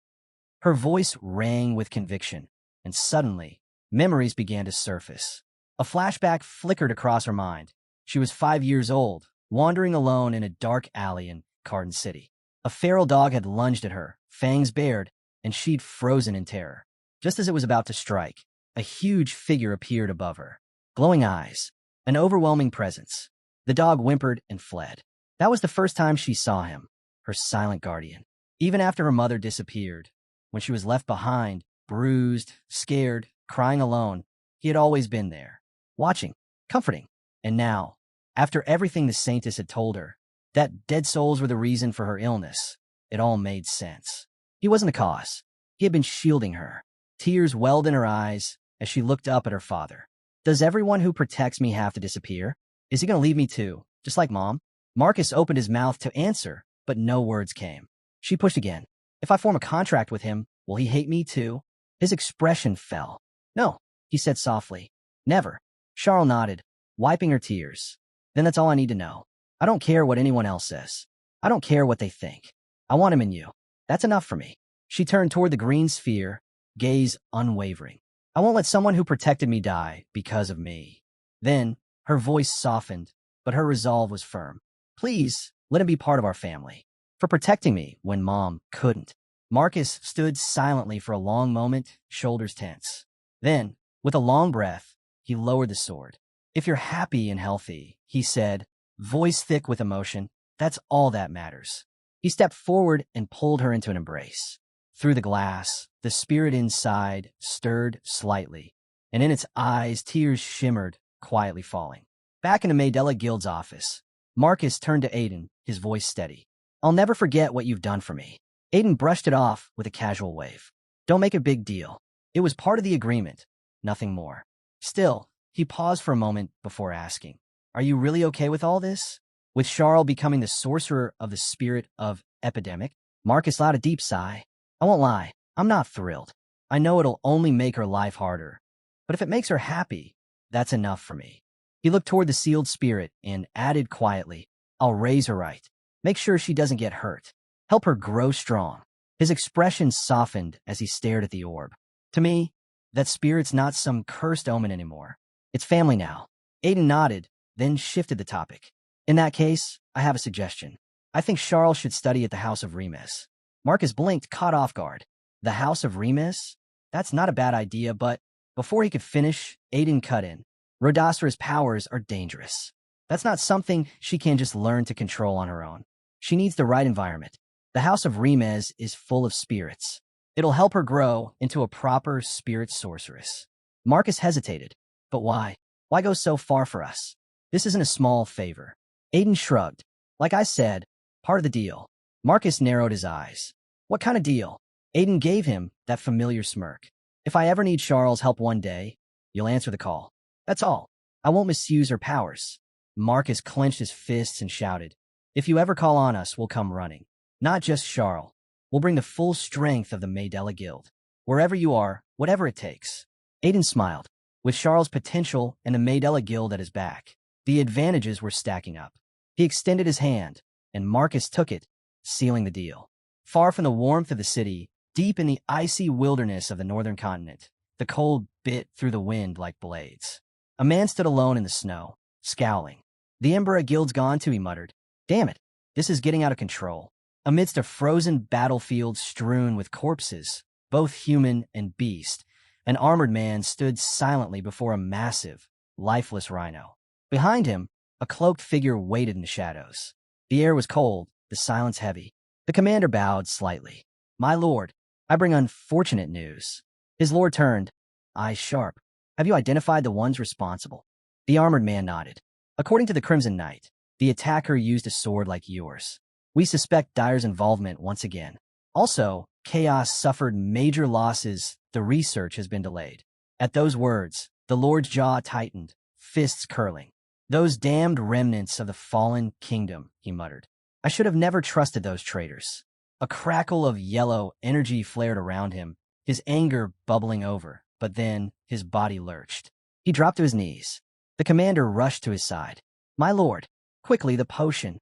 Her voice rang with conviction, and suddenly, memories began to surface. A flashback flickered across her mind. She was 5 years old, wandering alone in a dark alley in Carton City. A feral dog had lunged at her, fangs bared, and she'd frozen in terror. Just as it was about to strike, a huge figure appeared above her. Glowing eyes, an overwhelming presence. The dog whimpered and fled. That was the first time she saw him, her silent guardian. Even after her mother disappeared, when she was left behind, bruised, scared, crying alone, he had always been there, watching, comforting. And now, after everything the Saintess had told her, that dead souls were the reason for her illness, it all made sense. He wasn't the cause. He had been shielding her. Tears welled in her eyes as she looked up at her father. Does everyone who protects me have to disappear? Is he going to leave me too, just like Mom? Marcus opened his mouth to answer, but no words came. She pushed again. If I form a contract with him, will he hate me too? His expression fell. No, he said softly. Never. Charles nodded, wiping her tears. Then that's all I need to know. I don't care what anyone else says. I don't care what they think. I want him in you. That's enough for me. She turned toward the green sphere, gaze unwavering. I won't let someone who protected me die because of me. Then, her voice softened, but her resolve was firm. Please, let him be part of our family. For protecting me when Mom couldn't. Marcus stood silently for a long moment, shoulders tense. Then, with a long breath, he lowered the sword. If you're happy and healthy, he said, voice thick with emotion, that's all that matters. He stepped forward and pulled her into an embrace. Through the glass, the spirit inside stirred slightly, and in its eyes, tears shimmered, quietly falling. Back in the Mandela Guild's office, Marcus turned to Aiden, his voice steady. I'll never forget what you've done for me. Aiden brushed it off with a casual wave. Don't make a big deal. It was part of the agreement, nothing more. Still, he paused for a moment before asking, are you really okay with all this? With Charles becoming the sorcerer of the spirit of epidemic? Marcus let out a deep sigh. I won't lie, I'm not thrilled. I know it'll only make her life harder. But if it makes her happy, that's enough for me. He looked toward the sealed spirit and added quietly, I'll raise her right. Make sure she doesn't get hurt. Help her grow strong. His expression softened as he stared at the orb. To me, that spirit's not some cursed omen anymore. It's family now. Aiden nodded, then shifted the topic. In that case, I have a suggestion. I think Charles should study at the House of Remus. Marcus blinked, caught off guard. The House of Remus? That's not a bad idea, but before he could finish, Aiden cut in. Rodasra's powers are dangerous. That's not something she can just learn to control on her own. She needs the right environment. The House of Remus is full of spirits. It'll help her grow into a proper spirit sorceress. Marcus hesitated. But why? Why go so far for us? This isn't a small favor. Aiden shrugged. Like I said, part of the deal. Marcus narrowed his eyes. What kind of deal? Aiden gave him that familiar smirk. If I ever need Charles' help one day, you'll answer the call. That's all. I won't misuse her powers. Marcus clenched his fists and shouted, if you ever call on us, we'll come running. Not just Charles. We'll bring the full strength of the Mandela Guild. Wherever you are, whatever it takes. Aiden smiled. With Charles' potential and the Mandela Guild at his back, the advantages were stacking up. He extended his hand, and Marcus took it, sealing the deal. Far from the warmth of the city, deep in the icy wilderness of the northern continent, the cold bit through the wind like blades. A man stood alone in the snow, scowling. The Embera Guild's gone too, he muttered. Damn it, this is getting out of control. Amidst a frozen battlefield strewn with corpses, both human and beast, an armored man stood silently before a massive, lifeless rhino. Behind him, a cloaked figure waited in the shadows. The air was cold, the silence heavy. The commander bowed slightly. My lord, I bring unfortunate news. His lord turned, eyes sharp. Have you identified the ones responsible? The armored man nodded. According to the Crimson Knight, the attacker used a sword like yours. We suspect Dyer's involvement once again. Also, Chaos suffered major losses. The research has been delayed. At those words, the Lord's jaw tightened, fists curling. Those damned remnants of the fallen kingdom, he muttered. I should have never trusted those traitors. A crackle of yellow energy flared around him, his anger bubbling over, but then his body lurched. He dropped to his knees. The commander rushed to his side. My lord, quickly the potion.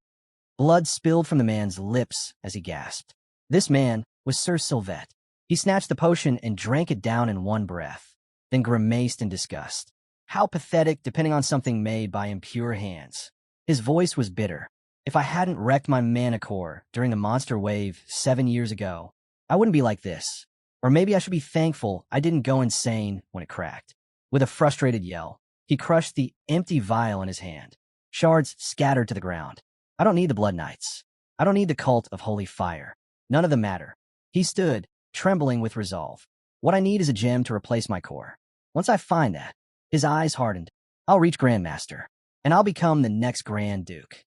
Blood spilled from the man's lips as he gasped. This man was Sir Sylvette. He snatched the potion and drank it down in one breath, then grimaced in disgust. How pathetic, depending on something made by impure hands. His voice was bitter. If I hadn't wrecked my mana core during the monster wave 7 years ago, I wouldn't be like this. Or maybe I should be thankful I didn't go insane when it cracked. With a frustrated yell, he crushed the empty vial in his hand. Shards scattered to the ground. I don't need the Blood Knights. I don't need the cult of holy fire. None of them matter. He stood, trembling with resolve. What I need is a gem to replace my core. Once I find that, his eyes hardened. I'll reach Grandmaster, and I'll become the next Grand Duke.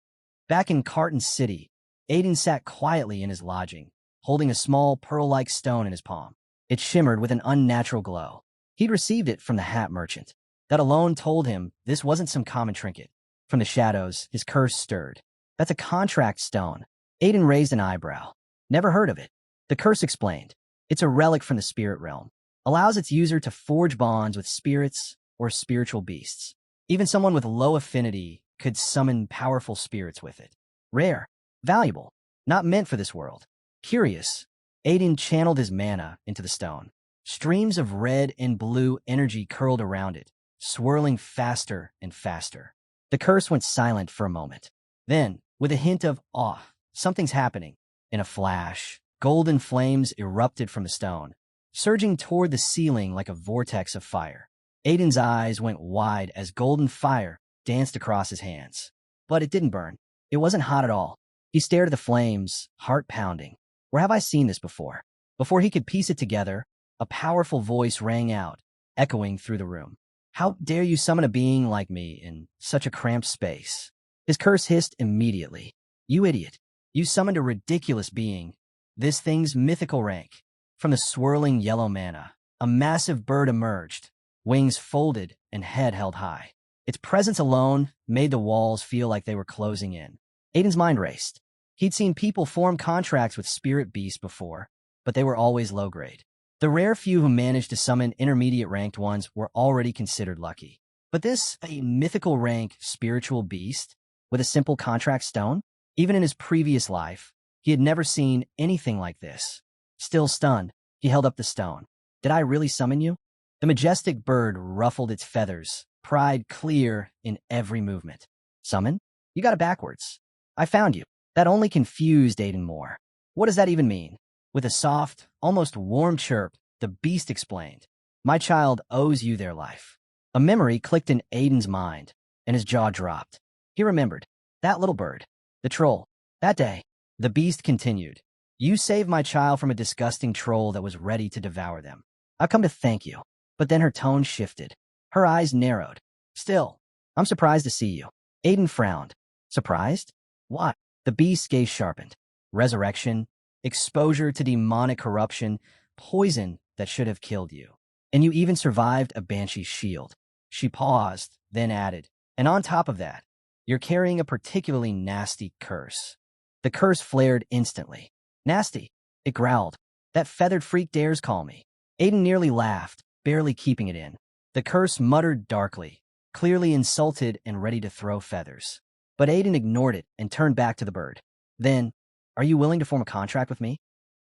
Back in Carton City, Aiden sat quietly in his lodging, holding a small pearl-like stone in his palm. It shimmered with an unnatural glow. He'd received it from the hat merchant. That alone told him this wasn't some common trinket. From the shadows, his curse stirred. That's a contract stone. Aiden raised an eyebrow. Never heard of it. The curse explained. It's a relic from the spirit realm. Allows its user to forge bonds with spirits or spiritual beasts. Even someone with low affinity could summon powerful spirits with it. Rare, valuable, not meant for this world. Curious, Aiden channeled his mana into the stone. Streams of red and blue energy curled around it, swirling faster and faster. The curse went silent for a moment. Then, with a hint of awe, something's happening. In a flash, golden flames erupted from the stone, surging toward the ceiling like a vortex of fire. Aiden's eyes went wide as golden fire danced across his hands. But it didn't burn. It wasn't hot at all. He stared at the flames, heart pounding. Where have I seen this before? Before he could piece it together, a powerful voice rang out, echoing through the room. How dare you summon a being like me in such a cramped space? His curse hissed immediately. You idiot. You summoned a ridiculous being. This thing's mythical rank. From the swirling yellow mana, a massive bird emerged, wings folded and head held high. Its presence alone made the walls feel like they were closing in. Aiden's mind raced. He'd seen people form contracts with spirit beasts before, but they were always low grade. The rare few who managed to summon intermediate ranked ones were already considered lucky. But this, a mythical rank spiritual beast with a simple contract stone? Even in his previous life, he had never seen anything like this. Still stunned, he held up the stone. Did I really summon you? The majestic bird ruffled its feathers, pride clear in every movement. Summon? You got it backwards. I found you. That only confused Aiden more. What does that even mean? With a soft, almost warm chirp, the beast explained. My child owes you their life. A memory clicked in Aiden's mind, and his jaw dropped. He remembered. That little bird. The troll. That day. The beast continued. You saved my child from a disgusting troll that was ready to devour them. I've come to thank you. But then her tone shifted. Her eyes narrowed. Still, I'm surprised to see you. Aiden frowned. Surprised? Why? The beast's gaze sharpened. Resurrection, exposure to demonic corruption, poison that should have killed you. And you even survived a banshee's shield. She paused, then added, and on top of that, you're carrying a particularly nasty curse. The curse flared instantly. Nasty, it growled. That feathered freak dares call me. Aiden nearly laughed, barely keeping it in. The curse muttered darkly, clearly insulted and ready to throw feathers. But Aiden ignored it and turned back to the bird. Then, are you willing to form a contract with me?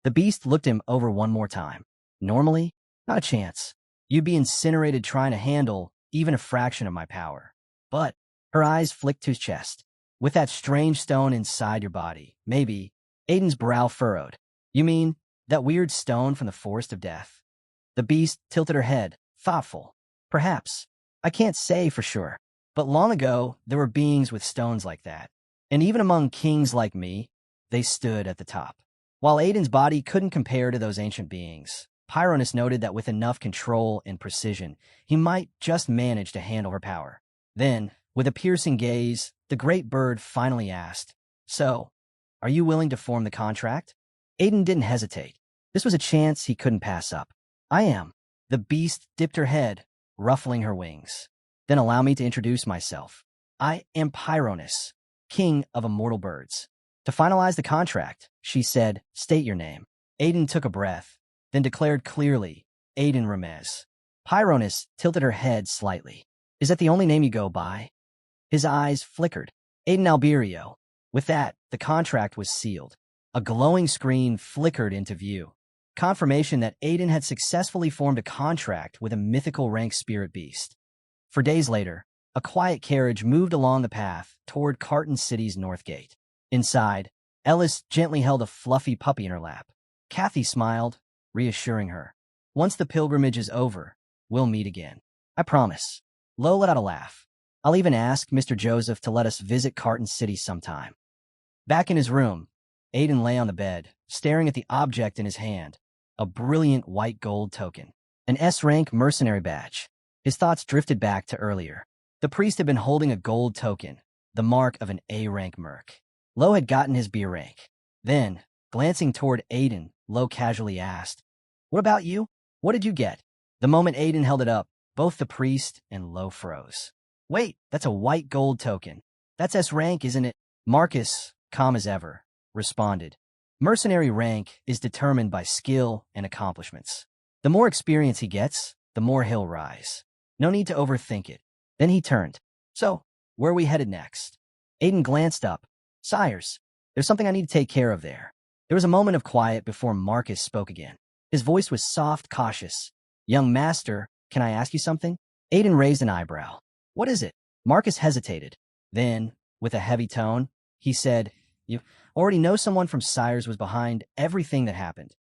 The beast looked him over one more time. Normally, not a chance. You'd be incinerated trying to handle even a fraction of my power. But, her eyes flicked to his chest. With that strange stone inside your body, maybe. Aiden's brow furrowed. You mean, that weird stone from the Forest of Death? The beast tilted her head, thoughtful. Perhaps. I can't say for sure. But long ago, there were beings with stones like that. And even among kings like me, they stood at the top. While Aiden's body couldn't compare to those ancient beings, Pyronus noted that with enough control and precision, he might just manage to handle her power. Then, with a piercing gaze, the great bird finally asked, So, are you willing to form the contract? Aiden didn't hesitate. This was a chance he couldn't pass up. I am. The beast dipped her head, ruffling her wings. Then allow me to introduce myself. I am Pyronus, king of immortal birds. To finalize the contract, she said, state your name. Aiden took a breath, then declared clearly, Aiden Ramez. Pyronus tilted her head slightly. Is that the only name you go by? His eyes flickered. Aiden Alberio. With that, the contract was sealed. A glowing screen flickered into view. Confirmation that Aiden had successfully formed a contract with a mythical rank spirit beast. For days later, a quiet carriage moved along the path toward Carton City's north gate. Inside, Ellis gently held a fluffy puppy in her lap. Kathy smiled, reassuring her. Once the pilgrimage is over, we'll meet again. I promise. Lo let out a laugh. I'll even ask Mr. Joseph to let us visit Carton City sometime. Back in his room, Aiden lay on the bed, staring at the object in his hand, a brilliant white gold token, an S-rank mercenary badge. His thoughts drifted back to earlier. The priest had been holding a gold token, the mark of an A-rank merc. Lo had gotten his B rank. Then, glancing toward Aiden, Lo casually asked, "What about you? What did you get?" The moment Aiden held it up, both the priest and Lo froze. "Wait, that's a white gold token. That's S-rank, isn't it?" Marcus, calm as ever, responded. "Mercenary rank is determined by skill and accomplishments. The more experience he gets, the more he'll rise. No need to overthink it." Then he turned. "So, where are we headed next?" Aiden glanced up. "Sires, there's something I need to take care of there." There was a moment of quiet before Marcus spoke again. His voice was soft, cautious. "Young master, can I ask you something?" Aiden raised an eyebrow. "What is it?" Marcus hesitated. Then, with a heavy tone, he said, "You already know someone from Sires was behind everything that happened,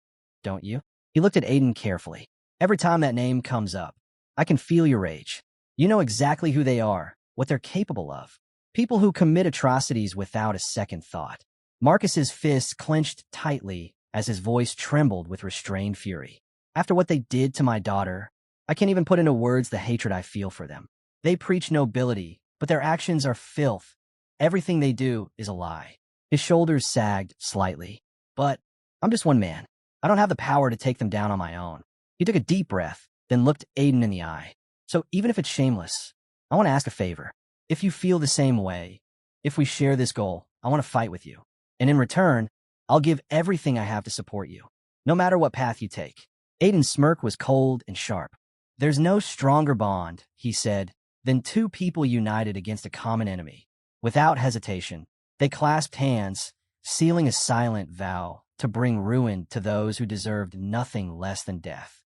don't you?" He looked at Aiden carefully. "Every time that name comes up, I can feel your rage. You know exactly who they are, what they're capable of. People who commit atrocities without a second thought." Marcus's fists clenched tightly as his voice trembled with restrained fury. "After what they did to my daughter, I can't even put into words the hatred I feel for them. They preach nobility, but their actions are filth. Everything they do is a lie." His shoulders sagged slightly. "But I'm just one man. I don't have the power to take them down on my own." He took a deep breath, then looked Aiden in the eye. "So even if it's shameless, I want to ask a favor. If you feel the same way, if we share this goal, I want to fight with you. And in return, I'll give everything I have to support you, no matter what path you take." Aiden's smirk was cold and sharp. "There's no stronger bond," he said, "than two people united against a common enemy." Without hesitation, they clasped hands, sealing a silent vow to bring ruin to those who deserved nothing less than death.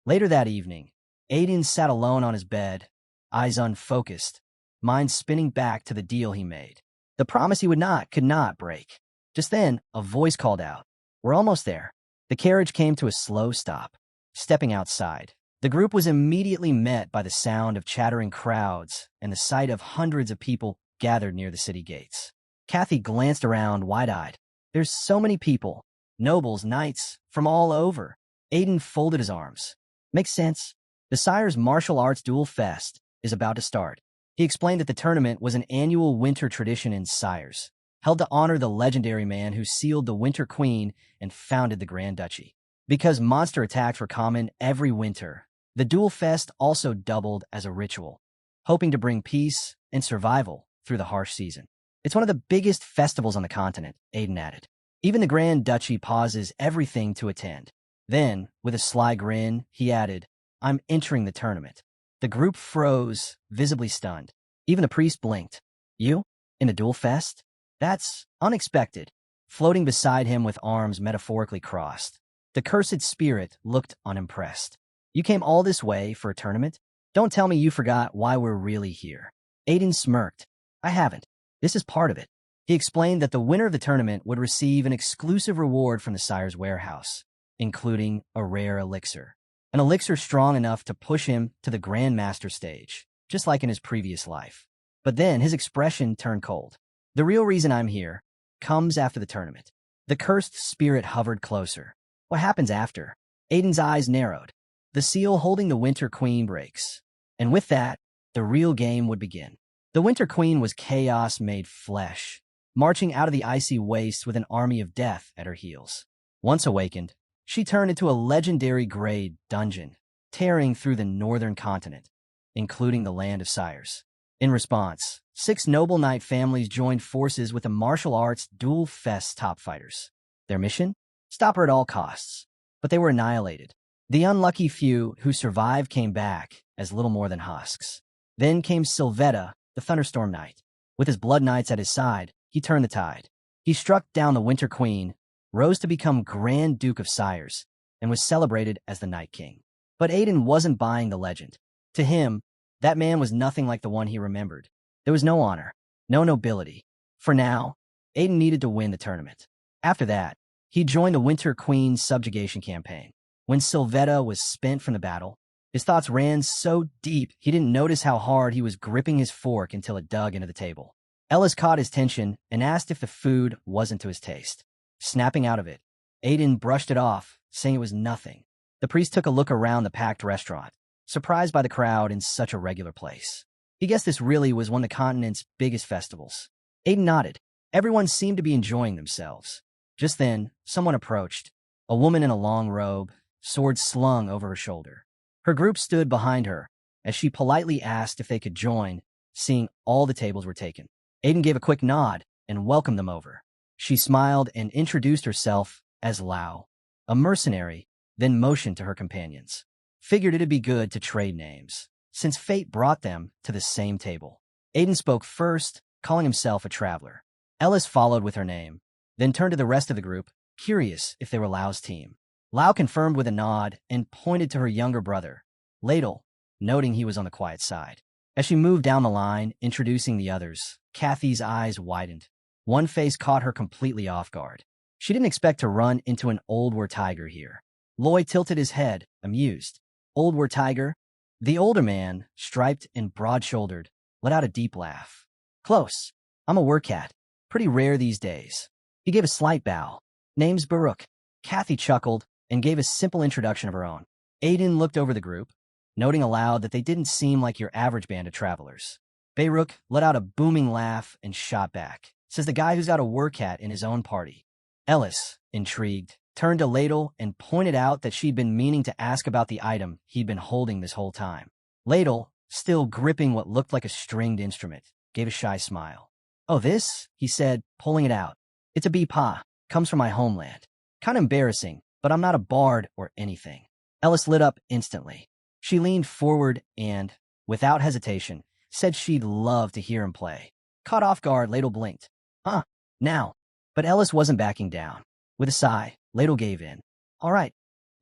Later that evening, Aiden sat alone on his bed, eyes unfocused, mind spinning back to the deal he made. The promise he could not break. Just then, a voice called out, "We're almost there." The carriage came to a slow stop. Stepping outside, the group was immediately met by the sound of chattering crowds and the sight of hundreds of people gathered near the city gates. Kathy glanced around wide-eyed. "There's so many people, nobles, knights, from all over." Aiden folded his arms. "Makes sense. The Sire's Martial Arts Duel Fest is about to start." He explained that the tournament was an annual winter tradition in Sires, held to honor the legendary man who sealed the Winter Queen and founded the Grand Duchy. Because monster attacks were common every winter, the Duel Fest also doubled as a ritual, hoping to bring peace and survival through the harsh season. "It's one of the biggest festivals on the continent," Aiden added. "Even the Grand Duchy pauses everything to attend." Then, with a sly grin, he added, "I'm entering the tournament." The group froze, visibly stunned. Even the priest blinked. "You? In the Duel Fest? That's unexpected." Floating beside him with arms metaphorically crossed, the cursed spirit looked unimpressed. "You came all this way for a tournament? Don't tell me you forgot why we're really here." Aiden smirked. "I haven't. This is part of it." He explained that the winner of the tournament would receive an exclusive reward from the Sire's warehouse, including a rare elixir. An elixir strong enough to push him to the Grandmaster stage, just like in his previous life. But then his expression turned cold. "The real reason I'm here comes after the tournament." The cursed spirit hovered closer. "What happens after?" Aiden's eyes narrowed. "The seal holding the Winter Queen breaks. And with that, the real game would begin." The Winter Queen was chaos made flesh, marching out of the icy wastes with an army of death at her heels. Once awakened, she turned into a legendary grade dungeon, tearing through the northern continent, including the land of Sires. In response, 6 noble knight families joined forces with the Martial Arts Duel Fest top fighters. Their mission? Stop her at all costs. But they were annihilated. The unlucky few who survived came back as little more than husks. Then came Sylvetta, the Thunderstorm Knight. With his Blood Knights at his side, he turned the tide. He struck down the Winter Queen, rose to become Grand Duke of Sires, and was celebrated as the Night King. But Aiden wasn't buying the legend. To him, That man was nothing like the one he remembered. There was no honor, no nobility. For now, Aiden needed to win the tournament. After that, he joined the Winter Queen's subjugation campaign. When Sylvetta was spent from the battle, his thoughts ran so deep he didn't notice how hard he was gripping his fork until it dug into the table. Ellis caught his tension and asked if the food wasn't to his taste. Snapping out of it, Aiden brushed it off, saying it was nothing. The priest took a look around the packed restaurant, surprised by the crowd in such a regular place. He guessed this really was one of the continent's biggest festivals. Aiden nodded. Everyone seemed to be enjoying themselves. Just then, someone approached, a woman in a long robe, sword slung over her shoulder. Her group stood behind her as she politely asked if they could join, seeing all the tables were taken. Aiden gave a quick nod and welcomed them over. She smiled and introduced herself as Lao, a mercenary, then motioned to her companions. Figured it'd be good to trade names, since fate brought them to the same table. Aiden spoke first, calling himself a traveler. Ellis followed with her name, then turned to the rest of the group, curious if they were Lao's team. Lao confirmed with a nod and pointed to her younger brother, Ladle, noting he was on the quiet side. As she moved down the line, introducing the others, Kathy's eyes widened. One face caught her completely off guard. She didn't expect to run into an old war tiger here. Loy tilted his head, amused. Old war tiger? The older man, striped and broad-shouldered, let out a deep laugh. Close. I'm a war cat. Pretty rare these days. He gave a slight bow. Name's Baruch. Kathy chuckled and gave a simple introduction of her own. Aiden looked over the group, noting aloud that they didn't seem like your average band of travelers. Baruch let out a booming laugh and shot back. Says the guy who's got a war cat in his own party. Ellis, intrigued, turned to Ladle and pointed out that she'd been meaning to ask about the item he'd been holding this whole time. Ladle, still gripping what looked like a stringed instrument, gave a shy smile. Oh, this? He said, pulling it out. It's a bee-pa. Comes from my homeland. Kind of embarrassing, but I'm not a bard or anything. Ellis lit up instantly. She leaned forward and, without hesitation, said she'd love to hear him play. Caught off guard, Ladle blinked. Huh, now. But Ellis wasn't backing down. With a sigh, Ladle gave in. All right,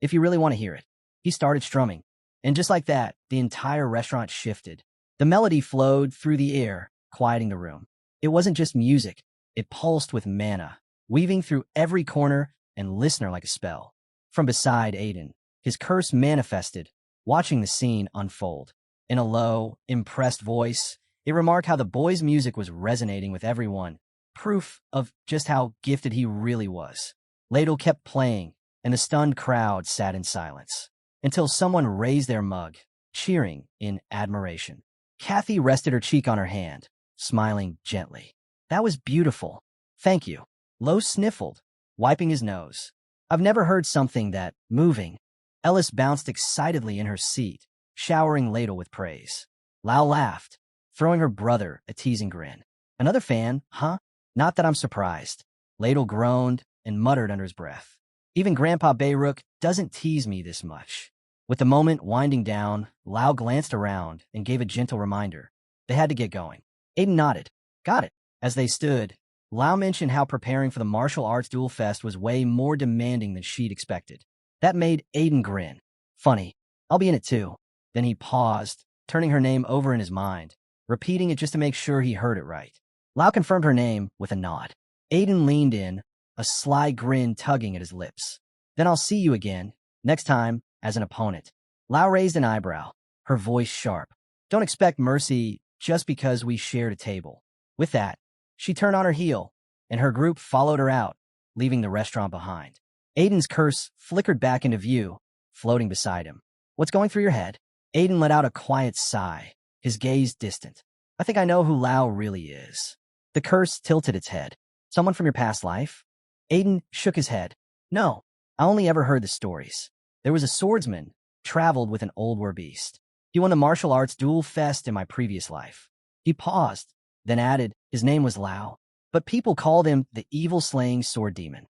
if you really want to hear it. He started strumming. And just like that, the entire restaurant shifted. The melody flowed through the air, quieting the room. It wasn't just music. It pulsed with mana, weaving through every corner and listener like a spell. From beside Aiden, his curse manifested, watching the scene unfold. In a low, impressed voice, it remarked how the boy's music was resonating with everyone, proof of just how gifted he really was. Ladle kept playing, and the stunned crowd sat in silence, until someone raised their mug, cheering in admiration. Kathy rested her cheek on her hand, smiling gently. That was beautiful. Thank you. Lo sniffled, wiping his nose. I've never heard something that moving. Ellis bounced excitedly in her seat, showering Ladle with praise. Lao laughed, throwing her brother a teasing grin. Another fan, huh? Not that I'm surprised. Ladle groaned and muttered under his breath. Even Grandpa Baruch doesn't tease me this much. With the moment winding down, Lao glanced around and gave a gentle reminder. They had to get going. Aiden nodded. Got it. As they stood, Lao mentioned how preparing for the martial arts duel fest was way more demanding than she'd expected. That made Aiden grin. Funny. I'll be in it too. Then he paused, turning her name over in his mind, repeating it just to make sure he heard it right. Lao confirmed her name with a nod. Aiden leaned in, a sly grin tugging at his lips. Then I'll see you again, next time, as an opponent. Lao raised an eyebrow, her voice sharp. Don't expect mercy just because we shared a table. With that, she turned on her heel, and her group followed her out, leaving the restaurant behind. Aiden's curse flickered back into view, floating beside him. What's going through your head? Aiden let out a quiet sigh, his gaze distant. I think I know who Lao really is. The curse tilted its head. Someone from your past life? Aiden shook his head. No, I only ever heard the stories. There was a swordsman, traveled with an old war beast. He won the martial arts duel fest in my previous life. He paused, then added his name was Lao, but people called him the evil-slaying sword demon.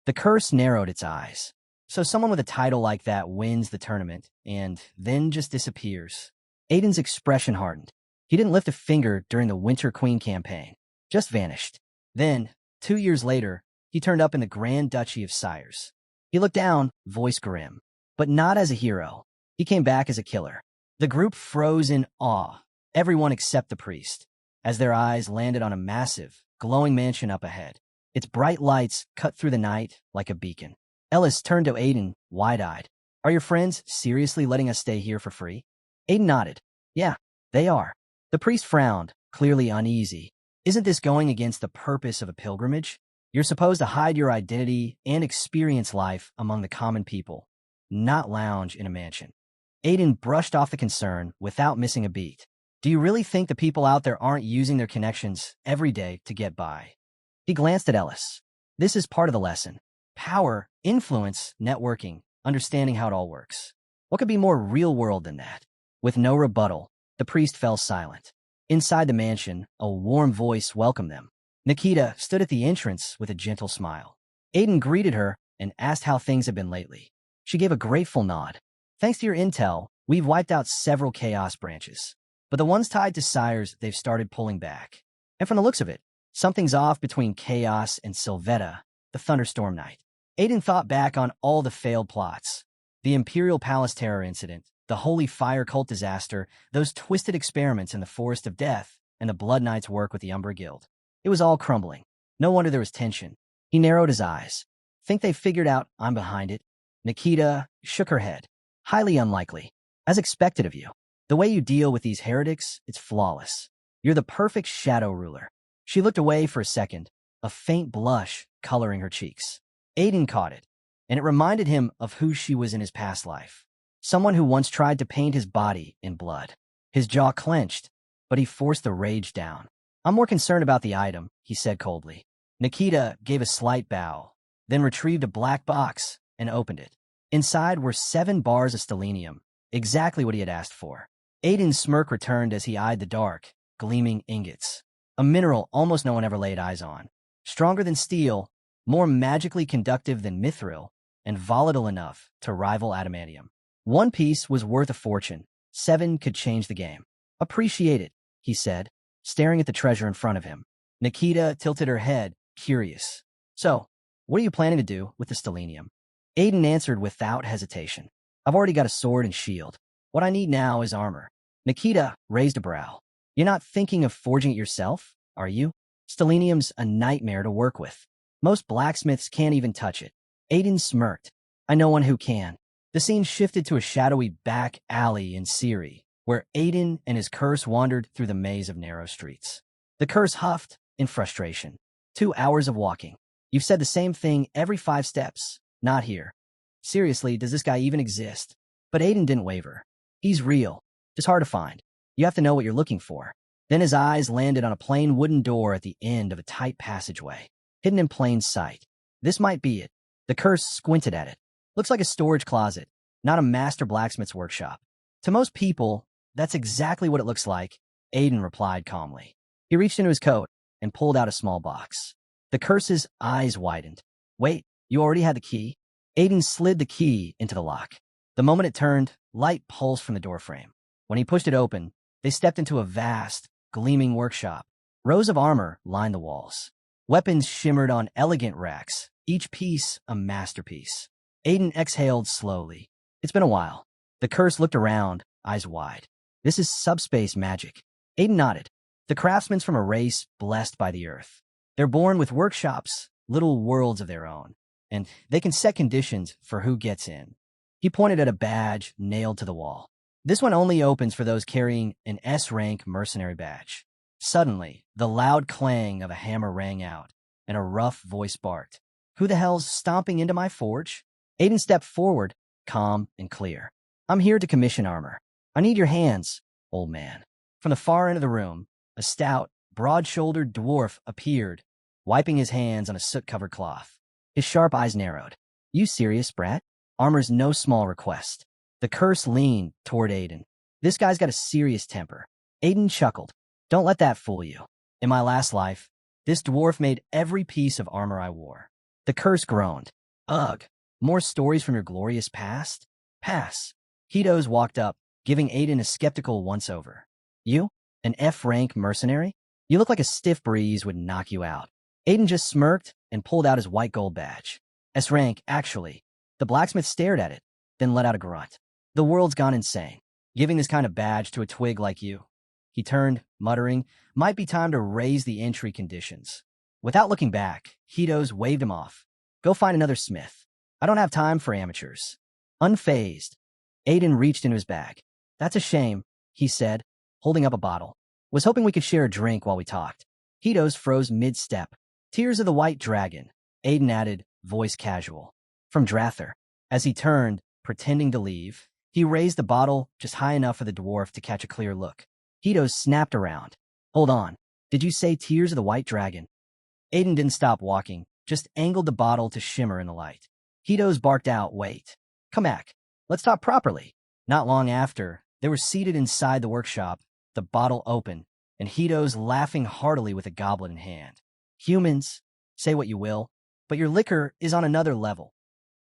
The curse narrowed its eyes. So someone with a title like that wins the tournament and then just disappears. Aiden's expression hardened. He didn't lift a finger during the Winter Queen campaign, just vanished. Then, 2 years later, he turned up in the Grand Duchy of Sires. He looked down, voice grim, but not as a hero. He came back as a killer. The group froze in awe, everyone except the priest, as their eyes landed on a massive, glowing mansion up ahead. Its bright lights cut through the night like a beacon. Ellis turned to Aiden, wide-eyed. Are your friends seriously letting us stay here for free? Aiden nodded. Yeah, they are. The priest frowned, clearly uneasy. Isn't this going against the purpose of a pilgrimage? You're supposed to hide your identity and experience life among the common people, not lounge in a mansion. Aiden brushed off the concern without missing a beat. Do you really think the people out there aren't using their connections every day to get by? He glanced at Ellis. This is part of the lesson. Power, influence, networking, understanding how it all works. What could be more real world than that? With no rebuttal, the priest fell silent. Inside the mansion, a warm voice welcomed them. Nikita stood at the entrance with a gentle smile. Aiden greeted her and asked how things had been lately. She gave a grateful nod. Thanks to your intel, we've wiped out several chaos branches. But the ones tied to sires, they've started pulling back. And from the looks of it, something's off between Chaos and Sylvetta, the Thunderstorm Knight. Aiden thought back on all the failed plots. The Imperial Palace terror incident, the Holy Fire cult disaster, those twisted experiments in the Forest of Death, and the Blood Knight's work with the Umbra Guild. It was all crumbling. No wonder there was tension. He narrowed his eyes. Think they figured out I'm behind it? Nikita shook her head. Highly unlikely. As expected of you. The way you deal with these heretics, it's flawless. You're the perfect shadow ruler. She looked away for a second, a faint blush coloring her cheeks. Aiden caught it, and it reminded him of who she was in his past life. Someone who once tried to paint his body in blood. His jaw clenched, but he forced the rage down. I'm more concerned about the item, he said coldly. Nikita gave a slight bow, then retrieved a black box and opened it. Inside were 7 bars of stellenium, exactly what he had asked for. Aiden's smirk returned as he eyed the dark, gleaming ingots. A mineral almost no one ever laid eyes on. Stronger than steel, more magically conductive than mithril, and volatile enough to rival adamantium. One piece was worth a fortune. 7 could change the game. Appreciate it, he said, staring at the treasure in front of him. Nikita tilted her head, curious. So, what are you planning to do with the stellenium? Aiden answered without hesitation. I've already got a sword and shield. What I need now is armor. Nikita raised a brow. You're not thinking of forging it yourself, are you? Stellenium's a nightmare to work with. Most blacksmiths can't even touch it. Aiden smirked. I know one who can. The scene shifted to a shadowy back alley in Siri, where Aiden and his curse wandered through the maze of narrow streets. The curse huffed in frustration. 2 hours of walking. You've said the same thing every 5 steps. Not here. Seriously, does this guy even exist? But Aiden didn't waver. He's real. Just hard to find. You have to know what you're looking for. Then his eyes landed on a plain wooden door at the end of a tight passageway, hidden in plain sight. This might be it. The curse squinted at it. Looks like a storage closet, not a master blacksmith's workshop. To most people, that's exactly what it looks like, Aiden replied calmly. He reached into his coat and pulled out a small box. The curse's eyes widened. Wait, you already had the key? Aiden slid the key into the lock. The moment it turned, light pulsed from the doorframe. When he pushed it open, they stepped into a vast, gleaming workshop. Rows of armor lined the walls. Weapons shimmered on elegant racks, each piece a masterpiece. Aiden exhaled slowly. It's been a while. The curse looked around, eyes wide. This is subspace magic. Aiden nodded. The craftsmen's from a race blessed by the earth. They're born with workshops, little worlds of their own, and they can set conditions for who gets in. He pointed at a badge nailed to the wall. This one only opens for those carrying an S-rank mercenary badge. Suddenly, the loud clang of a hammer rang out, and a rough voice barked. Who the hell's stomping into my forge? Aiden stepped forward, calm and clear. I'm here to commission armor. I need your hands, old man. From the far end of the room, a stout, broad-shouldered dwarf appeared, wiping his hands on a soot-covered cloth. His sharp eyes narrowed. You serious, brat? Armor's no small request. The curse leaned toward Aiden. This guy's got a serious temper. Aiden chuckled. Don't let that fool you. In my last life, this dwarf made every piece of armor I wore. The curse groaned. Ugh, more stories from your glorious past? Pass. Hidos walked up, giving Aiden a skeptical once-over. You? An F-rank mercenary? You look like a stiff breeze would knock you out. Aiden just smirked and pulled out his white gold badge. S-rank, actually. The blacksmith stared at it, then let out a grunt. The world's gone insane. giving this kind of badge to a twig like you. He turned, muttering, might be time to raise the entry conditions. Without looking back, Hitos waved him off. Go find another smith. I don't have time for amateurs. Unfazed, Aiden reached into his bag. That's a shame, he said, holding up a bottle. Was hoping we could share a drink while we talked. Hitos froze mid-step. Tears of the White Dragon, Aiden added, voice casual. From Drather. As he turned, pretending to leave, he raised the bottle just high enough for the dwarf to catch a clear look. Hitos snapped around. Hold on. Did you say Tears of the White Dragon? Aiden didn't stop walking, just angled the bottle to shimmer in the light. Hitos barked out, wait. Come back. Let's talk properly. Not long after, they were seated inside the workshop, the bottle open, and Hitos laughing heartily with a goblet in hand. Humans, say what you will, but your liquor is on another level.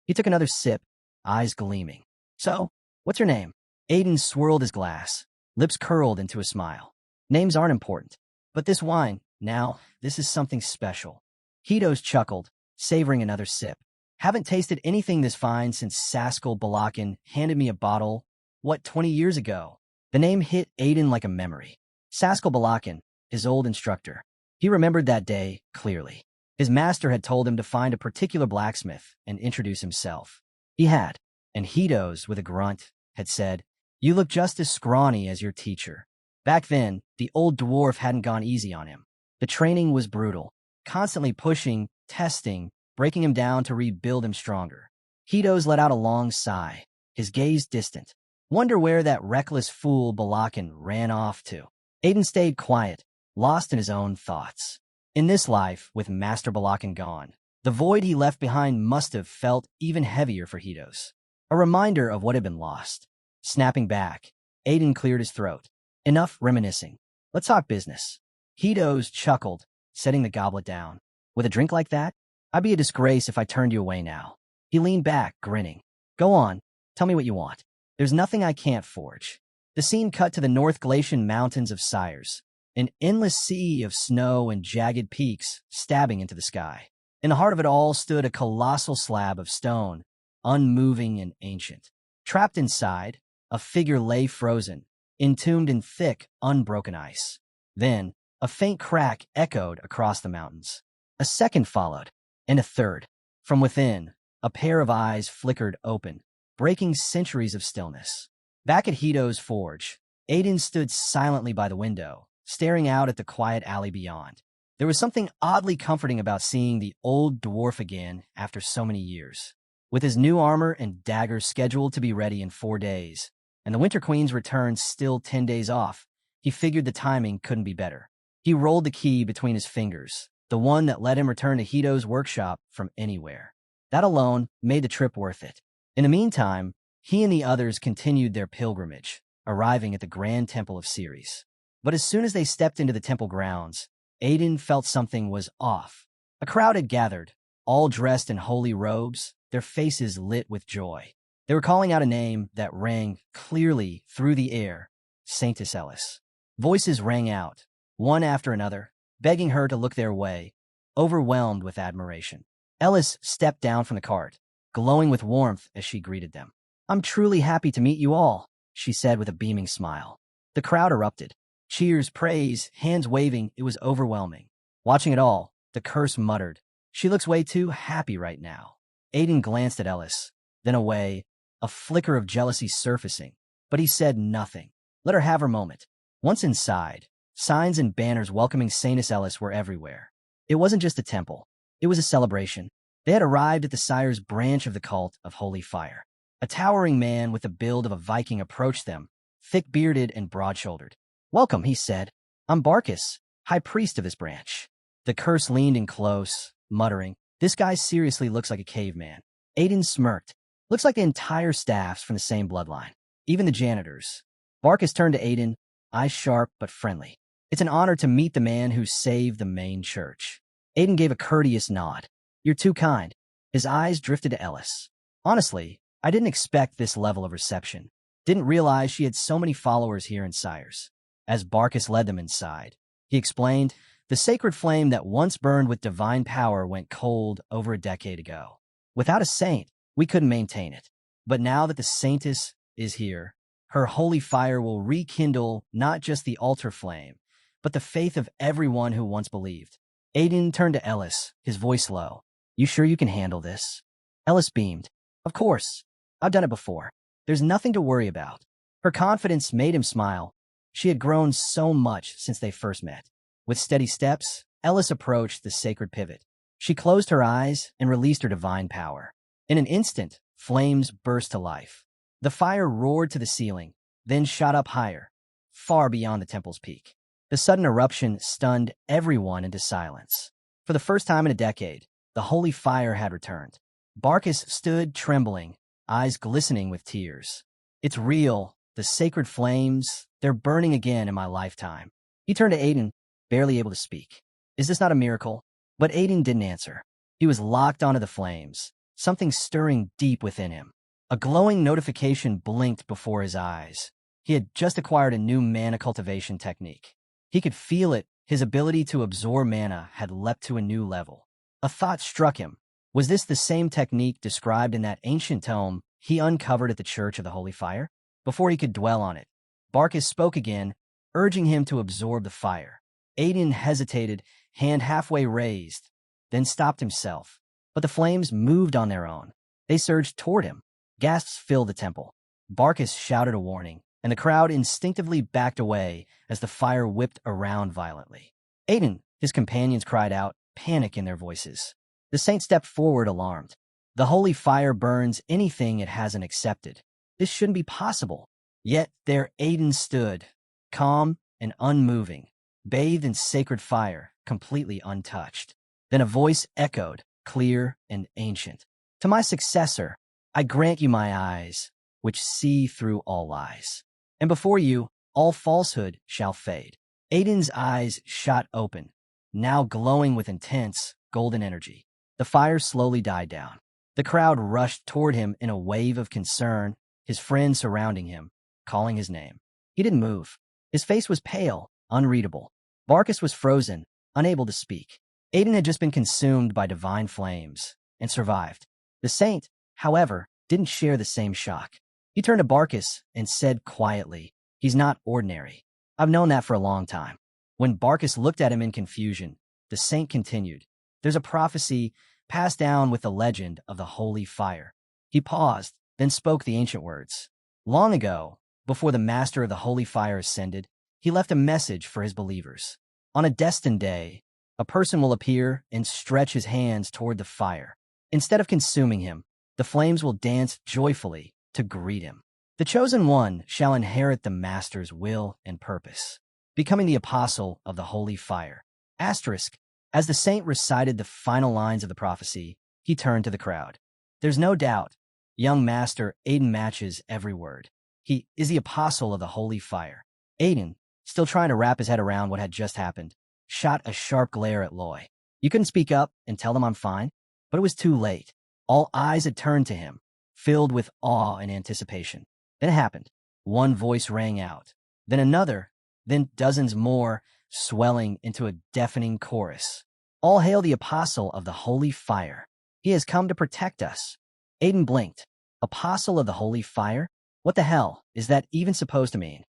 He took another sip, eyes gleaming. So, what's your name? Aiden swirled his glass, lips curled into a smile. Names aren't important, but this wine, now, this is something special. Hitos chuckled, savoring another sip. Haven't tasted anything this fine since Saskel Balakin handed me a bottle, 20 years ago? The name hit Aiden like a memory. Saskel Balakin, his old instructor. He remembered that day clearly. His master had told him to find a particular blacksmith and introduce himself. He had, and Hitos, with a grunt, had said, You look just as scrawny as your teacher. Back then, the old dwarf hadn't gone easy on him. The training was brutal, constantly pushing, testing, breaking him down to rebuild him stronger. Hitos let out a long sigh, his gaze distant. Wonder where that reckless fool Balakin ran off to. Aiden stayed quiet, lost in his own thoughts. In this life, with Master Balakin gone, the void he left behind must have felt even heavier for Hitos. A reminder of what had been lost. Snapping back, Aiden cleared his throat. Enough reminiscing. Let's talk business. Hitos chuckled, setting the goblet down. With a drink like that, I'd be a disgrace if I turned you away now. He leaned back, grinning. Go on, tell me what you want. There's nothing I can't forge. The scene cut to the North Glacian Mountains of Sires, an endless sea of snow and jagged peaks stabbing into the sky. In the heart of it all stood a colossal slab of stone, unmoving and ancient. Trapped inside, a figure lay frozen, entombed in thick, unbroken ice. Then, a faint crack echoed across the mountains. A second followed, and a third. From within, a pair of eyes flickered open, breaking centuries of stillness. Back at Hito's forge, Aiden stood silently by the window, staring out at the quiet alley beyond. There was something oddly comforting about seeing the old dwarf again after so many years. With his new armor and daggers scheduled to be ready in 4 days, and the Winter Queen's return still 10 days off, he figured the timing couldn't be better. He rolled the key between his fingers, the one that let him return to Hito's workshop from anywhere. That alone made the trip worth it. In the meantime, he and the others continued their pilgrimage, arriving at the Grand Temple of Ceres. But as soon as they stepped into the temple grounds, Aiden felt something was off. A crowd had gathered, all dressed in holy robes, their faces lit with joy. They were calling out a name that rang clearly through the air, Saintess Ellis. Voices rang out, one after another, begging her to look their way, overwhelmed with admiration. Ellis stepped down from the cart, glowing with warmth as she greeted them. I'm truly happy to meet you all, she said with a beaming smile. The crowd erupted. Cheers, praise, hands waving, it was overwhelming. Watching it all, the curse muttered, She looks way too happy right now. Aiden glanced at Ellis, then away, a flicker of jealousy surfacing, but he said nothing. Let her have her moment. Once inside, signs and banners welcoming Saintess Ellis were everywhere. It wasn't just a temple. It was a celebration. They had arrived at the Sire's branch of the cult of Holy Fire. A towering man with the build of a Viking approached them, thick-bearded and broad-shouldered. Welcome, he said. I'm Barkus, high priest of this branch. The curse leaned in close, muttering, This guy seriously looks like a caveman. Aiden smirked. Looks like the entire staff's from the same bloodline. Even the janitors. Barkus turned to Aiden, eyes sharp but friendly. It's an honor to meet the man who saved the main church. Aiden gave a courteous nod. You're too kind. His eyes drifted to Ellis. Honestly, I didn't expect this level of reception. Didn't realize she had so many followers here in Sires. As Barkus led them inside, he explained, the sacred flame that once burned with divine power went cold over a decade ago. Without a saint, we couldn't maintain it. But now that the saintess is here, Her holy fire will rekindle not just the altar flame, but the faith of everyone who once believed. Aiden turned to Ellis, his voice low. You sure you can handle this? Ellis beamed. Of course. I've done it before. There's nothing to worry about. Her confidence made him smile. She had grown so much since they first met. With steady steps, Ellis approached the sacred pivot. She closed her eyes and released her divine power. In an instant, flames burst to life. The fire roared to the ceiling, then shot up higher, far beyond the temple's peak. The sudden eruption stunned everyone into silence. For the first time in a decade, the holy fire had returned. Barkis stood trembling, eyes glistening with tears. It's real, the sacred flames, they're burning again in my lifetime. He turned to Aiden, barely able to speak. Is this not a miracle? But Aiden didn't answer. He was locked onto the flames, something stirring deep within him. A glowing notification blinked before his eyes. He had just acquired a new mana cultivation technique. He could feel it. His ability to absorb mana had leapt to a new level. A thought struck him. Was this the same technique described in that ancient tome he uncovered at the Church of the Holy Fire? Before he could dwell on it, Barkis spoke again, urging him to absorb the fire. Aiden hesitated, hand halfway raised, then stopped himself. But the flames moved on their own. They surged toward him. Gasps filled the temple. Barkis shouted a warning, and the crowd instinctively backed away as the fire whipped around violently. Aiden, his companions cried out, panic in their voices. The saint stepped forward, alarmed. The holy fire burns anything it hasn't accepted. This shouldn't be possible. Yet there Aiden stood, calm and unmoving, bathed in sacred fire, completely untouched. Then a voice echoed, clear and ancient. To my successor, I grant you my eyes, which see through all lies. And before you, all falsehood shall fade. Aiden's eyes shot open, now glowing with intense, golden energy. The fire slowly died down. The crowd rushed toward him in a wave of concern, his friends surrounding him, calling his name. He didn't move. His face was pale, unreadable. Barkis was frozen, unable to speak. Aiden had just been consumed by divine flames and survived. The saint, however, didn't share the same shock. He turned to Barkis and said quietly, he's not ordinary. I've known that for a long time. When Barkis looked at him in confusion, the saint continued, there's a prophecy passed down with the legend of the holy fire. He paused, then spoke the ancient words. Long ago, before the master of the holy fire ascended, he left a message for his believers. On a destined day, a person will appear and stretch his hands toward the fire. Instead of consuming him, the flames will dance joyfully to greet him. The chosen one shall inherit the master's will and purpose, becoming the apostle of the holy fire. Asterisk. As the saint recited the final lines of the prophecy, he turned to the crowd. There's no doubt, young master, Aiden matches every word. He is the apostle of the holy fire. Aiden, still trying to wrap his head around what had just happened, shot a sharp glare at Loy. You couldn't speak up and tell them I'm fine, but it was too late. All eyes had turned to him, filled with awe and anticipation. Then it happened. One voice rang out, then another, then dozens more, swelling into a deafening chorus. All hail the apostle of the holy fire. He has come to protect us. Aiden blinked. Apostle of the holy fire? What the hell is that even supposed to mean?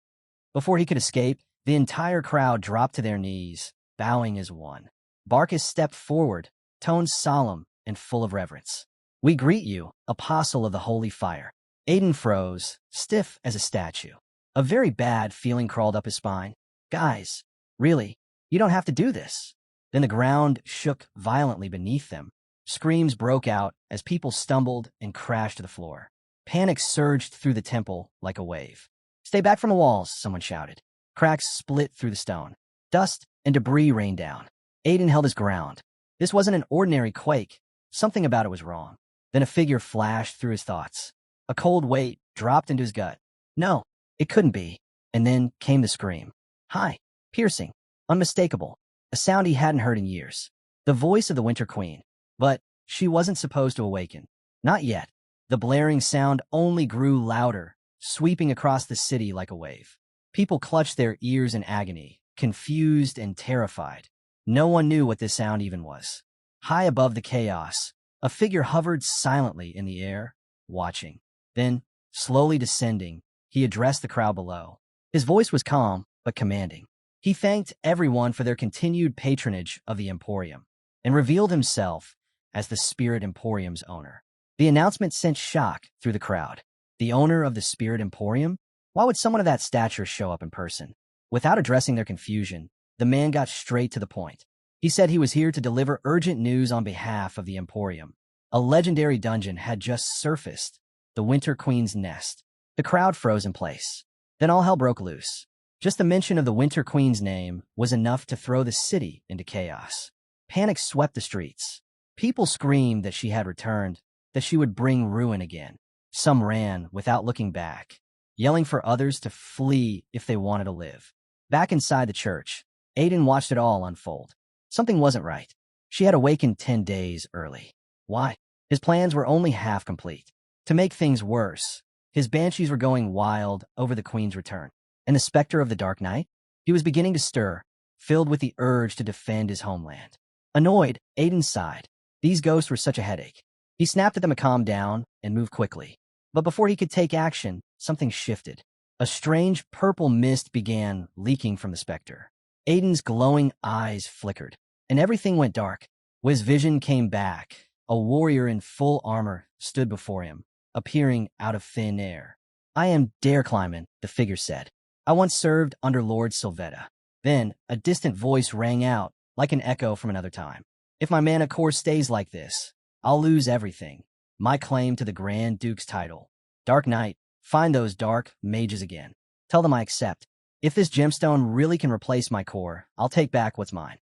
Before he could escape, the entire crowd dropped to their knees, bowing as one. Barkis stepped forward, tone solemn and full of reverence. We greet you, apostle of the holy fire. Aiden froze, stiff as a statue. A very bad feeling crawled up his spine. Guys, really, you don't have to do this. Then the ground shook violently beneath them. Screams broke out as people stumbled and crashed to the floor. Panic surged through the temple like a wave. Stay back from the walls, someone shouted. Cracks split through the stone. Dust and debris rained down. Aiden held his ground. This wasn't an ordinary quake. Something about it was wrong. Then a figure flashed through his thoughts. A cold weight dropped into his gut. No, it couldn't be. And then came the scream. High, piercing, unmistakable. A sound he hadn't heard in years. The voice of the Winter Queen. But she wasn't supposed to awaken. Not yet. The blaring sound only grew louder, sweeping across the city like a wave. People clutched their ears in agony, confused and terrified. No one knew what this sound even was. High above the chaos, a figure hovered silently in the air, watching. Then, slowly descending, he addressed the crowd below. His voice was calm, but commanding. He thanked everyone for their continued patronage of the Emporium and revealed himself as the Spirit Emporium's owner. The announcement sent shock through the crowd. The owner of the Spirit Emporium? Why would someone of that stature show up in person? Without addressing their confusion, the man got straight to the point. He said he was here to deliver urgent news on behalf of the Emporium. A legendary dungeon had just surfaced, the Winter Queen's Nest. The crowd froze in place. Then all hell broke loose. Just the mention of the Winter Queen's name was enough to throw the city into chaos. Panic swept the streets. People screamed that she had returned, that she would bring ruin again. Some ran without looking back, yelling for others to flee if they wanted to live. Back inside the church, Aiden watched it all unfold. Something wasn't right. She had awakened 10 days early. Why? His plans were only half complete. To make things worse, his banshees were going wild over the Queen's return. And the specter of the Dark Night? He was beginning to stir, filled with the urge to defend his homeland. Annoyed, Aiden sighed. These ghosts were such a headache. He snapped at them to calm down and move quickly. But before he could take action, something shifted. A strange purple mist began leaking from the specter. Aiden's glowing eyes flickered, and everything went dark. When his vision came back, a warrior in full armor stood before him, appearing out of thin air. "I am Dare Clyman," the figure said. "I once served under Lord Sylvetta." Then, a distant voice rang out, like an echo from another time. "If my mana core stays like this, I'll lose everything. My claim to the Grand Duke's title. Dark Knight, find those dark mages again. Tell them I accept. If this gemstone really can replace my core, I'll take back what's mine."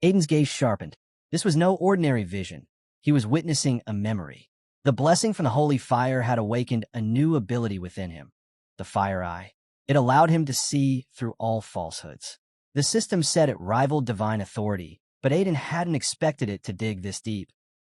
Aiden's gaze sharpened. This was no ordinary vision. He was witnessing a memory. The blessing from the holy fire had awakened a new ability within him. The Fire Eye. It allowed him to see through all falsehoods. The system said it rivaled divine authority, but Aiden hadn't expected it to dig this deep,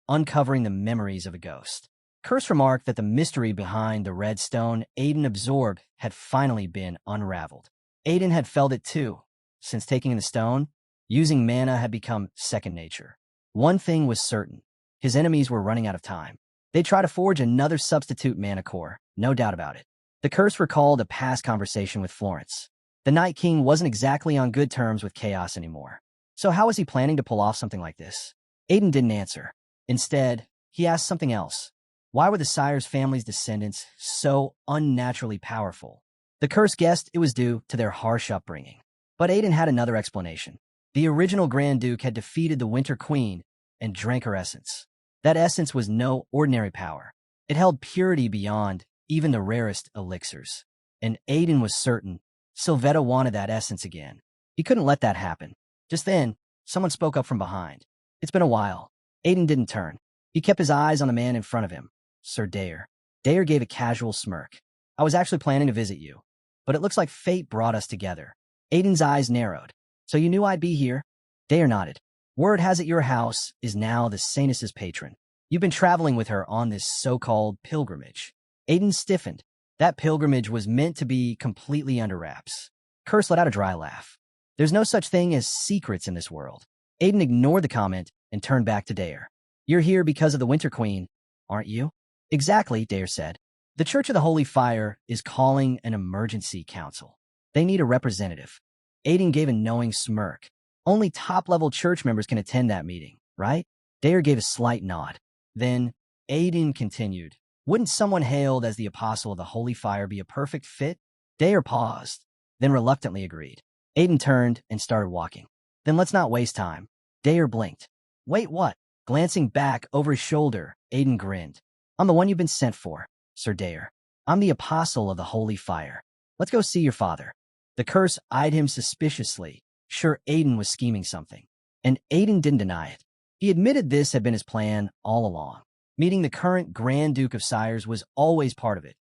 uncovering the memories of a ghost. Curse remarked that the mystery behind the red stone Aiden absorbed had finally been unraveled. Aiden had felt it too. Since taking the stone, using mana had become second nature. One thing was certain. His enemies were running out of time. They'd try to forge another substitute mana core, no doubt about it. The curse recalled a past conversation with Florence. The Night King wasn't exactly on good terms with Chaos anymore. So how was he planning to pull off something like this? Aiden didn't answer. Instead, he asked something else. Why were the Sire's family's descendants so unnaturally powerful? The curse guessed it was due to their harsh upbringing. But Aiden had another explanation. The original Grand Duke had defeated the Winter Queen and drank her essence. That essence was no ordinary power. It held purity beyond even the rarest elixirs. And Aiden was certain Sylvetta wanted that essence again. He couldn't let that happen. Just then, someone spoke up from behind. "It's been a while." Aiden didn't turn. He kept his eyes on the man in front of him, Sir Dare. Dare gave a casual smirk. "I was actually planning to visit you, but it looks like fate brought us together." Aiden's eyes narrowed. "So you knew I'd be here?" Dare nodded. "Word has it your house is now the Saintess's patron. You've been traveling with her on this so-called pilgrimage." Aiden stiffened. That pilgrimage was meant to be completely under wraps. Curse let out a dry laugh. "There's no such thing as secrets in this world." Aiden ignored the comment and turned back to Dare. "You're here because of the Winter Queen, aren't you?" "Exactly," Dare said. "The Church of the Holy Fire is calling an emergency council. They need a representative." Aiden gave a knowing smirk. "Only top-level church members can attend that meeting, right?" Dare gave a slight nod. Then Aiden continued. "Wouldn't someone hailed as the Apostle of the Holy Fire be a perfect fit?" Dare paused, then reluctantly agreed. Aiden turned and started walking. "Then let's not waste time." Dare blinked. "Wait, what?" Glancing back over his shoulder, Aiden grinned. "I'm the one you've been sent for, Sir Dare. I'm the Apostle of the Holy Fire. Let's go see your father." The curse eyed him suspiciously, sure Aiden was scheming something. And Aiden didn't deny it. He admitted this had been his plan all along. Meeting the current Grand Duke of Sires was always part of it.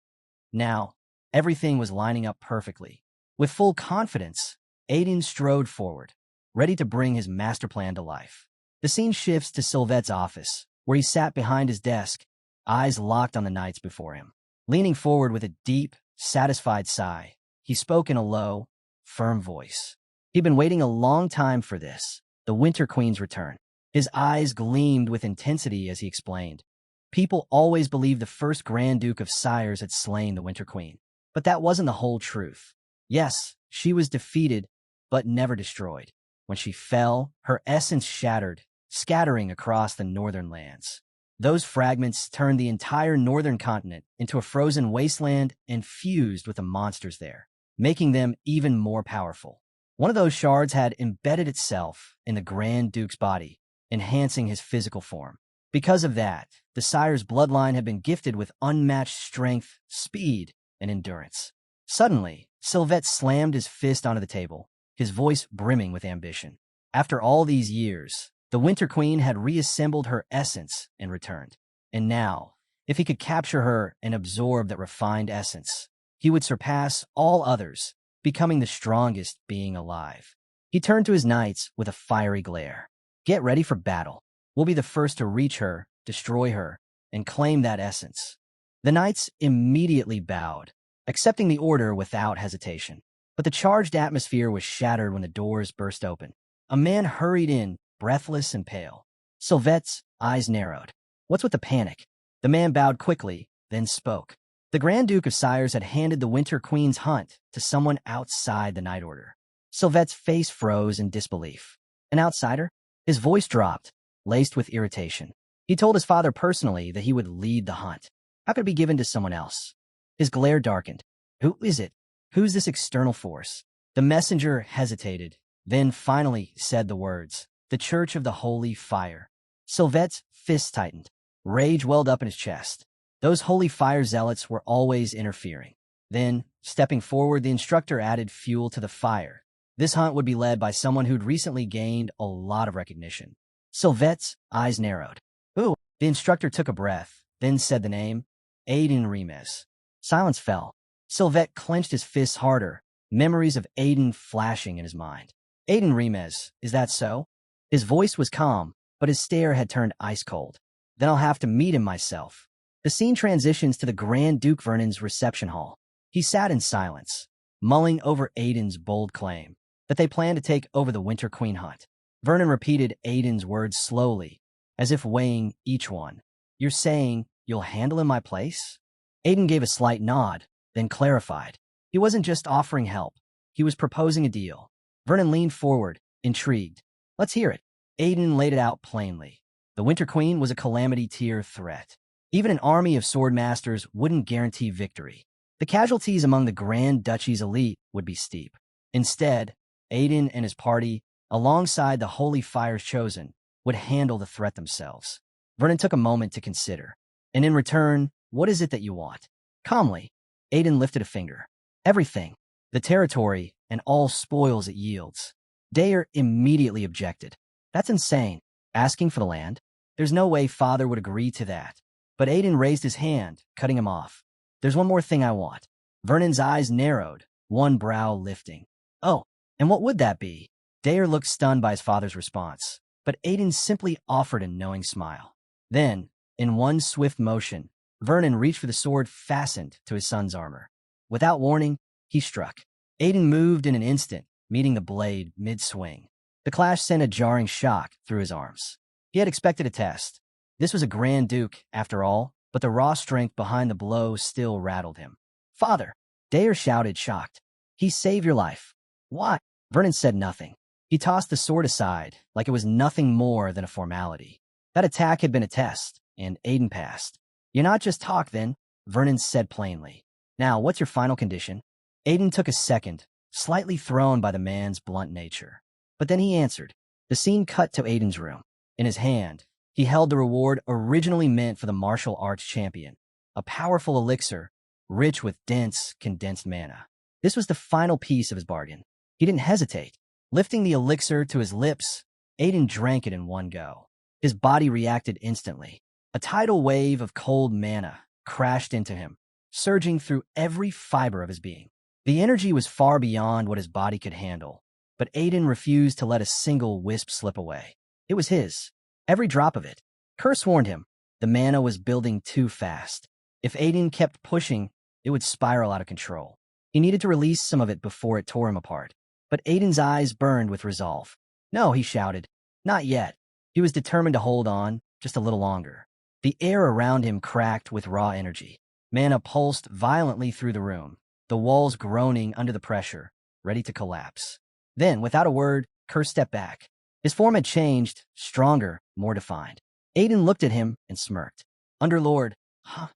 Now, everything was lining up perfectly. With full confidence, Aiden strode forward, ready to bring his master plan to life. The scene shifts to Sylvette's office, where he sat behind his desk, eyes locked on the knights before him. Leaning forward with a deep, satisfied sigh, he spoke in a low, firm voice. He'd been waiting a long time for this, the Winter Queen's return. His eyes gleamed with intensity as he explained. People always believed the first Grand Duke of Sires had slain the Winter Queen. But that wasn't the whole truth. Yes, she was defeated, but never destroyed. When she fell, her essence shattered, scattering across the northern lands. Those fragments turned the entire northern continent into a frozen wasteland and fused with the monsters there, making them even more powerful. One of those shards had embedded itself in the Grand Duke's body, enhancing his physical form. Because of that, the sire's bloodline had been gifted with unmatched strength, speed, and endurance. Suddenly, Sylvette slammed his fist onto the table, his voice brimming with ambition. After all these years, the Winter Queen had reassembled her essence and returned. And now, if he could capture her and absorb that refined essence, he would surpass all others, becoming the strongest being alive. He turned to his knights with a fiery glare. Get ready for battle. We'll be the first to reach her, destroy her, and claim that essence. The knights immediately bowed, accepting the order without hesitation. But the charged atmosphere was shattered when the doors burst open. A man hurried in, breathless and pale. Sylvette's eyes narrowed. What's with the panic? The man bowed quickly, then spoke. The Grand Duke of Sires had handed the Winter Queen's hunt to someone outside the Night Order. Sylvette's face froze in disbelief. An outsider? His voice dropped, laced with irritation. He told his father personally that he would lead the hunt. How could it be given to someone else? His glare darkened. Who is it? Who's this external force? The messenger hesitated, then finally said the words, the Church of the Holy Fire. Sylvette's fists tightened. Rage welled up in his chest. Those Holy Fire zealots were always interfering. Then, stepping forward, the instructor added fuel to the fire. This hunt would be led by someone who'd recently gained a lot of recognition. Sylvette's eyes narrowed. Ooh, the instructor took a breath, then said the name, Aiden Remes. Silence fell. Sylvette clenched his fists harder, memories of Aiden flashing in his mind. Aiden Remes, is that so? His voice was calm, but his stare had turned ice-cold. Then I'll have to meet him myself. The scene transitions to the Grand Duke Vernon's reception hall. He sat in silence, mulling over Aiden's bold claim that they plan to take over the Winter Queen hunt. Vernon repeated Aiden's words slowly, as if weighing each one. You're saying you'll handle in my place? Aiden gave a slight nod, then clarified. He wasn't just offering help. He was proposing a deal. Vernon leaned forward, intrigued. Let's hear it. Aiden laid it out plainly. The Winter Queen was a calamity-tier threat. Even an army of swordmasters wouldn't guarantee victory. The casualties among the Grand Duchy's elite would be steep. Instead, Aiden and his party, alongside the Holy Fire's chosen, would handle the threat themselves. Vernon took a moment to consider. And in return, what is it that you want? Calmly, Aiden lifted a finger. Everything. The territory and all spoils it yields. Dayer immediately objected. That's insane. Asking for the land? There's no way father would agree to that. But Aiden raised his hand, cutting him off. There's one more thing I want. Vernon's eyes narrowed, one brow lifting. Oh, and what would that be? Dayer looked stunned by his father's response, but Aiden simply offered a knowing smile. Then, in one swift motion, Vernon reached for the sword fastened to his son's armor. Without warning, he struck. Aiden moved in an instant, meeting the blade mid-swing. The clash sent a jarring shock through his arms. He had expected a test. This was a Grand Duke, after all, but the raw strength behind the blow still rattled him. Father! Dayer shouted, shocked. He saved your life. Why? Vernon said nothing. He tossed the sword aside, like it was nothing more than a formality. That attack had been a test, and Aiden passed. You're not just talk, then, Vernon said plainly. Now, what's your final condition? Aiden took a second, slightly thrown by the man's blunt nature. But then he answered. The scene cut to Aiden's room. In his hand, he held the reward originally meant for the martial arts champion, a powerful elixir, rich with dense, condensed mana. This was the final piece of his bargain. He didn't hesitate. Lifting the elixir to his lips, Aiden drank it in one go. His body reacted instantly. A tidal wave of cold mana crashed into him, surging through every fiber of his being. The energy was far beyond what his body could handle, but Aiden refused to let a single wisp slip away. It was his. Every drop of it. Curse warned him. The mana was building too fast. If Aiden kept pushing, it would spiral out of control. He needed to release some of it before it tore him apart. But Aiden's eyes burned with resolve. No, he shouted. Not yet. He was determined to hold on, just a little longer. The air around him cracked with raw energy. Mana pulsed violently through the room, the walls groaning under the pressure, ready to collapse. Then, without a word, Curse stepped back. His form had changed, stronger, more defined. Aiden looked at him and smirked. Underlord, huh?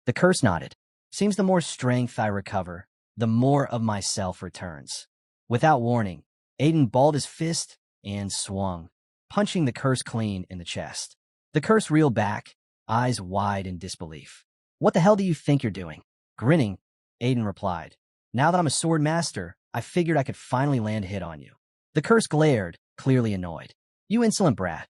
The Curse nodded. Seems the more strength I recover, the more of myself returns. Without warning, Aiden balled his fist and swung, punching the Curse clean in the chest. The Curse reeled back, eyes wide in disbelief. What the hell do you think you're doing? Grinning, Aiden replied. Now that I'm a sword master, I figured I could finally land a hit on you. The Curse glared, clearly annoyed. You insolent brat.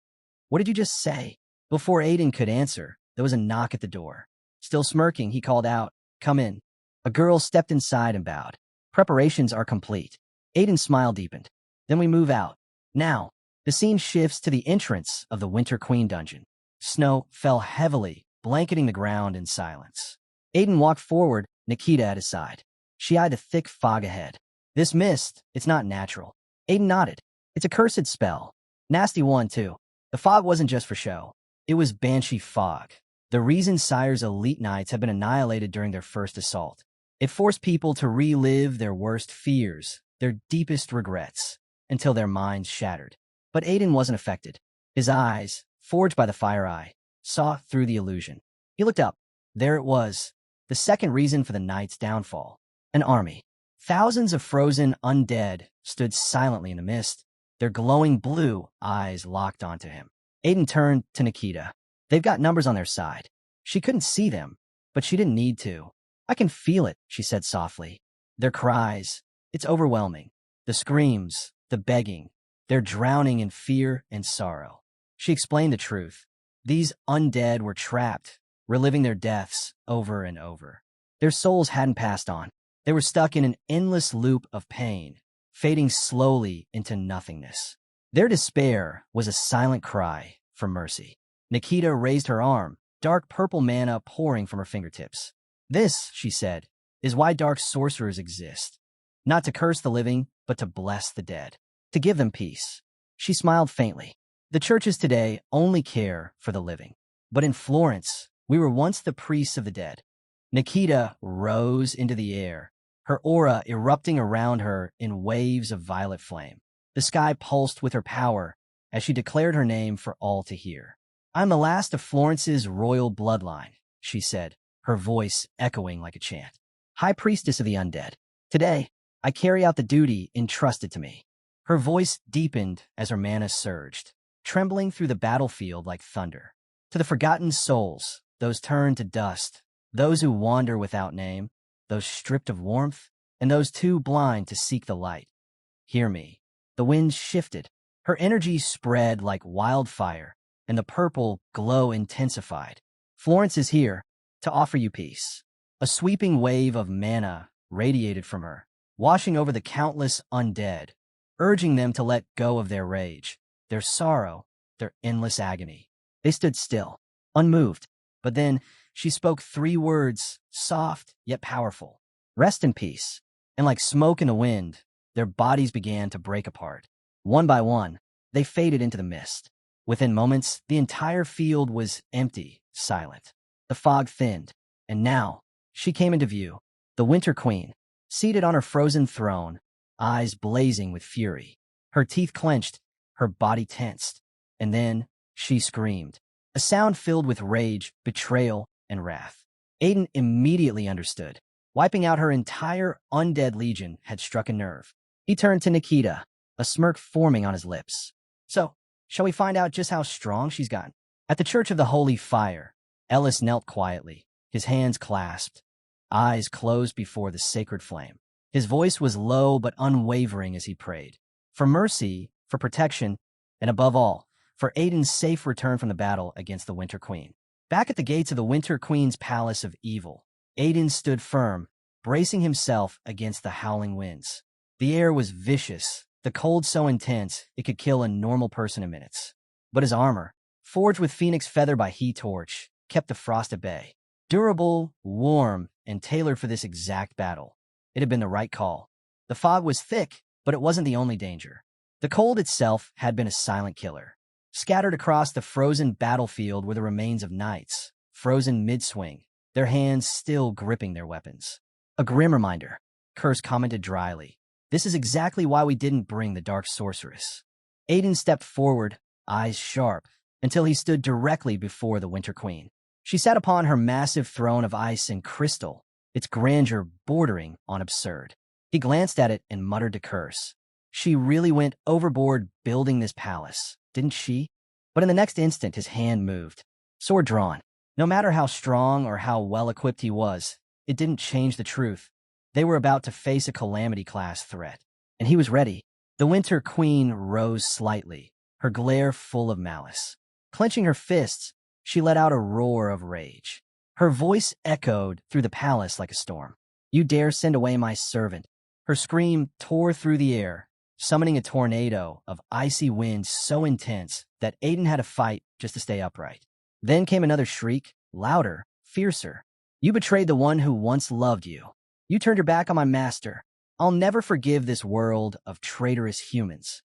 What did you just say? Before Aiden could answer, there was a knock at the door. Still smirking, he called out, Come in. A girl stepped inside and bowed. Preparations are complete. Aiden's smile deepened. Then we move out. Now, the scene shifts to the entrance of the Winter Queen dungeon. Snow fell heavily, blanketing the ground in silence. Aiden walked forward, Nikita at his side. She eyed the thick fog ahead. This mist, it's not natural. Aiden nodded. It's a cursed spell. Nasty one, too. The fog wasn't just for show. It was Banshee fog. The reason Sire's elite knights had been annihilated during their first assault. It forced people to relive their worst fears, their deepest regrets, until their minds shattered. But Aiden wasn't affected. His eyes, forged by the fire eye, saw through the illusion. He looked up. There it was, the second reason for the knight's downfall. An army. Thousands of frozen undead stood silently in the mist, their glowing blue eyes locked onto him. Aiden turned to Nikita. They've got numbers on their side. She couldn't see them, but she didn't need to. I can feel it, she said softly. Their cries. It's overwhelming. The screams, the begging. They're drowning in fear and sorrow. She explained the truth. These undead were trapped, reliving their deaths over and over. Their souls hadn't passed on. They were stuck in an endless loop of pain, fading slowly into nothingness. Their despair was a silent cry for mercy. Nikita raised her arm, dark purple mana pouring from her fingertips. This, she said, is why dark sorcerers exist. Not to curse the living, but to bless the dead. To give them peace. She smiled faintly. The churches today only care for the living. But in Florence, we were once the priests of the dead. Nikita rose into the air, her aura erupting around her in waves of violet flame. The sky pulsed with her power as she declared her name for all to hear. I'm the last of Florence's royal bloodline, she said, her voice echoing like a chant. High priestess of the undead. Today, I carry out the duty entrusted to me. Her voice deepened as her mana surged, trembling through the battlefield like thunder. To the forgotten souls, those turned to dust, those who wander without name, those stripped of warmth, and those too blind to seek the light. Hear me. The wind shifted. Her energy spread like wildfire, and the purple glow intensified. Florence is here to offer you peace. A sweeping wave of mana radiated from her, washing over the countless undead, urging them to let go of their rage, their sorrow, their endless agony. They stood still, unmoved, but then she spoke 3 words, soft yet powerful. Rest in peace. And like smoke in the wind, their bodies began to break apart. One by one, they faded into the mist. Within moments, the entire field was empty, silent. The fog thinned, and now she came into view, the Winter Queen, seated on her frozen throne, eyes blazing with fury. Her teeth clenched, her body tensed, and then she screamed, a sound filled with rage, betrayal, and wrath. Aiden immediately understood. Wiping out her entire undead legion had struck a nerve. He turned to Nikita, a smirk forming on his lips. So, shall we find out just how strong she's gotten? At the Church of the Holy Fire, Eldest knelt quietly, his hands clasped, eyes closed before the sacred flame. His voice was low but unwavering as he prayed. For mercy, for protection, and above all, for Aiden's safe return from the battle against the Winter Queen. Back at the gates of the Winter Queen's Palace of Evil, Aiden stood firm, bracing himself against the howling winds. The air was vicious, the cold so intense it could kill a normal person in minutes. But his armor, forged with phoenix feather by heat torch, kept the frost at bay. Durable, warm, and tailored for this exact battle. It had been the right call. The fog was thick, but it wasn't the only danger. The cold itself had been a silent killer. Scattered across the frozen battlefield were the remains of knights, frozen mid-swing, their hands still gripping their weapons. A grim reminder. Curse commented dryly. This is exactly why we didn't bring the dark sorceress. Aiden stepped forward, eyes sharp, until he stood directly before the Winter Queen. She sat upon her massive throne of ice and crystal, its grandeur bordering on absurd. He glanced at it and muttered to Curse. She really went overboard building this palace, didn't she? But in the next instant, his hand moved, sword drawn. No matter how strong or how well-equipped he was, it didn't change the truth. They were about to face a calamity-class threat, and he was ready. The Winter Queen rose slightly, her glare full of malice. Clenching her fists, she let out a roar of rage. Her voice echoed through the palace like a storm. You dare send away my servant? Her scream tore through the air, summoning a tornado of icy winds so intense that Aiden had to fight just to stay upright. Then came another shriek, louder, fiercer. You betrayed the one who once loved you. You turned your back on my master. I'll never forgive this world of traitorous humans.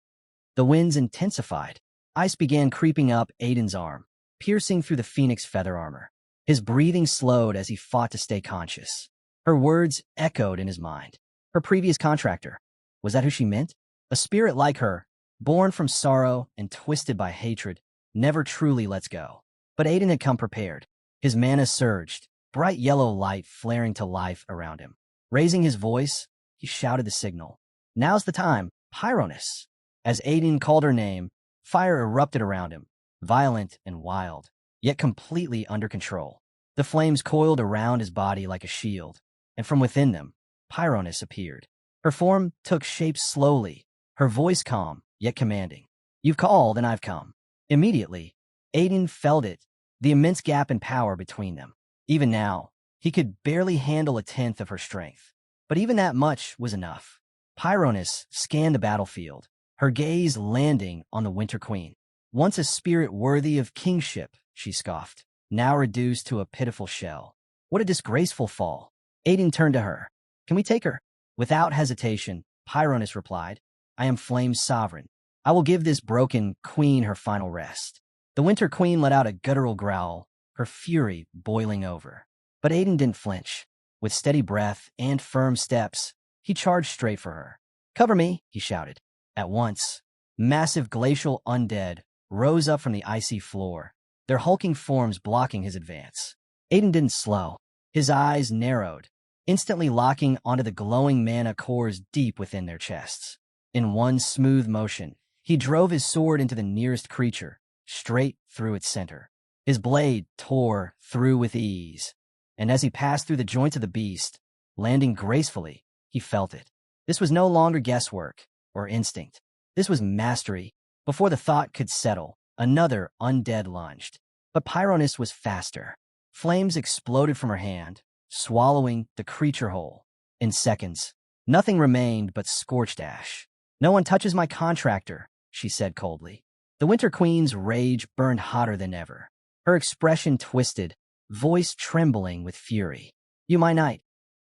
The winds intensified. Ice began creeping up Aiden's arm, piercing through the phoenix feather armor. His breathing slowed as he fought to stay conscious. Her words echoed in his mind. Her previous contractor. Was that who she meant? A spirit like her, born from sorrow and twisted by hatred, never truly lets go. But Aiden had come prepared. His mana surged, bright yellow light flaring to life around him. Raising his voice, he shouted the signal. Now's the time, Pyronus. As Aiden called her name, fire erupted around him, violent and wild, yet completely under control. The flames coiled around his body like a shield, and from within them, Pyronus appeared. Her form took shape slowly, her voice calm, yet commanding. You've called and I've come. Immediately, Aiden felt it, the immense gap in power between them. Even now, he could barely handle a tenth of her strength. But even that much was enough. Pyronus scanned the battlefield, her gaze landing on the Winter Queen. Once a spirit worthy of kingship, she scoffed, now reduced to a pitiful shell. What a disgraceful fall. Aiden turned to her. Can we take her? Without hesitation, Pyronus replied, I am Flame's sovereign. I will give this broken queen her final rest. The Winter Queen let out a guttural growl, her fury boiling over. But Aiden didn't flinch. With steady breath and firm steps, he charged straight for her. Cover me, he shouted. At once, massive glacial undead rose up from the icy floor, their hulking forms blocking his advance. Aiden didn't slow. His eyes narrowed, instantly locking onto the glowing mana cores deep within their chests. In one smooth motion, he drove his sword into the nearest creature, straight through its center. His blade tore through with ease, and as he passed through the joints of the beast, landing gracefully, he felt it. This was no longer guesswork or instinct. This was mastery. Before the thought could settle, another undead lunged. But Pyronus was faster. Flames exploded from her hand, swallowing the creature whole. In seconds, nothing remained but scorched ash. No one touches my contractor, she said coldly. The Winter Queen's rage burned hotter than ever. Her expression twisted, voice trembling with fury. You, my knight,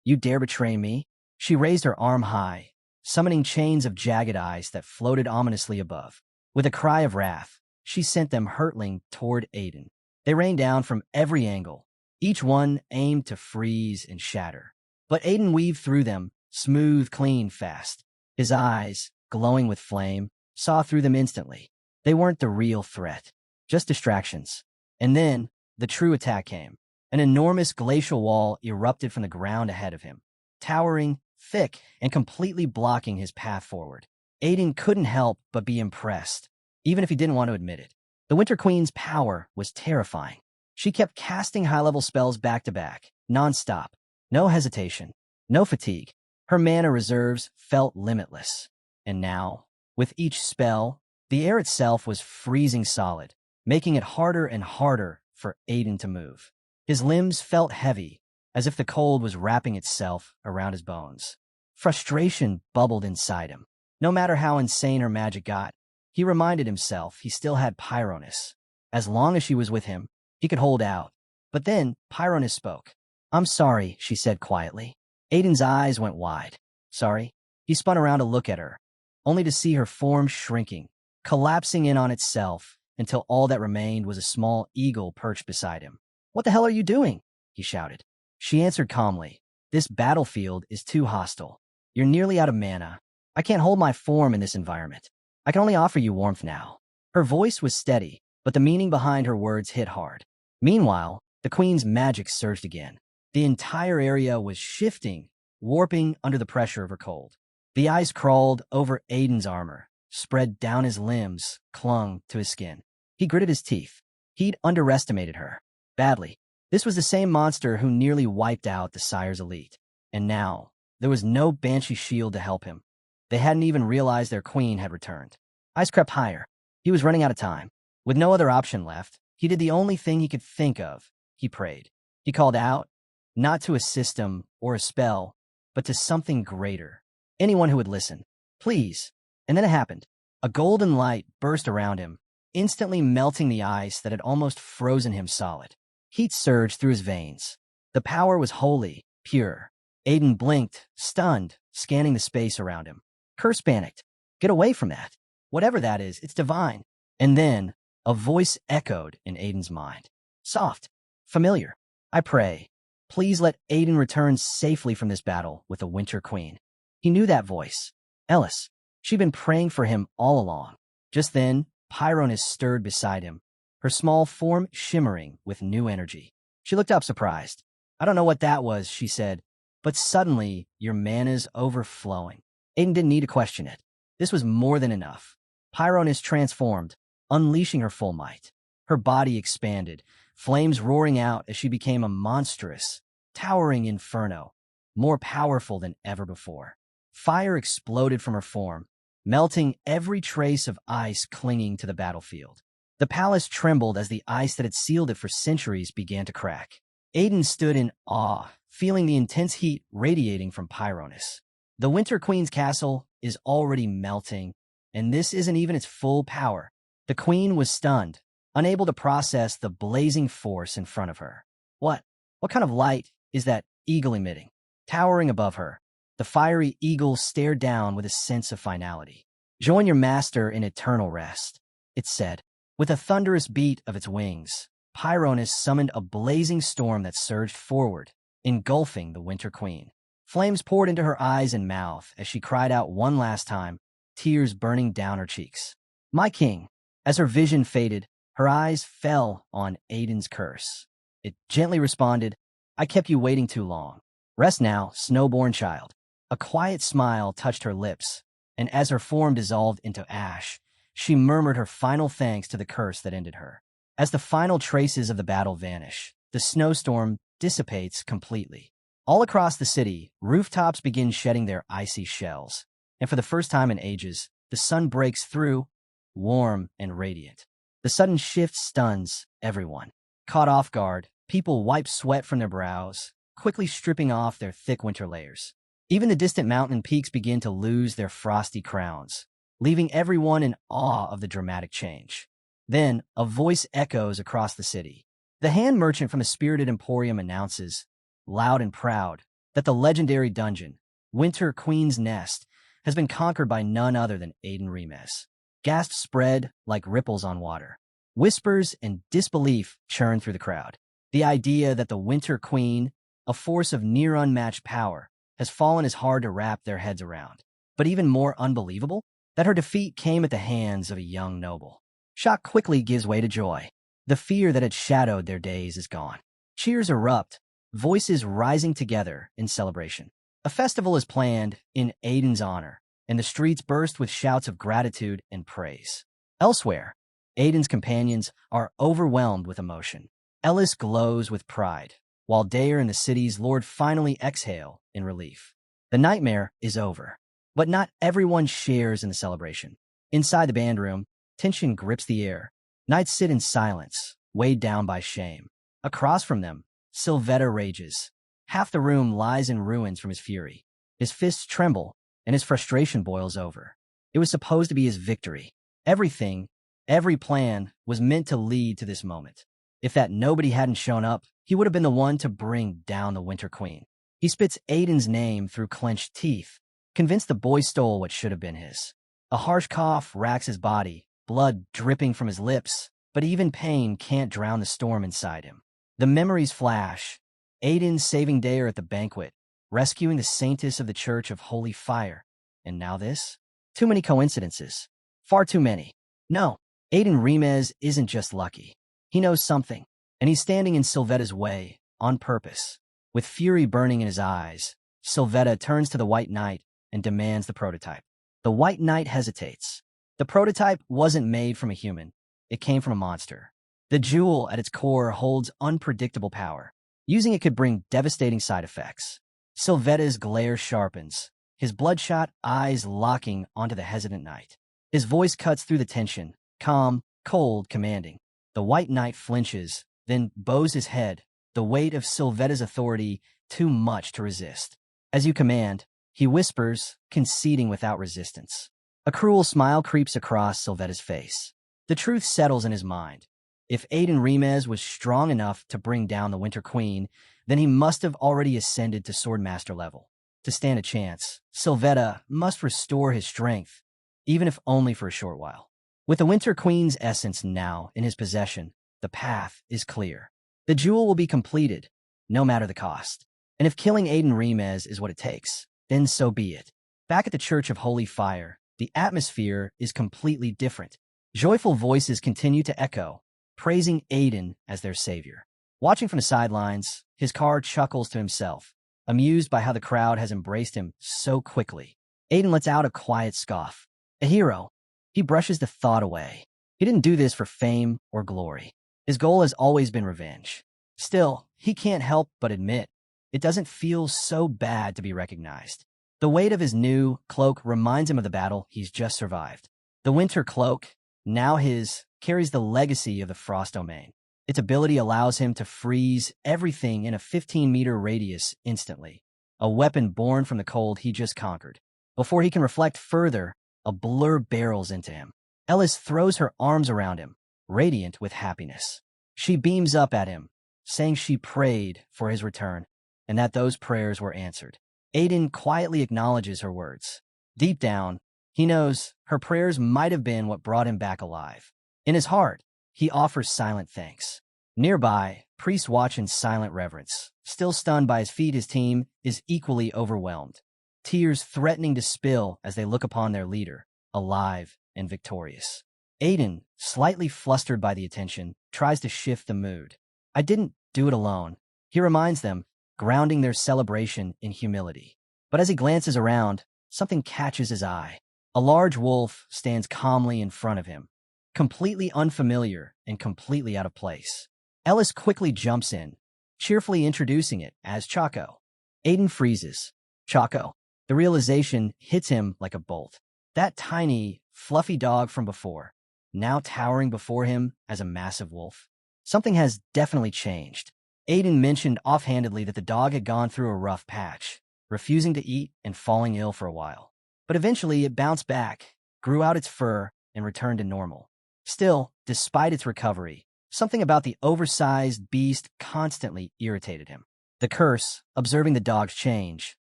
you dare betray me? She raised her arm high, summoning chains of jagged ice that floated ominously above. With a cry of wrath, she sent them hurtling toward Aiden. They rained down from every angle, each one aimed to freeze and shatter. But Aiden weaved through them, smooth, clean, fast. His eyes, glowing with flame, saw through them instantly. They weren't the real threat, just distractions. And then, the true attack came. An enormous glacial wall erupted from the ground ahead of him, towering, thick, and completely blocking his path forward. Aiden couldn't help but be impressed, even if he didn't want to admit it. The Winter Queen's power was terrifying. She kept casting high-level spells back-to-back, non-stop. No hesitation, no fatigue. Her mana reserves felt limitless. And now, with each spell, the air itself was freezing solid, making it harder and harder for Aiden to move. His limbs felt heavy, as if the cold was wrapping itself around his bones. Frustration bubbled inside him. No matter how insane her magic got, he reminded himself he still had Pyronus. As long as she was with him, he could hold out. But then Pyronus spoke. I'm sorry, she said quietly. Aiden's eyes went wide. Sorry? He spun around to look at her, only to see her form shrinking, collapsing in on itself until all that remained was a small eagle perched beside him. What the hell are you doing? He shouted. She answered calmly. This battlefield is too hostile. You're nearly out of mana. I can't hold my form in this environment. I can only offer you warmth now." Her voice was steady, but the meaning behind her words hit hard. Meanwhile, the queen's magic surged again. The entire area was shifting, warping under the pressure of her cold. The ice crawled over Aiden's armor, spread down his limbs, clung to his skin. He gritted his teeth. He'd underestimated her. Badly. This was the same monster who nearly wiped out the Sire's elite. And now, there was no Banshee shield to help him. They hadn't even realized their queen had returned. Ice crept higher. He was running out of time. With no other option left, he did the only thing he could think of. He prayed. He called out, not to a system or a spell, but to something greater. Anyone who would listen. Please. And then it happened. A golden light burst around him, instantly melting the ice that had almost frozen him solid. Heat surged through his veins. The power was holy, pure. Aiden blinked, stunned, scanning the space around him. Curse panicked. Get away from that. Whatever that is, it's divine. And then, a voice echoed in Aiden's mind. Soft. Familiar. I pray. Please let Aiden return safely from this battle with the Winter Queen. He knew that voice. Eldest. She'd been praying for him all along. Just then, Pyronus stirred beside him, her small form shimmering with new energy. She looked up surprised. I don't know what that was, she said, but suddenly your mana's overflowing. Aiden didn't need to question it. This was more than enough. Pyronus transformed, unleashing her full might. Her body expanded, flames roaring out as she became a monstrous, towering inferno, more powerful than ever before. Fire exploded from her form, melting every trace of ice clinging to the battlefield. The palace trembled as the ice that had sealed it for centuries began to crack. Aiden stood in awe, feeling the intense heat radiating from Pyronus. The Winter Queen's castle is already melting, and this isn't even its full power. The queen was stunned, unable to process the blazing force in front of her. What kind of light is that eagle emitting? Towering above her, the fiery eagle stared down with a sense of finality. Join your master in eternal rest, it said. With a thunderous beat of its wings, Pyronus summoned a blazing storm that surged forward, engulfing the Winter Queen. Flames poured into her eyes and mouth as she cried out one last time, tears burning down her cheeks. My king. As her vision faded, her eyes fell on Aiden's curse. It gently responded, I kept you waiting too long. Rest now, snowborn child. A quiet smile touched her lips, and as her form dissolved into ash, she murmured her final thanks to the curse that ended her. As the final traces of the battle vanish, the snowstorm dissipates completely. All across the city, rooftops begin shedding their icy shells, and for the first time in ages, the sun breaks through, warm and radiant. The sudden shift stuns everyone. Caught off guard, people wipe sweat from their brows, quickly stripping off their thick winter layers. Even the distant mountain peaks begin to lose their frosty crowns, leaving everyone in awe of the dramatic change. Then, a voice echoes across the city. The hand merchant from a spirited emporium announces, loud and proud, that the legendary dungeon, Winter Queen's Nest, has been conquered by none other than Aiden Remes. Gasps spread like ripples on water. Whispers and disbelief churn through the crowd. The idea that the Winter Queen, a force of near unmatched power, has fallen is hard to wrap their heads around. But even more unbelievable, that her defeat came at the hands of a young noble. Shock quickly gives way to joy. The fear that had shadowed their days is gone. Cheers erupt, voices rising together in celebration. A festival is planned in Aiden's honor, and the streets burst with shouts of gratitude and praise. Elsewhere, Aiden's companions are overwhelmed with emotion. Ellis glows with pride, while Dayer and the city's lord finally exhale in relief. The nightmare is over, but not everyone shares in the celebration. Inside the band room, tension grips the air. Knights sit in silence, weighed down by shame. Across from them, Sylvetta rages. Half the room lies in ruins from his fury. His fists tremble, and his frustration boils over. It was supposed to be his victory. Everything, every plan, was meant to lead to this moment. If that nobody hadn't shown up, he would have been the one to bring down the Winter Queen. He spits Aiden's name through clenched teeth, convinced the boy stole what should have been his. A harsh cough racks his body, blood dripping from his lips, but even pain can't drown the storm inside him. The memories flash. Aiden saving Dayer at the banquet, rescuing the saintess of the Church of Holy Fire. And now this? Too many coincidences. Far too many. No, Aiden Remez isn't just lucky. He knows something, and he's standing in Sylvetta's way, on purpose. With fury burning in his eyes, Sylvetta turns to the White Knight and demands the prototype. The White Knight hesitates. The prototype wasn't made from a human. It came from a monster. The jewel at its core holds unpredictable power. Using it could bring devastating side effects. Sylvetta's glare sharpens, his bloodshot eyes locking onto the hesitant knight. His voice cuts through the tension, calm, cold, commanding. The White Knight flinches, then bows his head, the weight of Sylvetta's authority too much to resist. As you command, he whispers, conceding without resistance. A cruel smile creeps across Sylvetta's face. The truth settles in his mind. If Aiden Remez was strong enough to bring down the Winter Queen, then he must have already ascended to Swordmaster level. To stand a chance, Sylvetta must restore his strength, even if only for a short while. With the Winter Queen's essence now in his possession, the path is clear. The jewel will be completed, no matter the cost. And if killing Aiden Remez is what it takes, then so be it. Back at the Church of Holy Fire, the atmosphere is completely different. Joyful voices continue to echo, praising Aiden as their savior. Watching from the sidelines, his car chuckles to himself, amused by how the crowd has embraced him so quickly. Aiden lets out a quiet scoff. A hero. He brushes the thought away. He didn't do this for fame or glory. His goal has always been revenge. Still, he can't help but admit, it doesn't feel so bad to be recognized. The weight of his new cloak reminds him of the battle he's just survived. The Winter Cloak, now his, carries the legacy of the Frost Domain. Its ability allows him to freeze everything in a 15-meter radius instantly, a weapon born from the cold he just conquered. Before he can reflect further, a blur barrels into him. Eldest throws her arms around him, radiant with happiness. She beams up at him, saying she prayed for his return, and that those prayers were answered. Aiden quietly acknowledges her words. Deep down, he knows her prayers might have been what brought him back alive. In his heart, he offers silent thanks. Nearby, priests watch in silent reverence. Still stunned by his feat, his team is equally overwhelmed. Tears threatening to spill as they look upon their leader, alive and victorious. Aiden, slightly flustered by the attention, tries to shift the mood. I didn't do it alone, he reminds them, grounding their celebration in humility. But as he glances around, something catches his eye. A large wolf stands calmly in front of him, completely unfamiliar and completely out of place. Eldest quickly jumps in, cheerfully introducing it as Chaco. Aiden freezes. Chaco. The realization hits him like a bolt. That tiny, fluffy dog from before, now towering before him as a massive wolf. Something has definitely changed. Aiden mentioned offhandedly that the dog had gone through a rough patch, refusing to eat and falling ill for a while. But eventually it bounced back, grew out its fur, and returned to normal. Still, despite its recovery, something about the oversized beast constantly irritated him. The curse, observing the dog's change,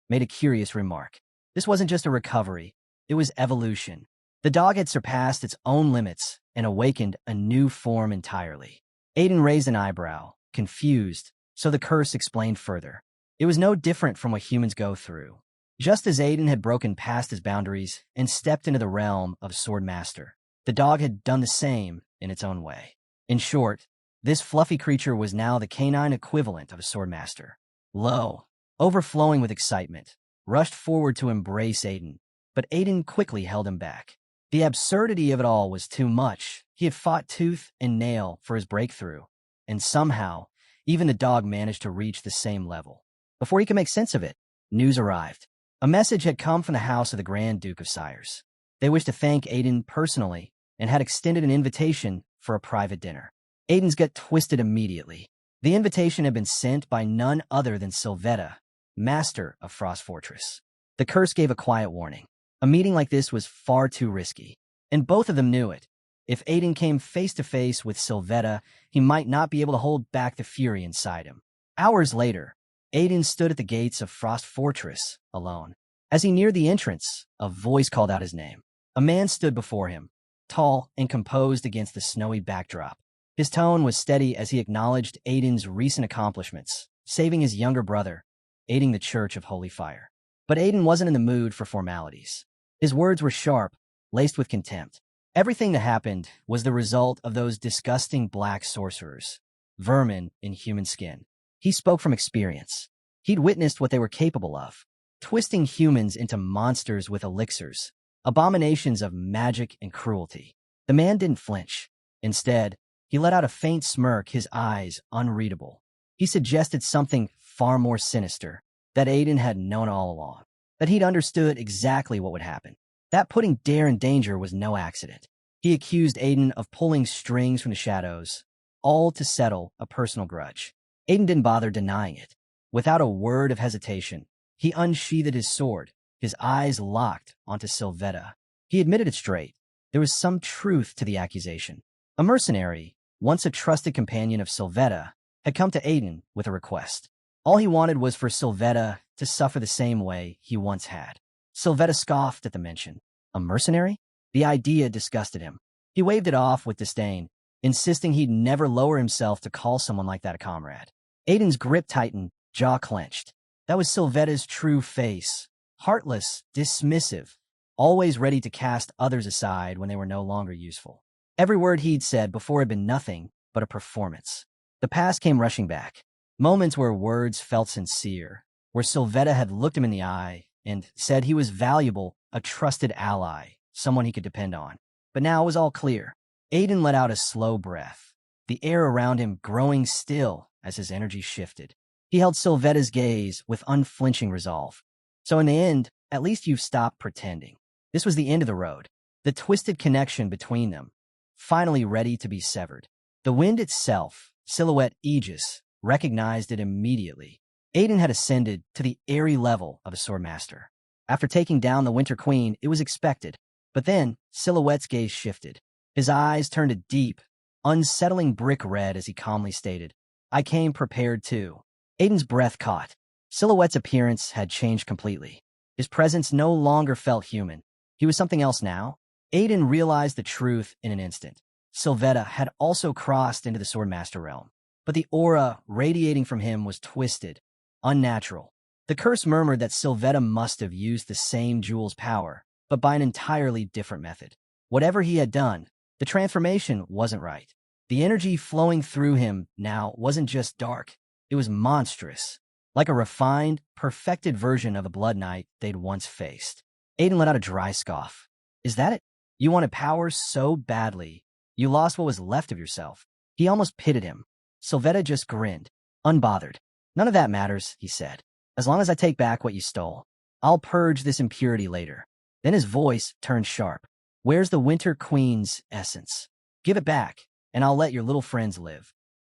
made a curious remark. This wasn't just a recovery, it was evolution. The dog had surpassed its own limits and awakened a new form entirely. Aiden raised an eyebrow, confused, so the curse explained further. It was no different from what humans go through. Just as Aiden had broken past his boundaries and stepped into the realm of Swordmaster, the dog had done the same in its own way. In short, this fluffy creature was now the canine equivalent of a Swordmaster. Lo, overflowing with excitement, rushed forward to embrace Aiden, but Aiden quickly held him back. The absurdity of it all was too much. He had fought tooth and nail for his breakthrough, and somehow, even the dog managed to reach the same level. Before he could make sense of it, news arrived. A message had come from the house of the Grand Duke of Sires. They wished to thank Aiden personally and had extended an invitation for a private dinner. Aiden's gut twisted immediately. The invitation had been sent by none other than Sylvetta, master of Frost Fortress. The curse gave a quiet warning. A meeting like this was far too risky, and both of them knew it. If Aiden came face to face with Sylvetta, he might not be able to hold back the fury inside him. Hours later, Aiden stood at the gates of Frost Fortress, alone. As he neared the entrance, a voice called out his name. A man stood before him, tall and composed against the snowy backdrop. His tone was steady as he acknowledged Aiden's recent accomplishments, saving his younger brother, aiding the Church of Holy Fire. But Aiden wasn't in the mood for formalities. His words were sharp, laced with contempt. Everything that happened was the result of those disgusting black sorcerers, vermin in human skin. He spoke from experience. He'd witnessed what they were capable of, twisting humans into monsters with elixirs, abominations of magic and cruelty. The man didn't flinch. Instead, he let out a faint smirk, his eyes unreadable. He suggested something far more sinister, that Aiden had known all along, that he'd understood exactly what would happen. That putting Dare in danger was no accident. He accused Aiden of pulling strings from the shadows, all to settle a personal grudge. Aiden didn't bother denying it. Without a word of hesitation, he unsheathed his sword, his eyes locked onto Sylvetta. He admitted it straight. There was some truth to the accusation. A mercenary, once a trusted companion of Sylvetta, had come to Aiden with a request. All he wanted was for Sylvetta to suffer the same way he once had. Sylvetta scoffed at the mention. A mercenary? The idea disgusted him. He waved it off with disdain, insisting he'd never lower himself to call someone like that a comrade. Aiden's grip tightened, jaw clenched. That was Sylvetta's true face. Heartless, dismissive, always ready to cast others aside when they were no longer useful. Every word he'd said before had been nothing but a performance. The past came rushing back. Moments where words felt sincere, where Sylvetta had looked him in the eye and said he was valuable, a trusted ally, someone he could depend on. But now it was all clear. Aiden let out a slow breath, the air around him growing still as his energy shifted. He held Sylvetta's gaze with unflinching resolve. So in the end, at least you've stopped pretending. This was the end of the road, the twisted connection between them, finally ready to be severed. The wind itself, silhouette Aegis, recognized it immediately. Aiden had ascended to the airy level of a swordmaster. After taking down the Winter Queen, it was expected. But then, Silhouette's gaze shifted. His eyes turned a deep, unsettling brick red as he calmly stated, "I came prepared too." Aiden's breath caught. Silhouette's appearance had changed completely. His presence no longer felt human. He was something else now. Aiden realized the truth in an instant. Sylvetta had also crossed into the Swordmaster realm. But the aura radiating from him was twisted, unnatural. The curse murmured that Sylvetta must have used the same jewel's power, but by an entirely different method. Whatever he had done, the transformation wasn't right. The energy flowing through him now wasn't just dark, it was monstrous, like a refined, perfected version of the Blood Knight they'd once faced. Aiden let out a dry scoff. Is that it? You wanted power so badly, you lost what was left of yourself. He almost pitied him. Sylvetta just grinned, unbothered. None of that matters, he said. As long as I take back what you stole, I'll purge this impurity later. Then his voice turned sharp. Where's the Winter Queen's essence? Give it back, and I'll let your little friends live.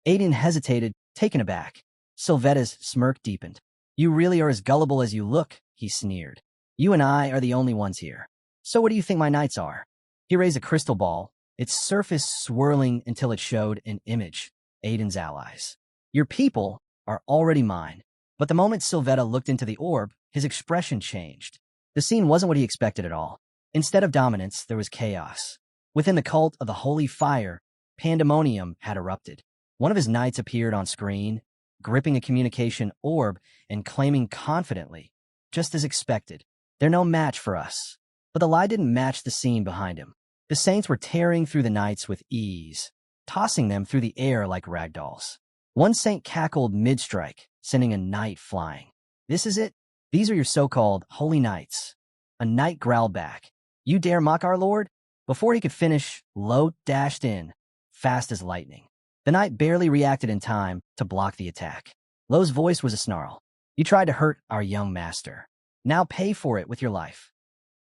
Aiden hesitated, taken aback. Sylvetta's smirk deepened. You really are as gullible as you look, he sneered. You and I are the only ones here. So what do you think my knights are? He raised a crystal ball, its surface swirling until it showed an image. Aiden's allies. Your people are already mine. But the moment Sylvetta looked into the orb, his expression changed. The scene wasn't what he expected at all. Instead of dominance, there was chaos. Within the cult of the Holy Fire, pandemonium had erupted. One of his knights appeared on screen, gripping a communication orb and claiming confidently, just as expected, they're no match for us. But the lie didn't match the scene behind him. The saints were tearing through the knights with ease, tossing them through the air like ragdolls. One saint cackled mid-strike, sending a knight flying. This is it? These are your so-called holy knights. A knight growled back. You dare mock our lord? Before he could finish, Lo dashed in, fast as lightning. The knight barely reacted in time to block the attack. Lo's voice was a snarl. You tried to hurt our young master. Now pay for it with your life.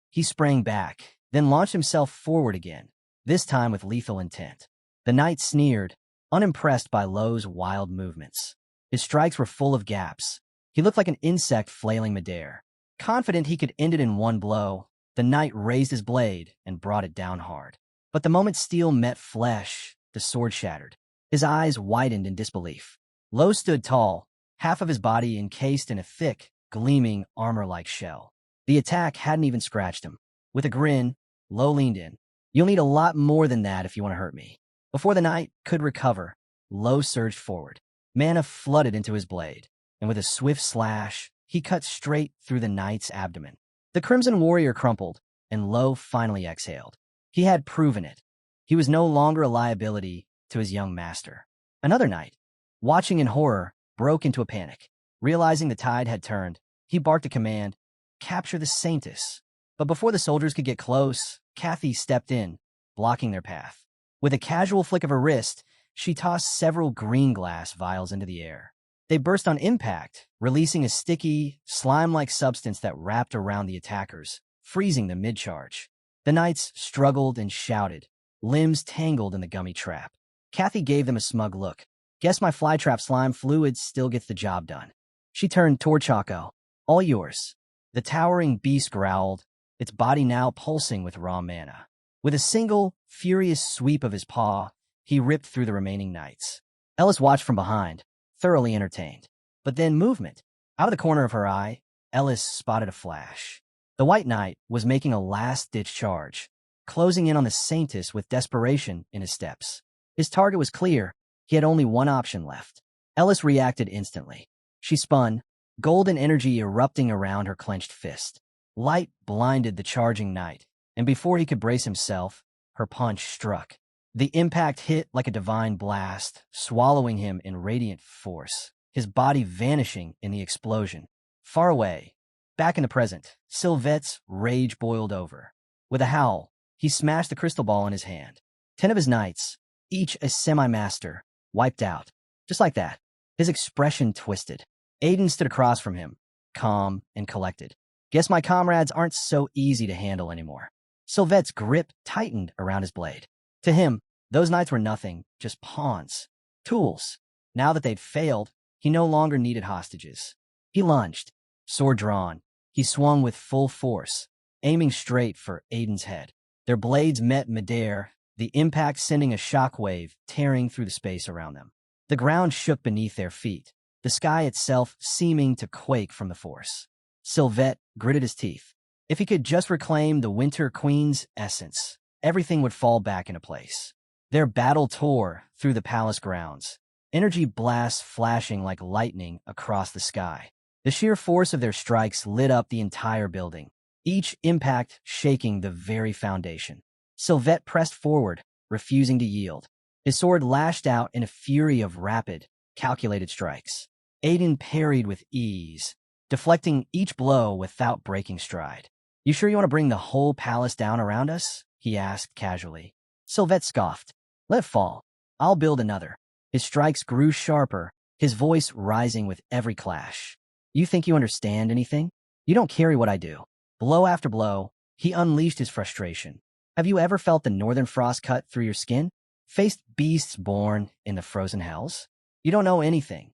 He sprang back, then launched himself forward again, this time with lethal intent. The knight sneered, unimpressed by Lo's wild movements. His strikes were full of gaps. He looked like an insect flailing midair. Confident he could end it in one blow, the knight raised his blade and brought it down hard. But the moment steel met flesh, the sword shattered. His eyes widened in disbelief. Lo stood tall, half of his body encased in a thick, gleaming armor-like shell. The attack hadn't even scratched him. With a grin, Lo leaned in. You'll need a lot more than that if you want to hurt me. Before the knight could recover, Lo surged forward. Mana flooded into his blade, and with a swift slash, he cut straight through the knight's abdomen. The Crimson Warrior crumpled, and Lo finally exhaled. He had proven it. He was no longer a liability to his young master. Another knight, watching in horror, broke into a panic. Realizing the tide had turned, he barked a command, "Capture the Saintess." But before the soldiers could get close, Kathy stepped in, blocking their path. With a casual flick of her wrist, she tossed several green glass vials into the air. They burst on impact, releasing a sticky, slime-like substance that wrapped around the attackers, freezing them mid-charge. The knights struggled and shouted, limbs tangled in the gummy trap. Kathy gave them a smug look. "Guess my flytrap slime fluid still gets the job done." She turned toward Chaco. "All yours." The towering beast growled, its body now pulsing with raw mana. With a single, furious sweep of his paw, he ripped through the remaining knights. Ellis watched from behind, thoroughly entertained. But then movement. Out of the corner of her eye, Ellis spotted a flash. The White Knight was making a last-ditch charge, closing in on the Saintess with desperation in his steps. His target was clear. He had only one option left. Ellis reacted instantly. She spun, golden energy erupting around her clenched fist. Light blinded the charging knight, and before he could brace himself, her punch struck. The impact hit like a divine blast, swallowing him in radiant force, his body vanishing in the explosion. Far away, back in the present, Sylvette's rage boiled over. With a howl, he smashed the crystal ball in his hand. 10 of his knights, each a semi-master, wiped out. Just like that. His expression twisted. Aiden stood across from him, calm and collected. "Guess my comrades aren't so easy to handle anymore." Sylvette's grip tightened around his blade. To him, those knights were nothing, just pawns, tools. Now that they'd failed, he no longer needed hostages. He lunged, sword drawn. He swung with full force, aiming straight for Aiden's head. Their blades met midair, the impact sending a shockwave tearing through the space around them. The ground shook beneath their feet, the sky itself seeming to quake from the force. Sylvette gritted his teeth. If he could just reclaim the Winter Queen's essence, everything would fall back into place. Their battle tore through the palace grounds, energy blasts flashing like lightning across the sky. The sheer force of their strikes lit up the entire building, each impact shaking the very foundation. Sylvette pressed forward, refusing to yield. His sword lashed out in a fury of rapid, calculated strikes. Aiden parried with ease, deflecting each blow without breaking stride. "You sure you want to bring the whole palace down around us?" he asked casually. Sylvette scoffed. "Let it fall. I'll build another." His strikes grew sharper, his voice rising with every clash. "You think you understand anything? You don't carry what I do." Blow after blow, he unleashed his frustration. Have you ever felt the northern frost cut through your skin? Faced beasts born in the frozen hells? You don't know anything.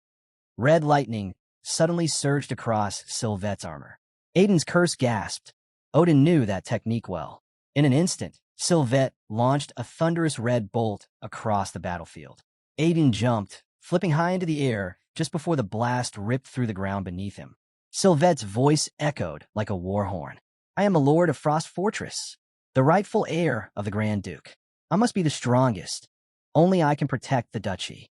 Red lightning suddenly surged across Sylvette's armor. Aiden's curse gasped. Odin knew that technique well. In an instant, Sylvette launched a thunderous red bolt across the battlefield. Aiden jumped, flipping high into the air just before the blast ripped through the ground beneath him. Sylvette's voice echoed like a war horn. "I am a lord of Frost Fortress, the rightful heir of the Grand Duke. I must be the strongest. Only I can protect the duchy."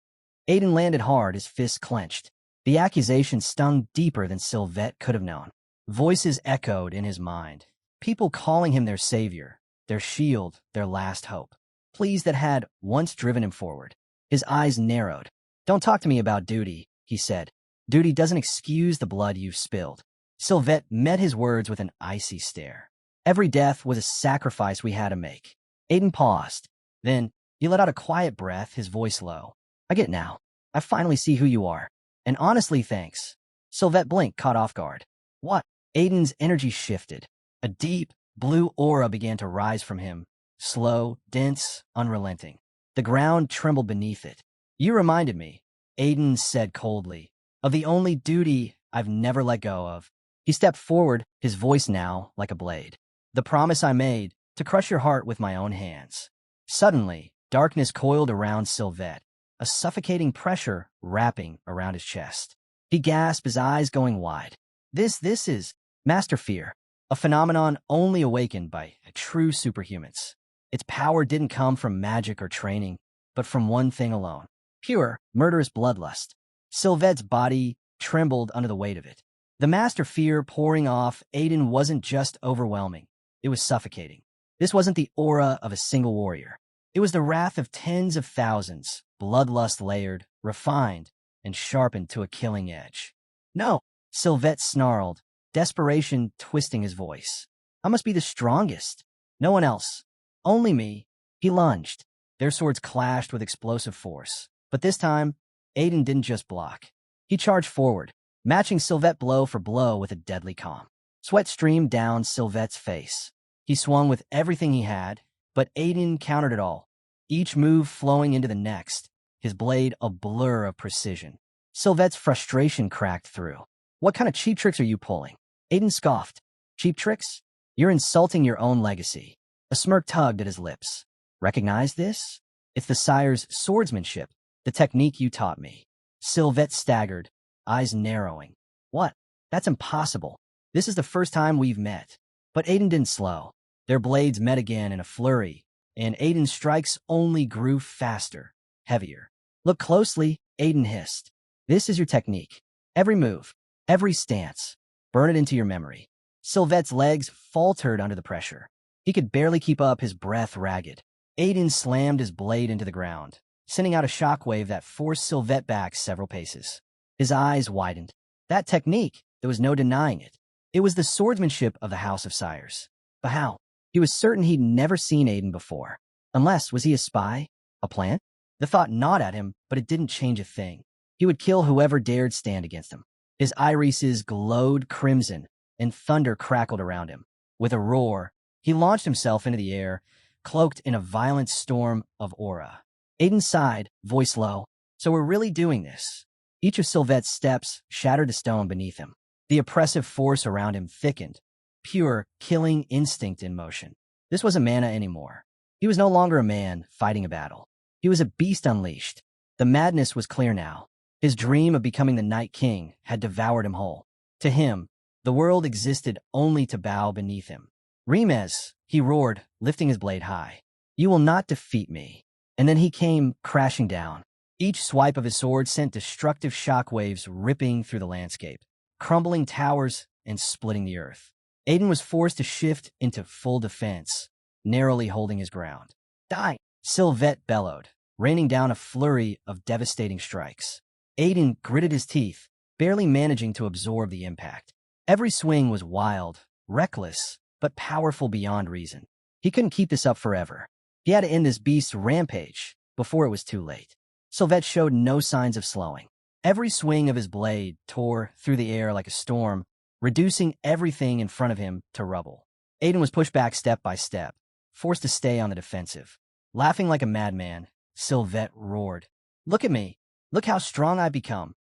Aiden landed hard, his fists clenched. The accusation stung deeper than Sylvette could have known. Voices echoed in his mind, people calling him their savior, their shield, their last hope. Pleas that had once driven him forward. His eyes narrowed. "Don't talk to me about duty," he said. "Duty doesn't excuse the blood you've spilled." Sylvette met his words with an icy stare. "Every death was a sacrifice we had to make." Aiden paused. Then he let out a quiet breath, his voice low. "I get it now. I finally see who you are. And honestly, thanks." Sylvette blinked, caught off guard. "What?" Aiden's energy shifted. A deep, blue aura began to rise from him, slow, dense, unrelenting. The ground trembled beneath it. "You reminded me," Aiden said coldly, "of the only duty I've never let go of." He stepped forward, his voice now like a blade. "The promise I made, to crush your heart with my own hands." Suddenly, darkness coiled around Sylvette, a suffocating pressure wrapping around his chest. He gasped, his eyes going wide. This is Master Fear, a phenomenon only awakened by true superhumans. Its power didn't come from magic or training, but from one thing alone: pure, murderous bloodlust. Sylvette's body trembled under the weight of it. The master fear pouring off Aiden wasn't just overwhelming. It was suffocating. This wasn't the aura of a single warrior. It was the wrath of tens of thousands, bloodlust layered, refined, and sharpened to a killing edge. No, Sylvette snarled, desperation twisting his voice. I must be the strongest. No one else. Only me. He lunged. Their swords clashed with explosive force. But this time, Aiden didn't just block. He charged forward, matching Sylvette blow for blow with a deadly calm. Sweat streamed down Sylvette's face. He swung with everything he had, but Aiden countered it all, each move flowing into the next, his blade a blur of precision. Sylvette's frustration cracked through. What kind of cheap tricks are you pulling? Aiden scoffed. Cheap tricks? You're insulting your own legacy. A smirk tugged at his lips. Recognize this? It's the sire's swordsmanship, the technique you taught me. Sylvette staggered, eyes narrowing. What? That's impossible. This is the first time we've met. But Aiden didn't slow. Their blades met again in a flurry, and Aiden's strikes only grew faster, heavier. Look closely, Aiden hissed. This is your technique. Every move, every stance. Burn it into your memory. Sylvette's legs faltered under the pressure. He could barely keep up, his breath ragged. Aiden slammed his blade into the ground, sending out a shockwave that forced Sylvette back several paces. His eyes widened. That technique, there was no denying it. It was the swordsmanship of the House of Sires. But how? He was certain he'd never seen Aiden before. Unless, was he a spy? A plant? The thought gnawed at him, but it didn't change a thing. He would kill whoever dared stand against him. His irises glowed crimson, and thunder crackled around him. With a roar, he launched himself into the air, cloaked in a violent storm of aura. Aiden sighed, voice low. So we're really doing this. Each of Sylvette's steps shattered the stone beneath him. The oppressive force around him thickened, pure, killing instinct in motion. This wasn't Mana anymore. He was no longer a man fighting a battle. He was a beast unleashed. The madness was clear now. His dream of becoming the Night King had devoured him whole. To him, the world existed only to bow beneath him. Remez, he roared, lifting his blade high. You will not defeat me. And then he came crashing down. Each swipe of his sword sent destructive shockwaves ripping through the landscape, crumbling towers and splitting the earth. Aiden was forced to shift into full defense, narrowly holding his ground. Die! Sylvette bellowed, raining down a flurry of devastating strikes. Aiden gritted his teeth, barely managing to absorb the impact. Every swing was wild, reckless, but powerful beyond reason. He couldn't keep this up forever. He had to end this beast's rampage before it was too late. Sylvette showed no signs of slowing. Every swing of his blade tore through the air like a storm, reducing everything in front of him to rubble. Aiden was pushed back step by step, forced to stay on the defensive. Laughing like a madman, Sylvette roared. Look at me. Look how strong I've become.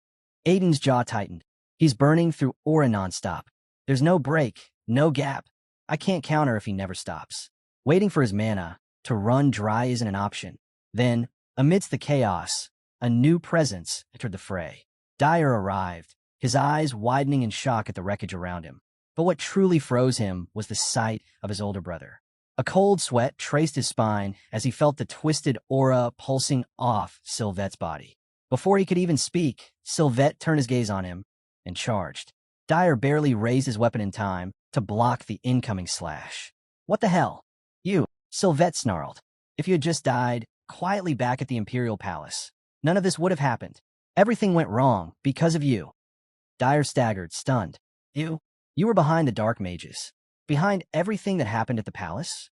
Aiden's jaw tightened. He's burning through aura nonstop. There's no break, no gap. I can't counter if he never stops. Waiting for his mana to run dry isn't an option. Then, amidst the chaos, a new presence entered the fray. Dyer arrived, his eyes widening in shock at the wreckage around him. But what truly froze him was the sight of his older brother. A cold sweat traced his spine as he felt the twisted aura pulsing off Sylvette's body. Before he could even speak, Sylvette turned his gaze on him and charged. Dyer barely raised his weapon in time to block the incoming slash. What the hell? You, Sylvette snarled. If you had just died quietly back at the Imperial Palace, none of this would have happened. Everything went wrong because of you. Dyer staggered, stunned. You were behind the Dark Mages. Behind everything that happened at the palace?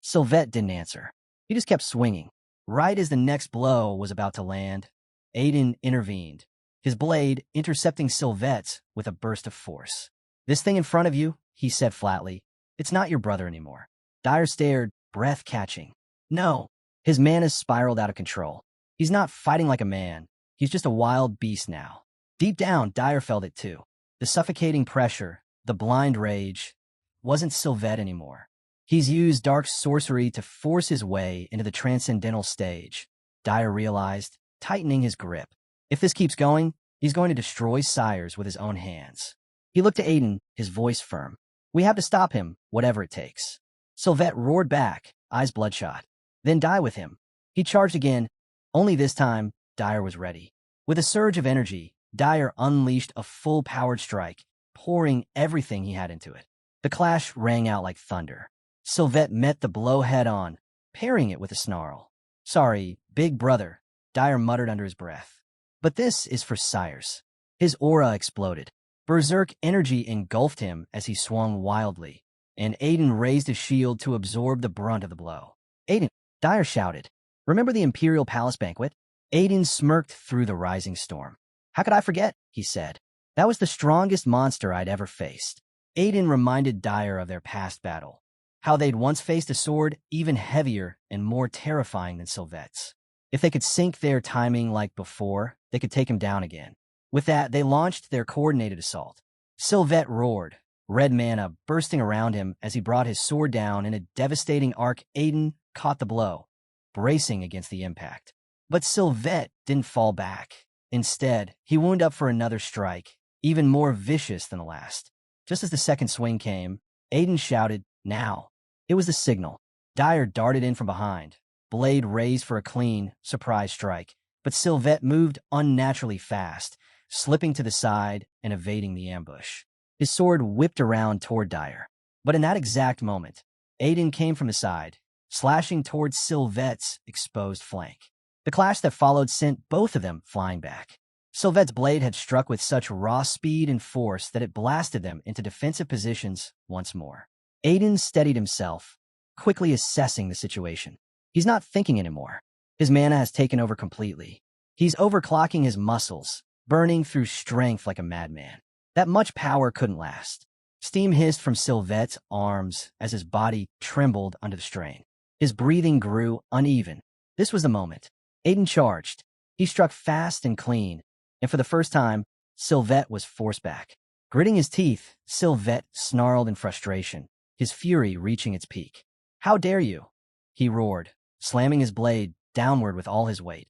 Sylvette didn't answer. He just kept swinging. Right as the next blow was about to land, Aiden intervened, his blade intercepting Sylvette's with a burst of force. This thing in front of you, he said flatly, it's not your brother anymore. Dyer stared, breath catching. No, his mana spiraled out of control. He's not fighting like a man. He's just a wild beast now. Deep down, Dyer felt it too. The suffocating pressure, the blind rage, wasn't Sylvette anymore. He's used dark sorcery to force his way into the transcendental stage, Dyer realized, tightening his grip. If this keeps going, he's going to destroy Sires with his own hands. He looked to Aiden, his voice firm. We have to stop him, whatever it takes. Sylvette roared back, eyes bloodshot. Then die with him. He charged again. Only this time, Dyer was ready. With a surge of energy, Dyer unleashed a full-powered strike, pouring everything he had into it. The clash rang out like thunder. Sylvette met the blow head-on, parrying it with a snarl. "Sorry, big brother," Dyer muttered under his breath. "But this is for sires." His aura exploded. Berserk energy engulfed him as he swung wildly, and Aiden raised his shield to absorb the brunt of the blow. "Aiden," Dyer shouted. "Remember the Imperial Palace banquet?" Aiden smirked through the rising storm. "How could I forget?" he said. "That was the strongest monster I'd ever faced." Aiden reminded Dyer of their past battle, how they'd once faced a sword even heavier and more terrifying than Sylvette's. If they could sync their timing like before, they could take him down again. With that, they launched their coordinated assault. Sylvette roared, red mana bursting around him as he brought his sword down in a devastating arc. Aiden caught the blow, bracing against the impact. But Sylvette didn't fall back. Instead, he wound up for another strike, even more vicious than the last. Just as the second swing came, Aiden shouted, "Now!" It was the signal. Dyer darted in from behind, blade raised for a clean, surprise strike. But Sylvette moved unnaturally fast, slipping to the side and evading the ambush. His sword whipped around toward Dyer. But in that exact moment, Aiden came from the side, slashing towards Sylvette's exposed flank. The clash that followed sent both of them flying back. Sylvette's blade had struck with such raw speed and force that it blasted them into defensive positions once more. Aiden steadied himself, quickly assessing the situation. He's not thinking anymore. His mana has taken over completely. He's overclocking his muscles, burning through strength like a madman. That much power couldn't last. Steam hissed from Sylvette's arms as his body trembled under the strain. His breathing grew uneven. This was the moment. Aiden charged. He struck fast and clean, and for the first time, Sylvette was forced back. Gritting his teeth, Sylvette snarled in frustration, his fury reaching its peak. "How dare you?" he roared, slamming his blade downward with all his weight,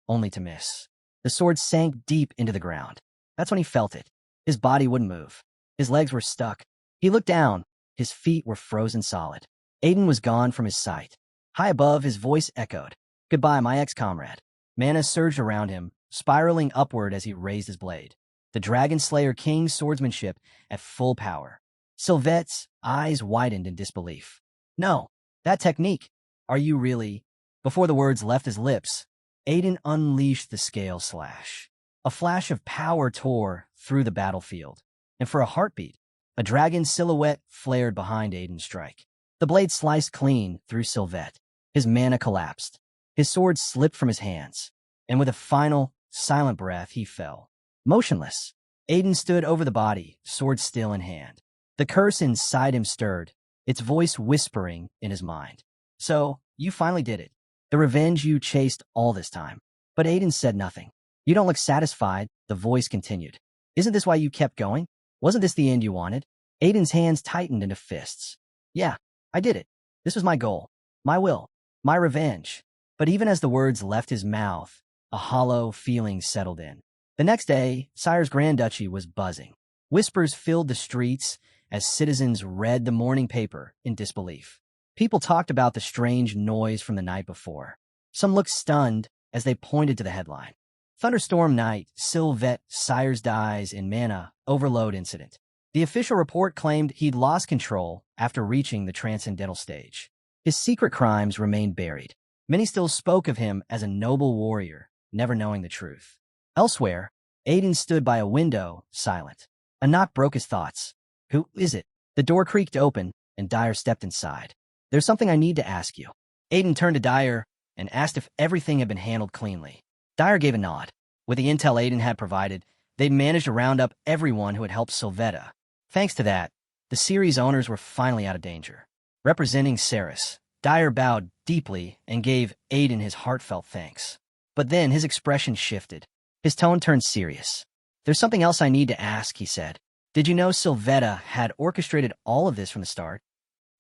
only to miss. The sword sank deep into the ground. That's when he felt it. His body wouldn't move. His legs were stuck. He looked down. His feet were frozen solid. Aiden was gone from his sight. High above, his voice echoed, "Goodbye, my ex-comrade." Mana surged around him, spiraling upward as he raised his blade. The Dragon Slayer King's swordsmanship at full power. Sylvette's eyes widened in disbelief. "No, that technique. Are you really?" Before the words left his lips, Aiden unleashed the scale slash. A flash of power tore through the battlefield, and for a heartbeat, a dragon's silhouette flared behind Aiden's strike. The blade sliced clean through Sylvette. His mana collapsed. His sword slipped from his hands, and with a final, silent breath, he fell. Motionless, Aiden stood over the body, sword still in hand. The curse inside him stirred, its voice whispering in his mind. "So, you finally did it. The revenge you chased all this time." But Aiden said nothing. "You don't look satisfied," the voice continued. "Isn't this why you kept going? Wasn't this the end you wanted?" Aiden's hands tightened into fists. "Yeah, I did it. This was my goal. My will. My revenge." But even as the words left his mouth, a hollow feeling settled in. The next day, Sire's Grand Duchy was buzzing. Whispers filled the streets as citizens read the morning paper in disbelief. People talked about the strange noise from the night before. Some looked stunned as they pointed to the headline. "Thunderstorm Night, Sylvette, Sires Dies in Mana, Overload Incident." The official report claimed he'd lost control after reaching the transcendental stage. His secret crimes remained buried. Many still spoke of him as a noble warrior, never knowing the truth. Elsewhere, Aiden stood by a window, silent. A knock broke his thoughts. "Who is it?" The door creaked open, and Dyer stepped inside. "There's something I need to ask you." Aiden turned to Dyer and asked if everything had been handled cleanly. Dyer gave a nod. With the intel Aiden had provided, they'd managed to round up everyone who had helped Sylvette. Thanks to that, the series owners were finally out of danger. Representing Ceres, Dyer bowed deeply and gave Aiden his heartfelt thanks. But then his expression shifted. His tone turned serious. "There's something else I need to ask," he said. "Did you know Sylvette had orchestrated all of this from the start?"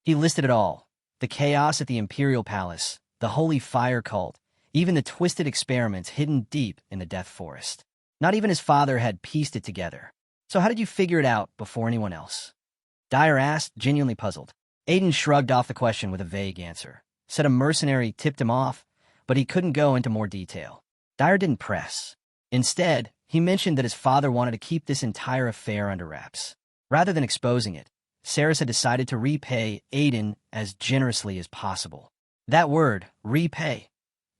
He listed it all. The chaos at the Imperial Palace, the Holy Fire Cult, even the twisted experiments hidden deep in the Death Forest. Not even his father had pieced it together. "So how did you figure it out before anyone else?" Dyer asked, genuinely puzzled. Aiden shrugged off the question with a vague answer. Said a mercenary tipped him off, but he couldn't go into more detail. Dyer didn't press. Instead, he mentioned that his father wanted to keep this entire affair under wraps. Rather than exposing it, Saris had decided to repay Aiden as generously as possible. That word, repay,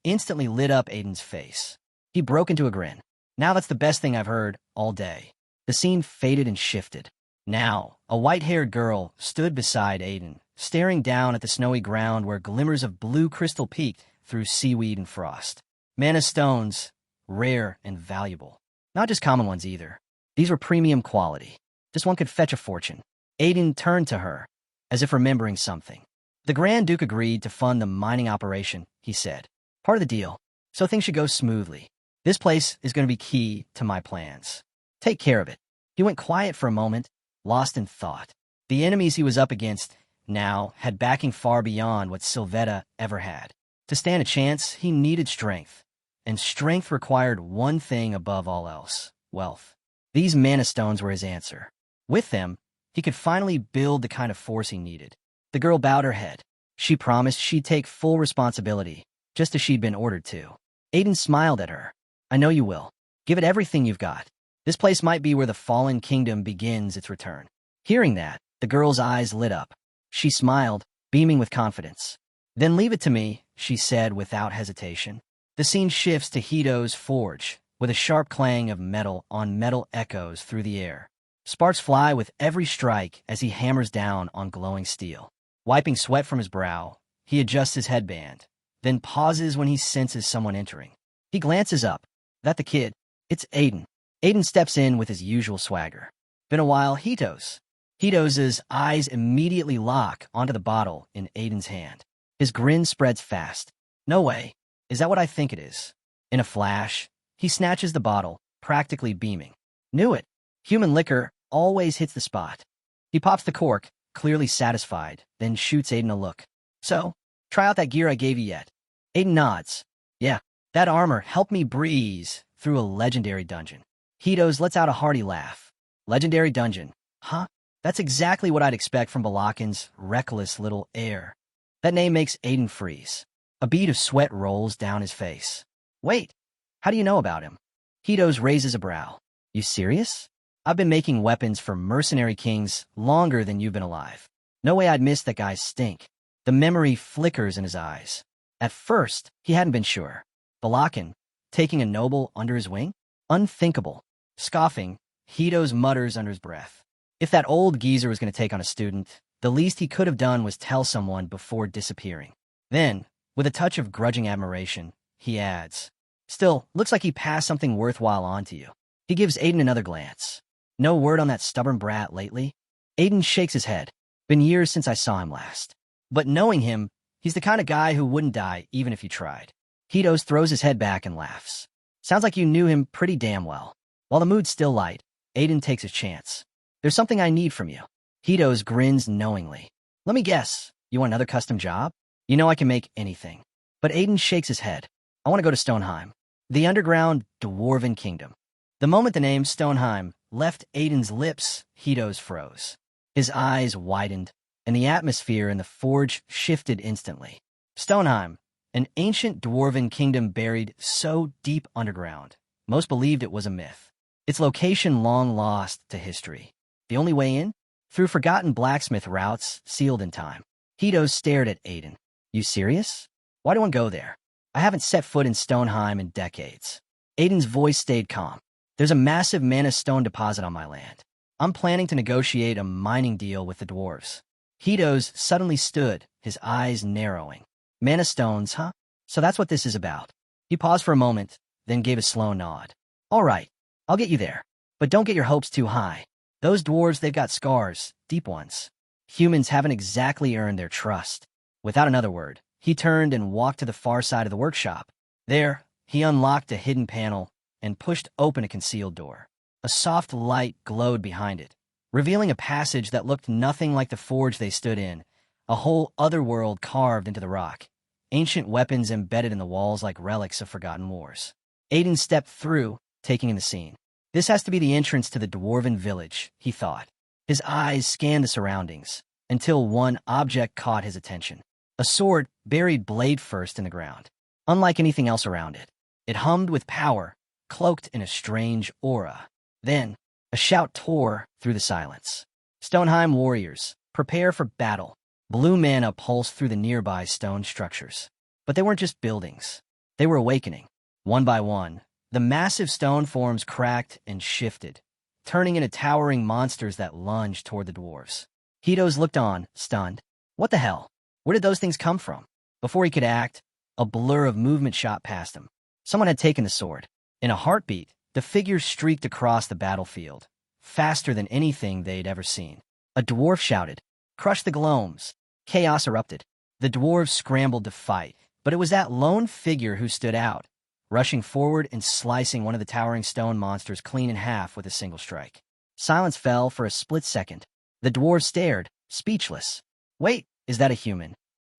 instantly lit up Aiden's face. He broke into a grin. Now that's the best thing I've heard all day. The scene faded and shifted. Now, a white-haired girl stood beside Aiden, staring down at the snowy ground where glimmers of blue crystal peeked through seaweed and frost. Mana stones, rare and valuable. Not just common ones either. These were premium quality. Just one could fetch a fortune. Aiden turned to her, as if remembering something. The Grand Duke agreed to fund the mining operation, he said. Part of the deal, so things should go smoothly. This place is going to be key to my plans. Take care of it. He went quiet for a moment, lost in thought. The enemies he was up against now had backing far beyond what Sylvetta ever had. To stand a chance, he needed strength. And strength required one thing above all else: wealth. These mana stones were his answer. With them, he could finally build the kind of force he needed. The girl bowed her head. She promised she'd take full responsibility, just as she'd been ordered to. Aiden smiled at her. I know you will. Give it everything you've got. This place might be where the fallen kingdom begins its return. Hearing that, the girl's eyes lit up. She smiled, beaming with confidence. Then leave it to me, she said without hesitation. The scene shifts to Hito's forge, with a sharp clang of metal on metal echoes through the air. Sparks fly with every strike as he hammers down on glowing steel. Wiping sweat from his brow, he adjusts his headband, then pauses when he senses someone entering. He glances up. That the kid? It's Aiden. Aiden steps in with his usual swagger. Been a while, Hito's. Hito's eyes immediately lock onto the bottle in Aiden's hand. His grin spreads fast. No way. Is that what I think it is? In a flash, he snatches the bottle, practically beaming. Knew it. Human liquor always hits the spot. He pops the cork, clearly satisfied, then shoots Aiden a look. So, try out that gear I gave you yet? Aiden nods. Yeah, that armor helped me breeze through a legendary dungeon. Hito's lets out a hearty laugh. Legendary dungeon. Huh? That's exactly what I'd expect from Balakin's reckless little heir. That name makes Aiden freeze. A bead of sweat rolls down his face. Wait, how do you know about him? Hito's raises a brow. You serious? I've been making weapons for mercenary kings longer than you've been alive. No way I'd miss that guy's stink. The memory flickers in his eyes. At first, he hadn't been sure. Balakin, taking a noble under his wing? Unthinkable. Scoffing, Hito's mutters under his breath. If that old geezer was going to take on a student, the least he could have done was tell someone before disappearing. Then, with a touch of grudging admiration, he adds, Still, looks like he passed something worthwhile on to you. He gives Aiden another glance. No word on that stubborn brat lately? Aiden shakes his head. Been years since I saw him last. But knowing him, he's the kind of guy who wouldn't die even if you tried. Hito's throws his head back and laughs. Sounds like you knew him pretty damn well. While the mood's still light, Aiden takes his chance. There's something I need from you. Hito's grins knowingly. Let me guess, you want another custom job? You know I can make anything. But Aiden shakes his head. I want to go to Stoneheim, the underground dwarven kingdom. The moment the name Stoneheim left Aiden's lips, Hito's froze. His eyes widened, and the atmosphere in the forge shifted instantly. Stoneheim, an ancient dwarven kingdom buried so deep underground, most believed it was a myth. Its location long lost to history. The only way in? Through forgotten blacksmith routes sealed in time. Hito stared at Aiden. You serious? Why do one go there? I haven't set foot in Stoneheim in decades. Aiden's voice stayed calm. There's a massive mana stone deposit on my land. I'm planning to negotiate a mining deal with the dwarves. Hito's suddenly stood, his eyes narrowing. Mana stones, huh? So that's what this is about. He paused for a moment, then gave a slow nod. All right, I'll get you there. But don't get your hopes too high. Those dwarves, they've got scars, deep ones. Humans haven't exactly earned their trust. Without another word, he turned and walked to the far side of the workshop. There, he unlocked a hidden panel and pushed open a concealed door. A soft light glowed behind it, revealing a passage that looked nothing like the forge they stood in, a whole other world carved into the rock, ancient weapons embedded in the walls like relics of forgotten wars. Aiden stepped through, taking in the scene. This has to be the entrance to the dwarven village, he thought. His eyes scanned the surroundings, until one object caught his attention. A sword buried blade first in the ground. Unlike anything else around it, it hummed with power, cloaked in a strange aura. Then, a shout tore through the silence. Stoneheim warriors, prepare for battle. Blue mana pulsed through the nearby stone structures. But they weren't just buildings. They were awakening. One by one, the massive stone forms cracked and shifted, turning into towering monsters that lunged toward the dwarves. Hitos looked on, stunned. What the hell? Where did those things come from? Before he could act, a blur of movement shot past him. Someone had taken the sword. In a heartbeat, the figures streaked across the battlefield, faster than anything they'd ever seen. A dwarf shouted, "Crush the glomes!" Chaos erupted. The dwarves scrambled to fight, but it was that lone figure who stood out, rushing forward and slicing one of the towering stone monsters clean in half with a single strike. Silence fell for a split second. The dwarves stared, speechless. Wait, is that a human?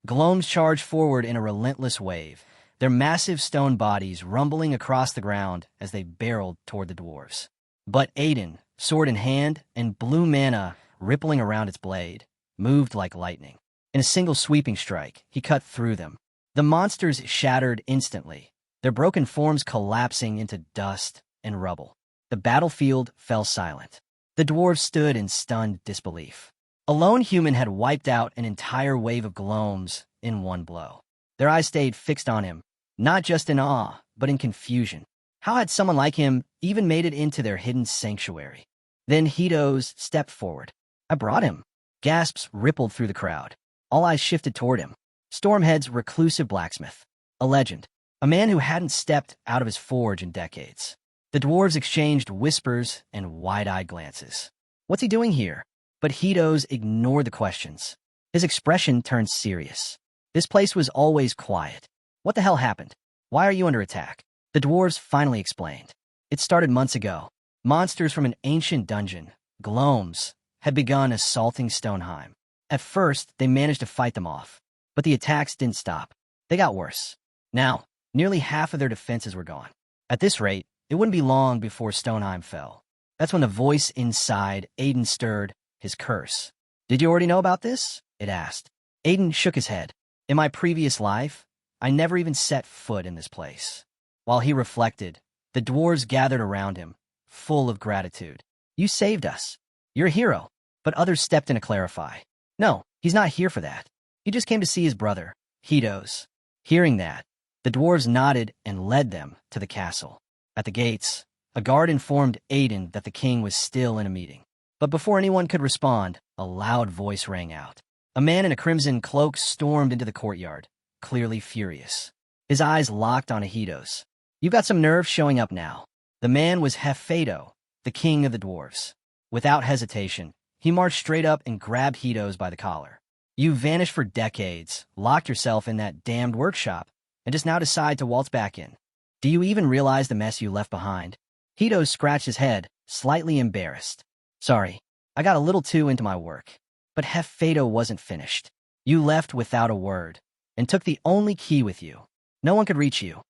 Glomes charged forward in a relentless wave, their massive stone bodies rumbling across the ground as they barreled toward the dwarves. But Aiden, sword in hand and blue mana rippling around its blade, moved like lightning. In a single sweeping strike, he cut through them. The monsters shattered instantly, their broken forms collapsing into dust and rubble. The battlefield fell silent. The dwarves stood in stunned disbelief. A lone human had wiped out an entire wave of glomes in one blow. Their eyes stayed fixed on him, not just in awe, but in confusion. How had someone like him even made it into their hidden sanctuary? Then Hitos stepped forward. I brought him. Gasps rippled through the crowd. All eyes shifted toward him. Stormhead's reclusive blacksmith. A legend. A man who hadn't stepped out of his forge in decades. The dwarves exchanged whispers and wide-eyed glances. What's he doing here? But Hitos ignored the questions. His expression turned serious. This place was always quiet. What the hell happened? Why are you under attack? The dwarves finally explained. It started months ago. Monsters from an ancient dungeon, glomes, had begun assaulting Stoneheim. At first, they managed to fight them off, but the attacks didn't stop. They got worse. Now, nearly half of their defenses were gone. At this rate, it wouldn't be long before Stoneheim fell. That's when the voice inside Aiden stirred his curse. Did you already know about this? It asked. Aiden shook his head. In my previous life, I never even set foot in this place. While he reflected, the dwarves gathered around him, full of gratitude. You saved us. You're a hero. But others stepped in to clarify. No, he's not here for that. He just came to see his brother, Hitos. Hearing that, the dwarves nodded and led them to the castle. At the gates, a guard informed Aiden that the king was still in a meeting. But before anyone could respond, a loud voice rang out. A man in a crimson cloak stormed into the courtyard, clearly furious. His eyes locked on Hitos. You've got some nerve showing up now. The man was Hefedo, the king of the dwarves. Without hesitation, he marched straight up and grabbed Hitos by the collar. You vanished for decades, locked yourself in that damned workshop, and just now decide to waltz back in. Do you even realize the mess you left behind? Hitos scratched his head, slightly embarrassed. Sorry, I got a little too into my work. But Hefedo wasn't finished. You left without a word, and took the only key with you. No one could reach you.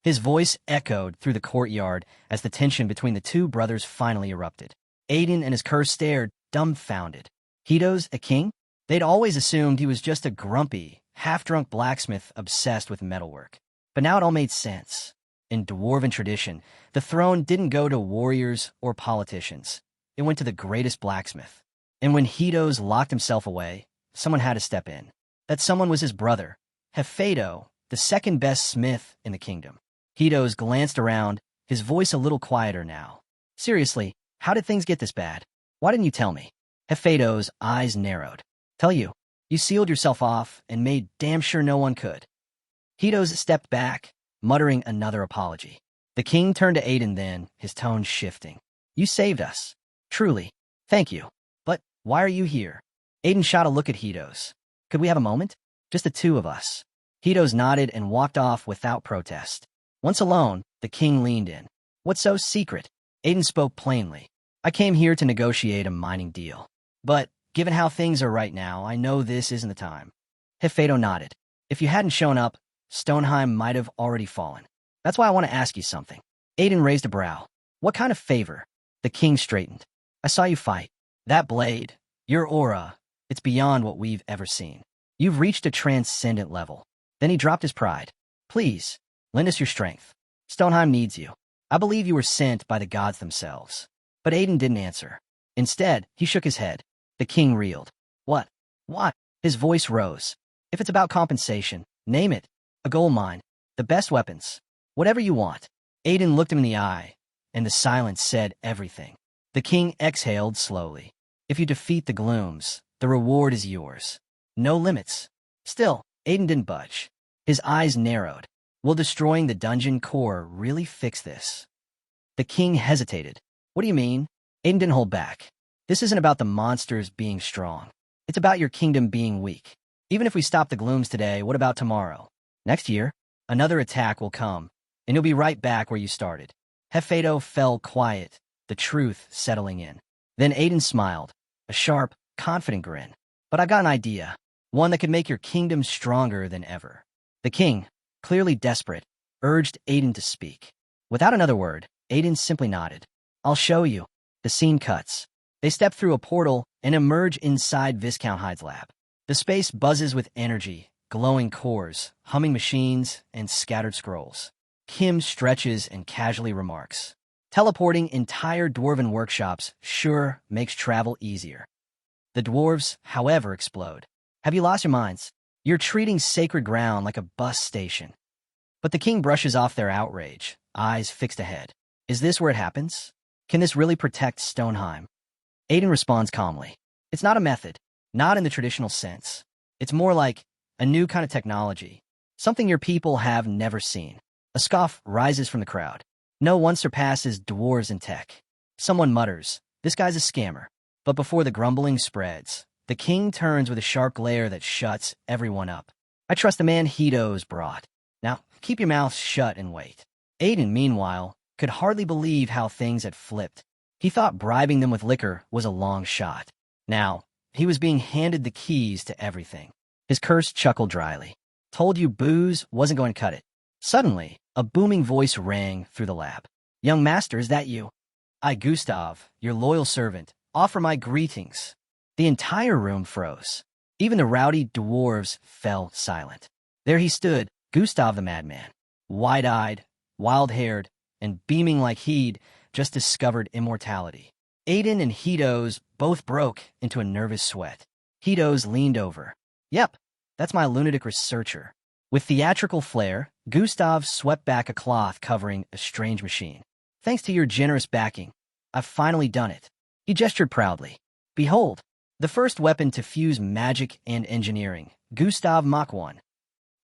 His voice echoed through the courtyard as the tension between the two brothers finally erupted. Aiden and his curse stared, dumbfounded. Hitos, a king? They'd always assumed he was just a grumpy, half-drunk blacksmith obsessed with metalwork. But now it all made sense. In dwarven tradition, the throne didn't go to warriors or politicians. It went to the greatest blacksmith. And when Hitos locked himself away, someone had to step in. That someone was his brother, Hefedo, the second-best smith in the kingdom. Hitos glanced around, his voice a little quieter now. Seriously, how did things get this bad? Why didn't you tell me? Hefedo's eyes narrowed. Tell you. You sealed yourself off and made damn sure no one could. Hitos stepped back, muttering another apology. The king turned to Aiden then, his tone shifting. You saved us. Truly. Thank you. But why are you here? Aiden shot a look at Hitos. Could we have a moment? Just the two of us. Hitos nodded and walked off without protest. Once alone, the king leaned in. What's so secret? Aiden spoke plainly. I came here to negotiate a mining deal. But, given how things are right now, I know this isn't the time. Hefedo nodded. If you hadn't shown up, Stoneheim might have already fallen. That's why I want to ask you something. Aiden raised a brow. What kind of favor? The king straightened. I saw you fight. That blade, your aura, it's beyond what we've ever seen. You've reached a transcendent level. Then he dropped his pride. Please, lend us your strength. Stoneheim needs you. I believe you were sent by the gods themselves. But Aiden didn't answer. Instead, he shook his head. The king reeled. What? What? His voice rose. If it's about compensation, name it. A gold mine. The best weapons. Whatever you want. Aiden looked him in the eye, and the silence said everything. The king exhaled slowly. If you defeat the glooms, the reward is yours. No limits. Still, Aiden didn't budge. His eyes narrowed. Will destroying the dungeon core really fix this? The king hesitated. What do you mean? Aiden didn't hold back. This isn't about the monsters being strong. It's about your kingdom being weak. Even if we stop the glooms today, what about tomorrow? Next year, another attack will come, and you'll be right back where you started. Hefedo fell quiet, the truth settling in. Then Aiden smiled, a sharp, confident grin. But I've got an idea, one that could make your kingdom stronger than ever. The king, clearly desperate, urged Aiden to speak. Without another word, Aiden simply nodded. I'll show you. The scene cuts. They step through a portal and emerge inside Viscount Hyde's lab. The space buzzes with energy, glowing cores, humming machines, and scattered scrolls. Kim stretches and casually remarks, teleporting entire dwarven workshops sure makes travel easier. The dwarves, however, explode. Have you lost your minds? You're treating sacred ground like a bus station. But the king brushes off their outrage, eyes fixed ahead. Is this where it happens? Can this really protect Stoneheim? Aiden responds calmly. It's not a method, not in the traditional sense. It's more like a new kind of technology, something your people have never seen. A scoff rises from the crowd. No one surpasses dwarves in tech. Someone mutters, this guy's a scammer. But before the grumbling spreads, the king turns with a sharp glare that shuts everyone up. I trust the man Hito's brought. Now, keep your mouth shut and wait. Aiden, meanwhile, could hardly believe how things had flipped. He thought bribing them with liquor was a long shot. Now, he was being handed the keys to everything. His curse chuckled dryly. Told you booze wasn't going to cut it. Suddenly, a booming voice rang through the lab. Young master, is that you? I, Gustav, your loyal servant, offer my greetings. The entire room froze. Even the rowdy dwarves fell silent. There he stood, Gustav the madman, wide-eyed, wild-haired, and beaming like he'd just discovered immortality. Aiden and Hitos both broke into a nervous sweat. Hitos leaned over. Yep, that's my lunatic researcher. With theatrical flair, Gustav swept back a cloth covering a strange machine. Thanks to your generous backing, I've finally done it. He gestured proudly. Behold, the first weapon to fuse magic and engineering, Gustav Mach 1.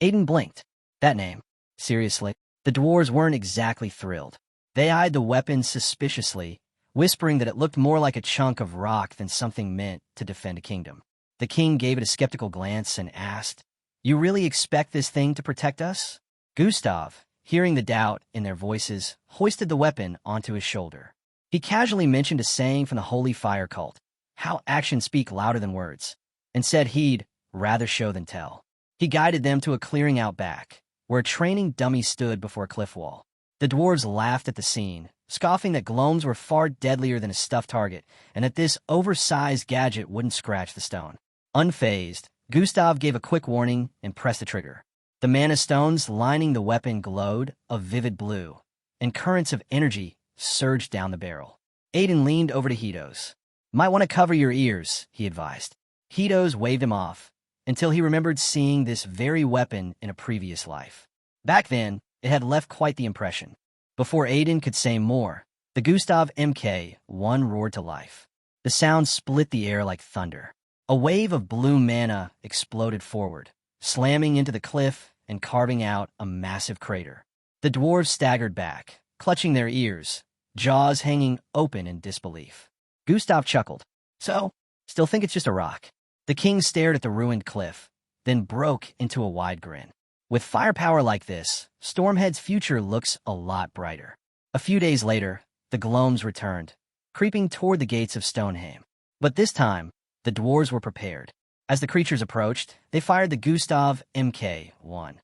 Aiden blinked. That name. Seriously, the dwarves weren't exactly thrilled. They eyed the weapon suspiciously, whispering that it looked more like a chunk of rock than something meant to defend a kingdom. The king gave it a skeptical glance and asked, You really expect this thing to protect us? Gustav, hearing the doubt in their voices, hoisted the weapon onto his shoulder. He casually mentioned a saying from the Holy Fire cult, how actions speak louder than words, and said he'd rather show than tell. He guided them to a clearing out back, where a training dummy stood before a cliff wall. The dwarves laughed at the scene, scoffing that gloams were far deadlier than a stuffed target, and that this oversized gadget wouldn't scratch the stone. Unfazed, Gustav gave a quick warning and pressed the trigger. The mana stones lining the weapon glowed a vivid blue, and currents of energy surged down the barrel. Aiden leaned over to Hitos. Might want to cover your ears, he advised. Hitos waved him off, until he remembered seeing this very weapon in a previous life. Back then, it had left quite the impression. Before Aiden could say more, the Gustav MK-1 roared to life. The sound split the air like thunder. A wave of blue mana exploded forward, slamming into the cliff and carving out a massive crater. The dwarves staggered back, clutching their ears, jaws hanging open in disbelief. Gustav chuckled. So, still think it's just a rock? The king stared at the ruined cliff, then broke into a wide grin. With firepower like this, Stormhead's future looks a lot brighter. A few days later, the Gloams returned, creeping toward the gates of Stoneheim. But this time, the dwarves were prepared. As the creatures approached, they fired the Gustav MK-1.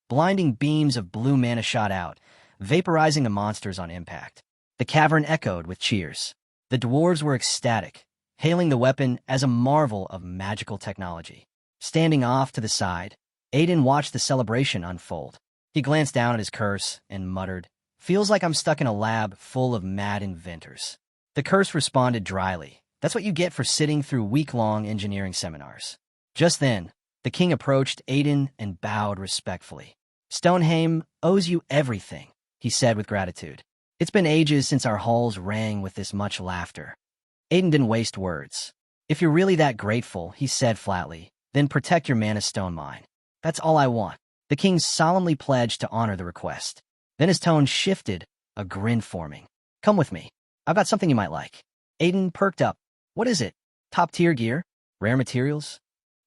Blinding beams of blue mana shot out, vaporizing the monsters on impact. The cavern echoed with cheers. The dwarves were ecstatic, hailing the weapon as a marvel of magical technology. Standing off to the side, Aiden watched the celebration unfold. He glanced down at his curse and muttered, Feels like I'm stuck in a lab full of mad inventors. The curse responded dryly, That's what you get for sitting through week-long engineering seminars. Just then, the king approached Aiden and bowed respectfully. Stoneheim owes you everything, he said with gratitude. It's been ages since our halls rang with this much laughter. Aiden didn't waste words. If you're really that grateful, he said flatly, then protect your mana stone mine. That's all I want. The king solemnly pledged to honor the request. Then his tone shifted, a grin forming. Come with me. I've got something you might like. Aiden perked up. What is it? Top-tier gear? Rare materials?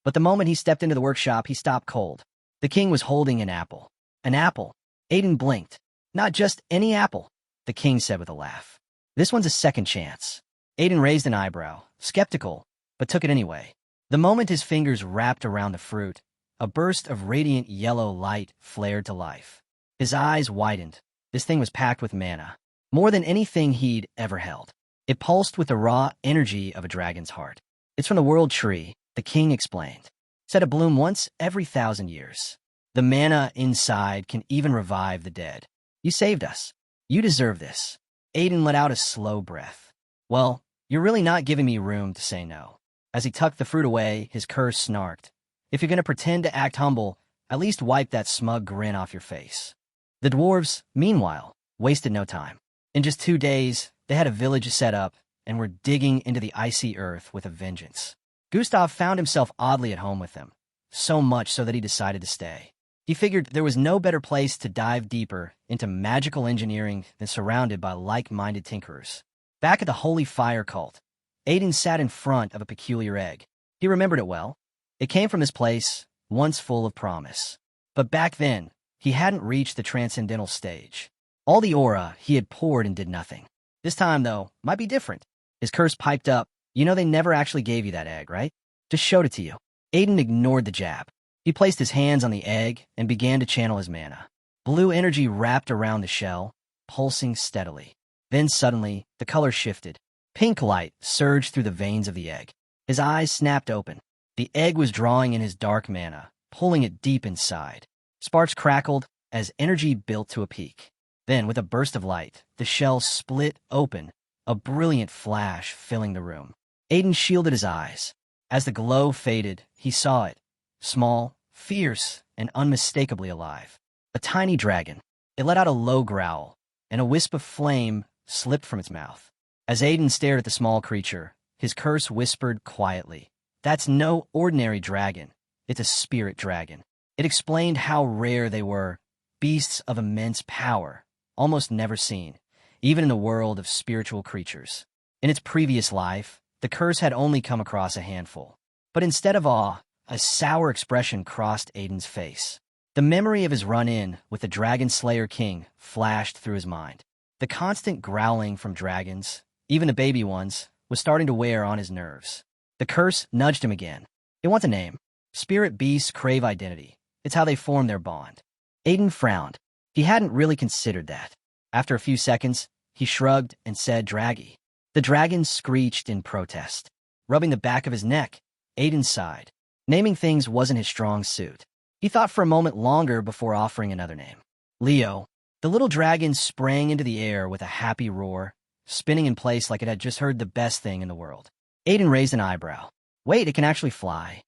But the moment he stepped into the workshop, he stopped cold. The king was holding an apple. An apple. Aiden blinked. Not just any apple, the king said with a laugh. This one's a second chance. Aiden raised an eyebrow, skeptical, but took it anyway. The moment his fingers wrapped around the fruit, a burst of radiant yellow light flared to life. His eyes widened. This thing was packed with mana, more than anything he'd ever held. It pulsed with the raw energy of a dragon's heart. It's from the world tree, the king explained. Said to bloom once every 1,000 years. The mana inside can even revive the dead. You saved us. You deserve this. Aiden let out a slow breath. Well, you're really not giving me room to say no. As he tucked the fruit away, his curse snarked. If you're going to pretend to act humble, at least wipe that smug grin off your face. The dwarves, meanwhile, wasted no time. In just 2 days, they had a village set up and were digging into the icy earth with a vengeance. Gustav found himself oddly at home with them, so much so that he decided to stay. He figured there was no better place to dive deeper into magical engineering than surrounded by like-minded tinkerers. Back at the Holy Fire cult, Aiden sat in front of a peculiar egg. He remembered it well. It came from this place, once full of promise. But back then, he hadn't reached the transcendental stage. All the aura he had poured and did nothing. This time, though, might be different. His curse piped up. You know they never actually gave you that egg, right? Just showed it to you. Aiden ignored the jab. He placed his hands on the egg and began to channel his mana. Blue energy wrapped around the shell, pulsing steadily. Then suddenly, the color shifted. Pink light surged through the veins of the egg. His eyes snapped open. The egg was drawing in his dark mana, pulling it deep inside. Sparks crackled as energy built to a peak. Then, with a burst of light, the shell split open, a brilliant flash filling the room. Aiden shielded his eyes. As the glow faded, he saw it. Small, fierce, and unmistakably alive. A tiny dragon. It let out a low growl, and a wisp of flame slipped from its mouth. As Aiden stared at the small creature, his curse whispered quietly, "That's no ordinary dragon. It's a spirit dragon." It explained how rare they were, beasts of immense power, almost never seen, even in the world of spiritual creatures. In its previous life, the curse had only come across a handful. But instead of awe, a sour expression crossed Aiden's face. The memory of his run-in with the Dragon Slayer King flashed through his mind. The constant growling from dragons, even the baby ones, was starting to wear on his nerves. The curse nudged him again. It wants a name. Spirit beasts crave identity. It's how they form their bond. Aiden frowned. He hadn't really considered that. After a few seconds, he shrugged and said, "Draggy." The dragon screeched in protest. Rubbing the back of his neck, Aiden sighed. Naming things wasn't his strong suit. He thought for a moment longer before offering another name. Leo. The little dragon sprang into the air with a happy roar, spinning in place like it had just heard the best thing in the world. Aiden raised an eyebrow. Wait, it can actually fly.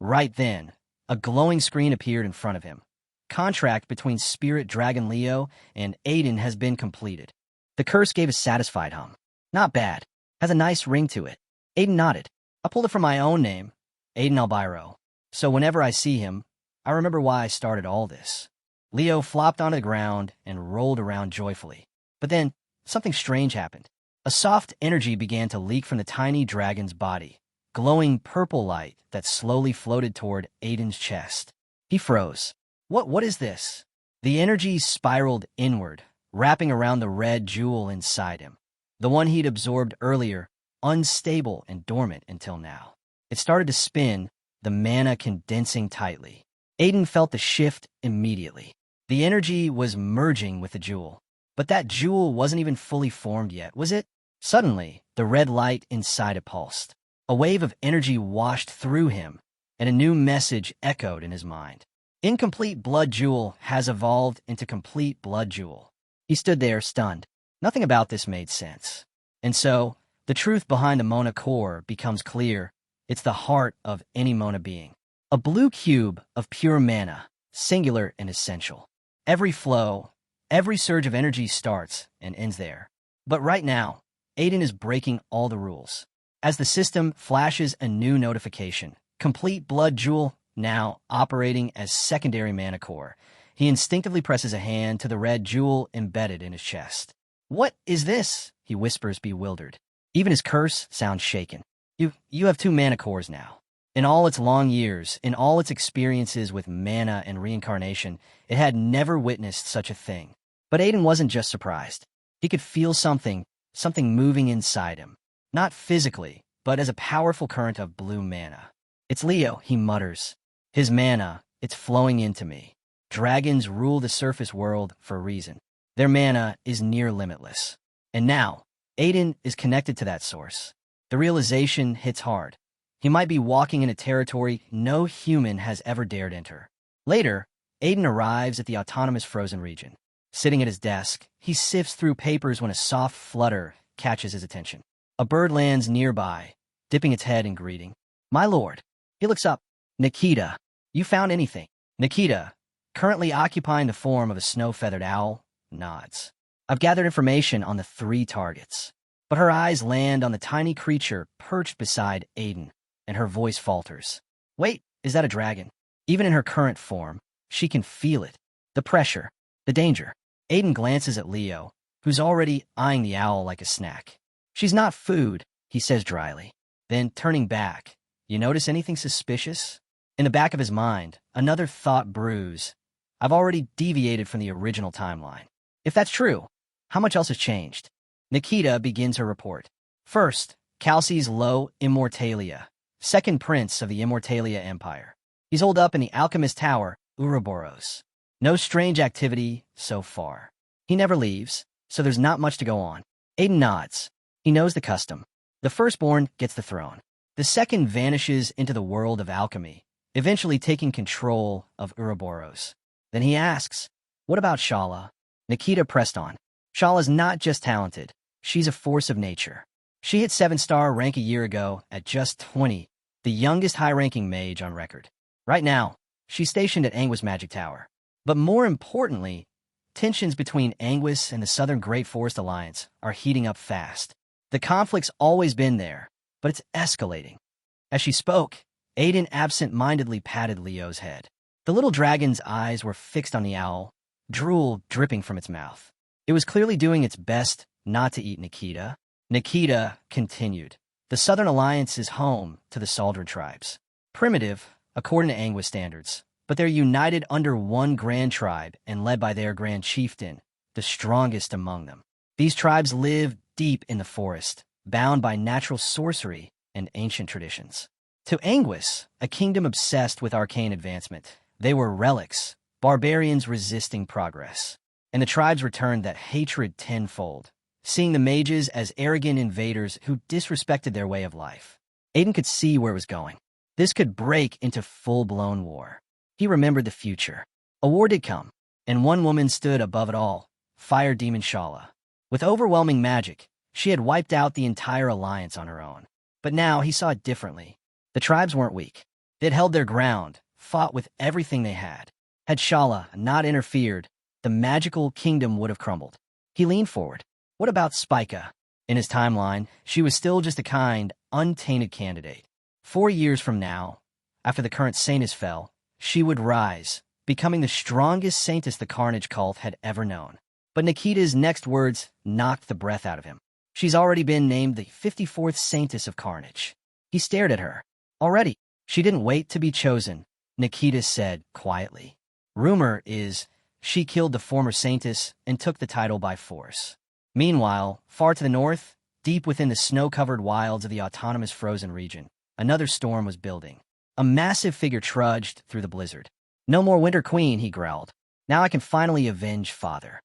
Right then, a glowing screen appeared in front of him. Contract between Spirit Dragon Leo and Aiden has been completed. The curse gave a satisfied hum. Not bad. Has a nice ring to it. Aiden nodded. I pulled it from my own name, Aiden Albiro. So whenever I see him, I remember why I started all this. Leo flopped onto the ground and rolled around joyfully. But then, something strange happened. A soft energy began to leak from the tiny dragon's body, glowing purple light that slowly floated toward Aiden's chest. He froze. What is this? The energy spiraled inward, wrapping around the red jewel inside him. The one he'd absorbed earlier, unstable and dormant until now. It started to spin, the mana condensing tightly. Aiden felt the shift immediately. The energy was merging with the jewel. But that jewel wasn't even fully formed yet, was it? Suddenly, the red light inside it pulsed. A wave of energy washed through him, and a new message echoed in his mind. Incomplete blood jewel has evolved into complete blood jewel. He stood there, stunned. Nothing about this made sense. And so, The truth behind the Mona core becomes clear. It's the heart of any Mona being. A blue cube of pure mana, singular and essential. Every flow, every surge of energy starts and ends there. But right now, Aiden is breaking all the rules. As the system flashes a new notification, complete blood jewel, now operating as secondary mana core, he instinctively presses a hand to the red jewel embedded in his chest. "What is this?" he whispers, bewildered. Even his curse sounds shaken. You have 2 mana cores now. In all its long years, in all its experiences with mana and reincarnation, it had never witnessed such a thing. But Aiden wasn't just surprised. He could feel something moving inside him. Not physically, but as a powerful current of blue mana. "It's Leo," he mutters. "His mana, it's flowing into me." Dragons rule the surface world for a reason. Their mana is near limitless. And now, Aiden is connected to that source. The realization hits hard. He might be walking in a territory no human has ever dared enter. Later, Aiden arrives at the autonomous frozen region. Sitting at his desk, he sifts through papers when a soft flutter catches his attention. A bird lands nearby, dipping its head in greeting. "My lord." He looks up. "Nikita, you found anything?" Nikita, currently occupying the form of a snow-feathered owl, nods. "I've gathered information on the 3 targets." But her eyes land on the tiny creature perched beside Aiden, and her voice falters. "Wait, is that a dragon?" Even in her current form, she can feel it. The pressure, the danger. Aiden glances at Leo, who's already eyeing the owl like a snack. "She's not food," he says dryly. Then, turning back, "You notice anything suspicious?" In the back of his mind, another thought brews. I've already deviated from the original timeline. If that's true, how much else has changed? Nikita begins her report. First, Khalsi's Low Immortalia, second prince of the Immortalia Empire. He's holed up in the Alchemist Tower, Ouroboros. No strange activity so far. He never leaves, so there's not much to go on. Aiden nods. He knows the custom. The firstborn gets the throne. The second vanishes into the world of alchemy, eventually taking control of Ouroboros. Then he asks, "What about Shala?" Nikita pressed on. "Shala's not just talented. She's a force of nature. She hit 7-star rank a year ago at just 20, the youngest high-ranking mage on record. Right now, she's stationed at Anguis Magic Tower. But more importantly, tensions between Anguis and the Southern Great Forest Alliance are heating up fast. The conflict's always been there, but it's escalating." As she spoke, Aiden absent-mindedly patted Leo's head. The little dragon's eyes were fixed on the owl, drool dripping from its mouth. It was clearly doing its best not to eat Nikita. Nikita continued. "The Southern Alliance is home to the Saldred tribes. Primitive, according to Anguis standards, but they're united under one grand tribe and led by their grand chieftain, the strongest among them. These tribes live deep in the forest, bound by natural sorcery and ancient traditions. To Anguis, a kingdom obsessed with arcane advancement, they were relics, barbarians resisting progress. And the tribes returned that hatred tenfold, seeing the mages as arrogant invaders who disrespected their way of life." Aiden could see where it was going. This could break into full-blown war. He remembered the future. A war did come, and one woman stood above it all, Fire Demon Shala. With overwhelming magic, she had wiped out the entire alliance on her own. But now he saw it differently. The tribes weren't weak. They'd held their ground, fought with everything they had. Had Shala not interfered, the magical kingdom would have crumbled. He leaned forward. What about Spica? In his timeline, she was still just a kind, untainted candidate. 4 years from now, after the current Saintess fell, she would rise, becoming the strongest Saintess the Carnage cult had ever known. But Nikita's next words knocked the breath out of him. "She's already been named the 54th Saintess of Carnage." He stared at her. "Already?" "She didn't wait to be chosen," Nikita said quietly. "Rumor is she killed the former Saintess and took the title by force." Meanwhile, far to the north, deep within the snow-covered wilds of the autonomous frozen region, another storm was building. A massive figure trudged through the blizzard. "No more Winter Queen," he growled. "Now I can finally avenge father."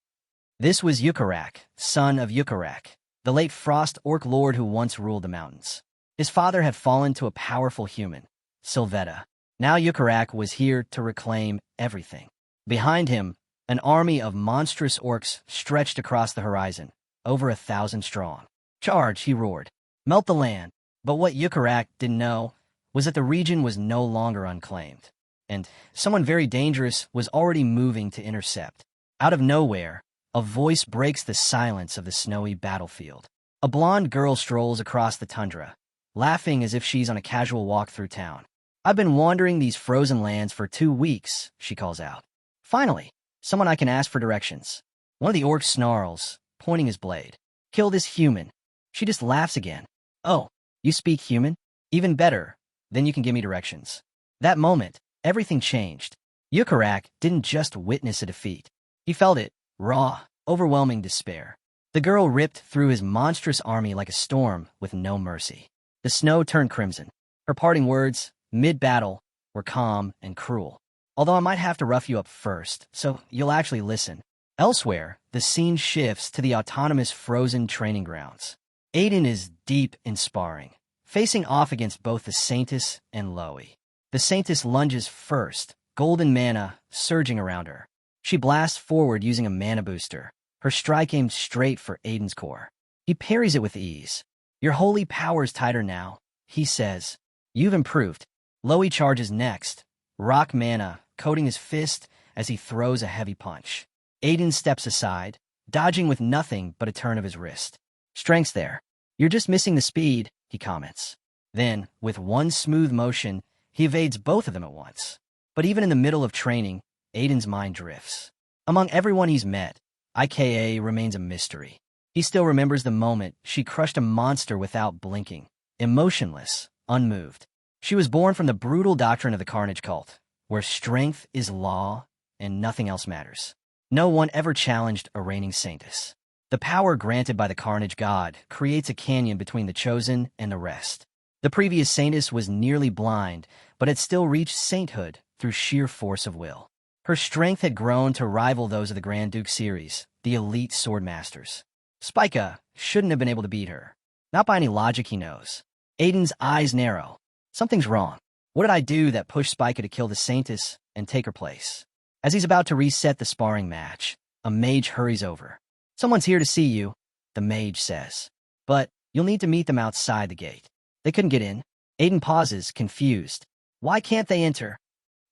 This was Yukarak, son of Yukarak, the late Frost Orc Lord who once ruled the mountains. His father had fallen to a powerful human, Sylvetta. Now Yukarak was here to reclaim everything. Behind him, an army of monstrous orcs stretched across the horizon, over 1,000 strong. "Charge!" he roared. melt the land. But what Yukarak didn't know was that the region was no longer unclaimed, and someone very dangerous was already moving to intercept. Out of nowhere, a voice breaks the silence of the snowy battlefield. A blonde girl strolls across the tundra, laughing as if she's on a casual walk through town. "I've been wandering these frozen lands for 2 weeks," she calls out. "Finally, someone I can ask for directions." One of the orcs snarls, pointing his blade. "Kill this human." She just laughs again. "Oh, you speak human? Even better. Then you can give me directions." That moment, everything changed. Yukarak didn't just witness a defeat. He felt it, raw, overwhelming despair. The girl ripped through his monstrous army like a storm with no mercy. The snow turned crimson. Her parting words, mid-battle, were calm and cruel. "Although I might have to rough you up first, so you'll actually listen." Elsewhere, the scene shifts to the autonomous frozen training grounds. Aiden is deep in sparring, facing off against both the Saintess and Loey. The Saintess lunges first, golden mana surging around her. She blasts forward using a mana booster, her strike aimed straight for Aiden's core. He parries it with ease. "Your holy power's tighter now," he says. "You've improved." Loey charges next, rock mana coating his fist as he throws a heavy punch. Aiden steps aside, dodging with nothing but a turn of his wrist. "Strength's there. You're just missing the speed," he comments. Then, with one smooth motion, he evades both of them at once. But even in the middle of training, Aiden's mind drifts. Among everyone he's met, IKA remains a mystery. He still remembers the moment she crushed a monster without blinking, emotionless, unmoved. She was born from the brutal doctrine of the Carnage cult, where strength is law and nothing else matters. No one ever challenged a reigning saintess. The power granted by the Carnage god creates a canyon between the chosen and the rest. The previous saintess was nearly blind, but had still reached sainthood through sheer force of will. Her strength had grown to rival those of the Grand Duke series, the elite swordmasters. Spica shouldn't have been able to beat her. Not by any logic he knows. Aiden's eyes narrow. Something's wrong. What did I do that pushed Spica to kill the saintess and take her place? As he's about to reset the sparring match, a mage hurries over. "Someone's here to see you," the mage says. "But you'll need to meet them outside the gate." They couldn't get in. Aiden pauses, confused. Why can't they enter?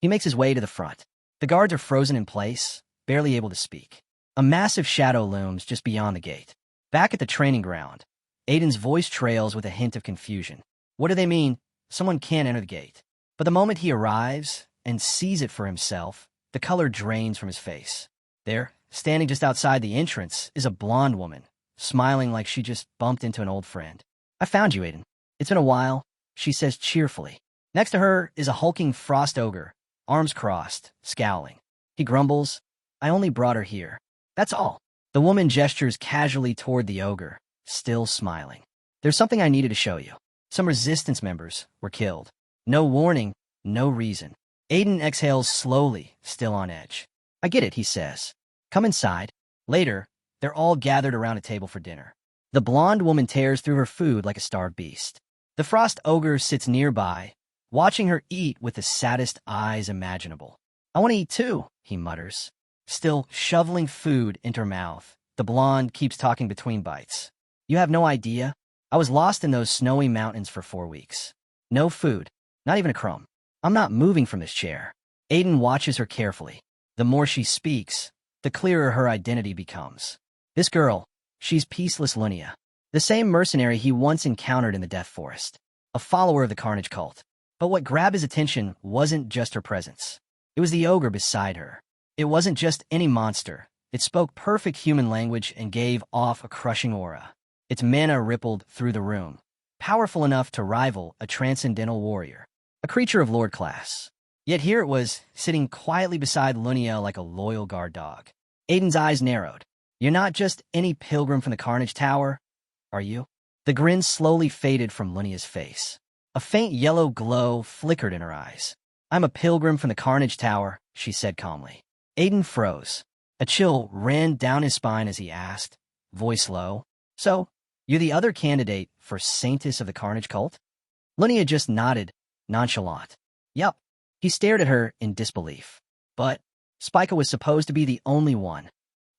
He makes his way to the front. The guards are frozen in place, barely able to speak. A massive shadow looms just beyond the gate. Back at the training ground, Aiden's voice trails with a hint of confusion. What do they mean? Someone can't enter the gate. But the moment he arrives and sees it for himself, the color drains from his face. There, standing just outside the entrance, is a blonde woman, smiling like she just bumped into an old friend. "I found you, Aiden. It's been a while," she says cheerfully. Next to her is a hulking frost ogre, arms crossed, scowling. He grumbles, "I only brought her here. That's all." The woman gestures casually toward the ogre, still smiling. "There's something I needed to show you. Some resistance members were killed. No warning, no reason." Aiden exhales slowly, still on edge. "I get it," he says. "Come inside." Later, they're all gathered around a table for dinner. The blonde woman tears through her food like a starved beast. The frost ogre sits nearby, watching her eat with the saddest eyes imaginable. "I want to eat too," he mutters. Still shoveling food into her mouth, the blonde keeps talking between bites. "You have no idea. I was lost in those snowy mountains for 4 weeks. No food, not even a crumb. I'm not moving from this chair." Aiden watches her carefully. The more she speaks, the clearer her identity becomes. This girl, she's Peaceless Lunia, the same mercenary he once encountered in the Death Forest, a follower of the Carnage cult. But what grabbed his attention wasn't just her presence. It was the ogre beside her. It wasn't just any monster. It spoke perfect human language and gave off a crushing aura. Its mana rippled through the room, powerful enough to rival a transcendental warrior, a creature of lord class. Yet here it was, sitting quietly beside Lunia like a loyal guard dog. Aiden's eyes narrowed. "You're not just any pilgrim from the Carnage Tower, are you?" The grin slowly faded from Lunia's face. A faint yellow glow flickered in her eyes. "I'm a pilgrim from the Carnage Tower," she said calmly. Aiden froze. A chill ran down his spine as he asked, voice low, "So, you're the other candidate for Saintess of the Carnage cult?" Lunia just nodded, nonchalant. "Yup." He stared at her in disbelief. "But Spica was supposed to be the only one."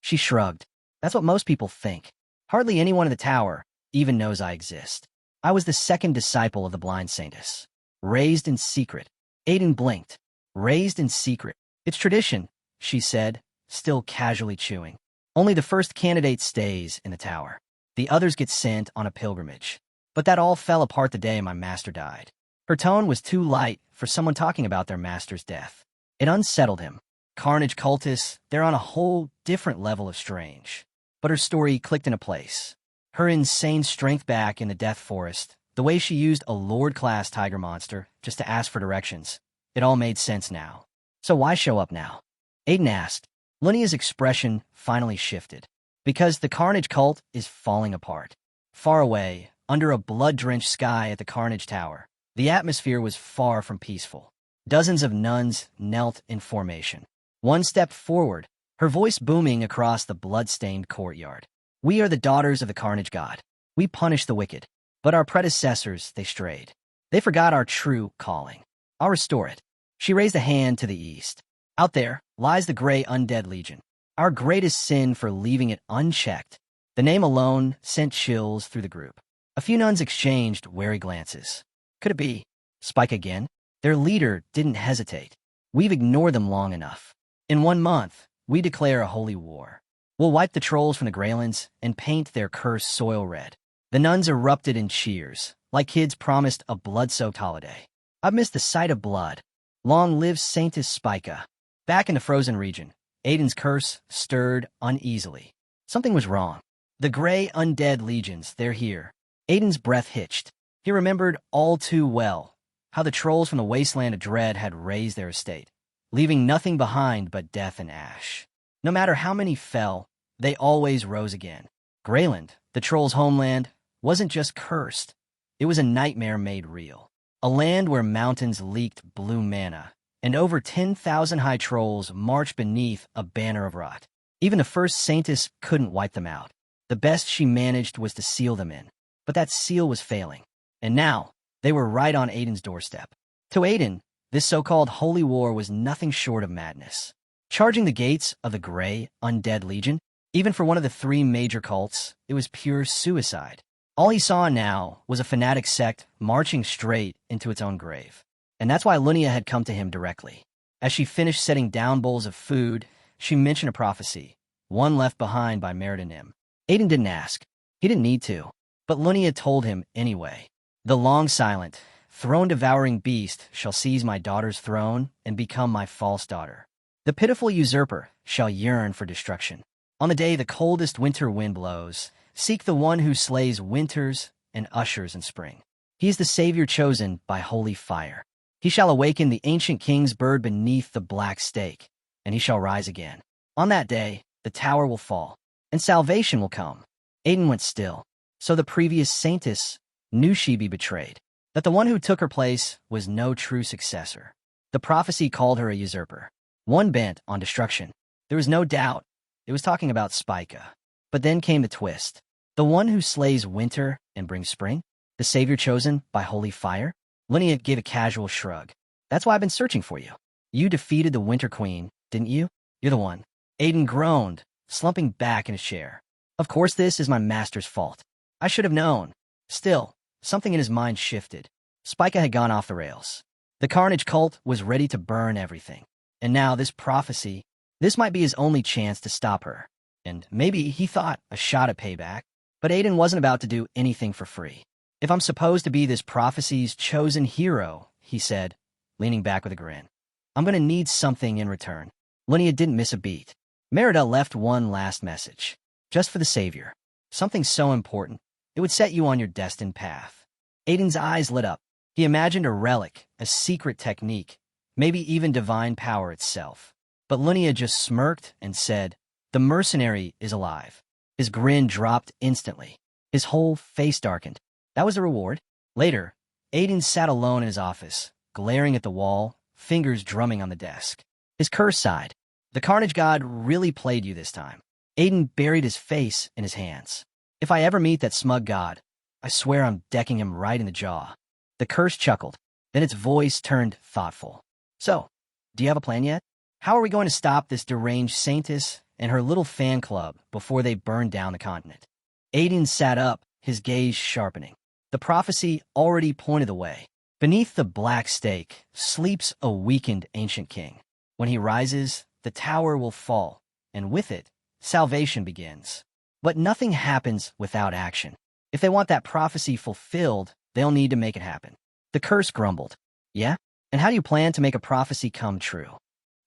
She shrugged. "That's what most people think. Hardly anyone in the tower even knows I exist." I was the second disciple of the blind saintess. Raised in secret. Aiden blinked. Raised in secret. It's tradition, she said, still casually chewing. Only the first candidate stays in the tower. The others get sent on a pilgrimage. But that all fell apart the day my master died. Her tone was too light for someone talking about their master's death. It unsettled him. Carnage cultists, they're on a whole different level of strange. But her story clicked into place. Her insane strength back in the Death Forest, the way she used a Lord-class tiger monster just to ask for directions, it all made sense now. So why show up now? Aiden asked. Lunia's expression finally shifted. Because the Carnage cult is falling apart. Far away, under a blood-drenched sky at the Carnage Tower, the atmosphere was far from peaceful. Dozens of nuns knelt in formation. One stepped forward, her voice booming across the blood-stained courtyard. We are the daughters of the Carnage God. We punish the wicked. But our predecessors, they strayed. They forgot our true calling. I'll restore it. She raised a hand to the east. Out there lies the Gray Undead Legion. Our greatest sin for leaving it unchecked. The name alone sent chills through the group. A few nuns exchanged wary glances. Could it be Spike again? Their leader didn't hesitate. We've ignored them long enough. In 1 month, we declare a holy war. We'll wipe the trolls from the Greylands and paint their cursed soil red. The nuns erupted in cheers, like kids promised a blood-soaked holiday. I've missed the sight of blood. Long live Saintess Spica. Back in the frozen region, Aiden's curse stirred uneasily. Something was wrong. The Gray Undead Legions, they're here. Aiden's breath hitched. He remembered all too well how the trolls from the Wasteland of Dread had razed their estate, leaving nothing behind but death and ash. No matter how many fell, they always rose again. Greyland, the trolls' homeland, wasn't just cursed. It was a nightmare made real. A land where mountains leaked blue mana, and over 10,000 high trolls marched beneath a banner of rot. Even the first Saintess couldn't wipe them out. The best she managed was to seal them in. But that seal was failing. And now, they were right on Aiden's doorstep. To Aiden, this so-called holy war was nothing short of madness. Charging the gates of the Gray Undead Legion, even for one of the 3 major cults, it was pure suicide. All he saw now was a fanatic sect marching straight into its own grave. And that's why Lunia had come to him directly. As she finished setting down bowls of food, she mentioned a prophecy, one left behind by Meridanim. Aiden didn't ask. He didn't need to. But Lunia told him anyway. The long-silent, throne-devouring beast shall seize my daughter's throne and become my false daughter. The pitiful usurper shall yearn for destruction. On the day the coldest winter wind blows, seek the one who slays winters and ushers in spring. He is the savior chosen by holy fire. He shall awaken the ancient king's bird beneath the black stake, and he shall rise again. On that day, the tower will fall, and salvation will come. Aiden went still. So the previous Saintess knew she'd be betrayed, that the one who took her place was no true successor. The prophecy called her a usurper, one bent on destruction. There was no doubt it was talking about Spica. But then came the twist. The one who slays winter and brings spring? The savior chosen by holy fire? Linnea gave a casual shrug. That's why I've been searching for you. You defeated the Winter Queen, didn't you? You're the one. Aiden groaned, slumping back in his chair. Of course this is my master's fault. I should have known. Still, something in his mind shifted. Spica had gone off the rails. The Carnage cult was ready to burn everything. And now this prophecy, this might be his only chance to stop her. And maybe he thought a shot at payback. But Aiden wasn't about to do anything for free. If I'm supposed to be this prophecy's chosen hero, he said, leaning back with a grin, I'm going to need something in return. Linnea didn't miss a beat. Merida left one last message. Just for the savior. Something so important, it would set you on your destined path. Aiden's eyes lit up. He imagined a relic, a secret technique, maybe even divine power itself. But Linnea just smirked and said, the mercenary is alive. His grin dropped instantly. His whole face darkened. That was the reward. Later, Aiden sat alone in his office, glaring at the wall, fingers drumming on the desk. His curse sighed. The Carnage God really played you this time. Aiden buried his face in his hands. If I ever meet that smug god, I swear I'm decking him right in the jaw. The curse chuckled. Then its voice turned thoughtful. So, do you have a plan yet? How are we going to stop this deranged Saintess and her little fan club before they burn down the continent? Aiden sat up, his gaze sharpening. The prophecy already pointed the way. Beneath the black stake sleeps a weakened ancient king. When he rises, the tower will fall, and with it, salvation begins. But nothing happens without action. If they want that prophecy fulfilled, they'll need to make it happen. The curse grumbled. Yeah? And how do you plan to make a prophecy come true?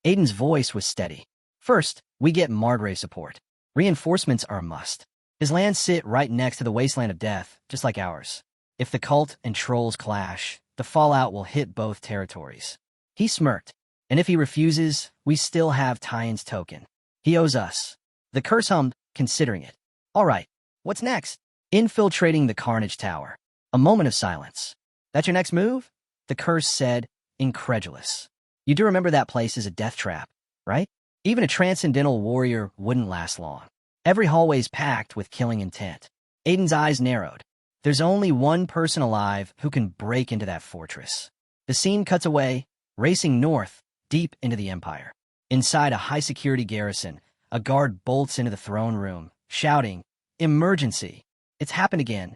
Aiden's voice was steady. First, we get Margrave support. Reinforcements are a must. His lands sit right next to the wasteland of death, just like ours. If the cult and trolls clash, the fallout will hit both territories. He smirked. And if he refuses, we still have Tyen's token. He owes us. The curse hummed, considering it. All right, what's next? Infiltrating the Carnage Tower. A moment of silence. That's your next move? The curse said, incredulous. You do remember that place is a death trap, right? Even a transcendental warrior wouldn't last long. Every hallway's packed with killing intent. Aiden's eyes narrowed. There's only one person alive who can break into that fortress. The scene cuts away, racing north, deep into the Empire. Inside a high-security garrison, a guard bolts into the throne room, shouting, "Emergency! It's happened again."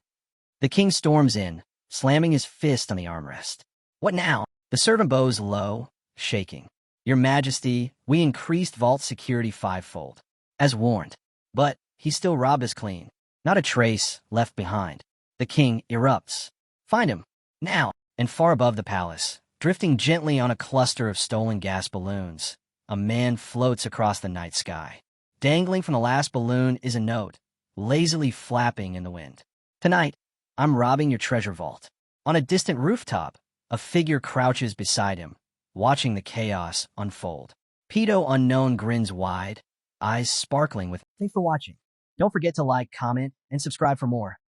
The king storms in, slamming his fist on the armrest. What now? The servant bows low, shaking. Your Majesty, we increased vault security 5-fold, as warned. But he still robbed us clean. Not a trace left behind. The king erupts. Find him, now. And far above the palace, drifting gently on a cluster of stolen gas balloons, a man floats across the night sky. Dangling from the last balloon is a note, lazily flapping in the wind. Tonight, I'm robbing your treasure vault. On a distant rooftop, a figure crouches beside him, watching the chaos unfold. Pedo Unknown grins wide, eyes sparkling with... Thanks for watching. Don't forget to like, comment, and subscribe for more.